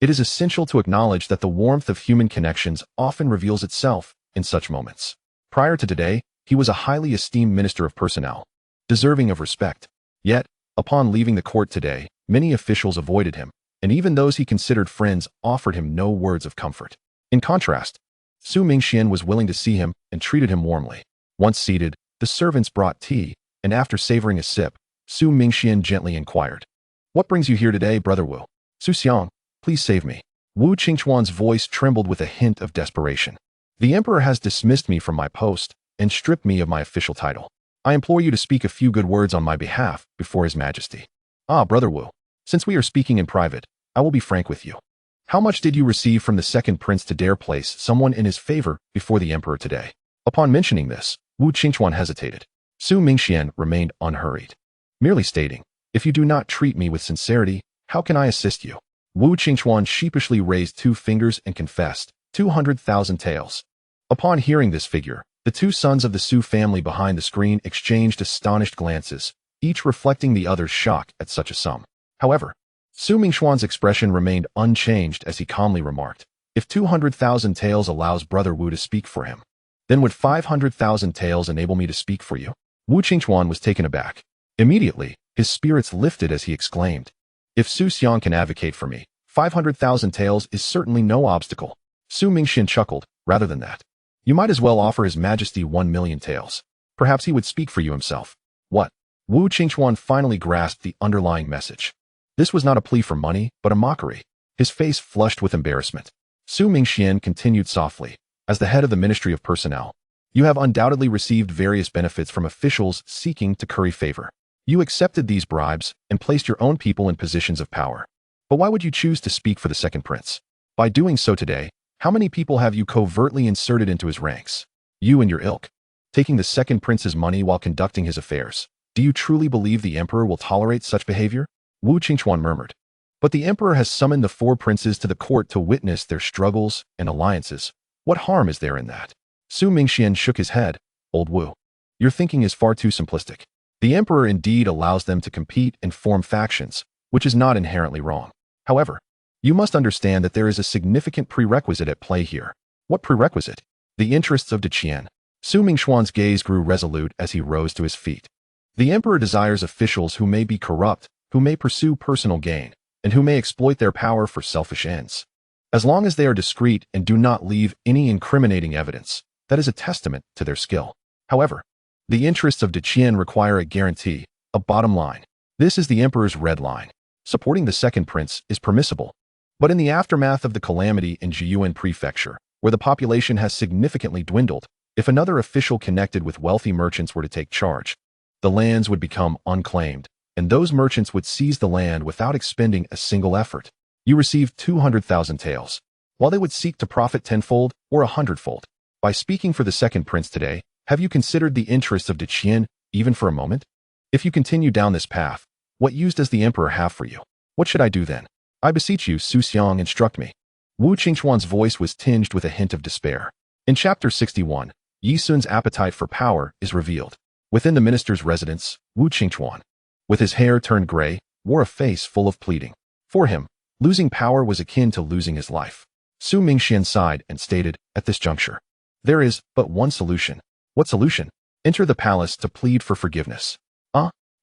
It is essential to acknowledge that the warmth of human connections often reveals itself in such moments. Prior to today, he was a highly esteemed minister of personnel, deserving of respect. Yet, upon leaving the court today, many officials avoided him, and even those he considered friends offered him no words of comfort. In contrast, Su Mingxian was willing to see him and treated him warmly. Once seated, the servants brought tea, and after savoring a sip, Su Mingxian gently inquired, "What brings you here today, Brother Wu?" "Su Xiang, please save me." Wu Qingchuan's voice trembled with a hint of desperation. "The emperor has dismissed me from my post and stripped me of my official title. I implore you to speak a few good words on my behalf before His Majesty." "Ah, Brother Wu, since we are speaking in private, I will be frank with you. How much did you receive from the second prince to dare place someone in his favor before the emperor today?" Upon mentioning this, Wu Qingchuan hesitated. Su Mingxian remained unhurried, merely stating, "If you do not treat me with sincerity, how can I assist you?" Wu Qingchuan sheepishly raised 2 fingers and confessed, 200,000 taels. Upon hearing this figure, the 2 sons of the Su family behind the screen exchanged astonished glances, each reflecting the other's shock at such a sum. However, Su Mingxuan's expression remained unchanged as he calmly remarked, "If 200,000 taels allows Brother Wu to speak for him, then would 500,000 taels enable me to speak for you?" Wu Qingchuan was taken aback. Immediately, his spirits lifted as he exclaimed, "If Su Xiang can advocate for me, 500,000 taels is certainly no obstacle." Su Mingxian chuckled, "Rather than that, you might as well offer His Majesty 1,000,000 taels. Perhaps he would speak for you himself." "What?" Wu Qingchuan finally grasped the underlying message. This was not a plea for money, but a mockery. His face flushed with embarrassment. Su Mingxian continued softly, "As the head of the Ministry of Personnel, you have undoubtedly received various benefits from officials seeking to curry favor. You accepted these bribes and placed your own people in positions of power. But why would you choose to speak for the second prince? By doing so today, how many people have you covertly inserted into his ranks? You and your ilk, taking the second prince's money while conducting his affairs. Do you truly believe the emperor will tolerate such behavior?" Wu Qingchuan murmured. "But the emperor has summoned the 4 princes to the court to witness their struggles and alliances. What harm is there in that?" Su Mingxian shook his head. "Old Wu, your thinking is far too simplistic. The emperor indeed allows them to compete and form factions, which is not inherently wrong. However, you must understand that there is a significant prerequisite at play here." "What prerequisite?" "The interests of Qian." Su Mingxuan's gaze grew resolute as he rose to his feet. "The emperor desires officials who may be corrupt, who may pursue personal gain, and who may exploit their power for selfish ends. As long as they are discreet and do not leave any incriminating evidence, that is a testament to their skill. However, the interests of Qian require a guarantee, a bottom line. This is the emperor's red line. Supporting the second prince is permissible. But in the aftermath of the calamity in Jiyuan Prefecture, where the population has significantly dwindled, if another official connected with wealthy merchants were to take charge, the lands would become unclaimed, and those merchants would seize the land without expending a single effort. You received 200,000 taels, while they would seek to profit tenfold or 100-fold. By speaking for the second prince today, have you considered the interests of Qian even for a moment? If you continue down this path, what use does the emperor have for you? What should I do then? I beseech you, Su Xiang, instruct me." Wu Qingchuan's voice was tinged with a hint of despair. In chapter 61, Yi Sun's appetite for power is revealed. Within the minister's residence, Wu Qingchuan, with his hair turned gray, wore a face full of pleading. For him, losing power was akin to losing his life. Su Mingxian sighed and stated, "At this juncture, there is but one solution." "What solution?" "Enter the palace to plead for forgiveness."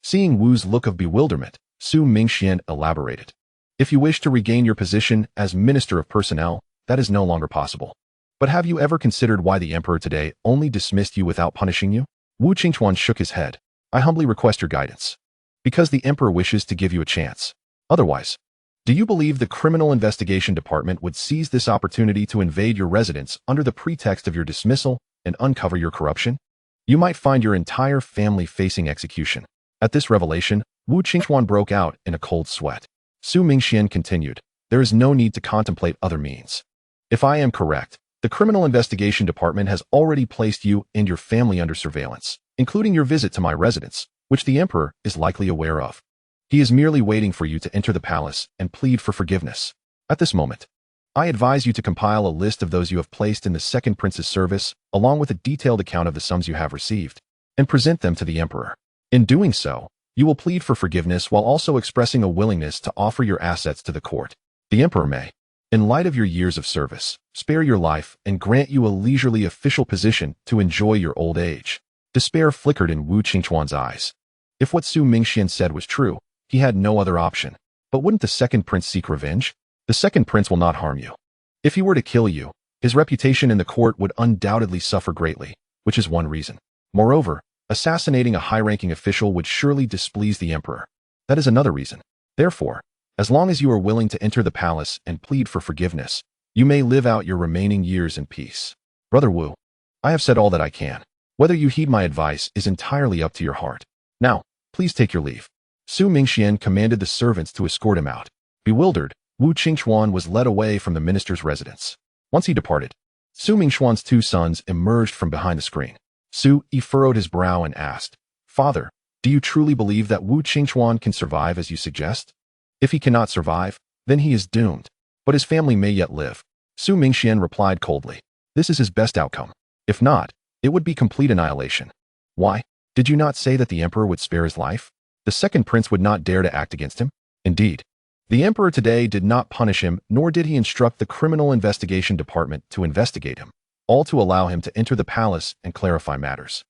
Seeing Wu's look of bewilderment, Su Mingxian elaborated. "If you wish to regain your position as Minister of Personnel, that is no longer possible. But have you ever considered why the emperor today only dismissed you without punishing you?" Wu Qingchuan shook his head. "I humbly request your guidance." "Because the emperor wishes to give you a chance. Otherwise, do you believe the Criminal Investigation Department would seize this opportunity to invade your residence under the pretext of your dismissal and uncover your corruption? You might find your entire family facing execution." At this revelation, Wu Qingchuan broke out in a cold sweat. Su Mingxian continued, "There is no need to contemplate other means. If I am correct, the Criminal Investigation Department has already placed you and your family under surveillance, including your visit to my residence, which the emperor is likely aware of. He is merely waiting for you to enter the palace and plead for forgiveness. At this moment, I advise you to compile a list of those you have placed in the second prince's service, along with a detailed account of the sums you have received, and present them to the emperor. In doing so, you will plead for forgiveness while also expressing a willingness to offer your assets to the court. The emperor may In light of your years of service, spare your life and grant you a leisurely official position to enjoy your old age. Despair flickered in Wu Qingquan's eyes. If what Su Mingxian said was true, he had no other option. But wouldn't the second prince seek revenge? The second prince will not harm you. If he were to kill you, his reputation in the court would undoubtedly suffer greatly, which is one reason. Moreover, assassinating a high-ranking official would surely displease the emperor. That is another reason. Therefore, as long as you are willing to enter the palace and plead for forgiveness, you may live out your remaining years in peace. Brother Wu, I have said all that I can. Whether you heed my advice is entirely up to your heart. Now, please take your leave. Su Mingxian commanded the servants to escort him out. Bewildered, Wu Qingquan was led away from the minister's residence. Once he departed, Su Mingxuan's two sons emerged from behind the screen. Su Yi furrowed his brow and asked, "Father, do you truly believe that Wu Qingquan can survive as you suggest? If he cannot survive, then he is doomed. But his family may yet live." Su Mingxian replied coldly, "This is his best outcome. If not, it would be complete annihilation." "Why? Did you not say that the emperor would spare his life? The second prince would not dare to act against him?" "Indeed. The emperor today did not punish him, nor did he instruct the criminal investigation department to investigate him, all to allow him to enter the palace and clarify matters.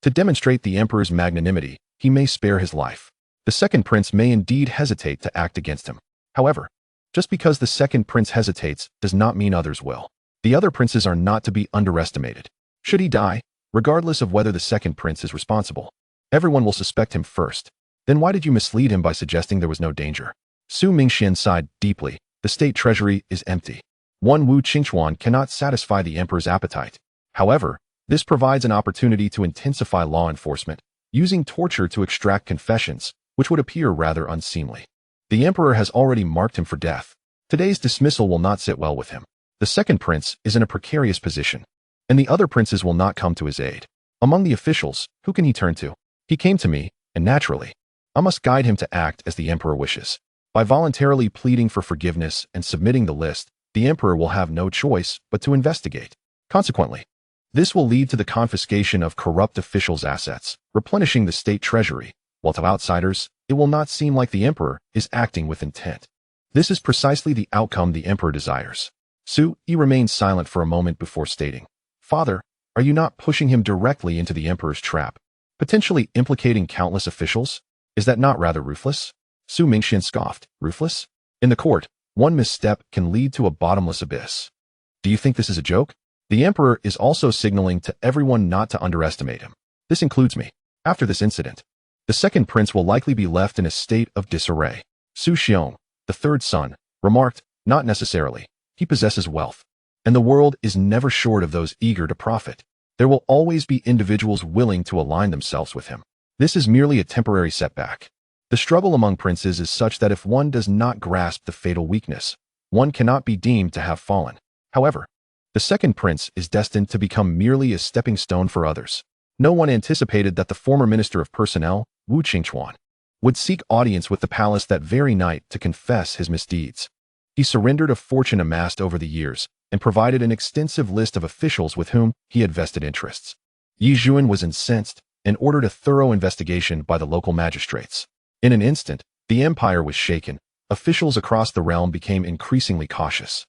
To demonstrate the emperor's magnanimity, he may spare his life. The second prince may indeed hesitate to act against him. However, just because the second prince hesitates does not mean others will. The other princes are not to be underestimated. Should he die, regardless of whether the second prince is responsible, everyone will suspect him first. Then why did you mislead him by suggesting there was no danger?" Su Mingxian sighed deeply. "The state treasury is empty. One Wu Qingquan cannot satisfy the emperor's appetite. However, this provides an opportunity to intensify law enforcement, using torture to extract confessions, which would appear rather unseemly. The emperor has already marked him for death. Today's dismissal will not sit well with him. The second prince is in a precarious position, and the other princes will not come to his aid. Among the officials, who can he turn to? He came to me, and naturally, I must guide him to act as the emperor wishes. By voluntarily pleading for forgiveness and submitting the list, the emperor will have no choice but to investigate. Consequently, this will lead to the confiscation of corrupt officials' assets, replenishing the state treasury, while to outsiders, it will not seem like the emperor is acting with intent. This is precisely the outcome the emperor desires." Su Yi remained silent for a moment before stating, "Father, are you not pushing him directly into the emperor's trap, potentially implicating countless officials? Is that not rather ruthless?" Su Mingxian scoffed. "Ruthless? In the court, one misstep can lead to a bottomless abyss. Do you think this is a joke? The emperor is also signaling to everyone not to underestimate him. This includes me. After this incident, the second prince will likely be left in a state of disarray." Su Xiong, the third son, remarked, "Not necessarily. He possesses wealth, and the world is never short of those eager to profit. There will always be individuals willing to align themselves with him. This is merely a temporary setback. The struggle among princes is such that if one does not grasp the fatal weakness, one cannot be deemed to have fallen. However, the second prince is destined to become merely a stepping stone for others. No one anticipated that the former minister of personnel, Wu Qingquan, would seek audience with the palace that very night to confess his misdeeds. He surrendered a fortune amassed over the years and provided an extensive list of officials with whom he had vested interests. Yi Zhuan was incensed and ordered a thorough investigation by the local magistrates. In an instant, the empire was shaken. Officials across the realm became increasingly cautious,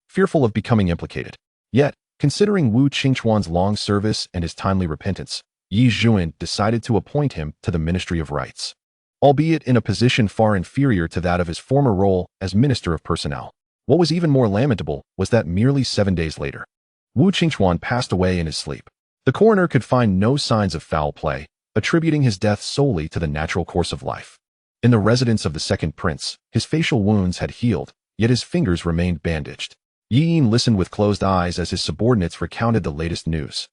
fearful of becoming implicated. Yet, considering Wu Qingquan's long service and his timely repentance, Yi Zhuan decided to appoint him to the Ministry of Rights, albeit in a position far inferior to that of his former role as Minister of Personnel. What was even more lamentable was that merely 7 days later, Wu Qingquan passed away in his sleep. The coroner could find no signs of foul play, attributing his death solely to the natural course of life. In the residence of the second prince, his facial wounds had healed, yet his fingers remained bandaged. Yi Yin listened with closed eyes as his subordinates recounted the latest news.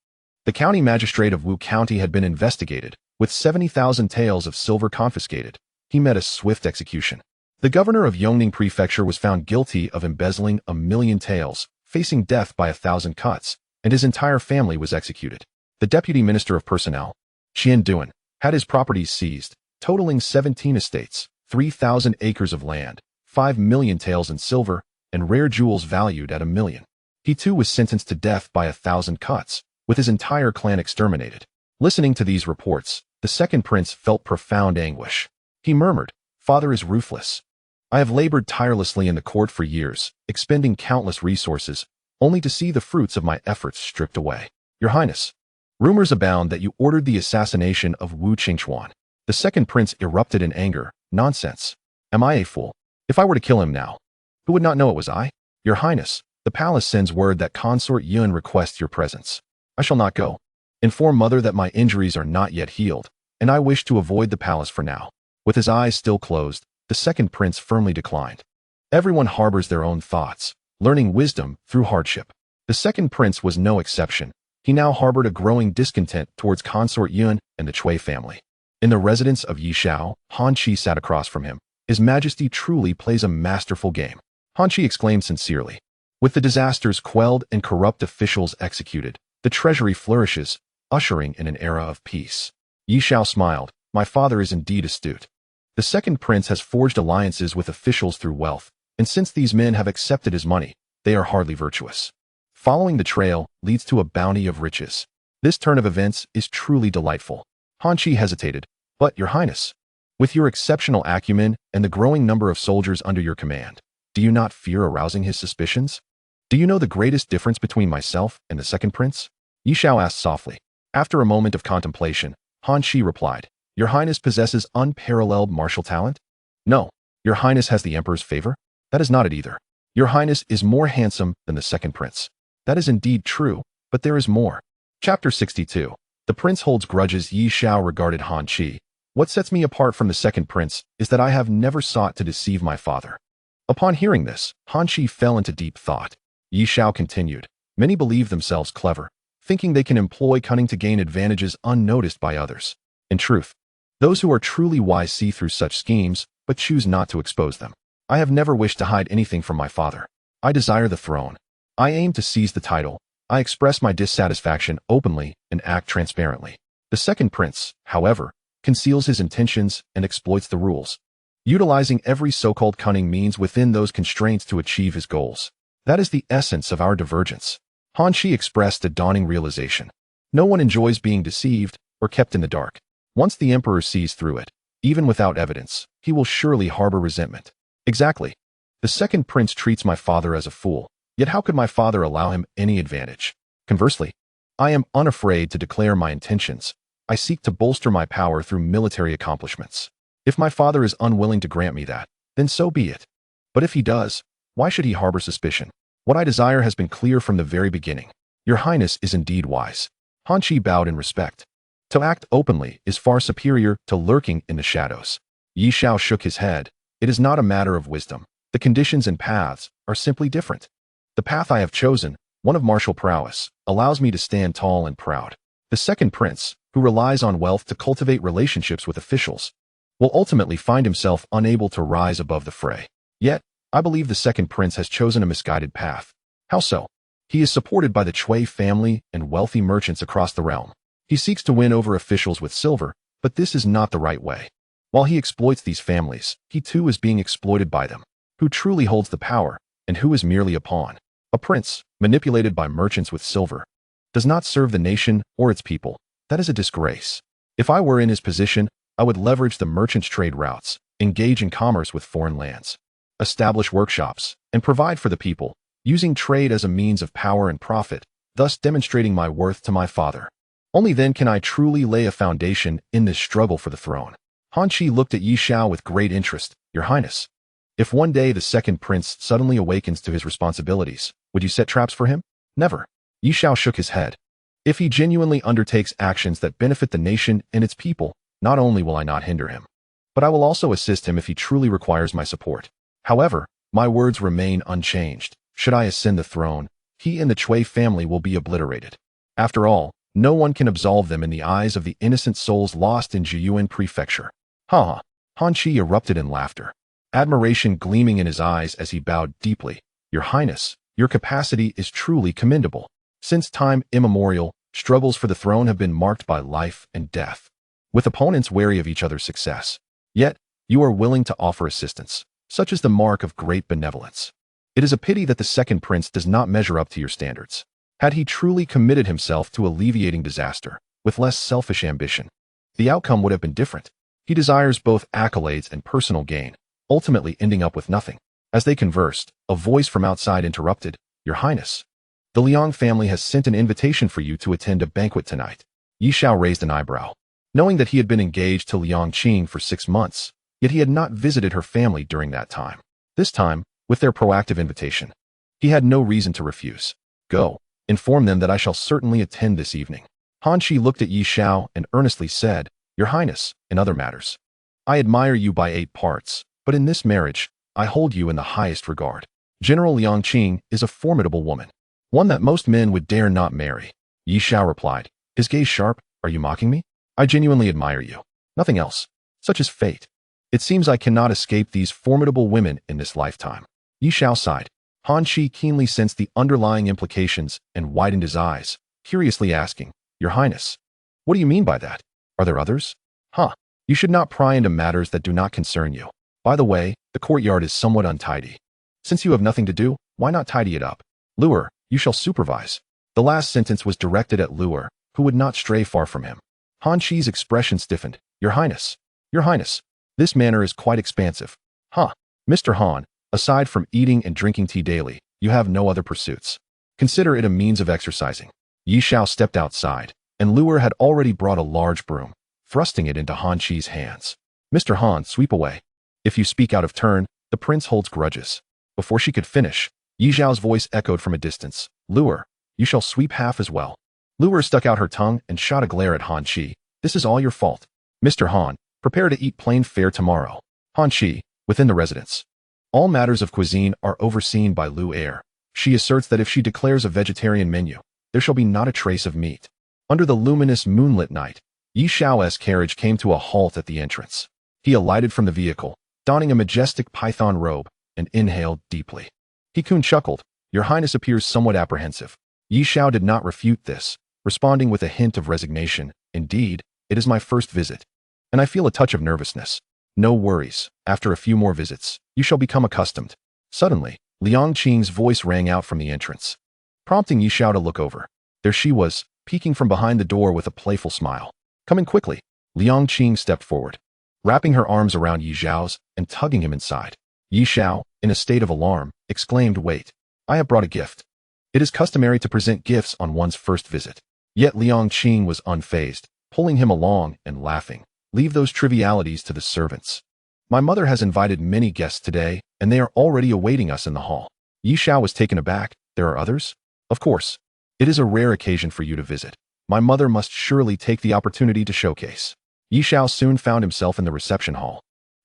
The county magistrate of Wu County had been investigated, with 70,000 taels of silver confiscated. He met a swift execution. The governor of Yongning Prefecture was found guilty of embezzling 1,000,000 taels, facing death by 1,000 cuts, and his entire family was executed. The deputy minister of personnel, Qian Duan, had his properties seized, totaling 17 estates, 3,000 acres of land, 5,000,000 taels in silver, and rare jewels valued at 1,000,000. He too was sentenced to death by 1,000 cuts, with his entire clan exterminated. Listening to these reports, the second prince felt profound anguish. He murmured, "Father is ruthless. I have labored tirelessly in the court for years, expending countless resources, only to see the fruits of my efforts stripped away. Your Highness, rumors abound that you ordered the assassination of Wu Qingchuan. The second prince erupted in anger. Nonsense. Am I a fool? If I were to kill him now, who would not know it was I? Your Highness, the palace sends word that Consort Yun requests your presence. I shall not go. Inform mother that my injuries are not yet healed, and I wish to avoid the palace for now. With his eyes still closed, the second prince firmly declined. Everyone harbors their own thoughts, learning wisdom through hardship. The second prince was no exception. He now harbored a growing discontent towards Consort Yun and the Cui family. In the residence of Ye Xiao, Han Qi sat across from him. His Majesty truly plays a masterful game, Han Qi exclaimed sincerely. With the disasters quelled and corrupt officials executed, the treasury flourishes, ushering in an era of peace. Ye Xiao smiled. My father is indeed astute. The second prince has forged alliances with officials through wealth, and since these men have accepted his money, they are hardly virtuous. Following the trail leads to a bounty of riches. This turn of events is truly delightful. Han Qi hesitated. But, Your Highness, with your exceptional acumen and the growing number of soldiers under your command, do you not fear arousing his suspicions? Do you know the greatest difference between myself and the second prince? Ye Xiao asked softly. After a moment of contemplation, Han Qi replied, Your Highness possesses unparalleled martial talent? No. Your Highness has the Emperor's favor? That is not it either. Your Highness is more handsome than the second prince. That is indeed true, but there is more. Chapter 62. The prince holds grudges. Ye Xiao regarded Han Qi. What sets me apart from the second prince is that I have never sought to deceive my father. Upon hearing this, Han Qi fell into deep thought. Ye Xiao continued. Many believe themselves clever, thinking they can employ cunning to gain advantages unnoticed by others. In truth, those who are truly wise see through such schemes, but choose not to expose them. I have never wished to hide anything from my father. I desire the throne. I aim to seize the title. I express my dissatisfaction openly and act transparently. The second prince, however, conceals his intentions and exploits the rules, utilizing every so-called cunning means within those constraints to achieve his goals. That is the essence of our divergence. Han Qi expressed a dawning realization. No one enjoys being deceived or kept in the dark. Once the emperor sees through it, even without evidence, he will surely harbor resentment. Exactly. The second prince treats my father as a fool, yet how could my father allow him any advantage? Conversely, I am unafraid to declare my intentions. I seek to bolster my power through military accomplishments. If my father is unwilling to grant me that, then so be it. But if he does, why should he harbor suspicion? What I desire has been clear from the very beginning. Your Highness is indeed wise. Han Qi bowed in respect. To act openly is far superior to lurking in the shadows. Ye Xiao shook his head. It is not a matter of wisdom. The conditions and paths are simply different. The path I have chosen, one of martial prowess, allows me to stand tall and proud. The second prince, who relies on wealth to cultivate relationships with officials, will ultimately find himself unable to rise above the fray. Yet, I believe the second prince has chosen a misguided path. How so? He is supported by the Cui family and wealthy merchants across the realm. He seeks to win over officials with silver, but this is not the right way. While he exploits these families, he too is being exploited by them. Who truly holds the power, and who is merely a pawn? A prince, manipulated by merchants with silver, does not serve the nation or its people. That is a disgrace. If I were in his position, I would leverage the merchants' trade routes, engage in commerce with foreign lands, establish workshops, and provide for the people, using trade as a means of power and profit, thus demonstrating my worth to my father. Only then can I truly lay a foundation in this struggle for the throne. Han Qi looked at Ye Xiao with great interest. Your Highness, if one day the second prince suddenly awakens to his responsibilities, would you set traps for him? Never. Ye Xiao shook his head. If he genuinely undertakes actions that benefit the nation and its people, not only will I not hinder him, but I will also assist him if he truly requires my support. However, my words remain unchanged. Should I ascend the throne, he and the Cui family will be obliterated. After all, no one can absolve them in the eyes of the innocent souls lost in Jiyuan Prefecture. Ha ha! Han Qi erupted in laughter, admiration gleaming in his eyes as he bowed deeply. Your Highness, your capacity is truly commendable. Since time immemorial, struggles for the throne have been marked by life and death, with opponents wary of each other's success. Yet, you are willing to offer assistance. Such is the mark of great benevolence. It is a pity that the second prince does not measure up to your standards. Had he truly committed himself to alleviating disaster, with less selfish ambition, the outcome would have been different. He desires both accolades and personal gain. ultimately ending up with nothing. As they conversed, a voice from outside interrupted, "Your Highness, the Liang family has sent an invitation for you to attend a banquet tonight." Ye Xiao raised an eyebrow. Knowing that he had been engaged to Liang Qing for 6 months, yet he had not visited her family during that time. This time, with their proactive invitation, he had no reason to refuse. "Go, inform them that I shall certainly attend this evening." Han Shi looked at Ye Xiao and earnestly said, "Your Highness, in other matters, I admire you by 8 parts, but in this marriage, I hold you in the highest regard. General Liang Qing is a formidable woman, one that most men would dare not marry." Ye Xiao replied, his gaze sharp, "Are you mocking me? I genuinely admire you. Nothing else. Such is fate. It seems I cannot escape these formidable women in this lifetime." Ye Xiao sighed. Han Shi keenly sensed the underlying implications and widened his eyes, curiously asking, "Your Highness, what do you mean by that? Are there others?" "Huh. You should not pry into matters that do not concern you. By the way, the courtyard is somewhat untidy. Since you have nothing to do, why not tidy it up? Luer, you shall supervise." The last sentence was directed at Luer, who would not stray far from him. Han Shi's expression stiffened. "Your Highness. Your Highness. This manner is quite expansive. Huh. Mr. Han, aside from eating and drinking tea daily, you have no other pursuits. Consider it a means of exercising." Ye Xiao stepped outside, and Luer had already brought a large broom, thrusting it into Han Shi's hands. "Mr. Han, sweep away. If you speak out of turn, the prince holds grudges." Before she could finish, Ye Xiao's voice echoed from a distance. "Luer, you shall sweep half as well." Luer stuck out her tongue and shot a glare at Han Shi. "This is all your fault. Mr. Han, prepare to eat plain fare tomorrow." Han Shi, within the residence. All matters of cuisine are overseen by Luer. She asserts that if she declares a vegetarian menu, there shall be not a trace of meat. Under the luminous moonlit night, Ye Xiao's carriage came to a halt at the entrance. He alighted from the vehicle, donning a majestic python robe, and inhaled deeply. He Kun chuckled. "Your Highness appears somewhat apprehensive." Ye Xiao did not refute this, responding with a hint of resignation. "Indeed, it is my first visit, and I feel a touch of nervousness." "No worries. After a few more visits, you shall become accustomed." Suddenly, Liang Qing's voice rang out from the entrance, prompting Ye Xiao to look over. There she was, peeking from behind the door with a playful smile. "Coming quickly." Liang Qing stepped forward, wrapping her arms around Ye Xiao's and tugging him inside. Ye Xiao, in a state of alarm, exclaimed, "Wait, I have brought a gift." It is customary to present gifts on one's first visit. Yet Liang Qing was unfazed, pulling him along and laughing. "Leave those trivialities to the servants. My mother has invited many guests today, and they are already awaiting us in the hall." Ye Xiao was taken aback. "There are others?" "Of course. It is a rare occasion for you to visit. My mother must surely take the opportunity to showcase." Ye Xiao soon found himself in the reception hall,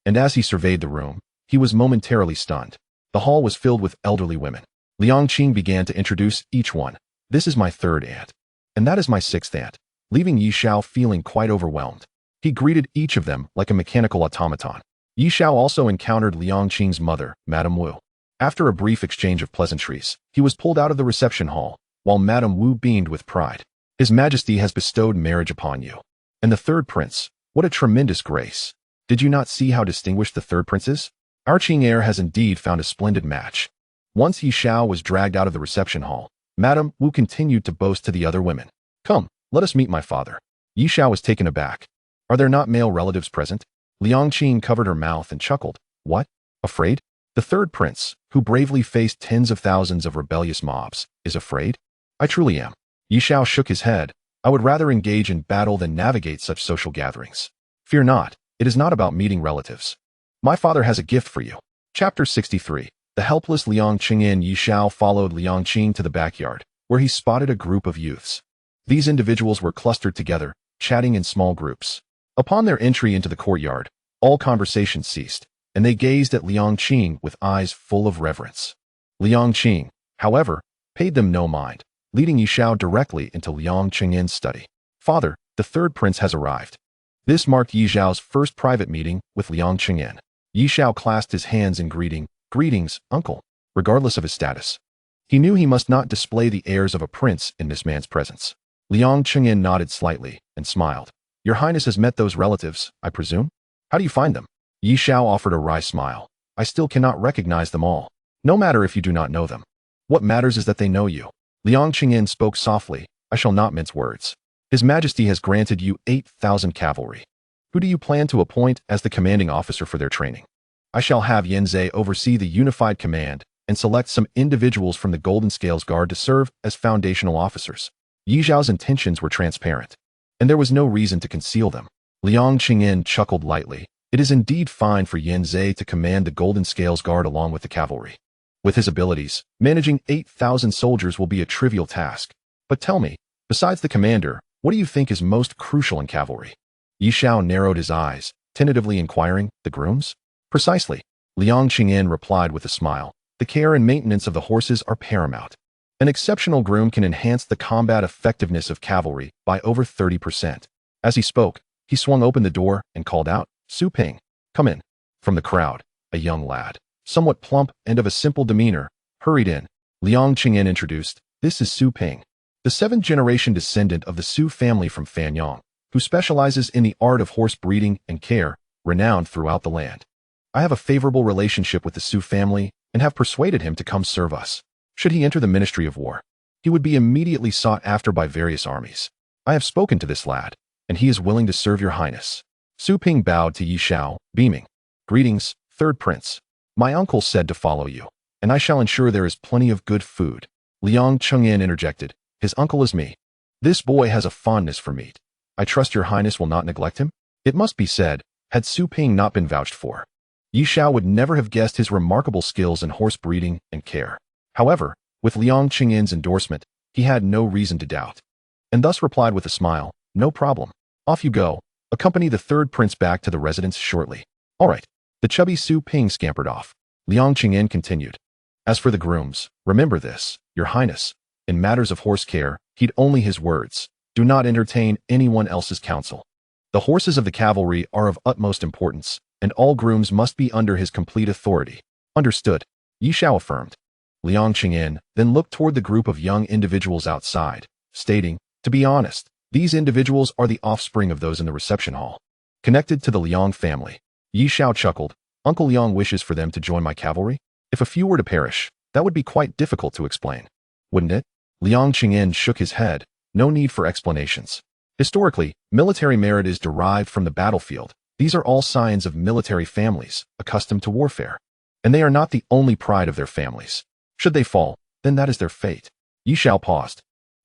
and as he surveyed the room, he was momentarily stunned. The hall was filled with elderly women. Liang Qing began to introduce each one. "This is my 3rd aunt, and that is my 6th aunt," leaving Ye Xiao feeling quite overwhelmed. He greeted each of them like a mechanical automaton. Ye Xiao also encountered Liang Qing's mother, Madame Wu. After a brief exchange of pleasantries, he was pulled out of the reception hall, while Madame Wu beamed with pride. "His Majesty has bestowed marriage upon you. And the 3rd prince, what a tremendous grace. Did you not see how distinguished the 3rd prince is? Our Qing heir has indeed found a splendid match." Once Ye Xiao was dragged out of the reception hall, Madame Wu continued to boast to the other women. "Come, let us meet my father." Ye Xiao was taken aback. "Are there not male relatives present?" Liang Qing covered her mouth and chuckled. "What? Afraid? The 3rd prince, who bravely faced tens of thousands of rebellious mobs, is afraid? I truly am." Ye Xiao shook his head. "I would rather engage in battle than navigate such social gatherings. Fear not, it is not about meeting relatives. My father has a gift for you." Chapter 63. The helpless Liang Qingin. Ye Xiao followed Liang Qing to the backyard, where he spotted a group of youths. These individuals were clustered together, chatting in small groups. Upon their entry into the courtyard, all conversation ceased, and they gazed at Liang Qing with eyes full of reverence. Liang Qing, however, paid them no mind, leading Ye Xiao directly into Liang Qingin's study. "Father, the 3rd prince has arrived." This marked Ye Xiao's first private meeting with Liang Qingin. Ye Xiao clasped his hands in greeting. "Greetings, uncle." Regardless of his status, he knew he must not display the airs of a prince in this man's presence. Liang Qingin nodded slightly and smiled. "Your Highness has met those relatives, I presume? How do you find them?" Ye Xiao offered a wry smile. "I still cannot recognize them all. No matter if you do not know them. What matters is that they know you." Liang Qingin spoke softly. "I shall not mince words. His Majesty has granted you 8,000 cavalry. Who do you plan to appoint as the commanding officer for their training?" I shall have Yanzhe oversee the unified command and select some individuals from the Golden Scales Guard to serve as foundational officers. Ye Xiao's intentions were transparent, and there was no reason to conceal them. Liang Qingyan chuckled lightly. It is indeed fine for Yanzhe to command the Golden Scales Guard along with the cavalry. With his abilities, managing 8,000 soldiers will be a trivial task. But tell me, besides the commander, what do you think is most crucial in cavalry? Ye Xiao narrowed his eyes, tentatively inquiring, the grooms? Precisely. Liang Qingyan replied with a smile. The care and maintenance of the horses are paramount. An exceptional groom can enhance the combat effectiveness of cavalry by over 30%. As he spoke, he swung open the door and called out, Su Ping, come in. From the crowd, a young lad, somewhat plump and of a simple demeanor, hurried in. Liang Qingyan introduced, this is Su Ping, the seventh-generation descendant of the Su family from Fanyang, who specializes in the art of horse breeding and care, renowned throughout the land. I have a favorable relationship with the Su family and have persuaded him to come serve us. Should he enter the Ministry of War, he would be immediately sought after by various armies. I have spoken to this lad, and he is willing to serve your highness. Su Ping bowed to Ye Xiao, beaming. Greetings, third prince. My uncle said to follow you, and I shall ensure there is plenty of good food. Liang Qingyan interjected. His uncle is me. This boy has a fondness for meat. I trust your highness will not neglect him? It must be said, had Su Ping not been vouched for, Ye Xiao would never have guessed his remarkable skills in horse breeding and care. However, with Liang Qingyan's endorsement, he had no reason to doubt, and thus replied with a smile, no problem. Off you go. Accompany the third prince back to the residence shortly. All right. The chubby Su Ping scampered off. Liang Qingyan continued. As for the grooms, remember this, your highness. In matters of horse care, heed only his words. Do not entertain anyone else's counsel. The horses of the cavalry are of utmost importance, and all grooms must be under his complete authority. Understood, Ye Xiao affirmed. Liang Qingyan then looked toward the group of young individuals outside, stating, to be honest, these individuals are the offspring of those in the reception hall. Connected to the Liang family. Ye Xiao chuckled. Uncle Liang wishes for them to join my cavalry? If a few were to perish, that would be quite difficult to explain. Wouldn't it? Liang Qingyan shook his head. No need for explanations. Historically, military merit is derived from the battlefield. These are all signs of military families, accustomed to warfare. And they are not the only pride of their families. Should they fall, then that is their fate. Ye Xiao paused.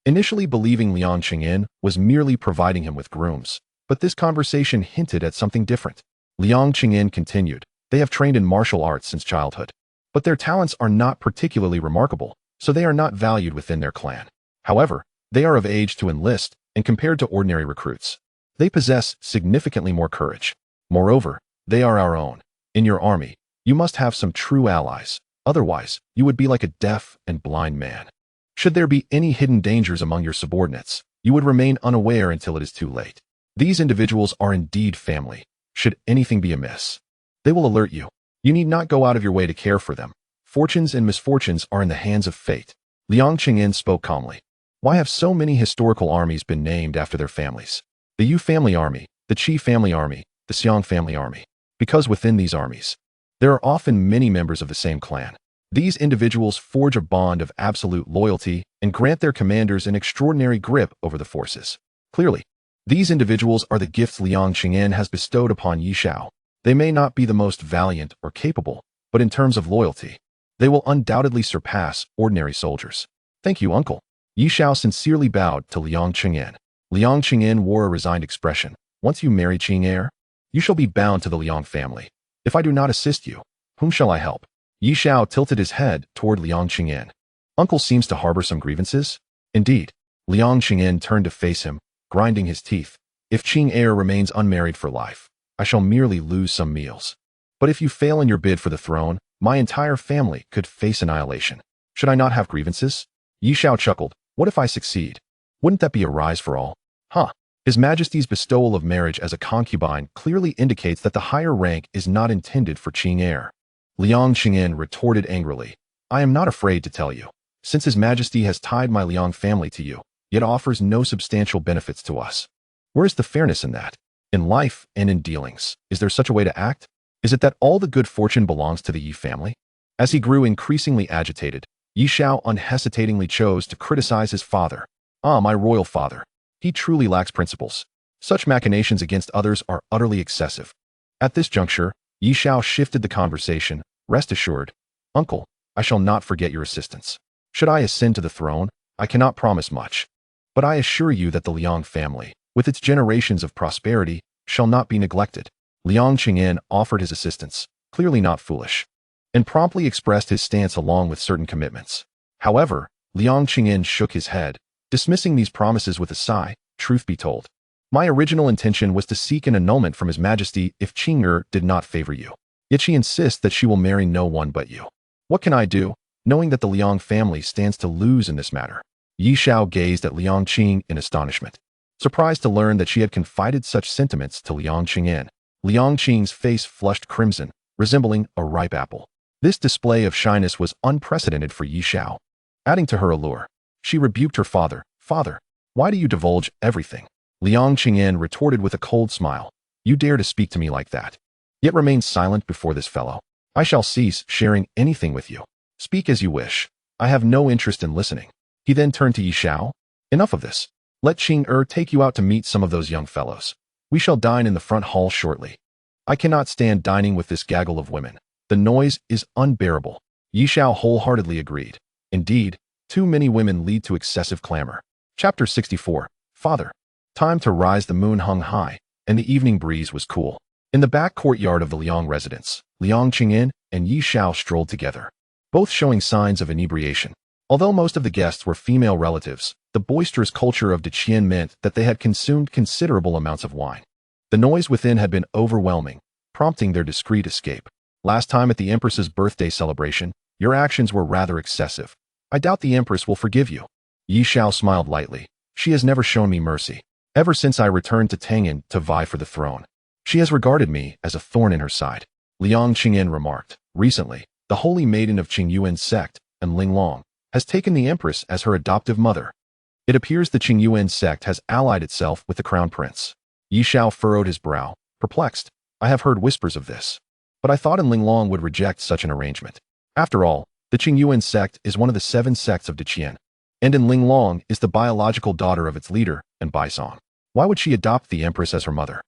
Initially believing Liang Qingyan was merely providing him with grooms, but this conversation hinted at something different. Liang Qingyan continued, they have trained in martial arts since childhood, but their talents are not particularly remarkable, so they are not valued within their clan. However, they are of age to enlist, and compared to ordinary recruits, they possess significantly more courage. Moreover, they are our own. In your army, you must have some true allies, otherwise, you would be like a deaf and blind man. Should there be any hidden dangers among your subordinates, you would remain unaware until it is too late. These individuals are indeed family. Should anything be amiss, they will alert you. You need not go out of your way to care for them. Fortunes and misfortunes are in the hands of fate. Liang Qingyan spoke calmly. Why have so many historical armies been named after their families? The Yu family army, the Qi family army, the Xiang family army. Because within these armies, there are often many members of the same clan. These individuals forge a bond of absolute loyalty and grant their commanders an extraordinary grip over the forces. Clearly, these individuals are the gifts Liang Qingyan has bestowed upon Ye Xiao. They may not be the most valiant or capable, but in terms of loyalty, they will undoubtedly surpass ordinary soldiers. Thank you, uncle. Ye Xiao sincerely bowed to Liang Qingyan. Liang Qingyan wore a resigned expression. Once you marry Qing heir, you shall be bound to the Liang family. If I do not assist you, whom shall I help? Ye Xiao tilted his head toward Liang Qingyan. Uncle seems to harbor some grievances? Indeed. Liang Qingyan turned to face him, grinding his teeth. If Qing heir remains unmarried for life, I shall merely lose some meals. But if you fail in your bid for the throne, my entire family could face annihilation. Should I not have grievances? Ye Xiao chuckled. What if I succeed? Wouldn't that be a rise for all? Huh. His Majesty's bestowal of marriage as a concubine clearly indicates that the higher rank is not intended for Qing heir. Liang Qingyan retorted angrily. I am not afraid to tell you, since His Majesty has tied my Liang family to you, yet offers no substantial benefits to us. Where is the fairness in that? In life and in dealings, is there such a way to act? Is it that all the good fortune belongs to the Yi family? As he grew increasingly agitated, Ye Xiao unhesitatingly chose to criticize his father. Ah, my royal father. He truly lacks principles. Such machinations against others are utterly excessive. At this juncture, Ye Xiao shifted the conversation. Rest assured, uncle, I shall not forget your assistance. Should I ascend to the throne, I cannot promise much. But I assure you that the Liang family, with its generations of prosperity, shall not be neglected. Liang Qingyan offered his assistance, clearly not foolish, and promptly expressed his stance along with certain commitments. However, Liang Qingyan shook his head, dismissing these promises with a sigh. Truth be told, my original intention was to seek an annulment from His Majesty if Qing'er did not favor you. Yet she insists that she will marry no one but you. What can I do, knowing that the Liang family stands to lose in this matter? Ye Xiao gazed at Liang Qing in astonishment, surprised to learn that she had confided such sentiments to Liang Qingyan. Liang Qing's face flushed crimson, resembling a ripe apple. This display of shyness was unprecedented for Ye Xiao. Adding to her allure, she rebuked her father. Father, why do you divulge everything? Liang Qingyan retorted with a cold smile. You dare to speak to me like that, yet remain silent before this fellow. I shall cease sharing anything with you. Speak as you wish. I have no interest in listening. He then turned to Ye Xiao. Enough of this. Let Qing'er take you out to meet some of those young fellows. We shall dine in the front hall shortly. I cannot stand dining with this gaggle of women. The noise is unbearable. Ye Xiao wholeheartedly agreed. Indeed, too many women lead to excessive clamor. Chapter 64. Father. Time to rise. The moon hung high, and the evening breeze was cool. In the back courtyard of the Liang residence, Liang Qingyan and Ye Xiao strolled together, both showing signs of inebriation. Although most of the guests were female relatives, the boisterous culture of Qian meant that they had consumed considerable amounts of wine. The noise within had been overwhelming, prompting their discreet escape. Last time at the Empress's birthday celebration, your actions were rather excessive. I doubt the Empress will forgive you. Ye Xiao smiled lightly. She has never shown me mercy. Ever since I returned to Tangyan to vie for the throne, she has regarded me as a thorn in her side. Liang Qingyan remarked. Recently, the holy maiden of Qingyuan's sect, and Linglong, has taken the Empress as her adoptive mother. It appears the Qingyuan sect has allied itself with the Crown Prince. Ye Xiao furrowed his brow, perplexed. I have heard whispers of this, but I thought Linglong would reject such an arrangement. After all, the Qingyuan sect is one of the 7 sects of Qian, and Linglong is the biological daughter of its leader, and Baisong. Why would she adopt the Empress as her mother?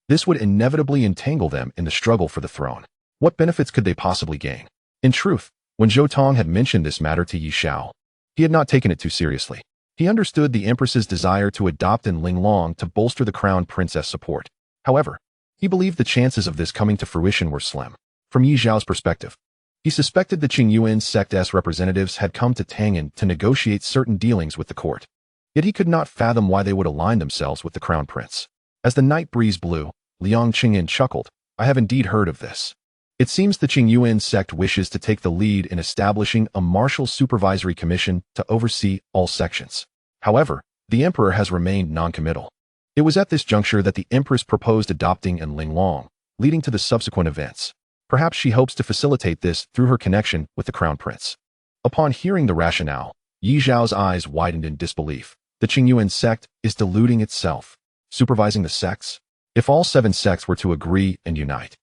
This would inevitably entangle them in the struggle for the throne. What benefits could they possibly gain? In truth, when Zhou Tong had mentioned this matter to Ye Xiao, he had not taken it too seriously. He understood the Empress's desire to adopt Linglong to bolster the Crown Princess support. However, he believed the chances of this coming to fruition were slim. From Ye Xiao's perspective, he suspected the Qingyuan sect's representatives had come to Tangyan to negotiate certain dealings with the court. Yet he could not fathom why they would align themselves with the Crown Prince. As the night breeze blew, Liang Qingyan chuckled. I have indeed heard of this. It seems the Qingyuan sect wishes to take the lead in establishing a martial supervisory commission to oversee all sections. However, the emperor has remained non-committal. It was at this juncture that the empress proposed adopting Linglong, leading to the subsequent events. Perhaps she hopes to facilitate this through her connection with the Crown Prince. Upon hearing the rationale, Ye Xiao's eyes widened in disbelief. The Qingyuan sect is deluding itself, supervising the sects. If all 7 sects were to agree and unite,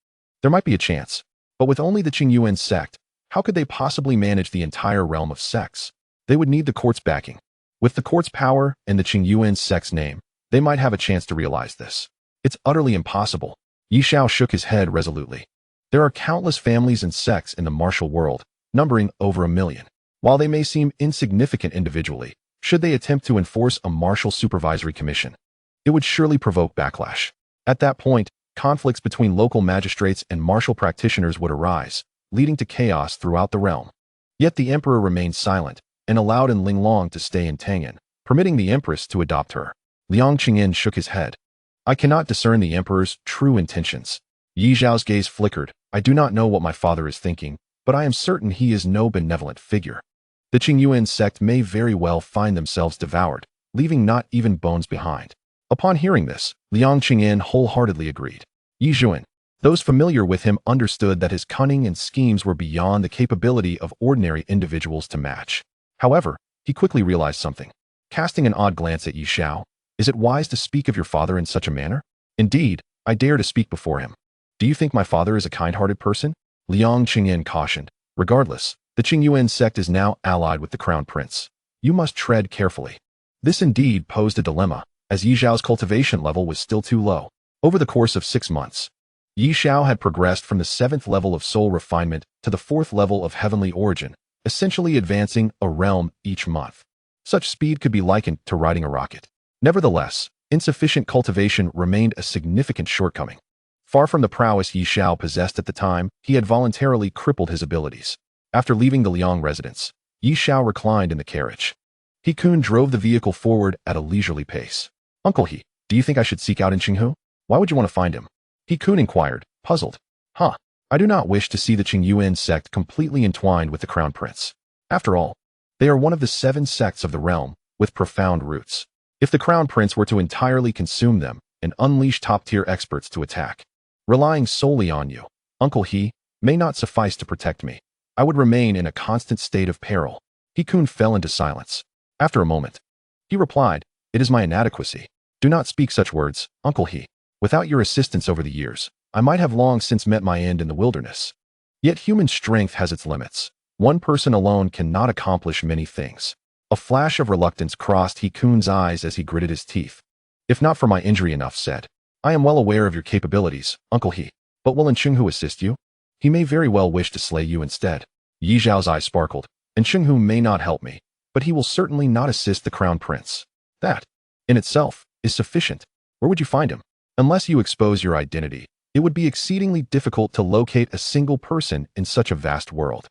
there might be a chance. But with only the Qingyuan sect, how could they possibly manage the entire realm of sects? They would need the court's backing. With the court's power and the Qingyuan sect's name, they might have a chance to realize this. It's utterly impossible. Ye Xiao shook his head resolutely. There are countless families and sects in the martial world, numbering over 1 million. While they may seem insignificant individually, should they attempt to enforce a martial supervisory commission, it would surely provoke backlash. At that point, conflicts between local magistrates and martial practitioners would arise, leading to chaos throughout the realm. Yet the emperor remained silent and allowed Linglong to stay in Tangyan, permitting the empress to adopt her. Liang Qingyan shook his head. I cannot discern the emperor's true intentions. Ye Xiao's gaze flickered. I do not know what my father is thinking, but I am certain he is no benevolent figure. The Qingyuan sect may very well find themselves devoured, leaving not even bones behind. Upon hearing this, Liang Qingyan wholeheartedly agreed. Yi Zhuan, those familiar with him understood that his cunning and schemes were beyond the capability of ordinary individuals to match. However, he quickly realized something. Casting an odd glance at Ye Xiao, is it wise to speak of your father in such a manner? Indeed, I dare to speak before him. Do you think my father is a kind-hearted person? Liang Qingyan cautioned. Regardless, the Qingyuan sect is now allied with the Crown Prince. You must tread carefully. This indeed posed a dilemma, as Ye Xiao's cultivation level was still too low. Over the course of 6 months, Ye Xiao had progressed from the 7th level of soul refinement to the 4th level of heavenly origin, essentially advancing a realm each month. Such speed could be likened to riding a rocket. Nevertheless, insufficient cultivation remained a significant shortcoming. Far from the prowess Ye Xiao possessed at the time, he had voluntarily crippled his abilities. After leaving the Liang residence, Ye Xiao reclined in the carriage. He Kun drove the vehicle forward at a leisurely pace. Uncle He, do you think I should seek out Qinghu? Why would you want to find him? He Kun inquired, puzzled. I do not wish to see the Qingyuan sect completely entwined with the Crown Prince. After all, they are one of the 7 sects of the realm, with profound roots. If the Crown Prince were to entirely consume them and unleash top-tier experts to attack, relying solely on you, Uncle He, may not suffice to protect me. I would remain in a constant state of peril. He Kun fell into silence. After a moment, he replied, it is my inadequacy. Do not speak such words, Uncle He. Without your assistance over the years, I might have long since met my end in the wilderness. Yet human strength has its limits. One person alone cannot accomplish many things. A flash of reluctance crossed He Kun's eyes as he gritted his teeth. If not for my injury, enough said. I am well aware of your capabilities, Uncle He, but will Qinghu assist you? He may very well wish to slay you instead. Ye Xiao's eyes sparkled. Qinghu may not help me, but he will certainly not assist the Crown Prince. That, in itself, is sufficient. Where would you find him? Unless you expose your identity, it would be exceedingly difficult to locate a single person in such a vast world.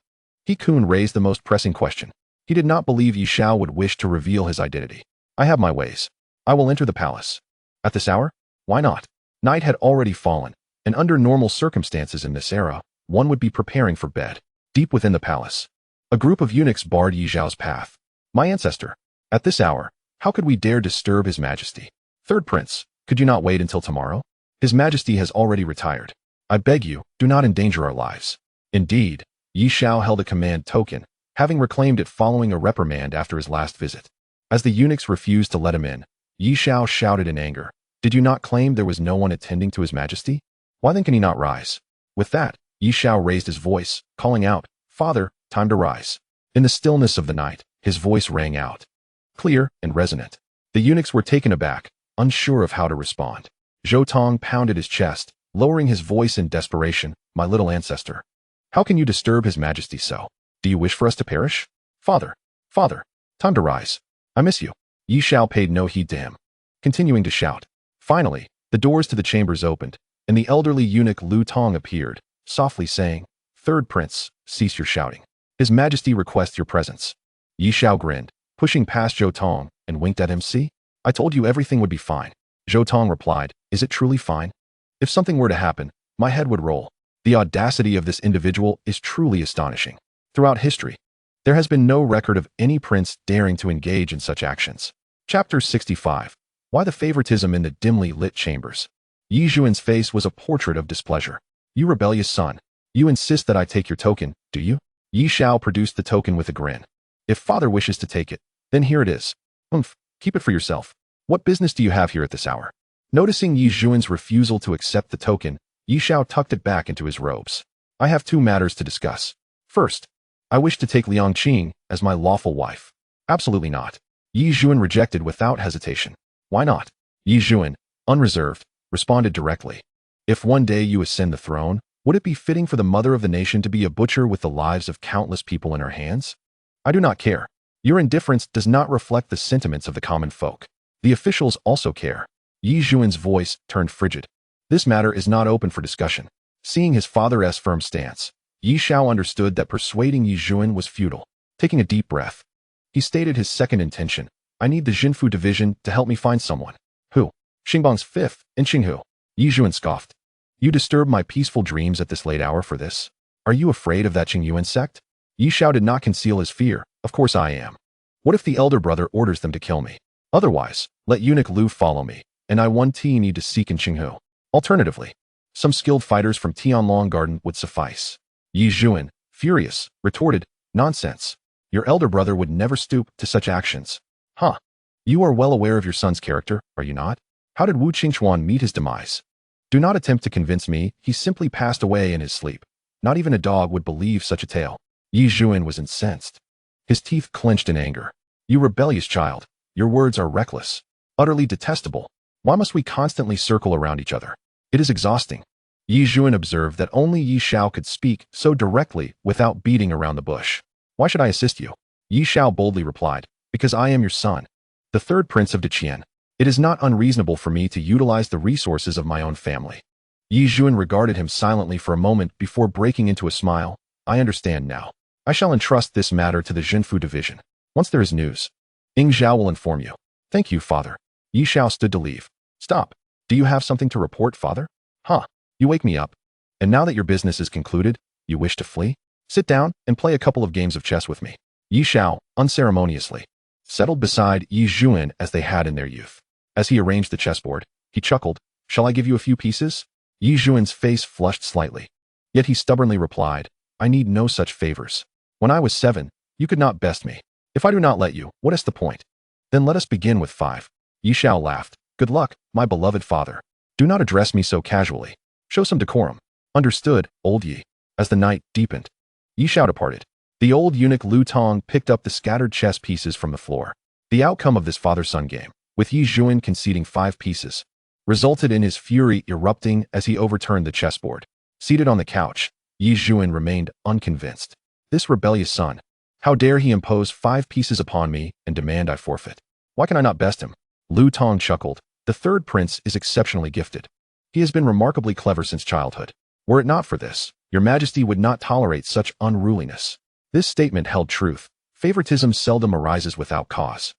He Kun raised the most pressing question. He did not believe Ye Xiao would wish to reveal his identity. I have my ways. I will enter the palace. At this hour? Why not? Night had already fallen, and under normal circumstances in this era, one would be preparing for bed. Deep within the palace, a group of eunuchs barred Ye Xiao's path. My ancestor. At this hour, how could we dare disturb His Majesty? Third Prince, could you not wait until tomorrow? His Majesty has already retired. I beg you, do not endanger our lives. Indeed, Ye Xiao held a command token, having reclaimed it following a reprimand after his last visit. As the eunuchs refused to let him in, Ye Xiao shouted in anger, did you not claim there was no one attending to His Majesty? Why then can he not rise? With that, Ye Xiao raised his voice, calling out, Father, time to rise. In the stillness of the night, his voice rang out, clear and resonant. The eunuchs were taken aback, unsure of how to respond. Zhou Tong pounded his chest, lowering his voice in desperation, my little ancestor. How can you disturb His Majesty so? Do you wish for us to perish? Father, time to rise. I miss you. Ye Xiao paid no heed to him, continuing to shout. Finally, the doors to the chambers opened, and the elderly eunuch Lu Tong appeared, softly saying, Third Prince, cease your shouting. His Majesty requests your presence. Ye Xiao grinned, pushing past Zhou Tong, and winked at him. See? I told you everything would be fine. Zhou Tong replied, is it truly fine? If something were to happen, my head would roll. The audacity of this individual is truly astonishing. Throughout history, there has been no record of any prince daring to engage in such actions. Chapter 65. Why the favoritism in the dimly lit chambers? Yi Zhuan's face was a portrait of displeasure. You rebellious son. You insist that I take your token, do you? Ye Xiao produced the token with a grin. If father wishes to take it, then here it is. Keep it for yourself. What business do you have here at this hour? Noticing Yi Zhuan's refusal to accept the token, Ye Xiao tucked it back into his robes. I have 2 matters to discuss. First, I wish to take Liang Qing as my lawful wife. Absolutely not. Yi Zhuan rejected without hesitation. Why not? Yi Zhuan, unreserved, responded directly. If one day you ascend the throne, would it be fitting for the mother of the nation to be a butcher with the lives of countless people in her hands? I do not care. Your indifference does not reflect the sentiments of the common folk. The officials also care. Yi Zhuan's voice turned frigid. This matter is not open for discussion. Seeing his father's firm stance, Ye Xiao understood that persuading Yi Zhuan was futile. Taking a deep breath, he stated his second intention. I need the Jinfu division to help me find someone. Who? Xingbang's 5th, in Qinghu. Yi Zhuan scoffed. You disturb my peaceful dreams at this late hour for this? Are you afraid of that Qingyuan sect? Yi Xiao did not conceal his fear. Of course I am. What if the elder brother orders them to kill me? Otherwise, let eunuch Lu follow me, and I 1T need to seek in Qinghu. Alternatively, some skilled fighters from Tianlong Garden would suffice. Yi Zhuan, furious, retorted, nonsense. Your elder brother would never stoop to such actions. You are well aware of your son's character, are you not? How did Wu Qingchuan meet his demise? Do not attempt to convince me, he simply passed away in his sleep. Not even a dog would believe such a tale. Yi Zhuan was incensed. His teeth clenched in anger. You rebellious child, your words are reckless, utterly detestable. Why must we constantly circle around each other? It is exhausting. Yi Zhuan observed that only Ye Xiao could speak so directly without beating around the bush. Why should I assist you? Ye Xiao boldly replied, because I am your son, the third prince of Qian. It is not unreasonable for me to utilize the resources of my own family. Yi Zhuan regarded him silently for a moment before breaking into a smile. I understand now. I shall entrust this matter to the Jinfu division. Once there is news, Ying Zhao will inform you. Thank you, father. Ye Xiao stood to leave. Stop. Do you have something to report, father? Huh. You wake me up. And now that your business is concluded, you wish to flee? Sit down and play a couple of games of chess with me. Ye Xiao, unceremoniously, settled beside Yi Zhuan as they had in their youth. As he arranged the chessboard, he chuckled. Shall I give you a few pieces? Yi Zhuan's face flushed slightly. Yet he stubbornly replied, I need no such favors. When I was 7, you could not best me. If I do not let you, what is the point? Then let us begin with 5. Ye Xiao laughed. Good luck, my beloved father. Do not address me so casually. Show some decorum. Understood, old Yi. As the night deepened, Ye Xiao departed. The old eunuch Lu Tong picked up the scattered chess pieces from the floor. The outcome of this father-son game, with Yi Zhuan conceding 5 pieces, resulted in his fury erupting as he overturned the chessboard. Seated on the couch, Yi Zhuan remained unconvinced. This rebellious son, how dare he impose 5 pieces upon me and demand I forfeit? Why can I not best him? Lu Tong chuckled. The third prince is exceptionally gifted. He has been remarkably clever since childhood. Were it not for this, your majesty would not tolerate such unruliness. This statement held truth. Favoritism seldom arises without cause.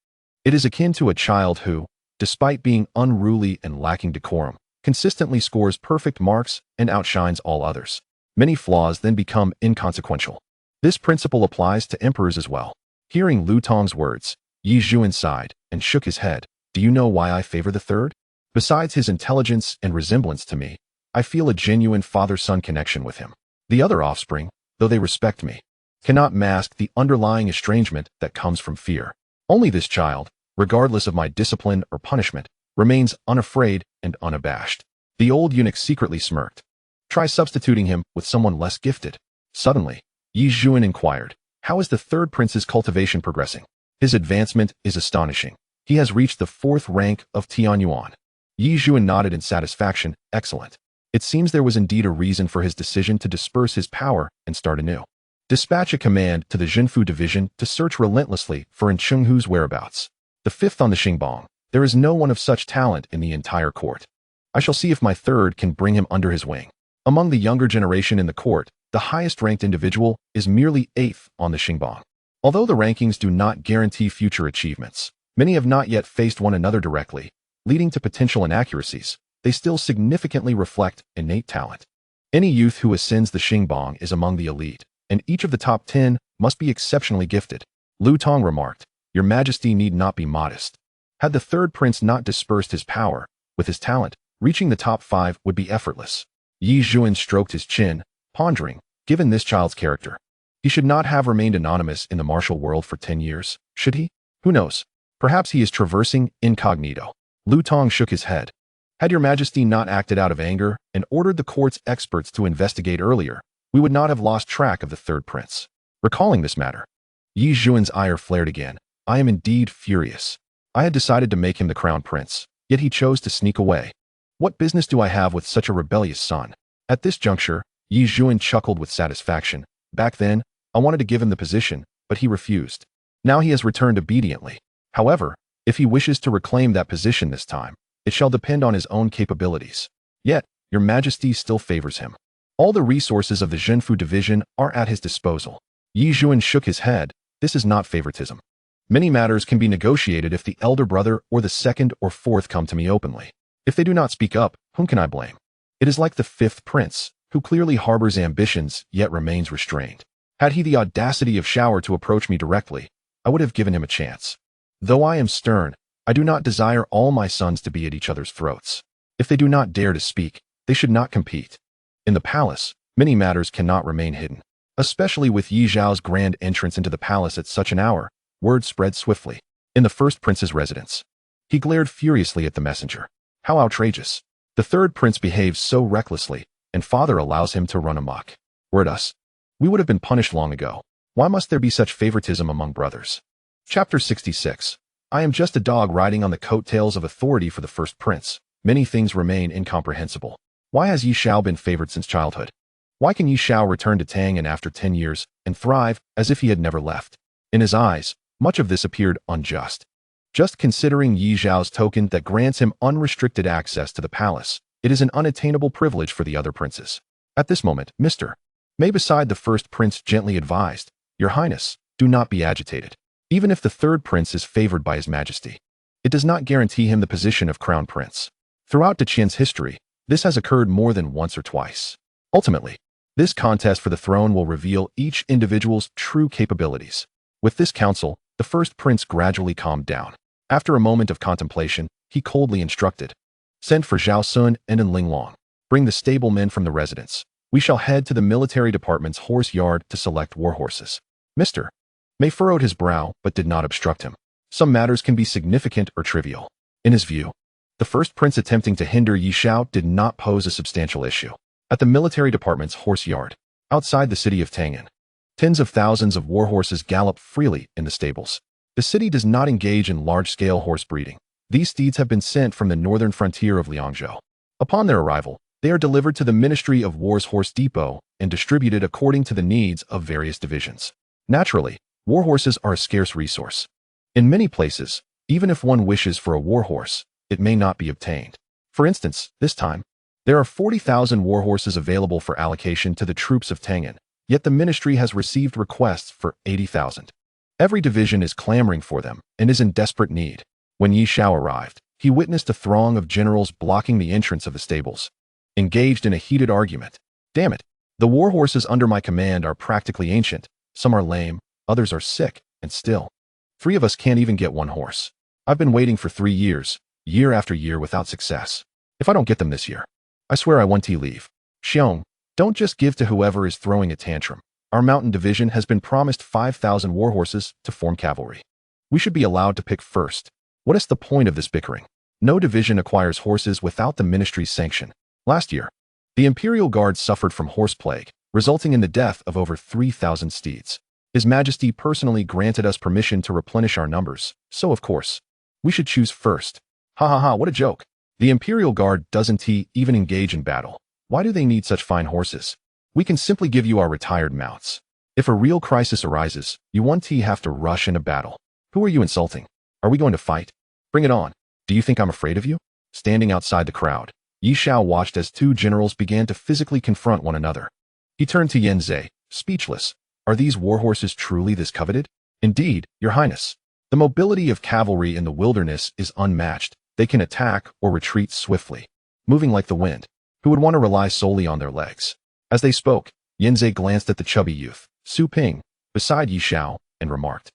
It is akin to a child who, despite being unruly and lacking decorum, consistently scores perfect marks and outshines all others. Many flaws then become inconsequential. This principle applies to emperors as well. Hearing Lu Tong's words, Yi Zhuan sighed and shook his head. Do you know why I favor the third? Besides his intelligence and resemblance to me, I feel a genuine father-son connection with him. The other offspring, though they respect me, cannot mask the underlying estrangement that comes from fear. Only this child, regardless of my discipline or punishment, remains unafraid and unabashed. The old eunuch secretly smirked. Try substituting him with someone less gifted. Suddenly, Yi Zhuan inquired, how is the third prince's cultivation progressing? His advancement is astonishing. He has reached the 4th rank of Tianyuan. Yi Zhuan nodded in satisfaction. Excellent. It seems there was indeed a reason for his decision to disperse his power and start anew. Dispatch a command to the Jinfu division to search relentlessly for Chenghu's whereabouts. The 5th on the Xingbang. There is no one of such talent in the entire court. I shall see if my third can bring him under his wing. Among the younger generation in the court, the highest-ranked individual is merely 8th on the Xingbang. Although the rankings do not guarantee future achievements, many have not yet faced one another directly, leading to potential inaccuracies. They still significantly reflect innate talent. Any youth who ascends the Xingbang is among the elite, and each of the top 10 must be exceptionally gifted. Lu Tong remarked, Your Majesty need not be modest. Had the third prince not dispersed his power, with his talent, reaching the top 5 would be effortless. Yi Zhuan stroked his chin, pondering, given this child's character, he should not have remained anonymous in the martial world for 10 years, should he? Who knows? Perhaps he is traversing incognito. Lu Tong shook his head. Had your majesty not acted out of anger and ordered the court's experts to investigate earlier, we would not have lost track of the third prince. Recalling this matter, Yi Zhuan's ire flared again. I am indeed furious. I had decided to make him the crown prince, yet he chose to sneak away. What business do I have with such a rebellious son? At this juncture, Yi Zhuan chuckled with satisfaction. Back then, I wanted to give him the position, but he refused. Now he has returned obediently. However, if he wishes to reclaim that position this time, it shall depend on his own capabilities. Yet, your majesty still favors him. All the resources of the Jinfu division are at his disposal. Yi Zhuan shook his head. This is not favoritism. Many matters can be negotiated if the elder brother or the 2nd or 4th come to me openly. If they do not speak up, whom can I blame? It is like the 5th prince, who clearly harbors ambitions yet remains restrained. Had he the audacity of Xiao to approach me directly, I would have given him a chance. Though I am stern, I do not desire all my sons to be at each other's throats. If they do not dare to speak, they should not compete. In the palace, many matters cannot remain hidden. Especially with Yi Zhao's grand entrance into the palace at such an hour, word spread swiftly. In the first prince's residence, he glared furiously at the messenger. How outrageous. The third prince behaves so recklessly, and father allows him to run amok. Were it us, we would have been punished long ago. Why must there be such favoritism among brothers? Chapter 66. I am just a dog riding on the coattails of authority for the first prince. Many things remain incomprehensible. Why has Ye Xiao been favored since childhood? Why can Ye Xiao return to Tang'an after 10 years and thrive as if he had never left? In his eyes, much of this appeared unjust. Just considering Ye Xiao's token that grants him unrestricted access to the palace, it is an unattainable privilege for the other princes. At this moment, Mr. May beside the first prince gently advised, Your Highness, do not be agitated. Even if the third prince is favored by His Majesty, it does not guarantee him the position of crown prince. Throughout Qian's history, this has occurred more than once or twice. Ultimately, this contest for the throne will reveal each individual's true capabilities. With this counsel, the first prince gradually calmed down. After a moment of contemplation, he coldly instructed, Send for Zhao Sun and Ling Long. Bring the stablemen from the residence. We shall head to the military department's horse yard to select war horses. Mr. May furrowed his brow but did not obstruct him. Some matters can be significant or trivial. In his view, the first prince attempting to hinder Ye Xiao did not pose a substantial issue. At the military department's horse yard, outside the city of Tang'an, tens of thousands of war horses gallop freely in the stables. The city does not engage in large-scale horse breeding. These steeds have been sent from the northern frontier of Liangzhou. Upon their arrival, they are delivered to the Ministry of War's horse depot and distributed according to the needs of various divisions. Naturally, war horses are a scarce resource. In many places, even if one wishes for a war horse, it may not be obtained. For instance, this time, there are 40,000 war horses available for allocation to the troops of Tang'an, yet the ministry has received requests for 80,000. Every division is clamoring for them and is in desperate need. When Ye Xiao arrived, he witnessed a throng of generals blocking the entrance of the stables, engaged in a heated argument. Damn it, the war horses under my command are practically ancient. Some are lame, others are sick, and still, 3 of us can't even get one horse. I've been waiting for 3 years, year after year without success. If I don't get them this year, I swear I want to leave. Xiong, don't just give to whoever is throwing a tantrum. Our mountain division has been promised 5,000 war horses to form cavalry. We should be allowed to pick first. What is the point of this bickering? No division acquires horses without the ministry's sanction. Last year, the Imperial Guard suffered from horse plague, resulting in the death of over 3,000 steeds. His Majesty personally granted us permission to replenish our numbers, so of course, we should choose first. Ha ha ha, what a joke. The Imperial Guard doesn't even engage in battle. Why do they need such fine horses? We can simply give you our retired mounts. If a real crisis arises, you won't have to rush into battle. Who are you insulting? Are we going to fight? Bring it on. Do you think I'm afraid of you? Standing outside the crowd, Ye Xiao watched as 2 generals began to physically confront one another. He turned to Yanzhe, speechless. Are these war horses truly this coveted? Indeed, Your Highness. The mobility of cavalry in the wilderness is unmatched. They can attack or retreat swiftly, moving like the wind. Who would want to rely solely on their legs? As they spoke, Yanzhe glanced at the chubby youth, Su Ping, beside Ye Xiao, and remarked,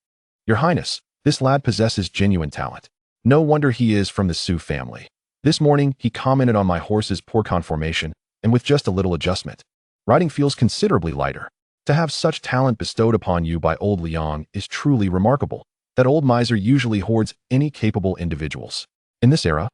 Your Highness, this lad possesses genuine talent. No wonder he is from the Su family. This morning, he commented on my horse's poor conformation, and with just a little adjustment, riding feels considerably lighter. To have such talent bestowed upon you by old Liang is truly remarkable. That old miser usually hoards any capable individuals. In this era,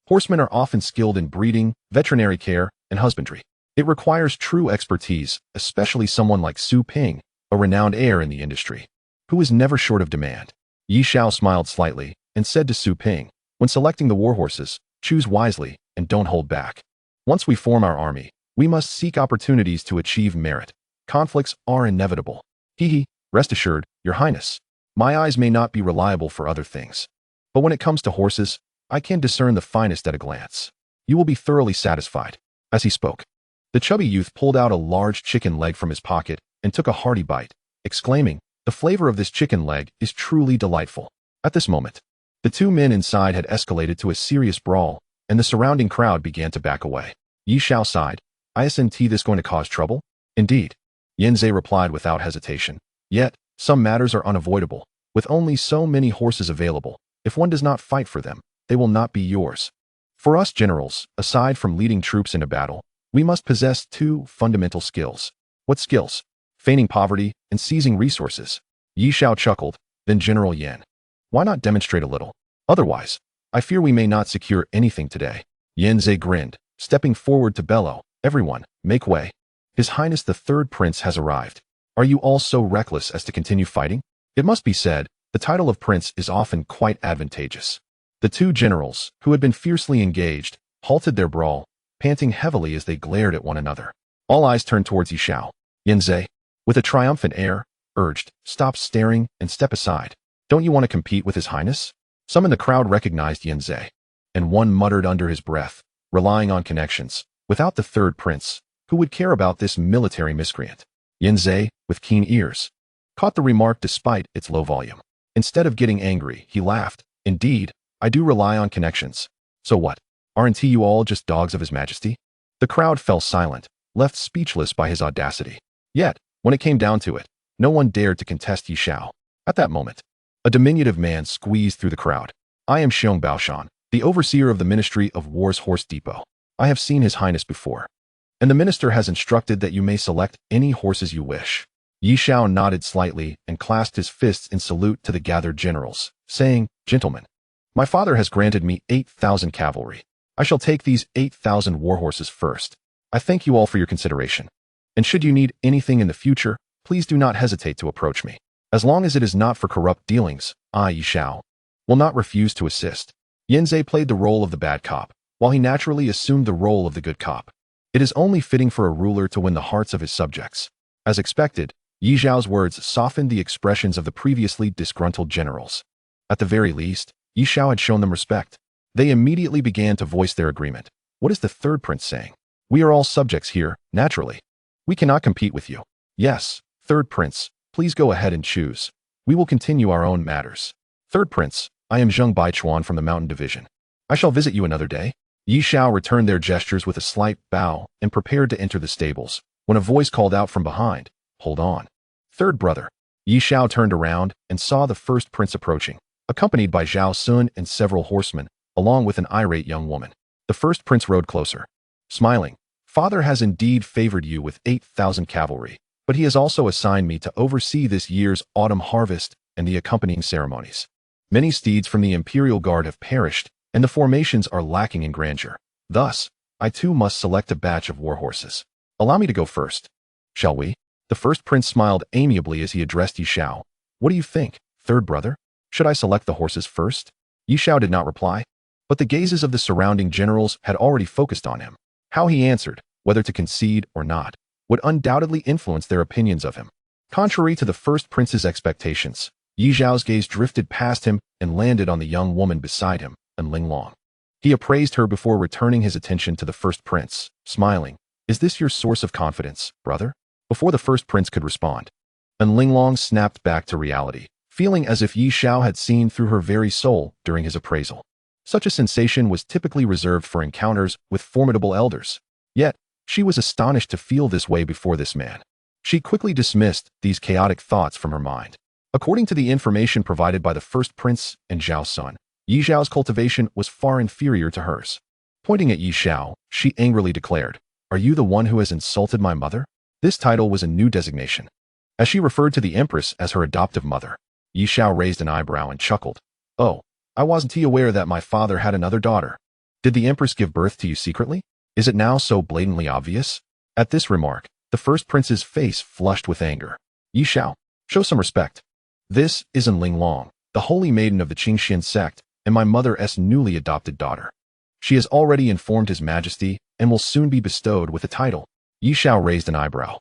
horsemen are often skilled in breeding, veterinary care, and husbandry. It requires true expertise, especially someone like Su Ping, a renowned heir in the industry, who is never short of demand. Ye Xiao smiled slightly and said to Su Ping, When selecting the war horses, choose wisely and don't hold back. Once we form our army, we must seek opportunities to achieve merit. Conflicts are inevitable. Rest assured, Your Highness, my eyes may not be reliable for other things, but when it comes to horses, I can discern the finest at a glance. You will be thoroughly satisfied. As he spoke, the chubby youth pulled out a large chicken leg from his pocket and took a hearty bite, exclaiming, The flavor of this chicken leg is truly delightful. At this moment, the 2 men inside had escalated to a serious brawl, and the surrounding crowd began to back away. Ye Xiao sighed, Isn't this going to cause trouble? Indeed, Yanzhe replied without hesitation. Yet, some matters are unavoidable. With only so many horses available, if one does not fight for them, they will not be yours. For us generals, aside from leading troops into battle, we must possess 2 fundamental skills. What skills? Feigning poverty and seizing resources. Ye Xiao chuckled, then General Yan. Why not demonstrate a little? Otherwise, I fear we may not secure anything today. Yanzhe grinned, stepping forward to bellow, Everyone, make way. His Highness the Third Prince has arrived. Are you all so reckless as to continue fighting? It must be said, the title of prince is often quite advantageous. The 2 generals, who had been fiercely engaged, halted their brawl, panting heavily as they glared at one another. All eyes turned towards Ye Xiao. Yanzhe, with a triumphant air, urged, "Stop staring and step aside. Don't you want to compete with His Highness?" Some in the crowd recognized Yanzhe, and one muttered under his breath, relying on connections. Without the third prince, who would care about this military miscreant? Yanzhe, with keen ears, caught the remark despite its low volume. Instead of getting angry, he laughed. "Indeed, I do rely on connections. So what? Aren't you all just dogs of His Majesty?" The crowd fell silent, left speechless by his audacity. Yet, when it came down to it, no one dared to contest Ye Xiao. At that moment, a diminutive man squeezed through the crowd. "I am Xiong Baoshan, the overseer of the Ministry of War's Horse Depot. I have seen His Highness before, and the minister has instructed that you may select any horses you wish." Ye Xiao nodded slightly and clasped his fists in salute to the gathered generals, saying, "Gentlemen, my father has granted me 8,000 cavalry. I shall take these 8,000 warhorses first. I thank you all for your consideration. And should you need anything in the future, please do not hesitate to approach me. As long as it is not for corrupt dealings, I, Ye Xiao, will not refuse to assist." Yanzhe played the role of the bad cop, while he naturally assumed the role of the good cop. It is only fitting for a ruler to win the hearts of his subjects. As expected, Ye Xiao's words softened the expressions of the previously disgruntled generals. At the very least, Ye Xiao had shown them respect. They immediately began to voice their agreement. "What is the third prince saying? We are all subjects here, naturally. We cannot compete with you." "Yes, third prince, please go ahead and choose. We will continue our own matters." "Third prince, I am Zheng Baichuan from the Mountain Division. I shall visit you another day." Ye Xiao returned their gestures with a slight bow and prepared to enter the stables, when a voice called out from behind, "Hold on. Third brother." Ye Xiao turned around and saw the first prince approaching, accompanied by Zhao Sun and several horsemen, along with an irate young woman. The first prince rode closer, smiling. "Father has indeed favored you with 8,000 cavalry, but he has also assigned me to oversee this year's autumn harvest and the accompanying ceremonies. Many steeds from the Imperial Guard have perished, and the formations are lacking in grandeur. Thus, I too must select a batch of warhorses. Allow me to go first. Shall we?" The first prince smiled amiably as he addressed Ye Xiao. "What do you think, third brother? Should I select the horses first?" Ye Xiao did not reply, but the gazes of the surrounding generals had already focused on him. How he answered, whether to concede or not, would undoubtedly influence their opinions of him. Contrary to the first prince's expectations, Ye Xiao's gaze drifted past him and landed on the young woman beside him, and Linglong. He appraised her before returning his attention to the first prince, smiling. "Is this your source of confidence, brother?" Before the first prince could respond, and Linglong snapped back to reality, feeling as if Ye Xiao had seen through her very soul during his appraisal. Such a sensation was typically reserved for encounters with formidable elders. Yet, she was astonished to feel this way before this man. She quickly dismissed these chaotic thoughts from her mind. According to the information provided by the first prince and Zhao Sun, Ye Xiao's cultivation was far inferior to hers. Pointing at Ye Xiao, she angrily declared, "Are you the one who has insulted my mother?" This title was a new designation. As she referred to the empress as her adoptive mother, Ye Xiao raised an eyebrow and chuckled. "Oh, I wasn't aware that my father had another daughter. Did the empress give birth to you secretly? Is it now so blatantly obvious?" At this remark, the first prince's face flushed with anger. "Ye Xiao, show some respect. This is Linglong, the holy maiden of the Qingxian sect, and my mother's newly adopted daughter. She has already informed His Majesty and will soon be bestowed with a title." Ye Xiao raised an eyebrow.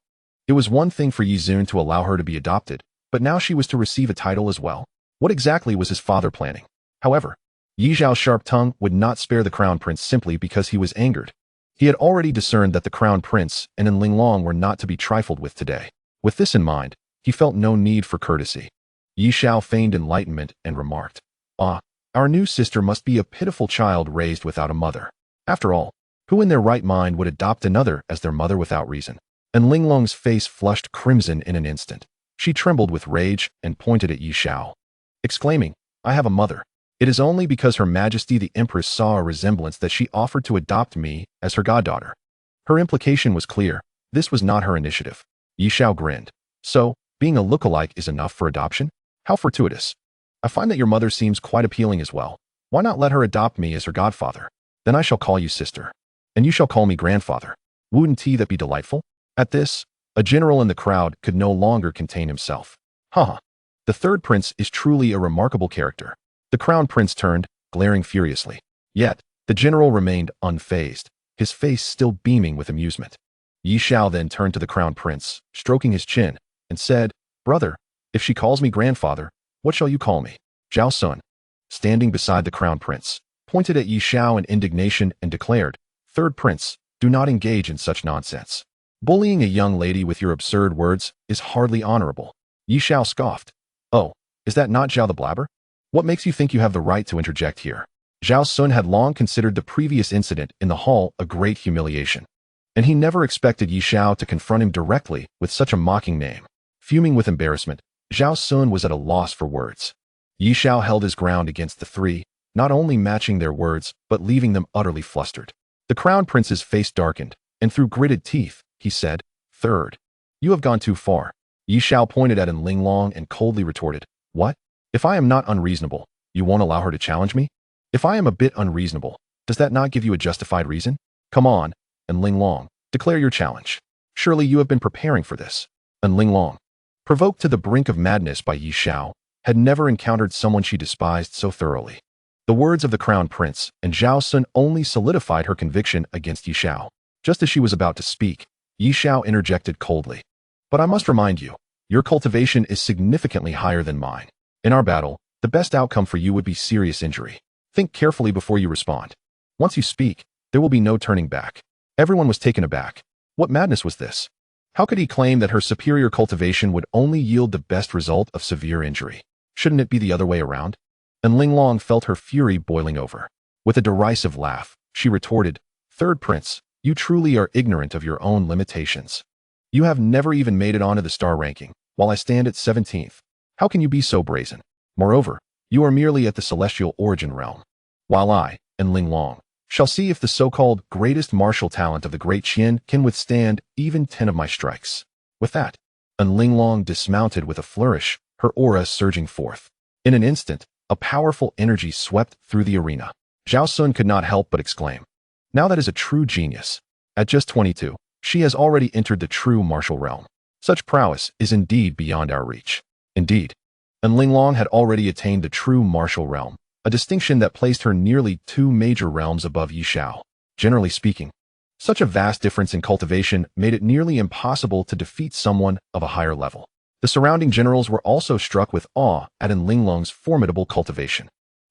It was one thing for Ye Zun to allow her to be adopted, but now she was to receive a title as well. What exactly was his father planning? However, Ye Xiao's sharp tongue would not spare the crown prince simply because he was angered. He had already discerned that the crown prince and Linglong were not to be trifled with today. With this in mind, he felt no need for courtesy. Ye Xiao feigned enlightenment and remarked, "Ah, our new sister must be a pitiful child raised without a mother. After all, who in their right mind would adopt another as their mother without reason?" And Linglong's face flushed crimson in an instant. She trembled with rage and pointed at Ye Xiao, exclaiming, "I have a mother. It is only because Her Majesty the Empress saw a resemblance that she offered to adopt me as her goddaughter." Her implication was clear. This was not her initiative. Ye Xiao grinned. "So, being a lookalike is enough for adoption? How fortuitous. I find that your mother seems quite appealing as well. Why not let her adopt me as her godfather? Then I shall call you sister, and you shall call me grandfather. Wouldn't that be delightful?" At this, a general in the crowd could no longer contain himself. "Haha, the third prince is truly a remarkable character." The crown prince turned, glaring furiously. Yet, the general remained unfazed. his face still beaming with amusement. Ye Xiao then turned to the crown prince, stroking his chin, and said, "Brother, if she calls me grandfather, what shall you call me?" Zhao Sun, standing beside the crown prince, pointed at Ye Xiao in indignation and declared, "Third prince, do not engage in such nonsense. Bullying a young lady with your absurd words is hardly honorable." Ye Xiao scoffed. "Oh, is that not Zhao the Blabber? What makes you think you have the right to interject here?" Zhao Sun had long considered the previous incident in the hall a great humiliation, and he never expected Ye Xiao to confront him directly with such a mocking name. Fuming with embarrassment, Zhao Sun was at a loss for words. Ye Xiao held his ground against the three, not only matching their words, but leaving them utterly flustered. The crown prince's face darkened, and through gritted teeth, he said, "Third, you have gone too far." Ye Xiao pointed at Linlong and coldly retorted, "What? If I am not unreasonable, you won't allow her to challenge me? If I am a bit unreasonable, does that not give you a justified reason? Come on, and Linlong, declare your challenge. Surely you have been preparing for this." And Linlong, provoked to the brink of madness by Ye Xiao, had never encountered someone she despised so thoroughly. The words of the crown prince and Zhao Sun only solidified her conviction against Ye Xiao. Just as she was about to speak, Ye Xiao interjected coldly, "But I must remind you, your cultivation is significantly higher than mine. In our battle, the best outcome for you would be serious injury. Think carefully before you respond. Once you speak, there will be no turning back." Everyone was taken aback. What madness was this? How could he claim that her superior cultivation would only yield the best result of severe injury? Shouldn't it be the other way around? And Linlong felt her fury boiling over. With a derisive laugh, she retorted, "Third prince, you truly are ignorant of your own limitations. You have never even made it onto the star ranking, while I stand at 17th. How can you be so brazen? Moreover, you are merely at the celestial origin realm, while I, and Linlong, shall see if the so-called greatest martial talent of the Great Qian can withstand even 10 of my strikes." With that, and Linlong dismounted with a flourish, her aura surging forth. In an instant, a powerful energy swept through the arena. Zhao Sun could not help but exclaim, "Now that is a true genius. At just 22, she has already entered the true martial realm. Such prowess is indeed beyond our reach." Indeed, and Linlong had already attained the true martial realm, a distinction that placed her nearly 2 major realms above Ye Xiao. Generally speaking, such a vast difference in cultivation made it nearly impossible to defeat someone of a higher level. The surrounding generals were also struck with awe at Linlong's formidable cultivation.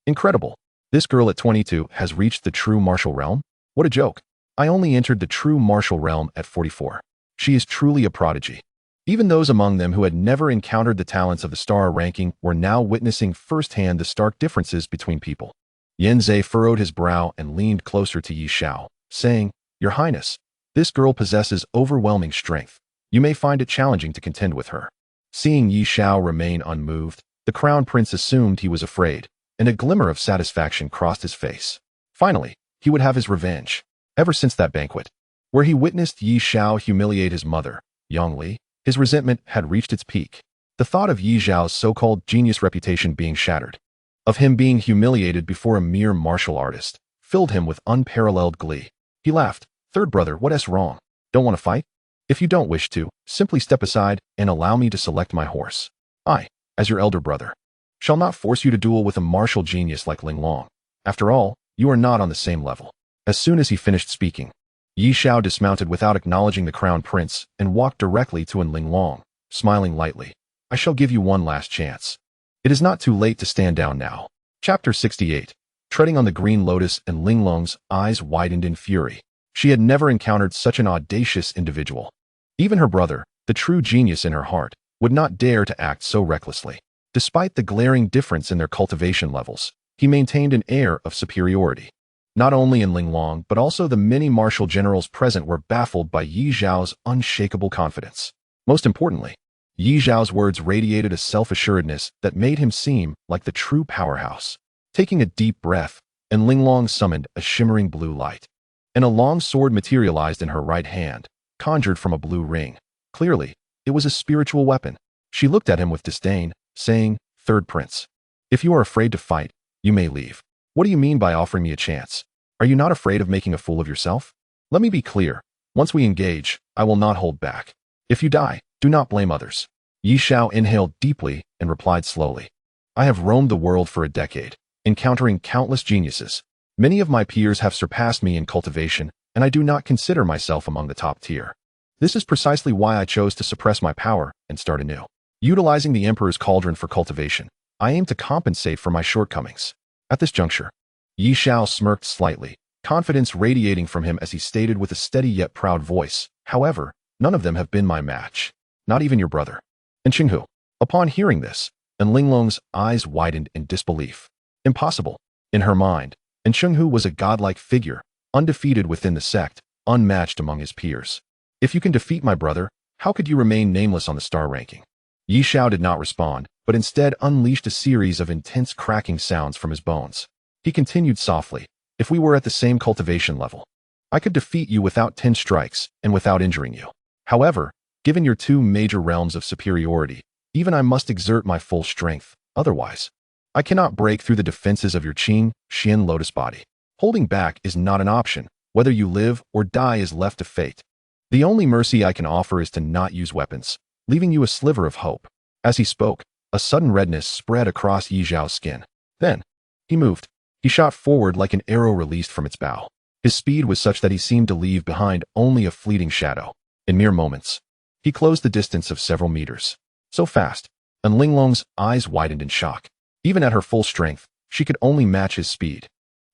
Incredible. This girl at 22 has reached the true martial realm? What a joke. I only entered the true martial realm at 44. She is truly a prodigy. Even those among them who had never encountered the talents of the star ranking were now witnessing firsthand the stark differences between people. Yanzhe furrowed his brow and leaned closer to Ye Xiao, saying, "Your Highness, this girl possesses overwhelming strength. You may find it challenging to contend with her." Seeing Ye Xiao remain unmoved, the crown prince assumed he was afraid, and a glimmer of satisfaction crossed his face. Finally, he would have his revenge. Ever since that banquet, where he witnessed Ye Xiao humiliate his mother, Yongli, his resentment had reached its peak. The thought of Ye Xiao's so-called genius reputation being shattered, of him being humiliated before a mere martial artist, filled him with unparalleled glee. He laughed, "Third brother, what's wrong? Don't want to fight? If you don't wish to, simply step aside and allow me to select my horse. I, as your elder brother, shall not force you to duel with a martial genius like Linlong. After all, you are not on the same level." As soon as he finished speaking, Ye Xiao dismounted without acknowledging the crown prince and walked directly to Linlong, smiling lightly. "I shall give you one last chance. It is not too late to stand down now." Chapter 68. Treading on the green lotus, and Linlong's eyes widened in fury. She had never encountered such an audacious individual. Even her brother, the true genius in her heart, would not dare to act so recklessly. Despite the glaring difference in their cultivation levels, he maintained an air of superiority. Not only in Linlong, but also the many martial generals present were baffled by Ye Xiao's unshakable confidence. Most importantly, Ye Xiao's words radiated a self-assuredness that made him seem like the true powerhouse. Taking a deep breath, and Linlong summoned a shimmering blue light, and a long sword materialized in her right hand, conjured from a blue ring. Clearly, it was a spiritual weapon. She looked at him with disdain, saying, "Third prince, if you are afraid to fight, you may leave. What do you mean by offering me a chance? Are you not afraid of making a fool of yourself? Let me be clear. Once we engage, I will not hold back. If you die, do not blame others." Ye Xiao inhaled deeply and replied slowly, "I have roamed the world for a decade, encountering countless geniuses. Many of my peers have surpassed me in cultivation, and I do not consider myself among the top tier. This is precisely why I chose to suppress my power and start anew. Utilizing the Emperor's cauldron for cultivation, I aim to compensate for my shortcomings. At this juncture, Ye Xiao smirked slightly, confidence radiating from him as he stated with a steady yet proud voice, "However, none of them have been my match. Not even your brother." And Qinghu. Upon hearing this, and Linglong's eyes widened in disbelief. Impossible. In her mind, and Qinghu was a godlike figure, undefeated within the sect, unmatched among his peers. If you can defeat my brother, how could you remain nameless on the star ranking? Ye Xiao did not respond, but instead unleashed a series of intense cracking sounds from his bones. He continued softly, "If we were at the same cultivation level, I could defeat you without 10 strikes and without injuring you. However, given your 2 major realms of superiority, even I must exert my full strength. Otherwise, I cannot break through the defenses of your Jing Qian lotus body. Holding back is not an option. Whether you live or die is left to fate. The only mercy I can offer is to not use weapons, leaving you a sliver of hope." As he spoke, a sudden redness spread across Ye Xiao's skin. Then, he moved. He shot forward like an arrow released from its bow. His speed was such that he seemed to leave behind only a fleeting shadow. In mere moments, he closed the distance of several meters. So fast, and Linglong's eyes widened in shock. Even at her full strength, she could only match his speed.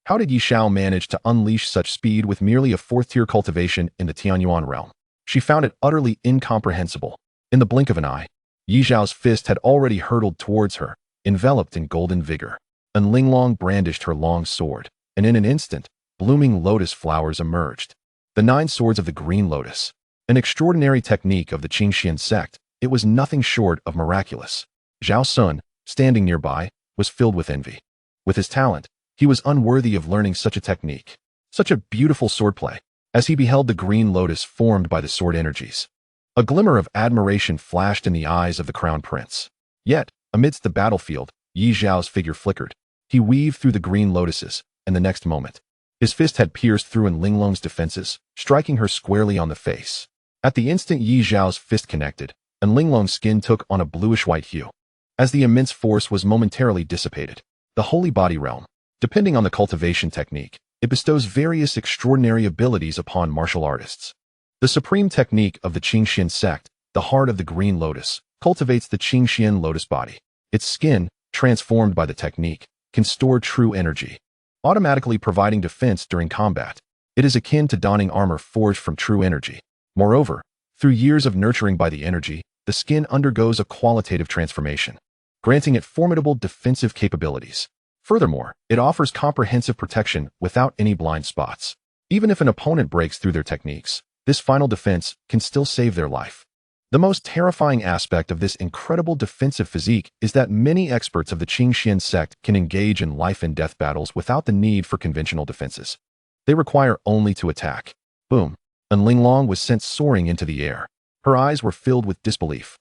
How did Ye Xiao manage to unleash such speed with merely a 4th-tier cultivation in the Tianyuan realm? She found it utterly incomprehensible. In the blink of an eye, Ye Xiao's fist had already hurtled towards her, enveloped in golden vigor. And Linglong brandished her long sword, and in an instant, blooming lotus flowers emerged. The 9 swords of the green lotus. An extraordinary technique of the Qingxian sect, it was nothing short of miraculous. Zhao Sun, standing nearby, was filled with envy. With his talent, he was unworthy of learning such a technique. Such a beautiful swordplay, as he beheld the green lotus formed by the sword energies. A glimmer of admiration flashed in the eyes of the crown prince. Yet, amidst the battlefield, Ye Xiao's figure flickered. He weaved through the green lotuses, and the next moment, his fist had pierced through in Linglong's defenses, striking her squarely on the face. At the instant Ye Xiao's fist connected, and Linglong's skin took on a bluish-white hue. As the immense force was momentarily dissipated, the holy body realm, depending on the cultivation technique, it bestows various extraordinary abilities upon martial artists. The supreme technique of the Qingxian sect, the heart of the green lotus, cultivates the Qingxian lotus body. Its skin, transformed by the technique, can store true energy, automatically providing defense during combat. It is akin to donning armor forged from true energy. Moreover, through years of nurturing by the energy, the skin undergoes a qualitative transformation, granting it formidable defensive capabilities. Furthermore, it offers comprehensive protection without any blind spots. Even if an opponent breaks through their techniques, this final defense can still save their life. The most terrifying aspect of this incredible defensive physique is that many experts of the Qingxian sect can engage in life-and-death battles without the need for conventional defenses. They require only to attack. Boom. And Linglong was sent soaring into the air. Her eyes were filled with disbelief.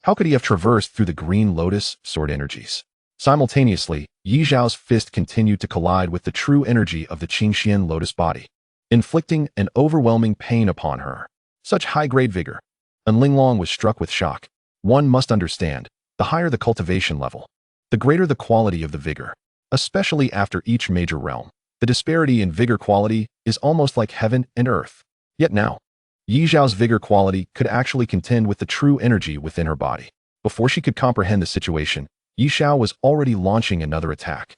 How could he have traversed through the green lotus sword energies? Simultaneously, Ye Xiao's fist continued to collide with the true energy of the Qingxian lotus body, inflicting an overwhelming pain upon her. Such high-grade vigor. And Linglong was struck with shock. One must understand, the higher the cultivation level, the greater the quality of the vigor. Especially after each major realm, the disparity in vigor quality is almost like heaven and earth. Yet now, Ye Xiao's vigor quality could actually contend with the true energy within her body. Before she could comprehend the situation, Ye Xiao was already launching another attack.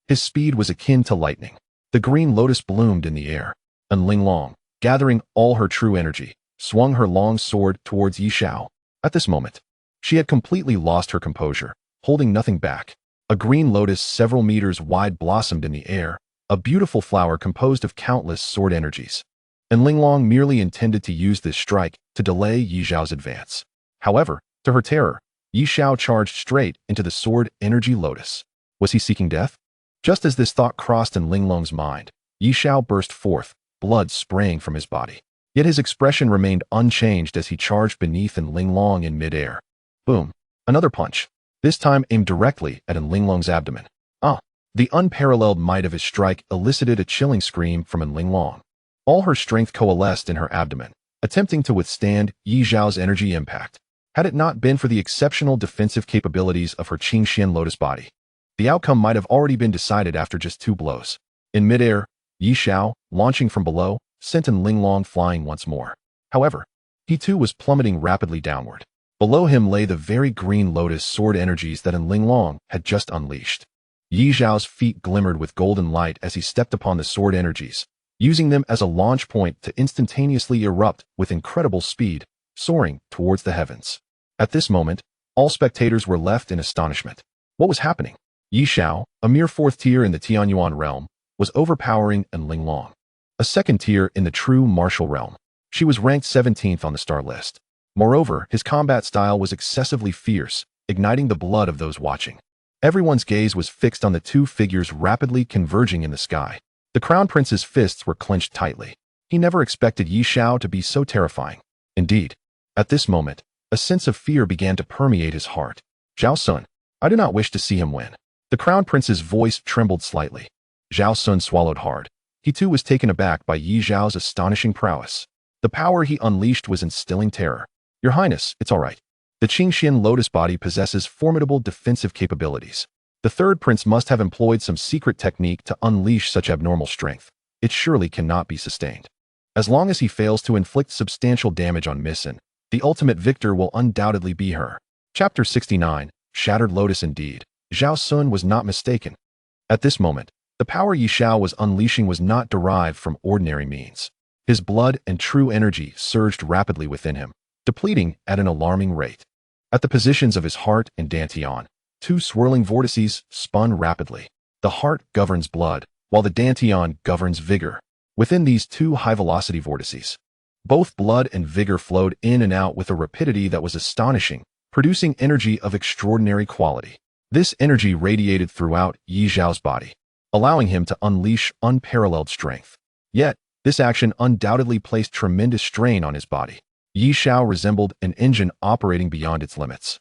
His speed was akin to lightning. The green lotus bloomed in the air, and Linglong, gathering all her true energy, swung her long sword towards Ye Xiao. At this moment, she had completely lost her composure, holding nothing back. A green lotus several meters wide blossomed in the air, a beautiful flower composed of countless sword energies. And Linglong merely intended to use this strike to delay Ye Xiao's advance. However, to her terror, Ye Xiao charged straight into the sword energy lotus. Was he seeking death? Just as this thought crossed in Linglong's mind, Ye Xiao burst forth, blood spraying from his body. Yet his expression remained unchanged as he charged beneath Linglong in midair. Boom. Another punch, this time aimed directly at Linglong's abdomen. The unparalleled might of his strike elicited a chilling scream from Linglong. All her strength coalesced in her abdomen, attempting to withstand Ye Xiao's energy impact. Had it not been for the exceptional defensive capabilities of her Qingxian lotus body, the outcome might have already been decided after just 2 blows. In midair, Ye Xiao, launching from below, sent Linlong flying once more. However, he too was plummeting rapidly downward. Below him lay the very green lotus sword energies that Linlong had just unleashed. Ye Xiao's feet glimmered with golden light as he stepped upon the sword energies, using them as a launch point to instantaneously erupt with incredible speed, soaring towards the heavens. At this moment, all spectators were left in astonishment. What was happening? Ye Xiao, a mere fourth tier in the Tianyuan realm, was overpowering Linlong, a second tier in the true martial realm. She was ranked 17th on the star list. Moreover, his combat style was excessively fierce, igniting the blood of those watching. Everyone's gaze was fixed on the two figures rapidly converging in the sky. The Crown Prince's fists were clenched tightly. He never expected Ye Xiao to be so terrifying. Indeed, at this moment, a sense of fear began to permeate his heart. Zhao Sun, I do not wish to see him win. The Crown Prince's voice trembled slightly. Zhao Sun swallowed hard. He too was taken aback by Ye Xiao's astonishing prowess. The power he unleashed was instilling terror. Your Highness, it's all right. The Qingxian lotus body possesses formidable defensive capabilities. The third prince must have employed some secret technique to unleash such abnormal strength. It surely cannot be sustained. As long as he fails to inflict substantial damage on Missen, the ultimate victor will undoubtedly be her. Chapter 69, Shattered Lotus. Indeed, Zhao Sun was not mistaken. At this moment, the power Ye Xiao was unleashing was not derived from ordinary means. His blood and true energy surged rapidly within him, depleting at an alarming rate. At the positions of his heart and dantian, two swirling vortices spun rapidly. The heart governs blood, while the dantian governs vigor. Within these two high-velocity vortices, both blood and vigor flowed in and out with a rapidity that was astonishing, producing energy of extraordinary quality. This energy radiated throughout Ye Xiao's body, allowing him to unleash unparalleled strength. Yet, this action undoubtedly placed tremendous strain on his body. Ye Xiao resembled an engine operating beyond its limits,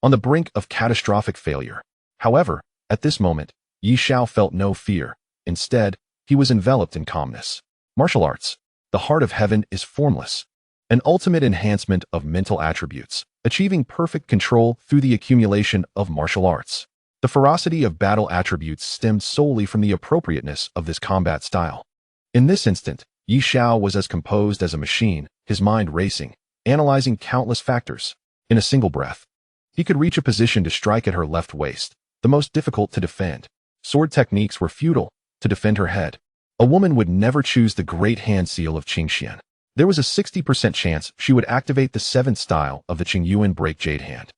on the brink of catastrophic failure. However, at this moment, Ye Xiao felt no fear. Instead, he was enveloped in calmness. Martial arts. The heart of heaven is formless, an ultimate enhancement of mental attributes, achieving perfect control through the accumulation of martial arts. The ferocity of battle attributes stemmed solely from the appropriateness of this combat style. In this instant, Ye Xiao was as composed as a machine, his mind racing, analyzing countless factors. In a single breath, he could reach a position to strike at her left waist, the most difficult to defend. Sword techniques were futile. To defend her head, a woman would never choose the great hand seal of Qingxian. There was a 60% chance she would activate the 7th style of the Qingyuan break jade hand,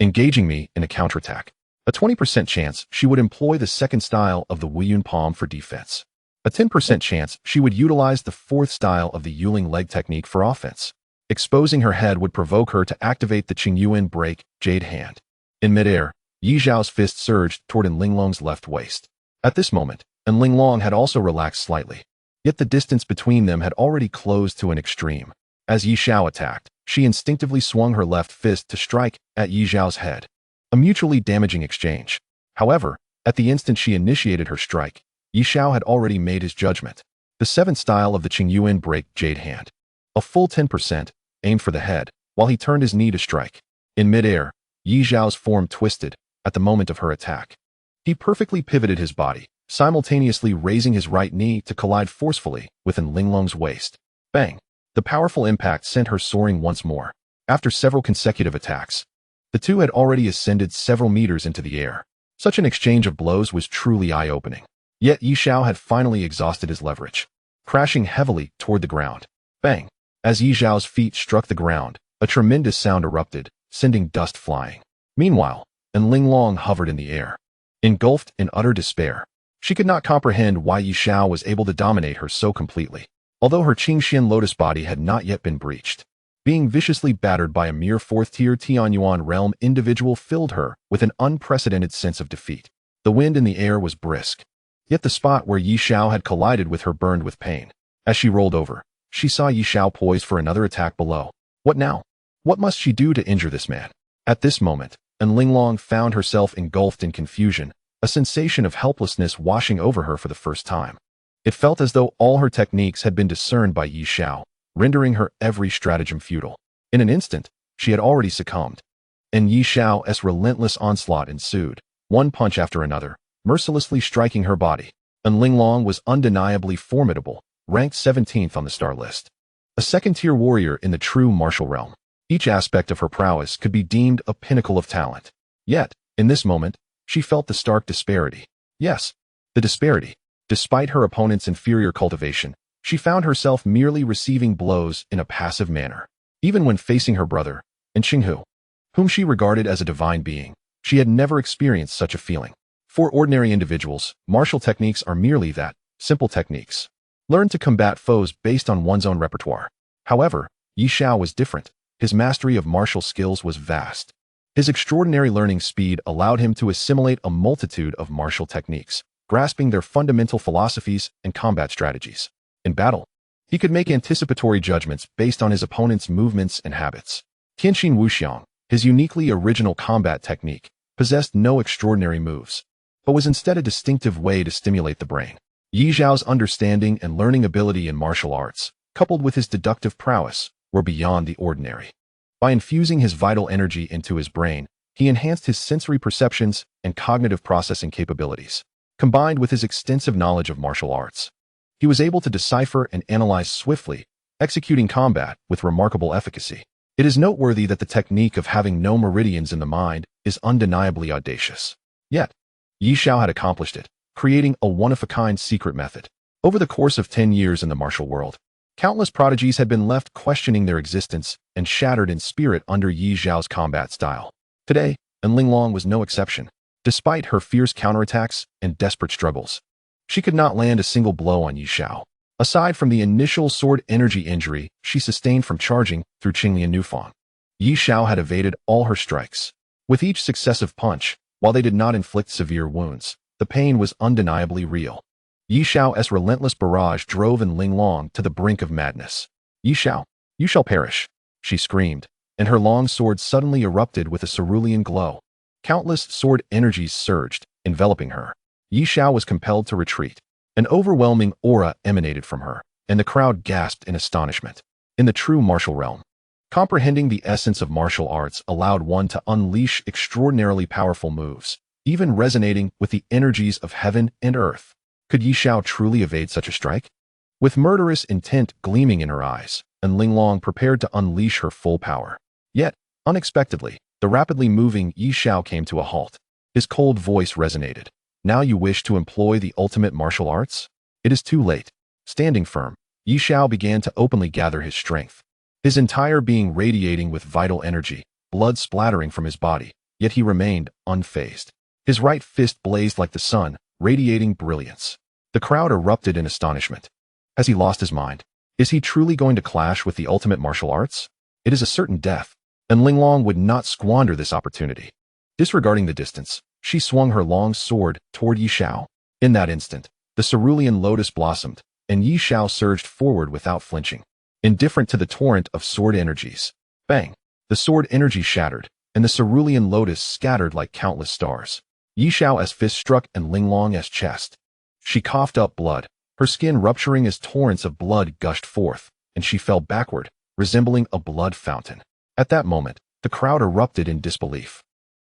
engaging me in a counterattack. A 20% chance she would employ the 2nd style of the Wuyun palm for defense. A 10% chance she would utilize the 4th style of the Yuling leg technique for offense. Exposing her head would provoke her to activate the Qingyuan break jade hand. In midair, Ye Xiao's fist surged toward Linlong's left waist. At this moment, Linlong had also relaxed slightly. Yet the distance between them had already closed to an extreme. As Ye Xiao attacked, she instinctively swung her left fist to strike at Ye Xiao's head. A mutually damaging exchange. However, at the instant she initiated her strike, Ye Xiao had already made his judgment. The 7th style of the Qingyuan break jade hand. A full 10%, aimed for the head, while he turned his knee to strike. In midair, Ye Xiao's form twisted at the moment of her attack. He perfectly pivoted his body, simultaneously raising his right knee to collide forcefully within Linlong's waist. Bang! The powerful impact sent her soaring once more. After several consecutive attacks, the two had already ascended several meters into the air. Such an exchange of blows was truly eye-opening. Yet Ye Xiao had finally exhausted his leverage, crashing heavily toward the ground. Bang! As Ye Xiao's feet struck the ground, a tremendous sound erupted, sending dust flying. Meanwhile, Linlong hovered in the air, engulfed in utter despair. She could not comprehend why Ye Xiao was able to dominate her so completely. Although her Qingxian lotus body had not yet been breached, being viciously battered by a mere 4th-tier Tianyuan realm individual filled her with an unprecedented sense of defeat. The wind in the air was brisk, yet the spot where Ye Xiao had collided with her burned with pain. As she rolled over, she saw Ye Xiao poised for another attack below. What now? What must she do to injure this man? At this moment, Linlong found herself engulfed in confusion, a sensation of helplessness washing over her for the first time. It felt as though all her techniques had been discerned by Ye Xiao, rendering her every stratagem futile. In an instant, she had already succumbed. And Ye Xiao's relentless onslaught ensued, one punch after another, mercilessly striking her body. And Linlong was undeniably formidable, ranked 17th on the star list. A second-tier warrior in the true martial realm. Each aspect of her prowess could be deemed a pinnacle of talent. Yet, in this moment, she felt the stark disparity. Yes, the disparity. Despite her opponent's inferior cultivation, she found herself merely receiving blows in a passive manner. Even when facing her brother, and Qinghu, whom she regarded as a divine being, she had never experienced such a feeling. For ordinary individuals, martial techniques are merely that, simple techniques. Learn to combat foes based on one's own repertoire. However, Ye Xiao was different. His mastery of martial skills was vast. His extraordinary learning speed allowed him to assimilate a multitude of martial techniques, grasping their fundamental philosophies and combat strategies. In battle, he could make anticipatory judgments based on his opponent's movements and habits. Qianxin Wuxiang, his uniquely original combat technique, possessed no extraordinary moves, but was instead a distinctive way to stimulate the brain. Ye Xiao's understanding and learning ability in martial arts, coupled with his deductive prowess, were beyond the ordinary. By infusing his vital energy into his brain, he enhanced his sensory perceptions and cognitive processing capabilities. Combined with his extensive knowledge of martial arts, he was able to decipher and analyze swiftly, executing combat with remarkable efficacy. It is noteworthy that the technique of having no meridians in the mind is undeniably audacious. Yet, Ye Xiao had accomplished it, creating a one-of-a-kind secret method. Over the course of 10 years in the martial world, countless prodigies had been left questioning their existence and shattered in spirit under Ye Xiao's combat style. Today, Linlong was no exception. Despite her fierce counterattacks and desperate struggles, she could not land a single blow on Ye Xiao. Aside from the initial sword energy injury she sustained from charging through Qinglian Nufang, Ye Xiao had evaded all her strikes. With each successive punch, while they did not inflict severe wounds, the pain was undeniably real. Ye Xiao's relentless barrage drove Linlong to the brink of madness. "Ye Xiao, you shall perish," she screamed, and her long sword suddenly erupted with a cerulean glow. Countless sword energies surged, enveloping her. Ye Xiao was compelled to retreat. An overwhelming aura emanated from her, and the crowd gasped in astonishment. In the true martial realm, comprehending the essence of martial arts allowed one to unleash extraordinarily powerful moves, even resonating with the energies of heaven and earth. Could Ye Xiao truly evade such a strike? With murderous intent gleaming in her eyes, Linlong prepared to unleash her full power. Yet, unexpectedly, the rapidly moving Ye Xiao came to a halt. His cold voice resonated. "Now you wish to employ the ultimate martial arts? It is too late." Standing firm, Ye Xiao began to openly gather his strength. His entire being radiating with vital energy, blood splattering from his body, yet he remained unfazed. His right fist blazed like the sun, radiating brilliance. The crowd erupted in astonishment. Has he lost his mind? Is he truly going to clash with the ultimate martial arts? It is a certain death, and Linlong would not squander this opportunity. Disregarding the distance, she swung her long sword toward Ye Xiao. In that instant, the cerulean lotus blossomed, and Ye Xiao surged forward without flinching, indifferent to the torrent of sword energies. Bang! The sword energy shattered, and the cerulean lotus scattered like countless stars. Ye Xiao's fist struck Linlong's chest. She coughed up blood, her skin rupturing as torrents of blood gushed forth, and she fell backward, resembling a blood fountain. At that moment, the crowd erupted in disbelief.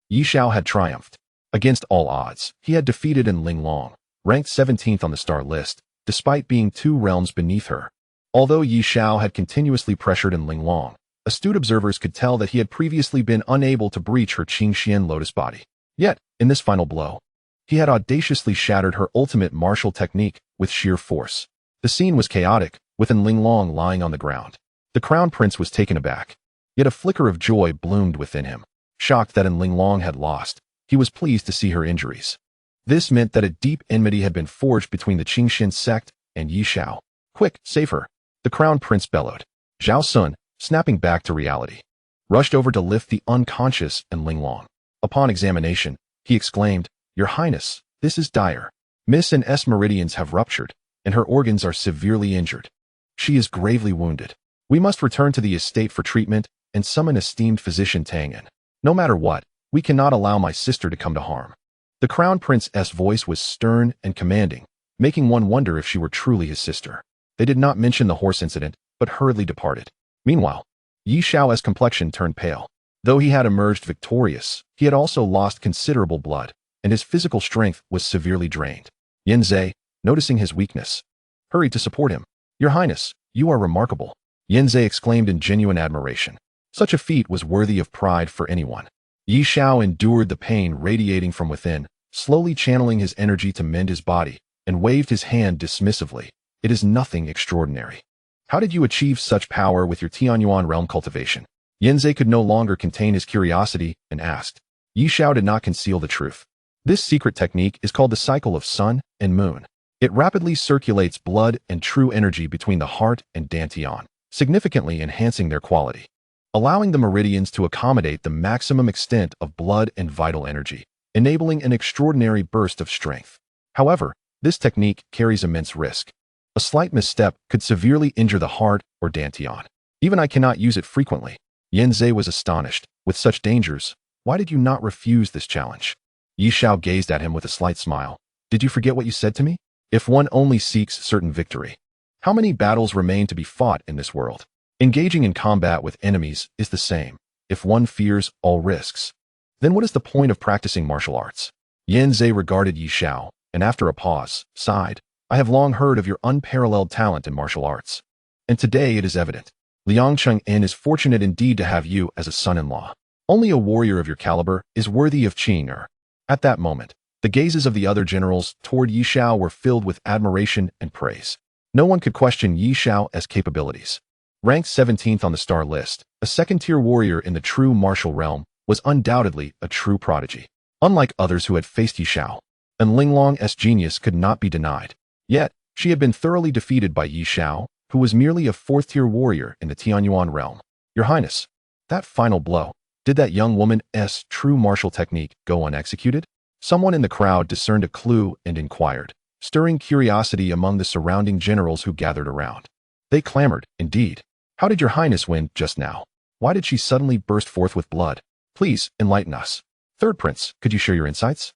Ye Xiao had triumphed. Against all odds, he had defeated Linlong, ranked 17th on the star list, despite being 2 realms beneath her. Although Ye Xiao had continuously pressured Linlong, astute observers could tell that he had previously been unable to breach her Qingxian lotus body. Yet, in this final blow, he had audaciously shattered her ultimate martial technique with sheer force. The scene was chaotic, with Linlong lying on the ground. The crown prince was taken aback, yet a flicker of joy bloomed within him. Shocked that Linlong had lost, he was pleased to see her injuries. This meant that a deep enmity had been forged between the Qingxian sect and Ye Xiao. "Quick, save her!" the crown prince bellowed. Zhao Sun, snapping back to reality, rushed over to lift the unconscious Linlong. Upon examination, he exclaimed, "Your Highness, this is dire. Miss N's meridians have ruptured, and her organs are severely injured. She is gravely wounded. We must return to the estate for treatment and summon esteemed physician Tang In. No matter what, we cannot allow my sister to come to harm." The crown prince's voice was stern and commanding, making one wonder if she were truly his sister. They did not mention the horse incident, but hurriedly departed. Meanwhile, Ye Xiao's complexion turned pale. Though he had emerged victorious, he had also lost considerable blood, and his physical strength was severely drained. Yan Zhe, noticing his weakness, hurried to support him. Your Highness, you are remarkable, Yanzhe exclaimed in genuine admiration. Such a feat was worthy of pride for anyone. Ye Xiao endured the pain radiating from within, slowly channeling his energy to mend his body, and waved his hand dismissively. It is nothing extraordinary. How did you achieve such power with your Tianyuan realm cultivation? Yanzhe could no longer contain his curiosity and asked. Ye Xiao did not conceal the truth. This secret technique is called the cycle of sun and moon. It rapidly circulates blood and true energy between the heart and dantian, significantly enhancing their quality, allowing the meridians to accommodate the maximum extent of blood and vital energy, enabling an extraordinary burst of strength. However, this technique carries immense risk. A slight misstep could severely injure the heart or dantian. Even I cannot use it frequently. Yanzhe was astonished. With such dangers, why did you not refuse this challenge? Ye Xiao gazed at him with a slight smile. Did you forget what you said to me? If one only seeks certain victory, how many battles remain to be fought in this world? Engaging in combat with enemies is the same. If one fears all risks, then what is the point of practicing martial arts? Yanzhe regarded Ye Xiao, and after a pause, sighed. I have long heard of your unparalleled talent in martial arts, and today it is evident. Liang Cheng'en is fortunate indeed to have you as a son-in-law. Only a warrior of your caliber is worthy of Qing. At that moment, the gazes of the other generals toward Ye Xiao were filled with admiration and praise. No one could question Ye Xiao's capabilities. Ranked 17th on the star list, a second-tier warrior in the true martial realm, was undoubtedly a true prodigy. Unlike others who had faced Ye Xiao, and Linglong's genius could not be denied. Yet, she had been thoroughly defeated by Ye Xiao, who was merely a fourth-tier warrior in the Tianyuan realm. Your Highness, that final blow, did that young woman's true martial technique go unexecuted? Someone in the crowd discerned a clue and inquired, stirring curiosity among the surrounding generals who gathered around. They clamored, indeed. How did your Highness win just now? Why did she suddenly burst forth with blood? Please, enlighten us. Third Prince, could you share your insights?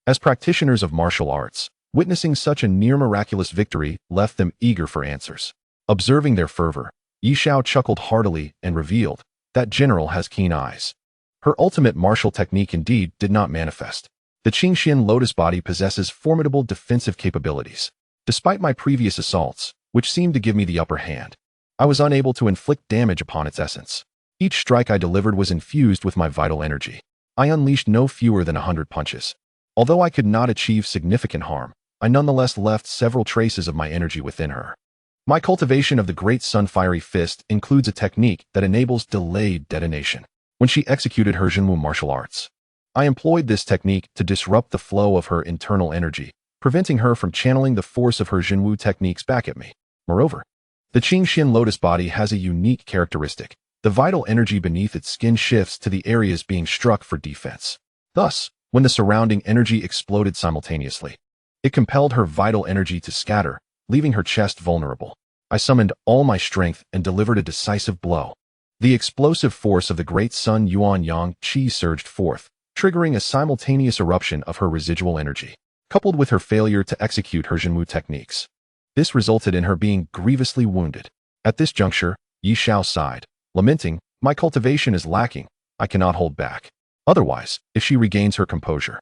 As practitioners of martial arts, witnessing such a near-miraculous victory left them eager for answers. Observing their fervor, Ye Xiao chuckled heartily and revealed, that general has keen eyes. Her ultimate martial technique indeed did not manifest. The Qingxian lotus body possesses formidable defensive capabilities. Despite my previous assaults, which seemed to give me the upper hand, I was unable to inflict damage upon its essence. Each strike I delivered was infused with my vital energy. I unleashed no fewer than 100 punches. Although I could not achieve significant harm, I nonetheless left several traces of my energy within her. My cultivation of the Great Sun Fiery Fist includes a technique that enables delayed detonation. When she executed her Zhenwu martial arts, I employed this technique to disrupt the flow of her internal energy, preventing her from channeling the force of her Zhenwu techniques back at me. Moreover, the Qingxian lotus body has a unique characteristic. The vital energy beneath its skin shifts to the areas being struck for defense. Thus, when the surrounding energy exploded simultaneously, it compelled her vital energy to scatter, leaving her chest vulnerable. I summoned all my strength and delivered a decisive blow. The explosive force of the great Sun Yuan Yang Qi surged forth, triggering a simultaneous eruption of her residual energy, coupled with her failure to execute her Zhenwu techniques. This resulted in her being grievously wounded. At this juncture, Ye Xiao sighed, lamenting, my cultivation is lacking, I cannot hold back. Otherwise, if she regains her composure,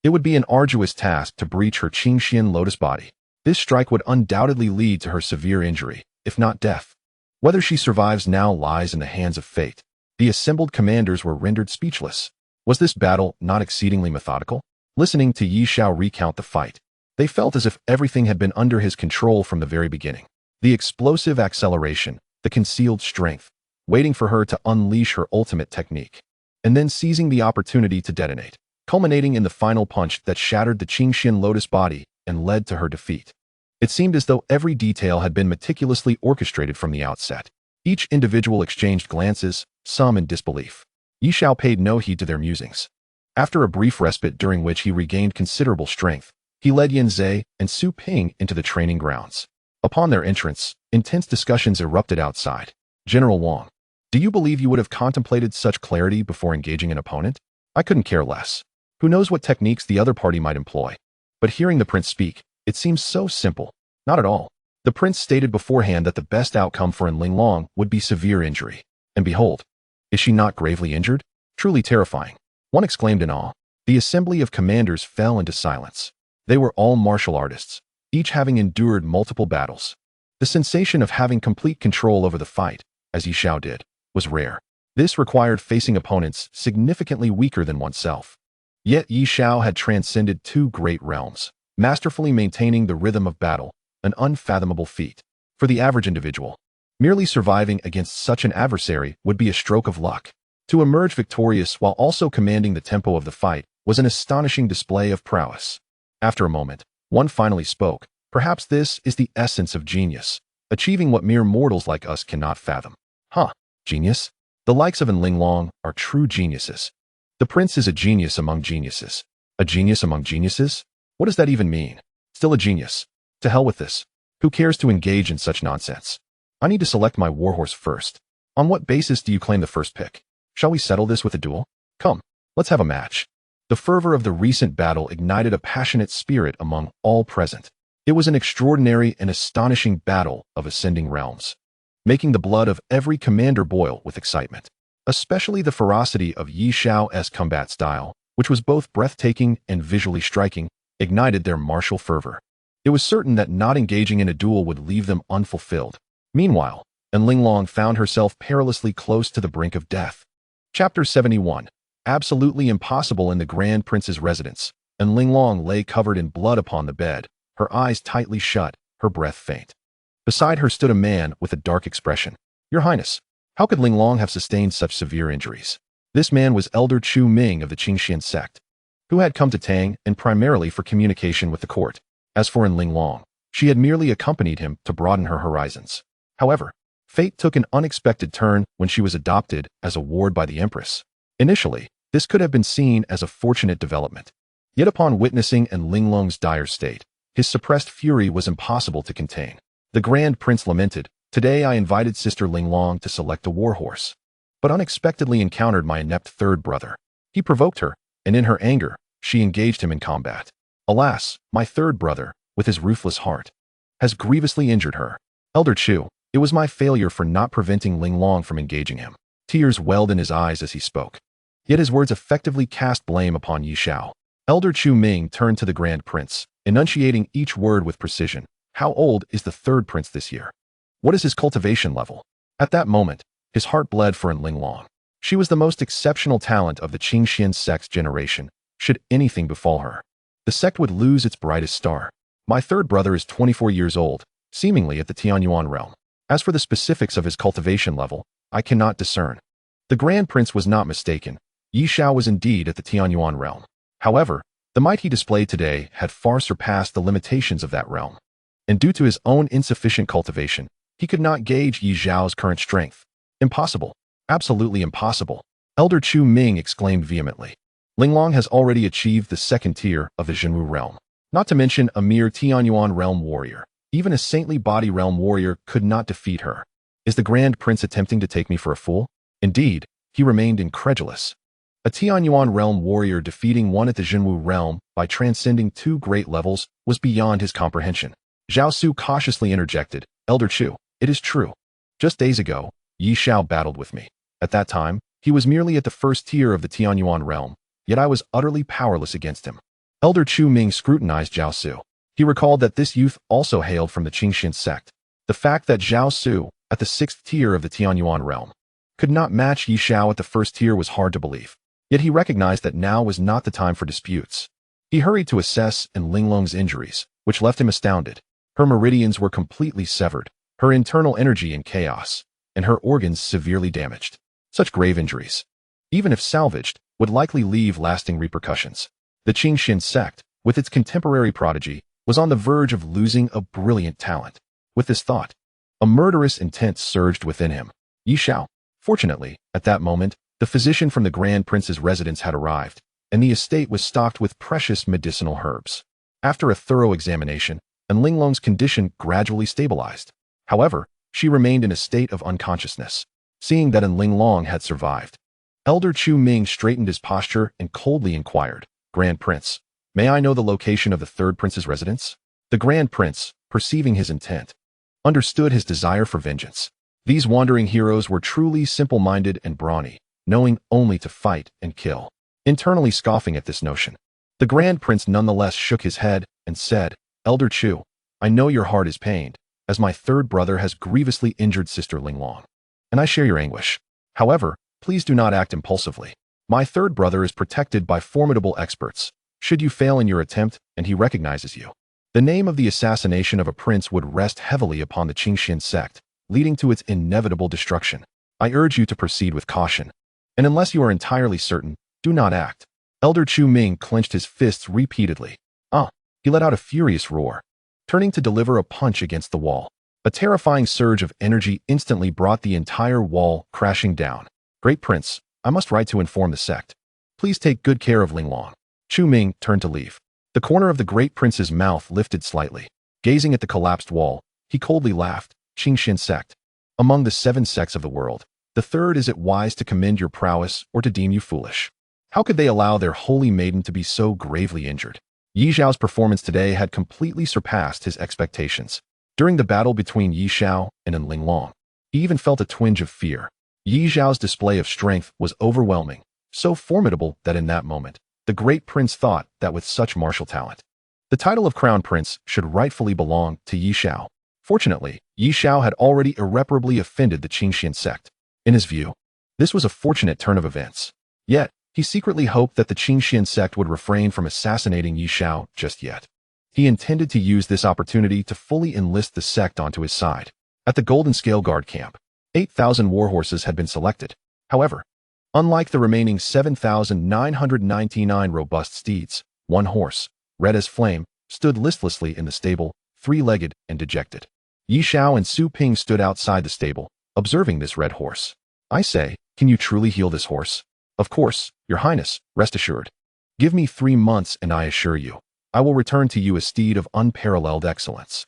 it would be an arduous task to breach her Qingxian lotus body. This strike would undoubtedly lead to her severe injury, if not death. Whether she survives now lies in the hands of fate. The assembled commanders were rendered speechless. Was this battle not exceedingly methodical? Listening to Ye Xiao recount the fight, they felt as if everything had been under his control from the very beginning. The explosive acceleration, the concealed strength, waiting for her to unleash her ultimate technique, and then seizing the opportunity to detonate, culminating in the final punch that shattered the Qingxian lotus body and led to her defeat. It seemed as though every detail had been meticulously orchestrated from the outset. Each individual exchanged glances, some in disbelief. Ye Xiao paid no heed to their musings. After a brief respite during which he regained considerable strength, he led Yanzhe and Su Ping into the training grounds. Upon their entrance, intense discussions erupted outside. General Wang, do you believe you would have contemplated such clarity before engaging an opponent? I couldn't care less. Who knows what techniques the other party might employ? But hearing the prince speak, it seems so simple. Not at all. The prince stated beforehand that the best outcome for Linglong would be severe injury. And behold, is she not gravely injured? Truly terrifying. One exclaimed in awe. The assembly of commanders fell into silence. They were all martial artists, each having endured multiple battles. The sensation of having complete control over the fight, as Ye Xiao did, was rare. This required facing opponents significantly weaker than oneself. Yet Ye Xiao had transcended two great realms, masterfully maintaining the rhythm of battle, an unfathomable feat. For the average individual, merely surviving against such an adversary would be a stroke of luck. To emerge victorious while also commanding the tempo of the fight was an astonishing display of prowess. After a moment, one finally spoke. Perhaps this is the essence of genius, achieving what mere mortals like us cannot fathom. Huh, genius? The likes of Linlong are true geniuses. The prince is a genius among geniuses. A genius among geniuses? What does that even mean? Still a genius. To hell with this. Who cares to engage in such nonsense? I need to select my warhorse first. On what basis do you claim the first pick? Shall we settle this with a duel? Come, let's have a match. The fervor of the recent battle ignited a passionate spirit among all present. It was an extraordinary and astonishing battle of ascending realms, making the blood of every commander boil with excitement. Especially the ferocity of Ye Xiao's combat style, which was both breathtaking and visually striking, ignited their martial fervor. It was certain that not engaging in a duel would leave them unfulfilled. Meanwhile, Linlong found herself perilously close to the brink of death. Chapter 71. Absolutely impossible in the Grand Prince's residence. Linlong lay covered in blood upon the bed, her eyes tightly shut, her breath faint. Beside her stood a man with a dark expression. Your Highness, how could Linlong have sustained such severe injuries? This man was Elder Chu Ming of the Qingxian sect, who had come to Tang and primarily for communication with the court. As for Linlong, she had merely accompanied him to broaden her horizons. However, fate took an unexpected turn when she was adopted as a ward by the Empress. Initially, this could have been seen as a fortunate development. Yet upon witnessing Linlong's dire state, his suppressed fury was impossible to contain. The Grand Prince lamented, "Today I invited Sister Linlong to select a warhorse, but unexpectedly encountered my inept third brother. He provoked her, and in her anger, she engaged him in combat. Alas, my third brother, with his ruthless heart, has grievously injured her. Elder Chu, it was my failure for not preventing Linlong from engaging him." Tears welled in his eyes as he spoke. Yet his words effectively cast blame upon Ye Xiao. Elder Chu Ming turned to the Grand Prince, enunciating each word with precision. How old is the third prince this year? What is his cultivation level? At that moment, his heart bled for Linlong. She was the most exceptional talent of the Qingxian sect's generation. Should anything befall her, the sect would lose its brightest star. My third brother is 24 years old, seemingly at the Tianyuan realm. As for the specifics of his cultivation level, I cannot discern. The Grand Prince was not mistaken. Ye Xiao was indeed at the Tianyuan realm. However, the might he displayed today had far surpassed the limitations of that realm. And due to his own insufficient cultivation, he could not gauge Ye Xiao's current strength. Impossible. Absolutely impossible. Elder Chu Ming exclaimed vehemently. Linlong has already achieved the second tier of the Zhenwu realm. Not to mention a mere Tianyuan realm warrior. Even a saintly body realm warrior could not defeat her. Is the Grand Prince attempting to take me for a fool? Indeed, he remained incredulous. A Tianyuan realm warrior defeating one at the Zhenwu realm by transcending two great levels was beyond his comprehension. Zhao Su cautiously interjected, Elder Chu, it is true. Just days ago, Ye Xiao battled with me. At that time, he was merely at the first tier of the Tianyuan realm, yet I was utterly powerless against him. Elder Chu Ming scrutinized Zhao Su. He recalled that this youth also hailed from the Qingxian sect. The fact that Zhao Su, at the sixth tier of the Tianyuan realm, could not match Ye Xiao at the first tier was hard to believe. Yet he recognized that now was not the time for disputes. He hurried to assess Linlong's injuries, which left him astounded. Her meridians were completely severed, her internal energy in chaos, and her organs severely damaged. Such grave injuries, even if salvaged, would likely leave lasting repercussions. The Qingxian sect, with its contemporary prodigy, was on the verge of losing a brilliant talent. With this thought, a murderous intent surged within him. Ye Xiao. Fortunately, at that moment, the physician from the Grand Prince's residence had arrived, and the estate was stocked with precious medicinal herbs. After a thorough examination, Linlong's condition gradually stabilized. However, she remained in a state of unconsciousness. Seeing that Linlong had survived, Elder Chu Ming straightened his posture and coldly inquired, Grand Prince, may I know the location of the third prince's residence? The Grand Prince, perceiving his intent, understood his desire for vengeance. These wandering heroes were truly simple-minded and brawny, knowing only to fight and kill. Internally scoffing at this notion, the Grand Prince nonetheless shook his head and said, Elder Chu, I know your heart is pained, as my third brother has grievously injured Sister Linglong, and I share your anguish. However, please do not act impulsively. My third brother is protected by formidable experts. Should you fail in your attempt and he recognizes you, the name of the assassination of a prince would rest heavily upon the Qingxian sect, leading to its inevitable destruction. I urge you to proceed with caution, and unless you are entirely certain, do not act. Elder Chu Ming clenched his fists repeatedly. He let out a furious roar, turning to deliver a punch against the wall. A terrifying surge of energy instantly brought the entire wall crashing down. Great Prince, I must write to inform the sect. Please take good care of Linglong. Chu Ming turned to leave. The corner of the Great Prince's mouth lifted slightly. Gazing at the collapsed wall, he coldly laughed. Qingxian sect. Among the 7 sects of the world, the third is it wise to commend your prowess or to deem you foolish. How could they allow their holy maiden to be so gravely injured? Ye Xiao's performance today had completely surpassed his expectations. During the battle between Ye Xiao and Linglong, he even felt a twinge of fear. Ye Xiao's display of strength was overwhelming, so formidable that in that moment, the Great Prince thought that with such martial talent, the title of Crown Prince should rightfully belong to Ye Xiao. Fortunately, Ye Xiao had already irreparably offended the Qingxian sect. In his view, this was a fortunate turn of events. Yet, he secretly hoped that the Qingxian sect would refrain from assassinating Ye Xiao just yet. He intended to use this opportunity to fully enlist the sect onto his side. At the Golden Scale Guard camp, 8,000 warhorses had been selected. However, unlike the remaining 7,999 robust steeds, one horse, red as flame, stood listlessly in the stable, 3-legged and dejected. Ye Xiao and Su Ping stood outside the stable, observing this red horse. I say, can you truly heal this horse? Of course, Your Highness, rest assured. Give me 3 months and I assure you, I will return to you a steed of unparalleled excellence.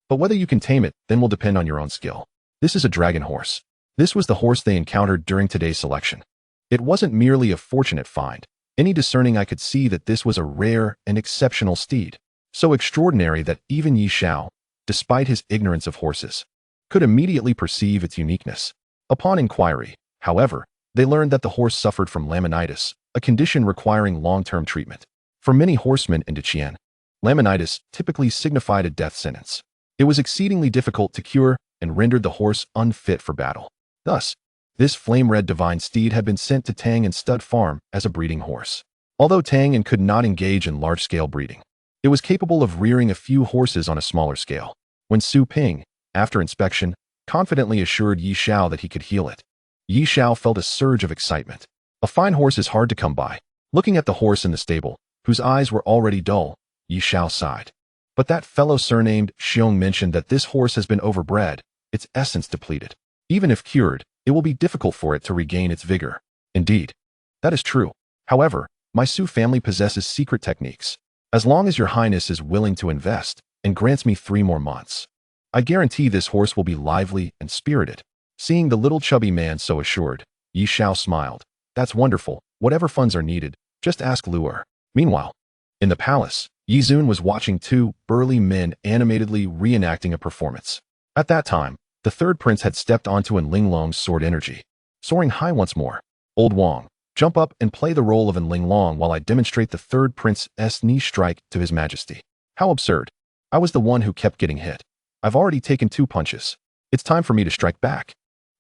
But whether you can tame it then will depend on your own skill. This is a dragon horse. This was the horse they encountered during today's selection. It wasn't merely a fortunate find. Any discerning eye could see that this was a rare and exceptional steed, so extraordinary that even Ye Xiao, despite his ignorance of horses, could immediately perceive its uniqueness. Upon inquiry, however, they learned that the horse suffered from laminitis, a condition requiring long-term treatment. For many horsemen in Qian, laminitis typically signified a death sentence. It was exceedingly difficult to cure and rendered the horse unfit for battle. Thus, this flame-red divine steed had been sent to Tang and Stud Farm as a breeding horse. Although Tang and could not engage in large-scale breeding, it was capable of rearing a few horses on a smaller scale. When Su Ping, after inspection, confidently assured Ye Xiao that he could heal it, Ye Xiao felt a surge of excitement. A fine horse is hard to come by. Looking at the horse in the stable, whose eyes were already dull, Ye Xiao sighed. But that fellow surnamed Xiong mentioned that this horse has been overbred, its essence depleted. Even if cured, it will be difficult for it to regain its vigor. Indeed, that is true. However, my Su family possesses secret techniques. As long as Your Highness is willing to invest and grants me 3 more months, I guarantee this horse will be lively and spirited. Seeing the little chubby man so assured, Ye Xiao smiled. That's wonderful. Whatever funds are needed, just ask Luer. Meanwhile, in the palace, Yi Zun was watching 2 burly men animatedly reenacting a performance. At that time, the third prince had stepped onto Linglong's sword energy. Soaring high once more. Old Wang, jump up and play the role of Linglong while I demonstrate the third prince's knee strike to his majesty. How absurd. I was the one who kept getting hit. I've already taken 2 punches. It's time for me to strike back.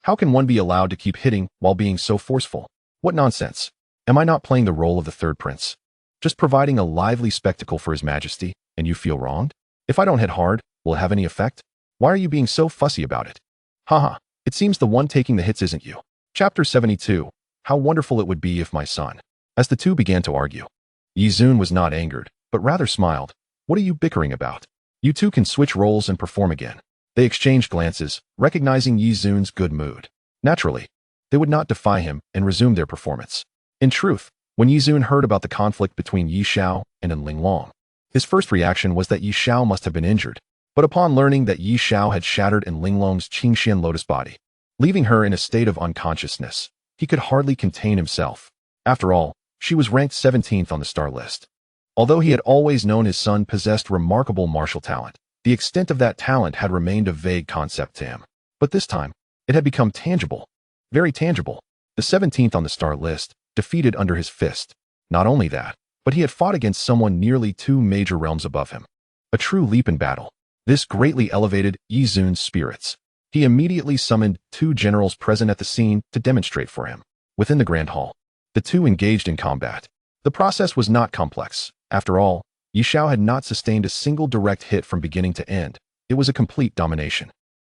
How can one be allowed to keep hitting while being so forceful? What nonsense. Am I not playing the role of the third prince? Just providing a lively spectacle for his majesty, and you feel wronged? If I don't hit hard, will it have any effect? Why are you being so fussy about it? Haha, it seems the one taking the hits isn't you. Chapter 72. How wonderful it would be if my son. As the 2 began to argue, Yi Zun was not angered, but rather smiled. What are you bickering about? You 2 can switch roles and perform again. They exchanged glances, recognizing Yi Zun's good mood. Naturally, they would not defy him and resume their performance. In truth, when Yi Zun heard about the conflict between Ye Xiao and Linglong, his first reaction was that Ye Xiao must have been injured. But upon learning that Ye Xiao had shattered Linglong's Qingxian lotus body, leaving her in a state of unconsciousness, he could hardly contain himself. After all, she was ranked 17th on the star list. Although he had always known his son possessed remarkable martial talent, the extent of that talent had remained a vague concept to him. But this time, it had become tangible. Very tangible. The 17th on the star list, defeated under his fist. Not only that, but he had fought against someone nearly 2 major realms above him. A true leap in battle. This greatly elevated Ye Xiao's spirits. He immediately summoned 2 generals present at the scene to demonstrate for him. Within the Grand Hall, the 2 engaged in combat. The process was not complex. After all, Ye Xiao had not sustained a single direct hit from beginning to end. It was a complete domination.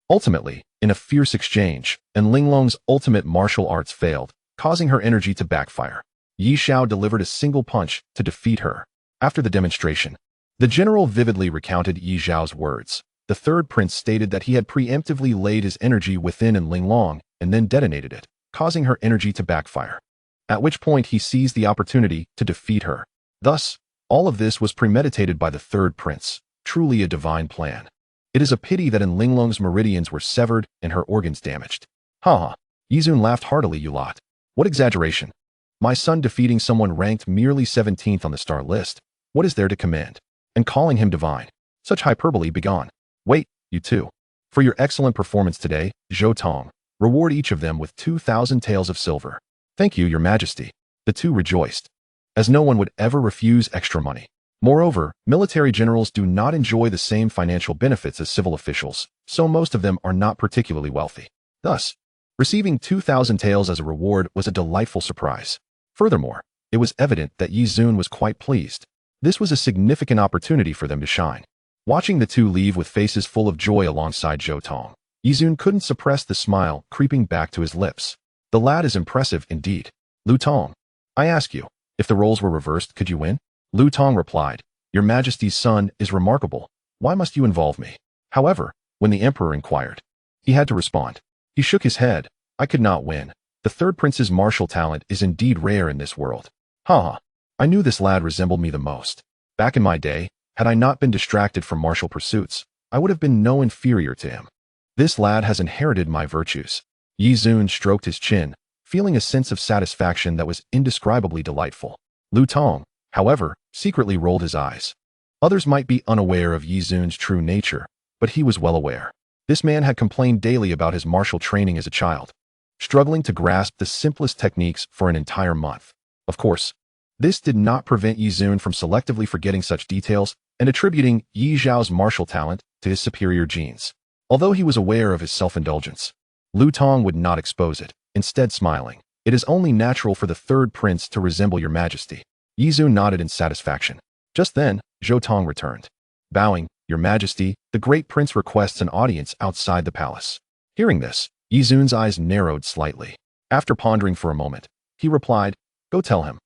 Ultimately, in a fierce exchange, and Linglong's ultimate martial arts failed, causing her energy to backfire. Ye Xiao delivered a single punch to defeat her. After the demonstration, the general vividly recounted Ye Xiao's words. The third prince stated that he had preemptively laid his energy within in Linglong and then detonated it, causing her energy to backfire. At which point he seized the opportunity to defeat her. Thus, all of this was premeditated by the third prince, truly a divine plan. It is a pity that in Linglong's meridians were severed and her organs damaged. Ha! Ye Xiao laughed heartily. You lot. What exaggeration. My son defeating someone ranked merely 17th on the star list. What is there to commend? And calling him divine. Such hyperbole begone. Wait, you two. For your excellent performance today, Zhou Tong, reward each of them with 2,000 taels of silver. Thank you, your majesty. The 2 rejoiced, as no one would ever refuse extra money. Moreover, military generals do not enjoy the same financial benefits as civil officials, so most of them are not particularly wealthy. Thus, receiving 2,000 taels as a reward was a delightful surprise. Furthermore, it was evident that Ye Xiao was quite pleased. This was a significant opportunity for them to shine. Watching the 2 leave with faces full of joy alongside Zhou Tong, Ye Xiao couldn't suppress the smile creeping back to his lips. The lad is impressive indeed. Lu Tong, I ask you, if the roles were reversed, could you win? Lu Tong replied, Your Majesty's son is remarkable. Why must you involve me? However, when the emperor inquired, he had to respond. He shook his head. I could not win. The third prince's martial talent is indeed rare in this world. Ha! I knew this lad resembled me the most. Back in my day, had I not been distracted from martial pursuits, I would have been no inferior to him. This lad has inherited my virtues. Ye Xiao stroked his chin, feeling a sense of satisfaction that was indescribably delightful. Lu Tong, however, secretly rolled his eyes. Others might be unaware of Ye Xiao's true nature, but he was well aware. This man had complained daily about his martial training as a child, struggling to grasp the simplest techniques for an entire month. Of course, this did not prevent Ye Xiao from selectively forgetting such details and attributing Ye Xiao's martial talent to his superior genes. Although he was aware of his self-indulgence, Lu Tong would not expose it, instead smiling. It is only natural for the third prince to resemble your majesty. Ye Xiao nodded in satisfaction. Just then, Zhou Tong returned. Bowing, Your Majesty, the great prince requests an audience outside the palace. Hearing this, Ye Xiao's eyes narrowed slightly. After pondering for a moment, he replied, Go tell him.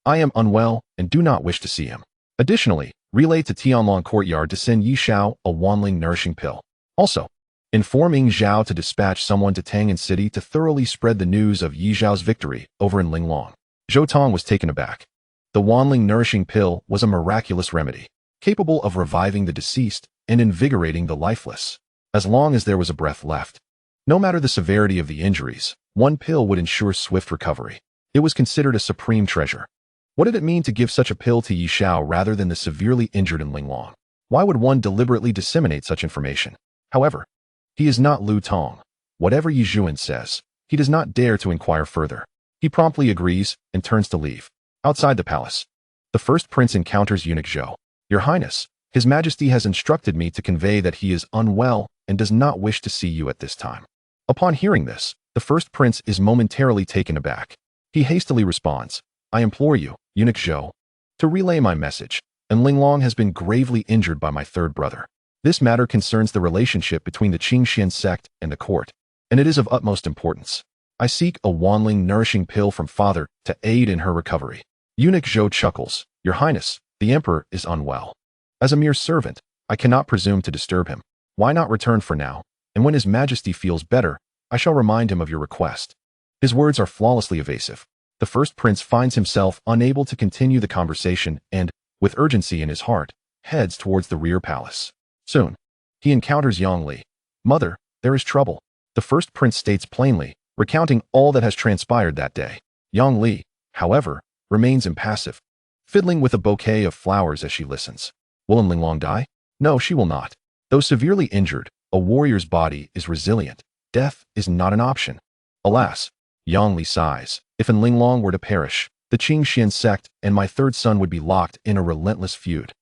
I am unwell and do not wish to see him. Additionally, relay to Tianlong courtyard to send Ye Xiao a wanling nourishing pill. Also, inform Ying Zhao to dispatch someone to Tang'an City to thoroughly spread the news of Ye Xiao's victory over in Linglong. Zhou Tong was taken aback. The wanling nourishing pill was a miraculous remedy, capable of reviving the deceased and invigorating the lifeless, as long as there was a breath left. No matter the severity of the injuries, one pill would ensure swift recovery. It was considered a supreme treasure. What did it mean to give such a pill to Ye Xiao rather than the severely injured in Linglong? Why would one deliberately disseminate such information? However, he is not Lu Tong. Whatever Ye Xiao says, he does not dare to inquire further. He promptly agrees and turns to leave. Outside the palace, the first prince encounters eunuch Zhou. Your Highness, His Majesty has instructed me to convey that he is unwell and does not wish to see you at this time. Upon hearing this, the first prince is momentarily taken aback. He hastily responds, I implore you, eunuch Zhou, to relay my message, and Linglong has been gravely injured by my third brother. This matter concerns the relationship between the Qingxian sect and the court, and it is of utmost importance. I seek a wanling nourishing pill from father to aid in her recovery. Eunuch Zhou chuckles, Your Highness, the emperor is unwell. As a mere servant, I cannot presume to disturb him. Why not return for now, and when His Majesty feels better, I shall remind him of your request. His words are flawlessly evasive. The first prince finds himself unable to continue the conversation and, with urgency in his heart, heads towards the rear palace. Soon, he encounters Yang Li. Mother, there is trouble. The first prince states plainly, recounting all that has transpired that day. Yang Li, however, remains impassive, fiddling with a bouquet of flowers as she listens. Will Linglong die? No, she will not. Though severely injured, a warrior's body is resilient. Death is not an option. Alas, Yang Li sighs. If Linglong were to perish, the Qingxian sect and my third son would be locked in a relentless feud.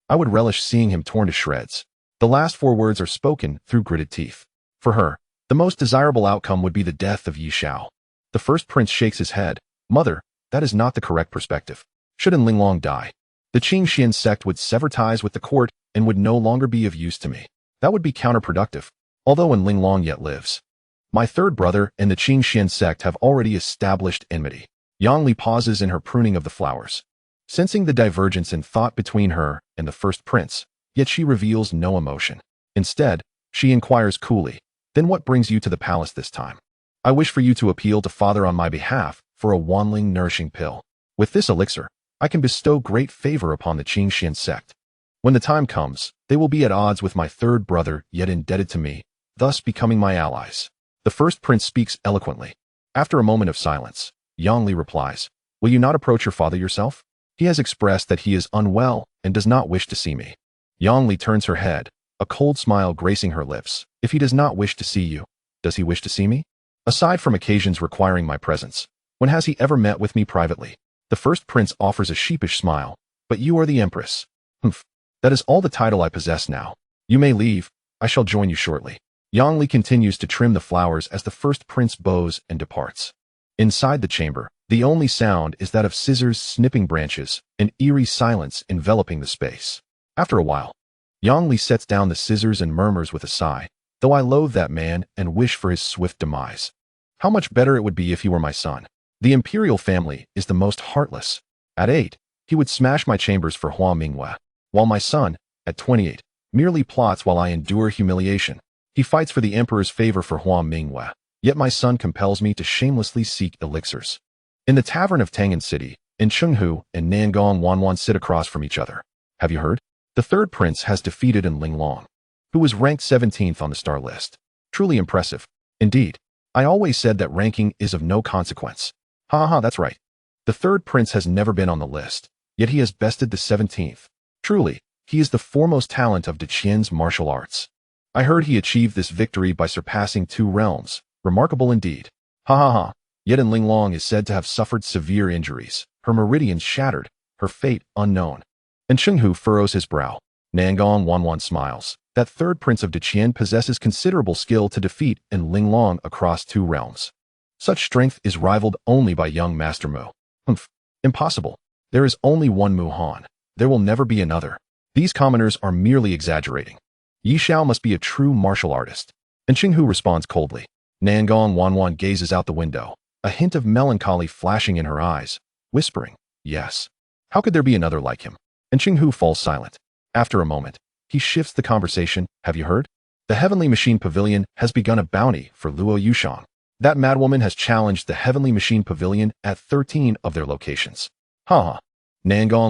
I would relish seeing him torn to shreds. The last 4 words are spoken through gritted teeth. For her, the most desirable outcome would be the death of Ye Xiao. The first prince shakes his head. Mother, that is not the correct perspective. Shouldn't Linglong die? The Qing Xian sect would sever ties with the court and would no longer be of use to me. That would be counterproductive, although when Linglong yet lives. My third brother and the Qing Xian sect have already established enmity. Yangli pauses in her pruning of the flowers, sensing the divergence in thought between her and the first prince, yet she reveals no emotion. Instead, she inquires coolly, then what brings you to the palace this time? I wish for you to appeal to father on my behalf for a wanling nourishing pill. With this elixir, I can bestow great favor upon the Qing Xian sect. When the time comes, they will be at odds with my third brother yet indebted to me, thus becoming my allies. The first prince speaks eloquently. After a moment of silence, Yangli replies, will you not approach your father yourself? He has expressed that he is unwell and does not wish to see me. Yangli turns her head, a cold smile gracing her lips. If he does not wish to see you, does he wish to see me? Aside from occasions requiring my presence, when has he ever met with me privately? The first prince offers a sheepish smile. But you are the empress. Humph. That is all the title I possess now. You may leave. I shall join you shortly. Yangli continues to trim the flowers as the first prince bows and departs. Inside the chamber, the only sound is that of scissors snipping branches, an eerie silence enveloping the space. After a while, Yangli sets down the scissors and murmurs with a sigh, though I loathe that man and wish for his swift demise. How much better it would be if he were my son. The imperial family is the most heartless. At 8, he would smash my chambers for Hua Mingwe, while my son, at 28, merely plots while I endure humiliation. He fights for the emperor's favor for Hua Mingwe, yet my son compels me to shamelessly seek elixirs. In the tavern of Tangan City, in Chenghu and Nangong Wanwan sit across from each other. Have you heard? The third prince has defeated Linglong, who was ranked 17th on the star list. Truly impressive. Indeed, I always said that ranking is of no consequence. That's right. The third prince has never been on the list, yet he has bested the 17th. Truly, he is the foremost talent of Deqian's martial arts. I heard he achieved this victory by surpassing 2 realms. Remarkable indeed. Yet Linglong is said to have suffered severe injuries, her meridians shattered, her fate unknown. And Chenghu furrows his brow. Nangong Wanwan smiles. That third prince of Deqian possesses considerable skill to defeat Linglong across 2 realms. Such strength is rivaled only by young Master Mu. Humph. Impossible. There is only one Mu Han. There will never be another. These commoners are merely exaggerating. Ye Xiao must be a true martial artist. And Chenghu responds coldly. Nangong Wanwan gazes out the window, a hint of melancholy flashing in her eyes, whispering, yes. How could there be another like him? And Chenghu falls silent. After a moment, he shifts the conversation. Have you heard? The Heavenly Machine Pavilion has begun a bounty for Luo Yushang. That madwoman has challenged the Heavenly Machine Pavilion at 13 of their locations. Nangong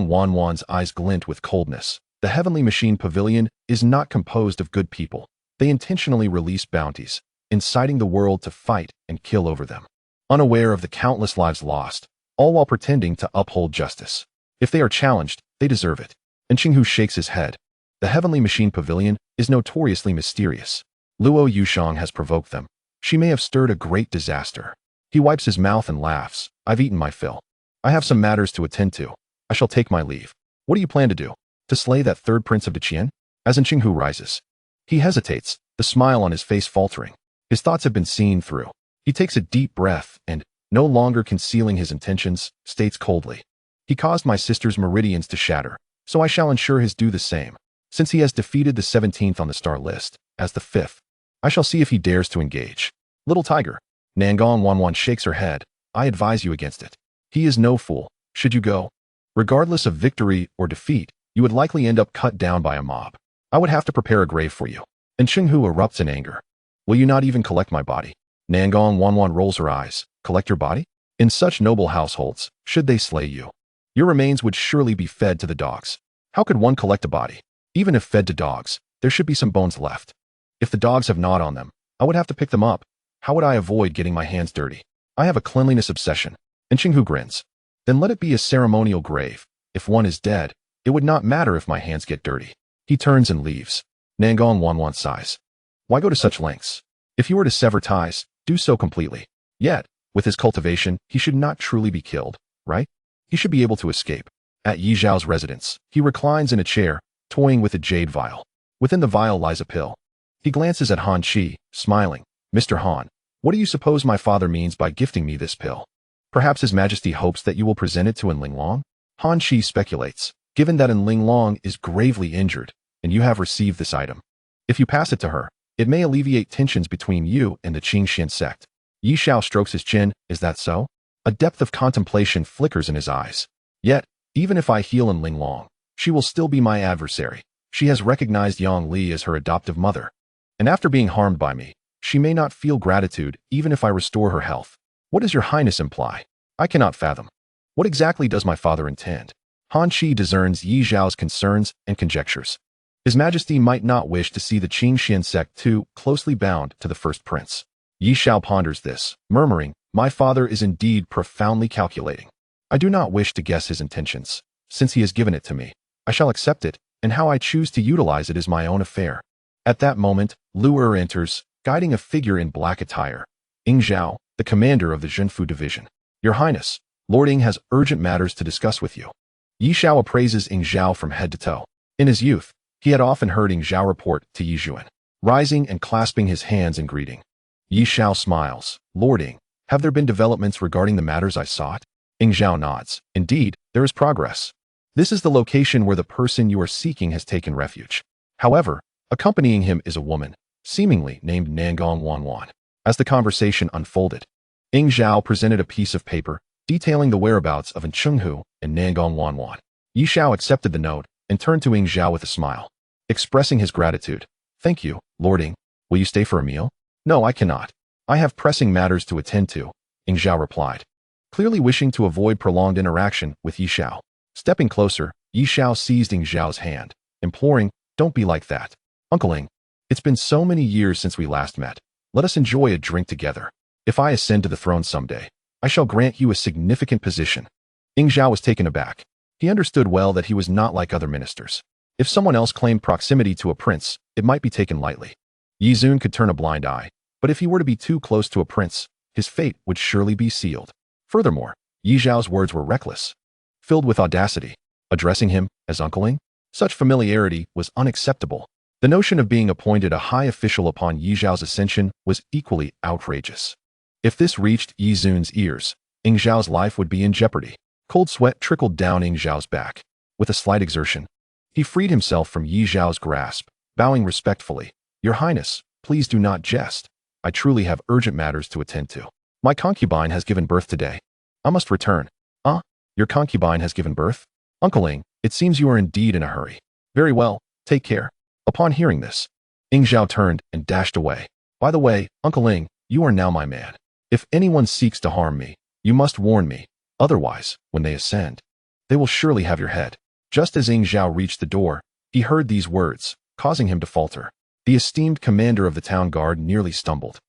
Wanwan's eyes glint with coldness. The Heavenly Machine Pavilion is not composed of good people. They intentionally release bounties, inciting the world to fight and kill over them, unaware of the countless lives lost, all while pretending to uphold justice. If they are challenged, they deserve it. And Chenghu shakes his head. The Heavenly Machine Pavilion is notoriously mysterious. Luo Yushang has provoked them. She may have stirred a great disaster. He wipes his mouth and laughs. I've eaten my fill. I have some matters to attend to. I shall take my leave. What do you plan to do? To slay that third prince of Deqian? As Chenghu rises. He hesitates, the smile on his face faltering. His thoughts have been seen through. He takes a deep breath and, no longer concealing his intentions, states coldly. He caused my sister's meridians to shatter, so I shall ensure his do the same. Since he has defeated the 17th on the star list, as the 5th, I shall see if he dares to engage. Little tiger. Nangong Wanwan shakes her head. I advise you against it. He is no fool. Should you go? Regardless of victory or defeat, you would likely end up cut down by a mob. I would have to prepare a grave for you. And Chenghu erupts in anger. Will you not even collect my body? Nangong Wanwan rolls her eyes. Collect your body? In such noble households, should they slay you, your remains would surely be fed to the dogs. How could one collect a body? Even if fed to dogs, there should be some bones left. If the dogs have gnawed on them, I would have to pick them up. How would I avoid getting my hands dirty? I have a cleanliness obsession. And Chenghu grins. Then let it be a ceremonial grave. If one is dead, it would not matter if my hands get dirty. He turns and leaves. Nangong Wanwan sighs. Why go to such lengths? If you were to sever ties, do so completely. Yet, with his cultivation, he should not truly be killed, right? He should be able to escape. At Ye Xiao's residence, he reclines in a chair, toying with a jade vial. Within the vial lies a pill. He glances at Han Qi, smiling. Mr. Han, what do you suppose my father means by gifting me this pill? Perhaps His Majesty hopes that you will present it to Enling Long? Han Qi speculates, given that Enling Long is gravely injured, and you have received this item. If you pass it to her, it may alleviate tensions between you and the Qing Xian sect. Ye Xiao strokes his chin. Is that so? A depth of contemplation flickers in his eyes. Yet, even if I heal Enling Long, she will still be my adversary. She has recognized Yang Li as her adoptive mother. And after being harmed by me, she may not feel gratitude even if I restore her health. What does your highness imply? I cannot fathom. What exactly does my father intend? Han Qi discerns Ye Xiao's concerns and conjectures. His Majesty might not wish to see the Qing Xian sect too closely bound to the first prince. Ye Xiao ponders this, murmuring, my father is indeed profoundly calculating. I do not wish to guess his intentions. Since he has given it to me, I shall accept it, and how I choose to utilize it is my own affair. At that moment, Lu Er enters, guiding a figure in black attire. Ying Zhao, the commander of the Zhenfu division. Your Highness, Lord Ying has urgent matters to discuss with you. Ye Xiao appraises Ying Zhao from head to toe. In his youth, he had often heard Ying Zhao report to Yi Zhuan, rising and clasping his hands in greeting. Ye Xiao smiles. Lord Ying, have there been developments regarding the matters I sought? Ying Zhao nods. Indeed, there is progress. This is the location where the person you are seeking has taken refuge. However, accompanying him is a woman, seemingly named Nangong Wanwan. As the conversation unfolded, Ying Zhao presented a piece of paper detailing the whereabouts of Chenghu and Nangong Wanwan. Ye Xiao accepted the note and turned to Ying Zhao with a smile, expressing his gratitude. Thank you, Lord Ying. Will you stay for a meal? No, I cannot. I have pressing matters to attend to, Ying Zhao replied, clearly wishing to avoid prolonged interaction with Ye Xiao. Stepping closer, Ye Xiao seized Ying Zhao's hand, imploring, don't be like that. Uncle Ying, it's been so many years since we last met. Let us enjoy a drink together. If I ascend to the throne someday, I shall grant you a significant position. Ying Zhao was taken aback. He understood well that he was not like other ministers. If someone else claimed proximity to a prince, it might be taken lightly. Yi Zun could turn a blind eye, but if he were to be too close to a prince, his fate would surely be sealed. Furthermore, Ye Zhao's words were reckless, filled with audacity. Addressing him as Uncle Ying, such familiarity was unacceptable. The notion of being appointed a high official upon Ye Zhao's ascension was equally outrageous. If this reached Yi Zun's ears, Ying Zhao's life would be in jeopardy. Cold sweat trickled down Ying Zhao's back. With a slight exertion, he freed himself from Ye Zhao's grasp, bowing respectfully. Your Highness, please do not jest. I truly have urgent matters to attend to. My concubine has given birth today. I must return. Your concubine has given birth? Uncle Ying, it seems you are indeed in a hurry. Very well, take care. Upon hearing this, Ying Zhao turned and dashed away. By the way, Uncle Ying, you are now my man. If anyone seeks to harm me, you must warn me. Otherwise, when they ascend, they will surely have your head. Just as Ying Zhao reached the door, he heard these words, causing him to falter. The esteemed commander of the town guard nearly stumbled.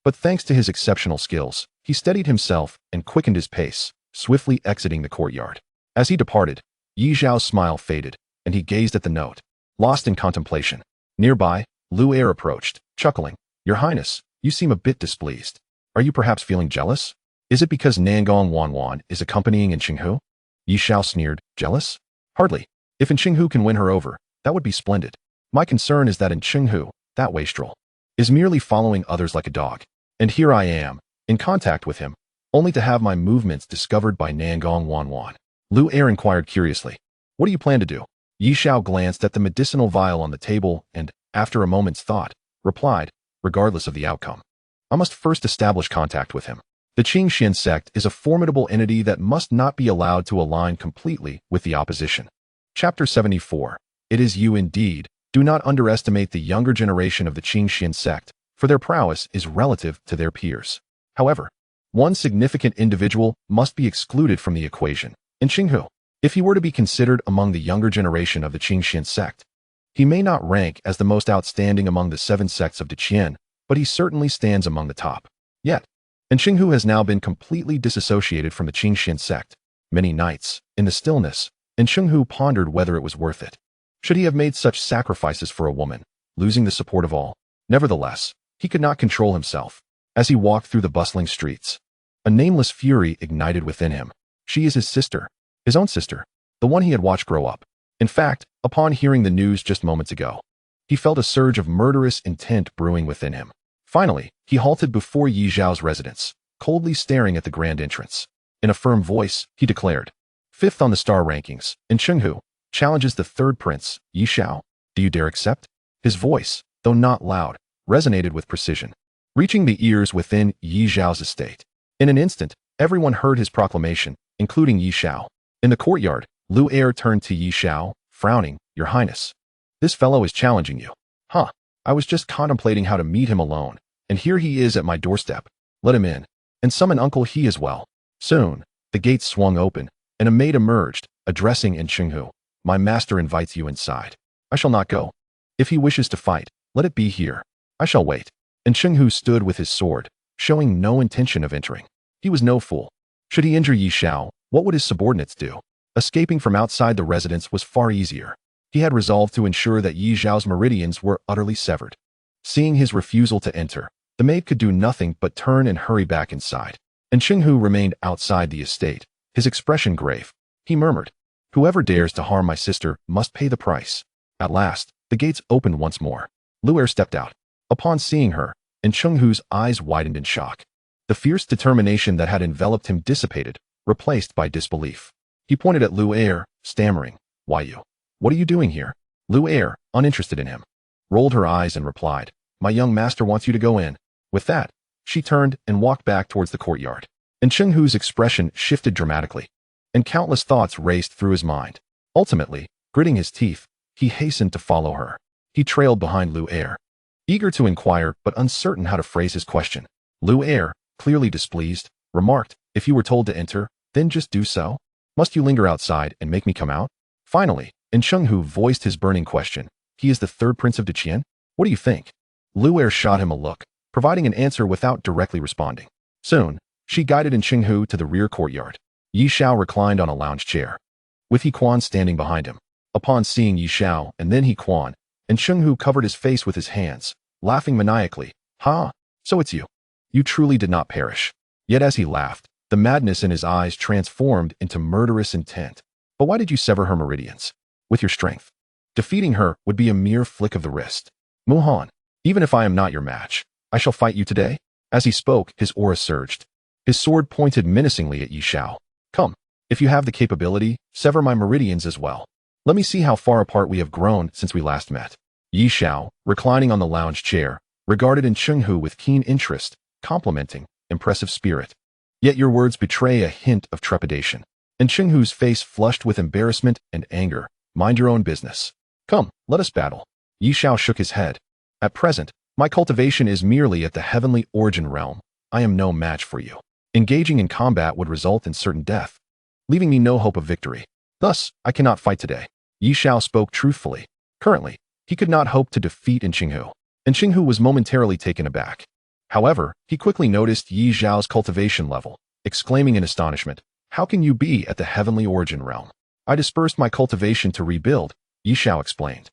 But thanks to his exceptional skills, he steadied himself and quickened his pace, swiftly exiting the courtyard. As he departed, Ye Zhao's smile faded, and he gazed at the note, lost in contemplation. Nearby, Lu Er approached, chuckling. Your Highness, you seem a bit displeased. Are you perhaps feeling jealous? Is it because Nangong Wanwan is accompanying in Chenghu? Ye Xiao sneered. Jealous? Hardly. If in Chenghu can win her over, that would be splendid. My concern is that in Chenghu, that wastrel is merely following others like a dog. And here I am, in contact with him, only to have my movements discovered by Nangong Wanwan. Lu Er inquired curiously. What do you plan to do? Ye Xiao glanced at the medicinal vial on the table and, after a moment's thought, replied, regardless of the outcome, I must first establish contact with him. The Qing Xian sect is a formidable entity that must not be allowed to align completely with the opposition. Chapter 74. It is you indeed. Do not underestimate the younger generation of the Qing Xian sect, for their prowess is relative to their peers. However, one significant individual must be excluded from the equation. In Chenghu, if he were to be considered among the younger generation of the Qing Xian sect, he may not rank as the most outstanding among the 7 sects of Deqian, but he certainly stands among the top. Yet, Chenghu has now been completely disassociated from the Qing Xian sect. Many nights, in the stillness, Chenghu pondered whether it was worth it. Should he have made such sacrifices for a woman, losing the support of all? Nevertheless, he could not control himself. As he walked through the bustling streets, a nameless fury ignited within him. She is his sister, his own sister, the one he had watched grow up. In fact, upon hearing the news just moments ago, He felt a surge of murderous intent brewing within him. Finally, he halted before Ye Xiao's residence, coldly staring at the grand entrance. In a firm voice, he declared, "Fifth on the star rankings, and Chenghu challenges the third prince, Ye Xiao. Do you dare accept?" His voice, though not loud, resonated with precision, reaching the ears within Ye Xiao's estate. In an instant, everyone heard his proclamation, including Ye Xiao. In the courtyard, Heir turned to Ye Xiao, frowning, "Your Highness, this fellow is challenging you." "Huh, I was just contemplating how to meet him alone, and here he is at my doorstep. Let him in, and summon Uncle He as well." Soon, the gates swung open, and a maid emerged, addressing Chenghu. "My master invites you inside. I shall not go. If he wishes to fight, let it be here. I shall wait." And Chenghu stood with his sword, showing no intention of entering. He was no fool. Should he injure Ye Xiao, what would his subordinates do? Escaping from outside the residence was far easier. He had resolved to ensure that Ye Xiao's meridians were utterly severed. Seeing his refusal to enter, the maid could do nothing but turn and hurry back inside. And Chenghu remained outside the estate, his expression grave. He murmured, "Whoever dares to harm my sister must pay the price." At last, the gates opened once more. Heir stepped out. Upon seeing her, and Chenghu's eyes widened in shock. The fierce determination that had enveloped him dissipated, replaced by disbelief. He pointed at Heir, stammering, "Why you? What are you doing here?" Heir, uninterested in him, rolled her eyes and replied, "My young master wants you to go in." With that, she turned and walked back towards the courtyard. And Chenghu's expression shifted dramatically, and countless thoughts raced through his mind. Ultimately, gritting his teeth, he hastened to follow her. He trailed behind Heir, eager to inquire but uncertain how to phrase his question. Heir, clearly displeased, remarked, "If you were told to enter, then just do so. Must you linger outside and make me come out?" Finally, Chenghu voiced his burning question. "He is the third prince of Qian? What do you think?" Heir shot him a look, providing an answer without directly responding. Soon, she guided Chenghu to the rear courtyard. Ye Xiao reclined on a lounge chair, with He Quan standing behind him. Upon seeing Ye Xiao and then He Quan, Chenghu covered his face with his hands, laughing maniacally. "Ha, so it's you. You truly did not perish." Yet as he laughed, the madness in his eyes transformed into murderous intent. "But why did you sever her meridians? With your strength, defeating her would be a mere flick of the wrist. Muhan, even if I am not your match, I shall fight you today." As he spoke, his aura surged. His sword pointed menacingly at Ye Xiao. "Come, if you have the capability, sever my meridians as well. Let me see how far apart we have grown since we last met." Ye Xiao, reclining on the lounge chair, regarded Chenghu with keen interest, complimenting, "Impressive spirit. Yet your words betray a hint of trepidation." Chenghu's face flushed with embarrassment and anger. "Mind your own business. Come, let us battle." Ye Xiao shook his head. "At present, my cultivation is merely at the heavenly origin realm. I am no match for you. Engaging in combat would result in certain death, leaving me no hope of victory. Thus, I cannot fight today." Ye Xiao spoke truthfully. Currently, he could not hope to defeat Chenghu, and Chenghu was momentarily taken aback. However, he quickly noticed Ye Xiao's cultivation level, exclaiming in astonishment, "How can you be at the heavenly origin realm?" "I dispersed my cultivation to rebuild," Ye Xiao explained.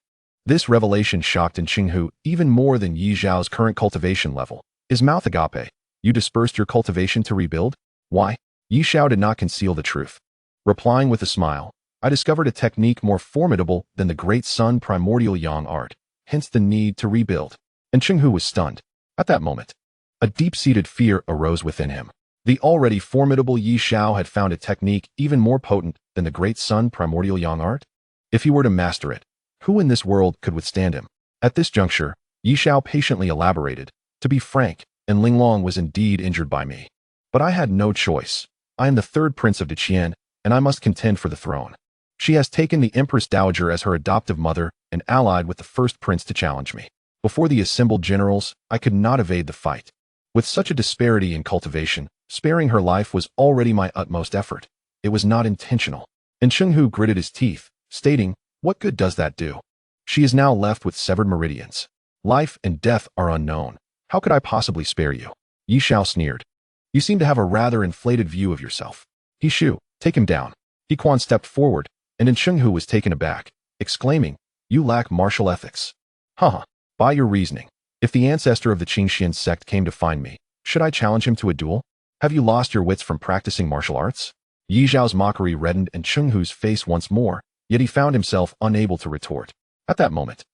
This revelation shocked Chenghu even more than Ye Xiao's current cultivation level. His mouth agape. "You dispersed your cultivation to rebuild? Why?" Ye Xiao did not conceal the truth. Replying with a smile, "I discovered a technique more formidable than the Great Sun primordial yang art, hence the need to rebuild." And Chenghu was stunned. At that moment, a deep-seated fear arose within him. The already formidable Ye Xiao had found a technique even more potent than the Great Sun primordial yang art. If he were to master it, who in this world could withstand him? At this juncture, Ye Xiao patiently elaborated, "To be frank, Linglong was indeed injured by me. But I had no choice. I am the third prince of Qian, and I must contend for the throne. She has taken the Empress Dowager as her adoptive mother and allied with the first prince to challenge me. Before the assembled generals, I could not evade the fight. With such a disparity in cultivation, sparing her life was already my utmost effort. It was not intentional." And Chenghu gritted his teeth, stating, "What good does that do? She is now left with severed meridians. Life and death are unknown. How could I possibly spare you?" Ye Xiao sneered. "You seem to have a rather inflated view of yourself. He Shu, take him down." He Quan stepped forward, and Chenghu was taken aback, exclaiming, "You lack martial ethics." "Haha, by your reasoning, if the ancestor of the Qingxian sect came to find me, should I challenge him to a duel? Have you lost your wits from practicing martial arts?" Ye Xiao's mockery reddened Chenghu's face once more, yet he found himself unable to retort. At that moment,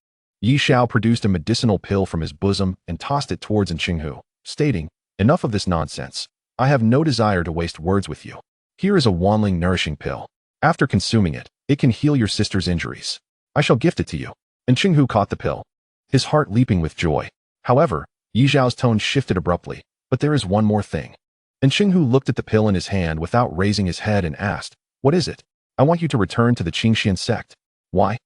Ye Xiao produced a medicinal pill from his bosom and tossed it towards Qinghu, stating, "Enough of this nonsense. I have no desire to waste words with you. Here is a wanling nourishing pill. After consuming it, it can heal your sister's injuries. I shall gift it to you." And Qinghu caught the pill, his heart leaping with joy. However, Ye Xiao's tone shifted abruptly. "But there is one more thing." And Qinghu looked at the pill in his hand without raising his head and asked, "What is it?" "I want you to return to the Qingxian sect." "Why?"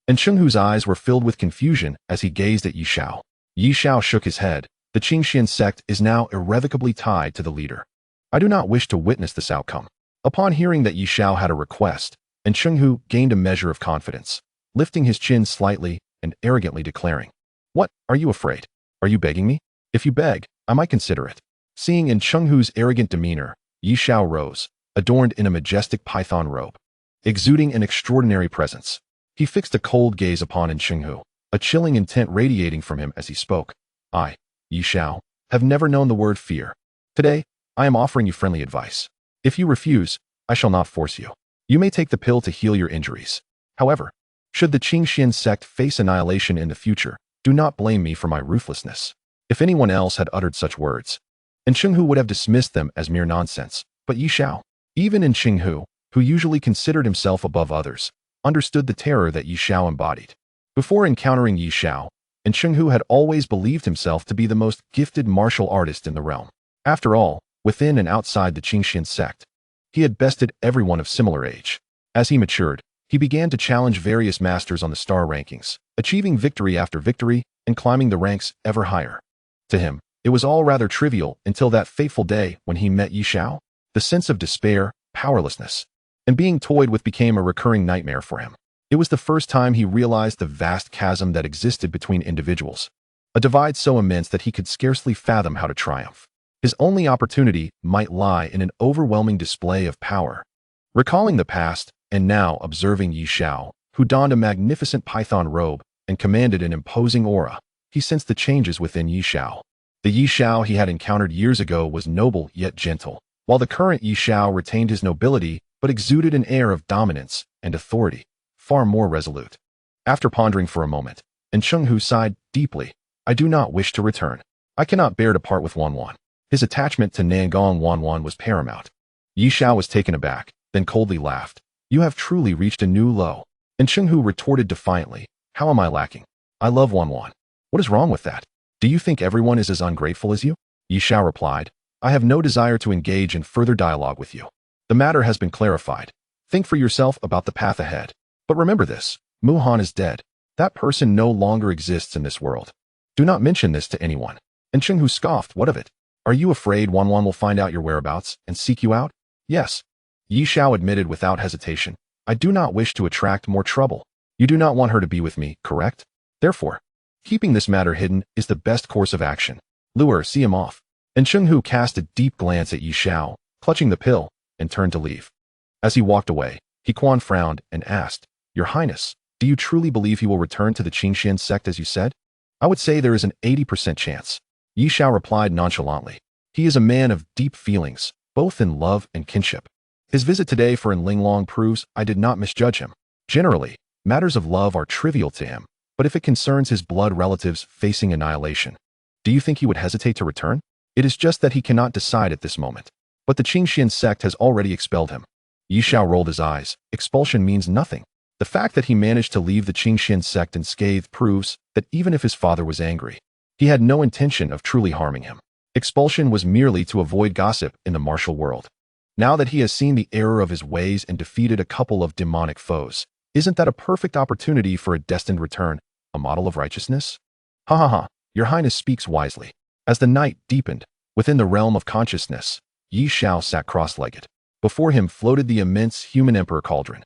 And Qinghu's eyes were filled with confusion as he gazed at Ye Xiao. Ye Xiao shook his head. "The Qingxian sect is now irrevocably tied to the leader. I do not wish to witness this outcome." Upon hearing that Ye Xiao had a request, and Qinghu gained a measure of confidence, lifting his chin slightly and arrogantly declaring, "What, are you afraid? Are you begging me? If you beg, I might consider it." Seeing in Qinghu's arrogant demeanor, Ye Xiao rose, adorned in a majestic python robe, exuding an extraordinary presence. He fixed a cold gaze upon Qinghu, a chilling intent radiating from him as he spoke. "I, Ye Xiao, have never known the word fear. Today, I am offering you friendly advice. If you refuse, I shall not force you. You may take the pill to heal your injuries. However, should the Qingxian sect face annihilation in the future, do not blame me for my ruthlessness." If anyone else had uttered such words, Qinghu would have dismissed them as mere nonsense. But Ye Xiao, even Qinghu, who usually considered himself above others, understood the terror that Ye Xiao embodied. Before encountering Ye Xiao, Qinghu had always believed himself to be the most gifted martial artist in the realm. After all, within and outside the Qingxian sect, he had bested everyone of similar age. As he matured, he began to challenge various masters on the star rankings, achieving victory after victory and climbing the ranks ever higher. To him, it was all rather trivial until that fateful day when he met Ye Xiao. The sense of despair, powerlessness, and being toyed with became a recurring nightmare for him. It was the first time he realized the vast chasm that existed between individuals, a divide so immense that he could scarcely fathom how to triumph. His only opportunity might lie in an overwhelming display of power. Recalling the past, and now observing Ye Xiao, who donned a magnificent python robe and commanded an imposing aura, he sensed the changes within Ye Xiao. The Ye Xiao he had encountered years ago was noble yet gentle, while the current Ye Xiao retained his nobility but exuded an air of dominance and authority, far more resolute. After pondering for a moment, Qinghu sighed deeply. "I do not wish to return. I cannot bear to part with Wanwan." His attachment to Nangong Wanwan was paramount. Ye Xiao was taken aback, then coldly laughed. "You have truly reached a new low." Qinghu retorted defiantly, "How am I lacking? I love Wanwan. What is wrong with that? Do you think everyone is as ungrateful as you?" Ye Xiao replied, "I have no desire to engage in further dialogue with you. The matter has been clarified. Think for yourself about the path ahead. But remember this, Mu Han is dead. That person no longer exists in this world. Do not mention this to anyone." Qinghu scoffed, "What of it? Are you afraid Wanwan will find out your whereabouts and seek you out?" "Yes." Ye Xiao admitted without hesitation, "I do not wish to attract more trouble. You do not want her to be with me, correct? Therefore, keeping this matter hidden is the best course of action. Lure, see him off." Qinghu cast a deep glance at Ye Xiao, clutching the pill, and turned to leave. As he walked away, He Quan frowned and asked, "Your Highness, do you truly believe he will return to the Qingxian sect as you said?" "I would say there is an 80% chance." Ye Xiao replied nonchalantly. "He is a man of deep feelings, both in love and kinship. His visit today for Linglong proves I did not misjudge him. Generally, matters of love are trivial to him, but if it concerns his blood relatives facing annihilation, do you think he would hesitate to return? It is just that he cannot decide at this moment. But the Qingxian sect has already expelled him." Ye Xiao rolled his eyes. Expulsion means nothing. The fact that he managed to leave the Qingxian sect unscathed proves that even if his father was angry, he had no intention of truly harming him. Expulsion was merely to avoid gossip in the martial world. Now that he has seen the error of his ways and defeated a couple of demonic foes, isn't that a perfect opportunity for a destined return, a model of righteousness? Ha ha ha, Your Highness speaks wisely. As the night deepened, within the realm of consciousness, Ye Xiao sat cross-legged. Before him floated the immense human emperor cauldron.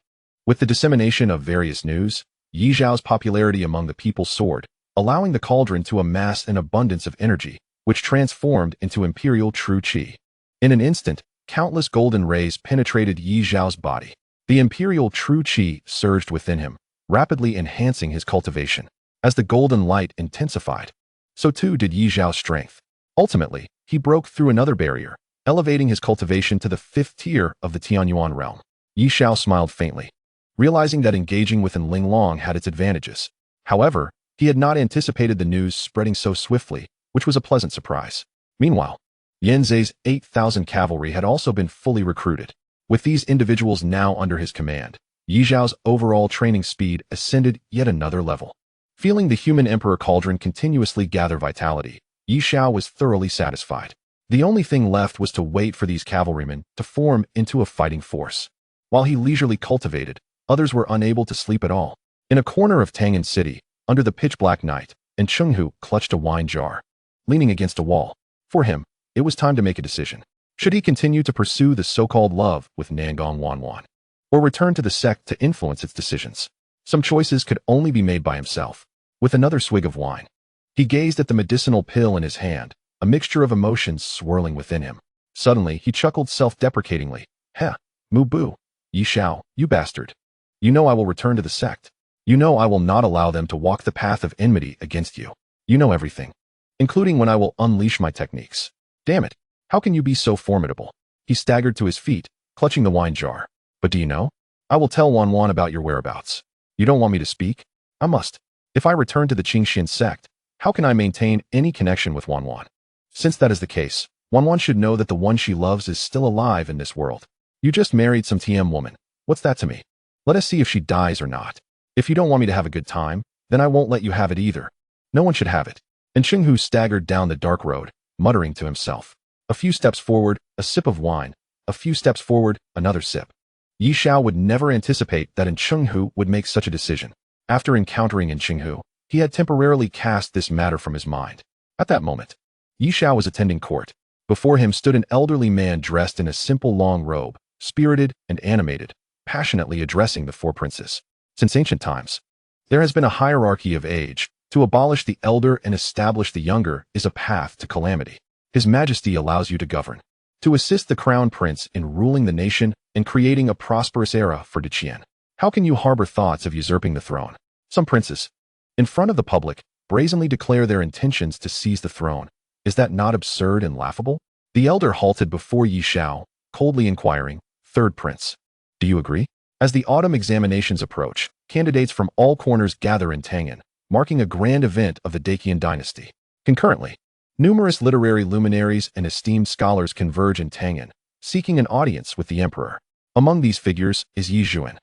With the dissemination of various news, Ye Xiao's popularity among the people soared, allowing the cauldron to amass an abundance of energy, which transformed into imperial true qi. In an instant, countless golden rays penetrated Ye Xiao's body. The imperial true qi surged within him, rapidly enhancing his cultivation. As the golden light intensified, so too did Ye Xiao's strength. Ultimately, he broke through another barrier, elevating his cultivation to the 5th tier of the Tianyuan realm. Ye Xiao smiled faintly, realizing that engaging with Linglong had its advantages. However, He had not anticipated the news spreading so swiftly, which was a pleasant surprise. Meanwhile, Yanzai's 8,000 cavalry had also been fully recruited. With these individuals now under his command, Ye Xiao's overall training speed ascended yet another level. Feeling the human emperor cauldron continuously gather vitality, Ye Xiao was thoroughly satisfied. The only thing left was to wait for these cavalrymen to form into a fighting force. While he leisurely cultivated, others were unable to sleep at all. In a corner of Tang'an City, under the pitch-black night, and Chenghu clutched a wine jar, leaning against a wall. For him, it was time to make a decision. Should he continue to pursue the so-called love with Nangong Wanwan, or return to the sect to influence its decisions? Some choices could only be made by himself. With another swig of wine, he gazed at the medicinal pill in his hand, a mixture of emotions swirling within him. Suddenly, he chuckled self-deprecatingly. Heh, Mu-Bu, Ye Xiao, you bastard. You know I will return to the sect. You know I will not allow them to walk the path of enmity against you. You know everything, including when I will unleash my techniques. Damn it, how can you be so formidable? He staggered to his feet, clutching the wine jar. But do you know? I will tell Wanwan about your whereabouts. You don't want me to speak? I must. If I return to the Qingxian sect, how can I maintain any connection with Wanwan? Since that is the case, Wanwan should know that the one she loves is still alive in this world. You just married some TM woman. What's that to me? Let us see if she dies or not. If you don't want me to have a good time, then I won't let you have it either. No one should have it. And Chenghu staggered down the dark road, muttering to himself. A few steps forward, a sip of wine. A few steps forward, another sip. Ye Xiao would never anticipate that Chenghu would make such a decision. After encountering Chenghu, he had temporarily cast this matter from his mind. At that moment, Ye Xiao was attending court. Before him stood an elderly man dressed in a simple long robe, spirited and animated, passionately addressing the four princes. Since ancient times, there has been a hierarchy of age. To abolish the elder and establish the younger is a path to calamity. His Majesty allows you to govern, to assist the crown prince in ruling the nation and creating a prosperous era for Qian. How can you harbor thoughts of usurping the throne? Some princes, in front of the public, brazenly declare their intentions to seize the throne. Is that not absurd and laughable? The elder halted before Ye Xiao, coldly inquiring, Third Prince, do you agree? As the autumn examinations approach, candidates from all corners gather in Tang'an, marking a grand event of the Qian dynasty. Concurrently, numerous literary luminaries and esteemed scholars converge in Tang'an, seeking an audience with the emperor. Among these figures is Yi Zhuan,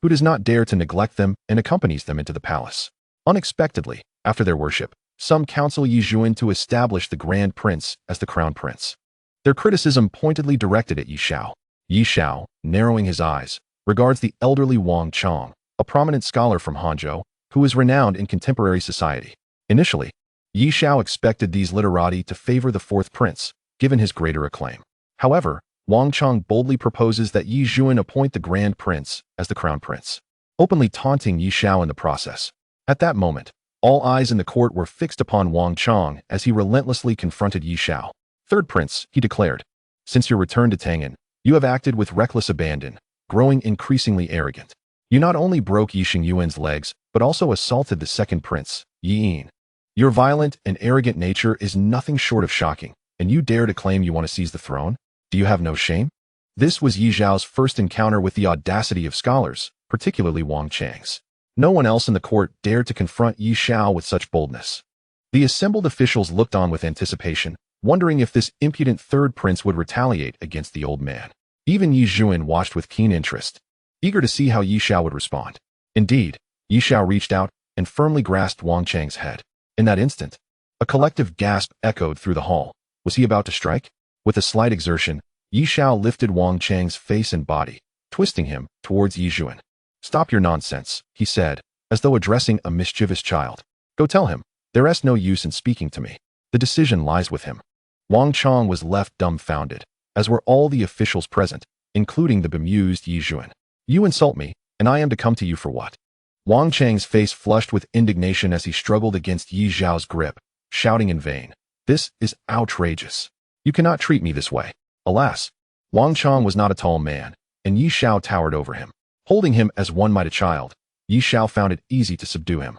who does not dare to neglect them and accompanies them into the palace. Unexpectedly, after their worship, some counsel Yi Zhuan to establish the Grand Prince as the crown prince. Their criticism pointedly directed at Ye Xiao. Ye Xiao, narrowing his eyes, regards the elderly Wang Chong, a prominent scholar from Hangzhou, who is renowned in contemporary society. Initially, Ye Xiao expected these literati to favor the fourth prince, given his greater acclaim. However, Wang Chong boldly proposes that Yi Zhuan appoint the Grand Prince as the crown prince, openly taunting Ye Xiao in the process. At that moment, all eyes in the court were fixed upon Wang Chong as he relentlessly confronted Ye Xiao. Third Prince, he declared, since your return to Tang'an, you have acted with reckless abandon, growing increasingly arrogant. You not only broke Yi Xingyuan's legs, but also assaulted the second prince, Yi Yin. Your violent and arrogant nature is nothing short of shocking, and you dare to claim you want to seize the throne? Do you have no shame? This was Ye Xiao's first encounter with the audacity of scholars, particularly Wang Chang's. No one else in the court dared to confront Ye Xiao with such boldness. The assembled officials looked on with anticipation, wondering if this impudent third prince would retaliate against the old man. Even Yi Zhuan watched with keen interest, eager to see how Ye Xiao would respond. Indeed, Ye Xiao reached out and firmly grasped Wang Chang's head. In that instant, a collective gasp echoed through the hall. Was he about to strike? With a slight exertion, Ye Xiao lifted Wang Chang's face and body, twisting him towards Yi Zhuan. Stop your nonsense, he said, as though addressing a mischievous child. Go tell him, there is no use in speaking to me. The decision lies with him. Wang Chong was left dumbfounded, as were all the officials present, including the bemused Yi Zhuan. You insult me, and I am to come to you for what? Wang Chang's face flushed with indignation as he struggled against Ye Xiao's grip, shouting in vain. This is outrageous. You cannot treat me this way. Alas, Wang Chong was not a tall man, and Ye Xiao towered over him. Holding him as one might a child, Ye Xiao found it easy to subdue him.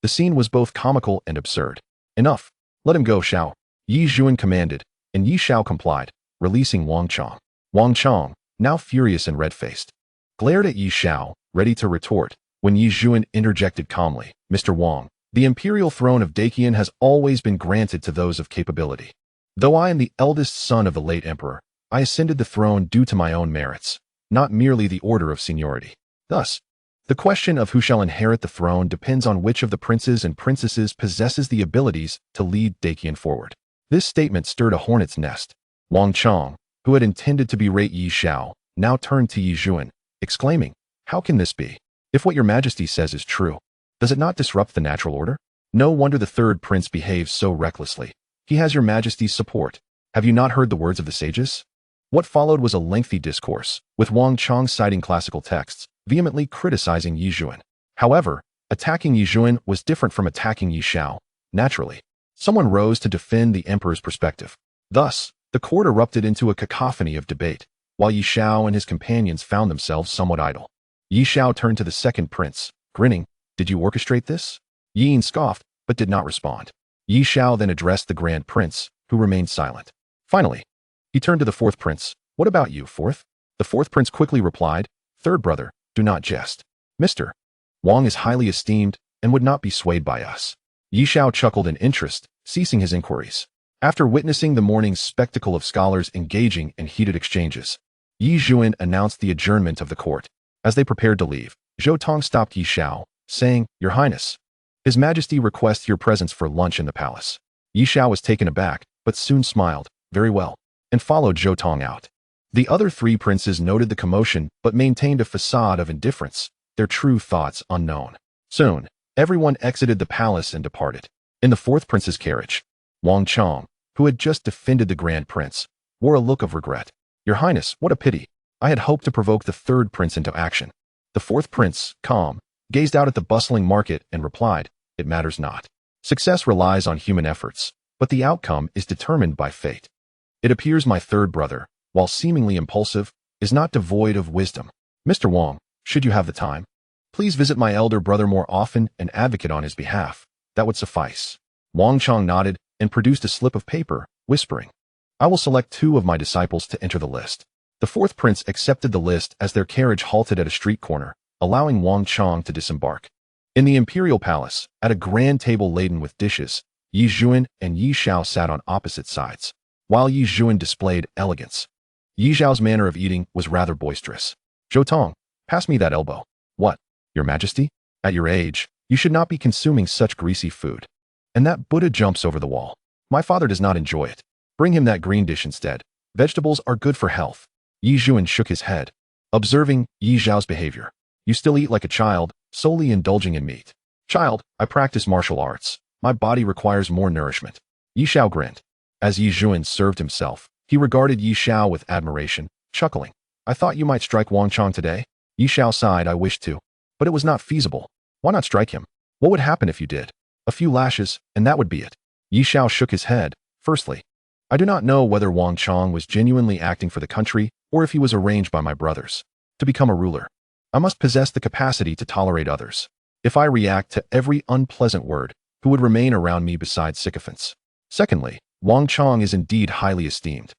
The scene was both comical and absurd. Enough. Let him go, Xiao. Yi Zhuan commanded, and Ye Xiao complied, releasing Wang Chong. Wang Chong, now furious and red-faced, glared at Ye Xiao, ready to retort, when Yi Zhuan interjected calmly, Mr. Wang, The imperial throne of Qian has always been granted to those of capability. Though I am the eldest son of the late emperor, I ascended the throne due to my own merits, not merely the order of seniority. Thus, the question of who shall inherit the throne depends on which of the princes and princesses possesses the abilities to lead Qian forward. This statement stirred a hornet's nest. Wang Chong, who had intended to berate Ye Xiao, now turned to Ye Zhuan, exclaiming, "How can this be? If what your majesty says is true, does it not disrupt the natural order? No wonder the third prince behaves so recklessly. He has your majesty's support. Have you not heard the words of the sages?" What followed was a lengthy discourse, with Wang Chong citing classical texts, vehemently criticizing Ye Zhuan. However, attacking Ye Zhuan was different from attacking Ye Xiao. Naturally, someone rose to defend the emperor's perspective. Thus, the court erupted into a cacophony of debate, while Ye Xiao and his companions found themselves somewhat idle. Ye Xiao turned to the second prince, grinning. "Did you orchestrate this?" Yin scoffed, but did not respond. Ye Xiao then addressed the grand prince, who remained silent. Finally, he turned to the fourth prince. "What about you, fourth?" The fourth prince quickly replied, "Third brother, do not jest. Mr. Wang is highly esteemed and would not be swayed by us." Ye Xiao chuckled in interest, ceasing his inquiries. After witnessing the morning's spectacle of scholars engaging in heated exchanges, Ye Zhuan announced the adjournment of the court. As they prepared to leave, Zhou Tong stopped Ye Xiao, saying, "Your Highness, His Majesty requests your presence for lunch in the palace." Ye Xiao was taken aback, but soon smiled, "Very well," and followed Zhou Tong out. The other three princes noted the commotion but maintained a facade of indifference, their true thoughts unknown. Soon, everyone exited the palace and departed. In the fourth prince's carriage, Wang Chong, who had just defended the grand prince, wore a look of regret. "Your Highness, what a pity. I had hoped to provoke the third prince into action." The fourth prince, calm, gazed out at the bustling market and replied, "It matters not. Success relies on human efforts, but the outcome is determined by fate. It appears my third brother, while seemingly impulsive, is not devoid of wisdom. Mr. Wang, should you have the time, please visit my elder brother more often and advocate on his behalf. That would suffice." Wang Chong nodded and produced a slip of paper, whispering, "I will select 2 of my disciples to enter the list." The fourth prince accepted the list as their carriage halted at a street corner, allowing Wang Chong to disembark. In the imperial palace, at a grand table laden with dishes, Ye Zhuan and Ye Xiao sat on opposite sides. While Ye Zhuan displayed elegance, Ye Xiao's manner of eating was rather boisterous. "Zhou Tong, pass me that elbow." "What, your majesty? At your age, you should not be consuming such greasy food. And that Buddha jumps over the wall. My father does not enjoy it. Bring him that green dish instead. Vegetables are good for health." Ye Zhuan shook his head, observing Ye Xiao's behavior. "You still eat like a child, solely indulging in meat." "Child, I practice martial arts. My body requires more nourishment." Ye Xiao grinned. As Ye Zhuan served himself, he regarded Ye Xiao with admiration, chuckling. "I thought you might strike Wang Chong today." Ye Xiao sighed. "I wished to, but it was not feasible." "Why not strike him? What would happen if you did?" "A few lashes, and that would be it." Ye Xiao shook his head. "Firstly, I do not know whether Wang Chong was genuinely acting for the country or if he was arranged by my brothers. To become a ruler, I must possess the capacity to tolerate others. If I react to every unpleasant word, who would remain around me besides sycophants? Secondly, Wang Chong is indeed highly esteemed.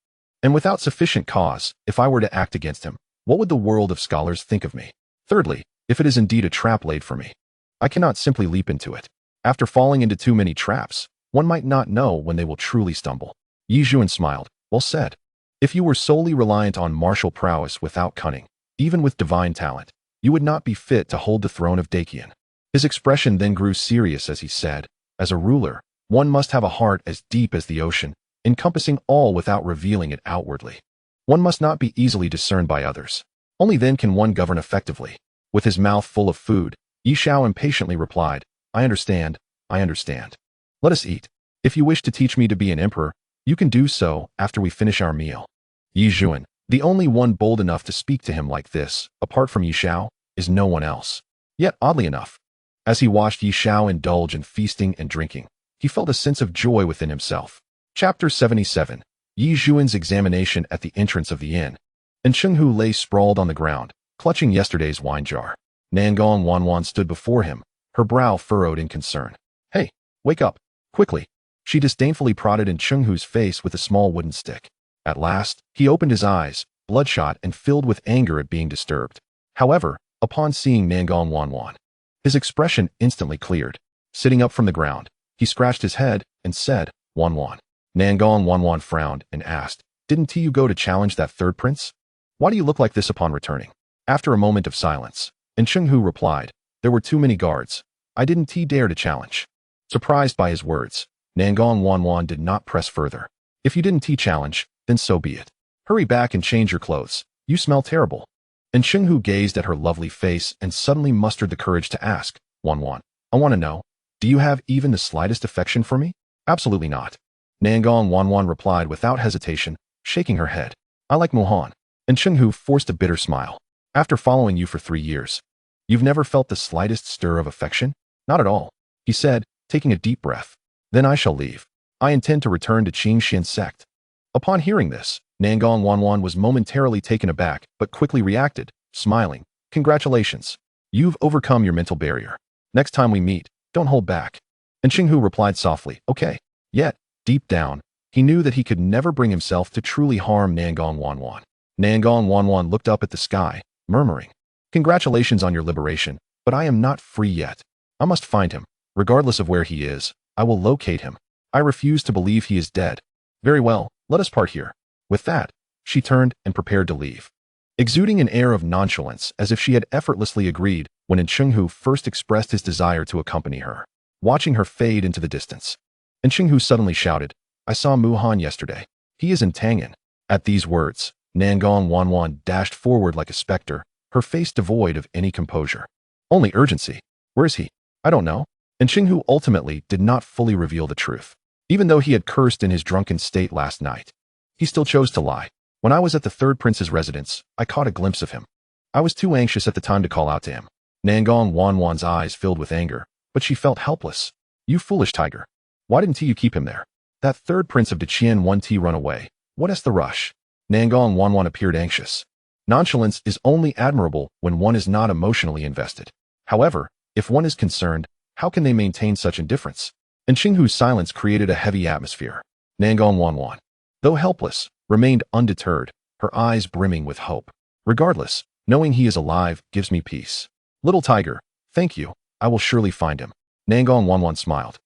And without sufficient cause, if I were to act against him, what would the world of scholars think of me? Thirdly, if it is indeed a trap laid for me, I cannot simply leap into it. After falling into too many traps, one might not know when they will truly stumble." Ye Zhuan smiled. "Well said. If you were solely reliant on martial prowess without cunning, even with divine talent, you would not be fit to hold the throne of Qian." His expression then grew serious as he said, "As a ruler, one must have a heart as deep as the ocean, encompassing all without revealing it outwardly. One must not be easily discerned by others. Only then can one govern effectively." With his mouth full of food, Ye Xiao impatiently replied, "I understand, I understand. Let us eat. If you wish to teach me to be an emperor, you can do so after we finish our meal." Ye Zhuan, the only one bold enough to speak to him like this, apart from Ye Xiao, is no one else. Yet, oddly enough, as he watched Ye Xiao indulge in feasting and drinking, he felt a sense of joy within himself. Chapter 77. Ye Zhuan's examination at the entrance of the inn. And Chenghu lay sprawled on the ground, clutching yesterday's wine jar. Nangong Wanwan stood before him, her brow furrowed in concern. "Hey, wake up, quickly." She disdainfully prodded in Chenghu's face with a small wooden stick. At last, he opened his eyes, bloodshot and filled with anger at being disturbed. However, upon seeing Nangong Wanwan, his expression instantly cleared. Sitting up from the ground, he scratched his head and said, Wanwan. Nangong Wanwan frowned and asked, didn't you go to challenge that third prince? Why do you look like this upon returning? After a moment of silence, and Chenghu replied, there were too many guards. I didn't dare to challenge. Surprised by his words, Nangong Wanwan did not press further. If you didn't challenge, then so be it. Hurry back and change your clothes. You smell terrible. And Chenghu gazed at her lovely face and suddenly mustered the courage to ask, Wanwan, I want to know, do you have even the slightest affection for me? Absolutely not. Nangong Wanwan replied without hesitation, shaking her head. I like Mohan. And Chenghu forced a bitter smile. After following you for 3 years, you've never felt the slightest stir of affection? Not at all, he said, taking a deep breath. Then I shall leave. I intend to return to Jing Qian sect. Upon hearing this, Nangong Wanwan was momentarily taken aback, but quickly reacted, smiling. Congratulations. You've overcome your mental barrier. Next time we meet, don't hold back. And Chenghu replied softly, okay. Yet, deep down, he knew that he could never bring himself to truly harm Nangong Wanwan. Nangong Wanwan looked up at the sky, murmuring, congratulations on your liberation, but I am not free yet. I must find him. Regardless of where he is, I will locate him. I refuse to believe he is dead. Very well, let us part here. With that, she turned and prepared to leave, exuding an air of nonchalance as if she had effortlessly agreed when Chenghu first expressed his desire to accompany her. Watching her fade into the distance, and Chenghu suddenly shouted, I saw Muhan yesterday. He is in Tangan. At these words, Nangong Wanwan dashed forward like a specter, her face devoid of any composure. Only urgency. Where is he? I don't know. And Chenghu ultimately did not fully reveal the truth. Even though he had cursed in his drunken state last night, he still chose to lie. When I was at the third prince's residence, I caught a glimpse of him. I was too anxious at the time to call out to him. Nangong Wanwan's eyes filled with anger, but she felt helpless. You foolish tiger. Why didn't you keep him there? That third prince of Deqian won run away. What is the rush? Nangong Wanwan appeared anxious. Nonchalance is only admirable when one is not emotionally invested. However, if one is concerned, how can they maintain such indifference? And Chenghu's silence created a heavy atmosphere. Nangong Wanwan, though helpless, remained undeterred, her eyes brimming with hope. Regardless, knowing he is alive gives me peace. Little tiger, thank you, I will surely find him. Nangong Wanwan smiled.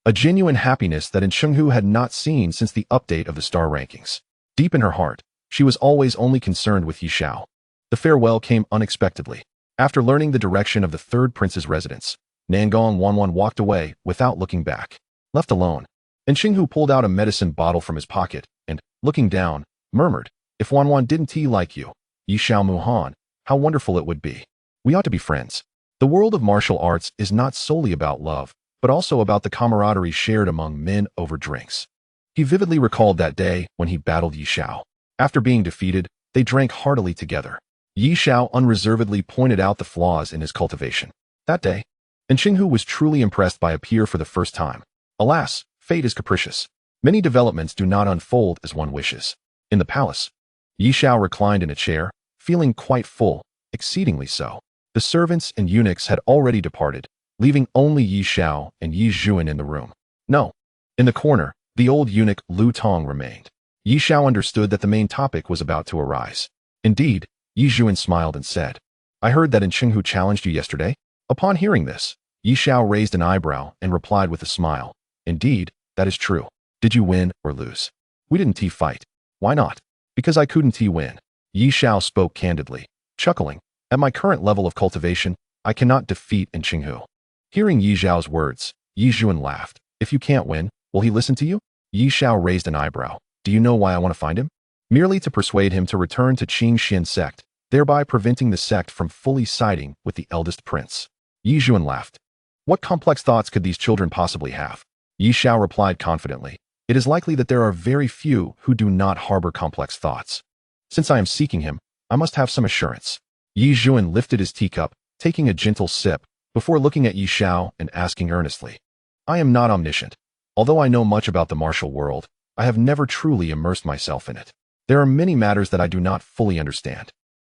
A genuine happiness that Chenghu had not seen since the update of the star rankings. Deep in her heart, she was always only concerned with Ye Xiao. The farewell came unexpectedly. After learning the direction of the third prince's residence, Nangong Wanwan walked away without looking back. Left alone, and Chenghu pulled out a medicine bottle from his pocket and, looking down, murmured, if Wanwan didn't like you, Ye Xiao Muhan, how wonderful it would be. We ought to be friends. The world of martial arts is not solely about love, but also about the camaraderie shared among men over drinks. He vividly recalled that day when he battled Ye Xiao. After being defeated, they drank heartily together. Ye Xiao unreservedly pointed out the flaws in his cultivation. That day, and Chenghu was truly impressed by a peer for the first time. Alas, fate is capricious. Many developments do not unfold as one wishes. In the palace, Ye Xiao reclined in a chair, feeling quite full, exceedingly so. The servants and eunuchs had already departed, leaving only Ye Xiao and Ye Zhuan in the room. No. In the corner, the old eunuch Lu Tong remained. Ye Xiao understood that the main topic was about to arise. Indeed, Ye Zhuan smiled and said, I heard that Chenghu challenged you yesterday. Upon hearing this, Ye Xiao raised an eyebrow and replied with a smile, indeed, that is true. Did you win or lose? We didn't fight. Why not? Because I couldn't win. Ye Xiao spoke candidly, chuckling. At my current level of cultivation, I cannot defeat Chenghu. Hearing Ye Xiao's words, Ye Zhuan laughed. If you can't win, will he listen to you? Ye Xiao raised an eyebrow. Do you know why I want to find him? Merely to persuade him to return to Jing Qian sect, thereby preventing the sect from fully siding with the eldest prince. Ye Zhuan laughed. What complex thoughts could these children possibly have? Ye Xiao replied confidently. It is likely that there are very few who do not harbor complex thoughts. Since I am seeking him, I must have some assurance. Ye Zhuan lifted his teacup, taking a gentle sip, before looking at Ye Xiao and asking earnestly. I am not omniscient. Although I know much about the martial world, I have never truly immersed myself in it. There are many matters that I do not fully understand.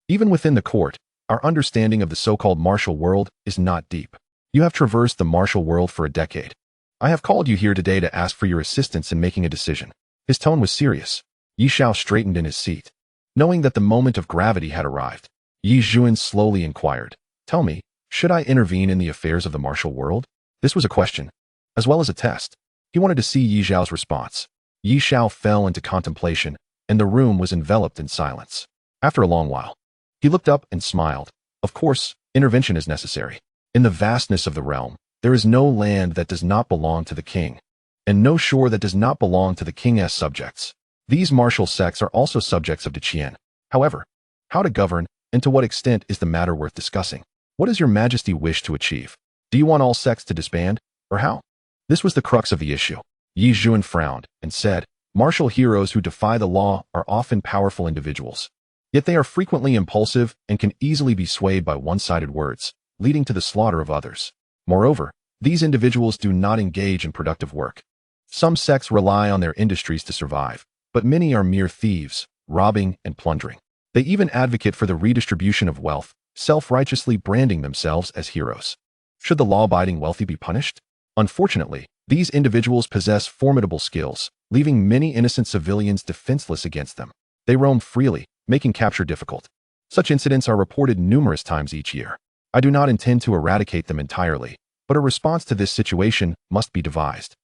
Even within the court, our understanding of the so-called martial world is not deep. You have traversed the martial world for a decade. I have called you here today to ask for your assistance in making a decision. His tone was serious. Ye Xiao straightened in his seat. Knowing that the moment of gravity had arrived, Ye Zhuan slowly inquired, tell me, should I intervene in the affairs of the martial world? This was a question, as well as a test. He wanted to see Ye Xiao's response. Ye Xiao fell into contemplation, and the room was enveloped in silence. After a long while, he looked up and smiled. Of course, intervention is necessary. In the vastness of the realm, there is no land that does not belong to the king, and no shore that does not belong to the king's subjects. These martial sects are also subjects of the Qian. However, how to govern and to what extent is the matter worth discussing? What does your majesty wish to achieve? Do you want all sects to disband, or how? This was the crux of the issue. Yi Zhuan frowned and said, martial heroes who defy the law are often powerful individuals. Yet they are frequently impulsive and can easily be swayed by one-sided words, leading to the slaughter of others. Moreover, these individuals do not engage in productive work. Some sects rely on their industries to survive, but many are mere thieves, robbing and plundering. They even advocate for the redistribution of wealth, self-righteously branding themselves as heroes. Should the law-abiding wealthy be punished? Unfortunately, these individuals possess formidable skills, leaving many innocent civilians defenseless against them. They roam freely, making capture difficult. Such incidents are reported numerous times each year. I do not intend to eradicate them entirely, but a response to this situation must be devised.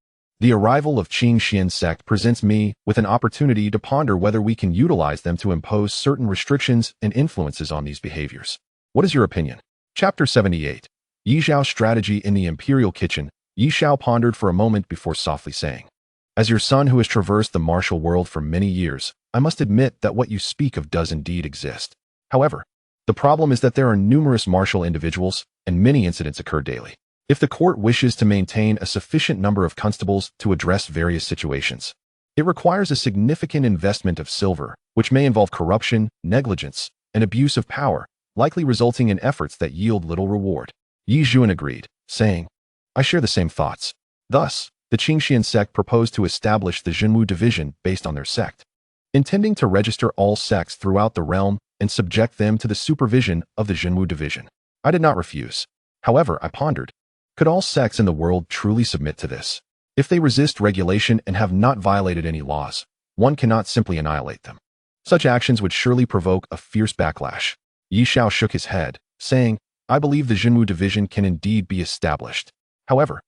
The arrival of Qing Xian sect presents me with an opportunity to ponder whether we can utilize them to impose certain restrictions and influences on these behaviors. What is your opinion? Chapter 78. Ye Xiao's strategy in the imperial kitchen. Ye Xiao pondered for a moment before softly saying, as your son who has traversed the martial world for many years, I must admit that what you speak of does indeed exist. However, the problem is that there are numerous martial individuals, and many incidents occur daily. If the court wishes to maintain a sufficient number of constables to address various situations, it requires a significant investment of silver, which may involve corruption, negligence, and abuse of power, likely resulting in efforts that yield little reward. Yi Zhuan agreed, saying, I share the same thoughts. Thus, the Qingxian sect proposed to establish the Zhenwu division based on their sect, intending to register all sects throughout the realm and subject them to the supervision of the Zhenwu division. I did not refuse. However, I pondered, could all sects in the world truly submit to this? If they resist regulation and have not violated any laws, one cannot simply annihilate them. Such actions would surely provoke a fierce backlash. Ye Xiao shook his head, saying, I believe the Zhenwu division can indeed be established. However,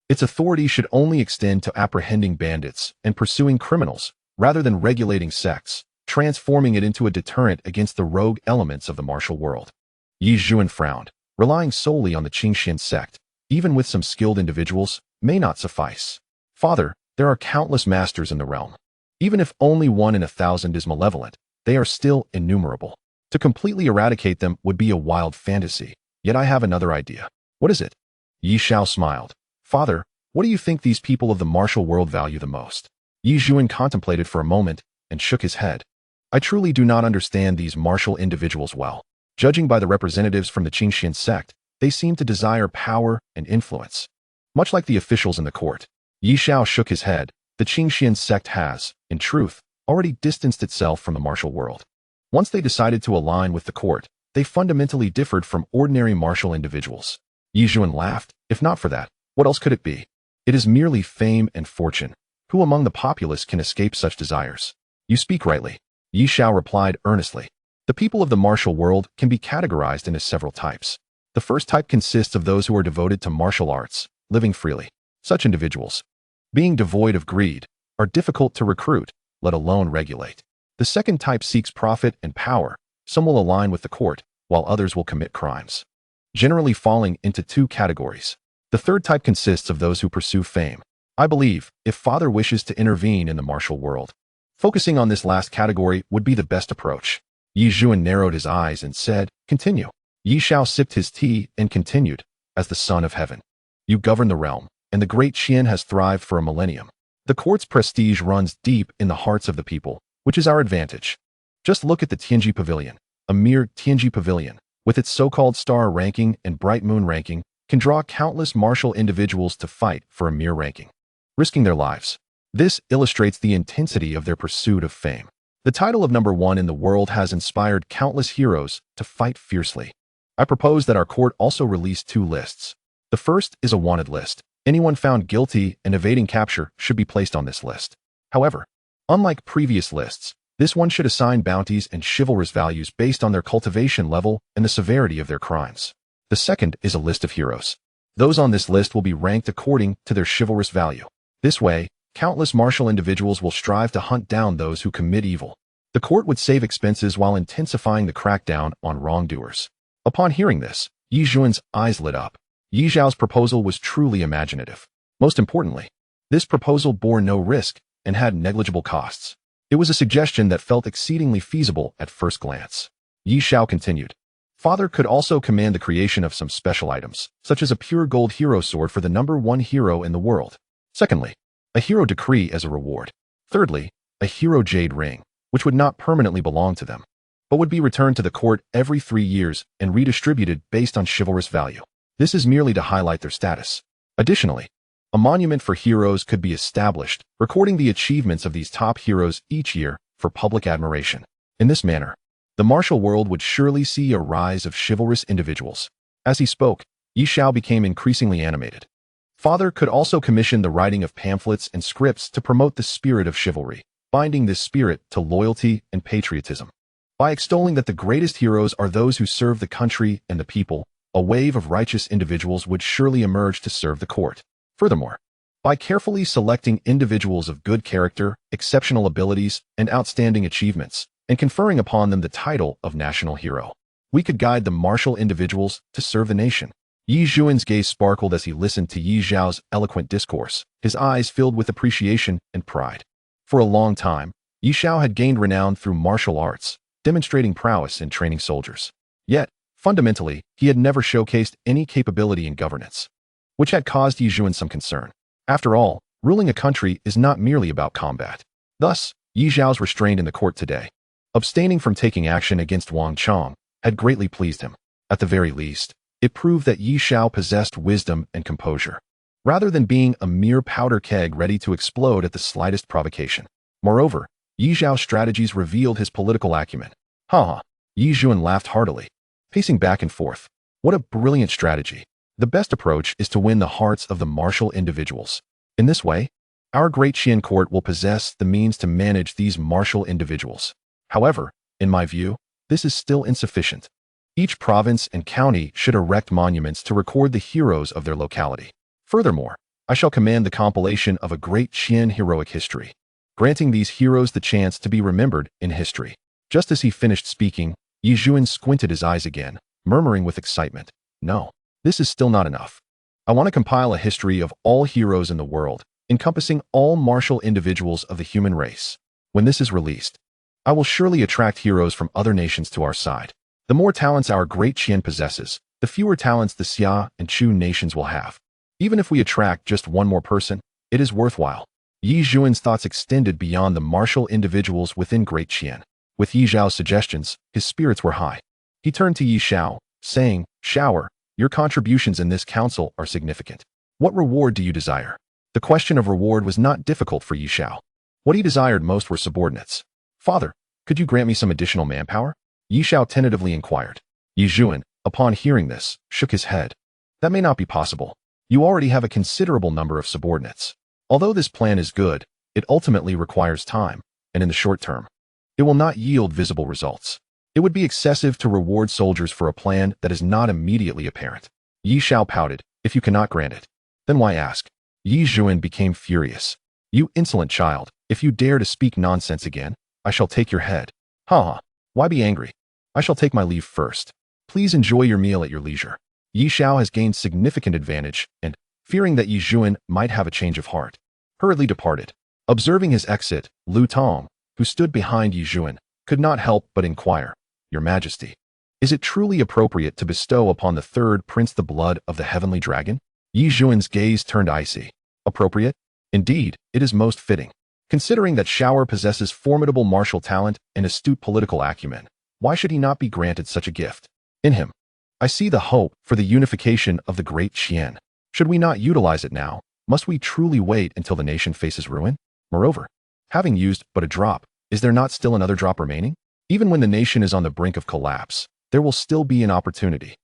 its authority should only extend to apprehending bandits and pursuing criminals, rather than regulating sects, transforming it into a deterrent against the rogue elements of the martial world. Yi Zhuan frowned. Relying solely on the Qingxian sect, even with some skilled individuals, may not suffice. Father, there are countless masters in the realm. Even if only 1 in 1,000 is malevolent, they are still innumerable. To completely eradicate them would be a wild fantasy, yet I have another idea. What is it? Ye Xiao smiled. Father, what do you think these people of the martial world value the most? Yi Zhuan contemplated for a moment and shook his head. I truly do not understand these martial individuals well. Judging by the representatives from the Qingxian sect, they seem to desire power and influence. Much like the officials in the court, Ye Xiao shook his head. The Qingxian sect has, in truth, already distanced itself from the martial world. Once they decided to align with the court, they fundamentally differed from ordinary martial individuals. Yi Zhuan laughed. If not for that, what else could it be? It is merely fame and fortune. Who among the populace can escape such desires? You speak rightly. Ye Xiao replied earnestly. The people of the martial world can be categorized into several types. The first type consists of those who are devoted to martial arts, living freely. Such individuals, being devoid of greed, are difficult to recruit, let alone regulate. The second type seeks profit and power. Some will align with the court, while others will commit crimes, generally falling into 2 categories. The third type consists of those who pursue fame. I believe, if Father wishes to intervene in the martial world, focusing on this last category would be the best approach. Yi Zhuan narrowed his eyes and said, continue. Ye Xiao sipped his tea and continued, as the son of heaven, you govern the realm, and the Great Qian has thrived for a millennium. The court's prestige runs deep in the hearts of the people, which is our advantage. Just look at the Tianji Pavilion. A mere Tianji Pavilion, with its so-called star ranking and bright moon ranking, can draw countless martial individuals to fight for a mere ranking, risking their lives. This illustrates the intensity of their pursuit of fame. The title of #1 in the world has inspired countless heroes to fight fiercely. I propose that our court also release 2 lists. The first is a wanted list. Anyone found guilty and evading capture should be placed on this list. However, unlike previous lists, this one should assign bounties and chivalrous values based on their cultivation level and the severity of their crimes. The second is a list of heroes. Those on this list will be ranked according to their chivalrous value. This way, countless martial individuals will strive to hunt down those who commit evil. The court would save expenses while intensifying the crackdown on wrongdoers. Upon hearing this, Ye Xiao's eyes lit up. Ye Xiao's proposal was truly imaginative. Most importantly, this proposal bore no risk and had negligible costs. It was a suggestion that felt exceedingly feasible at first glance. Ye Xiao continued. Father could also command the creation of some special items, such as a pure gold hero sword for the #1 hero in the world. Secondly, a hero decree as a reward. Thirdly, a hero jade ring, which would not permanently belong to them, but would be returned to the court every 3 years and redistributed based on chivalrous value. This is merely to highlight their status. Additionally, a monument for heroes could be established, recording the achievements of these top heroes each year for public admiration. In this manner, the martial world would surely see a rise of chivalrous individuals. As he spoke, Ye Xiao became increasingly animated. Father could also commission the writing of pamphlets and scripts to promote the spirit of chivalry, binding this spirit to loyalty and patriotism. By extolling that the greatest heroes are those who serve the country and the people, a wave of righteous individuals would surely emerge to serve the court. Furthermore, by carefully selecting individuals of good character, exceptional abilities, and outstanding achievements, and conferring upon them the title of national hero, we could guide the martial individuals to serve the nation. Ye Xiao's gaze sparkled as he listened to Ye Xiao's eloquent discourse, his eyes filled with appreciation and pride. For a long time, Ye Xiao had gained renown through martial arts, demonstrating prowess in training soldiers. Yet, fundamentally, he had never showcased any capability in governance, which had caused Ye Xiao some concern. After all, ruling a country is not merely about combat. Thus, Ye Xiao's restraint in the court today, abstaining from taking action against Wang Chong, had greatly pleased him. At the very least, it proved that Ye Xiao possessed wisdom and composure, rather than being a mere powder keg ready to explode at the slightest provocation. Moreover, Ye Xiao's strategies revealed his political acumen. Ha! Ye Xiao laughed heartily, pacing back and forth. What a brilliant strategy. The best approach is to win the hearts of the martial individuals. In this way, our Great Qian court will possess the means to manage these martial individuals. However, in my view, this is still insufficient. Each province and county should erect monuments to record the heroes of their locality. Furthermore, I shall command the compilation of a Great Qian heroic history, granting these heroes the chance to be remembered in history. Just as he finished speaking, Ye Xiao squinted his eyes again, murmuring with excitement, "No, this is still not enough. I want to compile a history of all heroes in the world, encompassing all martial individuals of the human race. When this is released, I will surely attract heroes from other nations to our side. The more talents our Great Qian possesses, the fewer talents the Xia and Chu nations will have. Even if we attract just one more person, it is worthwhile." Ye Xiao's thoughts extended beyond the martial individuals within Great Qian. With Ye Xiao's suggestions, his spirits were high. He turned to Ye Xiao, saying, "Shower, your contributions in this council are significant. What reward do you desire?" The question of reward was not difficult for Ye Xiao. What he desired most were subordinates. "Father, could you grant me some additional manpower?" Ye Xiao tentatively inquired. Ye Xiao, upon hearing this, shook his head. "That may not be possible. You already have a considerable number of subordinates. Although this plan is good, it ultimately requires time, and in the short term, it will not yield visible results. It would be excessive to reward soldiers for a plan that is not immediately apparent." Ye Xiao pouted. "If you cannot grant it, then why ask?" Ye Xiao became furious. "You insolent child, if you dare to speak nonsense again, I shall take your head." "Ha! Why be angry? I shall take my leave first. Please enjoy your meal at your leisure." Ye Xiao has gained significant advantage, and, fearing that Ye Xiao might have a change of heart, hurriedly departed. Observing his exit, Lu Tong, who stood behind Ye Xiao, could not help but inquire, "Your Majesty, is it truly appropriate to bestow upon the third prince the blood of the heavenly dragon?" Ye Xiao's gaze turned icy. "Appropriate? Indeed, it is most fitting. Considering that Shower possesses formidable martial talent and astute political acumen, why should he not be granted such a gift? In him, I see the hope for the unification of the Great Qian. Should we not utilize it now, must we truly wait until the nation faces ruin? Moreover, having used but a drop, is there not still another drop remaining? Even when the nation is on the brink of collapse, there will still be an opportunity."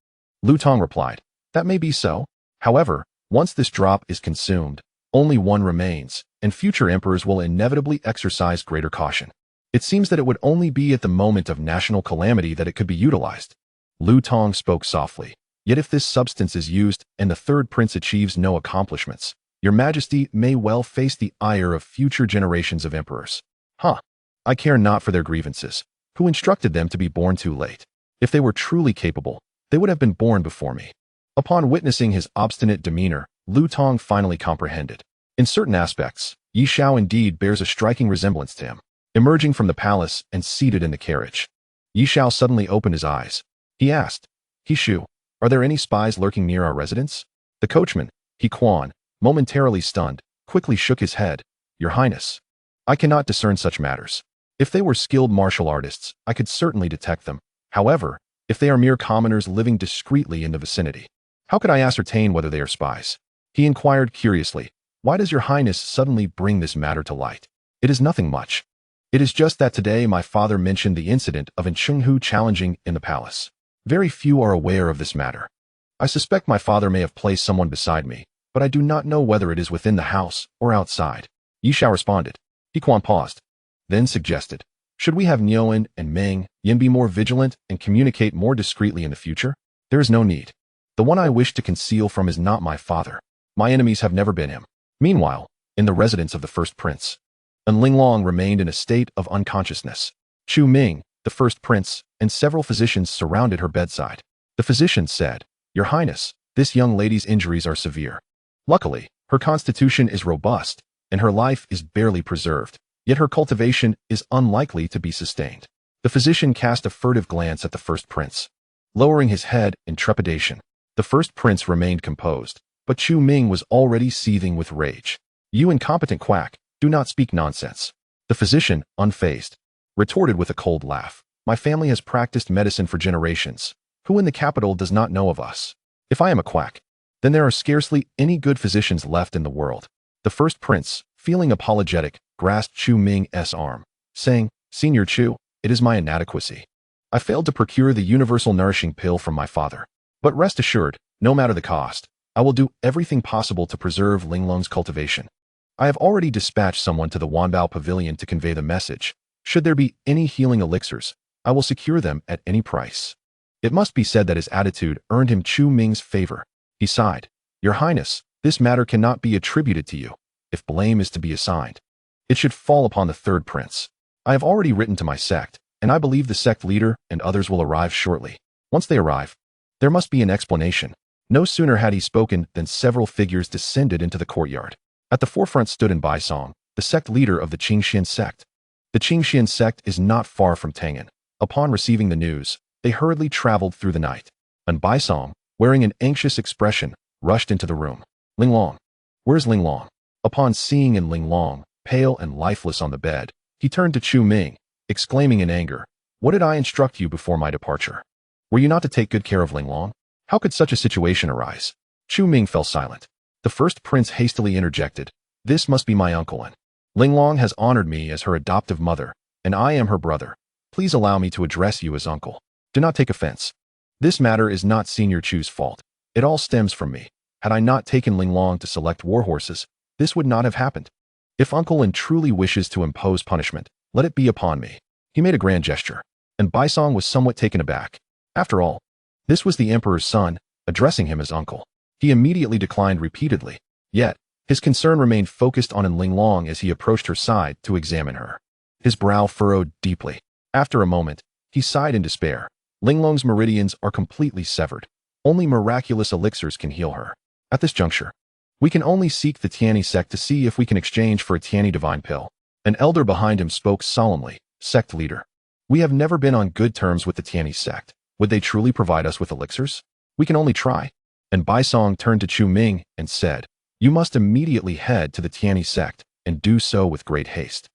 Lu Tong replied, "That may be so. However, once this drop is consumed, only one remains, and future emperors will inevitably exercise greater caution. It seems that it would only be at the moment of national calamity that it could be utilized." Lu Tong spoke softly. Yet if this substance is used and the third prince achieves no accomplishments, your majesty may well face the ire of future generations of emperors. Huh. I care not for their grievances. Who instructed them to be born too late? If they were truly capable, they would have been born before me. Upon witnessing his obstinate demeanor, Lu Tong finally comprehended. In certain aspects, Ye Xiao indeed bears a striking resemblance to him. Emerging from the palace and seated in the carriage, Ye Xiao suddenly opened his eyes. He asked, He Shu, are there any spies lurking near our residence? The coachman, He Quan, momentarily stunned, quickly shook his head. Your Highness, I cannot discern such matters. If they were skilled martial artists, I could certainly detect them. However, if they are mere commoners living discreetly in the vicinity, how could I ascertain whether they are spies? He inquired curiously, Why does your Highness suddenly bring this matter to light? It is nothing much. It is just that today my father mentioned the incident of Chenghu challenging in the palace. Very few are aware of this matter. I suspect my father may have placed someone beside me, but I do not know whether it is within the house or outside. Ye Xiao responded. He Quan paused, then suggested, Should we have Niuan and Meng Yin be more vigilant and communicate more discreetly in the future? There is no need. The one I wish to conceal from is not my father. My enemies have never been him. Meanwhile, in the residence of the first prince, Linglong remained in a state of unconsciousness. Chu Ming, the first prince, and several physicians surrounded her bedside. The physician said, Your Highness, this young lady's injuries are severe. Luckily, her constitution is robust, and her life is barely preserved, yet her cultivation is unlikely to be sustained. The physician cast a furtive glance at the first prince. Lowering his head in trepidation, the first prince remained composed, but Chu Ming was already seething with rage. You incompetent quack, do not speak nonsense. The physician, unfazed, retorted with a cold laugh. My family has practiced medicine for generations. Who in the capital does not know of us? If I am a quack, then there are scarcely any good physicians left in the world. The first prince, feeling apologetic, grasped Chu Ming's arm, saying, Senior Chu, it is my inadequacy. I failed to procure the universal nourishing pill from my father. But rest assured, no matter the cost, I will do everything possible to preserve Linglong's cultivation. I have already dispatched someone to the Wanbao Pavilion to convey the message. Should there be any healing elixirs, I will secure them at any price. It must be said that his attitude earned him Chu Ming's favor. He sighed. Your Highness, this matter cannot be attributed to you. If blame is to be assigned, it should fall upon the third prince. I have already written to my sect, and I believe the sect leader and others will arrive shortly. Once they arrive, there must be an explanation. No sooner had he spoken than several figures descended into the courtyard. At the forefront stood in Baisong, the sect leader of the Qingxian sect. The Qingxian sect is not far from Tengan. Upon receiving the news, they hurriedly traveled through the night. And Baisong, wearing an anxious expression, rushed into the room. Linglong. Where's Linglong? Upon seeing Linglong, pale and lifeless on the bed, he turned to Chu Ming, exclaiming in anger, What did I instruct you before my departure? Were you not to take good care of Linglong? How could such a situation arise? Chu Ming fell silent. The first prince hastily interjected, This must be my uncle, and Linglong has honored me as her adoptive mother, and I am her brother. Please allow me to address you as uncle. Do not take offense. This matter is not Senior Chu's fault. It all stems from me. Had I not taken Linglong to select war horses, this would not have happened. If Uncle Lin truly wishes to impose punishment, let it be upon me. He made a grand gesture, and Baisong was somewhat taken aback. After all, this was the emperor's son, addressing him as uncle. He immediately declined repeatedly, yet his concern remained focused on Linglong as he approached her side to examine her. His brow furrowed deeply. After a moment, he sighed in despair. Linglong's meridians are completely severed. Only miraculous elixirs can heal her. At this juncture, we can only seek the Tianyi sect to see if we can exchange for a Tianyi divine pill. An elder behind him spoke solemnly. Sect leader. We have never been on good terms with the Tianyi sect. Would they truly provide us with elixirs? We can only try. And Baisong turned to Chu Ming and said, You must immediately head to the Tianyi sect and do so with great haste,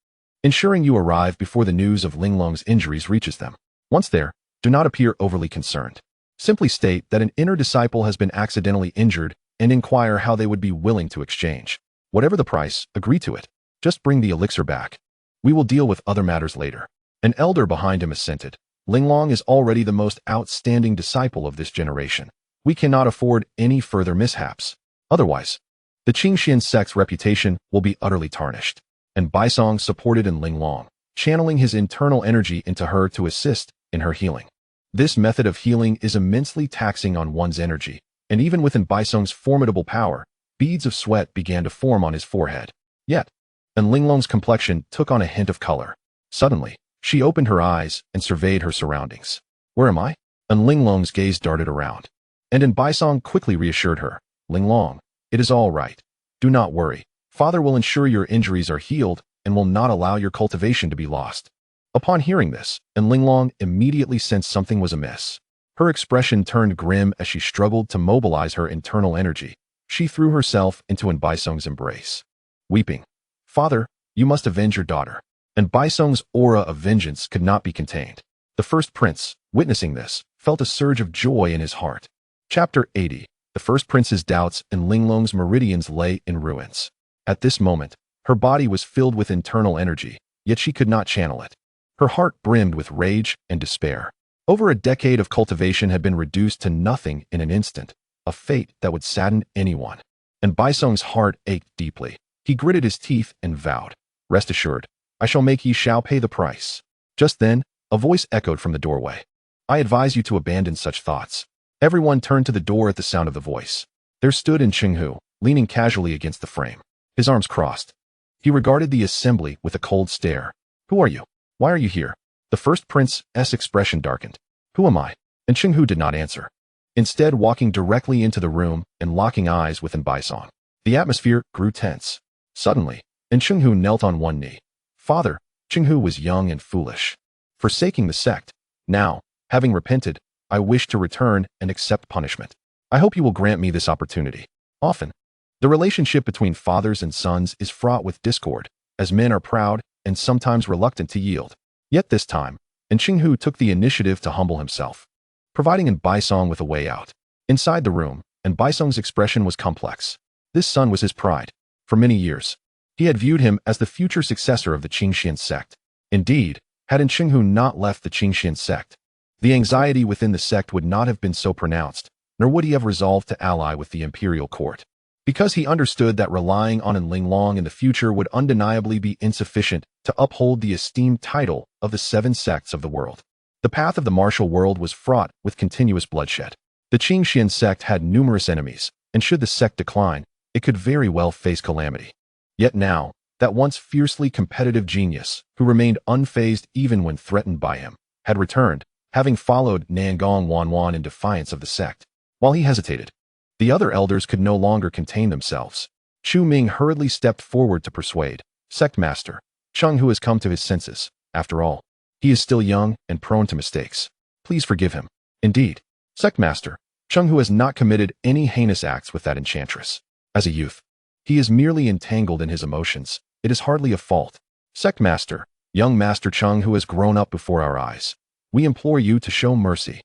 ensuring you arrive before the news of Linglong's injuries reaches them. Once there, do not appear overly concerned. Simply state that an inner disciple has been accidentally injured and inquire how they would be willing to exchange. Whatever the price, agree to it. Just bring the elixir back. We will deal with other matters later. An elder behind him assented. Linglong is already the most outstanding disciple of this generation. We cannot afford any further mishaps. Otherwise, the Qingxian sect's reputation will be utterly tarnished. And Baisong supported Linglong, channeling his internal energy into her to assist in her healing. This method of healing is immensely taxing on one's energy, and even within Baisong's formidable power, beads of sweat began to form on his forehead. Yet, and Linglong's complexion took on a hint of color. Suddenly, she opened her eyes and surveyed her surroundings. Where am I? And Linglong's gaze darted around. And Baisong quickly reassured her. Linglong, it is all right. Do not worry. Father will ensure your injuries are healed and will not allow your cultivation to be lost. Upon hearing this, Linglong immediately sensed something was amiss. Her expression turned grim as she struggled to mobilize her internal energy. She threw herself into Baisong's embrace. Weeping, Father, you must avenge your daughter. And Baisong's aura of vengeance could not be contained. The first prince, witnessing this, felt a surge of joy in his heart. Chapter 80. The first prince's doubts and Linglong's meridians lay in ruins. At this moment, her body was filled with internal energy, yet she could not channel it. Her heart brimmed with rage and despair. Over a decade of cultivation had been reduced to nothing in an instant, a fate that would sadden anyone. And Baisong's heart ached deeply. He gritted his teeth and vowed, "Rest assured, I shall make Ye Xiao pay the price." Just then, a voice echoed from the doorway. "I advise you to abandon such thoughts." Everyone turned to the door at the sound of the voice. There stood Chenghu, leaning casually against the frame, his arms crossed. He regarded the assembly with a cold stare. "Who are you? Why are you here?" The first prince's expression darkened. "Who am I?" And Chenghu did not answer. Instead, walking directly into the room and locking eyes with Baisong. The atmosphere grew tense. Suddenly, Chenghu knelt on one knee. "Father," Chenghu was young and foolish. "Forsaking the sect. Now, having repented, I wish to return and accept punishment. I hope you will grant me this opportunity." Often, the relationship between fathers and sons is fraught with discord, as men are proud and sometimes reluctant to yield. Yet this time, Chenghu took the initiative to humble himself, providing Baisong with a way out. Inside the room, Baisong's expression was complex. This son was his pride. For many years, he had viewed him as the future successor of the Qingxian sect. Indeed, had Chenghu not left the Qingxian sect, the anxiety within the sect would not have been so pronounced, nor would he have resolved to ally with the imperial court. Because he understood that relying on Linglong in the future would undeniably be insufficient to uphold the esteemed title of the 7 sects of the world. The path of the martial world was fraught with continuous bloodshed. The Qingxian sect had numerous enemies, and should the sect decline, it could very well face calamity. Yet now, that once fiercely competitive genius, who remained unfazed even when threatened by him, had returned, having followed Nangong Wanwan in defiance of the sect. While he hesitated, the other elders could no longer contain themselves. Chu Ming hurriedly stepped forward to persuade. "Sect Master, Chenghu has come to his senses. After all, he is still young and prone to mistakes. Please forgive him." "Indeed, Sect Master, Chenghu has not committed any heinous acts with that enchantress. As a youth, he is merely entangled in his emotions. It is hardly a fault. Sect Master, young Master Chenghu has grown up before our eyes. We implore you to show mercy."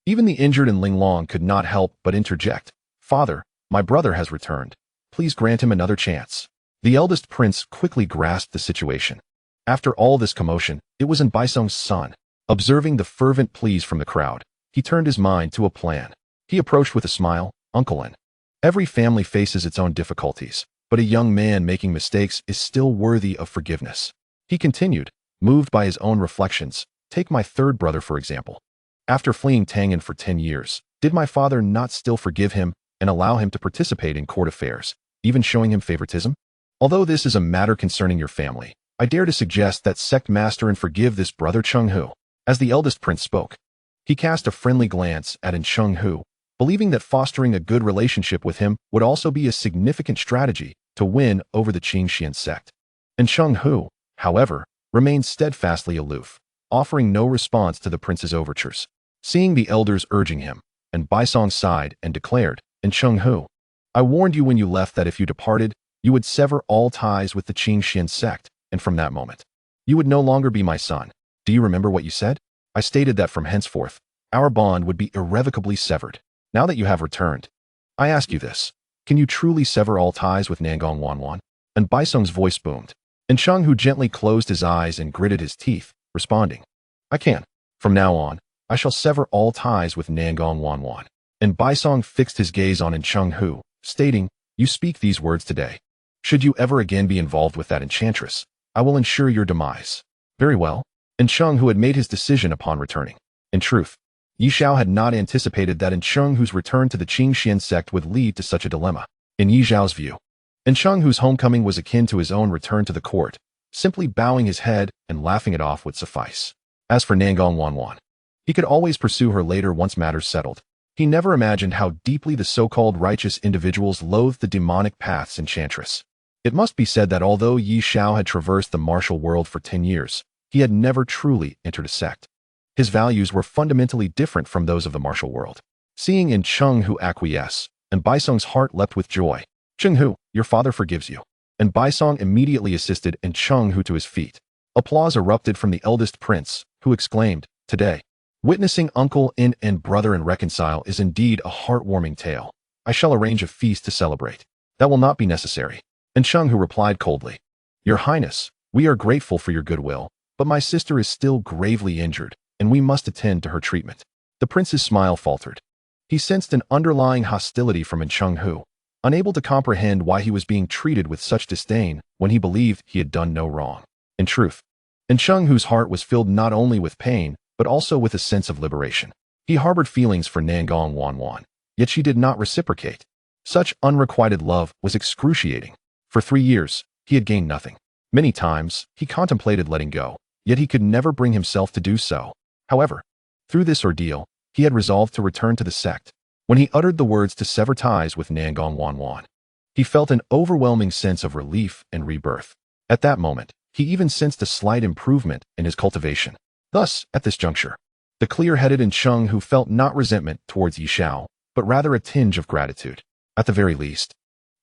Even the injured Linglong could not help but interject. "Father, my brother has returned. Please grant him another chance." The eldest prince quickly grasped the situation. After all this commotion, it was Baisong's son. Observing the fervent pleas from the crowd, he turned his mind to a plan. He approached with a smile. "Uncle N, every family faces its own difficulties, but a young man making mistakes is still worthy of forgiveness." He continued, moved by his own reflections. "Take my third brother, for example. After fleeing Tangan for 10 years, did my father not still forgive him and allow him to participate in court affairs, even showing him favoritism? Although this is a matter concerning your family, I dare to suggest that Sect Master and forgive this brother Chenghu." As the eldest prince spoke, he cast a friendly glance at Chenghu, believing that fostering a good relationship with him would also be a significant strategy to win over the Qingxian sect. Chenghu, however, remained steadfastly aloof, offering no response to the prince's overtures. Seeing the elders urging him, Baisong sighed and declared, "Chenghu, I warned you when you left that if you departed, you would sever all ties with the Qingxian sect, and from that moment, you would no longer be my son. Do you remember what you said? I stated that from henceforth, our bond would be irrevocably severed. Now that you have returned, I ask you this. Can you truly sever all ties with Nangong Wanwan?" Baisong's voice boomed. Chenghu gently closed his eyes and gritted his teeth, responding, "I can. From now on, I shall sever all ties with Nangong Wanwan." Baisong fixed his gaze on Chenghu, stating, "You speak these words today. Should you ever again be involved with that enchantress, I will ensure your demise." "Very well." Chenghu had made his decision upon returning. In truth, Ye Xiao had not anticipated that Encheng-Hu's return to the Qingxian sect would lead to such a dilemma. In Ye Xiao's view, Encheng-Hu's homecoming was akin to his own return to the court. Simply bowing his head and laughing it off would suffice. As for Nangong Wanwan, he could always pursue her later once matters settled. He never imagined how deeply the so-called righteous individuals loathed the demonic path's enchantress. It must be said that although Ye Xiao had traversed the martial world for 10 years, he had never truly entered a sect. His values were fundamentally different from those of the martial world. Seeing Encheng-Hu acquiesce, and Baisong's heart leapt with joy. "Cheng-Hu, your father forgives you." And Baisong immediately assisted Encheng-Hu to his feet. Applause erupted from the eldest prince, who exclaimed, "Today, witnessing uncle in and brother and reconcile is indeed a heartwarming tale. I shall arrange a feast to celebrate." "That will not be necessary." Encheng-Hu replied coldly. "Your Highness, we are grateful for your goodwill, but my sister is still gravely injured, and we must attend to her treatment." The prince's smile faltered. He sensed an underlying hostility from Encheng-Hu, unable to comprehend why he was being treated with such disdain when he believed he had done no wrong. In truth, Encheng-Hu's heart was filled not only with pain, but also with a sense of liberation. He harbored feelings for Nangong Wanwan, yet she did not reciprocate. Such unrequited love was excruciating. For 3 years, he had gained nothing. Many times, he contemplated letting go, yet he could never bring himself to do so. However, through this ordeal, he had resolved to return to the sect. When he uttered the words to sever ties with Nangong Wanwan, he felt an overwhelming sense of relief and rebirth. At that moment, he even sensed a slight improvement in his cultivation. Thus, at this juncture, the clear-headed Encheng-Hu felt not resentment towards Ye Xiao, but rather a tinge of gratitude. At the very least,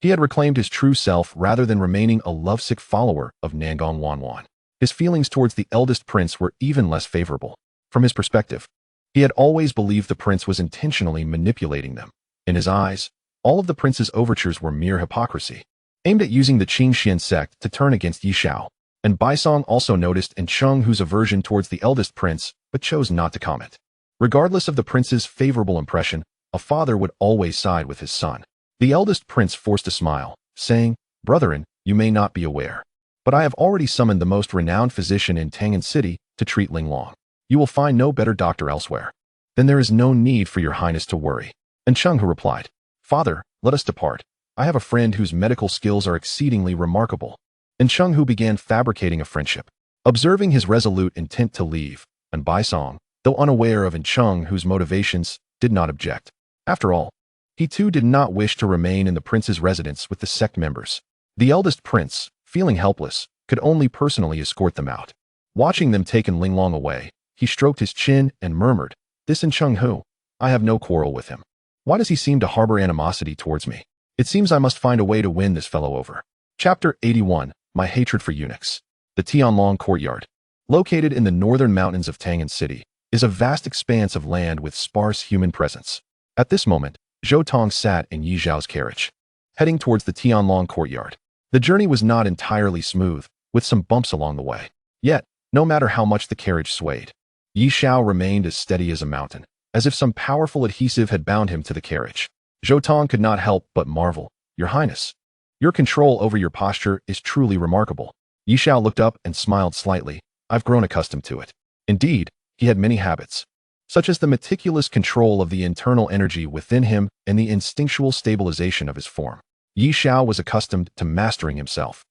he had reclaimed his true self rather than remaining a lovesick follower of Nangong Wanwan. His feelings towards the eldest prince were even less favorable. From his perspective, he had always believed the prince was intentionally manipulating them. In his eyes, all of the prince's overtures were mere hypocrisy, aimed at using the Qingxian sect to turn against Ye Xiao. And Baisong also noticed Encheng-Hu's aversion towards the eldest prince, but chose not to comment. Regardless of the prince's favorable impression, a father would always side with his son. The eldest prince forced a smile, saying, "Brethren, you may not be aware, but I have already summoned the most renowned physician in Tangan City to treat Linglong. You will find no better doctor elsewhere." "Then there is no need for your highness to worry." Encheng-Hu replied, "Father, let us depart. I have a friend whose medical skills are exceedingly remarkable." Encheng-Hu began fabricating a friendship. Observing his resolute intent to leave, and Baisong, though unaware of Encheng-Hu's motivations, did not object. After all, he too did not wish to remain in the prince's residence with the sect members. The eldest prince, feeling helpless, could only personally escort them out. Watching them taking Linglong away, he stroked his chin and murmured, "This Encheng-Hu, I have no quarrel with him. Why does he seem to harbor animosity towards me? It seems I must find a way to win this fellow over." Chapter 81, My Hatred for Eunuchs. The Tianlong Courtyard, located in the northern mountains of Tangan City, is a vast expanse of land with sparse human presence. At this moment, Zhou Tong sat in Ye Xiao's carriage, heading towards the Tianlong Courtyard. The journey was not entirely smooth, with some bumps along the way. Yet, no matter how much the carriage swayed, Ye Xiao remained as steady as a mountain, as if some powerful adhesive had bound him to the carriage. Zhou Tong could not help but marvel, "Your Highness, your control over your posture is truly remarkable." Ye Xiao looked up and smiled slightly. "I've grown accustomed to it." Indeed, he had many habits, such as the meticulous control of the internal energy within him and the instinctual stabilization of his form. Ye Xiao was accustomed to mastering himself.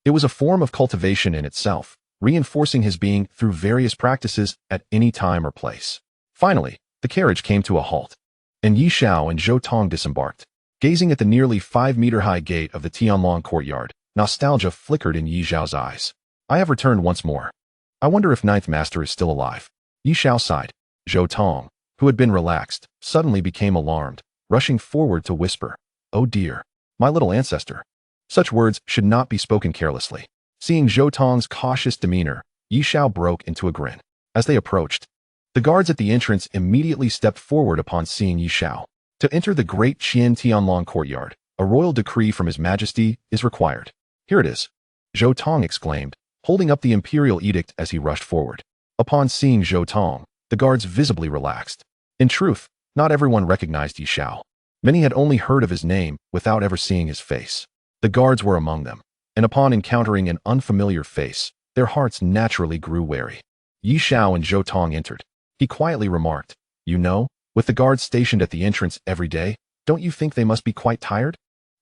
It was a form of cultivation in itself, reinforcing his being through various practices at any time or place. Finally, the carriage came to a halt, and Ye Xiao and Zhou Tong disembarked. Gazing at the nearly 5-meter-high gate of the Tianlong Courtyard, nostalgia flickered in Ye Xiao's eyes. "I have returned once more. I wonder if Ninth Master is still alive." Ye Xiao sighed. Zhou Tong, who had been relaxed, suddenly became alarmed, rushing forward to whisper, "Oh dear, my little ancestor." Such words should not be spoken carelessly. Seeing Zhou Tong's cautious demeanor, Ye Xiao broke into a grin. As they approached, the guards at the entrance immediately stepped forward upon seeing Ye Xiao. To enter the Great Qian Tianlong Courtyard, a royal decree from His Majesty is required. "Here it is," Zhou Tong exclaimed, holding up the imperial edict as he rushed forward. Upon seeing Zhou Tong, the guards visibly relaxed. In truth, not everyone recognized Ye Xiao. Many had only heard of his name without ever seeing his face. The guards were among them, and upon encountering an unfamiliar face, their hearts naturally grew wary. Ye Xiao and Zhou Tong entered. He quietly remarked, You know, with the guards stationed at the entrance every day, don't you think they must be quite tired?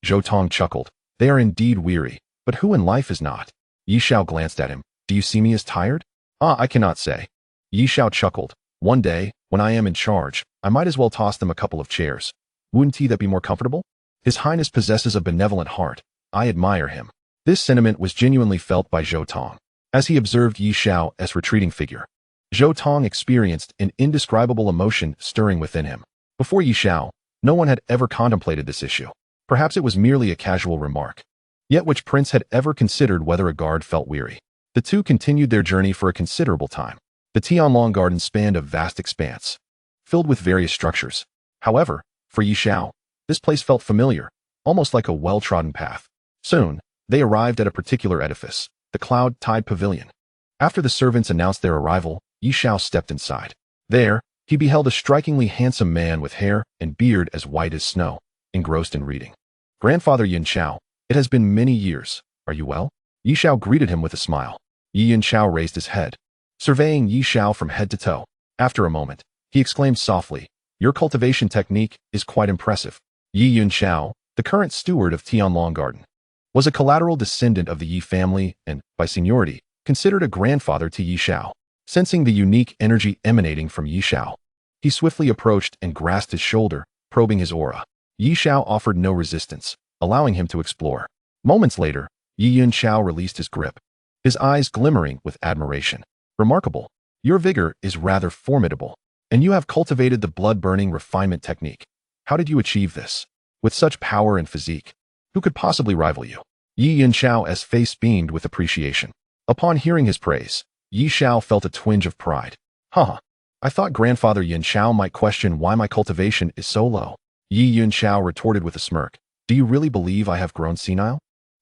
Zhou Tong chuckled. They are indeed weary, but who in life is not? Ye Xiao glanced at him. Do you see me as tired? Ah, I cannot say. Ye Xiao chuckled. One day, when I am in charge, I might as well toss them a couple of chairs. Wouldn't that be more comfortable? His Highness possesses a benevolent heart. I admire him. This sentiment was genuinely felt by Zhou Tong. As he observed Ye Xiao as retreating figure, Zhou Tong experienced an indescribable emotion stirring within him. Before Ye Xiao, no one had ever contemplated this issue. Perhaps it was merely a casual remark. Yet which prince had ever considered whether a guard felt weary? The two continued their journey for a considerable time. The Tianlong garden spanned a vast expanse, filled with various structures. However, for Ye Xiao, this place felt familiar, almost like a well-trodden path. Soon, they arrived at a particular edifice, the Cloud Tide Pavilion. After the servants announced their arrival, Ye Xiao stepped inside. There, he beheld a strikingly handsome man with hair and beard as white as snow, engrossed in reading. Grandfather Yin Xiao, it has been many years. Are you well? Ye Xiao greeted him with a smile. Yin Xiao raised his head, surveying Ye Xiao from head to toe. After a moment, he exclaimed softly, your cultivation technique is quite impressive. Yin Xiao, the current steward of Tianlong Garden, was a collateral descendant of the Yi family and, by seniority, considered a grandfather to Ye Xiao. Sensing the unique energy emanating from Ye Xiao, he swiftly approached and grasped his shoulder, probing his aura. Ye Xiao offered no resistance, allowing him to explore. Moments later, Yin Xiao released his grip, his eyes glimmering with admiration. Remarkable. Your vigor is rather formidable, and you have cultivated the blood-burning refinement technique. How did you achieve this? With such power and physique, who could possibly rival you? Yin Xiao's face beamed with appreciation. Upon hearing his praise, Ye Xiao felt a twinge of pride. I thought Grandfather Yin Xiao might question why my cultivation is so low. Yin Xiao retorted with a smirk. Do you really believe I have grown senile?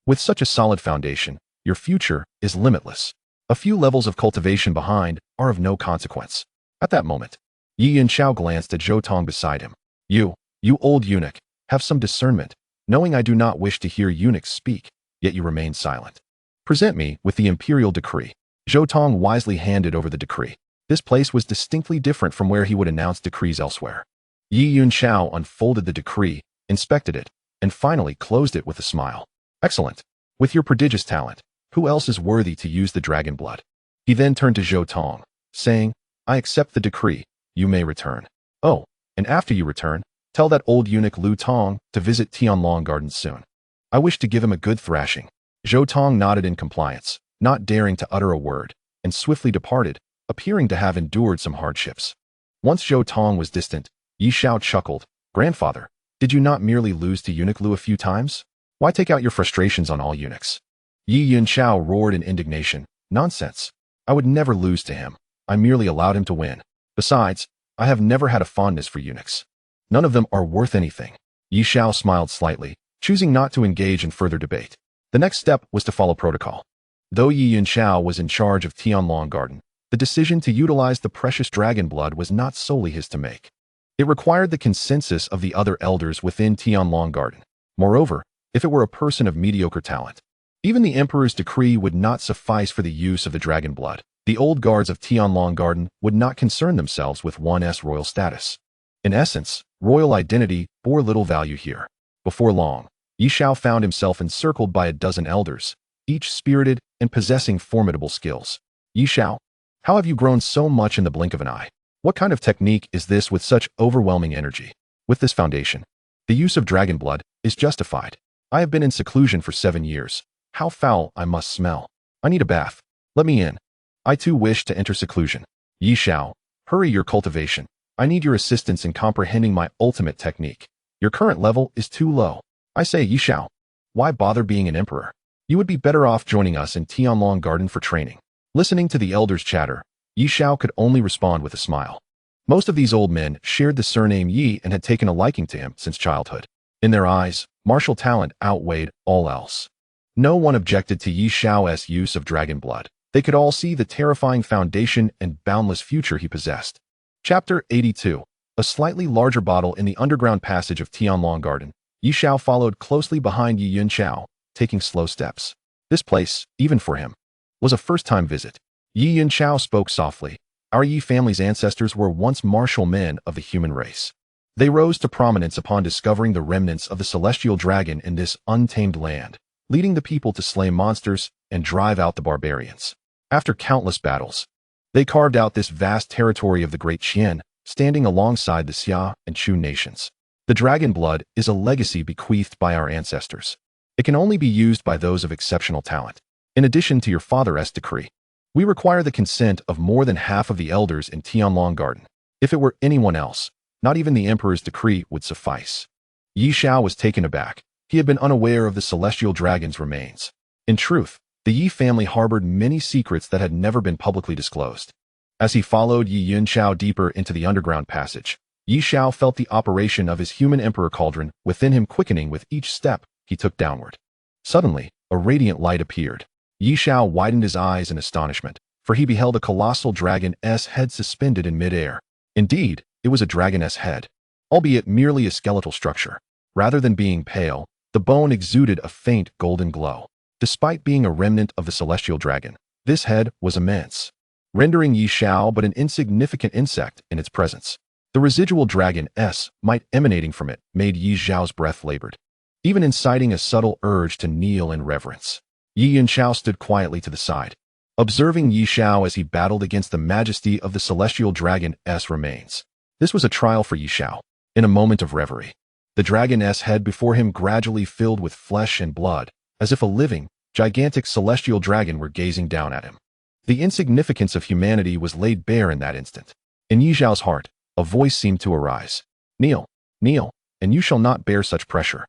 With such a solid foundation, your future is limitless. A few levels of cultivation behind are of no consequence. At that moment, Yin Xiao glanced at Zhou Tong beside him. You old eunuch, have some discernment, knowing I do not wish to hear eunuchs speak, yet you remain silent. Present me with the imperial decree. Zhou Tong wisely handed over the decree. This place was distinctly different from where he would announce decrees elsewhere. Yin Xiao unfolded the decree, inspected it, and finally closed it with a smile. Excellent. With your prodigious talent, who else is worthy to use the dragon blood? He then turned to Zhou Tong, saying, I accept the decree. You may return. Oh, and after you return, tell that old eunuch Lu Tong to visit Tianlong Garden soon. I wish to give him a good thrashing. Zhou Tong nodded in compliance, not daring to utter a word, and swiftly departed, appearing to have endured some hardships. Once Zhou Tong was distant, Ye Xiao chuckled. Grandfather, did you not merely lose to eunuch Lu a few times? Why take out your frustrations on all eunuchs? Yin Xiao roared in indignation. Nonsense. I would never lose to him. I merely allowed him to win. Besides, I have never had a fondness for eunuchs. None of them are worth anything. Ye Xiao smiled slightly, choosing not to engage in further debate. The next step was to follow protocol. Though Yin Xiao was in charge of Tianlong Garden, the decision to utilize the precious dragon blood was not solely his to make. It required the consensus of the other elders within Tianlong Garden. Moreover, if it were a person of mediocre talent, even the emperor's decree would not suffice for the use of the dragon blood. The old guards of Tianlong Garden would not concern themselves with one's royal status. In essence, royal identity bore little value here. Before long, Ye Xiao found himself encircled by a dozen elders, each spirited and possessing formidable skills. Ye Xiao, how have you grown so much in the blink of an eye? What kind of technique is this with such overwhelming energy? With this foundation, the use of dragon blood is justified. I have been in seclusion for 7 years. How foul I must smell. I need a bath. Let me in. I too wish to enter seclusion. Ye Xiao, hurry your cultivation. I need your assistance in comprehending my ultimate technique. Your current level is too low. I say, Ye Xiao, why bother being an emperor? You would be better off joining us in Tianlong Garden for training. Listening to the elders' chatter, Ye Xiao could only respond with a smile. Most of these old men shared the surname Yi and had taken a liking to him since childhood. In their eyes, martial talent outweighed all else. No one objected to Ye Xiao's use of dragon blood. They could all see the terrifying foundation and boundless future he possessed. Chapter 82. A slightly larger bottle in the underground passage of Tianlong Garden. Ye Xiao followed closely behind Yin Xiao, taking slow steps. This place, even for him, was a first-time visit. Yin Xiao spoke softly. Our Yi family's ancestors were once martial men of the human race. They rose to prominence upon discovering the remnants of the celestial dragon in this untamed land, leading the people to slay monsters and drive out the barbarians. After countless battles, they carved out this vast territory of the Great Qian, standing alongside the Xia and Chu nations. The dragon blood is a legacy bequeathed by our ancestors. It can only be used by those of exceptional talent. In addition to your father's decree, we require the consent of more than half of the elders in Tianlong Garden. If it were anyone else, not even the emperor's decree would suffice. Ye Xiao was taken aback. He had been unaware of the celestial dragon's remains. In truth, the Yi family harbored many secrets that had never been publicly disclosed. As he followed Yi Xiao deeper into the underground passage, Ye Xiao felt the operation of his human emperor cauldron within him quickening with each step he took downward. Suddenly, a radiant light appeared. Ye Xiao widened his eyes in astonishment, for he beheld a colossal dragon's head suspended in midair. Indeed, it was a dragon's head, albeit merely a skeletal structure. Rather than being pale, the bone exuded a faint golden glow. Despite being a remnant of the celestial dragon, this head was immense, rendering Ye Xiao but an insignificant insect in its presence. The residual dragon's might emanating from it made Ye Xiao's breath labored, even inciting a subtle urge to kneel in reverence. Ye Xiao stood quietly to the side, observing Ye Xiao as he battled against the majesty of the celestial dragon's remains. This was a trial for Ye Xiao. In a moment of reverie, the dragon's head before him gradually filled with flesh and blood, as if a living, gigantic celestial dragon were gazing down at him. The insignificance of humanity was laid bare in that instant. In Ye Xiao's heart, a voice seemed to arise. Kneel, kneel, and you shall not bear such pressure.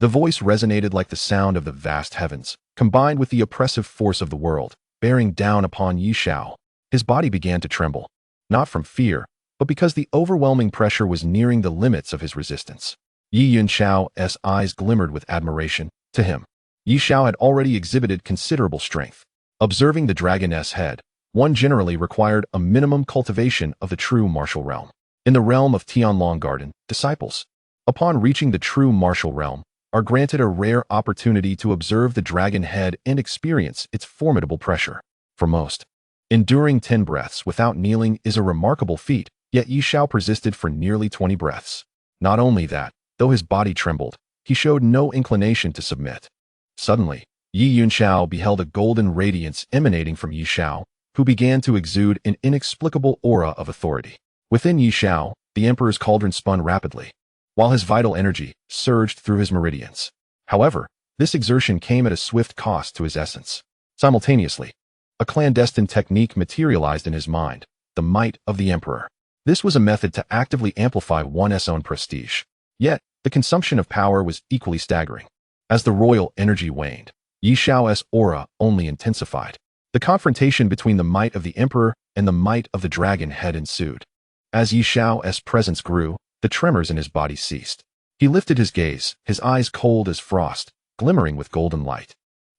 The voice resonated like the sound of the vast heavens, combined with the oppressive force of the world, bearing down upon Ye Xiao. His body began to tremble, not from fear, but because the overwhelming pressure was nearing the limits of his resistance. Ye Xiao's eyes glimmered with admiration. To him, Ye Xiao had already exhibited considerable strength. Observing the dragon's head, one generally required a minimum cultivation of the true martial realm. In the realm of Tianlong Garden, disciples, upon reaching the true martial realm, are granted a rare opportunity to observe the dragon head and experience its formidable pressure. For most, enduring 10 breaths without kneeling is a remarkable feat, yet Ye Xiao persisted for nearly 20 breaths. Not only that, though his body trembled, he showed no inclination to submit. Suddenly, Ye Xiao beheld a golden radiance emanating from Ye Xiao, who began to exude an inexplicable aura of authority. Within Ye Xiao, the emperor's cauldron spun rapidly, while his vital energy surged through his meridians. However, this exertion came at a swift cost to his essence. Simultaneously, a clandestine technique materialized in his mind, the might of the emperor. This was a method to actively amplify one's own prestige. Yet, the consumption of power was equally staggering. As the royal energy waned, Ye Xiao's aura only intensified. The confrontation between the might of the emperor and the might of the dragon had ensued. As Ye Xiao's presence grew, the tremors in his body ceased. He lifted his gaze, his eyes cold as frost, glimmering with golden light,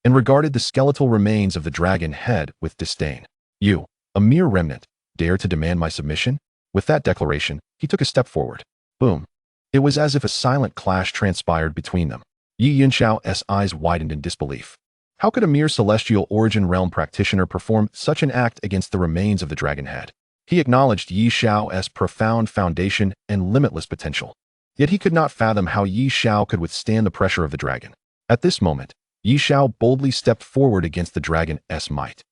and regarded the skeletal remains of the dragon head with disdain. You, a mere remnant, dare to demand my submission? With that declaration, he took a step forward. Boom. It was as if a silent clash transpired between them. Ye Xiao's eyes widened in disbelief. How could a mere celestial origin realm practitioner perform such an act against the remains of the dragon head? He acknowledged Ye Xiao's profound foundation and limitless potential. Yet he could not fathom how Ye Xiao could withstand the pressure of the dragon. At this moment, Ye Xiao boldly stepped forward against the dragon's might,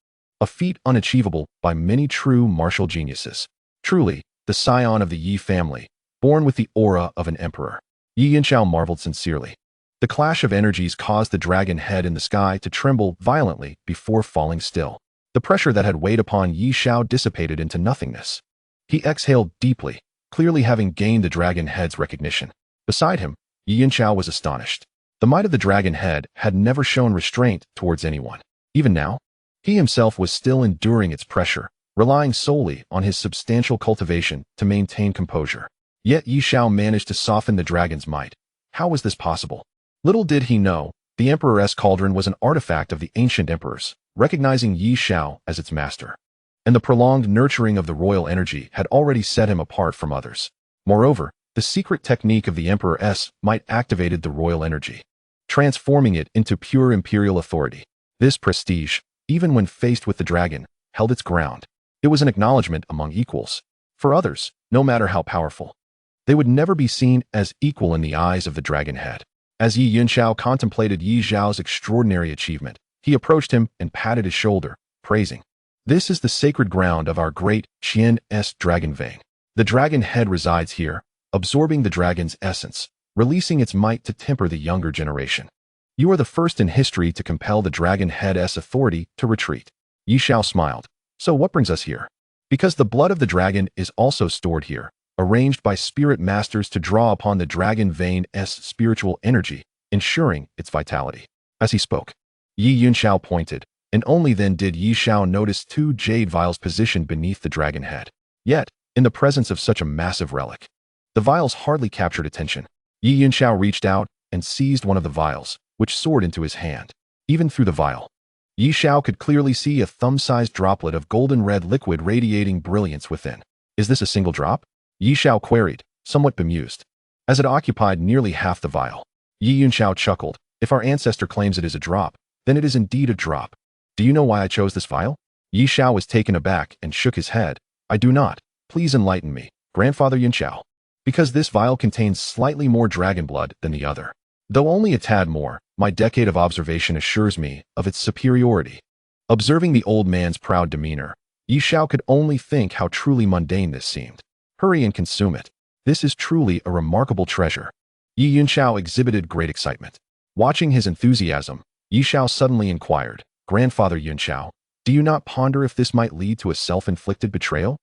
a feat unachievable by many true martial geniuses. Truly, the scion of the Yi family, born with the aura of an emperor. Ye Xiao marveled sincerely. The clash of energies caused the dragon head in the sky to tremble violently before falling still. The pressure that had weighed upon Ye Xiao dissipated into nothingness. He exhaled deeply, clearly having gained the dragon head's recognition. Beside him, Ye Xiao was astonished. The might of the dragon head had never shown restraint towards anyone. Even now, he himself was still enduring its pressure, relying solely on his substantial cultivation to maintain composure. Yet Ye Xiao managed to soften the dragon's might. How was this possible? Little did he know, the emperor's cauldron was an artifact of the ancient emperors, recognizing Ye Xiao as its master. And the prolonged nurturing of the royal energy had already set him apart from others. Moreover, the secret technique of the emperor's might activated the royal energy, transforming it into pure imperial authority. This prestige, even when faced with the dragon, held its ground. It was an acknowledgement among equals. For others, no matter how powerful, they would never be seen as equal in the eyes of the dragon head. As Ye Xiao contemplated Ye Xiao's extraordinary achievement, he approached him and patted his shoulder, praising, "This is the sacred ground of our Great Qian's dragon vein. The dragon head resides here, absorbing the dragon's essence, releasing its might to temper the younger generation. You are the first in history to compel the dragon head's authority to retreat." Ye Xiao smiled. "So what brings us here?" "Because the blood of the dragon is also stored here, arranged by spirit masters to draw upon the dragon vein's spiritual energy, ensuring its vitality." As he spoke, Ye Xiao pointed, and only then did Ye Xiao notice 2 jade vials positioned beneath the dragon head. Yet, in the presence of such a massive relic, the vials hardly captured attention. Ye Xiao reached out and seized one of the vials, which soared into his hand. Even through the vial, Ye Xiao could clearly see a thumb-sized droplet of golden-red liquid radiating brilliance within. "Is this a single drop?" Ye Xiao queried, somewhat bemused. As it occupied nearly half the vial, Ye Xiao chuckled. "If our ancestor claims it is a drop, then it is indeed a drop. Do you know why I chose this vial?" Ye Xiao was taken aback and shook his head. "I do not. Please enlighten me, Grandfather Yin Xiao." "Because this vial contains slightly more dragon blood than the other. Though only a tad more, my decade of observation assures me of its superiority." Observing the old man's proud demeanor, Ye Xiao could only think how truly mundane this seemed. "Hurry and consume it. This is truly a remarkable treasure." Ye Xiao exhibited great excitement. Watching his enthusiasm, Ye Xiao suddenly inquired, "Grandfather Yin Xiao, do you not ponder if this might lead to a self-inflicted betrayal?"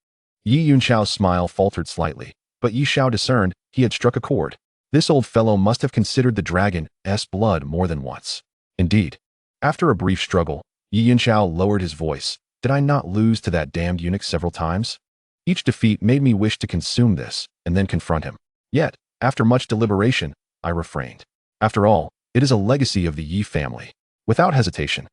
Ye Xiao's smile faltered slightly, but Ye Xiao discerned he had struck a chord. This old fellow must have considered the dragon's blood more than once. Indeed, after a brief struggle, Ye Xiao lowered his voice. "Did I not lose to that damned eunuch several times? Each defeat made me wish to consume this and then confront him. Yet, after much deliberation, I refrained. After all, it is a legacy of the Yi family." Without hesitation,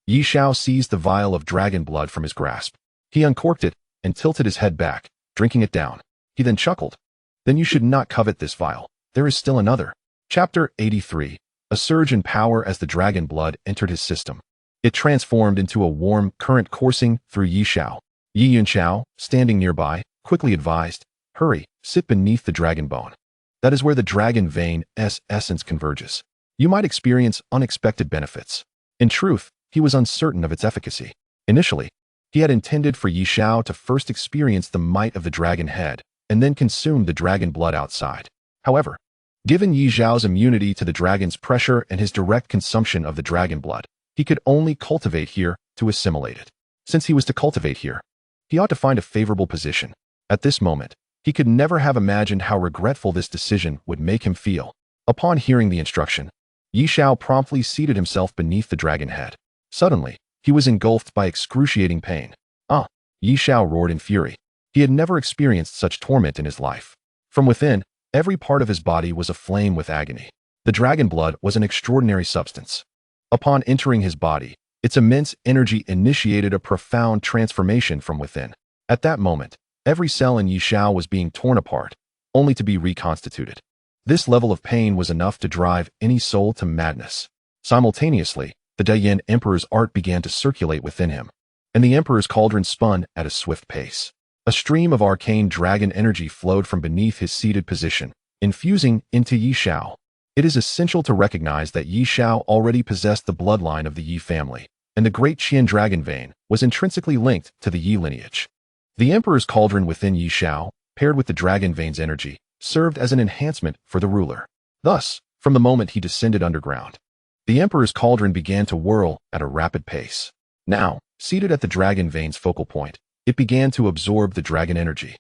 Ye Xiao seized the vial of dragon blood from his grasp. He uncorked it and tilted his head back, drinking it down. He then chuckled. "Then you should not covet this vial. There is still another." Chapter 83. A surge in power as the dragon blood entered his system. It transformed into a warm current coursing through Ye Xiao. Ye Xiao, standing nearby, quickly advised, "Hurry, sit beneath the dragon bone. That is where the dragon vein's essence converges. You might experience unexpected benefits." In truth, he was uncertain of its efficacy. Initially, he had intended for Ye Xiao to first experience the might of the dragon head, and then consume the dragon blood outside. However, given Ye Xiao's immunity to the dragon's pressure and his direct consumption of the dragon blood, he could only cultivate here to assimilate it. Since he was to cultivate here, he ought to find a favorable position. At this moment, he could never have imagined how regretful this decision would make him feel. Upon hearing the instruction, Ye Xiao promptly seated himself beneath the dragon head. Suddenly, he was engulfed by excruciating pain. "Ah!" Ye Xiao roared in fury. He had never experienced such torment in his life. From within, every part of his body was aflame with agony. The dragon blood was an extraordinary substance. Upon entering his body, its immense energy initiated a profound transformation from within. At that moment, every cell in Ye Xiao was being torn apart, only to be reconstituted. This level of pain was enough to drive any soul to madness. Simultaneously, the Qian Emperor's art began to circulate within him, and the Emperor's cauldron spun at a swift pace. A stream of arcane dragon energy flowed from beneath his seated position, infusing into Ye Xiao. It is essential to recognize that Ye Xiao already possessed the bloodline of the Yi family, and the Great Qian dragon vein was intrinsically linked to the Yi lineage. The Emperor's cauldron within Ye Xiao, paired with the dragon vein's energy, served as an enhancement for the ruler. Thus, from the moment he descended underground, the Emperor's cauldron began to whirl at a rapid pace. Now, seated at the dragon vein's focal point, it began to absorb the dragon energy,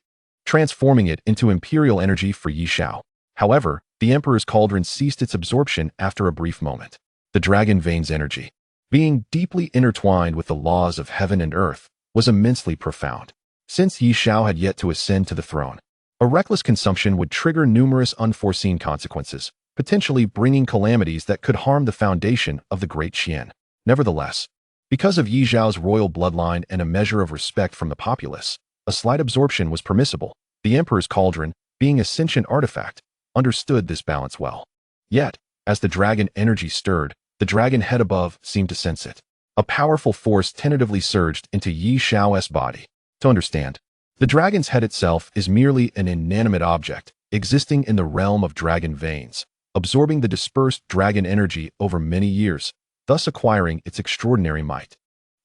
transforming it into imperial energy for Ye Xiao. However, the Emperor's cauldron ceased its absorption after a brief moment. The dragon vein's energy, being deeply intertwined with the laws of heaven and earth, was immensely profound. Since Ye Xiao had yet to ascend to the throne, a reckless consumption would trigger numerous unforeseen consequences, potentially bringing calamities that could harm the foundation of the Great Qian. Nevertheless, because of Ye Xiao's royal bloodline and a measure of respect from the populace, a slight absorption was permissible. The Emperor's cauldron, being a sentient artifact, understood this balance well. Yet, as the dragon energy stirred, the dragon head above seemed to sense it. A powerful force tentatively surged into Ye Xiao's body. To understand, the dragon's head itself is merely an inanimate object, existing in the realm of dragon veins, absorbing the dispersed dragon energy over many years, thus acquiring its extraordinary might.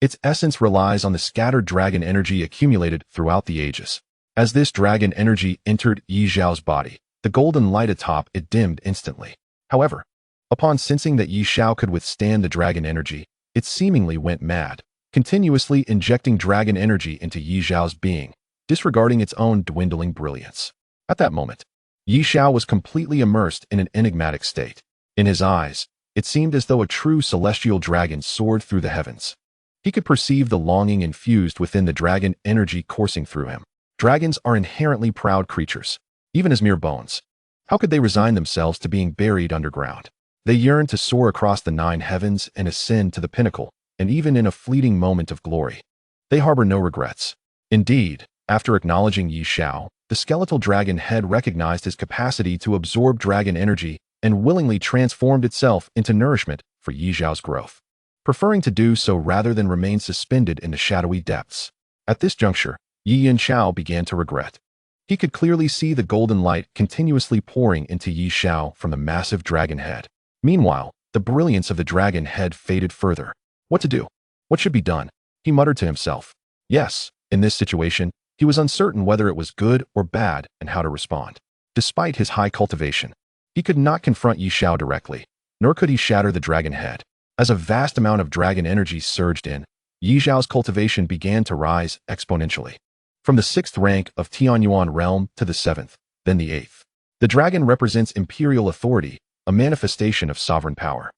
Its essence relies on the scattered dragon energy accumulated throughout the ages. As this dragon energy entered Ye Xiao's body, the golden light atop it dimmed instantly. However, upon sensing that Ye Xiao could withstand the dragon energy, it seemingly went mad, continuously injecting dragon energy into Ye Xiao's being, disregarding its own dwindling brilliance. At that moment, Ye Xiao was completely immersed in an enigmatic state. In his eyes, it seemed as though a true celestial dragon soared through the heavens. He could perceive the longing infused within the dragon energy coursing through him. Dragons are inherently proud creatures, even as mere bones. How could they resign themselves to being buried underground? They yearn to soar across the 9 heavens and ascend to the pinnacle, and even in a fleeting moment of glory, they harbor no regrets. Indeed, after acknowledging Ye Xiao, the skeletal dragon head recognized his capacity to absorb dragon energy and willingly transformed itself into nourishment for Ye Xiao's growth, preferring to do so rather than remain suspended in the shadowy depths. At this juncture, Ye Xiao began to regret. He could clearly see the golden light continuously pouring into Ye Xiao from the massive dragon head. Meanwhile, the brilliance of the dragon head faded further. What to do? What should be done? He muttered to himself. Yes, in this situation, he was uncertain whether it was good or bad and how to respond. Despite his high cultivation, he could not confront Ye Xiao directly, nor could he shatter the dragon head. As a vast amount of dragon energy surged in, Ye Xiao's cultivation began to rise exponentially. From the 6th rank of Tianyuan realm to the 7th, then the 8th. The dragon represents imperial authority, a manifestation of sovereign power.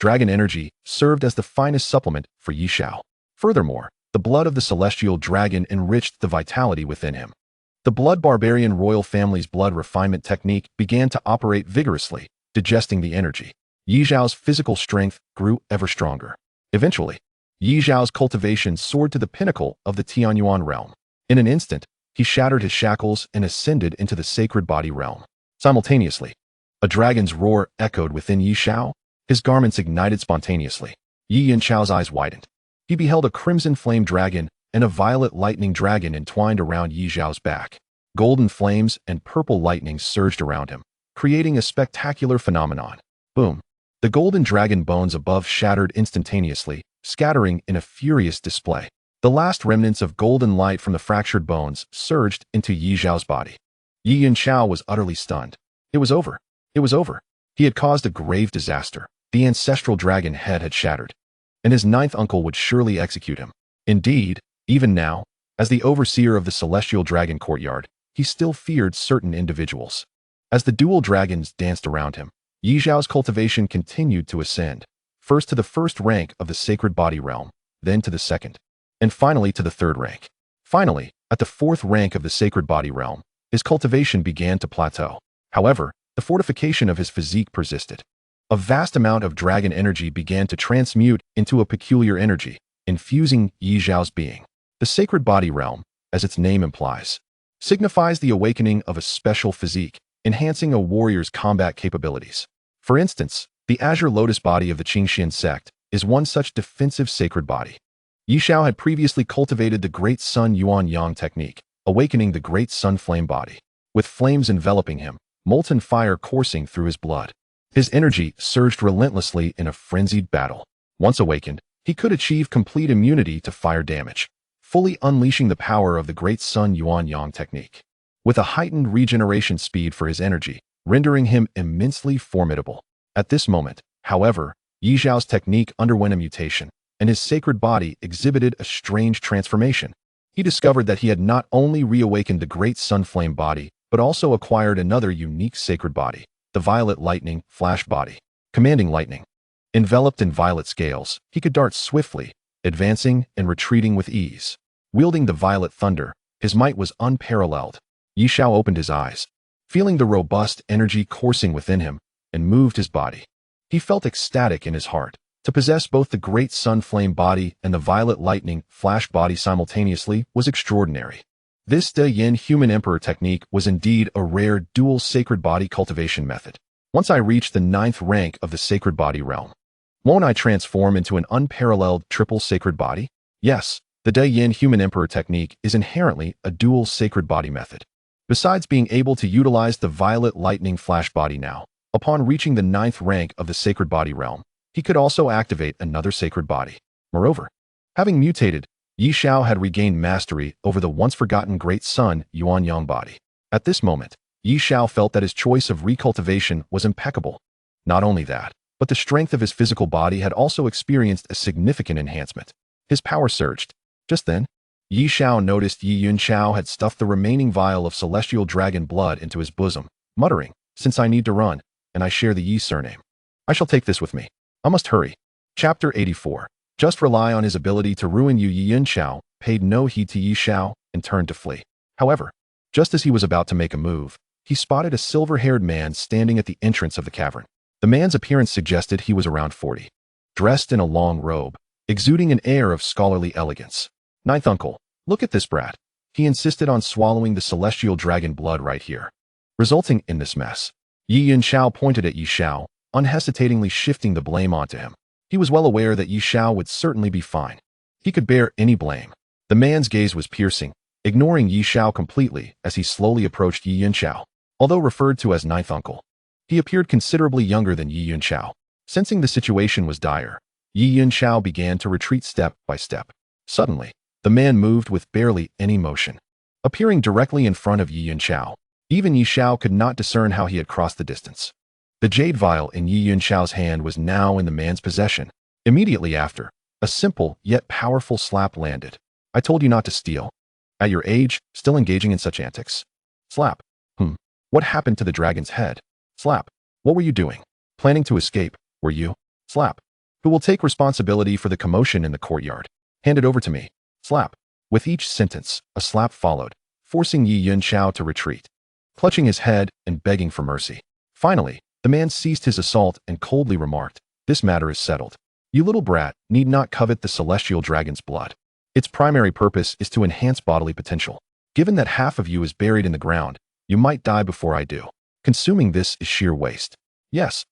Dragon energy served as the finest supplement for Ye Xiao. Furthermore, the blood of the celestial dragon enriched the vitality within him. The blood barbarian royal family's blood refinement technique began to operate vigorously, digesting the energy. Ye Xiao's physical strength grew ever stronger. Eventually, Ye Xiao's cultivation soared to the pinnacle of the Tianyuan realm. In an instant, he shattered his shackles and ascended into the sacred body realm. Simultaneously, a dragon's roar echoed within Ye Xiao. His garments ignited spontaneously. Ye Xiao's eyes widened. He beheld a crimson flame dragon and a violet lightning dragon entwined around Ye Xiao's back. Golden flames and purple lightning surged around him, creating a spectacular phenomenon. Boom! The golden dragon bones above shattered instantaneously, scattering in a furious display. The last remnants of golden light from the fractured bones surged into Ye Xiao's body. Ye Xiao was utterly stunned. It was over. It was over. He had caused a grave disaster. The ancestral dragon head had shattered, and his 9th uncle would surely execute him. Indeed, even now, as the overseer of the celestial dragon courtyard, he still feared certain individuals. As the dual dragons danced around him, Ye Xiao's cultivation continued to ascend, first to the 1st rank of the sacred body realm, then to the 2nd, and finally to the 3rd rank. Finally, at the 4th rank of the sacred body realm, his cultivation began to plateau. However, the fortification of his physique persisted. A vast amount of dragon energy began to transmute into a peculiar energy, infusing Ye Xiao's being. The sacred body realm, as its name implies, signifies the awakening of a special physique, enhancing a warrior's combat capabilities. For instance, the azure lotus body of the Qingxian sect is one such defensive sacred body. Ye Xiao had previously cultivated the Great Sun Yuan Yang technique, awakening the Great Sun Flame body. With flames enveloping him, molten fire coursing through his blood, his energy surged relentlessly in a frenzied battle. Once awakened, he could achieve complete immunity to fire damage, fully unleashing the power of the Great Sun Yuan Yang technique, with a heightened regeneration speed for his energy, rendering him immensely formidable. At this moment, however, Ye Xiao's technique underwent a mutation, and his sacred body exhibited a strange transformation. He discovered that he had not only reawakened the Great Sun Flame body, but also acquired another unique sacred body, the Violet Lightning Flash body. Commanding lightning. Enveloped in violet scales, he could dart swiftly, advancing and retreating with ease. Wielding the violet thunder, his might was unparalleled. Ye Xiao opened his eyes, feeling the robust energy coursing within him, and moved his body. He felt ecstatic in his heart. To possess both the Great Sun Flame body and the Violet Lightning Flash body simultaneously was extraordinary. This De Yin Human Emperor technique was indeed a rare dual sacred body cultivation method. Once I reach the 9th rank of the sacred body realm, won't I transform into an unparalleled triple sacred body? Yes, The De Yin Human Emperor technique is inherently a dual sacred body method. Besides being able to utilize the violet lightning flash body now, upon reaching the 9th rank of the sacred body realm, he could also activate another sacred body. Moreover, having mutated, Ye Xiao had regained mastery over the once-forgotten Great Sun Yuanyang body. At this moment, Ye Xiao felt that his choice of recultivation was impeccable. Not only that, but the strength of his physical body had also experienced a significant enhancement. His power surged. Just then, Ye Xiao noticed Yi Yun Xiao had stuffed the remaining vial of celestial dragon blood into his bosom, muttering, "Since I need to run, and I share the Yi surname, I shall take this with me. I must hurry." Chapter 84. Just rely on his ability to ruin you. Yi Yun Xiao paid no heed to Ye Xiao and turned to flee. However, just as he was about to make a move, he spotted a silver-haired man standing at the entrance of the cavern. The man's appearance suggested he was around 40, dressed in a long robe, exuding an air of scholarly elegance. "Ninth uncle, look at this brat." He insisted on swallowing the celestial dragon blood right here, resulting in this mess. Yi Yun Xiao pointed at Ye Xiao, unhesitatingly shifting the blame onto him. He was well aware that Ye Xiao would certainly be fine. He could bear any blame. The man's gaze was piercing, ignoring Ye Xiao completely as he slowly approached Yi Yun Xiao. Although referred to as ninth uncle, he appeared considerably younger than Yi Yun Xiao. Sensing the situation was dire, Yi Yun Xiao began to retreat step by step. Suddenly, the man moved with barely any motion, appearing directly in front of Yi Yun Xiao. Even Ye Xiao could not discern how he had crossed the distance. The jade vial in Yi Yun Xiao's hand was now in the man's possession. Immediately after, a simple yet powerful slap landed. "I told you not to steal. At your age, still engaging in such antics." Slap. What happened to the dragon's head? Slap. What were you doing? Planning to escape, were you? Slap. Who will take responsibility for the commotion in the courtyard? Hand it over to me. Slap. With each sentence, a slap followed, forcing Yi Yun Xiao to retreat, clutching his head and begging for mercy. Finally, the man ceased his assault and coldly remarked, "This matter is settled. You little brat need not covet the celestial dragon's blood. Its primary purpose is to enhance bodily potential. Given that half of you is buried in the ground, you might die before I do. Consuming this is sheer waste." Yes.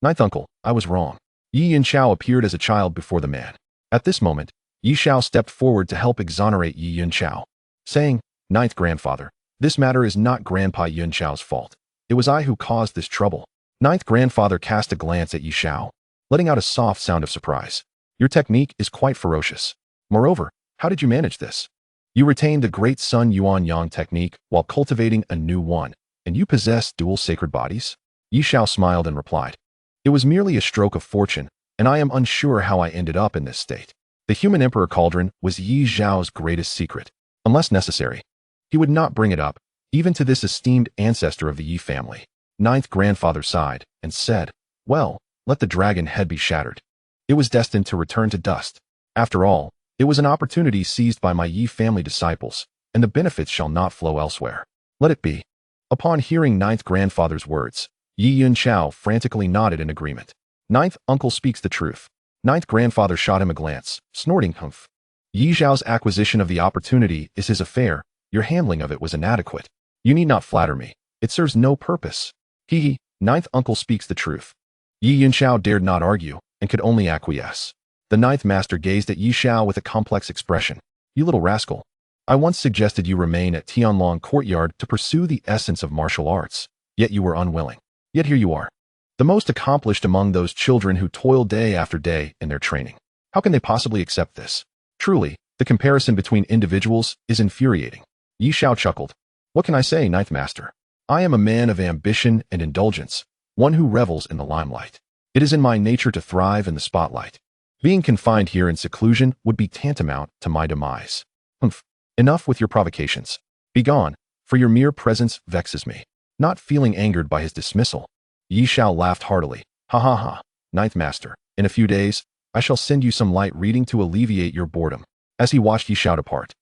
Ninth uncle, I was wrong. Yi Yun Xiao appeared as a child before the man. At this moment, Ye Xiao stepped forward to help exonerate Yi Yun Xiao, saying, "Ninth grandfather, this matter is not Grandpa Yun Xiao's fault. It was I who caused this trouble." Ninth grandfather cast a glance at Ye Xiao, letting out a soft sound of surprise. "Your technique is quite ferocious. Moreover, how did you manage this? You retained the Great Sun Yuanyang technique while cultivating a new one, and you possess dual sacred bodies?" Ye Xiao smiled and replied, "It was merely a stroke of fortune, and I am unsure how I ended up in this state. The Human Emperor Cauldron was Ye Xiao's greatest secret. Unless necessary, he would not bring it up, even to this esteemed ancestor of the Yi family." Ninth grandfather sighed and said, "Well, let the dragon head be shattered. It was destined to return to dust. After all, it was an opportunity seized by my Yi family disciples, and the benefits shall not flow elsewhere. Let it be." Upon hearing ninth grandfather's words, Yi Yun Xiao frantically nodded in agreement. "Ninth uncle speaks the truth." Ninth grandfather shot him a glance, snorting, "Humph. Yi Xiao's acquisition of the opportunity is his affair. Your handling of it was inadequate. You need not flatter me. It serves no purpose." He, ninth uncle speaks the truth. Yi Yun Xiao dared not argue and could only acquiesce. The ninth master gazed at Ye Xiao with a complex expression. "You little rascal. I once suggested you remain at Tianlong Courtyard to pursue the essence of martial arts, yet you were unwilling. Yet here you are, the most accomplished among those children who toil day after day in their training. How can they possibly accept this? Truly, the comparison between individuals is infuriating." Ye Xiao chuckled. "What can I say, ninth master? I am a man of ambition and indulgence, one who revels in the limelight. It is in my nature to thrive in the spotlight. Being confined here in seclusion would be tantamount to my demise. Humph. Enough with your provocations. Begone, for your mere presence vexes me." Not feeling angered by his dismissal, Ye Xiao laughed heartily. "Ha ha ha, ninth master, in a few days, I shall send you some light reading to alleviate your boredom." As he watched Ye Xiao depart,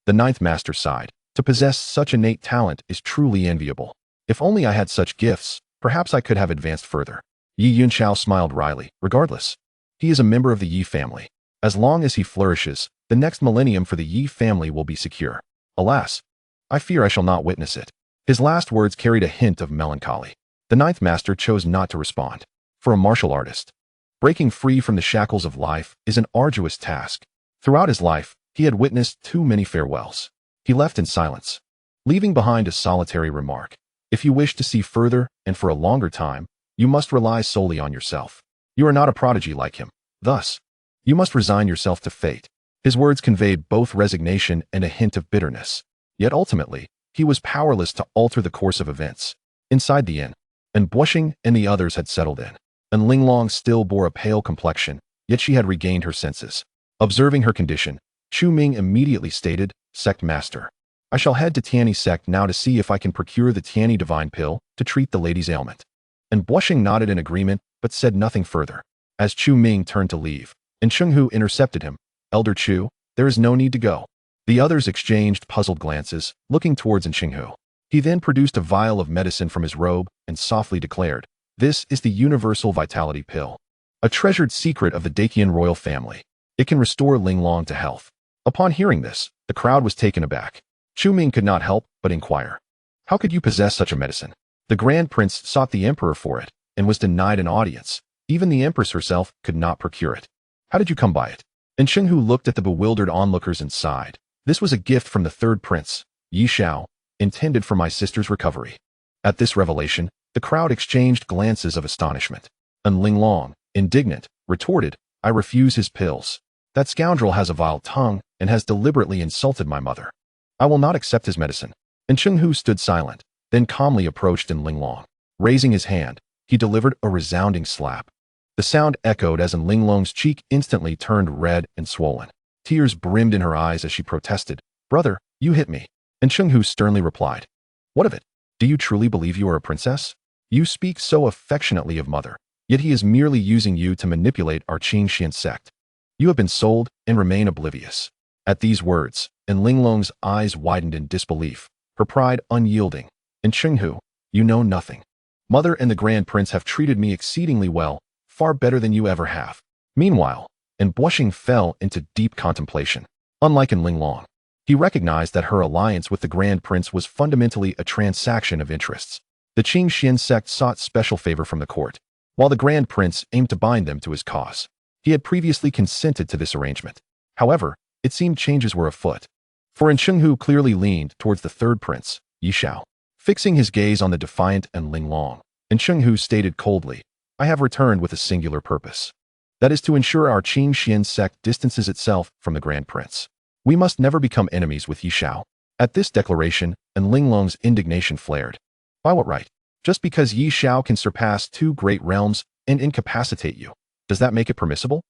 the ninth master sighed. To possess such innate talent is truly enviable. If only I had such gifts, perhaps I could have advanced further. Yi Yun Xiao smiled wryly. Regardless, he is a member of the Yi family. As long as he flourishes, the next millennium for the Yi family will be secure. Alas, I fear I shall not witness it. His last words carried a hint of melancholy. The ninth master chose not to respond. For a martial artist, breaking free from the shackles of life is an arduous task. Throughout his life, he had witnessed too many farewells. He left in silence, leaving behind a solitary remark. If you wish to see further and for a longer time, you must rely solely on yourself. You are not a prodigy like him. Thus, you must resign yourself to fate. His words conveyed both resignation and a hint of bitterness. Yet ultimately, he was powerless to alter the course of events. Inside the inn, and Bushing and the others had settled in, and Linglong still bore a pale complexion, yet she had regained her senses. Observing her condition, Chu Ming immediately stated, "Sect Master, I shall head to Tianyi sect now to see if I can procure the Tianyi divine pill to treat the lady's ailment." And Bushing nodded in agreement, but said nothing further. As Chu Ming turned to leave, and Chenghu intercepted him, "Elder Chu, there is no need to go." The others exchanged puzzled glances, looking towards Chenghu. He then produced a vial of medicine from his robe and softly declared, "This is the universal vitality pill, a treasured secret of the Daqian royal family. It can restore Linglong to health." Upon hearing this, the crowd was taken aback. Chu Ming could not help but inquire, "How could you possess such a medicine?" The Grand Prince sought the Emperor for it and was denied an audience. Even the Empress herself could not procure it. "How did you come by it?" And Chenghu looked at the bewildered onlookers and sighed. "This was a gift from the third prince, Ye Xiao, intended for my sister's recovery." At this revelation, the crowd exchanged glances of astonishment. And Linglong, indignant, retorted, "I refuse his pills. That scoundrel has a vile tongue and has deliberately insulted my mother. I will not accept his medicine." And Chenghu stood silent, then calmly approached Linglong. Raising his hand, he delivered a resounding slap. The sound echoed as Linglong's cheek instantly turned red and swollen. Tears brimmed in her eyes as she protested, "Brother, you hit me." And Chenghu sternly replied, "What of it? Do you truly believe you are a princess? You speak so affectionately of mother, yet he is merely using you to manipulate our Qing Xian sect. You have been sold and remain oblivious." At these words, and Linglong's eyes widened in disbelief, her pride unyielding. "And Chenghu, you know nothing. Mother and the Grand Prince have treated me exceedingly well, far better than you ever have." Meanwhile, and Bushing fell into deep contemplation. Unlike in Linglong, he recognized that her alliance with the Grand Prince was fundamentally a transaction of interests. The Qing Xian sect sought special favor from the court, while the Grand Prince aimed to bind them to his cause. He had previously consented to this arrangement. However, it seemed changes were afoot. For Chenghu clearly leaned towards the third prince, Ye Xiao. Fixing his gaze on the defiant and Linglong, and Chenghu stated coldly, "I have returned with a singular purpose. That is to ensure our Qing Xian sect distances itself from the Grand Prince. We must never become enemies with Ye Xiao." At this declaration, and Linglong's indignation flared. "By what right? Just because Ye Xiao can surpass two great realms and incapacitate you, does that make it permissible?"